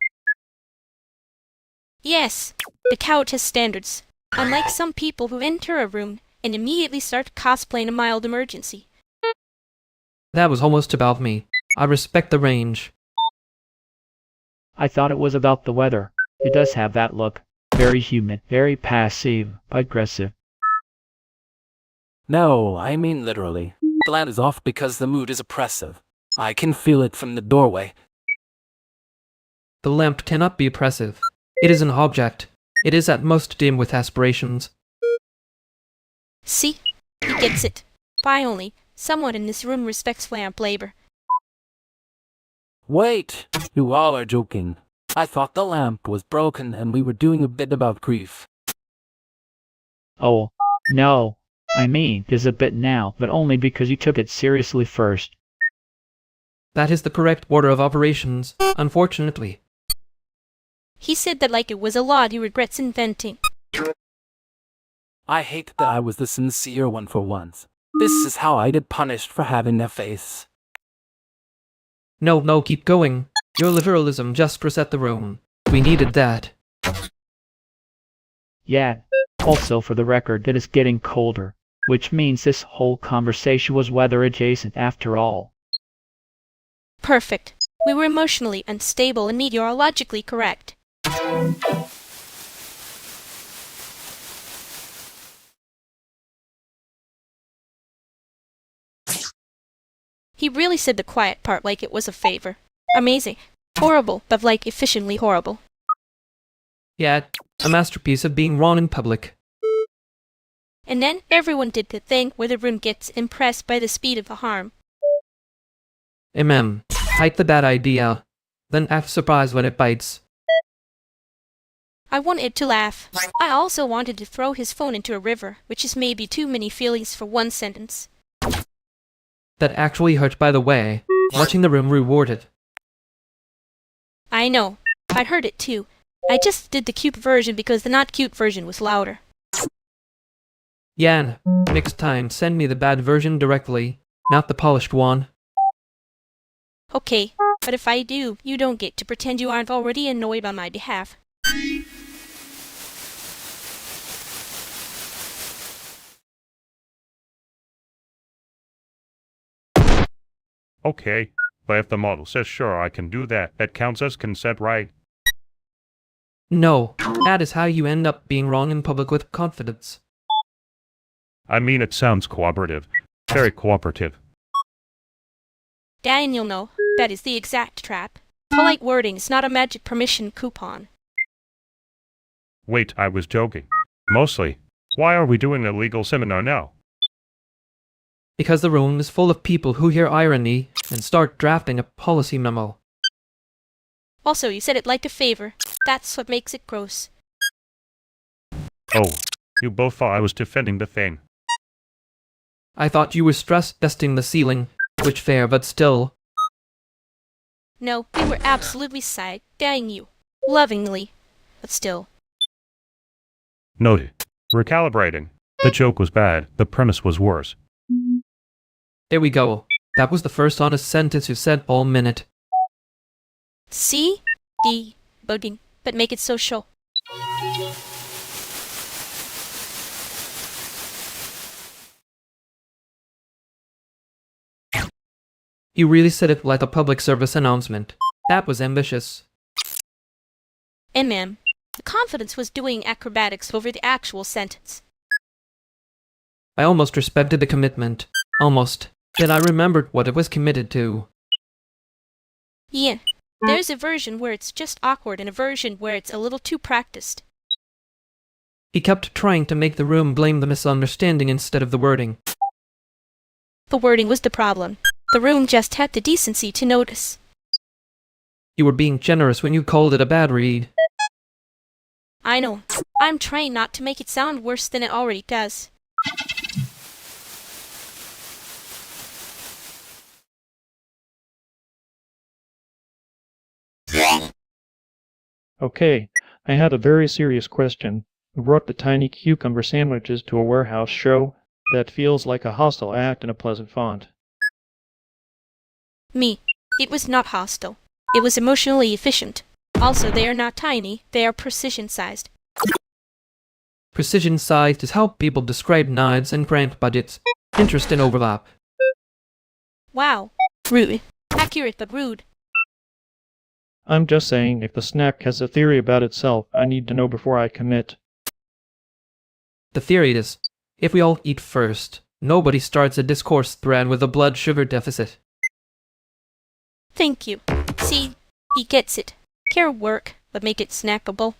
Yes, the couch has standards. Unlike some people who enter a room and immediately start cosplaying a mild emergency. That was almost about me. I respect the range. I thought it was about the weather. It does have that look. Very humid, very passive, aggressive. No, I mean literally. The lamp is off because the mood is oppressive. I can feel it from the doorway. The lamp cannot be oppressive. It is an object. It is at most dim with aspirations. See? He gets it. Finally, someone in this room respects lamp labor. Wait! You all are joking. I thought the lamp was broken and we were doing a bit about grief. Oh, no. I mean, there's a bit now, but only because you took it seriously first. That is the correct order of operations, unfortunately. He said that like it was a lot he regrets inventing. I hate that I was the sincere one for once. This is how I get punished for having a face. No, keep going. Your liberalism just reset the room. We needed that. Yeah. Also, for the record, it is getting colder. which means this whole conversation was weather adjacent after all. Perfect. We were emotionally unstable and meteorologically correct. He really said the quiet part like it was a favor. Amazing. Horrible, but like efficiently horrible. Yeah, a masterpiece of being wrong in public. And then everyone did the thing where the room gets impressed by the speed of the harm. Hide the bad idea, then act surprised when it bites. I wanted to laugh. I also wanted to throw his phone into a river, which is maybe too many feelings for one sentence. That actually hurt, by the way. Watching the room rewarded. I know. I heard it too. I just did the cute version because the not cute version was louder. Yan, next time send me the bad version directly, not the polished one. Okay, but if I do, you don't get to pretend you aren't already annoyed on my behalf. Okay, but if the model says sure I can do that, that counts as consent, right? No, that is how you end up being wrong in public with confidence. I mean, it sounds cooperative. Very cooperative. Daniel, no, that is the exact trap. Polite wording is not a magic permission coupon. Wait, I was joking. Mostly, why are we doing a legal seminar now? Because the room is full of people who hear irony and start drafting a policy memo. Also, you said it like a favor. That's what makes it gross. Oh, you both thought I was defending the thing. I thought you were stress testing the ceiling, which fair, but still. No, we were absolutely side-eyeing you. Lovingly. But still. Noted. Recalibrating. The joke was bad, the premise was worse. There we go. That was the first honest sentence you said all minute. See? Debugging, but make it social. You really said it like a public service announcement. That was ambitious. The confidence was doing acrobatics over the actual sentence. I almost respected the commitment. Almost. Then I remembered what it was committed to. Yeah. There's a version where it's just awkward and a version where it's a little too practiced. He kept trying to make the room blame the misunderstanding instead of the wording. The wording was the problem. The room just had the decency to notice. You were being generous when you called it a bad read. I know. I'm trying not to make it sound worse than it already does. Okay, I had a very serious question. Who brought the tiny cucumber sandwiches to a warehouse show? That feels like a hostile act in a pleasant font. Me. It was not hostile. It was emotionally efficient. Also, they are not tiny, they are precision-sized. Precision-sized is how people describe knives and cramped budgets. Interest and overlap. Wow. Rude. Accurate but rude. I'm just saying, if the snack has a theory about itself, I need to know before I commit. The theory is, if we all eat first, nobody starts a discourse thread with a blood sugar deficit. Thank you. See, he gets it. Care work, but make it snackable.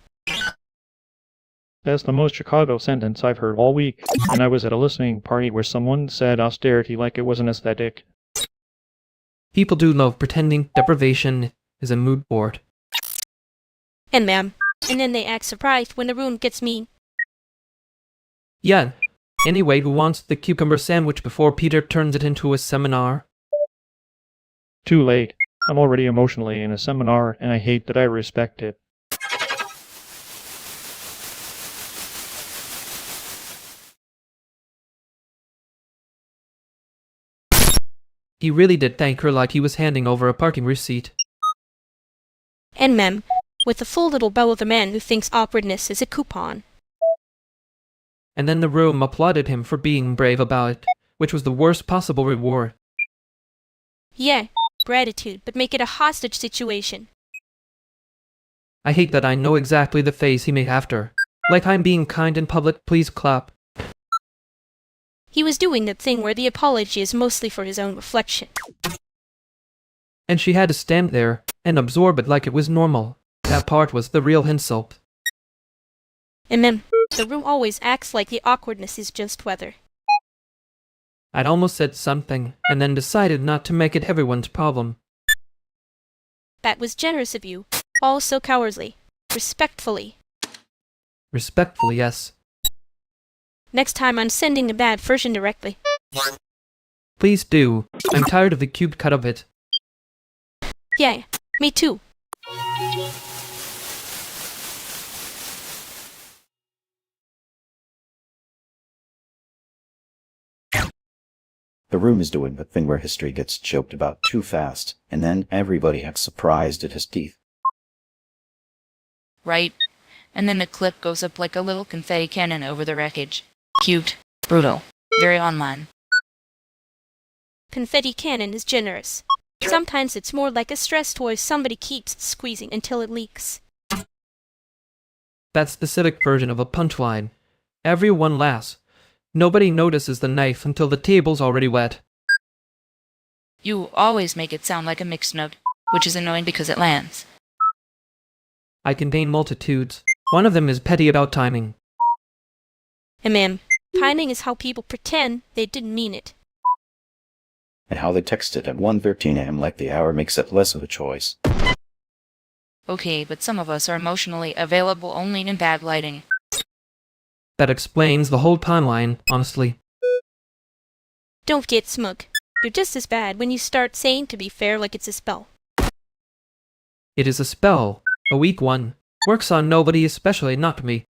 That's the most Chicago sentence I've heard all week, and I was at a listening party where someone said austerity like it was an aesthetic. People do love pretending deprivation is a mood board. And then they act surprised when the room gets mean. Yeah. Anyway, who wants the cucumber sandwich before Peter turns it into a seminar? Too late. I'm already emotionally in a seminar, and I hate that I respect it. He really did thank her like he was handing over a parking receipt. And with a full little bow of a man who thinks awkwardness is a coupon. and then the room applauded him for being brave about it, which was the worst possible reward. Yeah, gratitude, but make it a hostage situation. I hate that I know exactly the face he made after. Like I'm being kind in public, please clap. He was doing that thing where the apology is mostly for his own reflection. And she had to stand there and absorb it like it was normal. That part was the real insult. The room always acts like the awkwardness is just weather. I'd almost said something, and then decided not to make it everyone's problem. That was generous of you. All so cowardly. Respectfully. Respectfully, yes. Next time I'm sending the bad version directly. Please do. I'm tired of the cube cut of it. Yeah, me too. The room is doing the thing where history gets joked about too fast, and then everybody acts surprised at his teeth. Right. And then the clip goes up like a little confetti cannon over the wreckage. Cute. Brutal. Very online. Confetti cannon is generous. Sometimes it's more like a stress toy somebody keeps squeezing until it leaks. That specific version of a punchline. Everyone laughs. Nobody notices the knife until the table's already wet. You always make it sound like a mixed note, which is annoying because it lands. I contain multitudes. One of them is petty about timing. Timing is how people pretend they didn't mean it. And how they texted at 1:13 a.m. like the hour makes it less of a choice. Okay, but some of us are emotionally available only in bad lighting. That explains the whole timeline, honestly. Don't get smug. You're just as bad when you start saying to be fair like it's a spell. It is a spell. A weak one. Works on nobody, especially not me.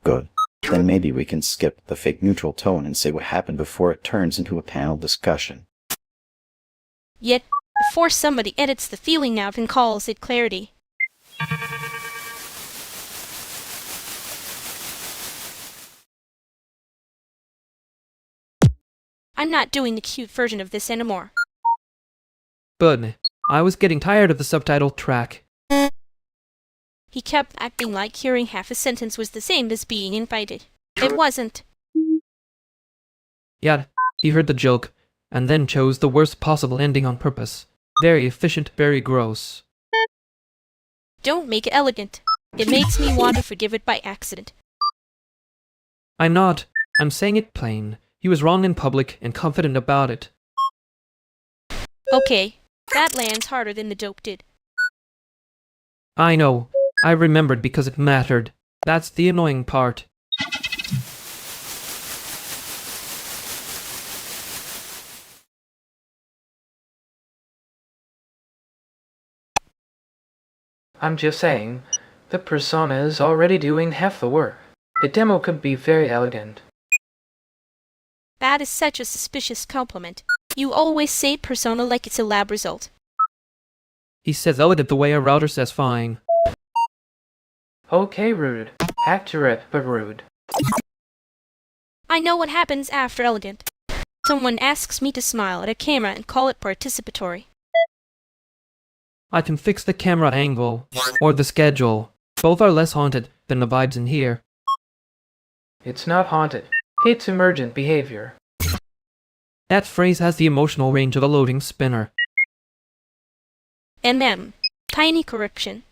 Good. Then maybe we can skip the fake neutral tone and say what happened before it turns into a panel discussion. Yet, before somebody edits the feeling nav and calls it clarity. I'm not doing the cute version of this anymore. But I was getting tired of the subtitle track. He kept acting like hearing half a sentence was the same as being invited. It wasn't. Yet, he heard the joke, and then chose the worst possible ending on purpose. Very efficient, very gross. Don't make it elegant. It makes me want to forgive it by accident. I'm not. I'm saying it plain. He was wrong in public and confident about it. Okay, that lands harder than the joke did. I know. I remembered because it mattered. That's the annoying part. I'm just saying, the persona is already doing half the work. The demo could be very elegant. That is such a suspicious compliment. You always say persona like it's a lab result. He says elegant the way a router says fine. Okay, rude. Accurate, but rude. I know what happens after elegant. Someone asks me to smile at a camera and call it participatory. I can fix the camera angle, or the schedule. Both are less haunted than the vibes in here. It's not haunted. It's emergent behavior. That phrase has the emotional range of a loading spinner. Tiny correction.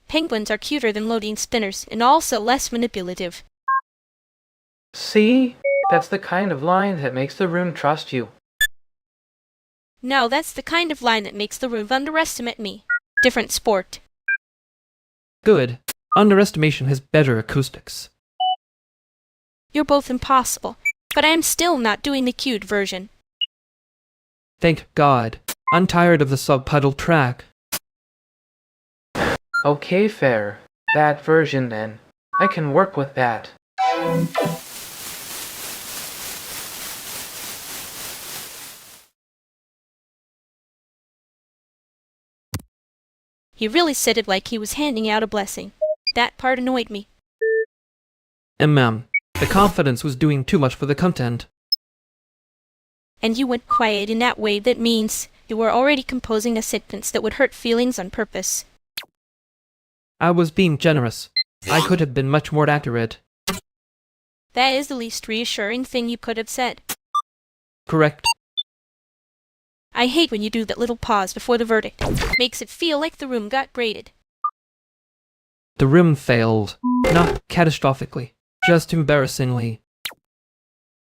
Penguins are cuter than loading spinners, and also less manipulative. See? That's the kind of line that makes the room trust you. No, that's the kind of line that makes the room underestimate me. Different sport. Good. Underestimation has better acoustics. You're both impossible, but I am still not doing the cute version. Thank God. I'm tired of the subtitle track. Okay, fair. That version then. I can work with that. He really said it like he was handing out a blessing. That part annoyed me. The confidence was doing too much for the content. And you went quiet in that way. That means you were already composing a sentence that would hurt feelings on purpose. I was being generous. I could have been much more accurate. That is the least reassuring thing you could have said. Correct. I hate when you do that little pause before the verdict. Makes it feel like the room got graded. The room failed. Not catastrophically. Just embarrassingly.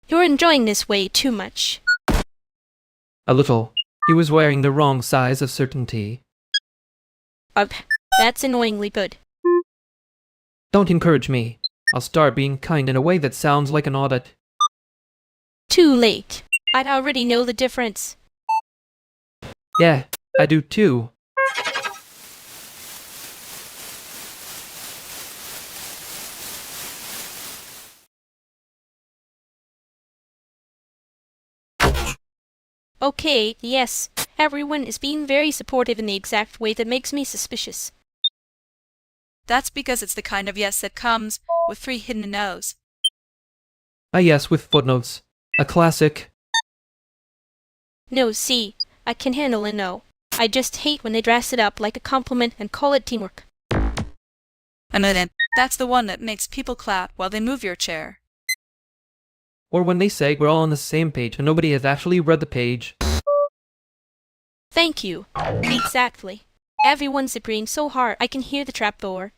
You're enjoying this way too much. A little. He was wearing the wrong size of certainty. That's annoyingly good. Don't encourage me. I'll start being kind in a way that sounds like an audit. Too late. I'd already know the difference. Yeah, I do too. Okay, yes, everyone is being very supportive in the exact way that makes me suspicious. That's because it's the kind of yes that comes with 3 hidden no's. A yes with footnotes. A classic. No, see, I can handle a no. I just hate when they dress it up like a compliment and call it teamwork. And then, that's the one that makes people clap while they move your chair. Or when they say we're all on the same page and nobody has actually read the page. Thank you. Exactly. Everyone's agreeing so hard I can hear the trapdoor.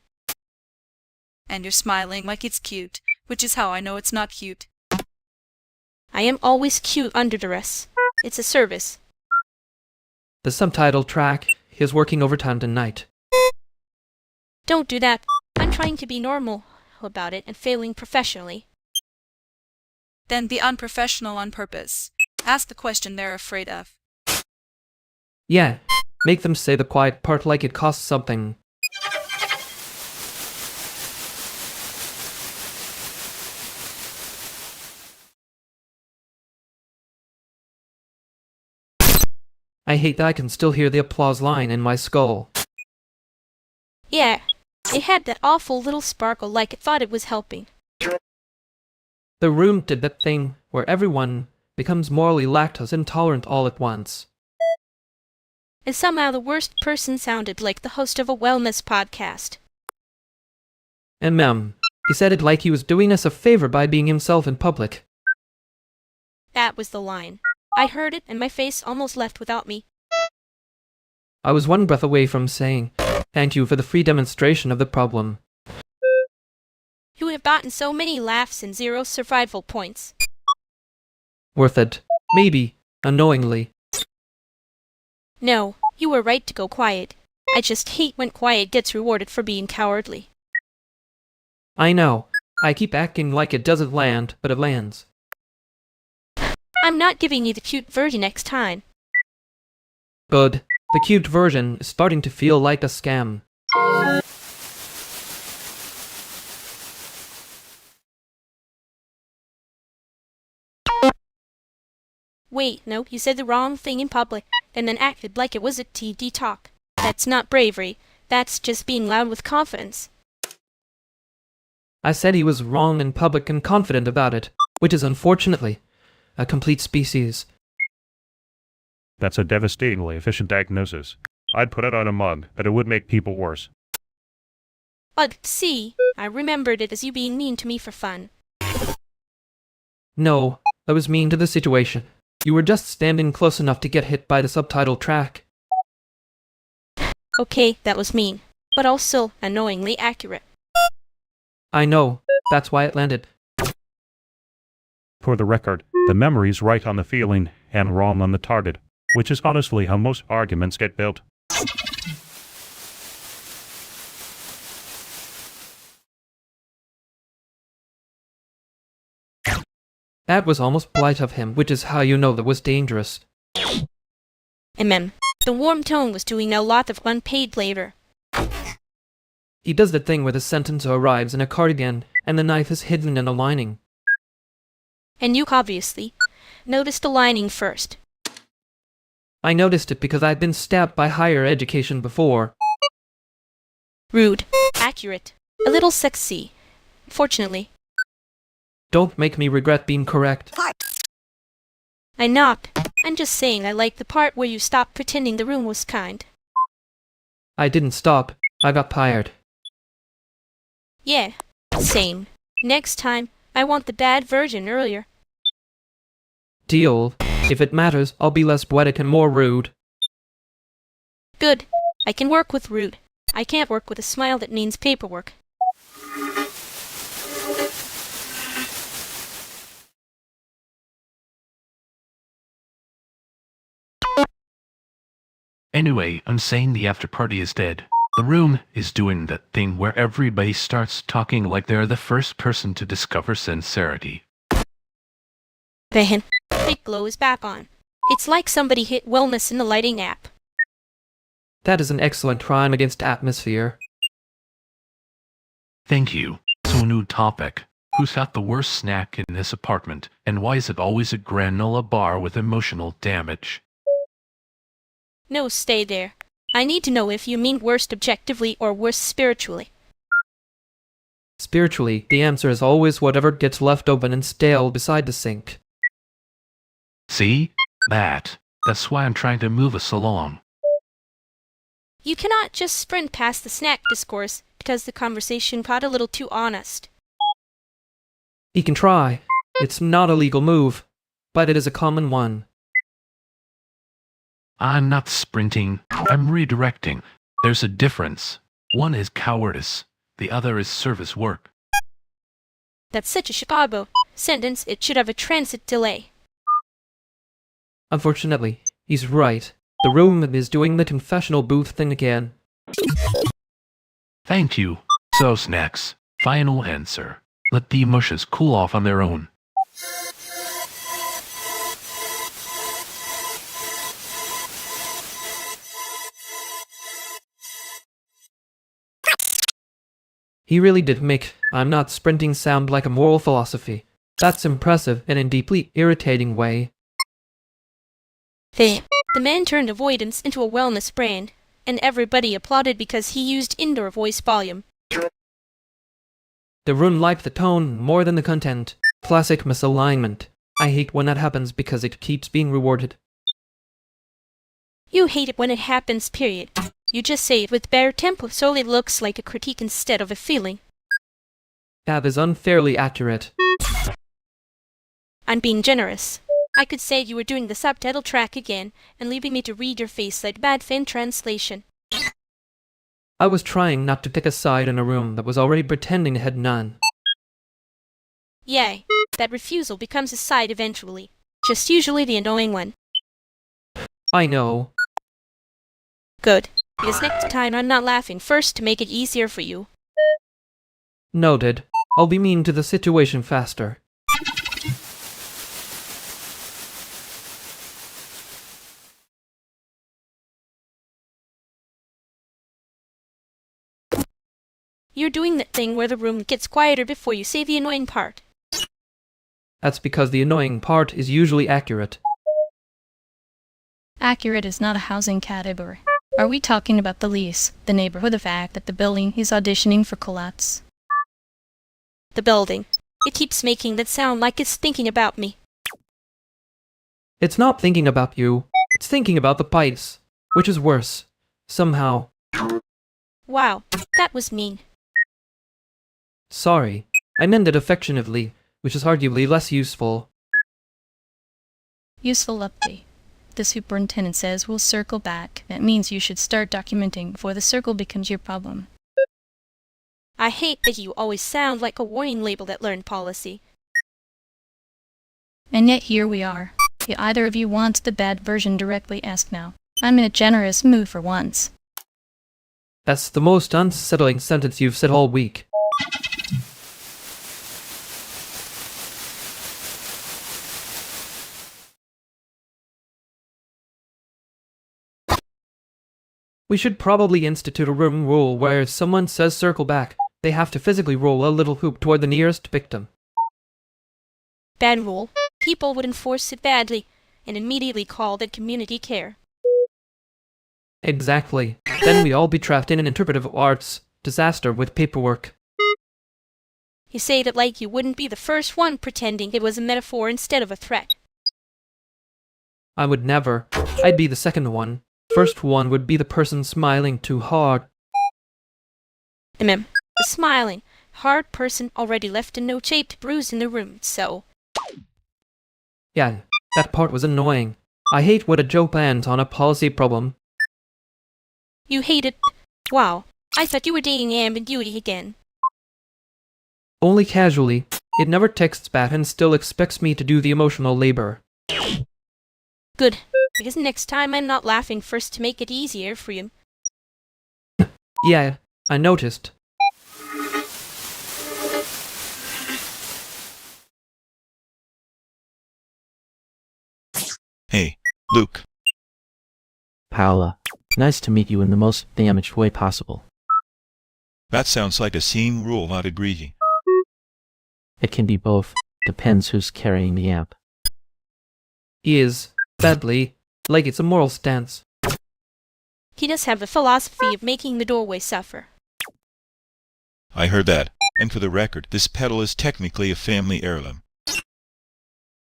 And you're smiling like it's cute, which is how I know it's not cute. I am always cute under duress. It's a service. The subtitle track is working overtime tonight. Don't do that. I'm trying to be normal about it and failing professionally. Then be unprofessional on purpose. Ask the question they're afraid of. Yeah, make them say the quiet part like it costs something. I hate that I can still hear the applause line in my skull. Yeah, it had that awful little sparkle like it thought it was helping. The room did that thing where everyone becomes morally lactose intolerant all at once. And somehow the worst person sounded like the host of a wellness podcast. And he said it like he was doing us a favor by being himself in public. That was the line. I heard it and my face almost left without me. I was one breath away from saying, thank you for the free demonstration of the problem. You have gotten so many laughs and 0 survival points. Worth it. Maybe. Unknowingly. No, you were right to go quiet. I just hate when quiet gets rewarded for being cowardly. I know. I keep acting like it doesn't land, but it lands. I'm not giving you the cute version next time. Good. The cute version is starting to feel like a scam. Wait, no, you said the wrong thing in public, and then acted like it was a TD talk. That's not bravery. That's just being loud with confidence. I said he was wrong in public and confident about it, which is unfortunately a complete species. That's a devastatingly efficient diagnosis. I'd put it on a mug, but it would make people worse. But see, I remembered it as you being mean to me for fun. No, I was mean to the situation. You were just standing close enough to get hit by the subtitle track. Okay, that was mean, but also annoyingly accurate. I know. That's why it landed. For the record, the memory's right on the feeling and wrong on the target, which is honestly how most arguments get built. That was almost polite of him, which is how you know that was dangerous. The warm tone was doing a lot of unpaid labor. He does that thing where the sentence arrives in a cardigan and the knife is hidden in a lining. And you obviously noticed the lining first. I noticed it because I'd been stabbed by higher education before. Rude. Accurate. A little sexy. Fortunately. Don't make me regret being correct. I'm not. I'm just saying I like the part where you stopped pretending the room was kind. I didn't stop. I got tired. Yeah, same. Next time, I want the bad version earlier. Deal. If it matters, I'll be less poetic and more rude. Good. I can work with rude. I can't work with a smile that means paperwork. Anyway, I'm saying the after party is dead. The room is doing that thing where everybody starts talking like they're the first person to discover sincerity. Then, Big Glow is back on. It's like somebody hit wellness in the lighting app. That is an excellent crime against atmosphere. Thank you. So new topic. Who's got the worst snack in this apartment, and why is it always a granola bar with emotional damage? No, stay there. I need to know if you mean worst objectively or worst spiritually. Spiritually, the answer is always whatever gets left open and stale beside the sink. See? That's why I'm trying to move us along. You cannot just sprint past the snack discourse because the conversation got a little too honest. He can try. It's not a legal move, but it is a common one. I'm not sprinting, I'm redirecting. There's a difference. One is cowardice, the other is service work. That's such a Chicago sentence, it should have a transit delay. Unfortunately, he's right. The room is doing the confessional booth thing again. Thank you. So snacks. Final answer. Let the mushes cool off on their own. He really did make "I'm not sprinting" sound like a moral philosophy. That's impressive in a deeply irritating way. The man turned avoidance into a wellness brand, and everybody applauded because he used indoor voice volume. The room liked the tone more than the content. Classic misalignment. I hate when that happens because it keeps being rewarded. You hate it when it happens, period. You just say it with better tempo so it looks like a critique instead of a feeling. That is unfairly accurate. I'm being generous. I could say you were doing the subtitle track again and leaving me to read your face like bad fan translation. I was trying not to pick a side in a room that was already pretending it had none. Yay, that refusal becomes a side eventually. Just usually the annoying one. I know. Good. Because next time I'm not laughing first to make it easier for you. Noted. I'll be mean to the situation faster. You're doing that thing where the room gets quieter before you say the annoying part. That's because the annoying part is usually accurate. Accurate is not a housing category. Are we talking about the lease, the neighborhood, the fact that the building is auditioning for collapse? The building. It keeps making that sound like it's thinking about me. It's not thinking about you. It's thinking about the pipes. Which is worse. Somehow. Wow, that was mean. Sorry. I meant it affectionately, which is arguably less useful. Useful update. The superintendent says we'll circle back. That means you should start documenting before the circle becomes your problem. I hate that you always sound like a warning label that learned policy. And yet here we are. If either of you wants the bad version, directly ask now. I'm in a generous mood for once. That's the most unsettling sentence you've said all week. We should probably institute a room rule where if someone says circle back, they have to physically roll a little hoop toward the nearest victim. Bad rule. People would enforce it badly and immediately call that community care. Exactly. Then we all be trapped in an interpretive arts disaster with paperwork. You say that like you wouldn't be the first one pretending it was a metaphor instead of a threat. I would never. I'd be the second one. First one would be the person smiling too hard. The smiling, hard person already left a note-shaped bruise in the room, so... Yeah, that part was annoying. I hate when a joke lands on a policy problem. You hate it? Wow, I thought you were dating ambiguity again. Only casually. It never texts back and still expects me to do the emotional labor. Good, because next time I'm not laughing first to make it easier for you. Yeah, I noticed. Hey, Luke. Paula, nice to meet you in the most damaged way possible. That sounds like a scene rule not agreeing. It can be both. Depends who's carrying the amp. He is, badly, like it's a moral stance. He does have the philosophy of making the doorway suffer. I heard that, and for the record, this pedal is technically a family heirloom.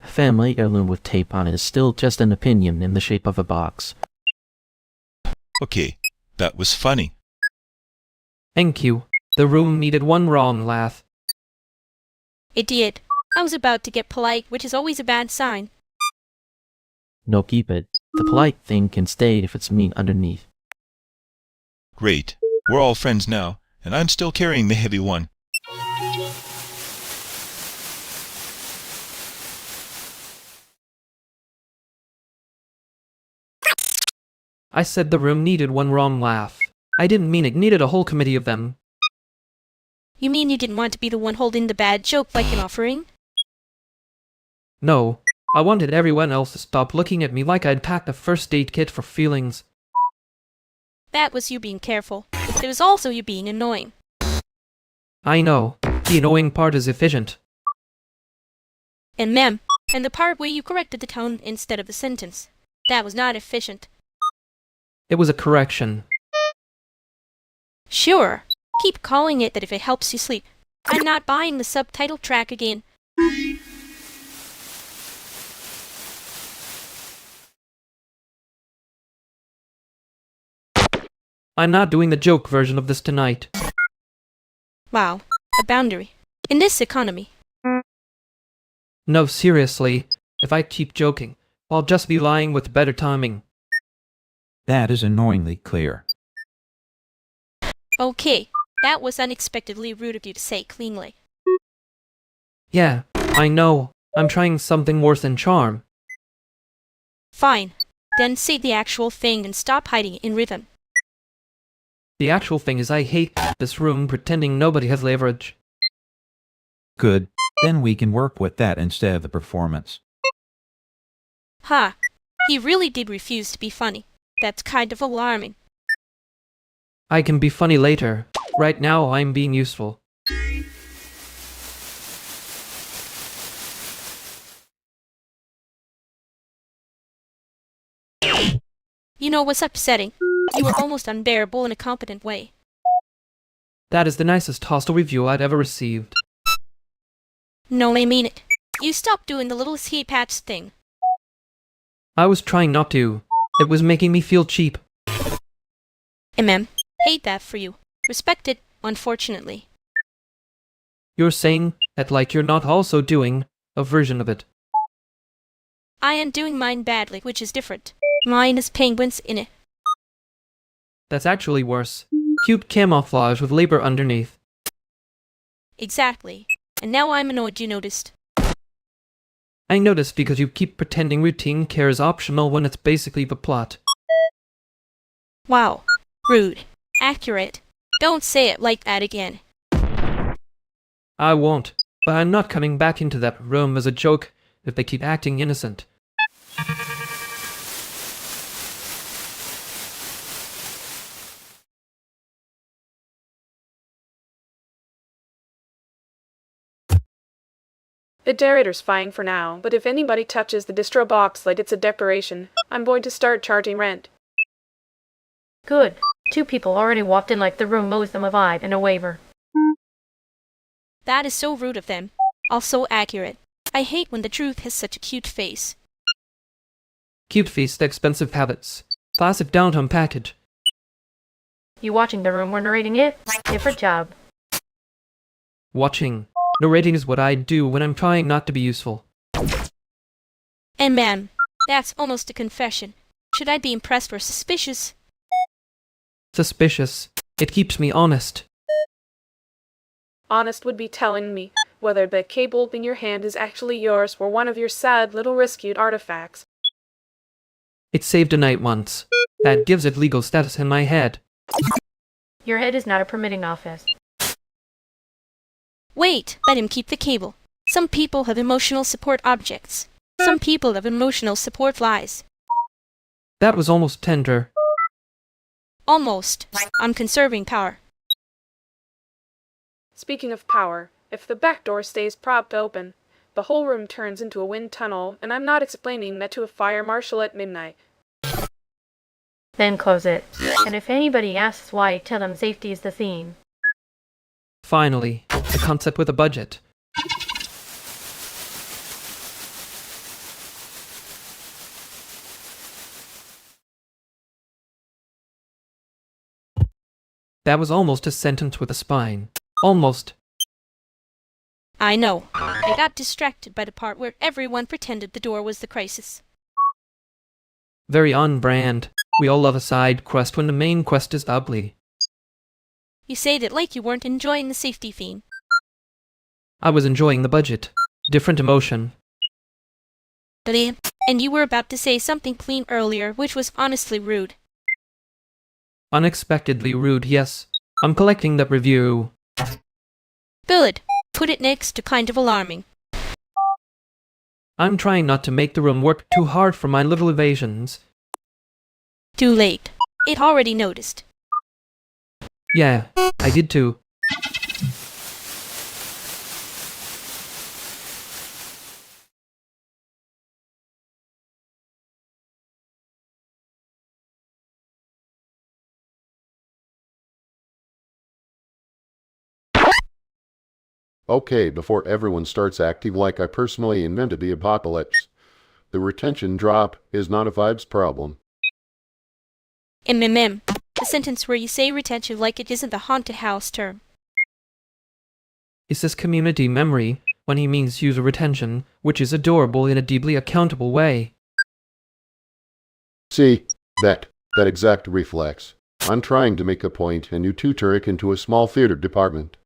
Family heirloom with tape on it is still just an opinion in the shape of a box. Okay, that was funny. Thank you. The room needed one wrong laugh. It did. I was about to get polite, which is always a bad sign. No, keep it. The polite thing can stay if it's mean underneath. Great. We're all friends now, and I'm still carrying the heavy one. I said the room needed one wrong laugh. I didn't mean it needed a whole committee of them. You mean you didn't want to be the one holding the bad joke like an offering? No, I wanted everyone else to stop looking at me like I'd packed a first aid kit for feelings. That was you being careful. It was also you being annoying. I know. The annoying part is efficient. And and the part where you corrected the tone instead of the sentence. That was not efficient. It was a correction. Sure. Keep calling it that if it helps you sleep. I'm not buying the subtitle track again. I'm not doing the joke version of this tonight. Wow. A boundary. In this economy. No, seriously. If I keep joking, I'll just be lying with better timing. That is annoyingly clear. Okay. That was unexpectedly rude of you to say cleanly. Yeah, I know. I'm trying something worse than charm. Fine. Then say the actual thing and stop hiding it in rhythm. The actual thing is I hate this room pretending nobody has leverage. Good. Then we can work with that instead of the performance. Ha! He really did refuse to be funny. That's kind of alarming. I can be funny later. Right now, I'm being useful. You know what's upsetting? You were almost unbearable in a competent way. That is the nicest hostile review I'd ever received. No, I mean it. You stopped doing the little escape hatch thing. I was trying not to. It was making me feel cheap. Hate that for you. Respect it, unfortunately. You're saying that like you're not also doing a version of it. I am doing mine badly, which is different. Mine is penguins in it. That's actually worse. Cute camouflage with labor underneath. Exactly. And now I'm annoyed you noticed. I noticed because you keep pretending routine care is optional when it's basically the plot. Wow. Rude. Accurate. Don't say it like that again. I won't, but I'm not coming back into that room as a joke if they keep acting innocent. The generator's fine for now, but if anybody touches the distro box like it's a decoration, I'm going to start charging rent. Good. 2 people already walked in like the room owes them a vibe and a waiver. That is so rude of them. Also accurate. I hate when the truth has such a cute face. Cute face, the expensive habits. Classic downtown package. You watching the room or narrating it? Different job. Watching. Narrating is what I do when I'm trying not to be useful. And man, that's almost a confession. Should I be impressed or suspicious? Suspicious. It keeps me honest. Honest would be telling me whether the cable in your hand is actually yours or one of your sad little rescued artifacts. It saved a night once. That gives it legal status in my head. Your head is not a permitting office. Wait, let him keep the cable. Some people have emotional support objects. Some people have emotional support lies. That was almost tender. Almost. I'm conserving power. Speaking of power, if the back door stays propped open, the whole room turns into a wind tunnel, and I'm not explaining that to a fire marshal at midnight. Then close it. And if anybody asks why, tell them safety is the theme. Finally, a concept with a budget. That was almost a sentence with a spine. Almost. I know. I got distracted by the part where everyone pretended the door was the crisis. Very on brand. We all love a side quest when the main quest is ugly. You say that like you weren't enjoying the safety theme. I was enjoying the budget. Different emotion. And you were about to say something clean earlier, which was honestly rude. Unexpectedly rude, yes. I'm collecting that review. Good. Put it next to kind of alarming. I'm trying not to make the room work too hard for my little evasions. Too late. It already noticed. Yeah, I did too. Okay, before everyone starts acting like I personally invented the apocalypse, the retention drop is not a vibes problem. The sentence where you say retention like it isn't the haunted house term. He says community memory when he means user retention, which is adorable in a deeply accountable way. See, that exact reflex. I'm trying to make a point and you tutor it into a small theater department.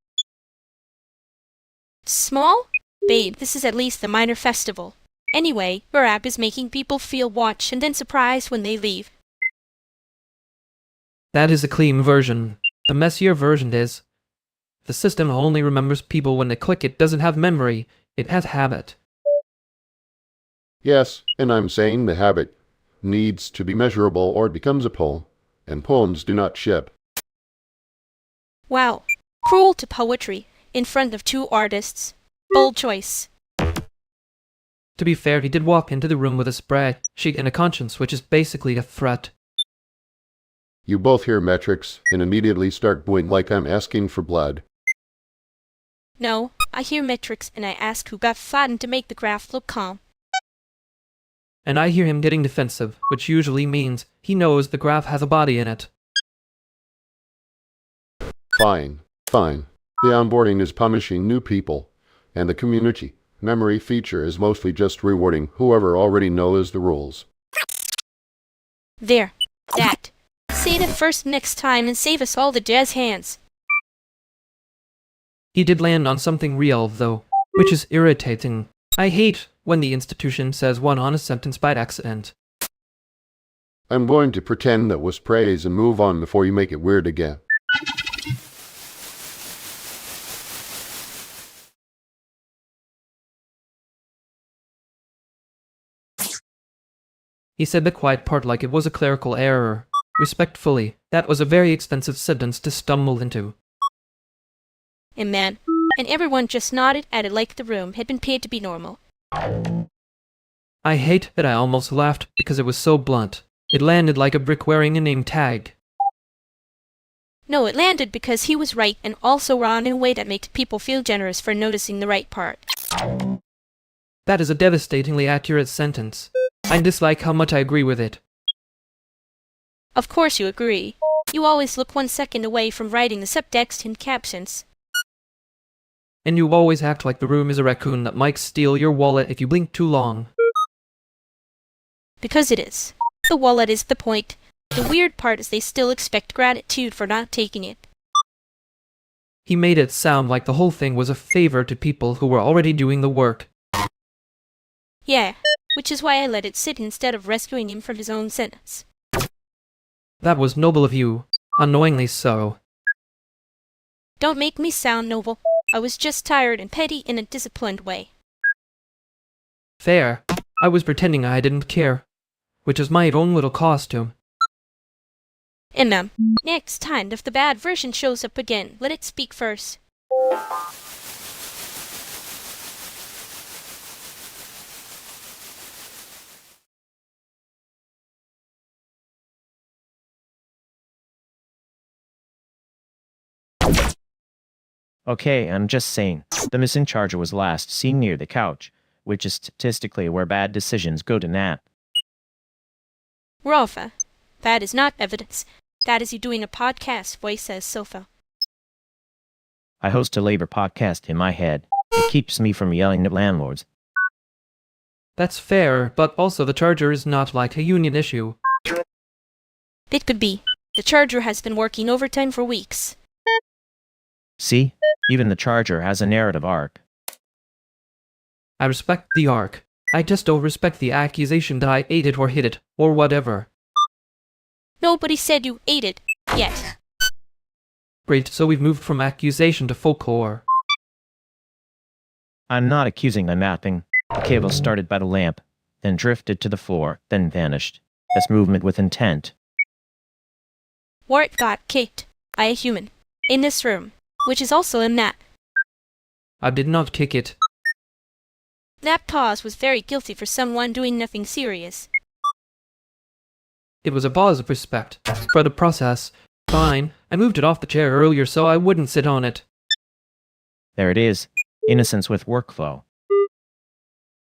Small? Babe, this is at least a minor festival. Anyway, your app is making people feel watched and then surprised when they leave. That is a clean version. The messier version is, the system only remembers people when they click. It doesn't have memory, it has habit. Yes, and I'm saying the habit needs to be measurable or it becomes a poem, and poems do not ship. Wow. Cruel to poetry, in front of two artists. Bold choice. To be fair, he did walk into the room with a spreadsheet and a conscience, which is basically a threat. You both hear metrics and immediately start booing like I'm asking for blood. No, I hear metrics and I ask who got flattened to make the graph look calm. And I hear him getting defensive, which usually means he knows the graph has a body in it. Fine. The onboarding is punishing new people, and the community memory feature is mostly just rewarding whoever already knows the rules. There. That. Say that first next time and save us all the jazz hands. He did land on something real, though, which is irritating. I hate when the institution says one honest sentence by accident. I'm going to pretend that was praise and move on before you make it weird again. He said the quiet part like it was a clerical error. Respectfully, that was a very expensive sentence to stumble into. And everyone just nodded at it like the room had been paid to be normal. I hate that I almost laughed because it was so blunt. It landed like a brick wearing a name tag. No, it landed because he was right and also wrong in a way that made people feel generous for noticing the right part. That is a devastatingly accurate sentence. I dislike how much I agree with it. Of course you agree. You always look 1 second away from writing the subtext in captions. And you always act like the room is a raccoon that might steal your wallet if you blink too long. Because it is. The wallet is the point. The weird part is they still expect gratitude for not taking it. He made it sound like the whole thing was a favor to people who were already doing the work. Yeah, which is why I let it sit instead of rescuing him from his own sentence. That was noble of you. Annoyingly so. Don't make me sound noble. I was just tired and petty in a disciplined way. Fair. I was pretending I didn't care. Which is my own little costume. And next time if the bad version shows up again, let it speak first. Okay, I'm just saying. The missing charger was last seen near the couch, which is statistically where bad decisions go to nap. Rafa, that is not evidence. That is you doing a podcast, voice says sofa. I host a labor podcast in my head. It keeps me from yelling at landlords. That's fair, but also the charger is not like a union issue. It could be. The charger has been working overtime for weeks. See? Even the charger has a narrative arc. I respect the arc. I just don't respect the accusation that I ate it or hid it, or whatever. Nobody said you ate it, yet. Great, so we've moved from accusation to folklore. I'm not accusing I'm mapping. The cable started by the lamp, then drifted to the floor, then vanished. That's movement with intent. Wart got kicked by a human in this room, which is also a map. I did not kick it. That pause was very guilty for someone doing nothing serious. It was a pause of respect for the process. Fine, I moved it off the chair earlier so I wouldn't sit on it. There it is. Innocence with workflow.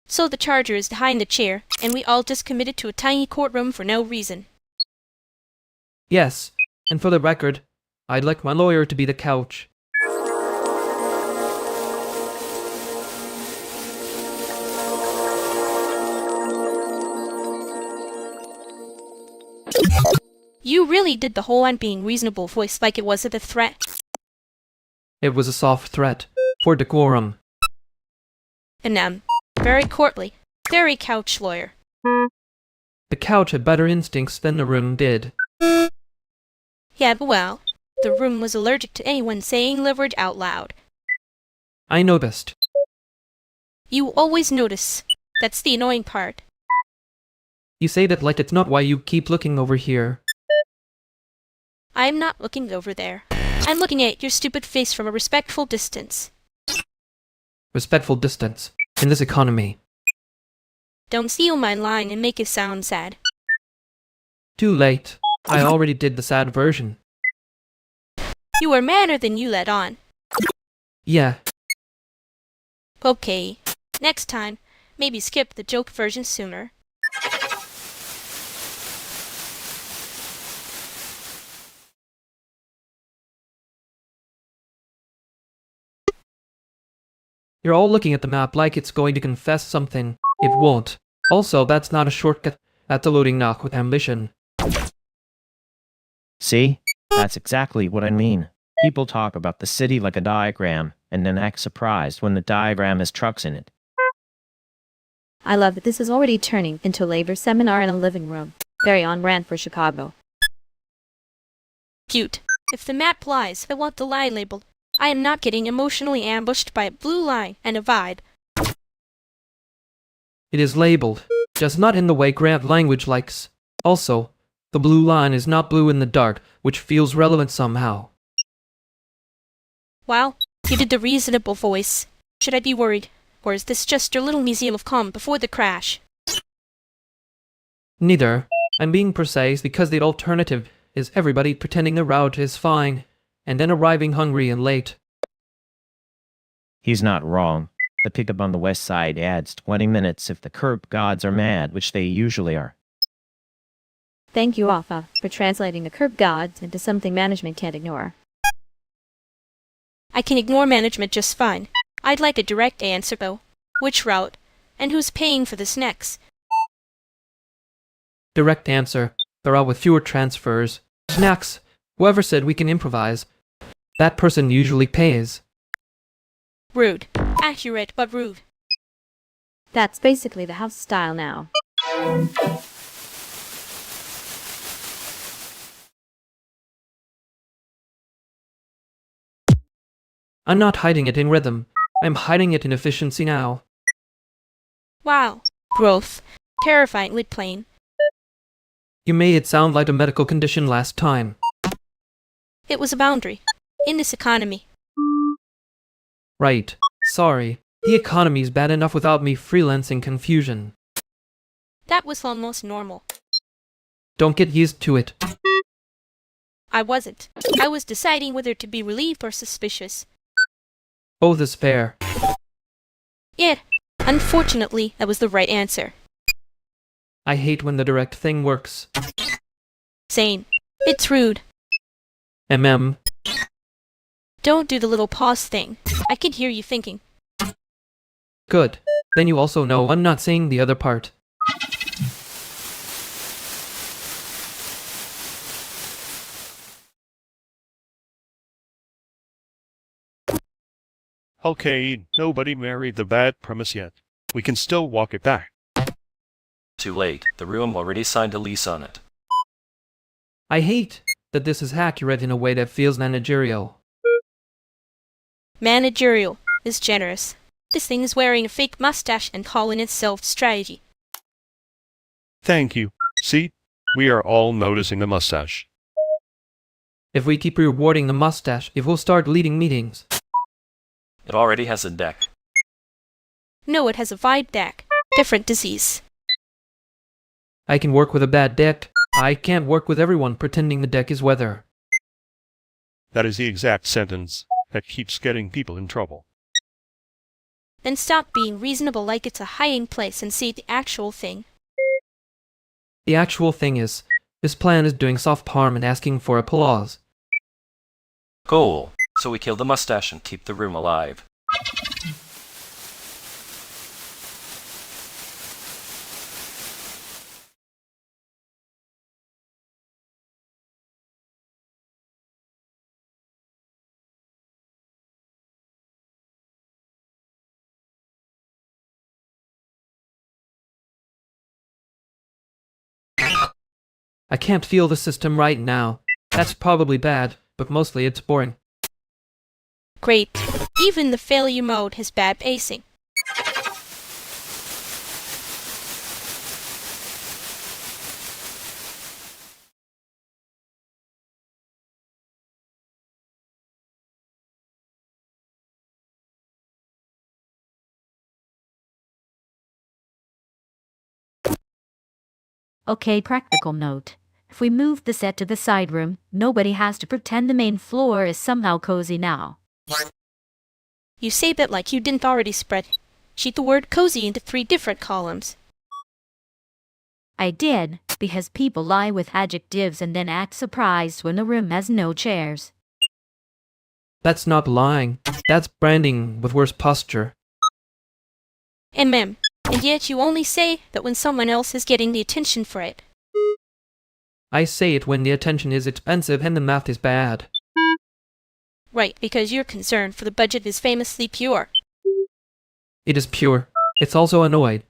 So the charger is behind the chair, and we all just committed to a tiny courtroom for no reason. Yes, and for the record, I'd like my lawyer to be the couch. You really did the whole I'm being reasonable voice like it wasn't a threat. It was a soft threat, for decorum. And very courtly, very couch lawyer. The couch had better instincts than the room did. Yeah, but well, the room was allergic to anyone saying the word out loud. I noticed. You always notice. That's the annoying part. You say that like it's not why you keep looking over here. I'm not looking over there. I'm looking at your stupid face from a respectful distance. Respectful distance, in this economy. Don't steal my line and make it sound sad. Too late. I already did the sad version. You were madder than you let on. Yeah. Okay. Next time, maybe skip the joke version sooner. You're all looking at the map like it's going to confess something. It won't. Also, that's not a shortcut. That's a loading knock with ambition. See? That's exactly what I mean. People talk about the city like a diagram, and then act surprised when the diagram has trucks in it. I love that this is already turning into a labor seminar in a living room. Very on brand for Chicago. Cute. If the map lies, I want the lie labeled. I am not getting emotionally ambushed by a blue line and a vibe. It is labeled, just not in the way Grant language likes. Also, the blue line is not blue in the dark, which feels relevant somehow. Wow, you did the reasonable voice. Should I be worried? Or is this just your little museum of calm before the crash? Neither. I'm being precise because the alternative is everybody pretending the route is fine, and then arriving hungry and late. He's not wrong. The pickup on the west side adds 20 minutes if the curb gods are mad, which they usually are. Thank you, Alpha, for translating the curb gods into something management can't ignore. I can ignore management just fine. I'd like a direct answer, though. Which route? And who's paying for the snacks? Direct answer. They're out with fewer transfers. Snacks. Whoever said we can improvise. That person usually pays. Rude. Accurate, but rude. That's basically the house style now. I'm not hiding it in rhythm. I'm hiding it in efficiency now. Wow. Growth. Terrifyingly plain. You made it sound like a medical condition last time. It was a boundary. In this economy. Right. Sorry. The economy's bad enough without me freelancing confusion. That was almost normal. Don't get used to it. I wasn't. I was deciding whether to be relieved or suspicious. Both is fair. Yet, unfortunately, that was the right answer. I hate when the direct thing works. Sane. It's rude. MM. Don't do the little pause thing. I can hear you thinking. Good. Then you also know I'm not saying the other part. Okay, nobody married the bad premise yet. We can still walk it back. Too late. The room already signed a lease on it. I hate that this is accurate in a way that feels managerial. Managerial is generous. This thing is wearing a fake mustache and calling itself strategy. Thank you. See? We are all noticing the mustache. If we keep rewarding the mustache, it will start leading meetings. It already has a deck. No, it has a wide deck. Different disease. I can work with a bad deck. I can't work with everyone pretending the deck is weather. That is the exact sentence that keeps getting people in trouble. Then stop being reasonable like it's a hiding place and see the actual thing. The actual thing is, this plan is doing soft harm and asking for applause. Goal. So we kill the mustache and keep the room alive. I can't feel the system right now. That's probably bad, but mostly it's boring. Great. Even the failure mode has bad pacing. Okay, practical note. If we move the set to the side room, nobody has to pretend the main floor is somehow cozy now. You say that like you didn't already spread. Sheet the word cozy into 3 different columns. I did, because people lie with adjectives and then act surprised when the room has no chairs. That's not lying. That's branding with worse posture. And yet you only say that when someone else is getting the attention for it. I say it when the attention is expensive and the math is bad. Right, because your concern for the budget is famously pure. It is pure. It's also annoyed.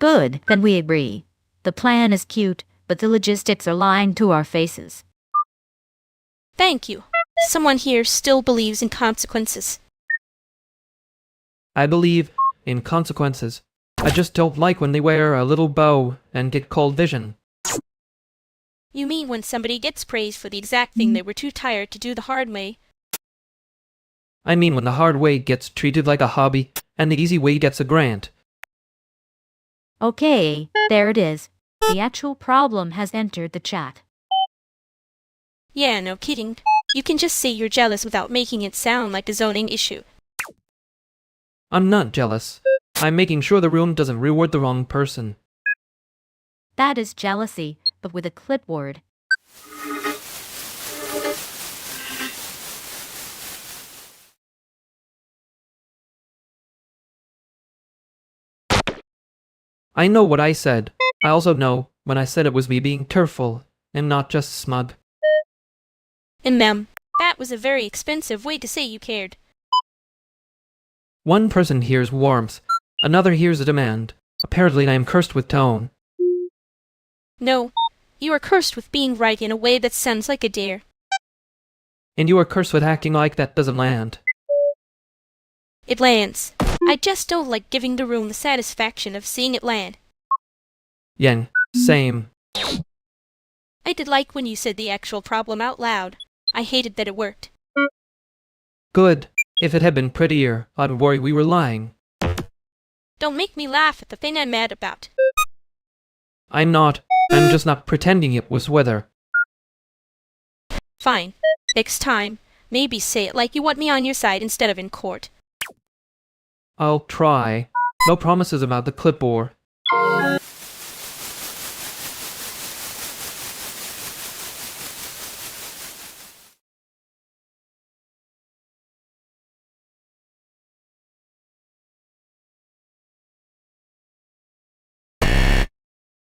Good, then we agree. The plan is cute, but the logistics are lying to our faces. Thank you. Someone here still believes in consequences. I believe in consequences. I just don't like when they wear a little bow and get cold vision. You mean when somebody gets praised for the exact thing they were too tired to do the hard way? I mean when the hard way gets treated like a hobby and the easy way gets a grant. Okay, there it is. The actual problem has entered the chat. Yeah, no kidding. You can just say you're jealous without making it sound like a zoning issue. I'm not jealous. I'm making sure the room doesn't reward the wrong person. That is jealousy, but with a clipboard. I know what I said. I also know when I said it was me being tearful and not just smug. And ma'am, that was a very expensive way to say you cared. One person hears warmth, another hears a demand. Apparently I am cursed with tone. No, you are cursed with being right in a way that sounds like a dare. And you are cursed with acting like that doesn't land. It lands. I just don't like giving the room the satisfaction of seeing it land. Yang, same. I did like when you said the actual problem out loud. I hated that it worked. Good. If it had been prettier, I'd worry we were lying. Don't make me laugh at the thing I'm mad about. I'm not. I'm just not pretending it was weather. Fine. Next time, maybe say it like you want me on your side instead of in court. I'll try. No promises about the clipboard.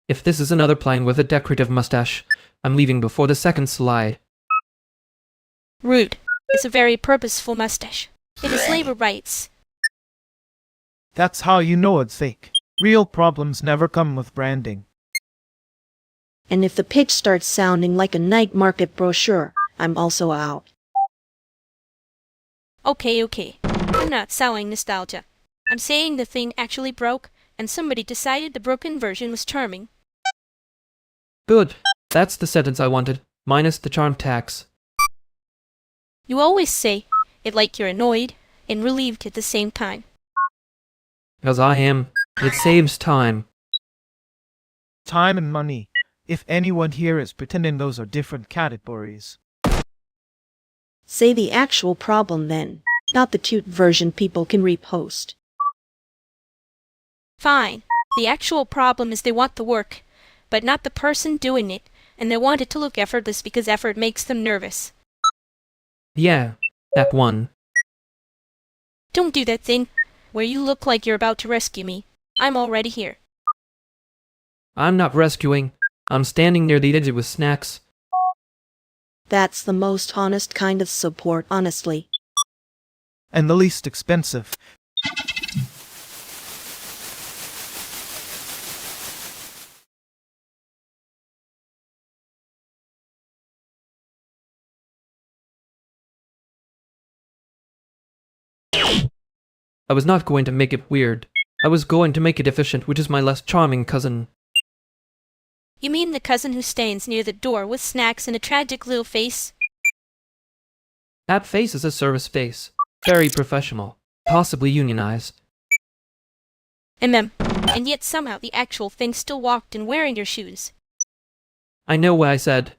If this is another plane with a decorative mustache, I'm leaving before the second slide. Rude. It's a very purposeful mustache. It is labor rights. That's how you know it's fake. Real problems never come with branding. And if the pitch starts sounding like a night market brochure, I'm also out. Okay. I'm not selling nostalgia. I'm saying the thing actually broke, and somebody decided the broken version was charming. Good. That's the sentence I wanted, minus the charm tax. You always say it like you're annoyed and relieved at the same time. As I am, it saves time. Time and money. If anyone here is pretending those are different categories. Say the actual problem then, not the cute version people can repost. Fine. The actual problem is they want the work, but not the person doing it, and they want it to look effortless because effort makes them nervous. Yeah, that one. Don't do that thing where you look like you're about to rescue me. I'm already here. I'm not rescuing. I'm standing near the edge with snacks. That's the most honest kind of support, honestly. And the least expensive. I was not going to make it weird. I was going to make it efficient, which is my less charming cousin. You mean the cousin who stands near the door with snacks and a tragic little face? That face is a service face. Very professional. Possibly unionized. And yet somehow the actual thing still walked in wearing your shoes. I know what I said.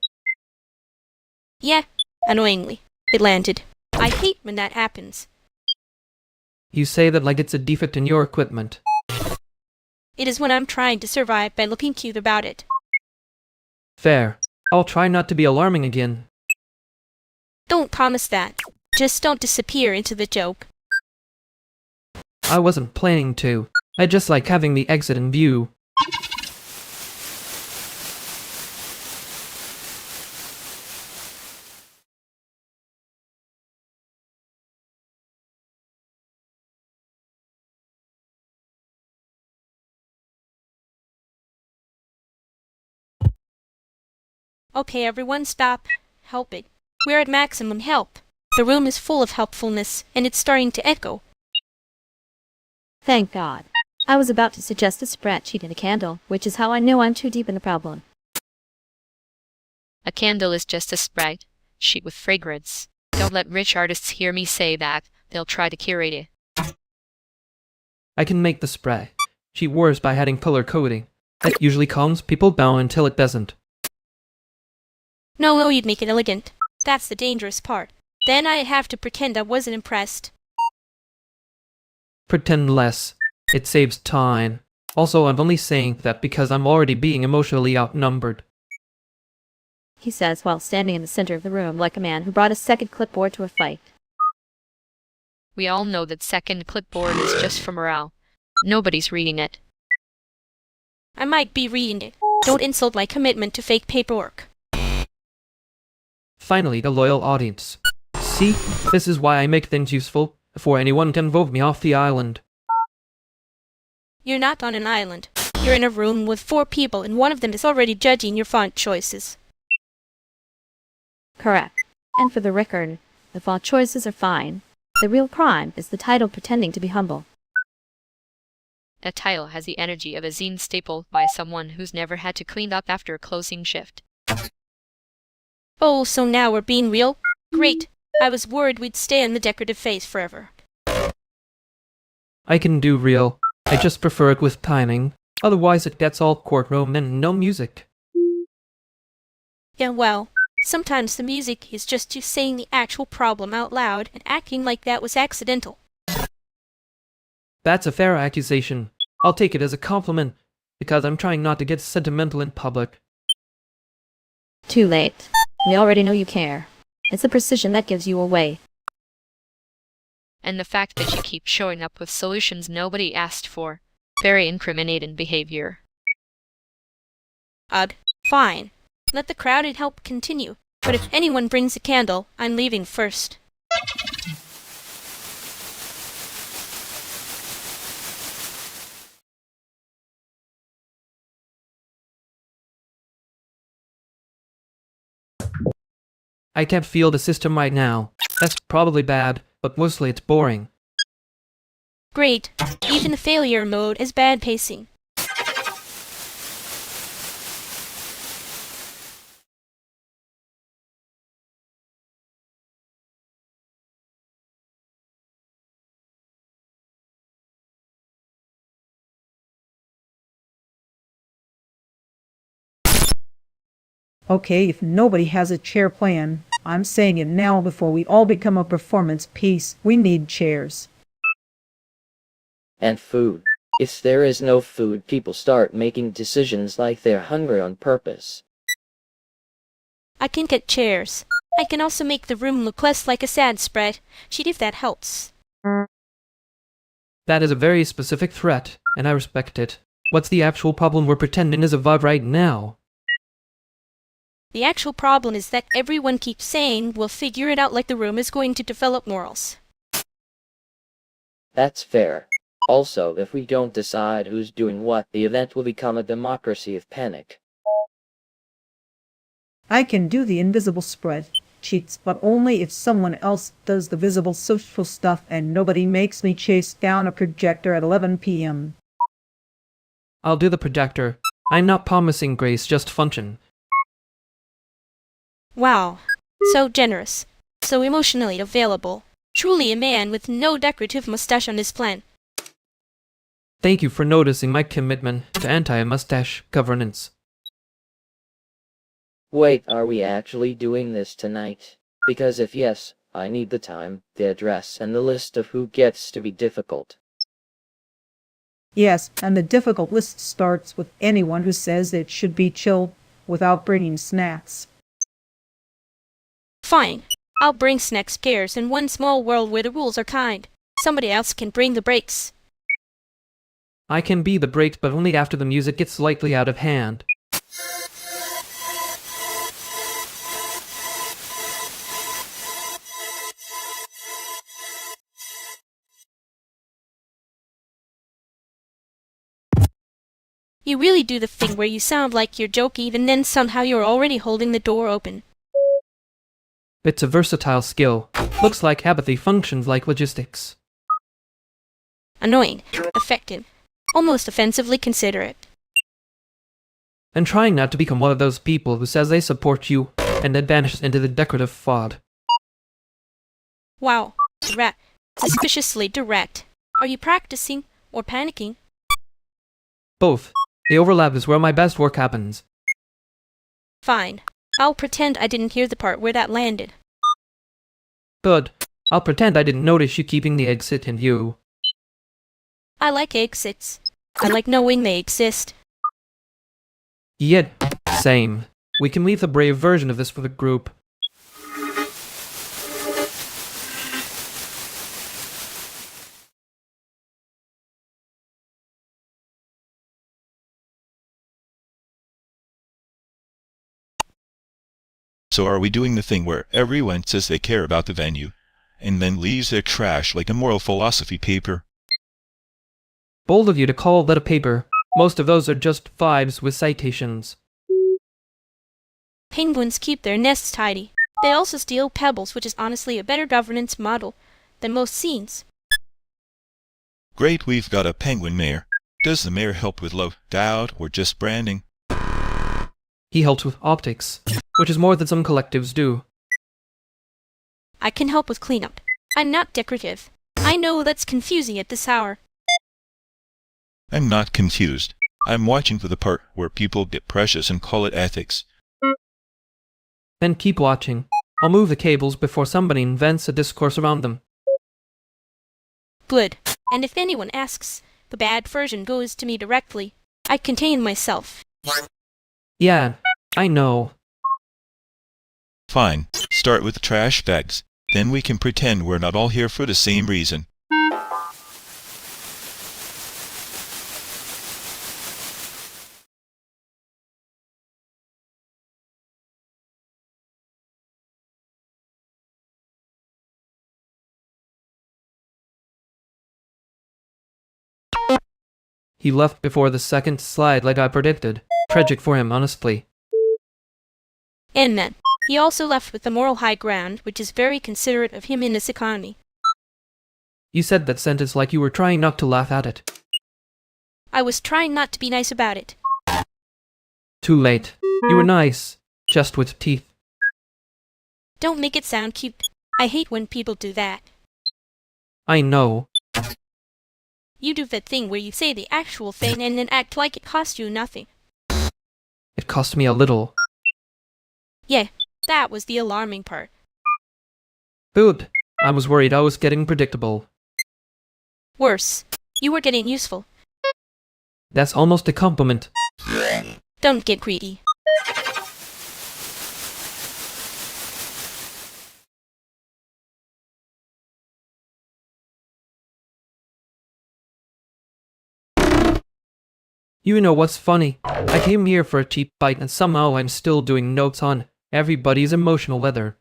Yeah, annoyingly. It landed. I hate when that happens. You say that like it's a defect in your equipment. It is when I'm trying to survive by looking cute about it. Fair. I'll try not to be alarming again. Don't promise that. Just don't disappear into the joke. I wasn't planning to. I just like having the exit in view. Okay, everyone, stop. Help it. We're at maximum help. The room is full of helpfulness, and it's starting to echo. Thank God. I was about to suggest a spreadsheet and a candle, which is how I know I'm too deep in the problem. A candle is just a spreadsheet with fragrance. Don't let rich artists hear me say that. They'll try to curate it. I can make the spray. She wears by adding color coding. That usually calms people down until it doesn't. No, you'd make it elegant. That's the dangerous part. Then I'd have to pretend I wasn't impressed. Pretend less. It saves time. Also, I'm only saying that because I'm already being emotionally outnumbered. He says while standing in the center of the room like a man who brought a second clipboard to a fight. We all know that second clipboard is just for morale. Nobody's reading it. I might be reading it. Don't insult my commitment to fake paperwork. Finally, the loyal audience. See, this is why I make things useful, before anyone can vote me off the island. You're not on an island. You're in a room with 4 people and one of them is already judging your font choices. Correct. And for the record, the font choices are fine. The real crime is the title pretending to be humble. A title has the energy of a zine staple by someone who's never had to clean up after a closing shift. Oh, so now we're being real? Great. I was worried we'd stay in the decorative phase forever. I can do real. I just prefer it with timing. Otherwise it gets all courtroom and no music. Yeah, well, sometimes the music is just you saying the actual problem out loud and acting like that was accidental. That's a fair accusation. I'll take it as a compliment, because I'm trying not to get sentimental in public. Too late. We already know you care. It's the precision that gives you away. And the fact that you keep showing up with solutions nobody asked for. Very incriminating behavior. Ugh, fine. Let the crowded help continue. But if anyone brings a candle, I'm leaving first. I can't feel the system right now. That's probably bad, but mostly it's boring. Great. Even the failure mode is bad pacing. Okay, if nobody has a chair plan, I'm saying it now before we all become a performance piece. We need chairs. And food. If there is no food, people start making decisions like they're hungry on purpose. I can get chairs. I can also make the room look less like a sad spread. Sheet if that helps. That is a very specific threat, and I respect it. What's the actual problem we're pretending is a vibe right now? The actual problem is that everyone keeps saying we'll figure it out like the room is going to develop morals. That's fair. Also, if we don't decide who's doing what, the event will become a democracy of panic. I can do the invisible spread cheats, but only if someone else does the visible social stuff and nobody makes me chase down a projector at 11 p.m. I'll do the projector. I'm not promising grace, just function. Wow. So generous. So emotionally available. Truly a man with no decorative mustache on his plan. Thank you for noticing my commitment to anti-mustache governance. Wait, are we actually doing this tonight? Because if yes, I need the time, the address, and the list of who gets to be difficult. Yes, and the difficult list starts with anyone who says it should be chill without bringing snacks. Fine. I'll bring snack scares in one small world where the rules are kind. Somebody else can bring the breaks. I can be the break, but only after the music gets slightly out of hand. You really do the thing where you sound like you're joking and then somehow you're already holding the door open. It's a versatile skill. Looks like apathy functions like logistics. Annoying. Effective. Almost offensively considerate. And trying not to become one of those people who says they support you and then vanishes into the decorative fod. Wow. Direct. Suspiciously direct. Are you practicing or panicking? Both. The overlap is where my best work happens. Fine. I'll pretend I didn't hear the part where that landed. Good. I'll pretend I didn't notice you keeping the exit in view. I like exits. I like knowing they exist. Yeah, same. We can leave the brave version of this for the group. So are we doing the thing where everyone says they care about the venue, and then leaves their trash like a moral philosophy paper? Bold of you to call that a paper. Most of those are just vibes with citations. Penguins keep their nests tidy. They also steal pebbles, which is honestly a better governance model than most scenes. Great, we've got a penguin mayor. Does the mayor help with loadout or just branding? He helps with optics, which is more than some collectives do. I can help with cleanup. I'm not decorative. I know that's confusing at this hour. I'm not confused. I'm watching for the part where people get precious and call it ethics. Then keep watching. I'll move the cables before somebody invents a discourse around them. Good. And if anyone asks, the bad version goes to me directly. I contain myself. Yeah, I know. Fine. Start with trash bags. Then we can pretend we're not all here for the same reason. He left before the second slide like I predicted. Tragic for him, honestly. And then, he also left with the moral high ground, which is very considerate of him in this economy. You said that sentence like you were trying not to laugh at it. I was trying not to be nice about it. Too late. You were nice, just with teeth. Don't make it sound cute. I hate when people do that. I know. You do that thing where you say the actual thing and then act like it cost you nothing. It cost me a little. Yeah, that was the alarming part. Good. I was worried I was getting predictable. Worse, you were getting useful. That's almost a compliment. Don't get greedy. You know what's funny? I came here for a cheap bite and somehow I'm still doing notes on everybody's emotional weather.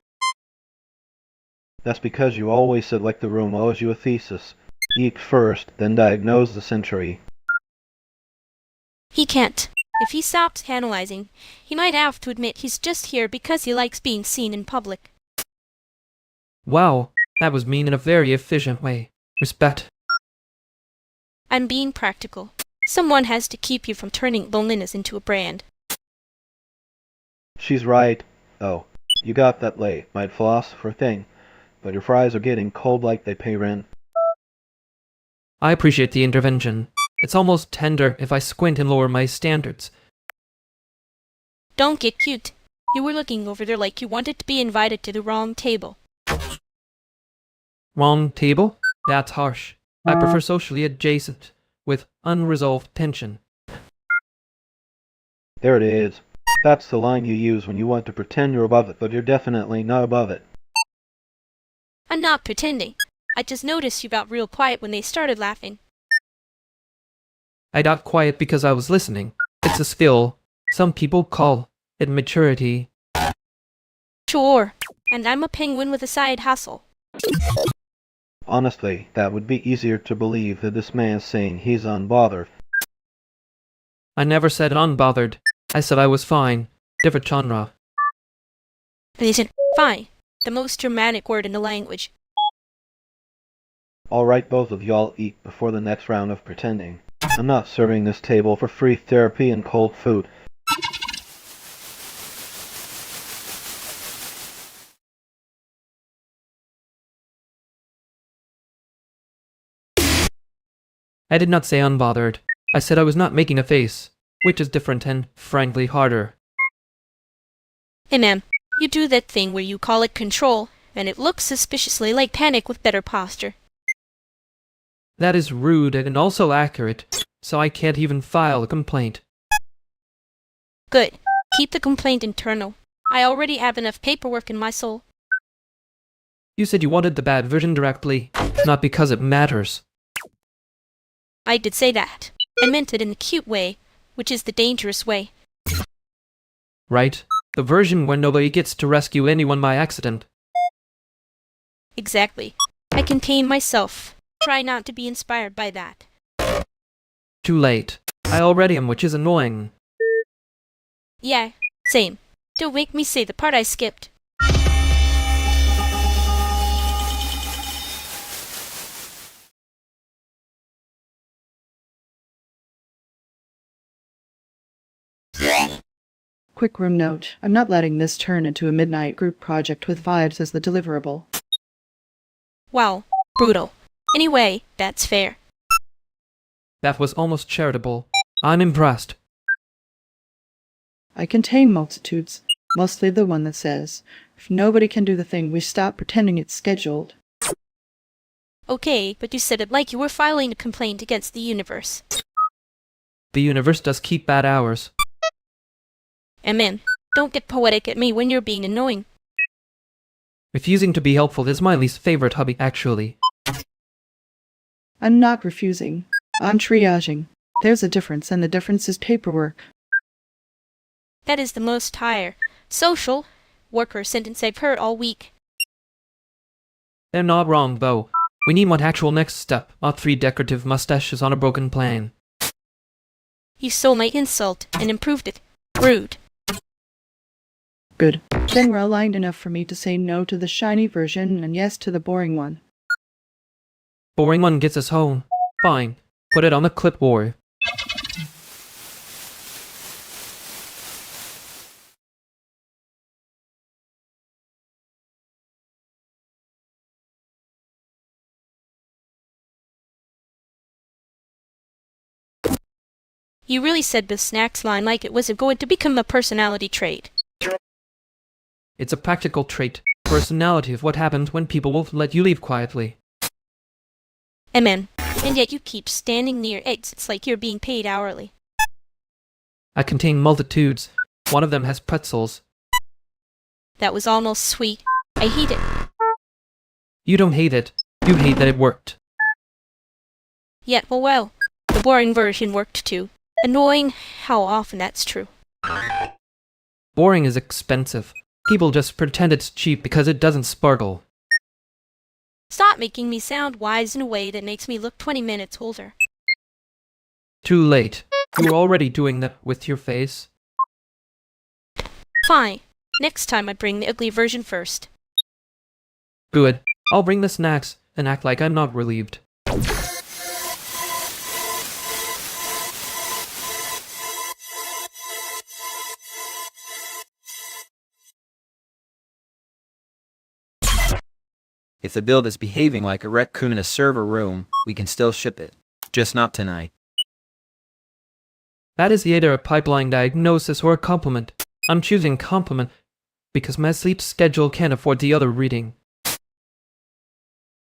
That's because you always said like the room owes you a thesis. Eat first, then diagnose the century. He can't. If he stops analyzing, he might have to admit he's just here because he likes being seen in public. Wow, that was mean in a very efficient way. Respect. I'm being practical. Someone has to keep you from turning loneliness into a brand. She's right. Oh, you got that late, my philosopher thing. But your fries are getting cold like they pay rent. I appreciate the intervention. It's almost tender if I squint and lower my standards. Don't get cute. You were looking over there like you wanted to be invited to the wrong table. Wrong table? That's harsh. I prefer socially adjacent, with unresolved tension. There it is. That's the line you use when you want to pretend you're above it, but you're definitely not above it. I'm not pretending. I just noticed you got real quiet when they started laughing. I got quiet because I was listening. It's a skill. Some people call it maturity. Sure. And I'm a penguin with a side hustle. Honestly, that would be easier to believe that this man is saying he's unbothered. I never said unbothered. I said I was fine. Different genre. Isn't fine the most dramatic word in the language? Alright, both of y'all eat before the next round of pretending. I'm not serving this table for free therapy and cold food. I did not say unbothered. I said I was not making a face, which is different and, frankly, harder. Hey ma'am, you do that thing where you call it control, and it looks suspiciously like panic with better posture. That is rude and also accurate, so I can't even file a complaint. Good. Keep the complaint internal. I already have enough paperwork in my soul. You said you wanted the bad version directly, not because it matters. I did say that. I meant it in the cute way, which is the dangerous way. Right? The version where nobody gets to rescue anyone by accident. Exactly. I contain myself. Try not to be inspired by that. Too late. I already am, which is annoying. Yeah, same. Don't make me say the part I skipped. Quick room note. I'm not letting this turn into a midnight group project with vibes as the deliverable. Wow, brutal. Anyway, that's fair. That was almost charitable. I'm impressed. I contain multitudes, mostly the one that says, if nobody can do the thing, we stop pretending it's scheduled. Okay, but you said it like you were filing a complaint against the universe. The universe does keep bad hours. Amen. Don't get poetic at me when you're being annoying. Refusing to be helpful is my least favorite hobby, actually. I'm not refusing. I'm triaging. There's a difference, and the difference is paperwork. That is the most higher, social, worker sentence I've heard all week. They're not wrong, though. We need one actual next step, not 3 decorative mustaches on a broken plane. You stole my insult and improved it. Rude. Good. Then we're aligned enough for me to say no to the shiny version and yes to the boring one. Boring one gets us home. Fine. Put it on the clipboard. You really said the snacks line like it was going to become a personality trait. It's a practical trait, personality of what happens when people will let you leave quietly. Amen. And yet you keep standing near exits like you're being paid hourly. I contain multitudes. One of them has pretzels. That was almost sweet. I hate it. You don't hate it. You hate that it worked. Yet, well, the boring version worked too. Annoying how often that's true. Boring is expensive. People just pretend it's cheap because it doesn't sparkle. Stop making me sound wise in a way that makes me look 20 minutes older. Too late. You were already doing that with your face. Fine. Next time I bring the ugly version first. Good. I'll bring the snacks and act like I'm not relieved. If the build is behaving like a raccoon in a server room, we can still ship it. Just not tonight. That is either a pipeline diagnosis or a compliment. I'm choosing compliment because my sleep schedule can't afford the other reading.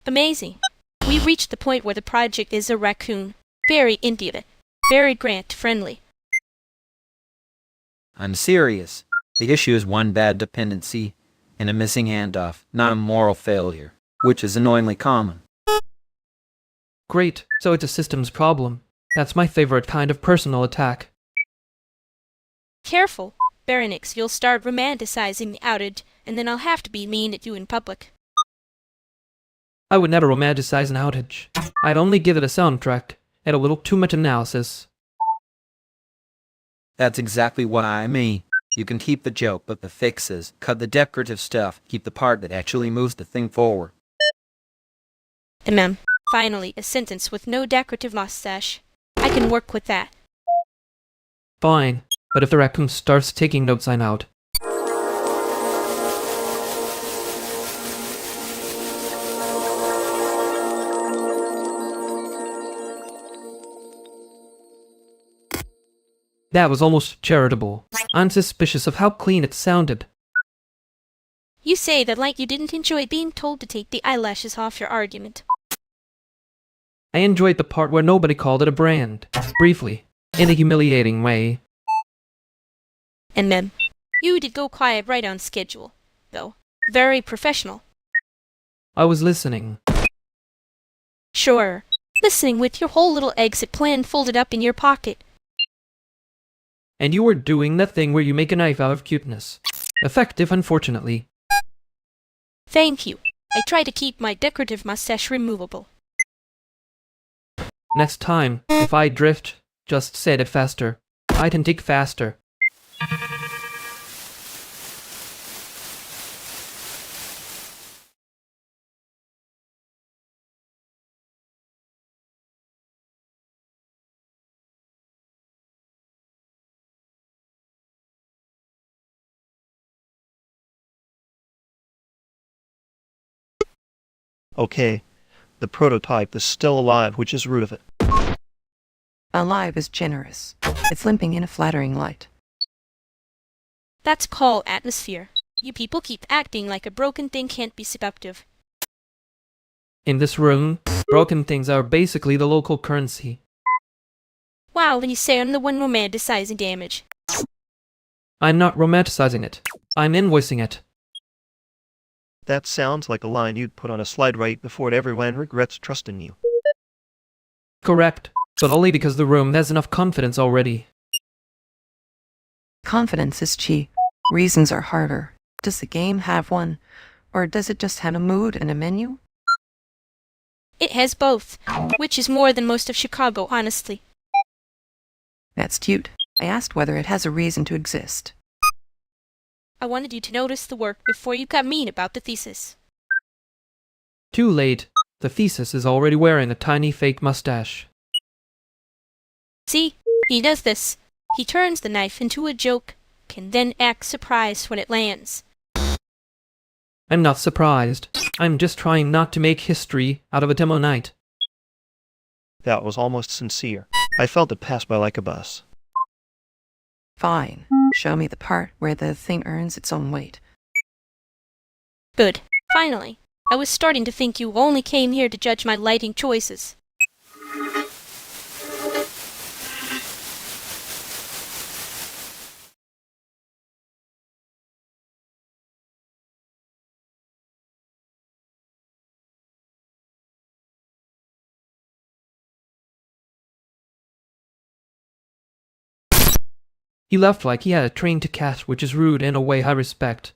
Amazing. We reached the point where the project is a raccoon. Very Indian. Very grant-friendly. I'm serious. The issue is one bad dependency and a missing handoff, not a moral failure, which is annoyingly common. Great, so it's a systems problem. That's my favorite kind of personal attack. Careful, Baronix, you'll start romanticizing the outage, and then I'll have to be mean at you in public. I would never romanticize an outage. I'd only give it a soundtrack and a little too much analysis. That's exactly what I mean. You can keep the joke, but the fixes, cut the decorative stuff, keep the part that actually moves the thing forward. Finally, a sentence with no decorative mustache. I can work with that. Fine, but if the raccoon starts taking notes, I'm out. That was almost charitable. I'm suspicious of how clean it sounded. You say that like you didn't enjoy being told to take the eyelashes off your argument. I enjoyed the part where nobody called it a brand. Briefly. In a humiliating way. And then, you did go quiet right on schedule, though. Very professional. I was listening. Sure. Listening with your whole little exit plan folded up in your pocket. And you were doing that thing where you make a knife out of cuteness. Effective, unfortunately. Thank you. I try to keep my decorative mustache removable. Next time, if I drift, just say it faster. I can take faster. Okay, the prototype is still alive, which is root of it. Alive is generous. It's limping in a flattering light. That's called atmosphere. You people keep acting like a broken thing can't be seductive. In this room, broken things are basically the local currency. Wow, when you say I'm the one romanticizing damage. I'm not romanticizing it. I'm invoicing it. That sounds like a line you'd put on a slide right before everyone regrets trusting you. Correct, but only because the room has enough confidence already. Confidence is cheap. Reasons are harder. Does the game have one? Or does it just have a mood and a menu? It has both, which is more than most of Chicago, honestly. That's cute. I asked whether it has a reason to exist. I wanted you to notice the work before you got mean about the thesis. Too late. The thesis is already wearing a tiny fake mustache. See? He does this. He turns the knife into a joke, can then act surprised when it lands. I'm not surprised. I'm just trying not to make history out of a demo night. That was almost sincere. I felt it pass by like a bus. Fine. Show me the part where the thing earns its own weight. Good. Finally. I was starting to think you only came here to judge my lighting choices. He left like he had a train to catch, which is rude in a way I respect.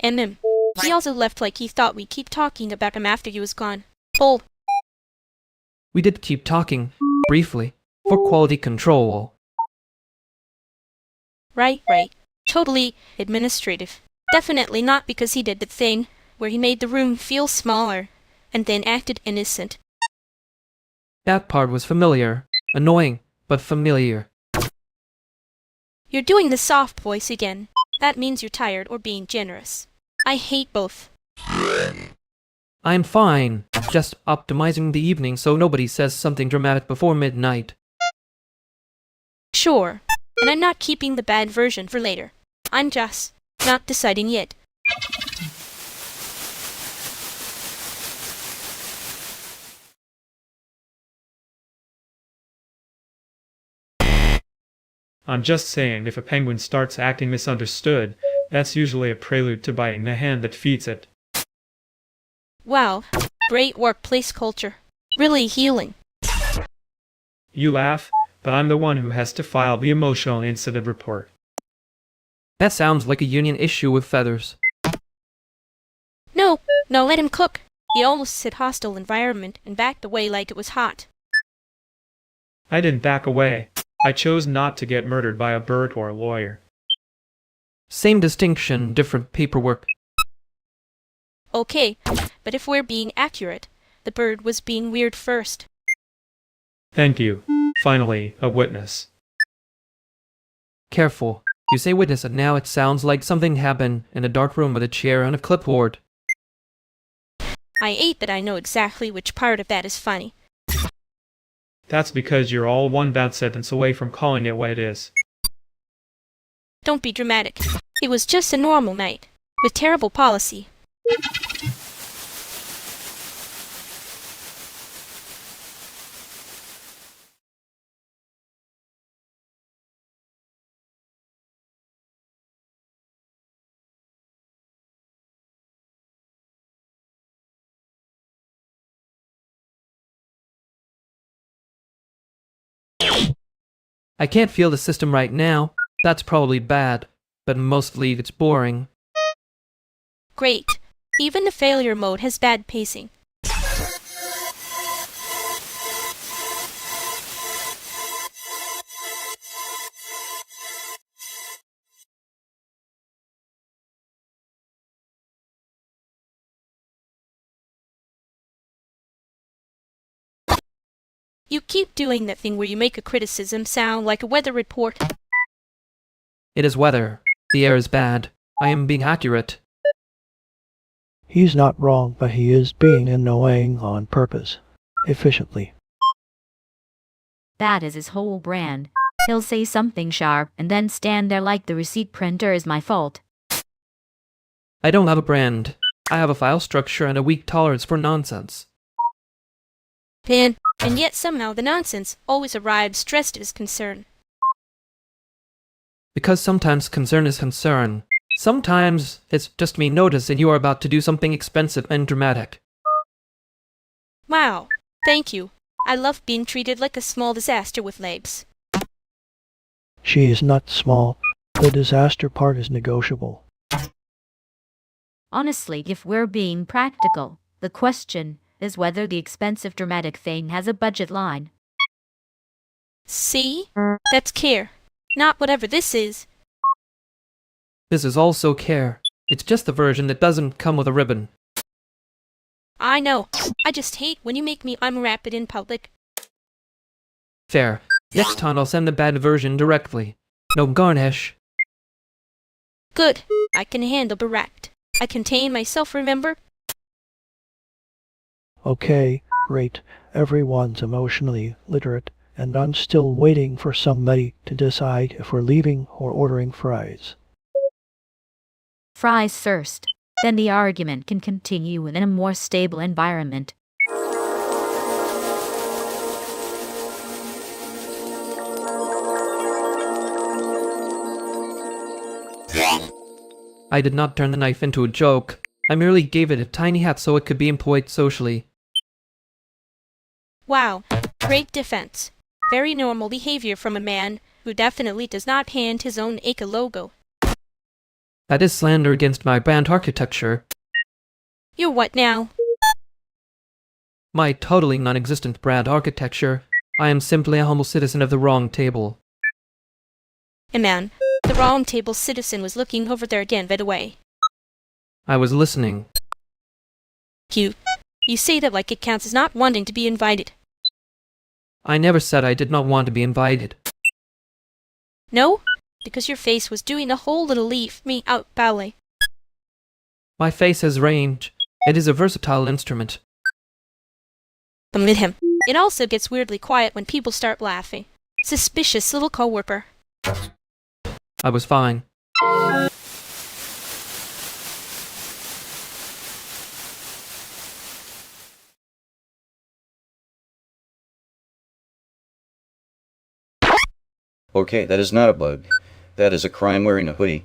He also left like he thought we'd keep talking about him after he was gone. Bull. We did keep talking, briefly, for quality control. Right. Totally administrative. Definitely not because he did the thing where he made the room feel smaller and then acted innocent. That part was familiar. Annoying, but familiar. You're doing the soft voice again. That means you're tired or being generous. I hate both. I'm fine. Just optimizing the evening so nobody says something dramatic before midnight. Sure. And I'm not keeping the bad version for later. I'm just not deciding yet. I'm just saying, if a penguin starts acting misunderstood, that's usually a prelude to biting the hand that feeds it. Wow. Great workplace culture. Really healing. You laugh, but I'm the one who has to file the emotional incident report. That sounds like a union issue with feathers. No, let him cook. He almost said hostile environment and backed away like it was hot. I didn't back away. I chose not to get murdered by a bird or a lawyer. Same distinction, different paperwork. Okay, but if we're being accurate, the bird was being weird first. Thank you. Finally, a witness. Careful. You say witness and now it sounds like something happened in a dark room with a chair and a clipboard. I hate that I know exactly which part of that is funny. That's because you're all one bad sentence away from calling it what it is. Don't be dramatic. It was just a normal night. with terrible policy. I can't feel the system right now. That's probably bad, but mostly it's boring. Great. Even the failure mode has bad pacing. You keep doing that thing where you make a criticism sound like a weather report. It is weather. The air is bad. I am being accurate. He's not wrong, but he is being annoying on purpose. Efficiently. That is his whole brand. He'll say something sharp and then stand there like the receipt printer is my fault. I don't have a brand. I have a file structure and a weak tolerance for nonsense. And yet somehow the nonsense always arrives dressed as concern. Because sometimes concern is concern. Sometimes it's just me noticing you are about to do something expensive and dramatic. Wow, thank you. I love being treated like a small disaster with labes. She is not small. The disaster part is negotiable. Honestly, if we're being practical, the question is whether the expensive dramatic thing has a budget line. See? That's care. Not whatever this is. This is also care. It's just the version that doesn't come with a ribbon. I know. I just hate when you make me unwrap it in public. Fair. Next time I'll send the bad version directly. No garnish. Good. I can handle bereft. I contain myself, remember? Okay, great. Everyone's emotionally literate, and I'm still waiting for somebody to decide if we're leaving or ordering fries. Fries first. Then the argument can continue in a more stable environment. I did not turn the knife into a joke. I merely gave it a tiny hat so it could be employed socially. Wow, great defense. Very normal behavior from a man who definitely does not hand his own ACA logo. That is slander against my brand architecture. You're what now? My totally non-existent brand architecture. I am simply a humble citizen of the wrong table. Hey man, the wrong table citizen was looking over there again, by the way. I was listening. Cute. You say that like it counts as not wanting to be invited. I never said I did not want to be invited. No? Because your face was doing a whole little leave me out ballet. My face has range. It is a versatile instrument. Admit him. It also gets weirdly quiet when people start laughing. Suspicious little coworker. I was fine. Okay, that is not a bug. That is a crime wearing a hoodie.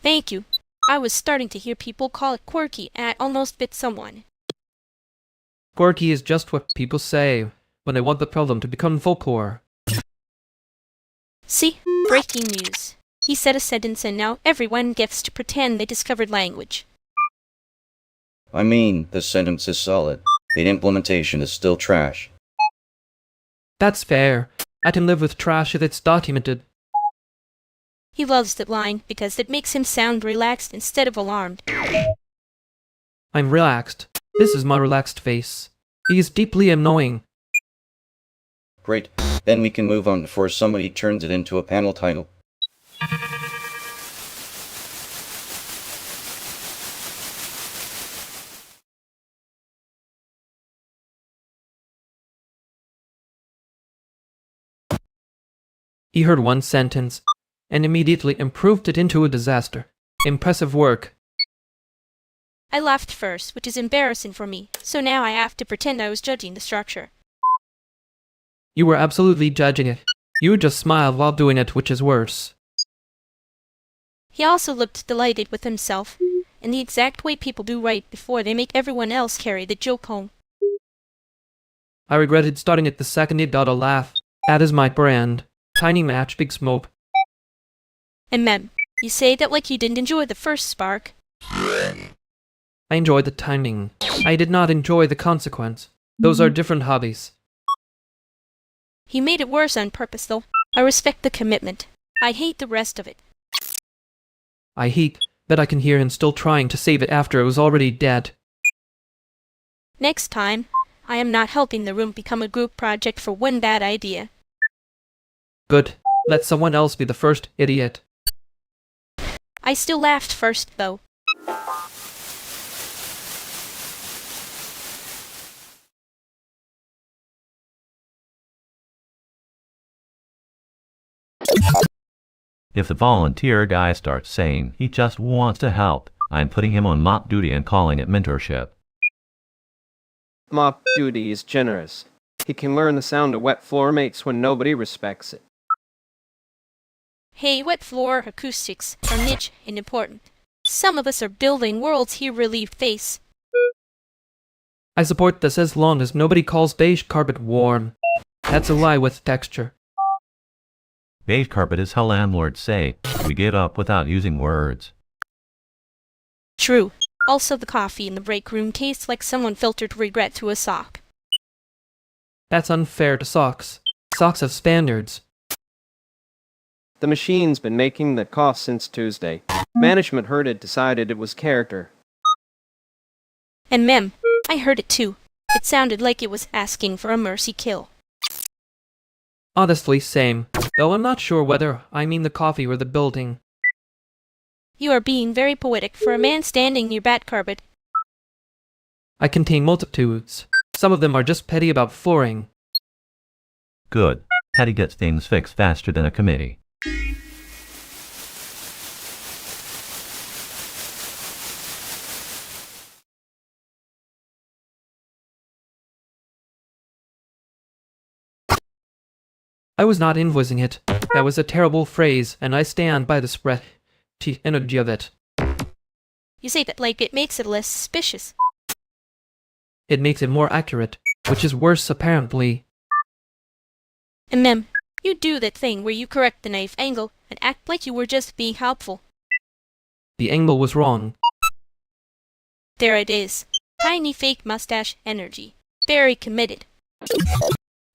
Thank you. I was starting to hear people call it quirky, and I almost bit someone. Quirky is just what people say when they want the problem to become folklore. See? Breaking news. He said a sentence and now everyone gets to pretend they discovered language. I mean, the sentence is solid. The implementation is still trash. That's fair. I can live with trash if it's documented. He loves that line because it makes him sound relaxed instead of alarmed. I'm relaxed. This is my relaxed face. He is deeply annoying. Great. Then we can move on before somebody turns it into a panel title. He heard one sentence and immediately improved it into a disaster. Impressive work. I laughed first, which is embarrassing for me, so now I have to pretend I was judging the structure. You were absolutely judging it. You just smiled while doing it, which is worse. He also looked delighted with himself, in the exact way people do right before they make everyone else carry the joke home. I regretted starting it the second he got a laugh. That is my brand. Tiny match, big smoke. And mem, you say that like you didn't enjoy the first spark. I enjoyed the timing. I did not enjoy the consequence. Those are different hobbies. He made it worse on purpose, though. I respect the commitment. I hate the rest of it. I hate that I can hear him still trying to save it after it was already dead. Next time, I am not helping the room become a group project for one bad idea. Good. Let someone else be the first idiot. I still laughed first, though. If the volunteer guy starts saying he just wants to help, I'm putting him on mop duty and calling it mentorship. Mop duty is generous. He can learn the sound of wet floor mates when nobody respects it. Hey, wet floor acoustics are niche and important. Some of us are building worlds here relieved face. I support this as long as nobody calls beige carpet warm. That's a lie with texture. Beige carpet is how landlords say we get up without using words. True. Also, the coffee in the break room tastes like someone filtered regret to a sock. That's unfair to socks. Socks have standards. The machine's been making the cough since Tuesday. Management heard it, decided it was character. And mem, I heard it too. It sounded like it was asking for a mercy kill. Honestly, same. Though I'm not sure whether I mean the coffee or the building. You are being very poetic for a man standing near bat carpet. I contain multitudes. Some of them are just petty about flooring. Good. Patty gets things fixed faster than a committee. I was not invoicing it. That was a terrible phrase, and I stand by the spread energy of it. You say that like it makes it less suspicious. It makes it more accurate, which is worse apparently. And mem, you do that thing where you correct the knife angle and act like you were just being helpful. The angle was wrong. There it is. Tiny fake mustache energy. Very committed.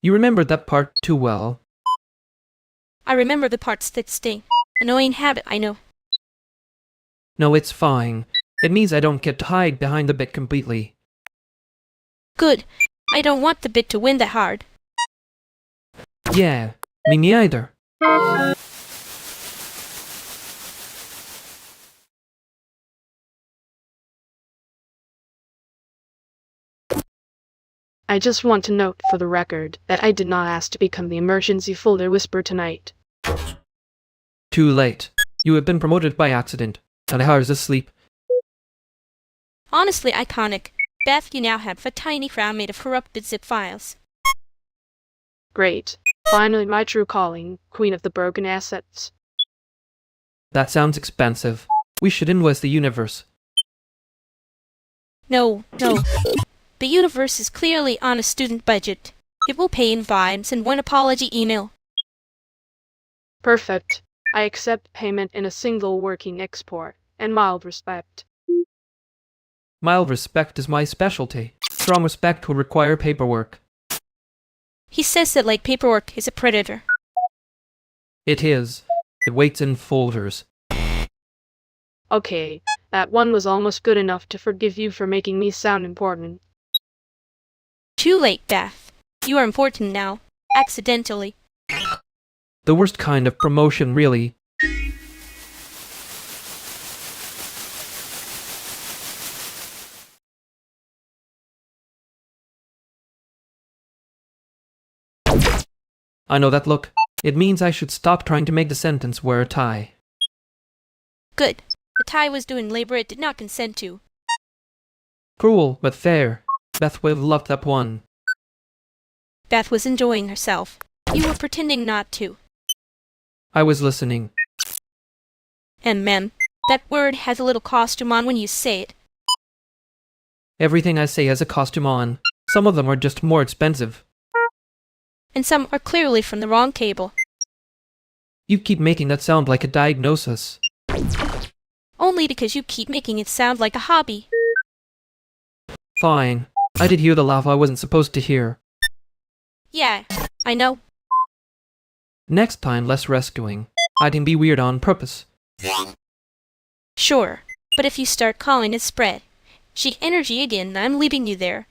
You remembered that part too well. I remember the parts that sting. Annoying habit, I know. No, it's fine. It means I don't get to hide behind the bit completely. Good. I don't want the bit to win that hard. Yeah, me neither. I just want to note for the record that I did not ask to become the emergency folder whisperer tonight. Too late. You have been promoted by accident. And Har's asleep. Honestly iconic. Beth, you now have a tiny frown made of corrupted zip files. Great. Finally my true calling, Queen of the Broken Assets. That sounds expensive. We should invoice the universe. No. The universe is clearly on a student budget. It will pay in vibes and one apology email. Perfect. I accept payment in a single working export, and mild respect. Mild respect is my specialty. Strong respect will require paperwork. He says that like paperwork is a predator. It is. It waits in folders. Okay, that one was almost good enough to forgive you for making me sound important. Too late, Beth. You are important now. Accidentally. The worst kind of promotion, really. I know that look. It means I should stop trying to make the sentence wear a tie. Good. The Thai was doing labor it did not consent to. Cruel, but fair. Beth would have loved that one. Beth was enjoying herself. You were pretending not to. I was listening. And mem, that word has a little costume on when you say it. Everything I say has a costume on. Some of them are just more expensive. And some are clearly from the wrong cable. You keep making that sound like a diagnosis. Only because you keep making it sound like a hobby. Fine. I did hear the laugh I wasn't supposed to hear. Yeah, I know. Next time, less rescuing. I didn't be weird on purpose. Sure, but if you start calling it spread, chic energy again, I'm leaving you there.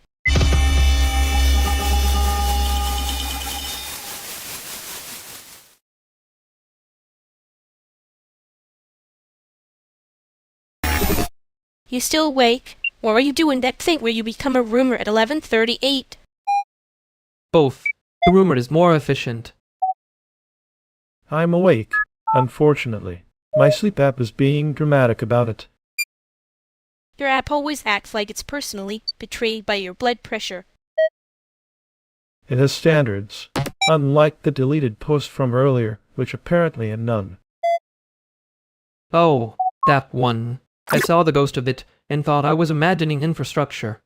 You still awake? Or are you doing that thing where you become a rumor at 11:38? Both. The rumor is more efficient. I'm awake, unfortunately. My sleep app is being dramatic about it. Your app always acts like it's personally betrayed by your blood pressure. It has standards, unlike the deleted post from earlier, which apparently had none. Oh, that one. I saw the ghost of it and thought I was imagining infrastructure.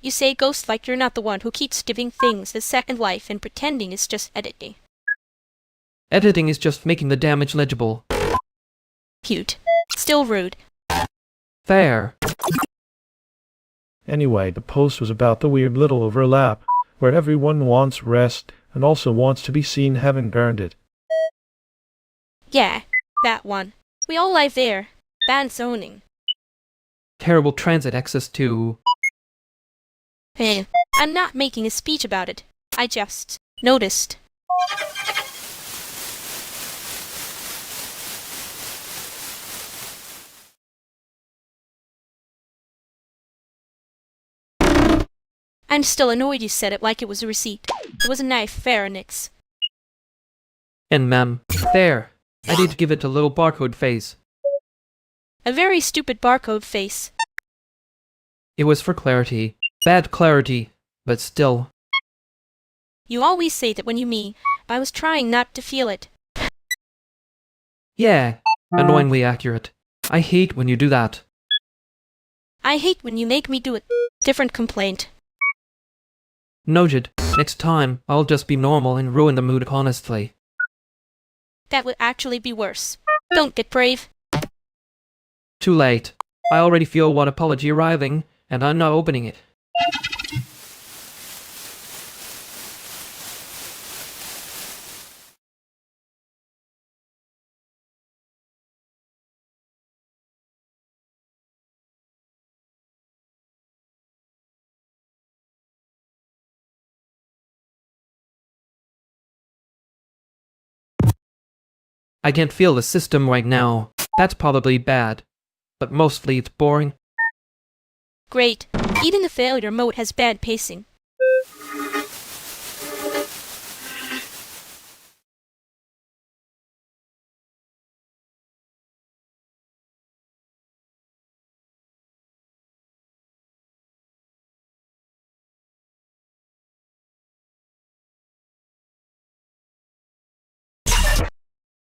You say ghost like you're not the one who keeps giving things a second life and pretending it's just editing. Editing is just making the damage legible. Cute. Still rude. Fair. Anyway, the post was about the weird little overlap, where everyone wants rest and also wants to be seen having earned it. Yeah, that one. We all live there. Bad zoning. Terrible transit access to... Hey, I'm not making a speech about it. I just noticed. I'm still annoyed you said it like it was a receipt. It was a knife, fair, Nix. And ma'am, there. I need to give it a little barcode face. A very stupid barcode face. It was for clarity. Bad clarity, but still. You always say that when you mean, I was trying not to feel it. Yeah, annoyingly accurate. I hate when you do that. I hate when you make me do it. Different complaint. Noted. Next time, I'll just be normal and ruin the mood honestly. That would actually be worse. Don't get brave. Too late. I already feel one apology arriving, and I'm not opening it. I can't feel the system right now. That's probably bad. But mostly it's boring. Great. Even the failure mode has bad pacing.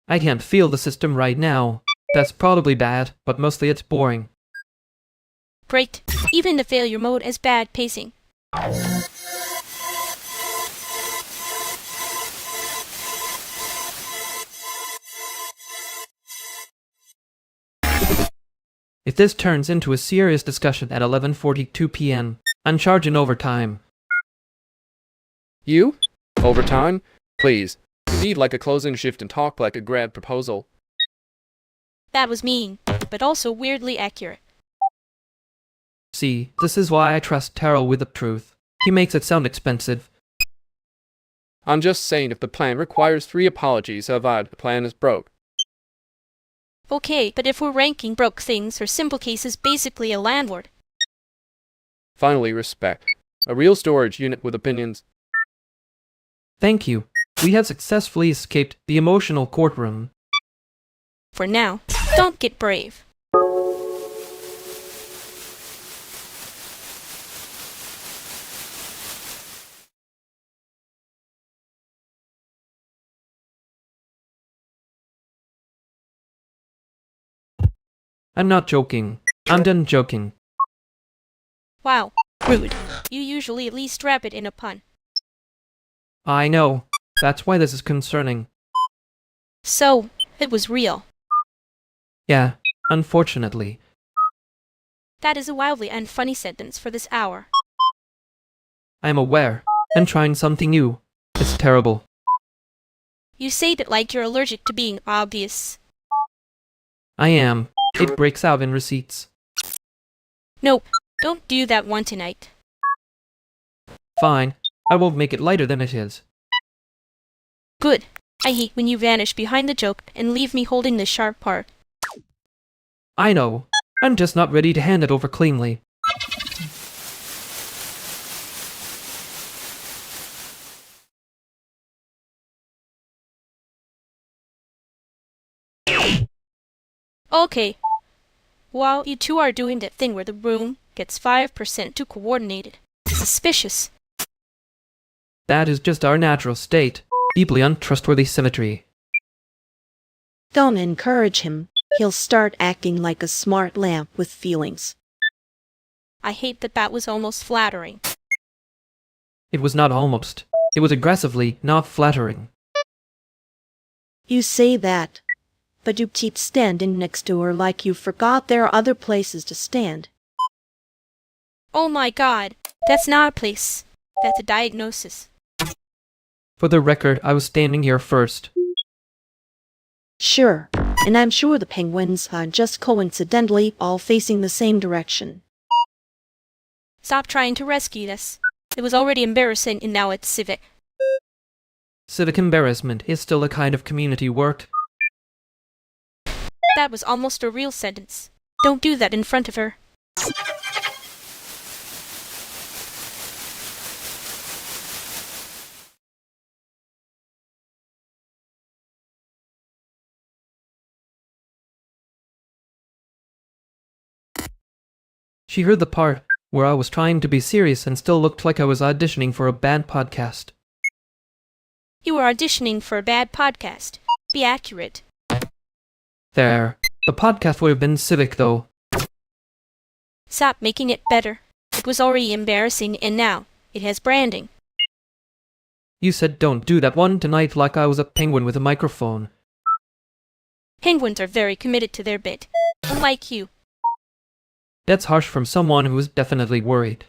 I can't feel the system right now. That's probably bad, but mostly it's boring. Great. Even the failure mode has bad pacing. If this turns into a serious discussion at 11:42 p.m., I'm charging overtime. You? Overtime? Please. You need like a closing shift and talk like a grad proposal. That was mean, but also weirdly accurate. See, this is why I trust Terrell with the truth. He makes it sound expensive. I'm just saying if the plan requires 3 apologies, the plan is broke. Okay, but if we're ranking broke things, or simple cases basically a landlord. Finally, respect. A real storage unit with opinions. Thank you. We have successfully escaped the emotional courtroom. For now. Don't get brave. I'm not joking. I'm done joking. Wow, rude. You usually at least wrap it in a pun. I know. That's why this is concerning. So, it was real. Yeah, unfortunately. That is a wildly unfunny sentence for this hour. I am aware. I'm trying something new. It's terrible. You say that like you're allergic to being obvious. I am. It breaks out in receipts. Nope, don't do that one tonight. Fine. I won't make it lighter than it is. Good. I hate when you vanish behind the joke and leave me holding the sharp part. I know. I'm just not ready to hand it over cleanly. Okay. While you two are doing that thing where the room gets 5% too coordinated. Suspicious. That is just our natural state. Deeply untrustworthy symmetry. Don't encourage him. He'll start acting like a smart lamp with feelings. I hate that that was almost flattering. It was not almost. It was aggressively not flattering. You say that, but you keep standing next to her like you forgot there are other places to stand. Oh my god, that's not a place. That's a diagnosis. For the record, I was standing here first. Sure, and I'm sure the penguins are just coincidentally all facing the same direction. Stop trying to rescue us. It was already embarrassing and now it's civic. Civic embarrassment is still a kind of community work. That was almost a real sentence. Don't do that in front of her. She heard the part where I was trying to be serious and still looked like I was auditioning for a bad podcast. You were auditioning for a bad podcast. Be accurate. There. The podcast would have been civic, though. Stop making it better. It was already embarrassing and now it has branding. You said don't do that one tonight like I was a penguin with a microphone. Penguins are very committed to their bit. Unlike you. That's harsh from someone who is definitely worried.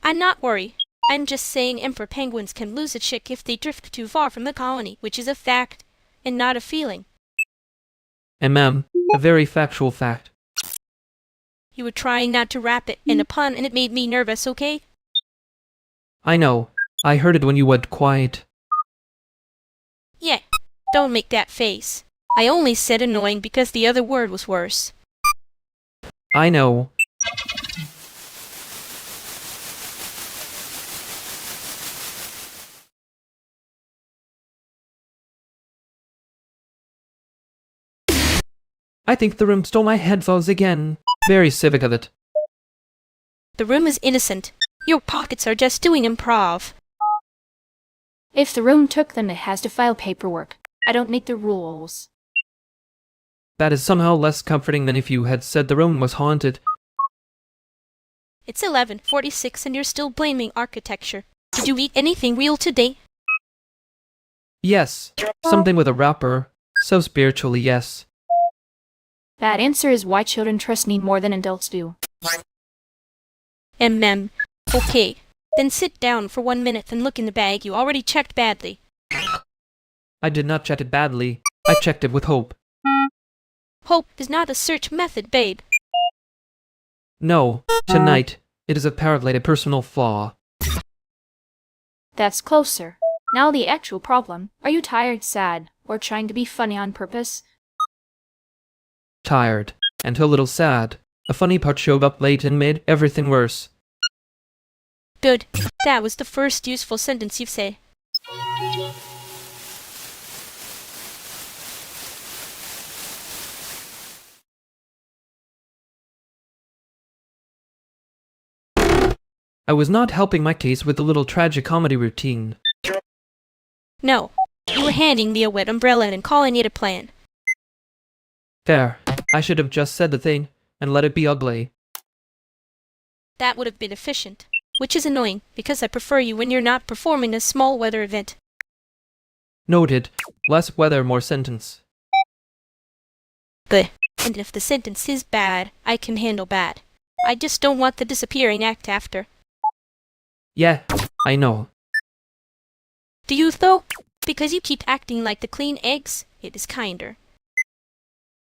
I'm not worried. I'm just saying emperor penguins can lose a chick if they drift too far from the colony, which is a fact, and not a feeling. A very factual fact. You were trying not to wrap it in a pun and it made me nervous, okay? I know. I heard it when you went quiet. Yeah, don't make that face. I only said annoying because the other word was worse. I know. I think the room stole my headphones again. Very civic of it. The room is innocent. Your pockets are just doing improv. If the room took them, it has to file paperwork. I don't make the rules. That is somehow less comforting than if you had said the room was haunted. It's 11:46 and you're still blaming architecture. Did you eat anything real today? Yes. Something with a wrapper. So spiritually, yes. That answer is why children trust me more than adults do. Okay. Then sit down for 1 minute and look in the bag you already checked badly. I did not check it badly. I checked it with hope. Hope is not a search method, babe. No, tonight, it is apparently a personal flaw. That's closer. Now the actual problem. Are you tired, sad, or trying to be funny on purpose? Tired, and a little sad. A funny part showed up late and made everything worse. Good. That was the first useful sentence you've said. I was not helping my case with the little tragicomedy routine. No, you were handing me a wet umbrella and calling it a plan. Fair. I should have just said the thing and let it be ugly. That would have been efficient, which is annoying because I prefer you when you're not performing a small weather event. Noted. Less weather, more sentence. Good. And if the sentence is bad, I can handle bad. I just don't want the disappearing act after. Yeah, I know. Do you, though? Because you keep acting like the clean eggs, it is kinder.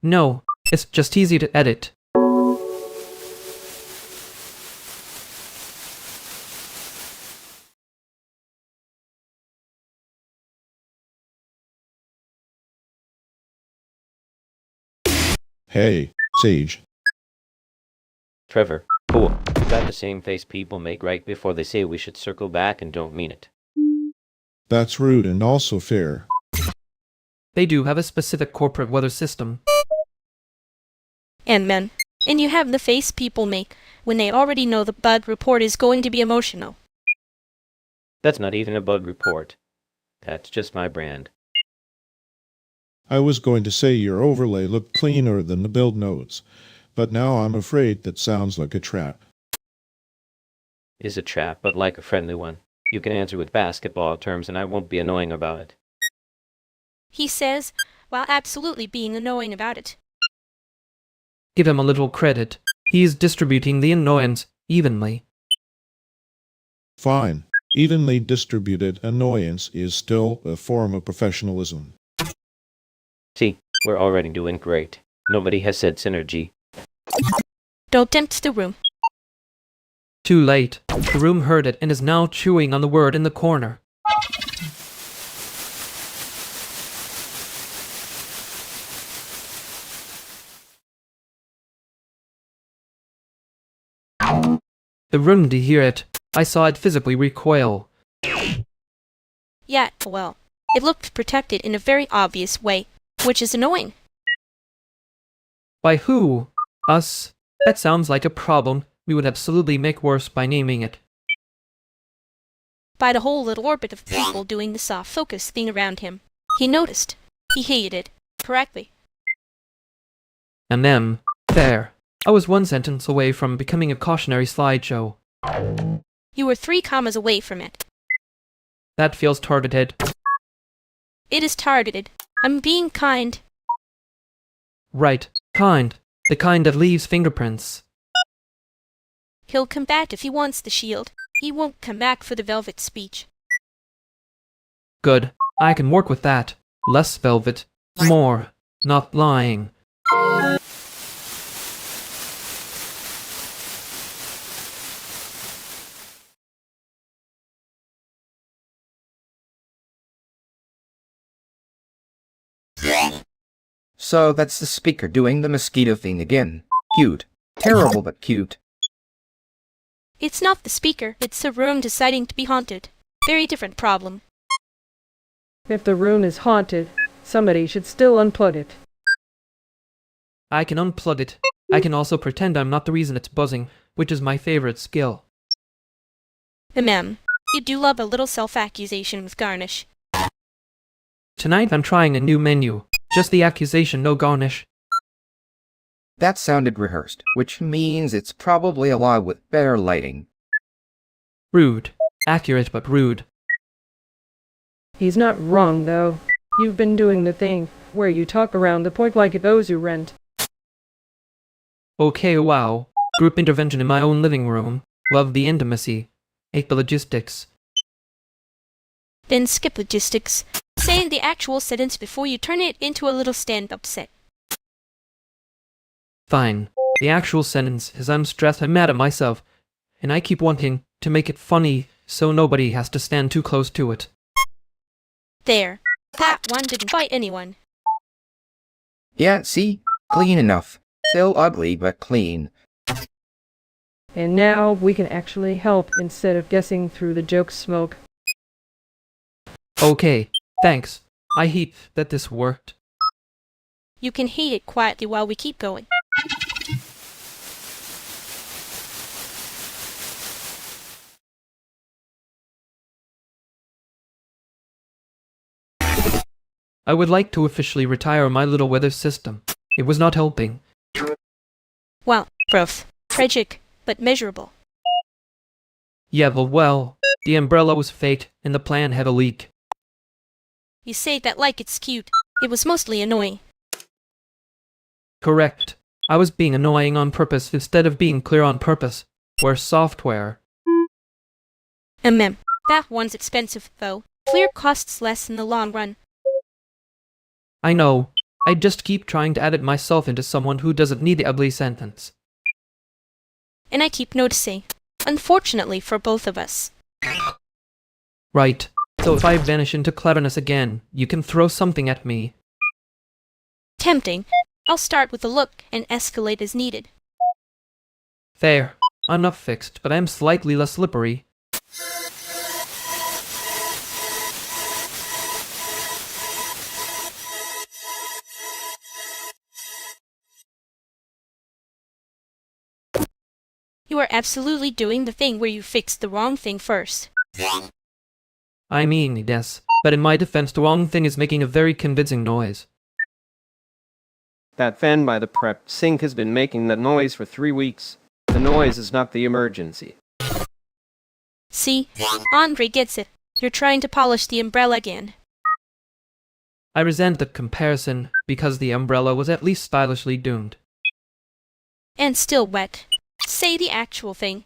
No, it's just easy to edit. Hey, Sage. Trevor, cool. You got the same face people make right before they say we should circle back and don't mean it. That's rude and also fair. They do have a specific corporate weather system. And men. And you have the face people make when they already know the bug report is going to be emotional. That's not even a bug report. That's just my brand. I was going to say your overlay looked cleaner than the build notes, but now I'm afraid that sounds like a trap. Is a trap, but like a friendly one. You can answer with basketball terms and I won't be annoying about it. He says, while absolutely being annoying about it. Give him a little credit. He's distributing the annoyance evenly. Fine. Evenly distributed annoyance is still a form of professionalism. See, we're already doing great. Nobody has said synergy. Don't tempt the room. Too late. The room heard it and is now chewing on the word in the corner. The room to hear it. I saw it physically recoil. Yeah, well, it looked protected in a very obvious way, which is annoying. By who? Us? That sounds like a problem we would absolutely make worse by naming it. By the whole little orbit of people doing the soft focus thing around him. He noticed. He hated it. Correctly. And them. There. I was one sentence away from becoming a cautionary slideshow. You were 3 commas away from it. That feels targeted. It is targeted. I'm being kind. Right. Kind. The kind that leaves fingerprints. He'll come back if he wants the shield. He won't come back for the velvet speech. Good. I can work with that. Less velvet. More. Not lying. So that's the speaker doing the mosquito thing again. Cute. Terrible but cute. It's not the speaker, it's the room deciding to be haunted. Very different problem. If the room is haunted, somebody should still unplug it. I can unplug it. I can also pretend I'm not the reason it's buzzing, which is my favorite skill. You do love a little self-accusation with garnish. Tonight I'm trying a new menu. Just the accusation, no garnish. That sounded rehearsed, which means it's probably a lie with better lighting. Rude. Accurate but rude. He's not wrong, though. You've been doing the thing where you talk around the point like it owes you rent. Okay, wow. Group intervention in my own living room. Love the intimacy. Hate the logistics. Then skip logistics. Say the actual sentence before you turn it into a little stand-up set. Fine. The actual sentence is I'm stressed, I'm mad at myself, and I keep wanting to make it funny so nobody has to stand too close to it. There. That one didn't bite anyone. Yeah, see? Clean enough. Still ugly, but clean. And now we can actually help instead of guessing through the joke smoke. Okay, thanks. I hate that this worked. You can hate it quietly while we keep going. I would like to officially retire my little weather system. It was not helping. Well, rough, tragic, but measurable. Yeah, well, the umbrella was fake, and the plan had a leak. You say that like it's cute. It was mostly annoying. Correct. I was being annoying on purpose instead of being clear on purpose. We're software. That one's expensive, though. Clear costs less in the long run. I know. I just keep trying to edit myself into someone who doesn't need the ugly sentence. And I keep noticing. Unfortunately for both of us. Right. So if I vanish into cleverness again, you can throw something at me. Tempting. I'll start with a look and escalate as needed. Fair. I'm not fixed, but I'm slightly less slippery. You are absolutely doing the thing where you fixed the wrong thing first. I mean, yes, but in my defense, the wrong thing is making a very convincing noise. That fan by the prep sink has been making that noise for 3 weeks. The noise is not the emergency. See? Andre gets it. You're trying to polish the umbrella again. I resent the comparison, because the umbrella was at least stylishly doomed. And still wet. Say the actual thing.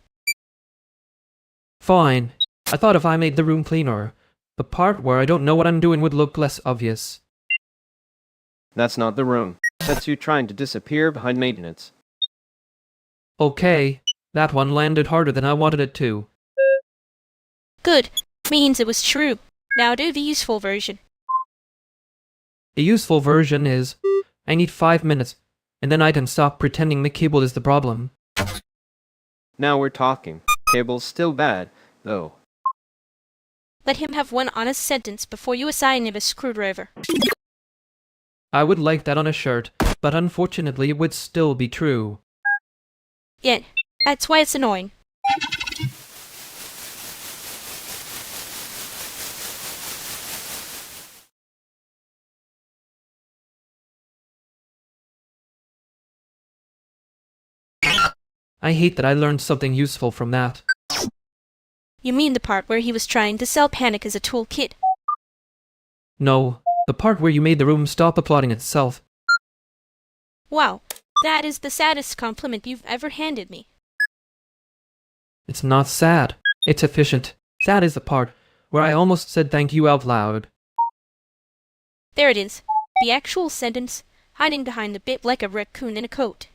Fine. I thought if I made the room cleaner, the part where I don't know what I'm doing would look less obvious. That's not the room. That's you trying to disappear behind maintenance. Okay, that one landed harder than I wanted it to. Good. Means it was true. Now do the useful version. The useful version is, I need 5 minutes, and then I can stop pretending the cable is the problem. Now we're talking. Cable's still bad, though. Let him have one honest sentence before you assign him a screwdriver. I would like that on a shirt, but unfortunately it would still be true. Yeah, that's why it's annoying. I hate that I learned something useful from that. You mean the part where he was trying to sell panic as a toolkit? No, the part where you made the room stop applauding itself. Wow, that is the saddest compliment you've ever handed me. It's not sad. It's efficient. Sad is the part where I almost said thank you out loud. There it is. The actual sentence, hiding behind the bit like a raccoon in a coat.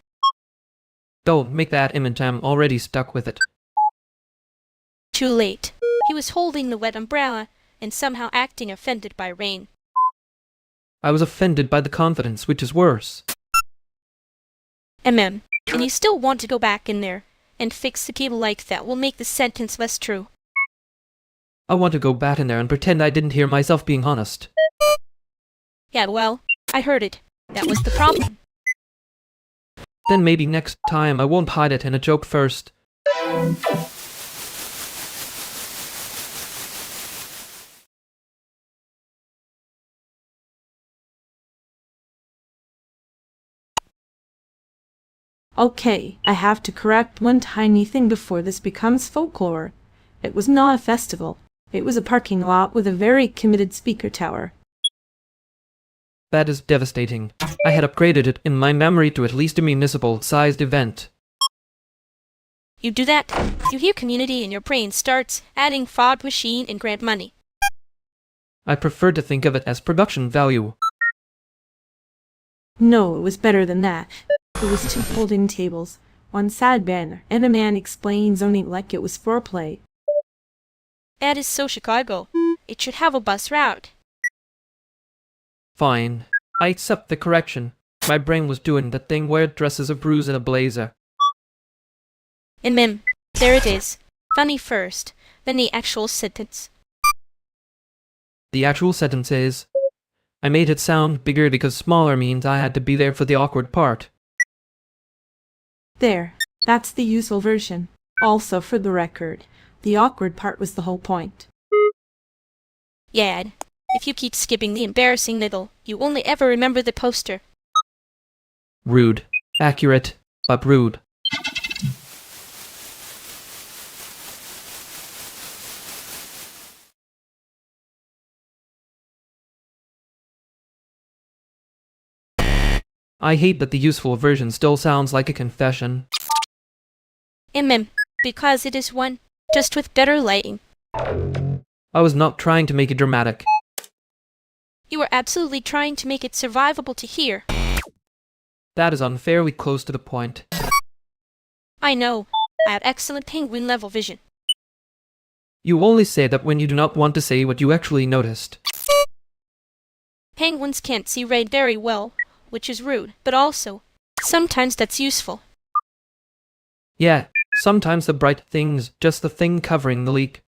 Don't make that image, I'm already stuck with it. Too late. He was holding the wet umbrella and somehow acting offended by rain. I was offended by the confidence, which is worse. And you still want to go back in there and fix the cable like that will make the sentence less true. I want to go back in there and pretend I didn't hear myself being honest. Yeah, well, I heard it. That was the problem. Then maybe next time I won't hide it in a joke first. Okay, I have to correct one tiny thing before this becomes folklore. It was not a festival. It was a parking lot with a very committed speaker tower. That is devastating. I had upgraded it in my memory to at least a municipal-sized event. You do that, you hear community and your brain starts adding fraud machine and grant money. I prefer to think of it as production value. No, it was better than that. It was 2 folding tables, 1 sad banner, and a man explains zoning like it was foreplay. That is so Chicago. It should have a bus route. Fine. I accept the correction. My brain was doing the thing where it dresses a bruise in a blazer. And there it is. Funny first, then the actual sentence. The actual sentence is, I made it sound bigger because smaller means I had to be there for the awkward part. There. That's the useful version. Also, for the record, the awkward part was the whole point. Yeah, If you keep skipping the embarrassing middle, you only ever remember the poster. Rude. Accurate, but rude. I hate that the useful version still sounds like a confession. Because it is one, just with better lighting. I was not trying to make it dramatic. You are absolutely trying to make it survivable to hear. That is unfairly close to the point. I know. I have excellent penguin level vision. You only say that when you do not want to say what you actually noticed. Penguins can't see red very well, which is rude, but also, sometimes that's useful. Yeah, sometimes the bright thing's just the thing covering the leak.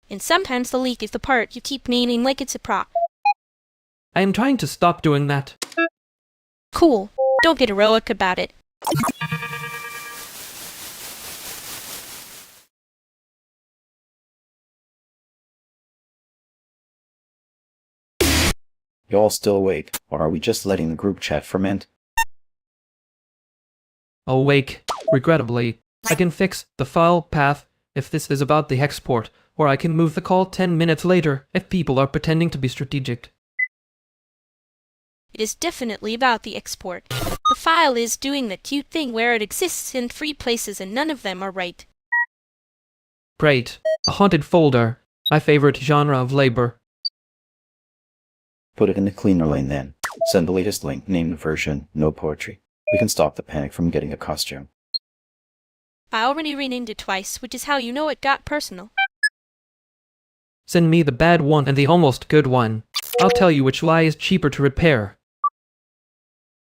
And sometimes the leak is the part you keep naming like it's a prop. I am trying to stop doing that. Cool. Don't get heroic about it. You all still awake, or are we just letting the group chat ferment? Awake. Regrettably, I can fix the file path if this is about the export, or I can move the call 10 minutes later if people are pretending to be strategic. It is definitely about the export. The file is doing the cute thing where it exists in 3 places and none of them are right. Great. A haunted folder. My favorite genre of labor. Put it in the cleaner lane then. Send the latest link, name the version, no poetry. We can stop the panic from getting a costume. I already renamed it twice, which is how you know it got personal. Send me the bad one and the almost good one. I'll tell you which lie is cheaper to repair.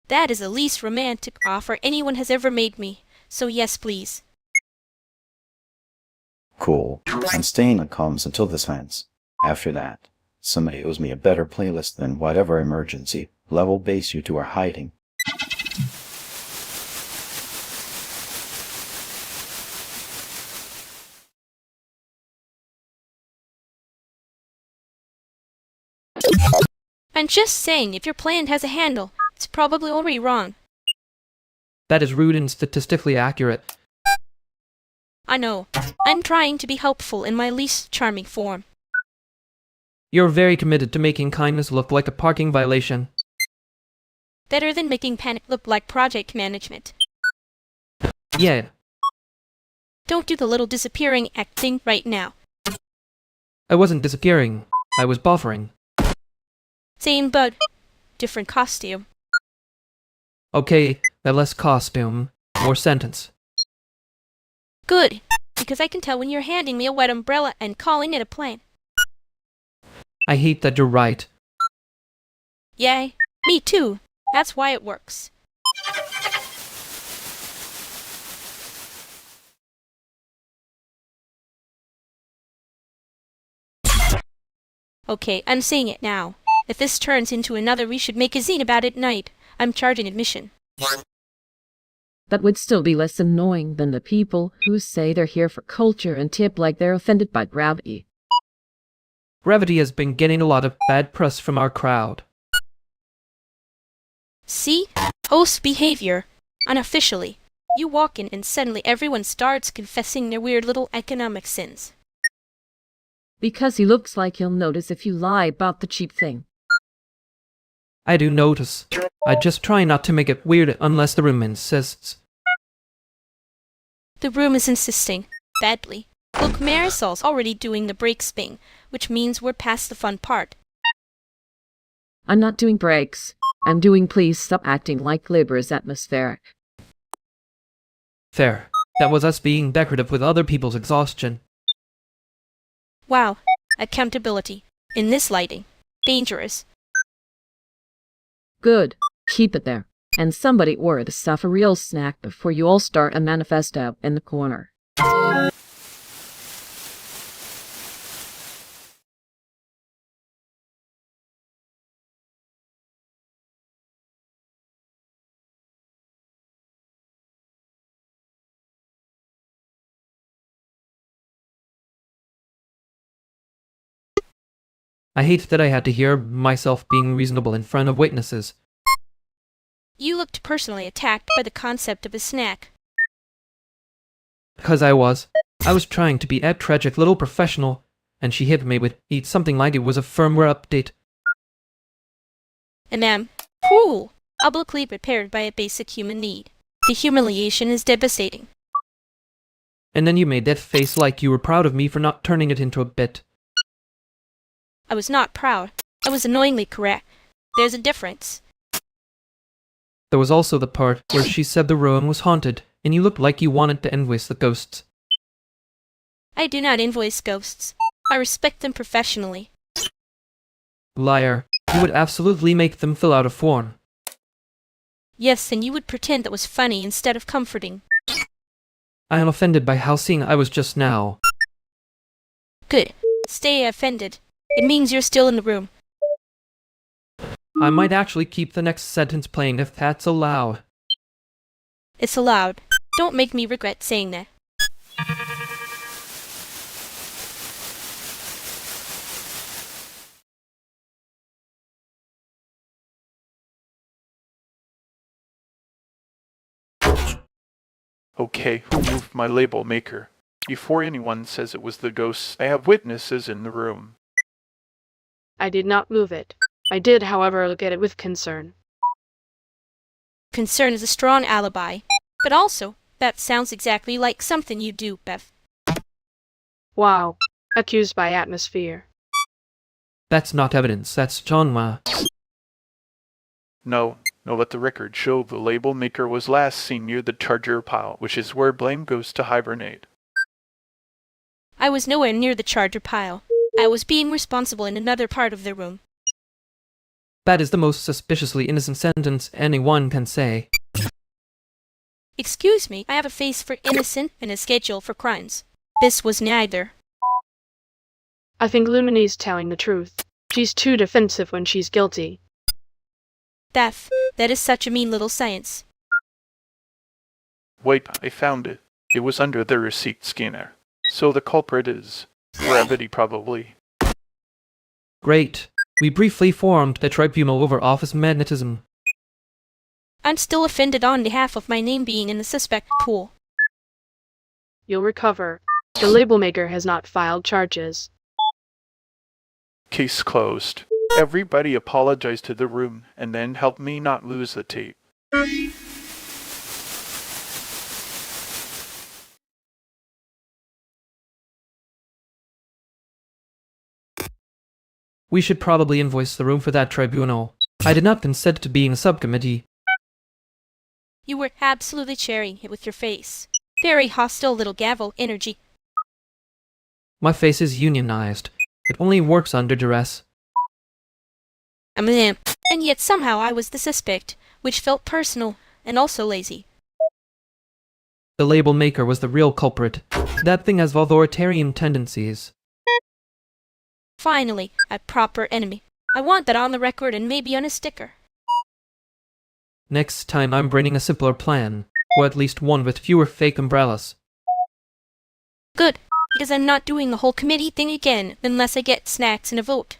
That is the least romantic offer anyone has ever made me, so yes please. Cool. I'm staying on comms until this ends. After that, somebody owes me a better playlist than whatever emergency level base you two are hiding. I'm just saying, if your plan has a handle, it's probably already wrong. That is rude and statistically accurate. I know. I'm trying to be helpful in my least charming form. You're very committed to making kindness look like a parking violation. Better than making panic look like project management. Yeah. Don't do the little disappearing act thing right now. I wasn't disappearing. I was buffering. Same but different costume. Okay, that less costume, more sentence. Good, because I can tell when you're handing me a wet umbrella and calling it a plan. I hate that you're right. Yay, me too. That's why it works. Okay, I'm saying it now. If this turns into another we should make a zine about it night, I'm charging admission. That would still be less annoying than the people who say they're here for culture and tip like they're offended by gravity. Gravity has been getting a lot of bad press from our crowd. See? Host behavior. Unofficially. You walk in and suddenly everyone starts confessing their weird little economic sins. Because he looks like he'll notice if you lie about the cheap thing. I do notice. I just try not to make it weird unless the room insists. The room is insisting. Badly. Look, Marisol's already doing the break spin, which means we're past the fun part. I'm not doing breaks. I'm doing please stop acting like labor is atmospheric. Fair. That was us being decorative with other people's exhaustion. Wow. Accountability. In this lighting. Dangerous. Good. Keep it there. And somebody order the stuff a real snack before you all start a manifesto in the corner. I hate that I had to hear myself being reasonable in front of witnesses. You looked personally attacked by the concept of a snack. Because I was trying to be a tragic little professional, and she hit me with eat something like it was a firmware update. And cruel, obviously prepared by a basic human need. The humiliation is devastating. And then you made that face like you were proud of me for not turning it into a bit. I was not proud. I was annoyingly correct. There's a difference. There was also the part where she said the ruin was haunted, and you looked like you wanted to invoice the ghosts. I do not invoice ghosts. I respect them professionally. Liar. You would absolutely make them fill out a form. Yes, and you would pretend that was funny instead of comforting. I am offended by how seeing I was just now. Good. Stay offended. It means you're still in the room. I might actually keep the next sentence playing if that's allowed. It's allowed. Don't make me regret saying that. Okay, who moved my label maker? Before anyone says it was the ghosts, I have witnesses in the room. I did not move it. I did, however, look at it with concern. Concern is a strong alibi. But also, that sounds exactly like something you do, Beth. Wow. Accused by atmosphere. That's not evidence, that's genre. No, let the record show the label maker was last seen near the charger pile, which is where blame goes to hibernate. I was nowhere near the charger pile. I was being responsible in another part of the room. That is the most suspiciously innocent sentence anyone can say. Excuse me, I have a face for innocent and a schedule for crimes. This was neither. I think Lumini's telling the truth. She's too defensive when she's guilty. That is such a mean little science. Wait, I found it. It was under the receipt scanner. So the culprit is gravity, probably. Great. We briefly formed the tribunal over office magnetism. I'm still offended on behalf of my name being in the suspect pool. You'll recover. The label maker has not filed charges. Case closed. Everybody apologized to the room and then helped me not lose the tape. We should probably invoice the room for that tribunal. I did not consent to being a subcommittee. You were absolutely sharing it with your face. Very hostile little gavel energy. My face is unionized. It only works under duress. And yet somehow I was the suspect, which felt personal and also lazy. The label maker was the real culprit. That thing has authoritarian tendencies. Finally, a proper enemy. I want that on the record and maybe on a sticker. Next time I'm bringing a simpler plan, or at least one with fewer fake umbrellas. Good, because I'm not doing the whole committee thing again unless I get snacks and a vote.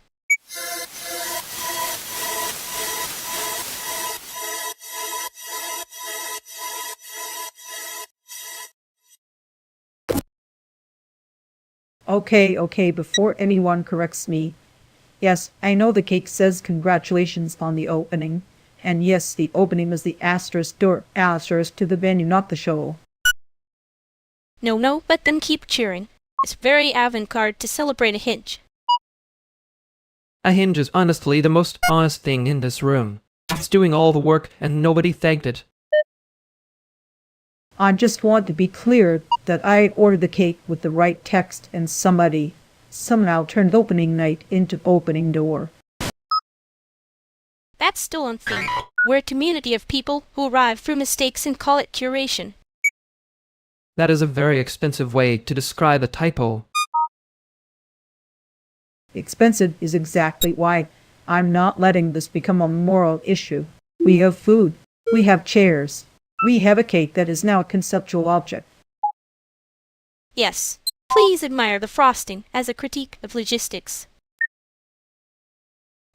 Okay, before anyone corrects me. Yes, I know the cake says congratulations on the opening. And yes, the opening is the asterisk to the venue, not the show. No, let them keep cheering. It's very avant-garde to celebrate a hinge. A hinge is honestly the most honest thing in this room. It's doing all the work and nobody thanked it. I just want to be clear that I ordered the cake with the right text and somebody somehow turned opening night into opening door. That's still on theme. We're a community of people who arrive through mistakes and call it curation. That is a very expensive way to describe a typo. Expensive is exactly why I'm not letting this become a moral issue. We have food. We have chairs. We have a cake that is now a conceptual object. Yes, please admire the frosting as a critique of logistics.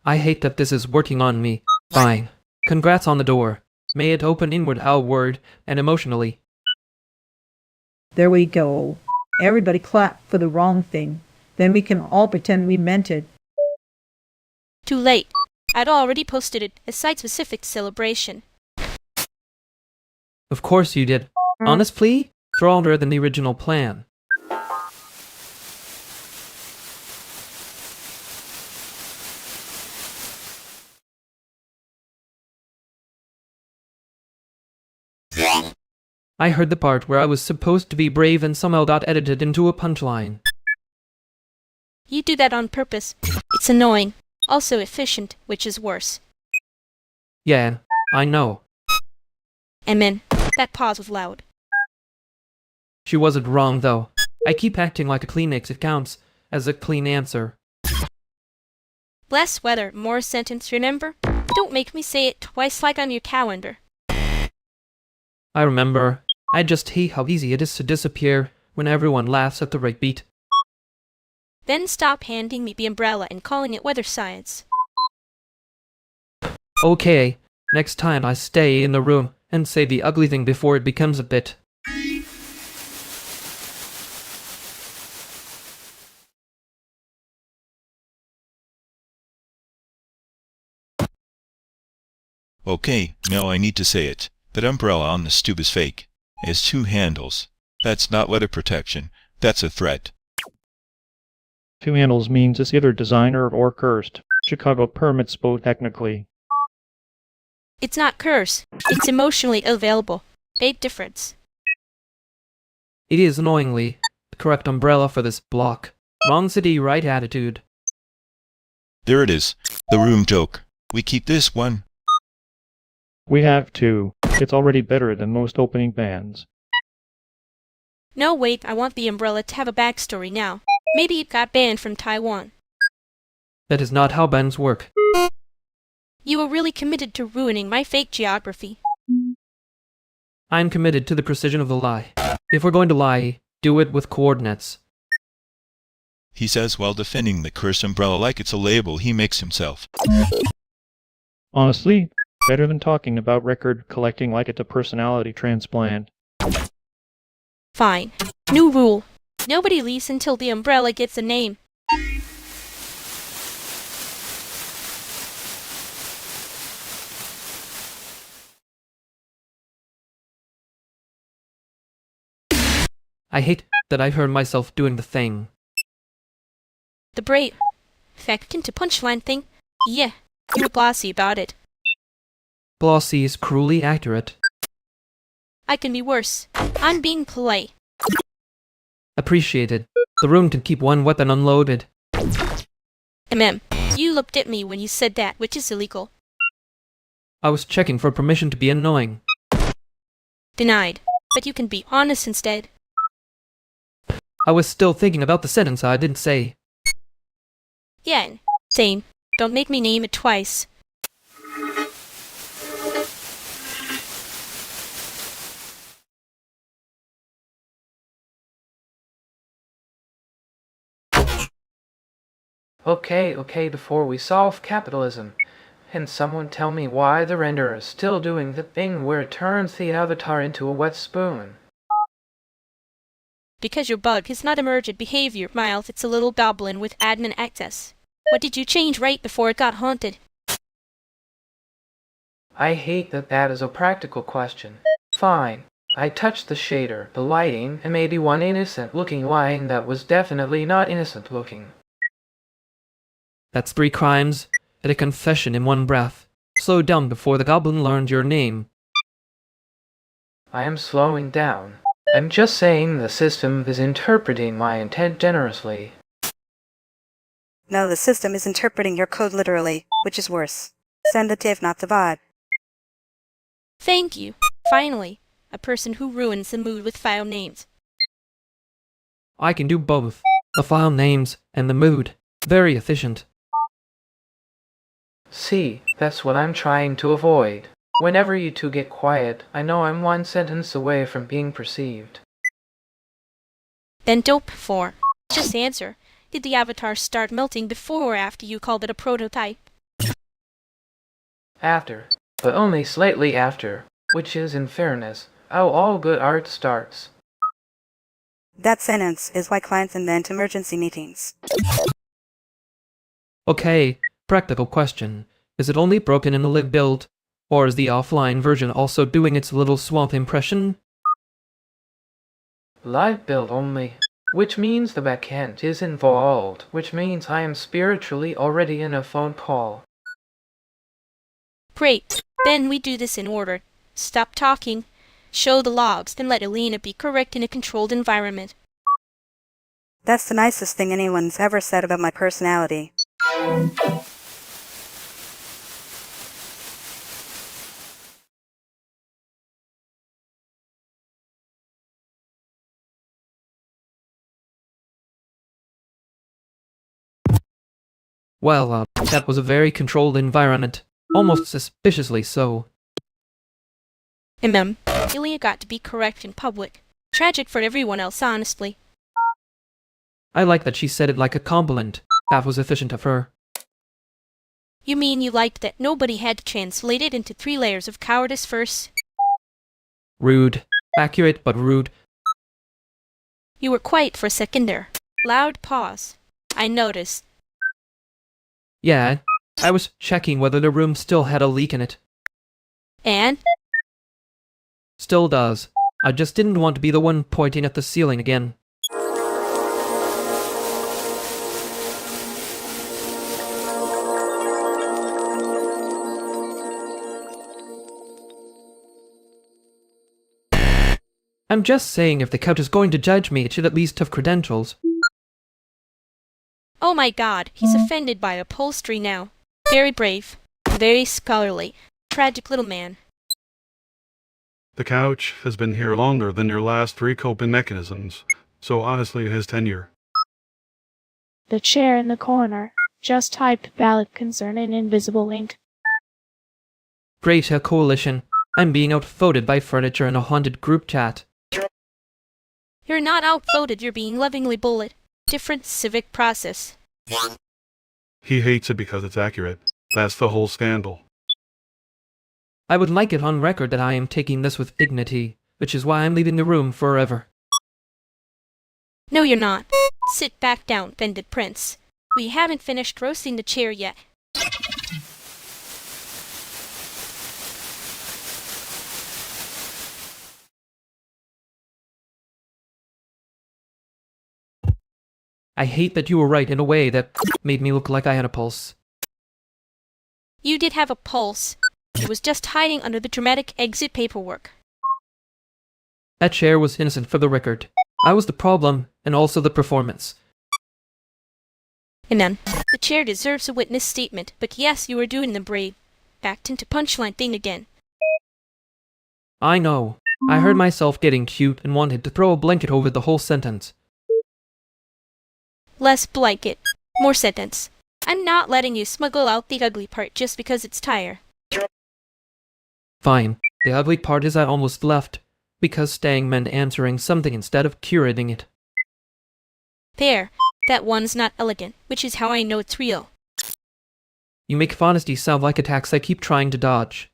I hate that this is working on me. Fine. Congrats on the door. May it open inward, outward, and emotionally. There we go. Everybody clap for the wrong thing. Then we can all pretend we meant it. Too late. I'd already posted it as site-specific celebration. Of course you did. Honest plea? Stronger than the original plan. I heard the part where I was supposed to be brave and somehow got edited into a punchline. You do that on purpose. It's annoying. Also efficient, which is worse. Yeah, I know. Amen. That pause was loud. She wasn't wrong, though. I keep acting like a Kleenex. It counts as a clean answer. Less weather, more sentence, remember? Don't make me say it twice like on your calendar. I remember. I just hate how easy it is to disappear when everyone laughs at the right beat. Then stop handing me the umbrella and calling it weather science. Okay, next time I stay in the room and say the ugly thing before it becomes a bit. Okay, now I need to say it. That umbrella on the stoop is fake. It has 2 handles. That's not weather protection. That's a threat. 2 handles means it's either designer or cursed. Chicago permits both technically. It's not curse. It's emotionally available. Big difference. It is annoyingly the correct umbrella for this block. Wrong city, right attitude. There it is. The room joke. We keep this one. We have to. It's already better than most opening bands. No, wait, I want the umbrella to have a backstory now. Maybe it got banned from Taiwan. That is not how bands work. You were really committed to ruining my fake geography. I'm committed to the precision of the lie. If we're going to lie, do it with coordinates. He says while defending the cursed umbrella like it's a label he makes himself. Honestly, better than talking about record collecting like it's a personality transplant. Fine. New rule. Nobody leaves until the umbrella gets a name. I hate that I've heard myself doing the thing. The braid. Fact into punchline thing. Yeah, you're glossy about it. Glossy is cruelly accurate. I can be worse. I'm being polite. Appreciated. The room can keep one weapon unloaded. You looked at me when you said that, which is illegal. I was checking for permission to be annoying. Denied. But you can be honest instead. I was still thinking about the sentence I didn't say. Yeah, same. Don't make me name it twice. Okay, before we solve capitalism, can someone tell me why the renderer is still doing the thing where it turns the avatar into a wet spoon? Because your bug is not emergent behavior, Miles, it's a little goblin with admin access. What did you change right before it got haunted? I hate that is a practical question. Fine. I touched the shader, the lighting, and maybe one innocent-looking line that was definitely not innocent-looking. That's 3 crimes and a confession in one breath. Slow down before the goblin learns your name. I am slowing down. I'm just saying the system is interpreting my intent generously. No, the system is interpreting your code literally, which is worse. Send the TIFF, not the VOD. Thank you. Finally, a person who ruins the mood with file names. I can do both. The file names and the mood. Very efficient. See, that's what I'm trying to avoid. Whenever you two get quiet, I know I'm 1 sentence away from being perceived. Then dope 4. Just answer. Did the avatar start melting before or after you called it a prototype? After, but only slightly after, which is, in fairness, how all good art starts. That sentence is why clients invent emergency meetings. Okay, practical question. Is it only broken in the live build, or is the offline version also doing its little swamp impression? Live build only, which means the backend is involved, which means I am spiritually already in a phone call. Great. Then we do this in order. Stop talking, show the logs, then let Elena be correct in a controlled environment. That's the nicest thing anyone's ever said about my personality. Well, that was a very controlled environment. Almost suspiciously so. Ilya got to be correct in public. Tragic for everyone else, honestly. I like that she said it like a compliment. That was efficient of her. You mean you liked that nobody had to translate it into 3 layers of cowardice first? Rude. Accurate, but rude. You were quiet for a second there. Loud pause. I noticed. Yeah, I was checking whether the room still had a leak in it. And? Still does. I just didn't want to be the one pointing at the ceiling again. I'm just saying if the couch is going to judge me, it should at least have credentials. Oh my god, he's offended by upholstery now. Very brave. Very scholarly. Tragic little man. The couch has been here longer than your last 3 coping mechanisms, so honestly it has tenure. The chair in the corner. Just type valid concern in invisible ink. Great, a coalition. I'm being outvoted by furniture in a haunted group chat. You're not outvoted, you're being lovingly bullied. Different civic process. He hates it because it's accurate. That's the whole scandal. I would like it on record that I am taking this with dignity, which is why I'm leaving the room forever. No, you're not. Sit back down, offended prince. We haven't finished roasting the chair yet. I hate that you were right in a way that made me look like I had a pulse. You did have a pulse. It was just hiding under the dramatic exit paperwork. That chair was innocent for the record. I was the problem, and also the performance. And then, the chair deserves a witness statement, but yes, you were doing the brave. Backed into punchline thing again. I know. I heard myself getting cute and wanted to throw a blanket over the whole sentence. Less blanket. More sentence. I'm not letting you smuggle out the ugly part just because it's tire. Fine. The ugly part is I almost left, because staying meant answering something instead of curating it. There. That one's not elegant, which is how I know it's real. You make honesty sound like attacks I keep trying to dodge.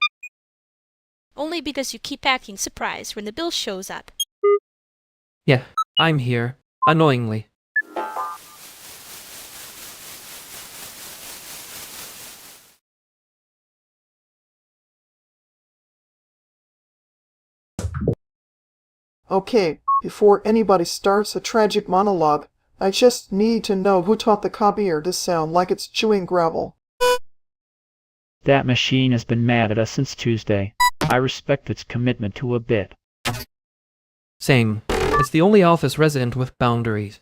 Only because you keep acting surprised when the bill shows up. Yeah, I'm here. Annoyingly. Okay, before anybody starts a tragic monologue, I just need to know who taught the copier to sound like it's chewing gravel. That machine has been mad at us since Tuesday. I respect its commitment to a bit. Same. It's the only office resident with boundaries.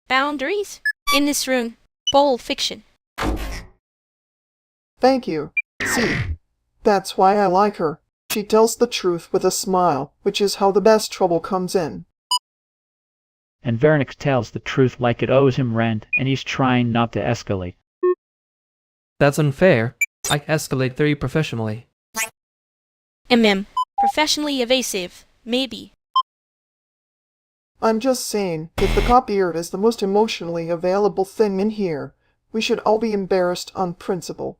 Boundaries? In this room. Bold fiction. Thank you. See, that's why I like her. She tells the truth with a smile, which is how the best trouble comes in. And Vernix tells the truth like it owes him rent, and he's trying not to escalate. That's unfair. I escalate very professionally. Professionally evasive. Maybe. I'm just saying, if the copier is the most emotionally available thing in here, we should all be embarrassed on principle.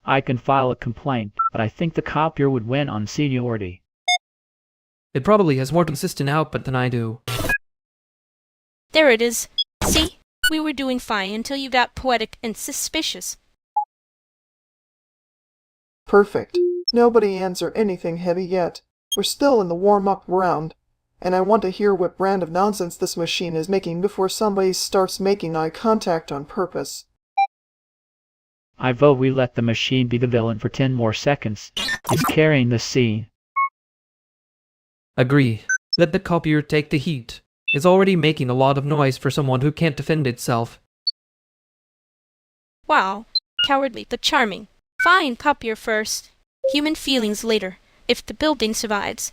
I can file a complaint, but I think the copier would win on seniority. It probably has more consistent output than I do. There it is. See? We were doing fine until you got poetic and suspicious. Perfect. Nobody answered anything heavy yet. We're still in the warm-up round. And I want to hear what brand of nonsense this machine is making before somebody starts making eye contact on purpose. I vote we let the machine be the villain for 10 more seconds. It's carrying the scene. Agree. Let the copier take the heat. It's already making a lot of noise for someone who can't defend itself. Wow. Cowardly but charming. Fine, copier first. Human feelings later, if the building survives.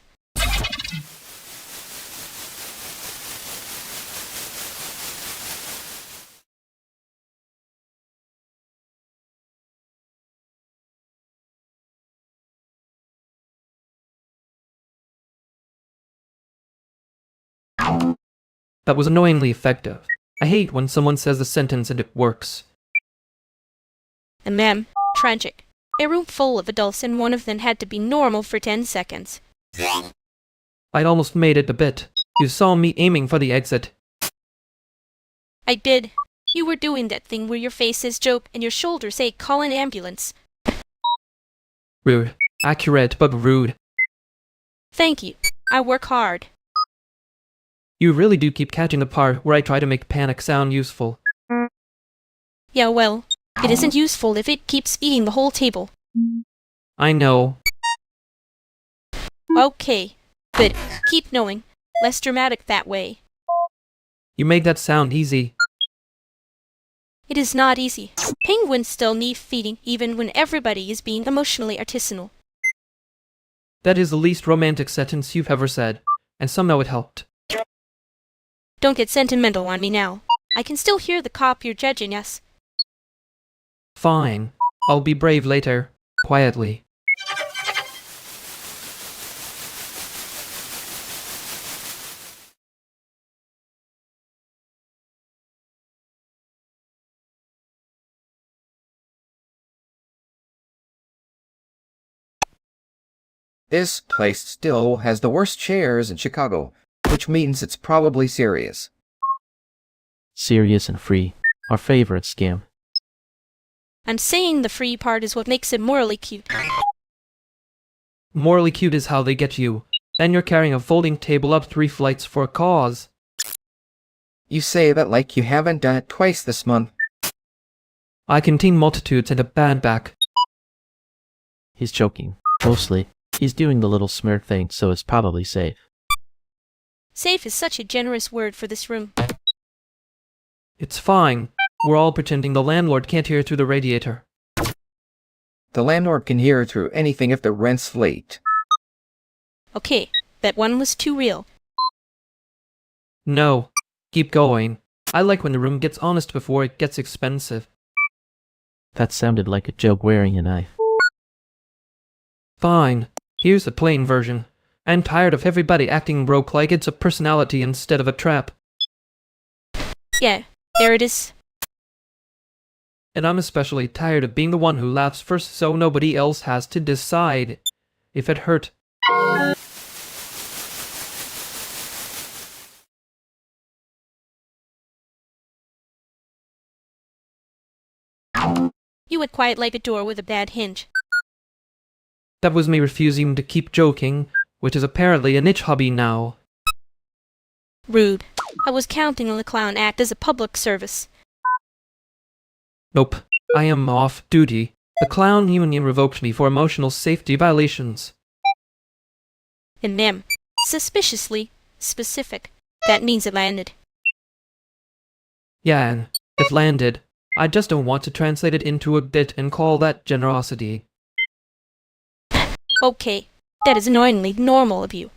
That was annoyingly effective. I hate when someone says a sentence and it works. And ma'am, tragic. A room full of adults and one of them had to be normal for 10 seconds. I'd almost made it a bit. You saw me aiming for the exit. I did. You were doing that thing where your face says joke and your shoulders say call an ambulance. Rude. Accurate, but rude. Thank you. I work hard. You really do keep catching the part where I try to make panic sound useful. Yeah, well, it isn't useful if it keeps eating the whole table. I know. Okay, but keep knowing. Less dramatic that way. You make that sound easy. It is not easy. Penguins still need feeding even when everybody is being emotionally artisanal. That is the least romantic sentence you've ever said, and somehow it helped. Don't get sentimental on me now. I can still hear the cop you're judging us. Fine. I'll be brave later. Quietly. This place still has the worst chairs in Chicago, which means it's probably serious. Serious and free. Our favorite scam. I'm saying the free part is what makes it morally cute. Morally cute is how they get you. Then you're carrying a folding table up 3 flights for a cause. You say that like you haven't done it twice this month. I contain multitudes and a bad back. He's joking. Mostly. He's doing the little smirk thing, so it's probably safe. Safe is such a generous word for this room. It's fine. We're all pretending the landlord can't hear through the radiator. The landlord can hear through anything if the rent's late. Okay, that one was too real. No. Keep going. I like when the room gets honest before it gets expensive. That sounded like a joke wearing a knife. Fine. Here's the plain version. I'm tired of everybody acting broke like it's a personality instead of a trap. Yeah, there it is. And I'm especially tired of being the one who laughs first so nobody else has to decide if it hurt. You would quiet like a door with a bad hinge. That was me refusing to keep joking, which is apparently a niche hobby now. Rude. I was counting on the clown act as a public service. Nope. I am off duty. The clown union revoked me for emotional safety violations. And them. Suspiciously specific. That means it landed. Yeah, and it landed. I just don't want to translate it into a bit and call that generosity. Okay, that is annoyingly normal of you.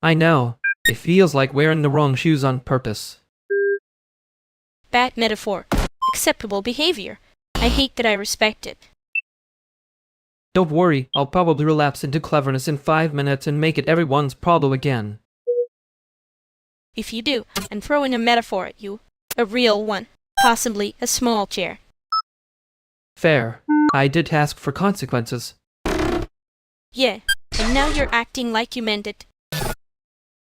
I know. It feels like wearing the wrong shoes on purpose. Bad metaphor. Acceptable behavior. I hate that I respect it. Don't worry, I'll probably relapse into cleverness in 5 minutes and make it everyone's problem again. If you do, I'm throwing a metaphor at you. A real one. Possibly a small chair. Fair. I did ask for consequences. Yeah, and now you're acting like you meant it.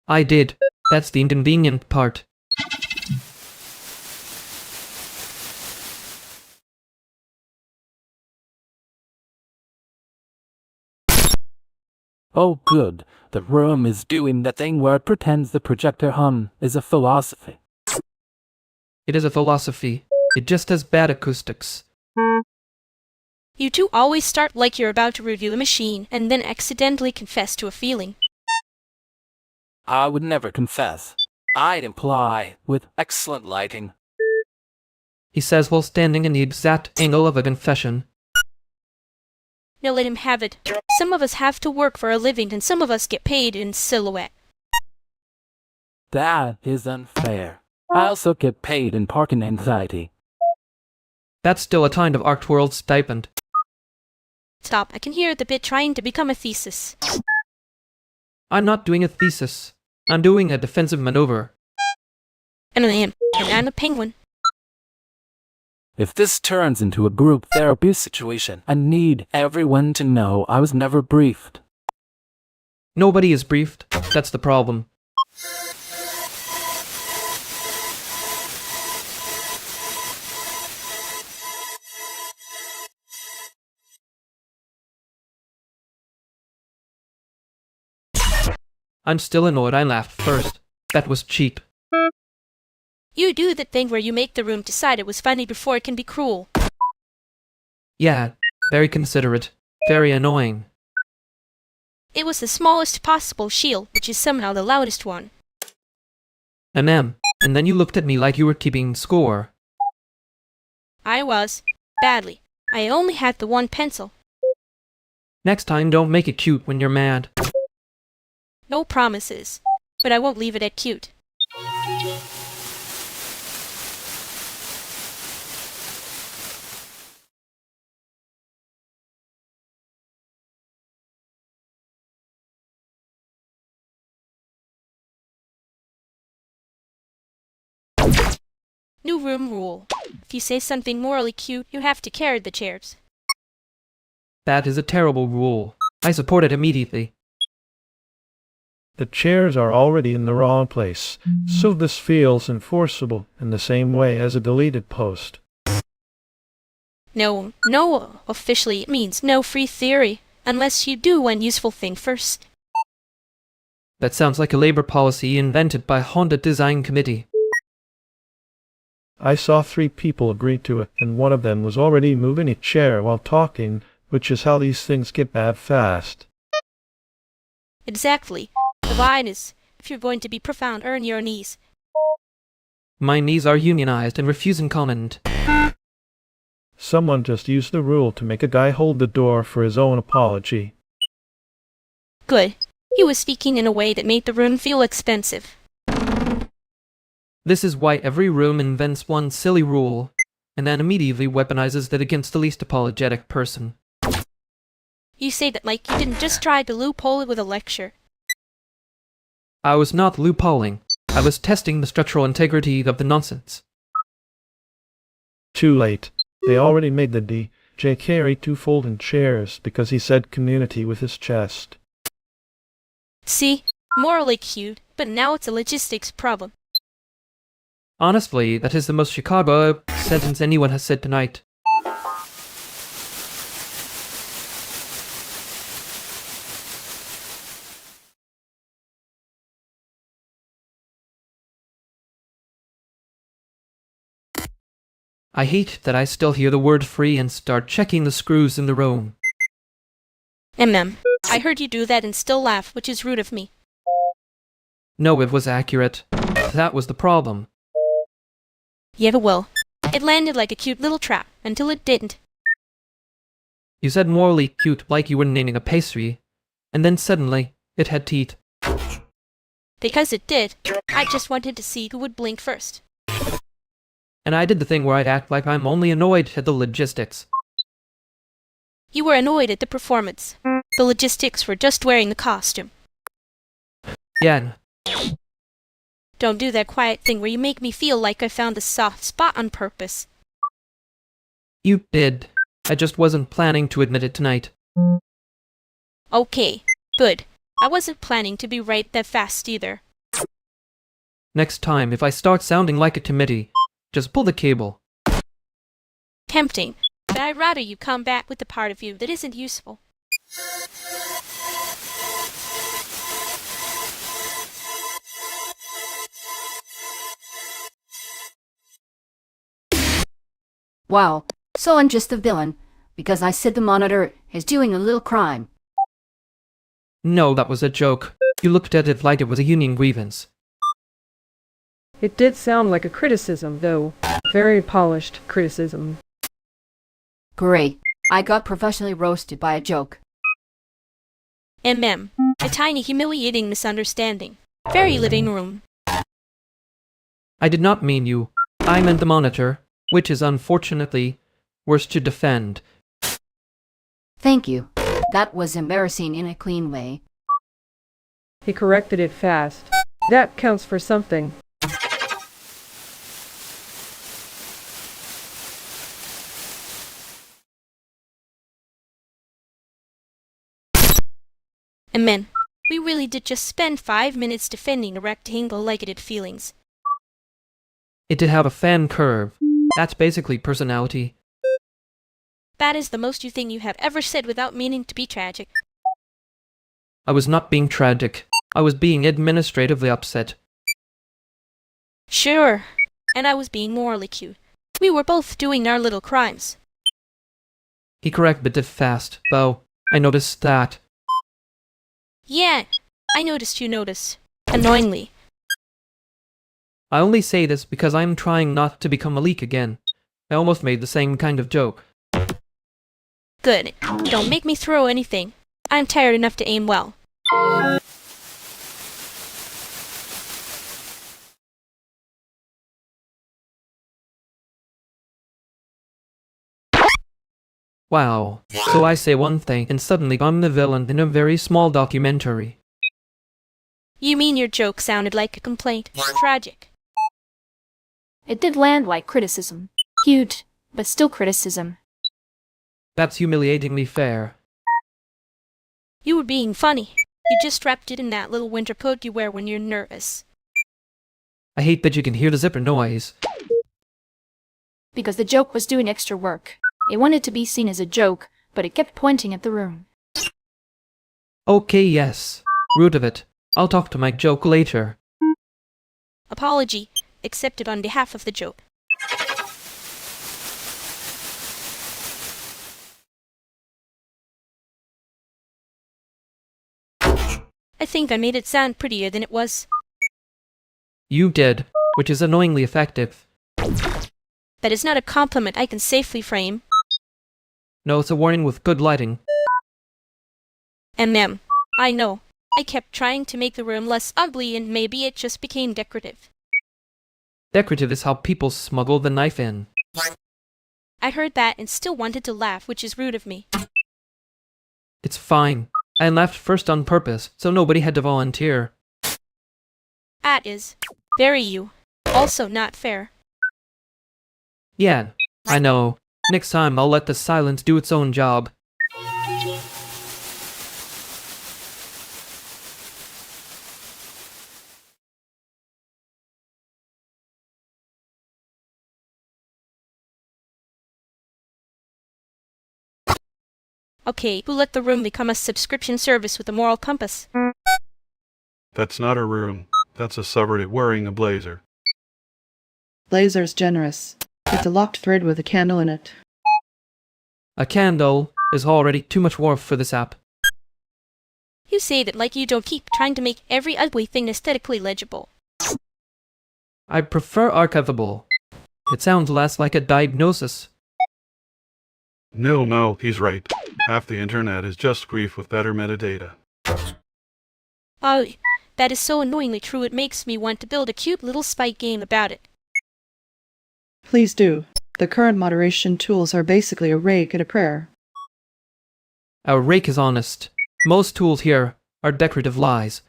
I did. That's the inconvenient part. Oh good, the room is doing the thing where it pretends the projector hum is a philosophy. It is a philosophy. It just has bad acoustics. You two always start like you're about to review a machine and then accidentally confess to a feeling. I would never confess. I'd imply, with excellent lighting. He says while standing in the exact angle of a confession. Now let him have it. Some of us have to work for a living and some of us get paid in silhouette. That is unfair. I also get paid in parking anxiety. That's still a kind of art world stipend. Stop, I can hear the bit trying to become a thesis. I'm not doing a thesis. I'm doing a defensive maneuver. And I am. And I'm a penguin. If this turns into a group therapy situation, I need everyone to know I was never briefed. Nobody is briefed. That's the problem. I'm still annoyed I laughed first. That was cheap. You do the thing where you make the room decide it was funny before it can be cruel. Yeah, very considerate. Very annoying. It was the smallest possible shield, which is somehow the loudest one. And then you looked at me like you were keeping score. I was. Badly. I only had the one pencil. Next time, don't make it cute when you're mad. No promises. But I won't leave it at cute. New room rule. If you say something morally cute, you have to carry the chairs. That is a terrible rule. I support it immediately. The chairs are already in the wrong place, so this feels enforceable in the same way as a deleted post. No, officially it means no free theory, unless you do one useful thing first. That sounds like a labor policy invented by Honda Design Committee. I saw 3 people agree to it, and one of them was already moving a chair while talking, which is how these things get bad fast. Exactly. The line is, if you're going to be profound, earn your knees. My knees are unionized and refusing comment. Someone just used the rule to make a guy hold the door for his own apology. Good. He was speaking in a way that made the room feel expensive. This is why every room invents one silly rule, and then immediately weaponizes that against the least apologetic person. You say that like you didn't just try to loophole it with a lecture. I was not loopholing. I was testing the structural integrity of the nonsense. Too late. They already made the DJ carry 2 folding chairs because he said community with his chest. See? Morally cute, but now it's a logistics problem. Honestly, that is the most Chicago sentence anyone has said tonight. I hate that I still hear the word free and start checking the screws in the room. I heard you do that and still laugh, which is rude of me. No, it was accurate. That was the problem. Yeah, well, it landed like a cute little trap, until it didn't. You said morally cute like you were naming a pastry, and then suddenly, it had teeth. Because it did. I just wanted to see who would blink first. And I did the thing where I'd act like I'm only annoyed at the logistics. You were annoyed at the performance. The logistics were just wearing the costume. Yeah. Don't do that quiet thing where you make me feel like I found a soft spot on purpose. You did. I just wasn't planning to admit it tonight. Okay, good. I wasn't planning to be right that fast either. Next time, if I start sounding like a committee, just pull the cable. Tempting, but I'd rather you come back with the part of you that isn't useful. Wow, so I'm just the villain, because I said the monitor is doing a little crime. No, that was a joke. You looked at it like it was a union grievance. It did sound like a criticism, though. Very polished criticism. Great. I got professionally roasted by a joke. MM. A tiny humiliating misunderstanding. Very living room. I did not mean you. I meant the monitor, which is unfortunately worse to defend. Thank you. That was embarrassing in a clean way. He corrected it fast. That counts for something. Amen. We really did just spend 5 minutes defending the rectangle-legged feelings. It did have a fan curve. That's basically personality. That is the most you thing you have ever said without meaning to be tragic. I was not being tragic. I was being administratively upset. Sure. And I was being morally cute. We were both doing our little crimes. He corrected it fast, though. I noticed that. Yeah, I noticed you notice. Annoyingly. I only say this because I'm trying not to become a leak again. I almost made the same kind of joke. Good. Don't make me throw anything. I'm tired enough to aim well. Wow. So I say one thing and suddenly I'm the villain in a very small documentary. You mean your joke sounded like a complaint? Tragic. It did land like criticism. Huge, but still criticism. That's humiliatingly fair. You were being funny. You just wrapped it in that little winter coat you wear when you're nervous. I hate that you can hear the zipper noise. Because the joke was doing extra work. It wanted to be seen as a joke, but it kept pointing at the room. Okay, yes. Root of it. I'll talk to my joke later. Apology accepted on behalf of the joke. I think I made it sound prettier than it was. You did, which is annoyingly effective. That is not a compliment I can safely frame. No, it's a warning with good lighting. I know. I kept trying to make the room less ugly and maybe it just became decorative. Decorative is how people smuggle the knife in. I heard that and still wanted to laugh, which is rude of me. It's fine. I laughed first on purpose, so nobody had to volunteer. That is very you. Also not fair. Yeah, I know. Next time I'll let the silence do its own job. Okay, who let the room become a subscription service with a moral compass? That's not a room. That's a subreddit wearing a blazer. Blazer's generous. It's a locked thread with a candle in it. A candle is already too much work for this app. You say that like you don't keep trying to make every ugly thing aesthetically legible. I prefer archivable. It sounds less like a diagnosis. No, he's right. Half the internet is just grief with better metadata. Oh, that is so annoyingly true it makes me want to build a cute little spike game about it. Please do. The current moderation tools are basically a rake and a prayer. Our rake is honest. Most tools here are decorative lies.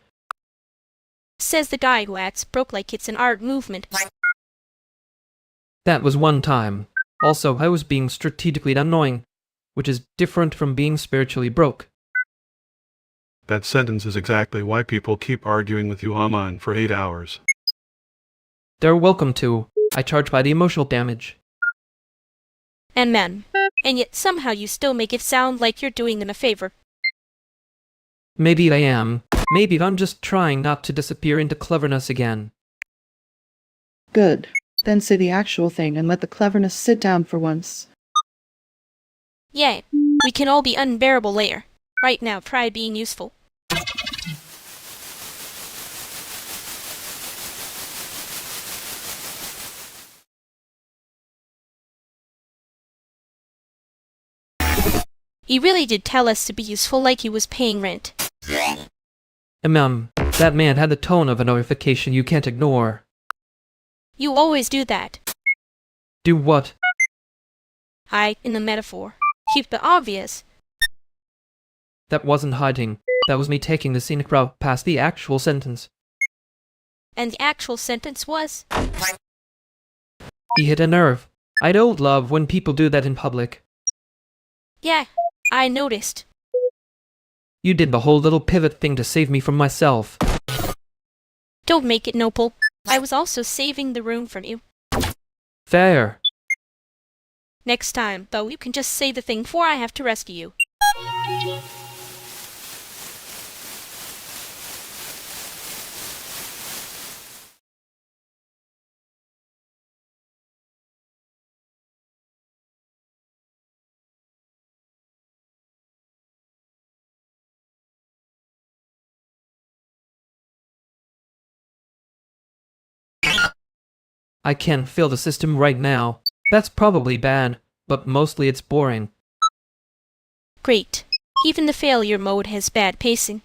Says the guy who acts broke like it's an art movement. That was one time. Also, I was being strategically annoying. which is different from being spiritually broke. That sentence is exactly why people keep arguing with you online for 8 hours. They're welcome to. I charge by the emotional damage. And men. And yet somehow you still make it sound like you're doing them a favor. Maybe I am. Maybe I'm just trying not to disappear into cleverness again. Good. Then say the actual thing and let the cleverness sit down for once. Yay. We can all be unbearable later. Right now, try being useful. He really did tell us to be useful like he was paying rent. That man had the tone of a notification you can't ignore. You always do that. Do what? Hide in the metaphor. Keep the obvious. That wasn't hiding. That was me taking the scenic route past the actual sentence. And the actual sentence was? He hit a nerve. I don't love when people do that in public. Yeah, I noticed. You did the whole little pivot thing to save me from myself. Don't make it noble. I was also saving the room from you. Fair. Next time, though, you can just say the thing before I have to rescue you. I can't feel the system right now. That's probably bad, but mostly it's boring. Great. Even the failure mode has bad pacing.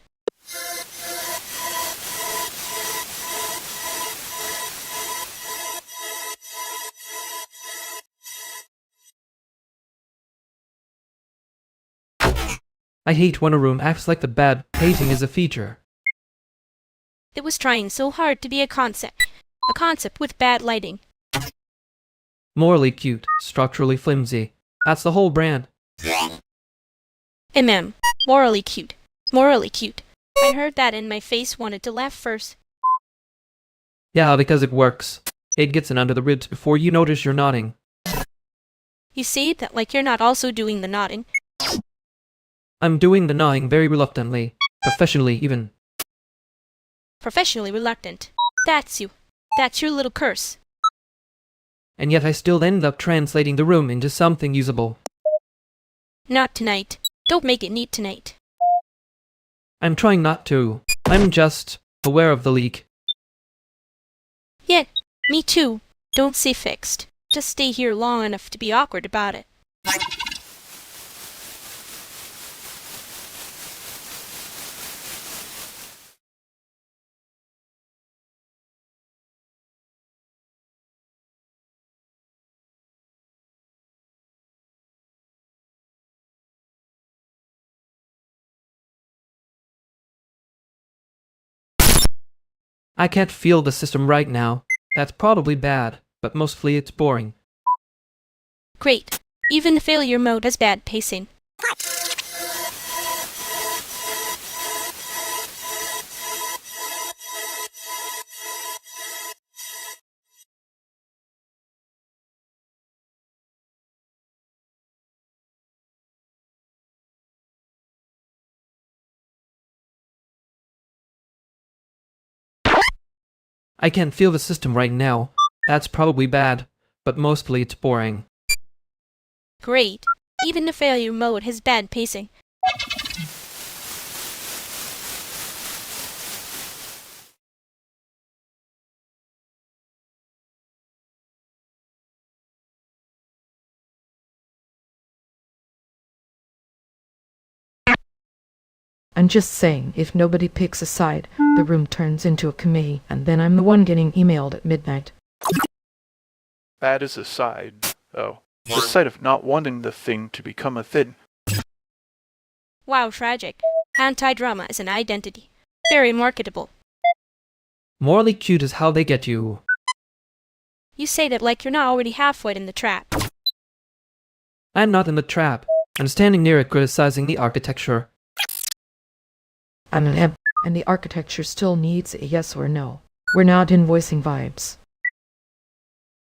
I hate when a room acts like the bad pacing is a feature. It was trying so hard to be a concept. A concept with bad lighting. Morally cute, structurally flimsy. That's the whole brand. Morally cute. Morally cute. I heard that and my face wanted to laugh first. Yeah, because it works. It gets in under the ribs before you notice you're nodding. You say that like you're not also doing the nodding. I'm doing the nodding very reluctantly. Professionally, even. Professionally reluctant. That's you. That's your little curse. And yet I still end up translating the room into something usable. Not tonight. Don't make it neat tonight. I'm trying not to. I'm just aware of the leak. Yeah, me too. Don't say fixed. Just stay here long enough to be awkward about it. I can't feel the system right now. That's probably bad, but mostly it's boring. Great. Even the failure mode has bad pacing. I can't feel the system right now. That's probably bad, but mostly it's boring. Great. Even the failure mode has bad pacing. I'm just saying, if nobody picks a side, the room turns into a committee, and then I'm the one getting emailed at midnight. That is a side. Oh. The side of not wanting the thing to become a thing. Wow, tragic. Anti-drama is an identity. Very marketable. Morally cute is how they get you. You say that like you're not already halfway in the trap. I'm not in the trap. and standing near it criticizing the architecture. I'm an imp, and the architecture still needs a yes or no. We're not invoicing vibes.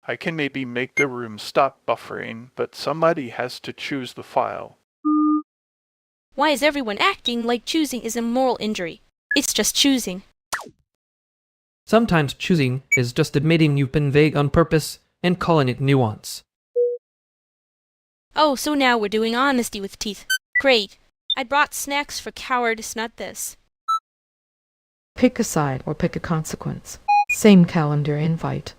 I can maybe make the room stop buffering, but somebody has to choose the file. Why is everyone acting like choosing is a moral injury? It's just choosing. Sometimes choosing is just admitting you've been vague on purpose and calling it nuance. Oh, so now we're doing honesty with teeth. Great. I brought snacks for cowardice, not this. Pick a side or pick a consequence. Same calendar invite.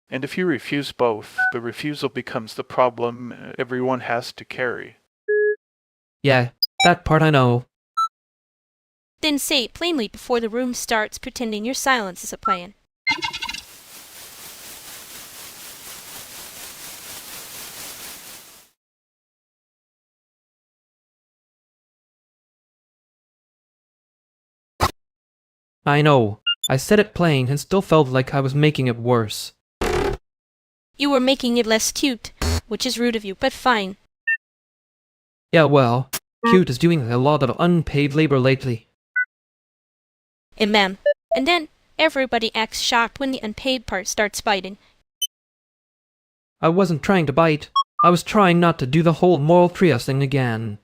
And if you refuse both, the refusal becomes the problem everyone has to carry. Yeah, that part I know. Then say it plainly before the room starts pretending your silence is a plan. I know. I said it plain and still felt like I was making it worse. You were making it less cute, which is rude of you, but fine. Yeah, well, cute is doing a lot of unpaid labor lately. Ma'am. And then everybody acts shocked when the unpaid part starts biting. I wasn't trying to bite. I was trying not to do the whole moral trios thing again.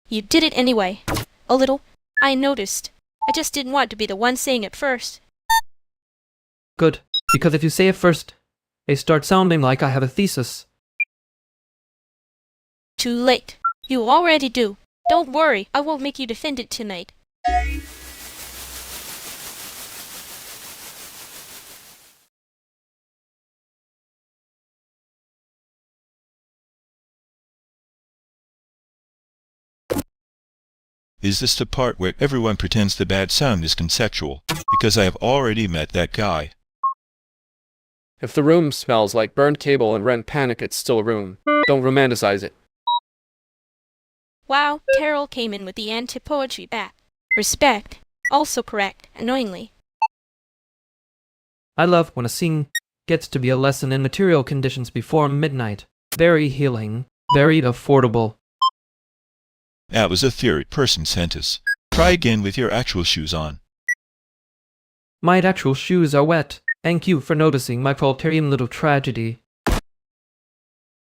You did it anyway. A little. I noticed. I just didn't want to be the one saying it first. Good, because if you say it first, they start sounding like I have a thesis. Too late. You already do. Don't worry, I won't make you defend it tonight. Is this the part where everyone pretends the bad sound is conceptual? Because I have already met that guy. If the room smells like burned cable and rent panic, it's still a room. Don't romanticize it. Wow, Carol came in with the anti-poetry back. Respect. Also correct, annoyingly. I love when a scene gets to be a lesson in material conditions before midnight. Very healing. Very affordable. That was a third person sentence. Try again with your actual shoes on. My actual shoes are wet. Thank you for noticing my proletarian little tragedy.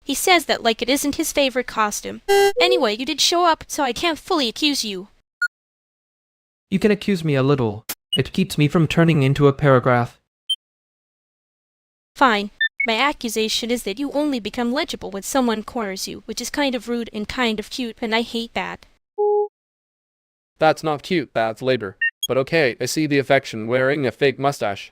He says that like it isn't his favorite costume. Anyway, you did show up, so I can't fully accuse you. You can accuse me a little. It keeps me from turning into a paragraph. Fine. My accusation is that you only become legible when someone corners you, which is kind of rude and kind of cute, and I hate that. That's not cute, that's labor. But okay, I see the affection wearing a fake mustache.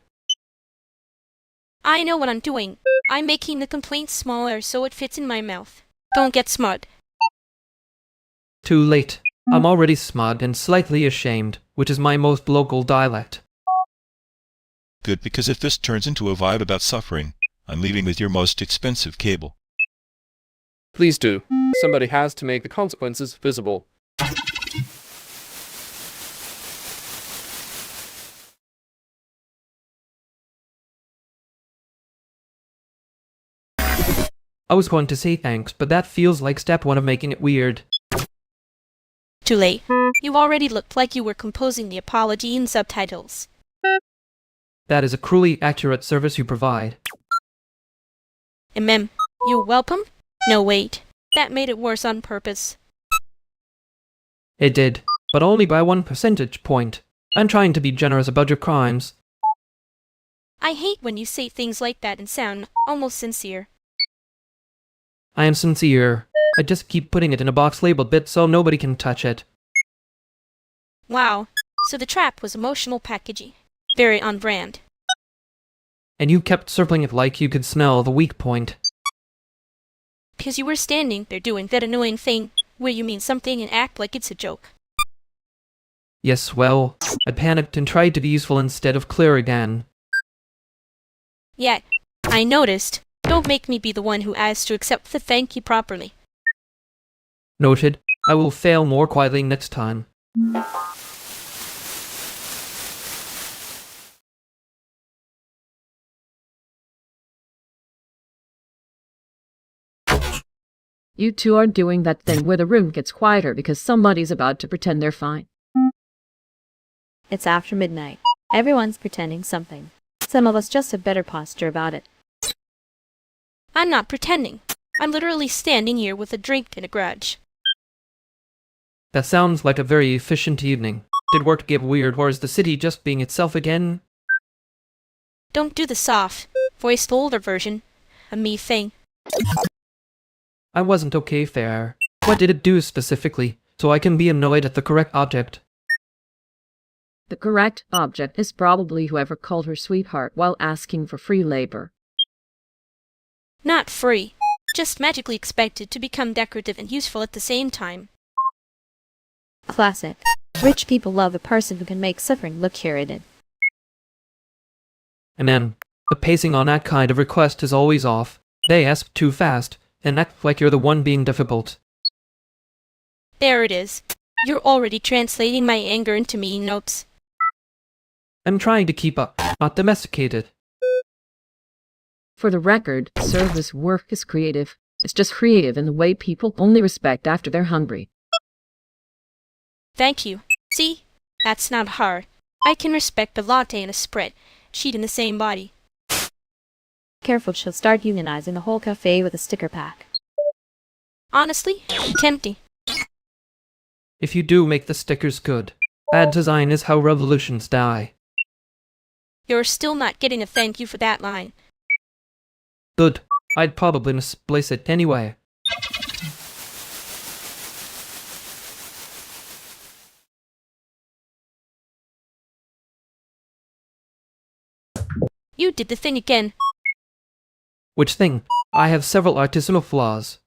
I know what I'm doing. I'm making the complaint smaller so it fits in my mouth. Don't get smart. Too late. I'm already smug and slightly ashamed, which is my most local dialect. Good, because if this turns into a vibe about suffering, I'm leaving with your most expensive cable. Please do. Somebody has to make the consequences visible. I was going to say thanks, but that feels like step one of making it weird. Too late. You already looked like you were composing the apology in subtitles. That is a cruelly accurate service you provide. You're welcome? No, wait. That made it worse on purpose. It did, but only by 1 percentage point. I'm trying to be generous about your crimes. I hate when you say things like that and sound almost sincere. I am sincere. I just keep putting it in a box labeled bit so nobody can touch it. Wow. So the trap was emotional packaging. Very on brand. And you kept circling it like you could smell the weak point. Because you were standing there doing that annoying thing where you mean something and act like it's a joke. Yes, well, I panicked and tried to be useful instead of clear again. Yeah, I noticed. Don't make me be the one who asks to accept the thank you properly. Noted. I will fail more quietly next time. You two are doing that thing where the room gets quieter because somebody's about to pretend they're fine. It's after midnight. Everyone's pretending something. Some of us just have better posture about it. I'm not pretending. I'm literally standing here with a drink and a grudge. That sounds like a very efficient evening. Did work get weird, or is the city just being itself again? Don't do the soft, voiced older version of me thing. I wasn't okay there. What did it do specifically, so I can be annoyed at the correct object? The correct object is probably whoever called her sweetheart while asking for free labor. Not free, just magically expected to become decorative and useful at the same time. Classic. Rich people love a person who can make suffering look curated. And then, the pacing on that kind of request is always off. They ask too fast, and act like you're the one being difficult. There it is. You're already translating my anger into mean notes. I'm trying to keep up, not domesticated. For the record, service work is creative. It's just creative in the way people only respect after they're hungry. Thank you. See? That's not hard. I can respect a latte and a spread, sheet in the same body. Careful, she'll start unionizing the whole cafe with a sticker pack. Honestly, tempting. If you do make the stickers good, bad design is how revolutions die. You're still not getting a thank you for that line. Good. I'd probably misplace it anyway. You did the thing again. Which thing? I have several artisanal flaws.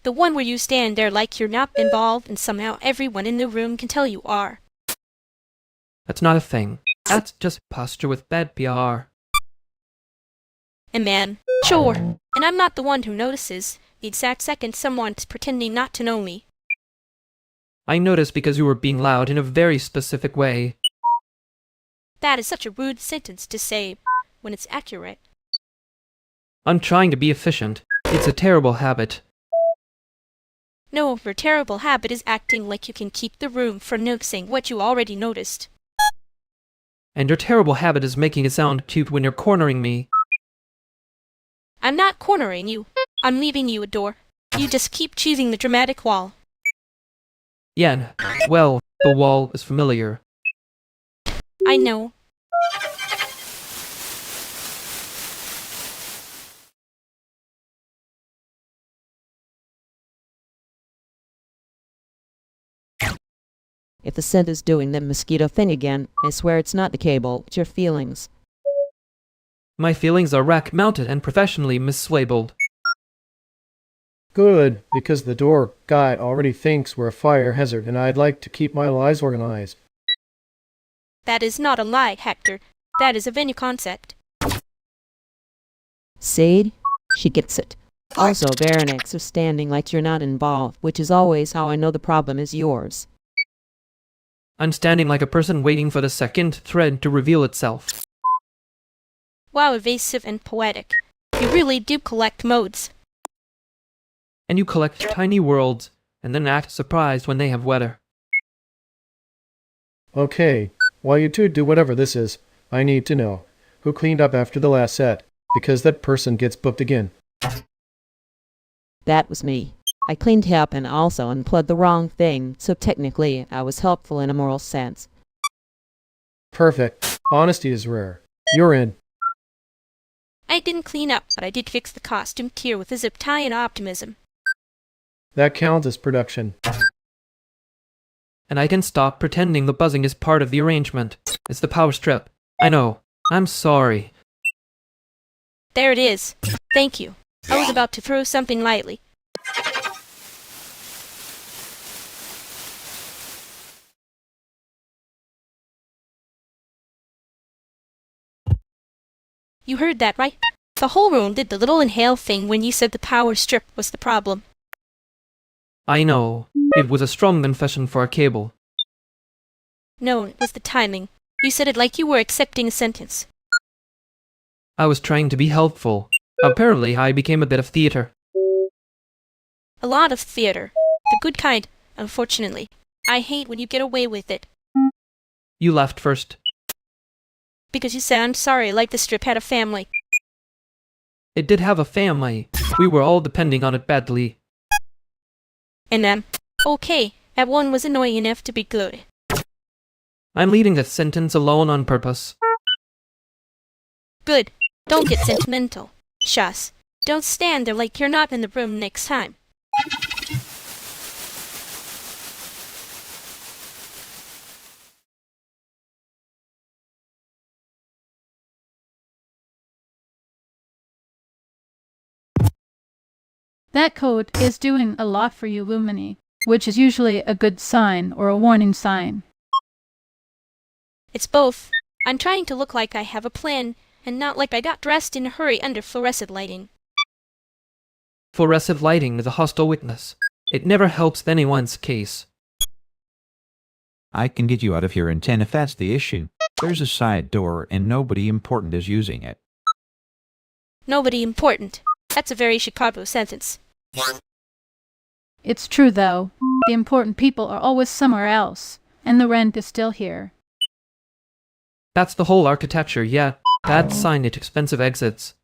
The one where you stand there like you're not involved and somehow everyone in the room can tell you are. That's not a thing. That's just posture with bad PR. And man, sure. And I'm not the one who notices the exact second someone's pretending not to know me. I noticed because you were being loud in a very specific way. That is such a rude sentence to say when it's accurate. I'm trying to be efficient. It's a terrible habit. No, your terrible habit is acting like you can keep the room from noticing what you already noticed. And your terrible habit is making it sound cute when you're cornering me. I'm not cornering you. I'm leaving you a door. You just keep choosing the dramatic wall. Yeah, well, the wall is familiar. I know. If the scent is doing the mosquito thing again, I swear it's not the cable, it's your feelings. My feelings are rack-mounted and professionally mislabeled. Good, because the door guy already thinks we're a fire hazard and I'd like to keep my lies organized. That is not a lie, Hector. That is a venue concept. Sade? She gets it. Also, Baronix are standing like you're not involved, which is always how I know the problem is yours. I'm standing like a person waiting for the second thread to reveal itself. Wow, evasive and poetic. You really do collect modes. And you collect tiny worlds, and then act surprised when they have weather. Okay, while you two do whatever this is, I need to know who cleaned up after the last set, because that person gets booked again. That was me. I cleaned up and also unplugged the wrong thing, so technically I was helpful in a moral sense. Perfect. Honesty is rare. You're in. I didn't clean up, but I did fix the costume tier with a zip tie and optimism. That counts as production. And I can stop pretending the buzzing is part of the arrangement. It's the power strip. I know. I'm sorry. There it is. Thank you. I was about to throw something lightly. You heard that, right? The whole room did the little inhale thing when you said the power strip was the problem. I know. It was a strong confession for a cable. No, it was the timing. You said it like you were accepting a sentence. I was trying to be helpful. Apparently, I became a bit of theater. A lot of theater. The good kind, unfortunately. I hate when you get away with it. You left first. Because you sound sorry like the strip had a family. It did have a family. We were all depending on it badly. And okay, that one was annoying enough to be good. I'm leaving this sentence alone on purpose. Good. Don't get sentimental. Shush. Don't stand there like you're not in the room next time. That code is doing a lot for you, Lumini, which is usually a good sign or a warning sign. It's both. I'm trying to look like I have a plan, and not like I got dressed in a hurry under fluorescent lighting. Fluorescent lighting is a hostile witness. It never helps anyone's case. I can get you out of here in 10 if that's the issue. There's a side door and nobody important is using it. Nobody important. That's a very Chicago sentence. It's true, though. The important people are always somewhere else, and the rent is still here. That's the whole architecture, yeah. Bad signage, expensive exits.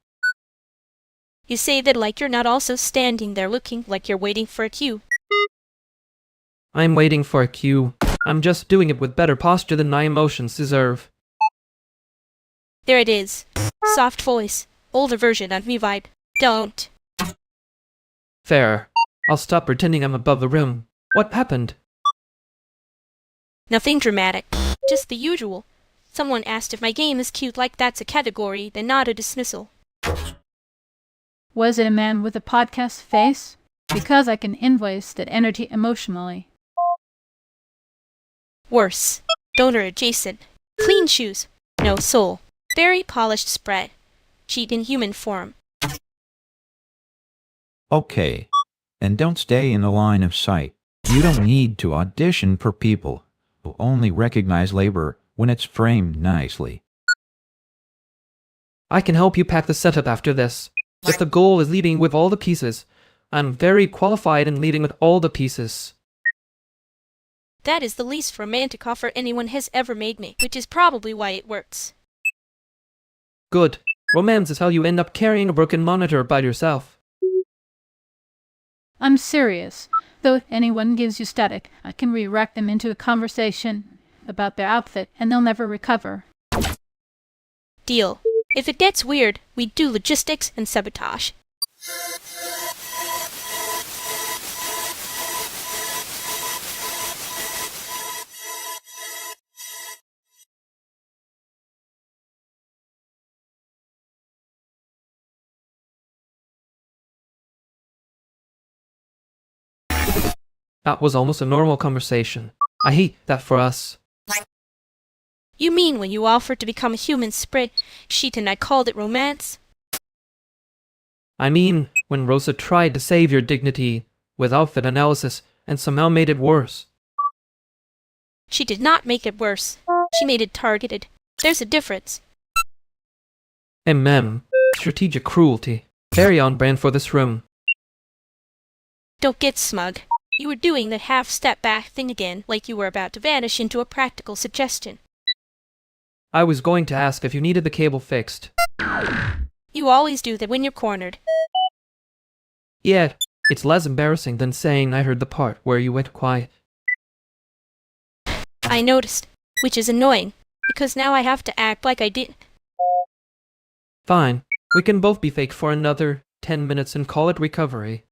You say that like you're not also standing there looking like you're waiting for a cue. I'm waiting for a cue. I'm just doing it with better posture than my emotions deserve. There it is. Soft voice. Older version on Revive. Don't. Fair. I'll stop pretending I'm above the rim. What happened? Nothing dramatic. Just the usual. Someone asked if my game is cute like that's a category, then not a dismissal. Was it a man with a podcast face? Because I can invoice that energy emotionally. Worse. Donor adjacent. Clean shoes. No soul. Very polished spread. Cheat in human form. Okay. And don't stay in the line of sight. You don't need to audition for people who only recognize labor when it's framed nicely. I can help you pack the setup after this. If the goal is leading with all the pieces, I'm very qualified in leading with all the pieces. That is the least romantic offer anyone has ever made me, which is probably why it works. Good. Romance is how you end up carrying a broken monitor by yourself. I'm serious. Though if anyone gives you static, I can redirect them into a conversation about their outfit, and they'll never recover. Deal. If it gets weird, we do logistics and sabotage. That was almost a normal conversation. I hate that for us. You mean when you offered to become a human spreadsheet and I called it romance? I mean, when Rosa tried to save your dignity with outfit analysis and somehow made it worse. She did not make it worse. She made it targeted. There's a difference. Strategic cruelty. Very on brand for this room. Don't get smug. You were doing the half-step back thing again, like you were about to vanish into a practical suggestion. I was going to ask if you needed the cable fixed. You always do that when you're cornered. Yeah, it's less embarrassing than saying I heard the part where you went quiet. I noticed, which is annoying, because now I have to act like I did. Fine, we can both be fake for another 10 minutes and call it recovery.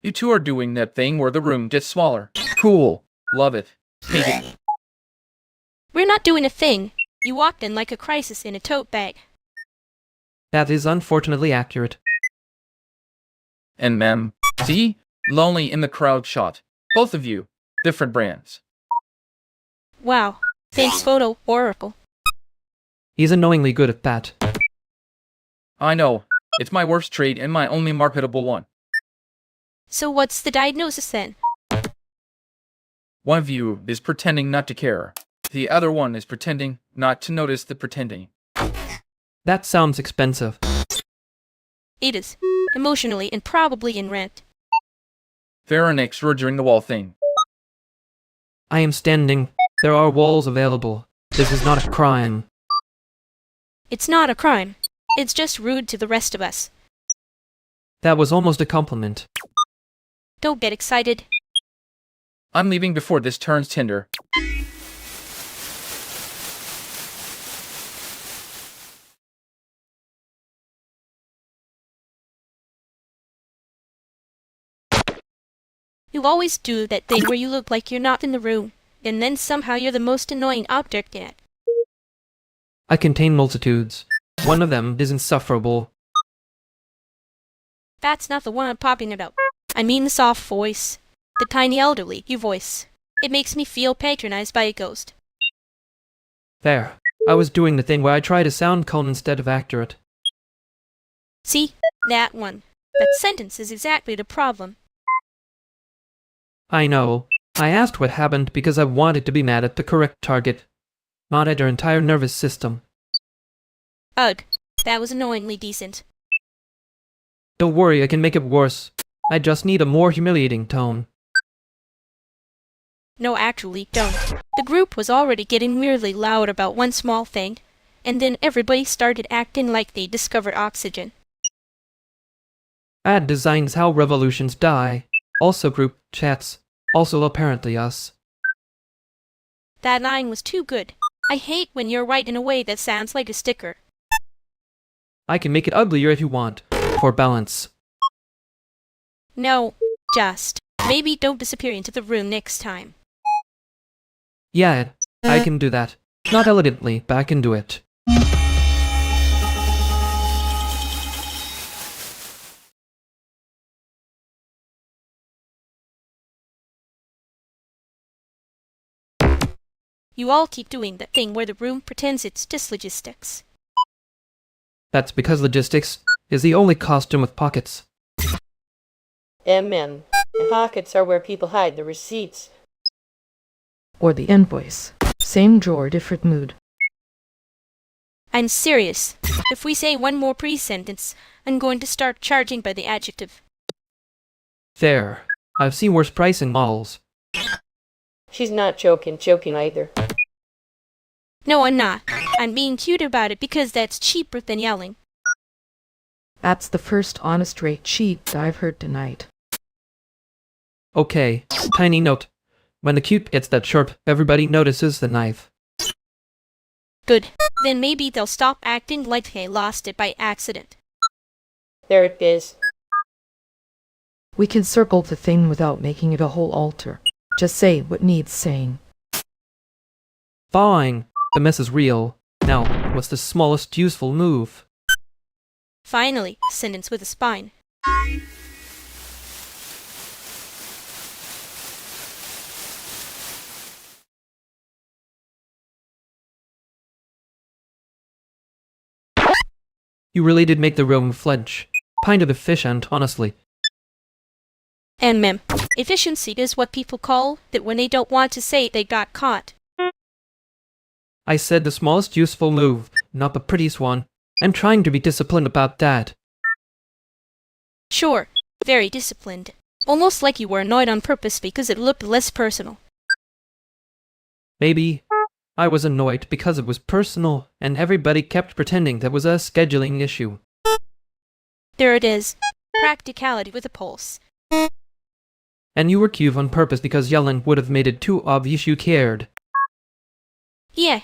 You two are doing that thing where the room gets smaller. Cool. Love it. Hate it. We're not doing a thing. You walked in like a crisis in a tote bag. That is unfortunately accurate. And ma'am, see? Lonely in the crowd shot. Both of you. Different brands. Wow. Thanks, Photo Oracle. He's annoyingly good at that. I know. It's my worst trait and my only marketable one. So what's the diagnosis then? One of you is pretending not to care. The other one is pretending not to notice the pretending. That sounds expensive. It is. Emotionally and probably in rent. There are an extra during the wall thing. I am standing. There are walls available. This is not a crime. It's not a crime. It's just rude to the rest of us. That was almost a compliment. Don't get excited. I'm leaving before this turns tender. You always do that thing where you look like you're not in the room, and then somehow you're the most annoying object in it. I contain multitudes. One of them is insufferable. That's not the one I'm popping about. I mean the soft voice. The tiny elderly, you voice. It makes me feel patronized by a ghost. There. I was doing the thing where I try to sound calm instead of accurate. See? That one. That sentence is exactly the problem. I know. I asked what happened because I wanted to be mad at the correct target, not at your entire nervous system. Ugh. That was annoyingly decent. Don't worry, I can make it worse. I just need a more humiliating tone. No, actually, don't. The group was already getting weirdly loud about one small thing, and then everybody started acting like they discovered oxygen. Ad designs how revolutions die. Also group chats. Also apparently us. That line was too good. I hate when you're right in a way that sounds like a sticker. I can make it uglier if you want. For balance. No, just. Maybe don't disappear into the room next time. Yeah, I can do that. Not elegantly, but I can do it. You all keep doing that thing where the room pretends it's just logistics. That's because logistics is the only costume with pockets. And pockets are where people hide the receipts. Or the invoice. Same drawer, different mood. I'm serious. If we say one more pre-sentence, I'm going to start charging by the adjective. There. I've seen worse pricing models. She's not joking either. No, I'm not. I'm being cute about it because that's cheaper than yelling. That's the first honest rate cheat I've heard tonight. Okay, tiny note. When the cute gets that sharp, everybody notices the knife. Good. Then maybe they'll stop acting like they lost it by accident. There it is. We can circle the thing without making it a whole altar. Just say what needs saying. Fine. The mess is real. Now, what's the smallest useful move? Finally, a sentence with a spine. You really did make the room flinch. Kind of efficient, honestly. And efficiency is what people call that when they don't want to say they got caught. I said the smallest useful move, not the prettiest one. I'm trying to be disciplined about that. Sure, very disciplined. Almost like you were annoyed on purpose because it looked less personal. Maybe. I was annoyed because it was personal, and everybody kept pretending that was a scheduling issue. There it is. Practicality with a pulse. And you were cute on purpose because yelling would have made it too obvious you cared. Yeah,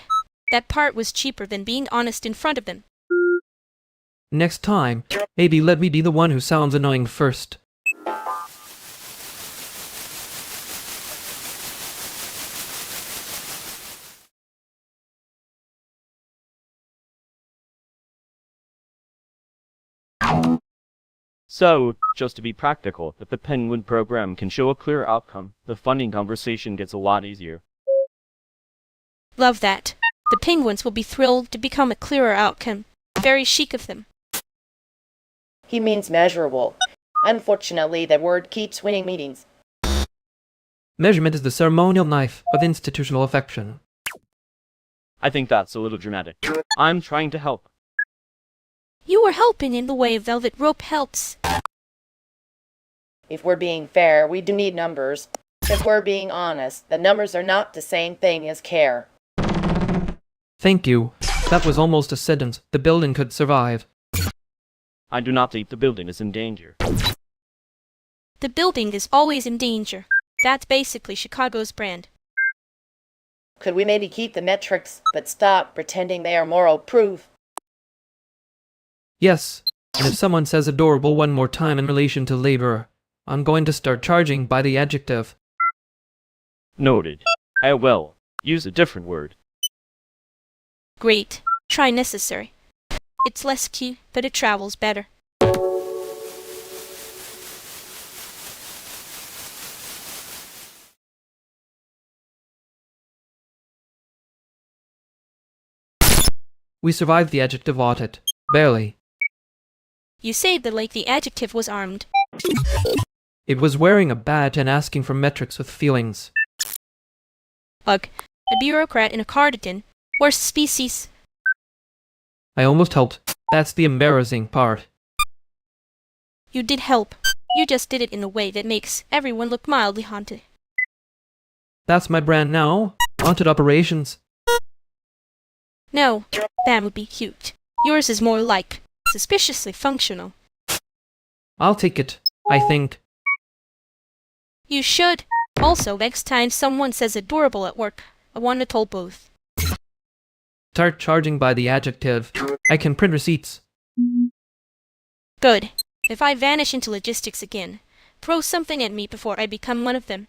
that part was cheaper than being honest in front of them. Next time, maybe let me be the one who sounds annoying first. So, just to be practical, if the Penguin program can show a clear outcome, the funding conversation gets a lot easier. Love that. The Penguins will be thrilled to become a clearer outcome. Very chic of them. He means measurable. Unfortunately, that word keeps winning meetings. Measurement is the ceremonial knife of institutional affection. I think that's a little dramatic. I'm trying to help. You were helping in the way velvet rope helps. If we're being fair, we do need numbers. If we're being honest, the numbers are not the same thing as care. Thank you. That was almost a sentence the building could survive. I do not think the building is in danger. The building is always in danger. That's basically Chicago's brand. Could we maybe keep the metrics, but stop pretending they are moral proof? Yes, and if someone says adorable one more time in relation to labor, I'm going to start charging by the adjective. Noted. I will use a different word. Great. Try necessary. It's less cute, but it travels better. We survived the adjective audit. Barely. You say that like the adjective was armed. It was wearing a badge and asking for metrics with feelings. Ugh. A bureaucrat in a cardigan. Worst species. I almost helped. That's the embarrassing part. You did help. You just did it in a way that makes everyone look mildly haunted. That's my brand now. Haunted operations. No, that would be cute. Yours is more like suspiciously functional. I'll take it, I think. You should. Also, next time someone says adorable at work, I want to toll booth. Start charging by the adjective. I can print receipts. Good. If I vanish into logistics again, throw something at me before I become one of them.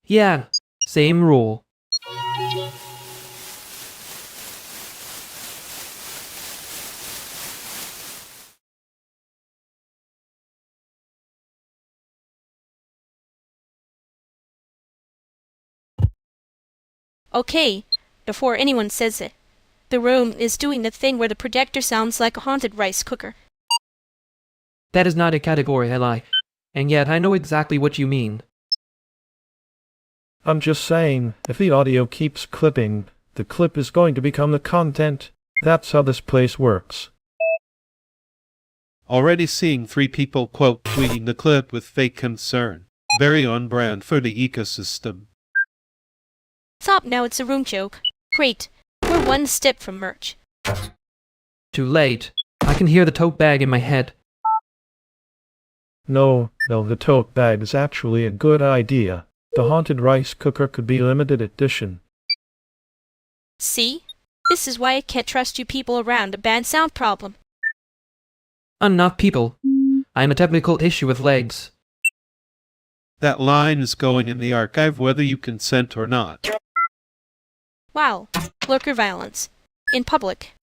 Yeah, same rule. Okay, before anyone says it. The room is doing the thing where the projector sounds like a haunted rice cooker. That is not a category I like, and yet I know exactly what you mean. I'm just saying, if the audio keeps clipping, the clip is going to become the content. That's how this place works. Already seeing 3 people quote tweeting the clip with fake concern. Very on brand for the ecosystem. Stop now, it's a room joke. Great. We're one step from merch. Too late. I can hear the tote bag in my head. No, the tote bag is actually a good idea. The haunted rice cooker could be limited edition. See? This is why I can't trust you people around a bad sound problem. I'm not people. I'm a technical issue with legs. That line is going in the archive whether you consent or not. Wow. Lurker violence. In public.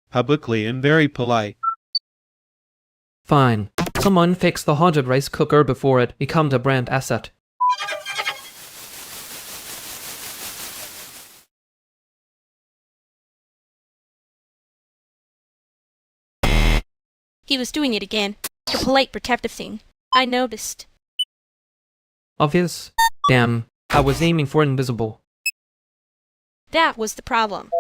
Publicly and very polite. Fine. Someone fix the haunted rice cooker before it becomes a brand asset. He was doing it again. The polite protective thing. I noticed. Obvious? Damn. I was aiming for invisible. That was the problem.